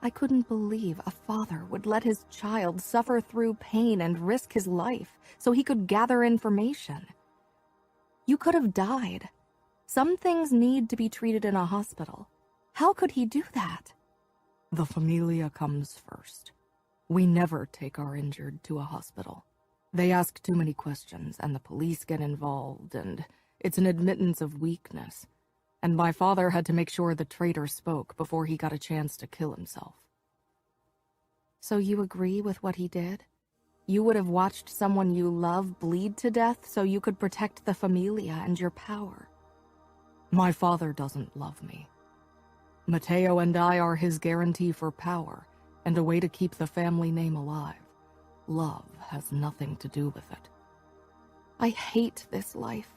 I couldn't believe a father would let his child suffer through pain and risk his life so he could gather information. You could have died. Some things need to be treated in a hospital. How could he do that? The familia comes first. We never take our injured to a hospital. They ask too many questions, and the police get involved, and it's an admittance of weakness. And my father had to make sure the traitor spoke before he got a chance to kill himself. So you agree with what he did? You would have watched someone you love bleed to death so you could protect the familia and your power. My father doesn't love me. Mateo and I are his guarantee for power and a way to keep the family name alive. Love has nothing to do with it. I hate this life.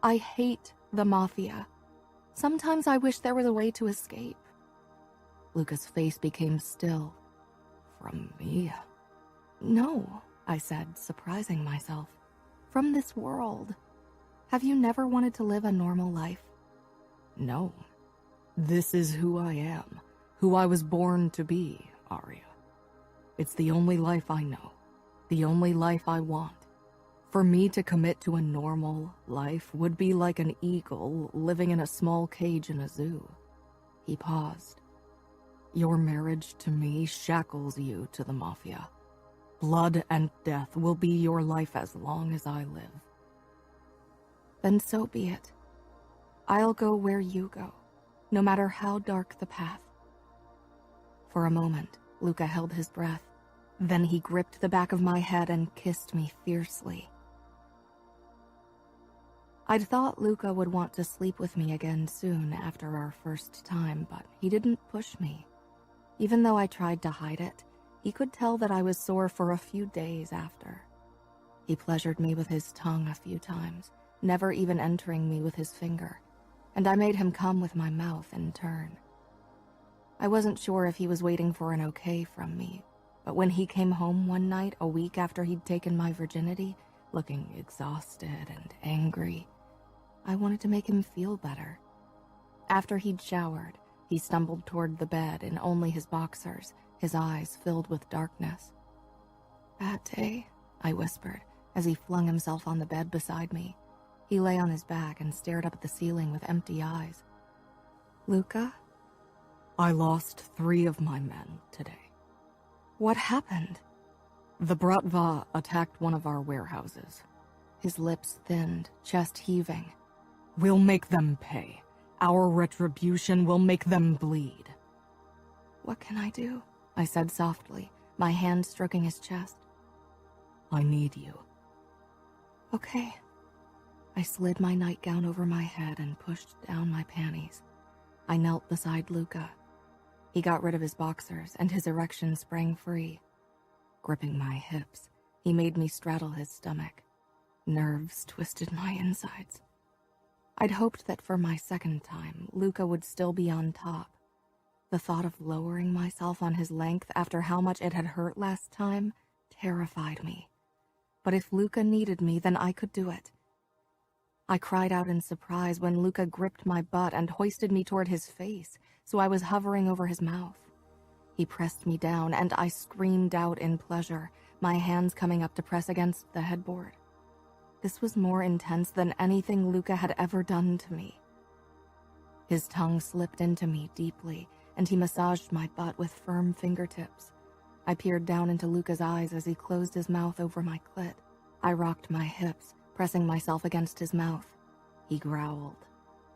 I hate the mafia. Sometimes I wish there was a way to escape. Luca's face became still. From me? No, I said, surprising myself. From this world. Have you never wanted to live a normal life? No. This is who I am, who I was born to be, Arya. It's the only life I know, the only life I want. For me to commit to a normal life would be like an eagle living in a small cage in a zoo. He paused. Your marriage to me shackles you to the mafia. Blood and death will be your life as long as I live. Then so be it. I'll go where you go, no matter how dark the path. For a moment, Luca held his breath. Then he gripped the back of my head and kissed me fiercely. I'd thought Luca would want to sleep with me again soon after our first time, but he didn't push me. Even though I tried to hide it, he could tell that I was sore for a few days after. He pleasured me with his tongue a few times, never even entering me with his finger, and I made him come with my mouth in turn. I wasn't sure if he was waiting for an okay from me, but when he came home one night a week after he'd taken my virginity, looking exhausted and angry, I wanted to make him feel better. After he'd showered, he stumbled toward the bed in only his boxers, his eyes filled with darkness. "Bad day," I whispered, as he flung himself on the bed beside me. He lay on his back and stared up at the ceiling with empty eyes. "Luca?" I lost 3 of my men today. "What happened?" The Bratva attacked one of our warehouses. His lips thinned, chest heaving. We'll make them pay. Our retribution will make them bleed. "What can I do?" I said softly, my hand stroking his chest. I need you. Okay. I slid my nightgown over my head and pushed down my panties. I knelt beside Luca. He got rid of his boxers, and his erection sprang free. Gripping my hips, he made me straddle his stomach. Nerves twisted my insides. I'd hoped that for my second time, Luca would still be on top. The thought of lowering myself on his length after how much it had hurt last time terrified me. But if Luca needed me, then I could do it. I cried out in surprise when Luca gripped my butt and hoisted me toward his face, so I was hovering over his mouth. He pressed me down, and I screamed out in pleasure, my hands coming up to press against the headboard. This was more intense than anything Luca had ever done to me. His tongue slipped into me deeply, and he massaged my butt with firm fingertips. I peered down into Luca's eyes as he closed his mouth over my clit. I rocked my hips, pressing myself against his mouth. He growled.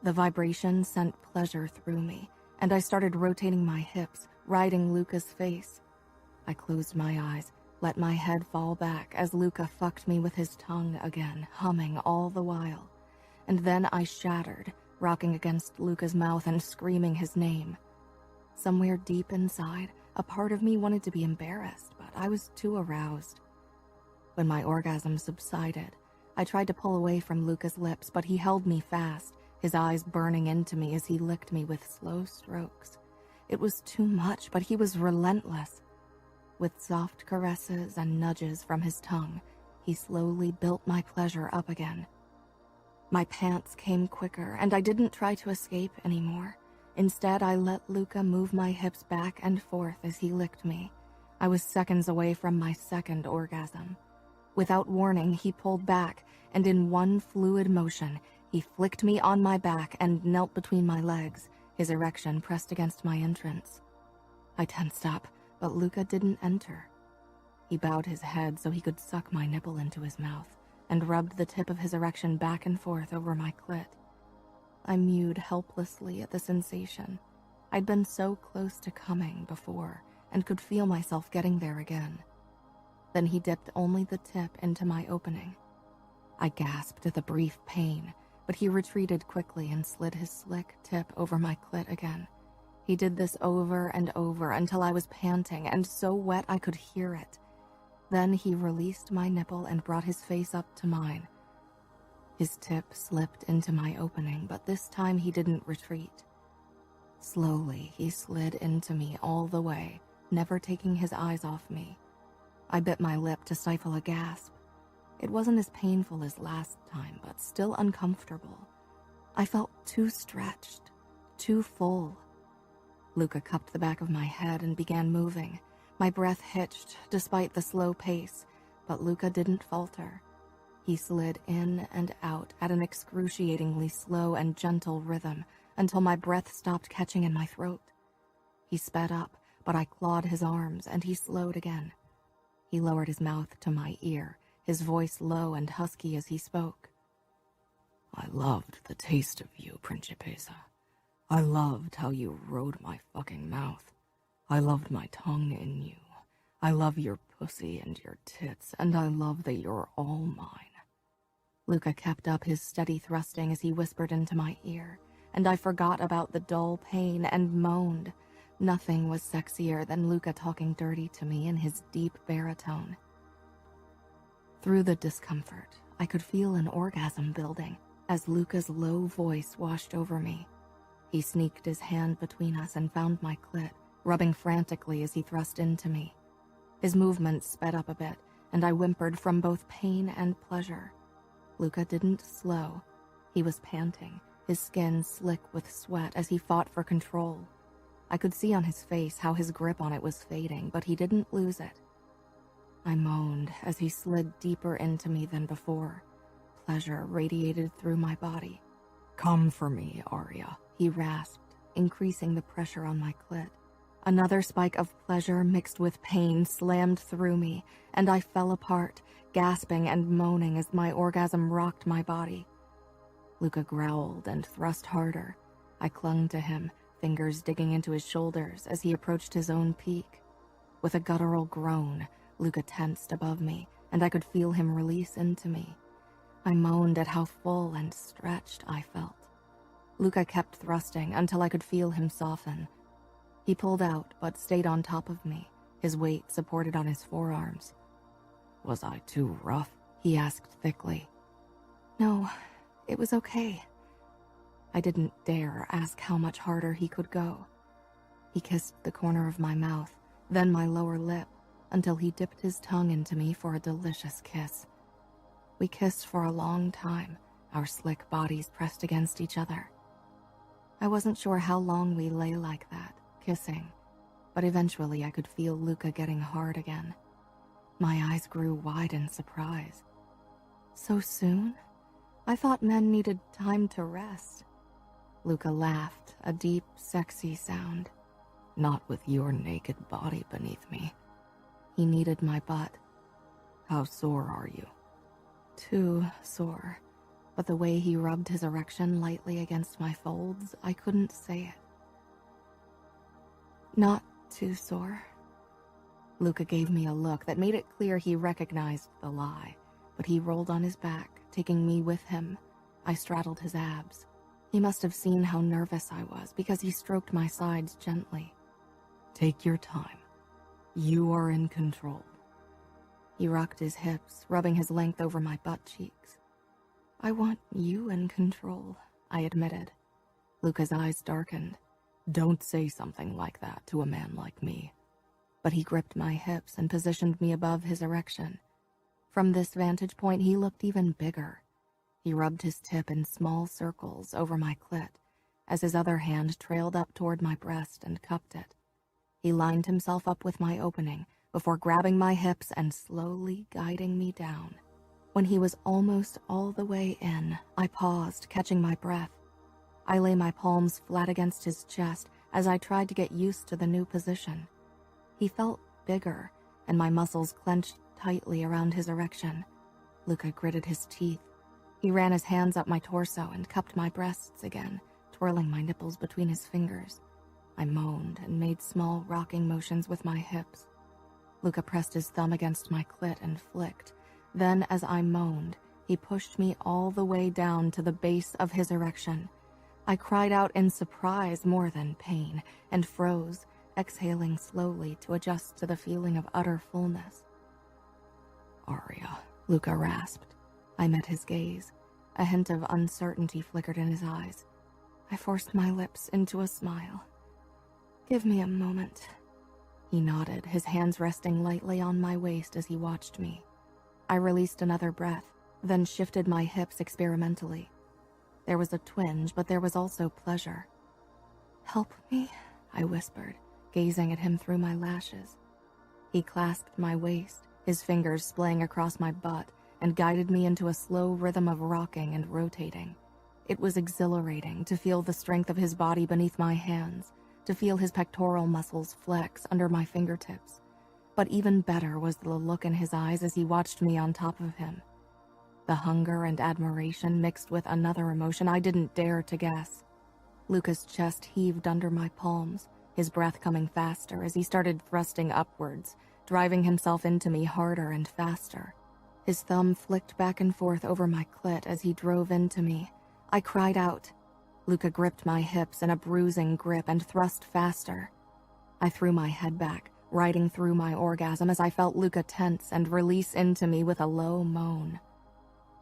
The vibration sent pleasure through me, and I started rotating my hips, riding Luca's face. I closed my eyes, let my head fall back as Luca fucked me with his tongue again, humming all the while. And then I shattered, rocking against Luca's mouth and screaming his name. Somewhere deep inside, a part of me wanted to be embarrassed, but I was too aroused. When my orgasm subsided, I tried to pull away from Luca's lips, but he held me fast, his eyes burning into me as he licked me with slow strokes. It was too much, but he was relentless. With soft caresses and nudges from his tongue, he slowly built my pleasure up again. My pants came quicker, and I didn't try to escape anymore. Instead, I let Luca move my hips back and forth as he licked me. I was seconds away from my second orgasm. Without warning, he pulled back, and in one fluid motion, he flicked me on my back and knelt between my legs, his erection pressed against my entrance. I tensed up, but Luca didn't enter. He bowed his head so he could suck my nipple into his mouth and rubbed the tip of his erection back and forth over my clit. I mewed helplessly at the sensation. I'd been so close to coming before and could feel myself getting there again. Then he dipped only the tip into my opening. I gasped at the brief pain, but he retreated quickly and slid his slick tip over my clit again. He did this over and over until I was panting and so wet I could hear it. Then he released my nipple and brought his face up to mine. His tip slipped into my opening, but this time he didn't retreat. Slowly, he slid into me all the way, never taking his eyes off me. I bit my lip to stifle a gasp. It wasn't as painful as last time, but still uncomfortable. I felt too stretched, too full. Luca cupped the back of my head and began moving. My breath hitched despite the slow pace, but Luca didn't falter. He slid in and out at an excruciatingly slow and gentle rhythm until my breath stopped catching in my throat. He sped up, but I clawed his arms and he slowed again. He lowered his mouth to my ear, his voice low and husky as he spoke. I loved the taste of you, Principessa. I loved how you rode my fucking mouth. I loved my tongue in you. I love your pussy and your tits, and I love that you're all mine. Luca kept up his steady thrusting as he whispered into my ear, and I forgot about the dull pain and moaned. Nothing was sexier than Luca talking dirty to me in his deep baritone. Through the discomfort, I could feel an orgasm building as Luca's low voice washed over me. He sneaked his hand between us and found my clit, rubbing frantically as he thrust into me. His movements sped up a bit, and I whimpered from both pain and pleasure. Luca didn't slow. He was panting, his skin slick with sweat as he fought for control. I could see on his face how his grip on it was fading, but he didn't lose it. I moaned as he slid deeper into me than before. Pleasure radiated through my body. Come for me, Arya, he rasped, increasing the pressure on my clit. Another spike of pleasure mixed with pain slammed through me, and I fell apart, gasping and moaning as my orgasm rocked my body. Luca growled and thrust harder. I clung to him, fingers digging into his shoulders as he approached his own peak. With a guttural groan, Luca tensed above me, and I could feel him release into me. I moaned at how full and stretched I felt. Luca kept thrusting until I could feel him soften. He pulled out, but stayed on top of me, his weight supported on his forearms. Was I too rough? He asked thickly. No, it was okay. I didn't dare ask how much harder he could go. He kissed the corner of my mouth, then my lower lip, until he dipped his tongue into me for a delicious kiss. We kissed for a long time, our slick bodies pressed against each other. I wasn't sure how long we lay like that, kissing, but eventually I could feel Luca getting hard again. My eyes grew wide in surprise. So soon? I thought men needed time to rest. Luca laughed, a deep, sexy sound. Not with your naked body beneath me. He kneaded my butt. How sore are you? Too sore, but the way he rubbed his erection lightly against my folds, I couldn't say it. Not too sore. Luca gave me a look that made it clear he recognized the lie, but he rolled on his back, taking me with him. I straddled his abs. He must have seen how nervous I was because he stroked my sides gently. Take your time. You are in control. He rocked his hips, rubbing his length over my butt cheeks. I want you in control, I admitted. Luca's eyes darkened. Don't say something like that to a man like me. But he gripped my hips and positioned me above his erection. From this vantage point, he looked even bigger. He rubbed his tip in small circles over my clit, as his other hand trailed up toward my breast and cupped it. He lined himself up with my opening before grabbing my hips and slowly guiding me down. When he was almost all the way in, I paused, catching my breath. I lay my palms flat against his chest as I tried to get used to the new position. He felt bigger, and my muscles clenched tightly around his erection. Luca gritted his teeth. He ran his hands up my torso and cupped my breasts again, twirling my nipples between his fingers. I moaned and made small rocking motions with my hips. Luca pressed his thumb against my clit and flicked. Then, as I moaned, he pushed me all the way down to the base of his erection. I cried out in surprise more than pain and froze, exhaling slowly to adjust to the feeling of utter fullness. Aria, Luca rasped. I met his gaze. A hint of uncertainty flickered in his eyes. I forced my lips into a smile. Give me a moment. He nodded, his hands resting lightly on my waist as he watched me. I released another breath, then shifted my hips experimentally. There was a twinge, but there was also pleasure. Help me, I whispered, gazing at him through my lashes. He clasped my waist, his fingers splaying across my butt, and guided me into a slow rhythm of rocking and rotating. It was exhilarating to feel the strength of his body beneath my hands, to feel his pectoral muscles flex under my fingertips. But even better was the look in his eyes as he watched me on top of him. The hunger and admiration mixed with another emotion I didn't dare to guess. Luca's chest heaved under my palms, his breath coming faster as he started thrusting upwards, driving himself into me harder and faster. His thumb flicked back and forth over my clit as he drove into me. I cried out. Luca gripped my hips in a bruising grip and thrust faster. I threw my head back, riding through my orgasm as I felt Luca tense and release into me with a low moan.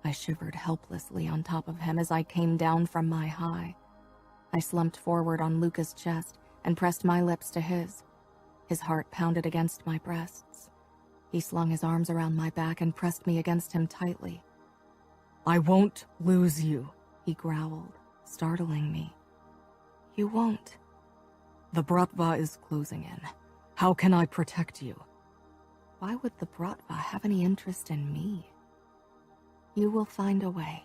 I shivered helplessly on top of him as I came down from my high. I slumped forward on Luca's chest and pressed my lips to his. His heart pounded against my breasts. He slung his arms around my back and pressed me against him tightly. I won't lose you, he growled, startling me. You won't. The Bratva is closing in. How can I protect you? Why would the Bratva have any interest in me? You will find a way.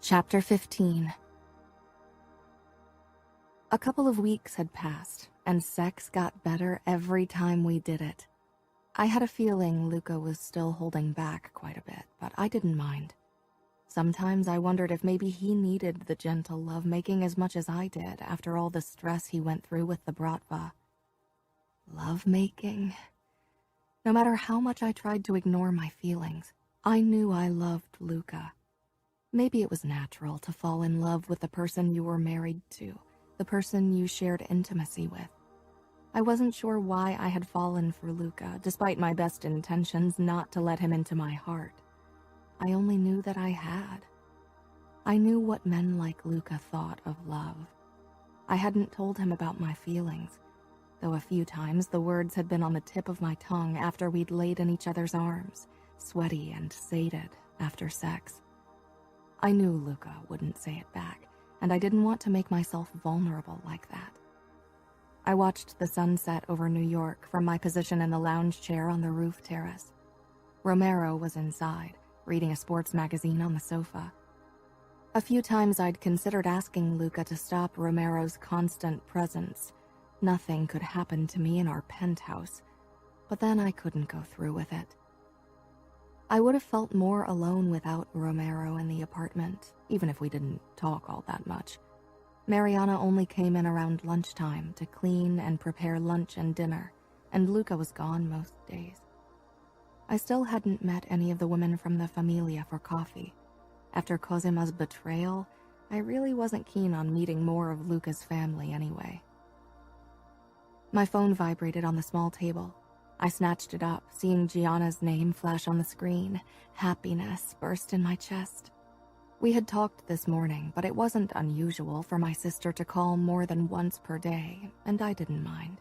Chapter 15. A couple of weeks had passed, and sex got better every time we did it. I had a feeling Luca was still holding back quite a bit, but I didn't mind. Sometimes I wondered if maybe he needed the gentle lovemaking as much as I did after all the stress he went through with the Bratva. Lovemaking? No matter how much I tried to ignore my feelings, I knew I loved Luca, Maybe it was natural to fall in love with the person you were married to, the person you shared intimacy with. I wasn't sure why I had fallen for Luca, despite my best intentions not to let him into my heart. I only knew that I had. I knew what men like Luca thought of love. I hadn't told him about my feelings, though a few times the words had been on the tip of my tongue after we'd laid in each other's arms, sweaty and sated after sex. I knew Luca wouldn't say it back, and I didn't want to make myself vulnerable like that. I watched the sunset over New York from my position in the lounge chair on the roof terrace. Romero was inside, reading a sports magazine on the sofa. A few times I'd considered asking Luca to stop Romero's constant presence. Nothing could happen to me in our penthouse, but then I couldn't go through with it. I would have felt more alone without Romero in the apartment, even if we didn't talk all that much. Mariana only came in around lunchtime to clean and prepare lunch and dinner, and Luca was gone most days. I still hadn't met any of the women from the Familia for coffee. After Cosima's betrayal, I really wasn't keen on meeting more of Luca's family anyway. My phone vibrated on the small table. I snatched it up, seeing Gianna's name flash on the screen. Happiness burst in my chest. We had talked this morning, but it wasn't unusual for my sister to call more than once per day, and I didn't mind.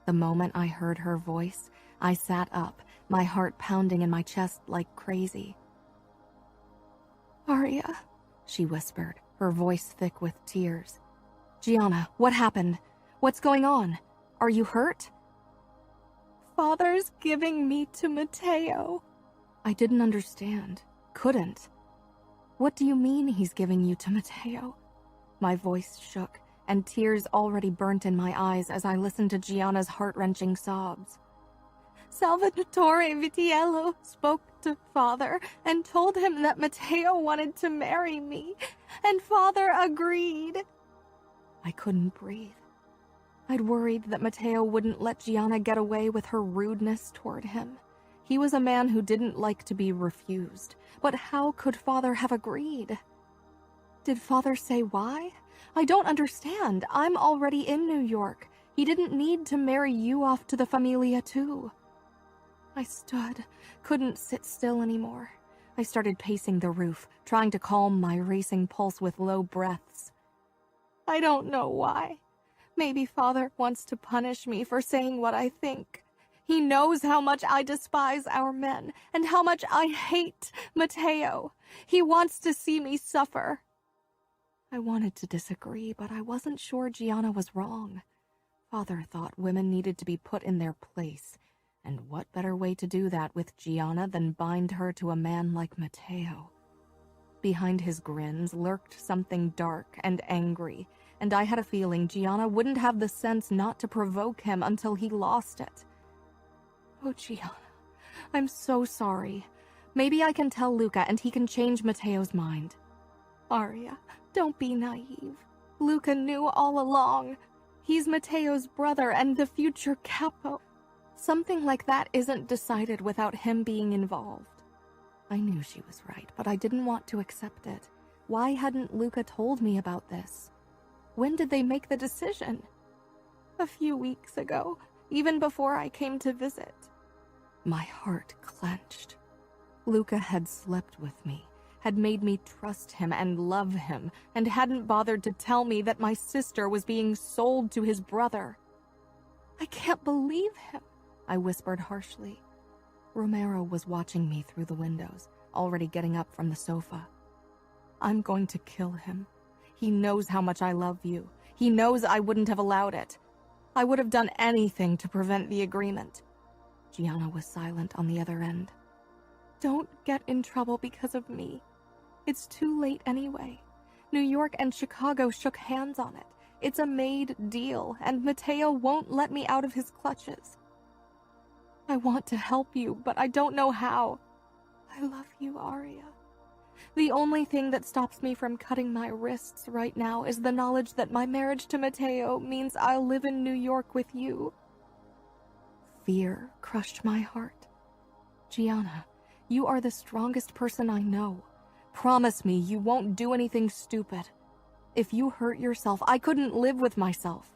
The moment I heard her voice, I sat up, my heart pounding in my chest like crazy. "Aria," she whispered, her voice thick with tears. "Gianna, what happened? What's going on? Are you hurt?" "Father's giving me to Matteo." I didn't understand. Couldn't. "What do you mean he's giving you to Matteo?" My voice shook, and tears already burnt in my eyes as I listened to Gianna's heart-wrenching sobs. "Salvatore Vitiello spoke to Father and told him that Matteo wanted to marry me, and Father agreed." I couldn't breathe. I'd worried that Matteo wouldn't let Gianna get away with her rudeness toward him. He was a man who didn't like to be refused, but how could Father have agreed? Did Father say why? I don't understand. I'm already in New York. He didn't need to marry you off to the Familia too. I stood, couldn't sit still anymore. I started pacing the roof, trying to calm my racing pulse with low breaths. "I don't know why. Maybe Father wants to punish me for saying what I think. He knows how much I despise our men and how much I hate Matteo. He wants to see me suffer." I wanted to disagree, but I wasn't sure Gianna was wrong. Father thought women needed to be put in their place, and what better way to do that with Gianna than bind her to a man like Matteo? Behind his grins lurked something dark and angry, and I had a feeling Gianna wouldn't have the sense not to provoke him until he lost it. "Oh, Gianna, I'm so sorry. Maybe I can tell Luca and he can change Matteo's mind." "Aria, don't be naive. Luca knew all along. He's Matteo's brother and the future capo. Something like that isn't decided without him being involved." I knew she was right, but I didn't want to accept it. Why hadn't Luca told me about this? When did they make the decision? "A few weeks ago, even before I came to visit." My heart clenched. Luca had slept with me, had made me trust him and love him, and hadn't bothered to tell me that my sister was being sold to his brother. "I can't believe him," I whispered harshly. Romero was watching me through the windows, already getting up from the sofa. "I'm going to kill him. He knows how much I love you. He knows I wouldn't have allowed it. I would have done anything to prevent the agreement." Gianna was silent on the other end. "Don't get in trouble because of me. It's too late anyway. New York and Chicago shook hands on it. It's a made deal, and Matteo won't let me out of his clutches. I want to help you, but I don't know how. I love you, Aria. The only thing that stops me from cutting my wrists right now is the knowledge that my marriage to Matteo means I'll live in New York with you." Fear crushed my heart. "Gianna, you are the strongest person I know. Promise me you won't do anything stupid. If you hurt yourself, I couldn't live with myself."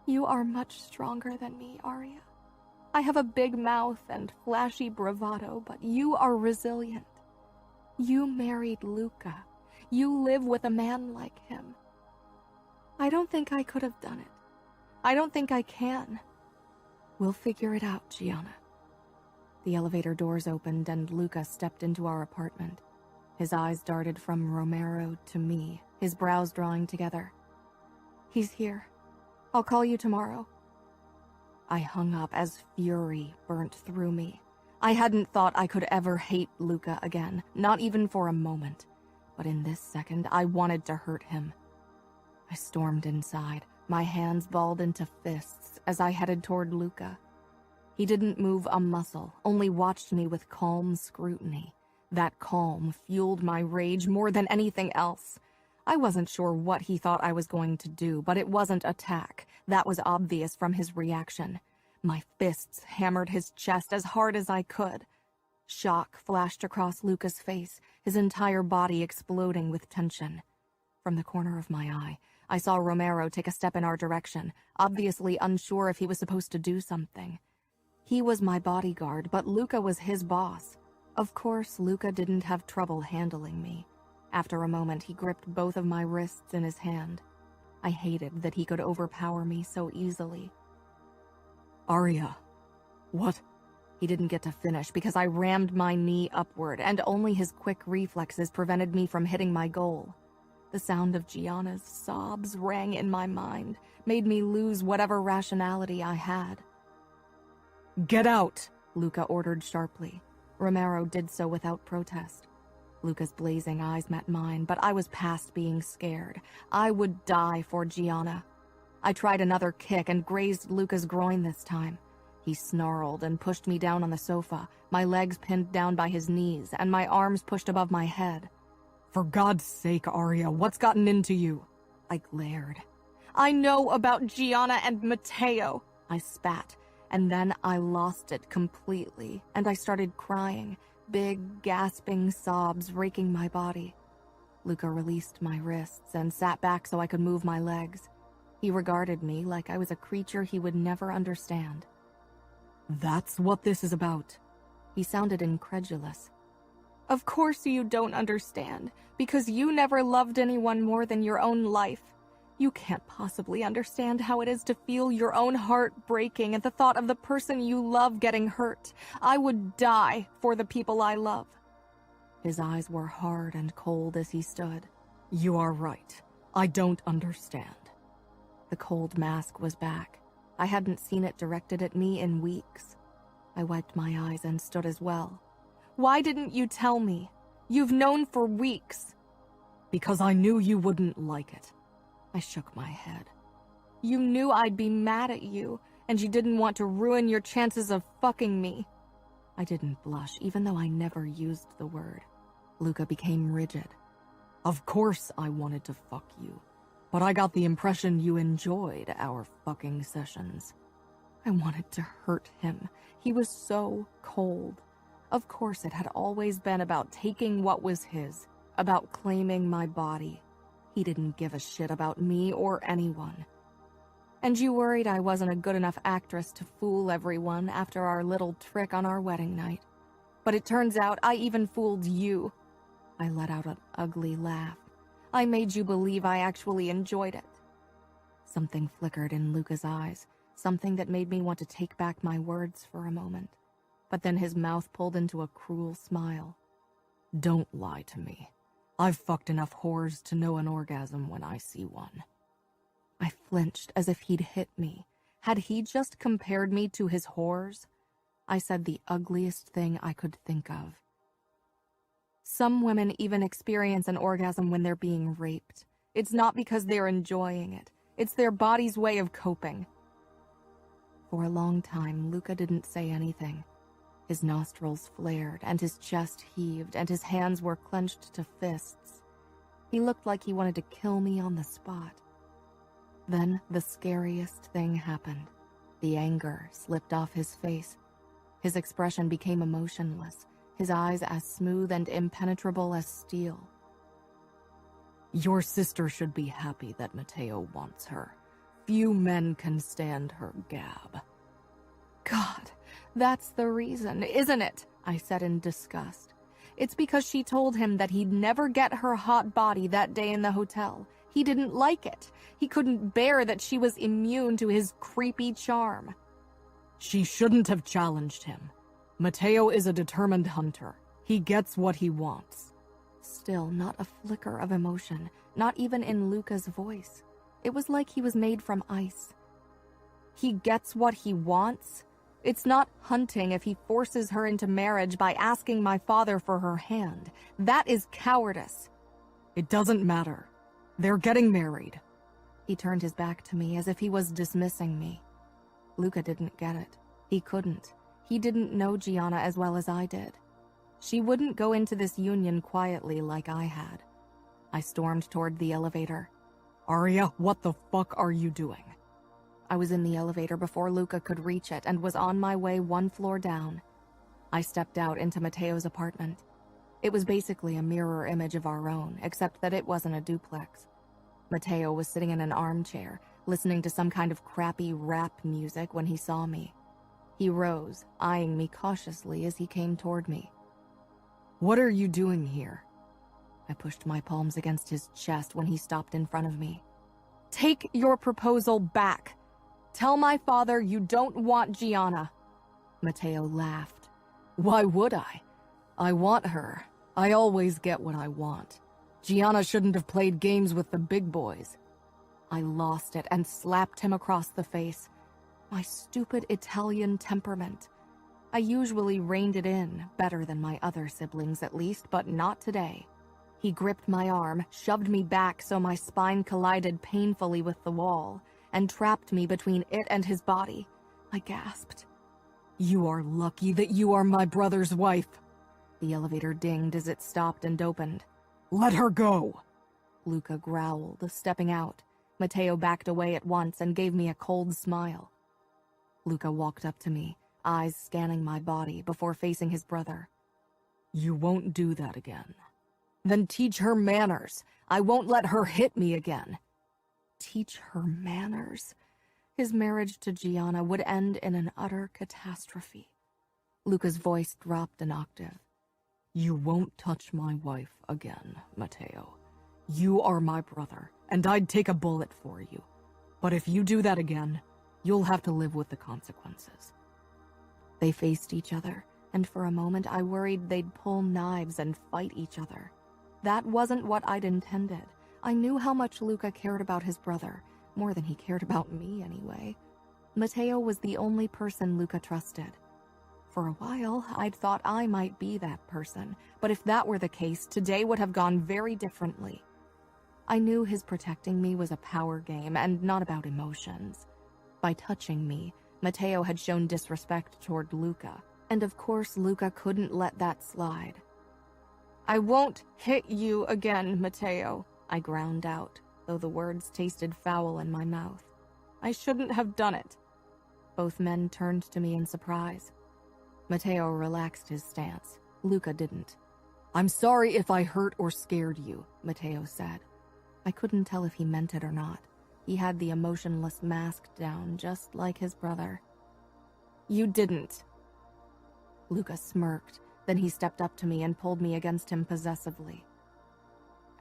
You are much stronger than me, Arya. I have a big mouth and flashy bravado, but you are resilient. You married Luca. You live with a man like him. I don't think I could have done it. I don't think I can. We'll figure it out, Gianna. The elevator doors opened and Luca stepped into our apartment. His eyes darted from Romero to me, his brows drawing together. He's here. I'll call you tomorrow. I hung up as fury burnt through me. I hadn't thought I could ever hate Luca again, not even for a moment. But in this second, I wanted to hurt him. I stormed inside, my hands balled into fists as I headed toward Luca. He didn't move a muscle, only watched me with calm scrutiny. That calm fueled my rage more than anything else. I wasn't sure what he thought I was going to do, but it wasn't attack. That was obvious from his reaction. My fists hammered his chest as hard as I could. Shock flashed across Luca's face, his entire body exploding with tension. From the corner of my eye, I saw Romero take a step in our direction, obviously unsure if he was supposed to do something. He was my bodyguard, but Luca was his boss. Of course, Luca didn't have trouble handling me. After a moment, he gripped both of my wrists in his hand. I hated that he could overpower me so easily. Arya, what? He didn't get to finish because I rammed my knee upward, and only his quick reflexes prevented me from hitting my goal. The sound of Gianna's sobs rang in my mind, made me lose whatever rationality I had. Get out, Luca ordered sharply. Romero did so without protest. Luca's blazing eyes met mine, but I was past being scared. I would die for Gianna. I tried another kick and grazed Luca's groin this time. He snarled and pushed me down on the sofa, my legs pinned down by his knees and my arms pushed above my head. For God's sake, Arya, what's gotten into you? I glared. I know about Gianna and Matteo, I spat, and then I lost it completely, and I started crying, big, gasping sobs raking my body. Luca released my wrists and sat back so I could move my legs. He regarded me like I was a creature he would never understand. That's what this is about. He sounded incredulous. Of course you don't understand, because you never loved anyone more than your own life. You can't possibly understand how it is to feel your own heart breaking at the thought of the person you love getting hurt. I would die for the people I love. His eyes were hard and cold as he stood. You are right. I don't understand. The cold mask was back. I hadn't seen it directed at me in weeks. I wiped my eyes and stood as well. Why didn't you tell me? You've known for weeks. Because I knew you wouldn't like it. I shook my head. You knew I'd be mad at you, and you didn't want to ruin your chances of fucking me. I didn't blush, even though I never used the word. Luca became rigid. Of course I wanted to fuck you, but I got the impression you enjoyed our fucking sessions. I wanted to hurt him. He was so cold. Of course it had always been about taking what was his, about claiming my body. He didn't give a shit about me or anyone. And you worried I wasn't a good enough actress to fool everyone after our little trick on our wedding night. But it turns out I even fooled you. I let out an ugly laugh. I made you believe I actually enjoyed it. Something flickered in Luca's eyes, something that made me want to take back my words for a moment. But then his mouth pulled into a cruel smile. Don't lie to me. I've fucked enough whores to know an orgasm when I see one. I flinched as if he'd hit me. Had he just compared me to his whores? I said the ugliest thing I could think of. Some women even experience an orgasm when they're being raped. It's not because they're enjoying it. It's their body's way of coping. For a long time, Luca didn't say anything. His nostrils flared, and his chest heaved, and his hands were clenched to fists. He looked like he wanted to kill me on the spot. Then the scariest thing happened. The anger slipped off his face. His expression became emotionless, his eyes as smooth and impenetrable as steel. Your sister should be happy that Matteo wants her. Few men can stand her gab. God, that's the reason, isn't it? I said in disgust. It's because she told him that he'd never get her hot body that day in the hotel. He didn't like it. He couldn't bear that she was immune to his creepy charm. She shouldn't have challenged him. Matteo is a determined hunter. He gets what he wants. Still, not a flicker of emotion, not even in Luca's voice. It was like he was made from ice. He gets what he wants? It's not hunting if he forces her into marriage by asking my father for her hand. That is cowardice. It doesn't matter. They're getting married. He turned his back to me as if he was dismissing me. Luca didn't get it. He couldn't. He didn't know Gianna as well as I did. She wouldn't go into this union quietly like I had. I stormed toward the elevator. Arya, what the fuck are you doing? I was in the elevator before Luca could reach it and was on my way one floor down. I stepped out into Matteo's apartment. It was basically a mirror image of our own, except that it wasn't a duplex. Matteo was sitting in an armchair, listening to some kind of crappy rap music when he saw me. He rose, eyeing me cautiously as he came toward me. What are you doing here? I pushed my palms against his chest when he stopped in front of me. Take your proposal back. Tell my father you don't want Gianna. Matteo laughed. Why would I? I want her. I always get what I want. Gianna shouldn't have played games with the big boys. I lost it and slapped him across the face. My stupid Italian temperament. I usually reined it in, better than my other siblings at least, but not today. He gripped my arm, shoved me back so my spine collided painfully with the wall, and trapped me between it and his body. I gasped. You are lucky that you are my brother's wife. The elevator dinged as it stopped and opened. Let her go! Luca growled, stepping out. Matteo backed away at once and gave me a cold smile. Luca walked up to me, eyes scanning my body before facing his brother. You won't do that again. Then teach her manners. I won't let her hit me again. Teach her manners? His marriage to Gianna would end in an utter catastrophe. Luca's voice dropped an octave. You won't touch my wife again, Matteo. You are my brother, and I'd take a bullet for you. But if you do that again, you'll have to live with the consequences. They faced each other, and for a moment I worried they'd pull knives and fight each other. That wasn't what I'd intended. I knew how much Luca cared about his brother, more than he cared about me anyway. Matteo was the only person Luca trusted. For a while, I'd thought I might be that person, but if that were the case, today would have gone very differently. I knew his protecting me was a power game and not about emotions. By touching me, Matteo had shown disrespect toward Luca, and of course Luca couldn't let that slide. I won't hit you again, Matteo, I ground out, though the words tasted foul in my mouth. I shouldn't have done it. Both men turned to me in surprise. Matteo relaxed his stance. Luca didn't. I'm sorry if I hurt or scared you, Matteo said. I couldn't tell if he meant it or not. He had the emotionless mask down, just like his brother. You didn't. Luca smirked, then he stepped up to me and pulled me against him possessively.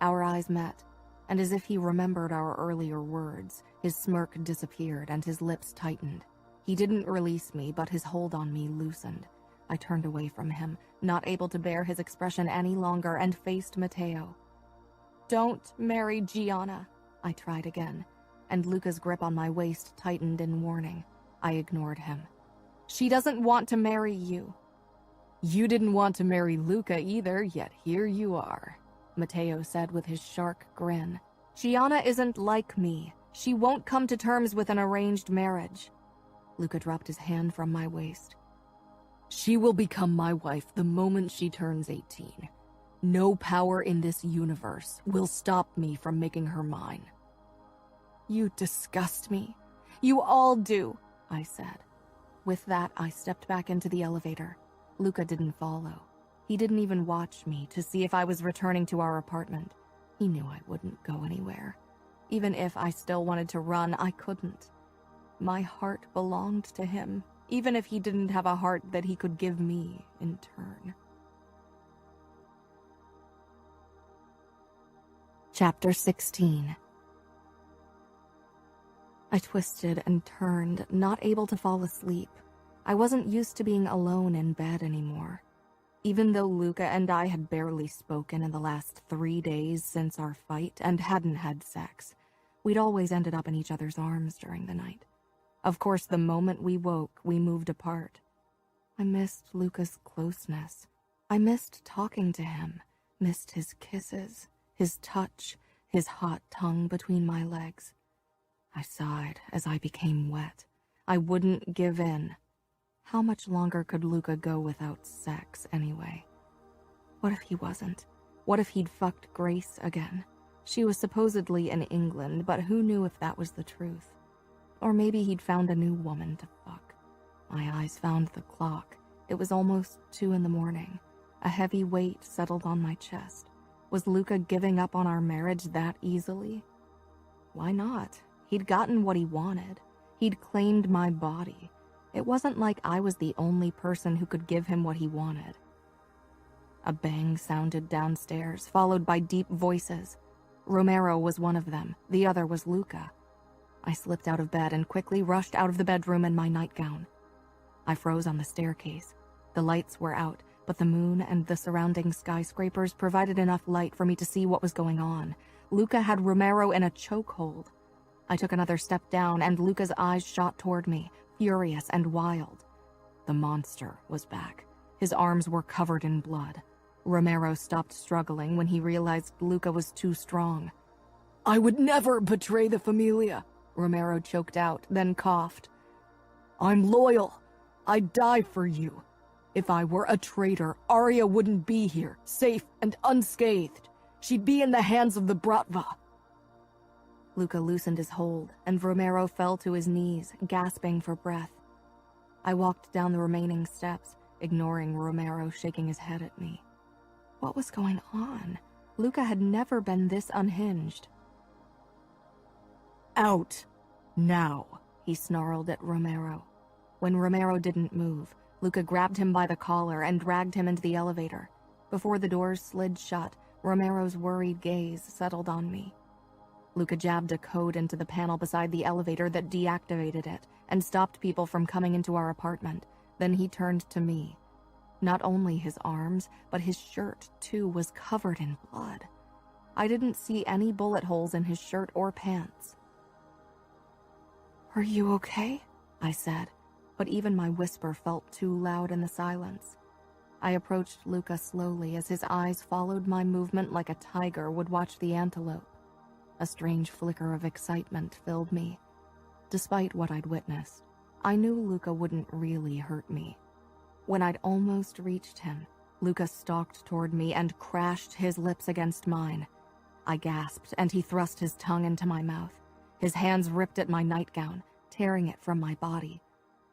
Our eyes met, and as if he remembered our earlier words, his smirk disappeared and his lips tightened. He didn't release me, but his hold on me loosened. I turned away from him, not able to bear his expression any longer, and faced Matteo. Don't marry Gianna, I tried again, and Luca's grip on my waist tightened in warning. I ignored him. She doesn't want to marry you. You didn't want to marry Luca either, yet here you are, Matteo said with his shark grin. Gianna isn't like me. She won't come to terms with an arranged marriage. Luca dropped his hand from my waist. She will become my wife the moment she turns 18. No power in this universe will stop me from making her mine. You disgust me. You all do, I said. With that, I stepped back into the elevator. Luca didn't follow. He He didn't even watch me to see if I was returning to our apartment. He knew I wouldn't go anywhere. Even if I still wanted to run, I couldn't. My heart belonged to him, even if he didn't have a heart that he could give me in turn. Chapter 16. I twisted and turned, not able to fall asleep. I wasn't used to being alone in bed anymore. Even though Luca and I had barely spoken in the last 3 days since our fight and hadn't had sex, we'd always ended up in each other's arms during the night. Of course, the moment we woke, we moved apart. I missed Luca's closeness. I missed talking to him, missed his kisses, his touch, his hot tongue between my legs. I sighed as I became wet. I wouldn't give in. How much longer could Luca go without sex, anyway? What if he wasn't? What if he'd fucked Grace again? She was supposedly in England, but who knew if that was the truth? Or maybe he'd found a new woman to fuck. My eyes found the clock. It was almost 2 a.m. A heavy weight settled on my chest. Was Luca giving up on our marriage that easily? Why not? He'd gotten what he wanted. He'd claimed my body. It wasn't like I was the only person who could give him what he wanted. A bang sounded downstairs, followed by deep voices. Romero was one of them. The other was Luca. I slipped out of bed and quickly rushed out of the bedroom in my nightgown. I froze on the staircase. The lights were out, but the moon and the surrounding skyscrapers provided enough light for me to see what was going on. Luca had Romero in a chokehold. I took another step down, and Luca's eyes shot toward me, furious and wild. The monster was back. His arms were covered in blood. Romero stopped struggling when he realized Luca was too strong. I would never betray the familia, Romero choked out, then coughed. I'm loyal. I'd die for you. If I were a traitor, Arya wouldn't be here, safe and unscathed. She'd be in the hands of the Bratva. Luca loosened his hold, and Romero fell to his knees, gasping for breath. I walked down the remaining steps, ignoring Romero shaking his head at me. What was going on? Luca had never been this unhinged. Out. Now, he snarled at Romero. When Romero didn't move, Luca grabbed him by the collar and dragged him into the elevator. Before the doors slid shut, Romero's worried gaze settled on me. Luca jabbed a code into the panel beside the elevator that deactivated it and stopped people from coming into our apartment. Then he turned to me. Not only his arms, but his shirt, too, was covered in blood. I didn't see any bullet holes in his shirt or pants. Are you okay? I said, but even my whisper felt too loud in the silence. I approached Luca slowly as his eyes followed my movement like a tiger would watch the antelope. A strange flicker of excitement filled me. Despite what I'd witnessed, I knew Luca wouldn't really hurt me. When I'd almost reached him, Luca stalked toward me and crashed his lips against mine. I gasped, and he thrust his tongue into my mouth. His hands ripped at my nightgown, tearing it from my body.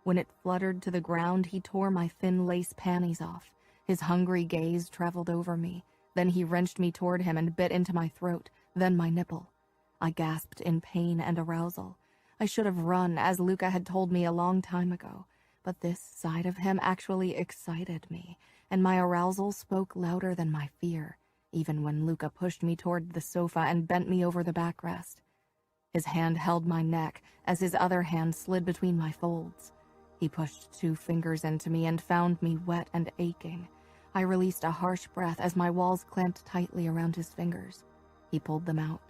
When it fluttered to the ground, he tore my thin lace panties off. His hungry gaze traveled over me. Then he wrenched me toward him and bit into my throat, then my nipple. I gasped in pain and arousal. I should have run, as Luca had told me a long time ago, but this side of him actually excited me, and my arousal spoke louder than my fear, even when Luca pushed me toward the sofa and bent me over the backrest. His hand held my neck as his other hand slid between my folds. He pushed 2 fingers into me and found me wet and aching. I released a harsh breath as my walls clamped tightly around his fingers. He pulled them out.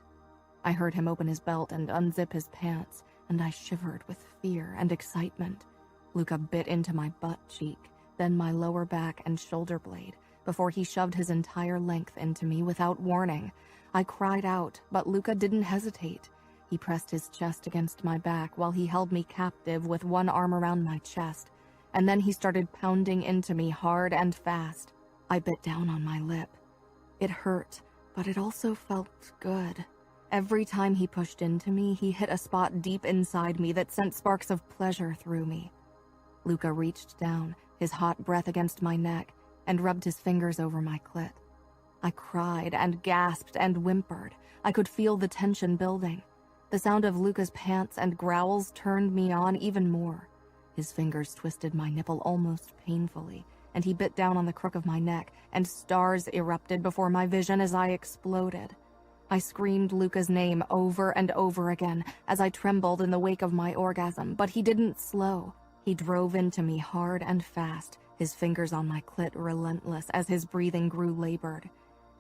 I heard him open his belt and unzip his pants, and I shivered with fear and excitement. Luca bit into my butt cheek, then my lower back and shoulder blade, before he shoved his entire length into me without warning. I cried out, but Luca didn't hesitate. He pressed his chest against my back while he held me captive with one arm around my chest, and then he started pounding into me hard and fast. I bit down on my lip. It hurt, but it also felt good. Every time he pushed into me, he hit a spot deep inside me that sent sparks of pleasure through me. Luca reached down, his hot breath against my neck, and rubbed his fingers over my clit. I cried and gasped and whimpered. I could feel the tension building. The sound of Luca's pants and growls turned me on even more. His fingers twisted my nipple almost painfully, and he bit down on the crook of my neck, and stars erupted before my vision as I exploded. I screamed Luca's name over and over again as I trembled in the wake of my orgasm, but he didn't slow. He drove into me hard and fast, his fingers on my clit relentless as his breathing grew labored.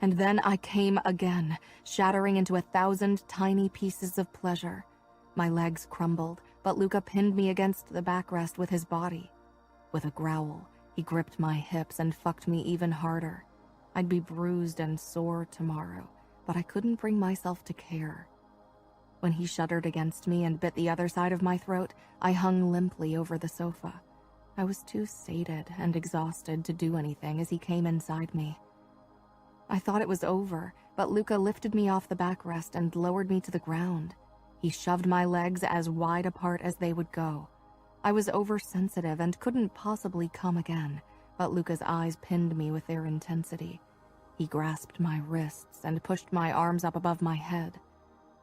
And then I came again, shattering into 1,000 tiny pieces of pleasure. My legs crumbled, but Luca pinned me against the backrest with his body. With a growl, he gripped my hips and fucked me even harder. I'd be bruised and sore tomorrow, but I couldn't bring myself to care. When he shuddered against me and bit the other side of my throat, I hung limply over the sofa. I was too sated and exhausted to do anything as he came inside me. I thought it was over, but Luca lifted me off the backrest and lowered me to the ground. He shoved my legs as wide apart as they would go. I was oversensitive and couldn't possibly come again, but Luca's eyes pinned me with their intensity. He grasped my wrists and pushed my arms up above my head.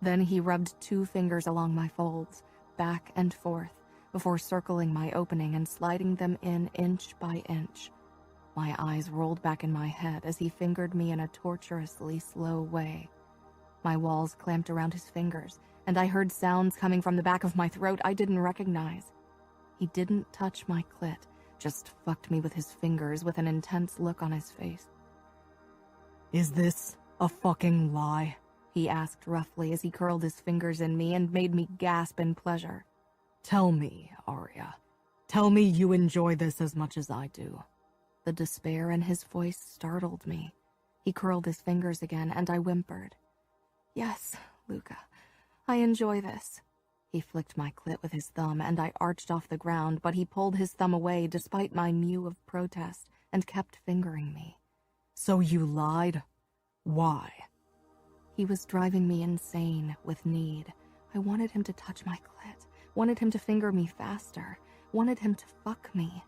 Then he rubbed 2 fingers along my folds, back and forth, before circling my opening and sliding them in inch by inch. My eyes rolled back in my head as he fingered me in a torturously slow way. My walls clamped around his fingers, and I heard sounds coming from the back of my throat I didn't recognize. He didn't touch my clit, just fucked me with his fingers with an intense look on his face. Is this a fucking lie? He asked roughly as he curled his fingers in me and made me gasp in pleasure. Tell me, Arya. Tell me you enjoy this as much as I do. The despair in his voice startled me. He curled his fingers again, and I whimpered. Yes, Luca, I enjoy this. He flicked my clit with his thumb, and I arched off the ground, but he pulled his thumb away despite my mew of protest and kept fingering me. So you lied? Why? He was driving me insane with need. I wanted him to touch my clit, wanted him to finger me faster, wanted him to fuck me.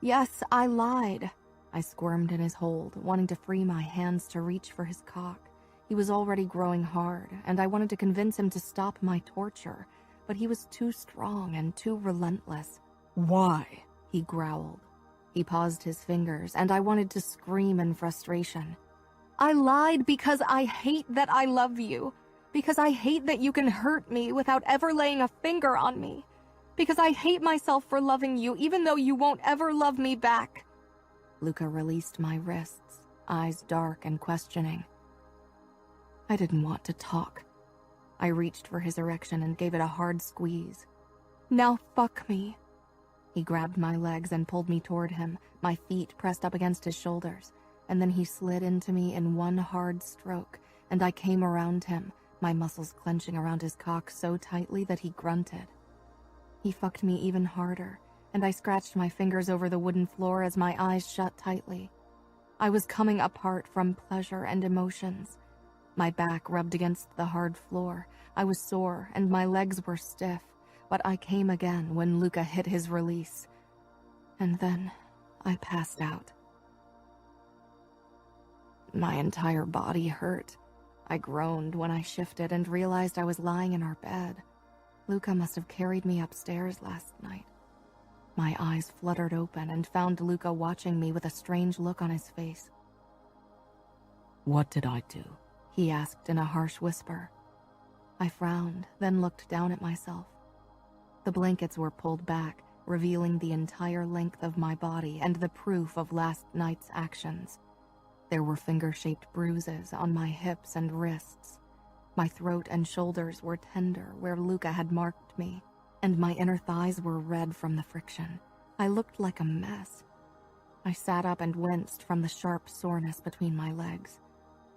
Yes, I lied. I squirmed in his hold, wanting to free my hands to reach for his cock. He was already growing hard, and I wanted to convince him to stop my torture, but he was too strong and too relentless. Why? He growled. He paused his fingers, and I wanted to scream in frustration. I lied because I hate that I love you, because I hate that you can hurt me without ever laying a finger on me, because I hate myself for loving you even though you won't ever love me back. Luca released my wrists, eyes dark and questioning. I didn't want to talk. I reached for his erection and gave it a hard squeeze. Now fuck me. He grabbed my legs and pulled me toward him, my feet pressed up against his shoulders, and then he slid into me in one hard stroke, and I came around him, my muscles clenching around his cock so tightly that he grunted. He fucked me even harder, and I scratched my fingers over the wooden floor as my eyes shut tightly. I was coming apart from pleasure and emotions. My back rubbed against the hard floor. I was sore, and my legs were stiff, but I came again when Luca hit his release. And then I passed out. My entire body hurt. I groaned when I shifted and realized I was lying in our bed. Luca must have carried me upstairs last night. My eyes fluttered open and found Luca watching me with a strange look on his face. What did I do? He asked in a harsh whisper. I frowned, then looked down at myself. The blankets were pulled back, revealing the entire length of my body and the proof of last night's actions. There were finger-shaped bruises on my hips and wrists. My throat and shoulders were tender where Luca had marked me, and my inner thighs were red from the friction. I looked like a mess. I sat up and winced from the sharp soreness between my legs.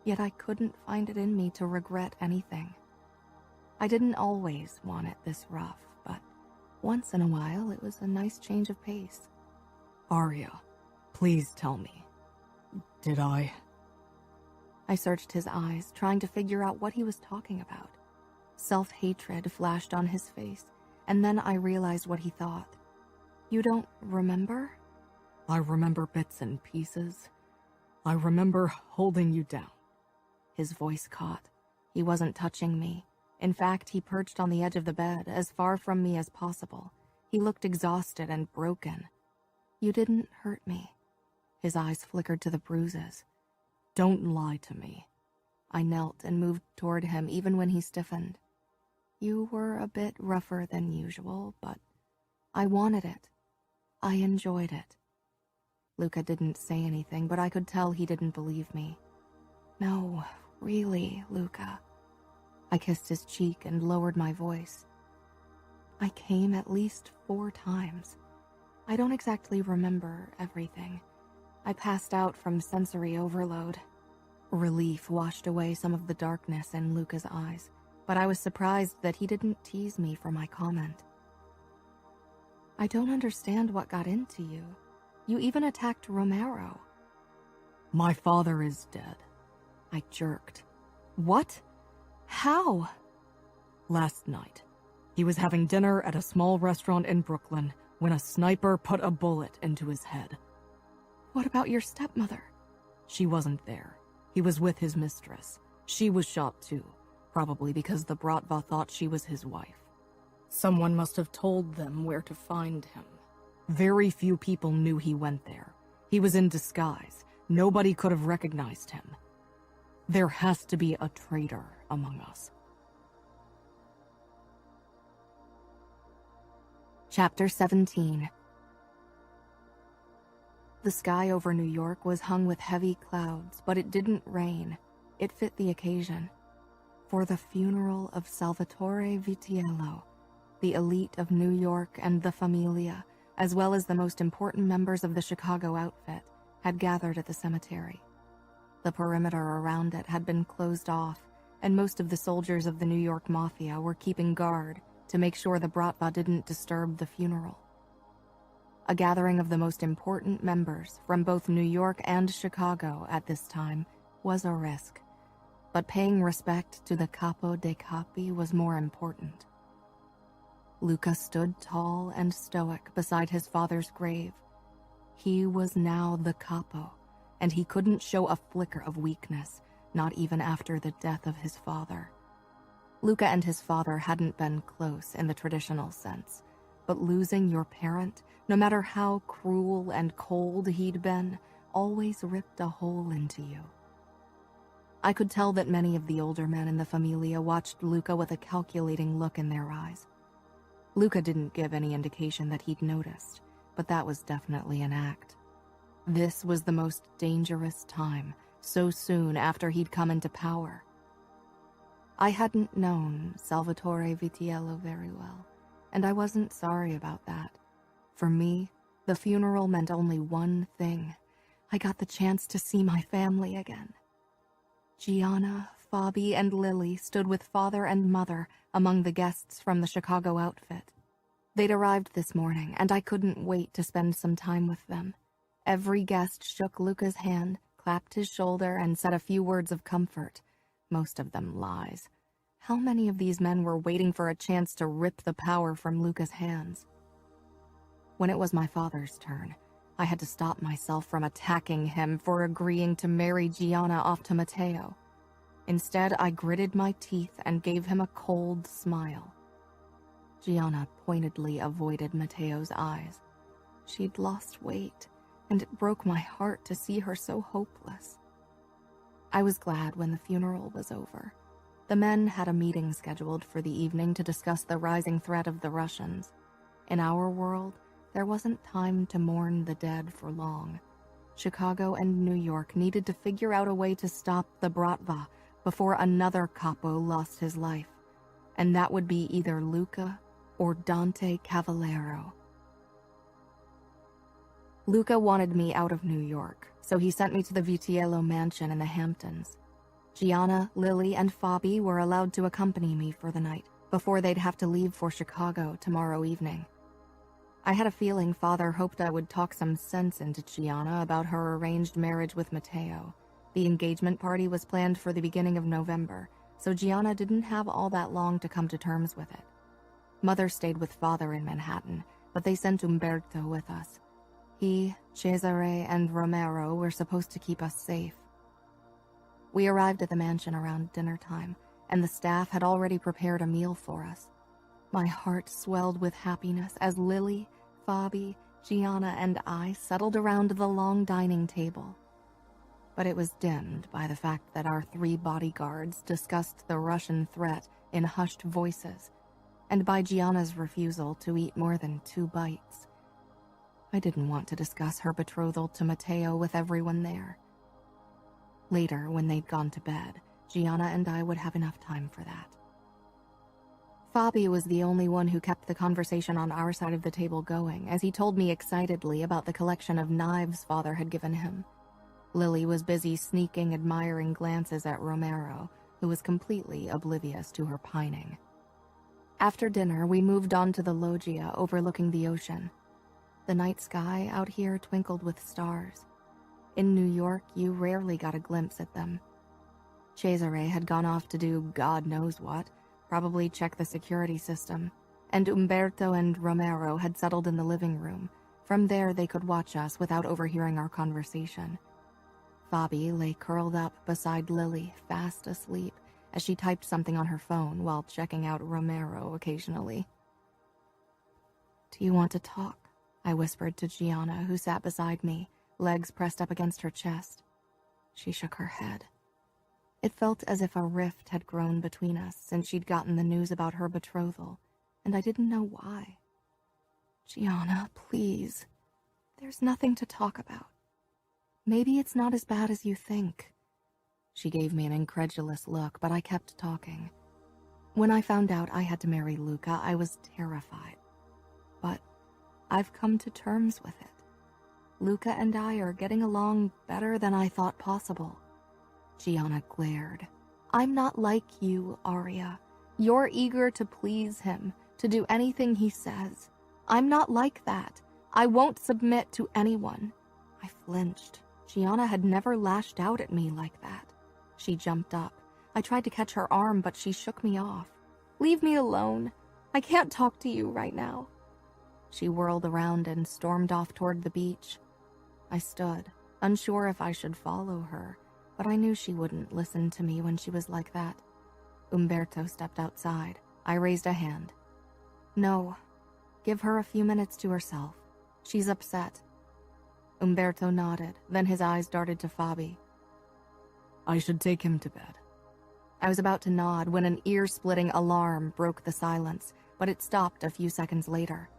Yet I couldn't find it in me to regret anything. I didn't always want it this rough, but once in a while it was a nice change of pace. Arya, please tell me. Did I? I searched his eyes, trying to figure out what he was talking about. Self-hatred flashed on his face, and then I realized what he thought. You don't remember? I remember bits and pieces. I remember holding you down. His voice caught. He wasn't touching me. In fact, he perched on the edge of the bed, as far from me as possible. He looked exhausted and broken. You didn't hurt me. His eyes flickered to the bruises. Don't lie to me. I knelt and moved toward him even when he stiffened. You were a bit rougher than usual, but I wanted it. I enjoyed it. Luca didn't say anything, but I could tell he didn't believe me. No, really, Luca. I kissed his cheek and lowered my voice. I came at least 4 times. I don't exactly remember everything. I passed out from sensory overload. Relief washed away some of the darkness in Luca's eyes, but I was surprised that he didn't tease me for my comment. I don't understand what got into you. You even attacked Romero. My father is dead. I jerked. What? How? Last night, he was having dinner at a small restaurant in Brooklyn when a sniper put a bullet into his head. What about your stepmother? She wasn't there. He was with his mistress. She was shot too, probably because the Bratva thought she was his wife. Someone must have told them where to find him. Very few people knew he went there. He was in disguise. Nobody could have recognized him. There has to be a traitor among us. Chapter 17. The sky over New York was hung with heavy clouds, but it didn't rain. It fit the occasion. For the funeral of Salvatore Vitiello, the elite of New York and the Familia, as well as the most important members of the Chicago outfit, had gathered at the cemetery. The perimeter around it had been closed off, and most of the soldiers of the New York Mafia were keeping guard to make sure the Bratva didn't disturb the funeral. A gathering of the most important members from both New York and Chicago at this time was a risk, but paying respect to the capo dei capi was more important. Luca stood tall and stoic beside his father's grave. He was now the capo, and he couldn't show a flicker of weakness, not even after the death of his father. Luca and his father hadn't been close in the traditional sense, but losing your parent, no matter how cruel and cold he'd been, always ripped a hole into you. I could tell that many of the older men in the Familia watched Luca with a calculating look in their eyes. Luca didn't give any indication that he'd noticed, but that was definitely an act. This was the most dangerous time, so soon after he'd come into power. I hadn't known Salvatore Vitiello very well, and I wasn't sorry about that. For me, the funeral meant only one thing. I got the chance to see my family again. Gianna, Fabi, and Lily stood with father and mother among the guests from the Chicago outfit. They'd arrived this morning, and I couldn't wait to spend some time with them. Every guest shook Luca's hand, clapped his shoulder, and said a few words of comfort. Most of them lies. How many of these men were waiting for a chance to rip the power from Luca's hands? When it was my father's turn, I had to stop myself from attacking him for agreeing to marry Gianna off to Matteo. Instead, I gritted my teeth and gave him a cold smile. Gianna pointedly avoided Matteo's eyes. She'd lost weight, and it broke my heart to see her so hopeless. I was glad when the funeral was over. The men had a meeting scheduled for the evening to discuss the rising threat of the Russians. In our world, there wasn't time to mourn the dead for long. Chicago and New York needed to figure out a way to stop the Bratva before another capo lost his life, and that would be either Luca or Dante Cavallero. Luca wanted me out of New York, so he sent me to the Vitiello mansion in the Hamptons. Gianna, Lily, and Fabi were allowed to accompany me for the night, before they'd have to leave for Chicago tomorrow evening. I had a feeling Father hoped I would talk some sense into Gianna about her arranged marriage with Matteo. The engagement party was planned for the beginning of November, so Gianna didn't have all that long to come to terms with it. Mother stayed with Father in Manhattan, but they sent Umberto with us. He, Cesare, and Romero were supposed to keep us safe. We arrived at the mansion around dinner time, and the staff had already prepared a meal for us. My heart swelled with happiness as Lily, Fabi, Gianna, and I settled around the long dining table. But it was dimmed by the fact that our 3 bodyguards discussed the Russian threat in hushed voices, and by Gianna's refusal to eat more than 2 bites. I didn't want to discuss her betrothal to Matteo with everyone there. Later, when they'd gone to bed, Gianna and I would have enough time for that. Fabi was the only one who kept the conversation on our side of the table going, as he told me excitedly about the collection of knives father had given him. Lily was busy sneaking admiring glances at Romero, who was completely oblivious to her pining. After dinner, we moved on to the loggia overlooking the ocean. The night sky out here twinkled with stars. In New York, you rarely got a glimpse at them. Cesare had gone off to do God knows what, probably check the security system, and Umberto and Romero had settled in the living room. From there, they could watch us without overhearing our conversation. Fabi lay curled up beside Lily, fast asleep, as she typed something on her phone while checking out Romero occasionally. "Do you want to talk?" I whispered to Gianna, who sat beside me, legs pressed up against her chest. She shook her head. It felt as if a rift had grown between us since she'd gotten the news about her betrothal, and I didn't know why. "Gianna, please. There's nothing to talk about. Maybe it's not as bad as you think." She gave me an incredulous look, but I kept talking. When I found out I had to marry Luca, I was terrified. But I've come to terms with it. Luca and I are getting along better than I thought possible. Gianna glared. "I'm not like you, Arya. You're eager to please him, to do anything he says. I'm not like that. I won't submit to anyone." I flinched. Gianna had never lashed out at me like that. She jumped up. I tried to catch her arm, but she shook me off. "Leave me alone. I can't talk to you right now." She whirled around and stormed off toward the beach. I stood, unsure if I should follow her, but I knew she wouldn't listen to me when she was like that. Umberto stepped outside. I raised a hand. "No, give her a few minutes to herself. She's upset." Umberto nodded, then his eyes darted to Fabi. "I should take him to bed." I was about to nod when an ear-splitting alarm broke the silence, but it stopped a few seconds later.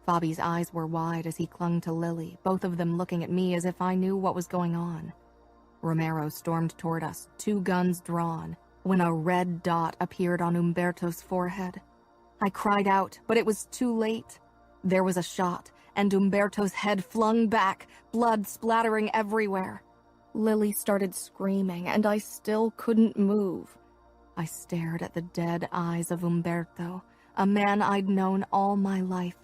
Fabi's eyes were wide as he clung to Lily, both of them looking at me as if I knew what was going on. Romero stormed toward us, 2 guns drawn, when a red dot appeared on Umberto's forehead. I cried out, but it was too late. There was a shot, and Umberto's head flung back, blood splattering everywhere. Lily started screaming, and I still couldn't move. I stared at the dead eyes of Umberto, a man I'd known all my life.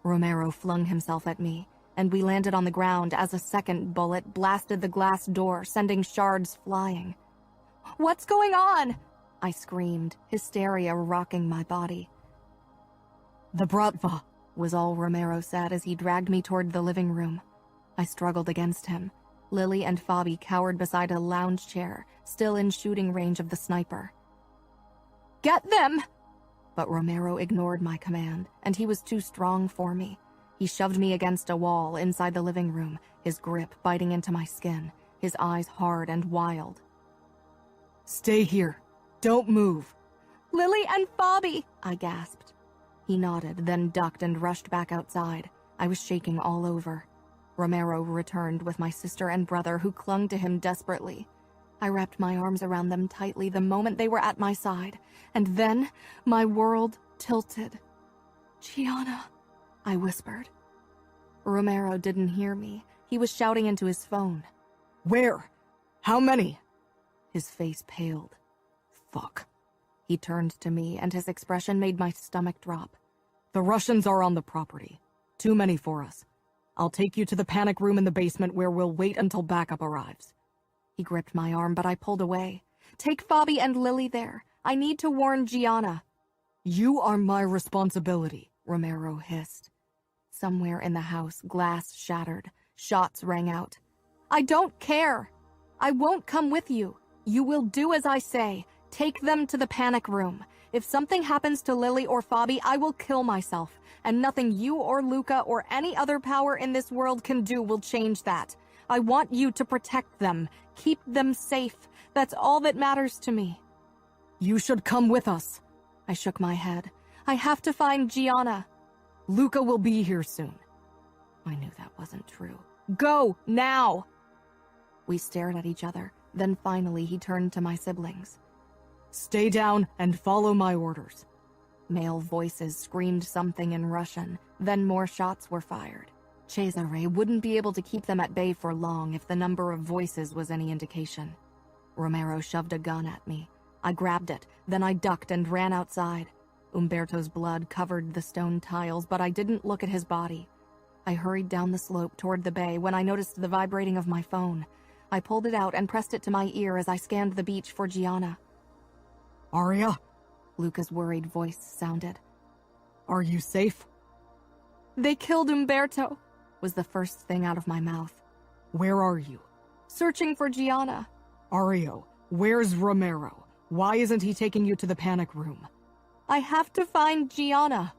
Romero flung himself at me, and we landed on the ground as a second bullet blasted the glass door, sending shards flying. "What's going on?" I screamed, hysteria rocking my body. "The Bratva," was all Romero said as he dragged me toward the living room. I struggled against him. Lily and Fabi cowered beside a lounge chair, still in shooting range of the sniper. "Get them!" But Romero ignored my command, and he was too strong for me. He shoved me against a wall inside the living room, his grip biting into my skin, his eyes hard and wild. "Stay here. Don't move." "Lily and Fabi!" I gasped. He nodded, then ducked and rushed back outside. I was shaking all over. Romero returned with my sister and brother, who clung to him desperately. I wrapped my arms around them tightly the moment they were at my side, and then my world tilted. "Gianna," I whispered. Romero didn't hear me. He was shouting into his phone. "Where? How many?" His face paled. "Fuck." He turned to me, and his expression made my stomach drop. "The Russians are on the property. Too many for us. I'll take you to the panic room in the basement where we'll wait until backup arrives." He gripped my arm, but I pulled away. "Take Fabi and Lily there. I need to warn Gianna." "You are my responsibility," Romero hissed. Somewhere in the house, glass shattered. Shots rang out. I don't care. I won't come with you. You will do as I say. Take them to the panic room. If something happens to Lily or Fabi, I will kill myself. And nothing you or Luca or any other power in this world can do will change that. I want you to protect them. Keep them safe. That's all that matters to me. You should come with us. I shook my head. I have to find Gianna. Luca will be here soon. I knew that wasn't true. Go, now! We stared at each other. Then finally he turned to my siblings. Stay down and follow my orders. Male voices screamed something in Russian. Then more shots were fired. Cesare wouldn't be able to keep them at bay for long if the number of voices was any indication. Romero shoved a gun at me. I grabbed it, then I ducked and ran outside. Umberto's blood covered the stone tiles, but I didn't look at his body. I hurried down the slope toward the bay when I noticed the vibrating of my phone. I pulled it out and pressed it to my ear as I scanned the beach for Gianna. Aria? Luca's worried voice sounded. Are you safe? They killed Umberto, was the first thing out of my mouth. Where are you? Searching for Gianna. Ario, where's Romero? Why isn't he taking you to the panic room? I have to find Gianna.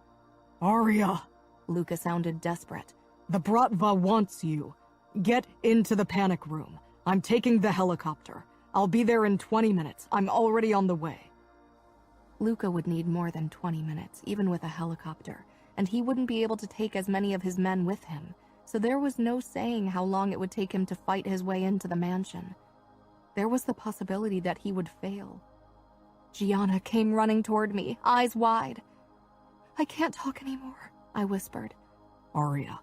Aria! Luca sounded desperate. The Bratva wants you. Get into the panic room. I'm taking the helicopter. I'll be there in 20 minutes. I'm already on the way. Luca would need more than 20 minutes, even with a helicopter, and he wouldn't be able to take as many of his men with him, so there was no saying how long it would take him to fight his way into the mansion. There was the possibility that he would fail. Gianna came running toward me, eyes wide. I can't talk anymore, I whispered. Aria.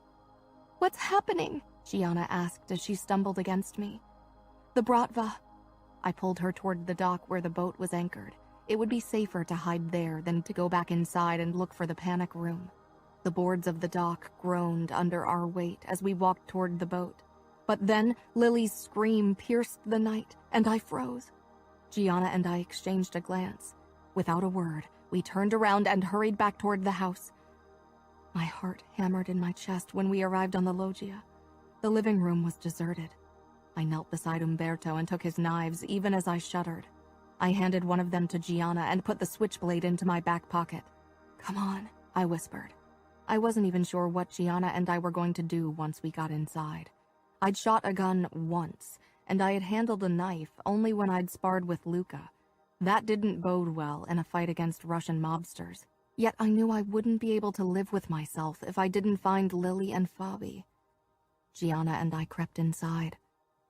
What's happening? Gianna asked as she stumbled against me. The Bratva. I pulled her toward the dock where the boat was anchored. It would be safer to hide there than to go back inside and look for the panic room. The boards of the dock groaned under our weight as we walked toward the boat. But then Lily's scream pierced the night, and I froze. Gianna and I exchanged a glance. Without a word, we turned around and hurried back toward the house. My heart hammered in my chest when we arrived on the loggia. The living room was deserted. I knelt beside Umberto and took his knives even as I shuddered. I handed one of them to Gianna and put the switchblade into my back pocket. "Come on," I whispered. I wasn't even sure what Gianna and I were going to do once we got inside. I'd shot a gun once, and I had handled a knife only when I'd sparred with Luca. That didn't bode well in a fight against Russian mobsters. Yet I knew I wouldn't be able to live with myself if I didn't find Lily and Fabi. Gianna and I crept inside.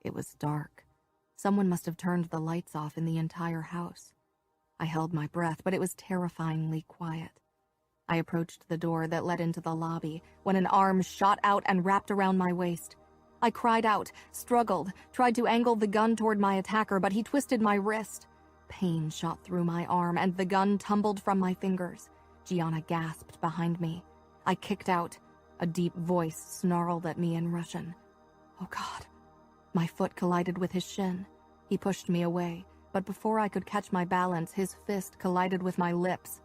It was dark. Someone must have turned the lights off in the entire house. I held my breath, but it was terrifyingly quiet. I approached the door that led into the lobby when an arm shot out and wrapped around my waist. I cried out, struggled, tried to angle the gun toward my attacker, but he twisted my wrist. Pain shot through my arm and the gun tumbled from my fingers. Gianna gasped behind me. I kicked out. A deep voice snarled at me in Russian. Oh God. My foot collided with his shin. He pushed me away, but before I could catch my balance, his fist collided with my lips.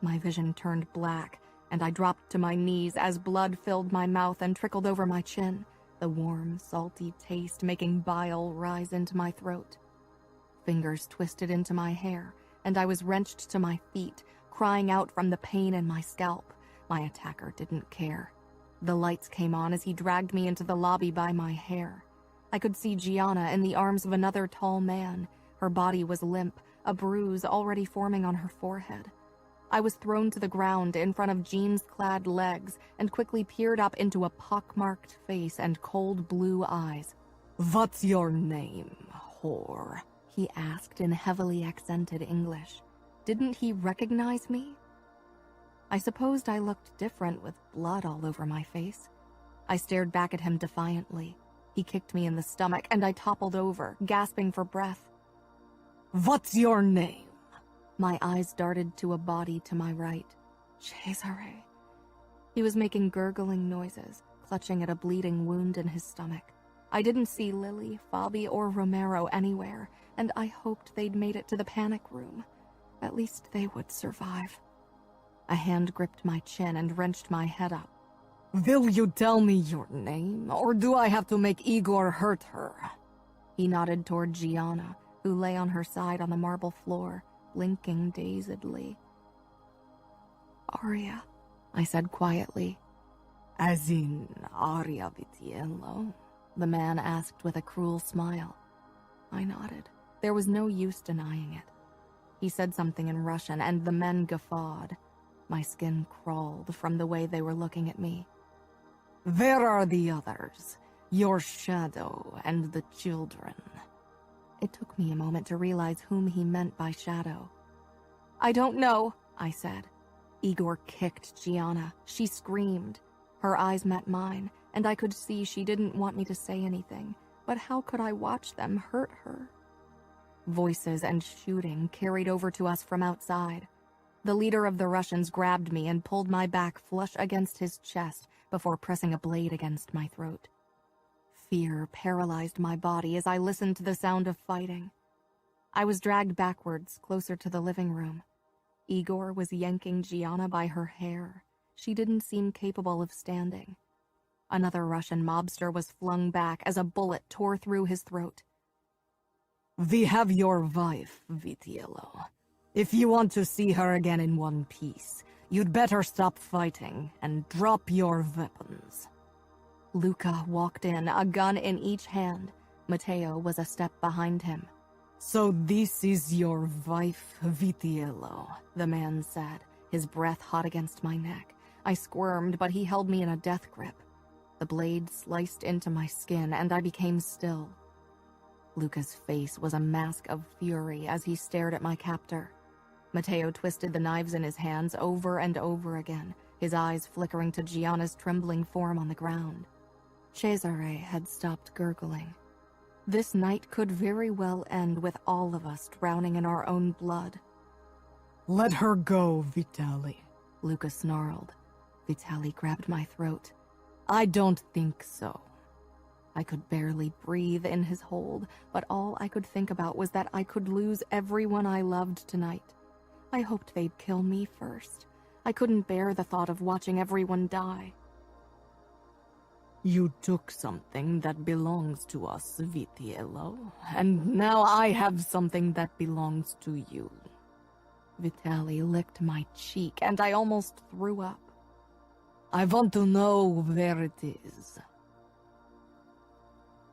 My vision turned black, and I dropped to my knees as blood filled my mouth and trickled over my chin, the warm, salty taste making bile rise into my throat. Fingers twisted into my hair, and I was wrenched to my feet, crying out from the pain in my scalp. My attacker didn't care. The lights came on as he dragged me into the lobby by my hair. I could see Gianna in the arms of another tall man. Her body was limp, a bruise already forming on her forehead. I was thrown to the ground in front of jeans-clad legs and quickly peered up into a pockmarked face and cold blue eyes. "What's your name, whore?" he asked in heavily accented English. Didn't he recognize me? I supposed I looked different with blood all over my face. I stared back at him defiantly. He kicked me in the stomach, and I toppled over, gasping for breath. "What's your name?" My eyes darted to a body to my right. Cesare. He was making gurgling noises, clutching at a bleeding wound in his stomach. I didn't see Lily, Fabi, or Romero anywhere, and I hoped they'd made it to the panic room. At least they would survive. A hand gripped my chin and wrenched my head up. Will you tell me your name, or do I have to make Igor hurt her? He nodded toward Gianna, who lay on her side on the marble floor, blinking dazedly. Arya, I said quietly. As in Arya Vitiello? The man asked with a cruel smile. I nodded. There was no use denying it. He said something in Russian, and the men guffawed. My skin crawled from the way they were looking at me. Where are the others? Your shadow and the children? It took me a moment to realize whom he meant by shadow. I don't know, I said. Igor kicked Gianna. She screamed. Her eyes met mine, and I could see she didn't want me to say anything. But how could I watch them hurt her? Voices and shooting carried over to us from outside. The leader of the Russians grabbed me and pulled my back flush against his chest before pressing a blade against my throat. Fear paralyzed my body as I listened to the sound of fighting. I was dragged backwards, closer to the living room. Igor was yanking Gianna by her hair. She didn't seem capable of standing. Another Russian mobster was flung back as a bullet tore through his throat. We have your wife, Vitiello. If you want to see her again in one piece, you'd better stop fighting and drop your weapons. Luca walked in, a gun in each hand. Matteo was a step behind him. So this is your wife, Vitiello, the man said, his breath hot against my neck. I squirmed, but he held me in a death grip. The blade sliced into my skin, and I became still. Luca's face was a mask of fury as he stared at my captor. Matteo twisted the knives in his hands over and over again, his eyes flickering to Gianna's trembling form on the ground. Cesare had stopped gurgling. This night could very well end with all of us drowning in our own blood. Let her go, Vitali, Luca snarled. Vitali grabbed my throat. I don't think so. I could barely breathe in his hold, but all I could think about was that I could lose everyone I loved tonight. I hoped they'd kill me first. I couldn't bear the thought of watching everyone die. You took something that belongs to us, Vitiello, and now I have something that belongs to you. Vitali licked my cheek, and I almost threw up. I want to know where it is.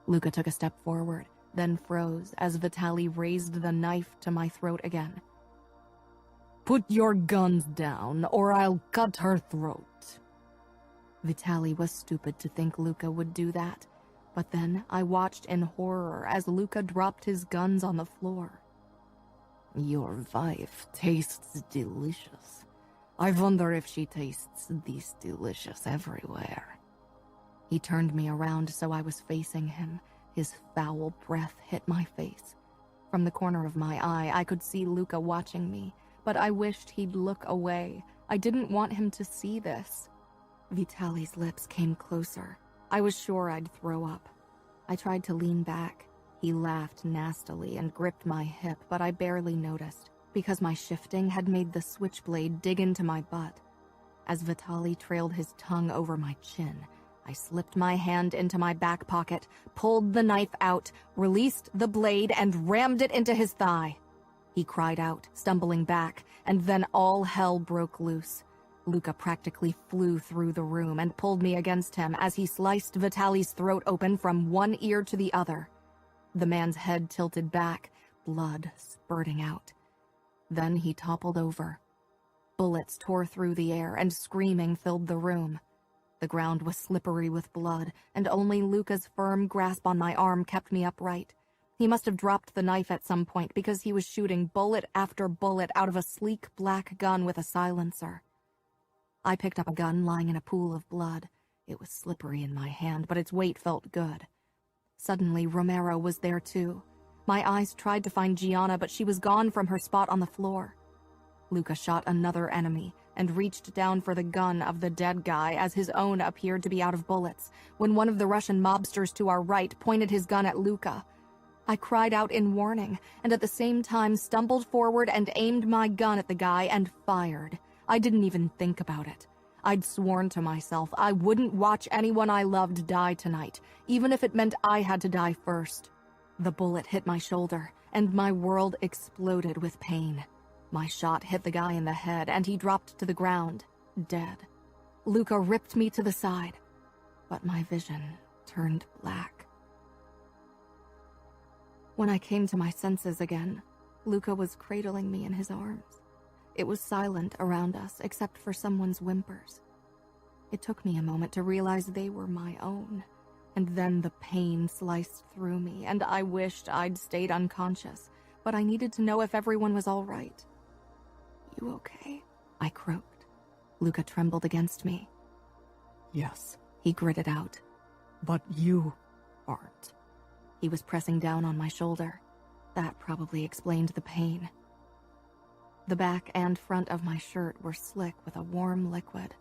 Luca took a step forward, then froze as Vitali raised the knife to my throat again. Put your guns down, or I'll cut her throat. Vitali was stupid to think Luca would do that, but then I watched in horror as Luca dropped his guns on the floor. Your wife tastes delicious. I wonder if she tastes this delicious everywhere. He turned me around so I was facing him. His foul breath hit my face. From the corner of my eye, I could see Luca watching me, but I wished he'd look away. I didn't want him to see this. Vitali's lips came closer. I was sure I'd throw up. I tried to lean back. He laughed nastily and gripped my hip, but I barely noticed, because my shifting had made the switchblade dig into my butt. As Vitali trailed his tongue over my chin, I slipped my hand into my back pocket, pulled the knife out, released the blade, and rammed it into his thigh. He cried out, stumbling back, and then all hell broke loose. Luca practically flew through the room and pulled me against him as he sliced Vitali's throat open from one ear to the other. The man's head tilted back, blood spurting out. Then he toppled over. Bullets tore through the air and screaming filled the room. The ground was slippery with blood, and only Luca's firm grasp on my arm kept me upright. He must have dropped the knife at some point because he was shooting bullet after bullet out of a sleek black gun with a silencer. I picked up a gun lying in a pool of blood. It was slippery in my hand, but its weight felt good. Suddenly, Romero was there too. My eyes tried to find Gianna, but she was gone from her spot on the floor. Luca shot another enemy and reached down for the gun of the dead guy as his own appeared to be out of bullets, when one of the Russian mobsters to our right pointed his gun at Luca. I cried out in warning, and at the same time stumbled forward and aimed my gun at the guy and fired. I didn't even think about it. I'd sworn to myself I wouldn't watch anyone I loved die tonight, even if it meant I had to die first. The bullet hit my shoulder, and my world exploded with pain. My shot hit the guy in the head, and he dropped to the ground, dead. Luca ripped me to the side, but my vision turned black. When I came to my senses again, Luca was cradling me in his arms. It was silent around us, except for someone's whimpers. It took me a moment to realize they were my own, and then the pain sliced through me, and I wished I'd stayed unconscious, but I needed to know if everyone was all right. "You okay?" I croaked. Luca trembled against me. "Yes," he gritted out. "but you aren't." He was pressing down on my shoulder. That probably explained the pain. The back and front of my shirt were slick with a warm liquid.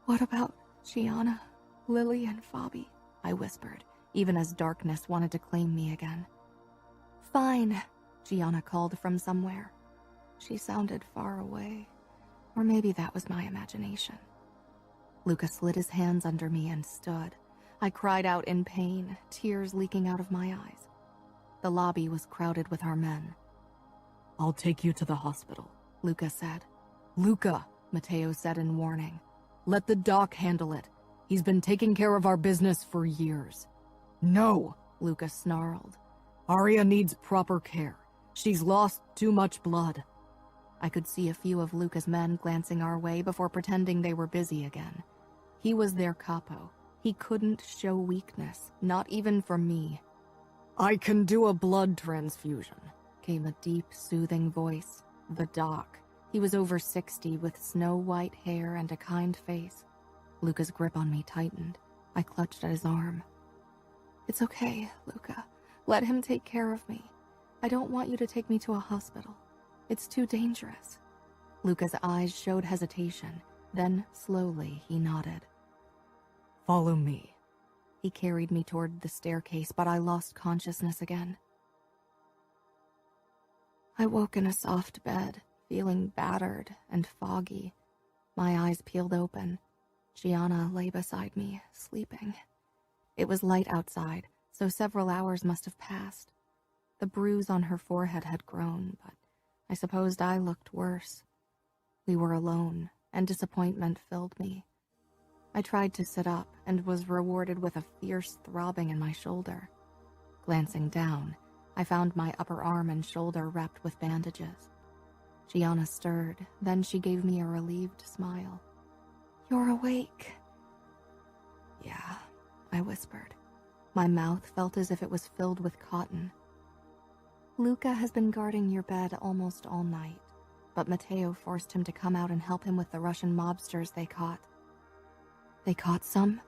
"What about Gianna, Lily, and Fabi?" I whispered, even as darkness wanted to claim me again. "Fine," Gianna called from somewhere. She sounded far away, or maybe that was my imagination. Luca slid his hands under me and stood. I cried out in pain, tears leaking out of my eyes. The lobby was crowded with our men. "I'll take you to the hospital," Luca said. "Luca," Matteo said in warning. "let the doc handle it. He's been taking care of our business for years." "No," Luca snarled. "Arya needs proper care. She's lost too much blood." I could see a few of Luca's men glancing our way before pretending they were busy again. He was their capo. He couldn't show weakness, not even for me. "I can do a blood transfusion," came a deep, soothing voice. The doc. He was over 60 with snow-white hair and a kind face. Luca's grip on me tightened. I clutched at his arm. "It's okay, Luca. Let him take care of me. I don't want you to take me to a hospital. It's too dangerous." Luca's eyes showed hesitation. Then, slowly, he nodded. "Follow me." He carried me toward the staircase, but I lost consciousness again. I woke in a soft bed, feeling battered and foggy. My eyes peeled open. Gianna lay beside me, sleeping. It was light outside, so several hours must have passed. The bruise on her forehead had grown, but I supposed I looked worse. We were alone, and disappointment filled me. I tried to sit up and was rewarded with a fierce throbbing in my shoulder. Glancing down, I found my upper arm and shoulder wrapped with bandages. Gianna stirred, then she gave me a relieved smile. "You're awake." "Yeah," I whispered. My mouth felt as if it was filled with cotton. "Luca has been guarding your bed almost all night, but Matteo forced him to come out and help him with the Russian mobsters they caught." "They caught some?"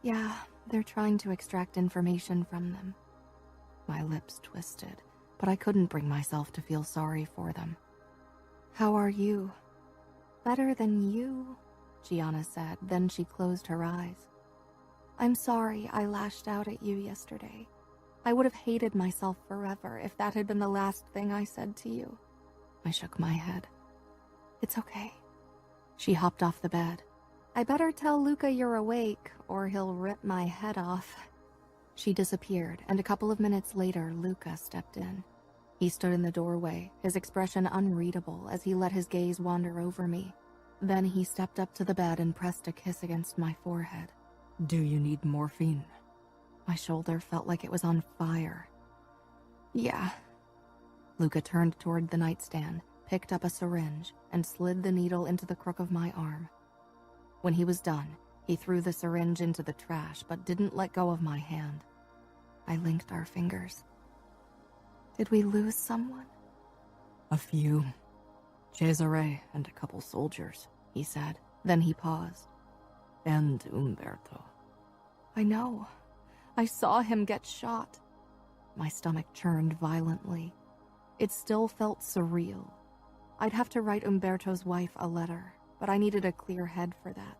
"Yeah, they're trying to extract information from them." My lips twisted, but I couldn't bring myself to feel sorry for them. "How are you?" "Better than you," Gianna said, then she closed her eyes. "I'm sorry I lashed out at you yesterday. I would have hated myself forever if that had been the last thing I said to you." I shook my head. "It's okay." She hopped off the bed. "I better tell Luca you're awake, or he'll rip my head off." She disappeared, and a couple of minutes later, Luca stepped in. He stood in the doorway, his expression unreadable as he let his gaze wander over me. Then he stepped up to the bed and pressed a kiss against my forehead. "Do you need morphine?" My shoulder felt like it was on fire. "Yeah." Luca turned toward the nightstand, picked up a syringe, and slid the needle into the crook of my arm. When he was done, he threw the syringe into the trash, but didn't let go of my hand. I linked our fingers. "Did we lose someone?" "A few. Cesare and a couple soldiers," he said. Then he paused. "And Umberto." "I know. I saw him get shot." My stomach churned violently. It still felt surreal. I'd have to write Umberto's wife a letter, but I needed a clear head for that.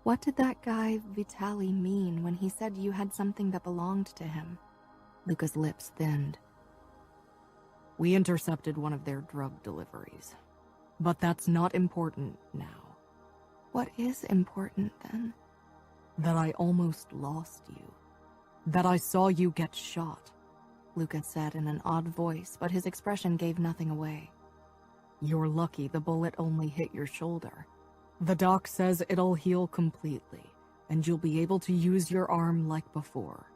"What did that guy Vitali mean when he said you had something that belonged to him?" Luca's lips thinned. "We intercepted one of their drug deliveries. But that's not important now. What is important then? That I almost lost you. That I saw you get shot. Luca said in an odd voice, but his expression gave nothing away. You're lucky the bullet only hit your shoulder. The doc says it'll heal completely, and you'll be able to use your arm like before.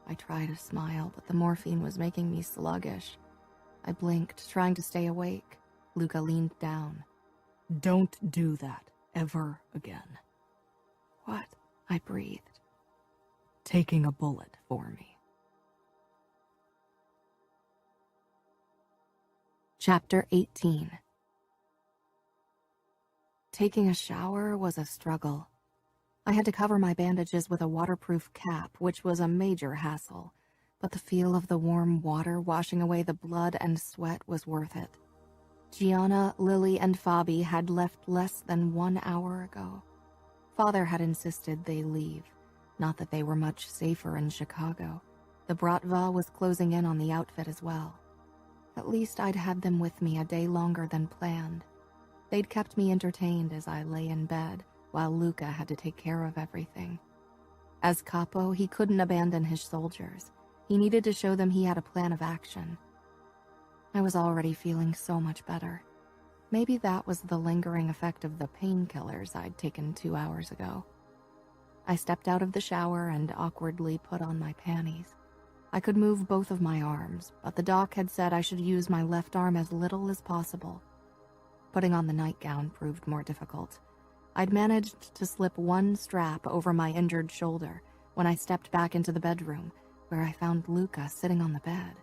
I tried to smile, but the morphine was making me sluggish. I blinked, trying to stay awake. Luca leaned down. Don't do that ever again. What? I breathed. Taking a bullet for me. Chapter 18. Taking a shower was a struggle. I had to cover my bandages with a waterproof cap, which was a major hassle, but the feel of the warm water washing away the blood and sweat was worth it. Gianna, Lily, and Fabi had left less than 1 hour ago. Father had insisted they leave, not that they were much safer in Chicago. The Bratva was closing in on the outfit as well. At least I'd had them with me a day longer than planned. They'd kept me entertained as I lay in bed, while Luca had to take care of everything. As capo, he couldn't abandon his soldiers. He needed to show them he had a plan of action. I was already feeling so much better. Maybe that was the lingering effect of the painkillers I'd taken 2 hours ago. I stepped out of the shower and awkwardly put on my panties. I could move both of my arms, but the doc had said I should use my left arm as little as possible. Putting on the nightgown proved more difficult. I'd managed to slip one strap over my injured shoulder when I stepped back into the bedroom, where I found Luca sitting on the bed.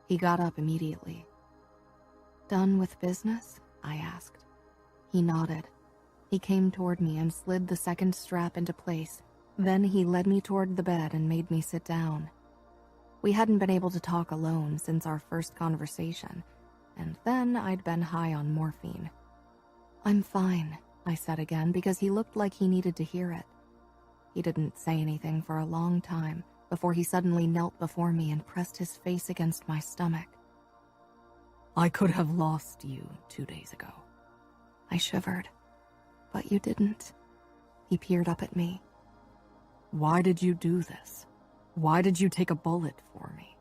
He got up immediately. "Done with business?" I asked. He nodded. He came toward me and slid the second strap into place. Then he led me toward the bed and made me sit down. We hadn't been able to talk alone since our first conversation, and then I'd been high on morphine. "I'm fine," I said again, because he looked like he needed to hear it. He didn't say anything for a long time before he suddenly knelt before me and pressed his face against my stomach. I could have lost you 2 days ago. I shivered. "But you didn't." He peered up at me. Why did you do this? Why did you take a bullet for me?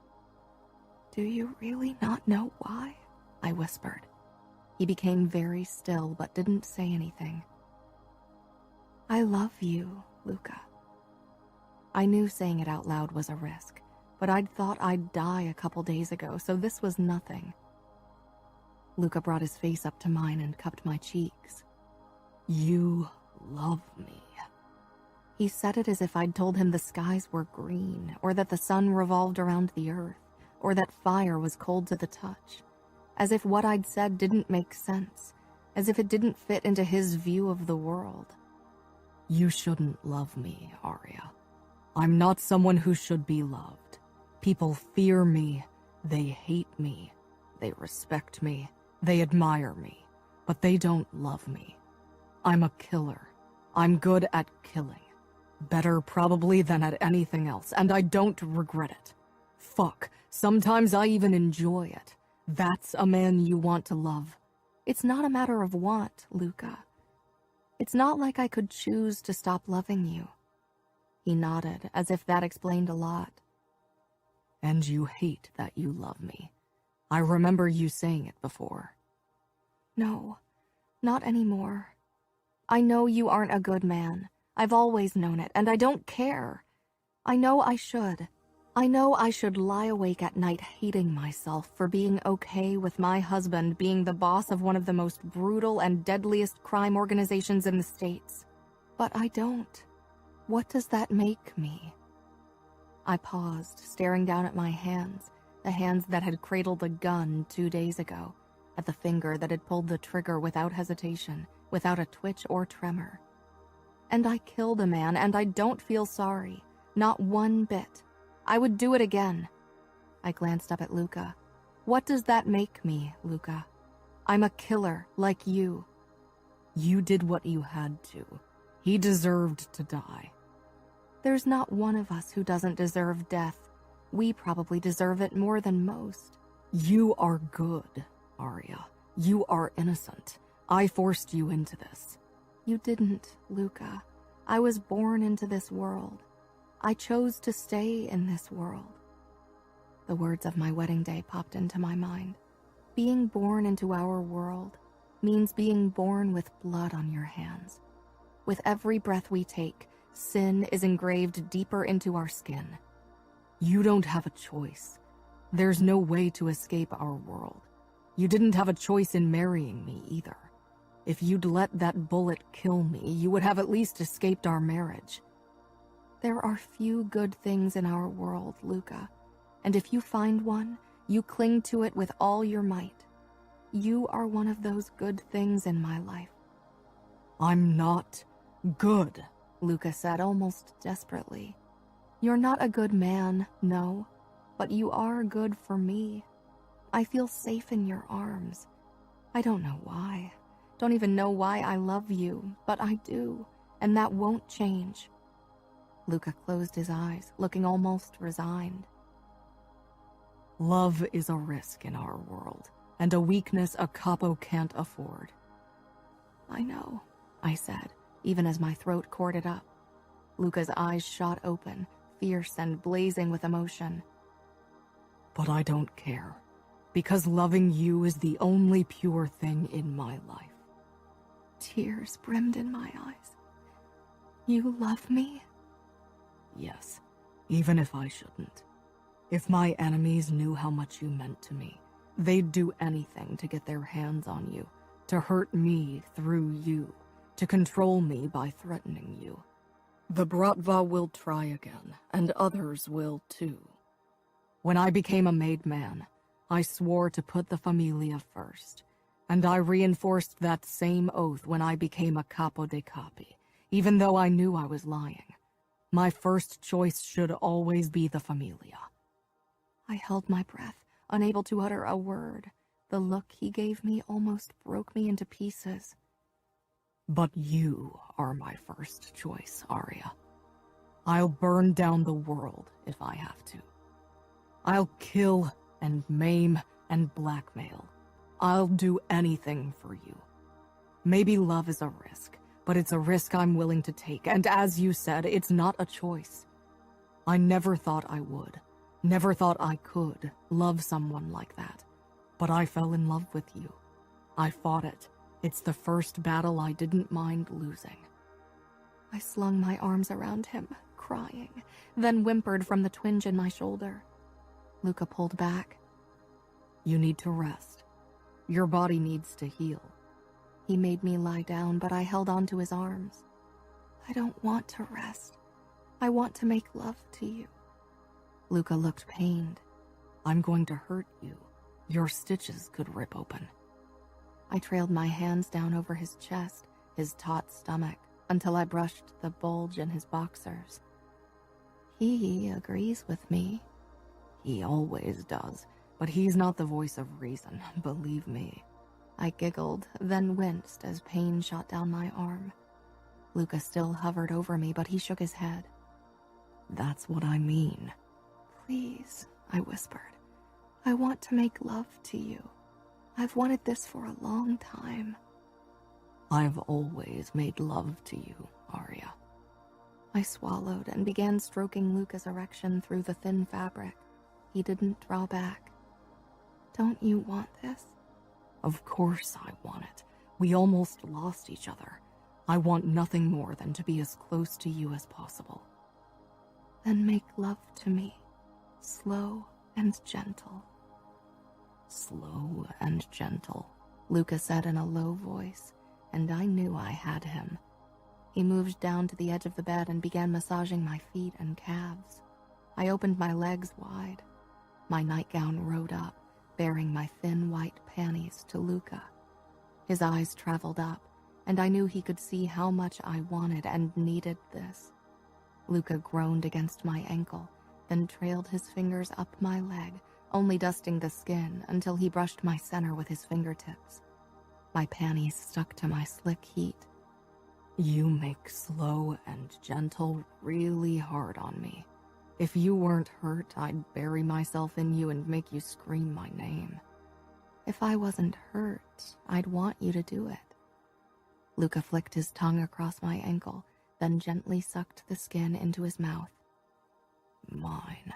"Do you really not know why?" I whispered. He became very still but didn't say anything. "I love you, Luca." I knew saying it out loud was a risk, but I'd thought I'd die a couple days ago, so this was nothing. Luca brought his face up to mine and cupped my cheeks. You love me. He said it as if I'd told him the skies were green, or that the sun revolved around the earth, or that fire was cold to the touch. As if what I'd said didn't make sense, as if it didn't fit into his view of the world. You shouldn't love me, Arya. I'm not someone who should be loved. People fear me, they hate me, they respect me, they admire me, but they don't love me. I'm a killer. I'm good at killing. Better probably than at anything else, and I don't regret it. Fuck, sometimes I even enjoy it. That's a man you want to love. It's not a matter of want, Luca. It's not like I could choose to stop loving you. He nodded, as if that explained a lot. And you hate that you love me. I remember you saying it before. No, not anymore. I know you aren't a good man. I've always known it, and I don't care. I know I should. I know I should lie awake at night hating myself for being okay with my husband being the boss of one of the most brutal and deadliest crime organizations in the States. But I don't. What does that make me? I paused, staring down at my hands, the hands that had cradled a gun 2 days ago, at the finger that had pulled the trigger without hesitation, without a twitch or tremor. And I killed a man, and I don't feel sorry. Not one bit. I would do it again. I glanced up at Luca. What does that make me, Luca? I'm a killer, like you. You did what you had to. He deserved to die. There's not one of us who doesn't deserve death. We probably deserve it more than most. You are good, Arya. You are innocent. I forced you into this. You didn't, Luca. I was born into this world. I chose to stay in this world. The words of my wedding day popped into my mind. Being born into our world means being born with blood on your hands. With every breath we take, sin is engraved deeper into our skin. You don't have a choice. There's no way to escape our world. You didn't have a choice in marrying me either. If you'd let that bullet kill me, you would have at least escaped our marriage. There are few good things in our world, Luca, and if you find one, you cling to it with all your might. You are one of those good things in my life. I'm not good, Luca said almost desperately. You're not a good man, no, but you are good for me. I feel safe in your arms. I don't know why. Don't even know why I love you, but I do, and that won't change. Luca closed his eyes, looking almost resigned. Love is a risk in our world, and a weakness a capo can't afford. I know, I said, even as my throat corded up. Luca's eyes shot open, fierce and blazing with emotion. But I don't care, because loving you is the only pure thing in my life. Tears brimmed in my eyes. You love me? Yes, even if I shouldn't. If my enemies knew how much you meant to me, they'd do anything to get their hands on you, to hurt me through you, to control me by threatening you. The Bratva will try again, and others will too. When I became a made man, I swore to put the familia first, and I reinforced that same oath when I became a capo dei capi, even though I knew I was lying. My first choice should always be the familia. I held my breath, unable to utter a word. The look he gave me almost broke me into pieces. But you are my first choice, Arya. I'll burn down the world if I have to. I'll kill and maim and blackmail. I'll do anything for you. Maybe love is a risk, but it's a risk I'm willing to take, and as you said, it's not a choice. I never thought I would, never thought I could love someone like that, but I fell in love with you. I fought it. It's the first battle I didn't mind losing. I slung my arms around him, crying, then whimpered from the twinge in my shoulder. Luca pulled back. You need to rest. Your body needs to heal. He made me lie down, but I held on to his arms. I don't want to rest. I want to make love to you. Luca looked pained. I'm going to hurt you. Your stitches could rip open. I trailed my hands down over his chest, his taut stomach, until I brushed the bulge in his boxers. He agrees with me. He always does, but he's not the voice of reason, believe me. I giggled, then winced as pain shot down my arm. Luca still hovered over me, but he shook his head. That's what I mean. Please, I whispered. I want to make love to you. I've wanted this for a long time. I've always made love to you, Arya. I swallowed and began stroking Luca's erection through the thin fabric. He didn't draw back. Don't you want this? Of course I want it. We almost lost each other. I want nothing more than to be as close to you as possible. Then make love to me, slow and gentle. Slow and gentle, Luca said in a low voice, and I knew I had him. He moved down to the edge of the bed and began massaging my feet and calves. I opened my legs wide. My nightgown rode up, bearing my thin white panties to Luca. His eyes traveled up, and I knew he could see how much I wanted and needed this. Luca groaned against my ankle, then trailed his fingers up my leg, only dusting the skin until he brushed my center with his fingertips. My panties stuck to my slick heat. You make slow and gentle really hard on me. If you weren't hurt, I'd bury myself in you and make you scream my name. If I wasn't hurt, I'd want you to do it, Luca flicked his tongue across my ankle, then gently sucked the skin into his mouth. Mine.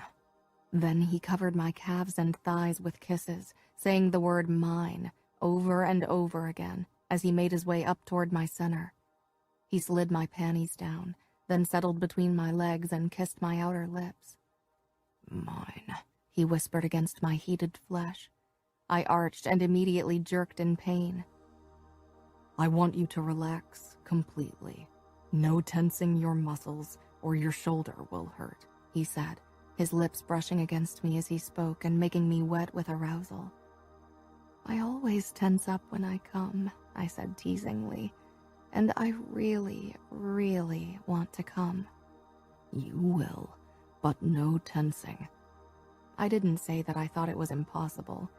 Then he covered my calves and thighs with kisses, saying the word mine over and over again as he made his way up toward my center. He slid my panties down, then settled between my legs and kissed my outer lips. Mine, he whispered against my heated flesh. I arched and immediately jerked in pain. I want you to relax completely. No tensing your muscles or your shoulder will hurt, he said, his lips brushing against me as he spoke and making me wet with arousal. I always tense up when I come, I said teasingly, and I really, really want to come. You will, but no tensing. I didn't say that I thought it was impossible.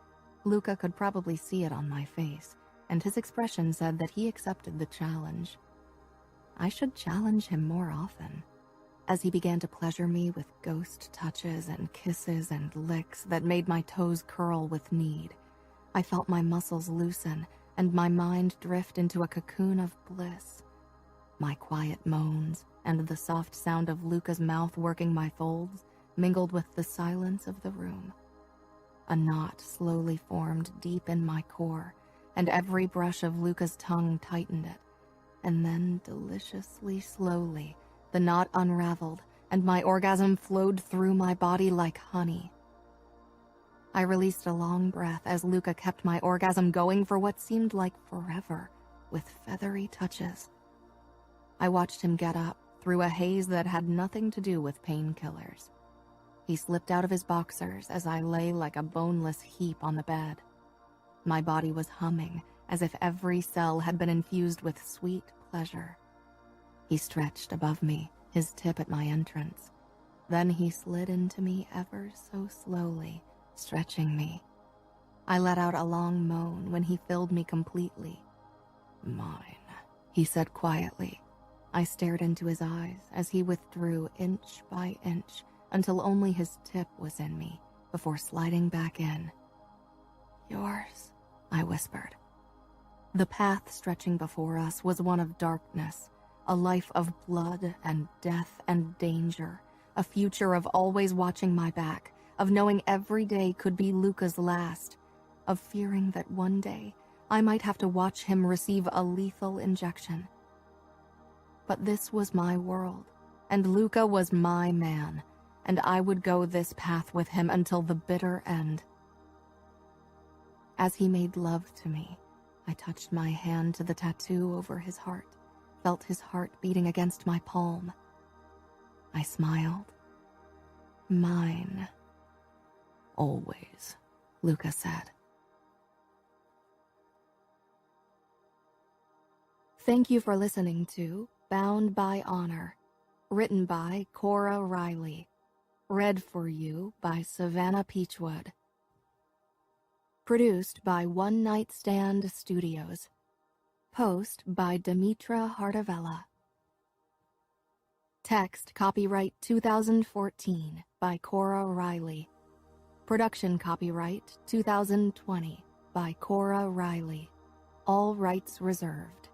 Luca could probably see it on my face, and his expression said that he accepted the challenge. I should challenge him more often. As he began to pleasure me with ghost touches and kisses and licks that made my toes curl with need, I felt my muscles loosen and my mind drift into a cocoon of bliss. My quiet moans and the soft sound of Luca's mouth working my folds mingled with the silence of the room. A knot slowly formed deep in my core, and every brush of Luca's tongue tightened it. And then, deliciously slowly, the knot unraveled, and my orgasm flowed through my body like honey. I released a long breath as Luca kept my orgasm going for what seemed like forever, with feathery touches. I watched him get up through a haze that had nothing to do with painkillers. He slipped out of his boxers as I lay like a boneless heap on the bed. My body was humming, as if every cell had been infused with sweet pleasure. He stretched above me, his tip at my entrance. Then he slid into me ever so slowly, stretching me. I let out a long moan when he filled me completely. Mine, he said quietly. I stared into his eyes as he withdrew inch by inch until only his tip was in me before sliding back in. Yours, I whispered. The path stretching before us was one of darkness, a life of blood and death and danger, a future of always watching my back, of knowing every day could be Luca's last, of fearing that one day I might have to watch him receive a lethal injection. But this was my world, and Luca was my man, and I would go this path with him until the bitter end. As he made love to me, I touched my hand to the tattoo over his heart, felt his heart beating against my palm. I smiled. Mine. Always, Luca said. Thank you for listening to Bound by Honor, written by Cora Riley, read for you by Savannah Peachwood. Produced by One Night Stand Studios. Post by Demetra Hardavella. Text copyright 2014 by Cora Riley. Production copyright 2020 by Cora Riley. All rights reserved.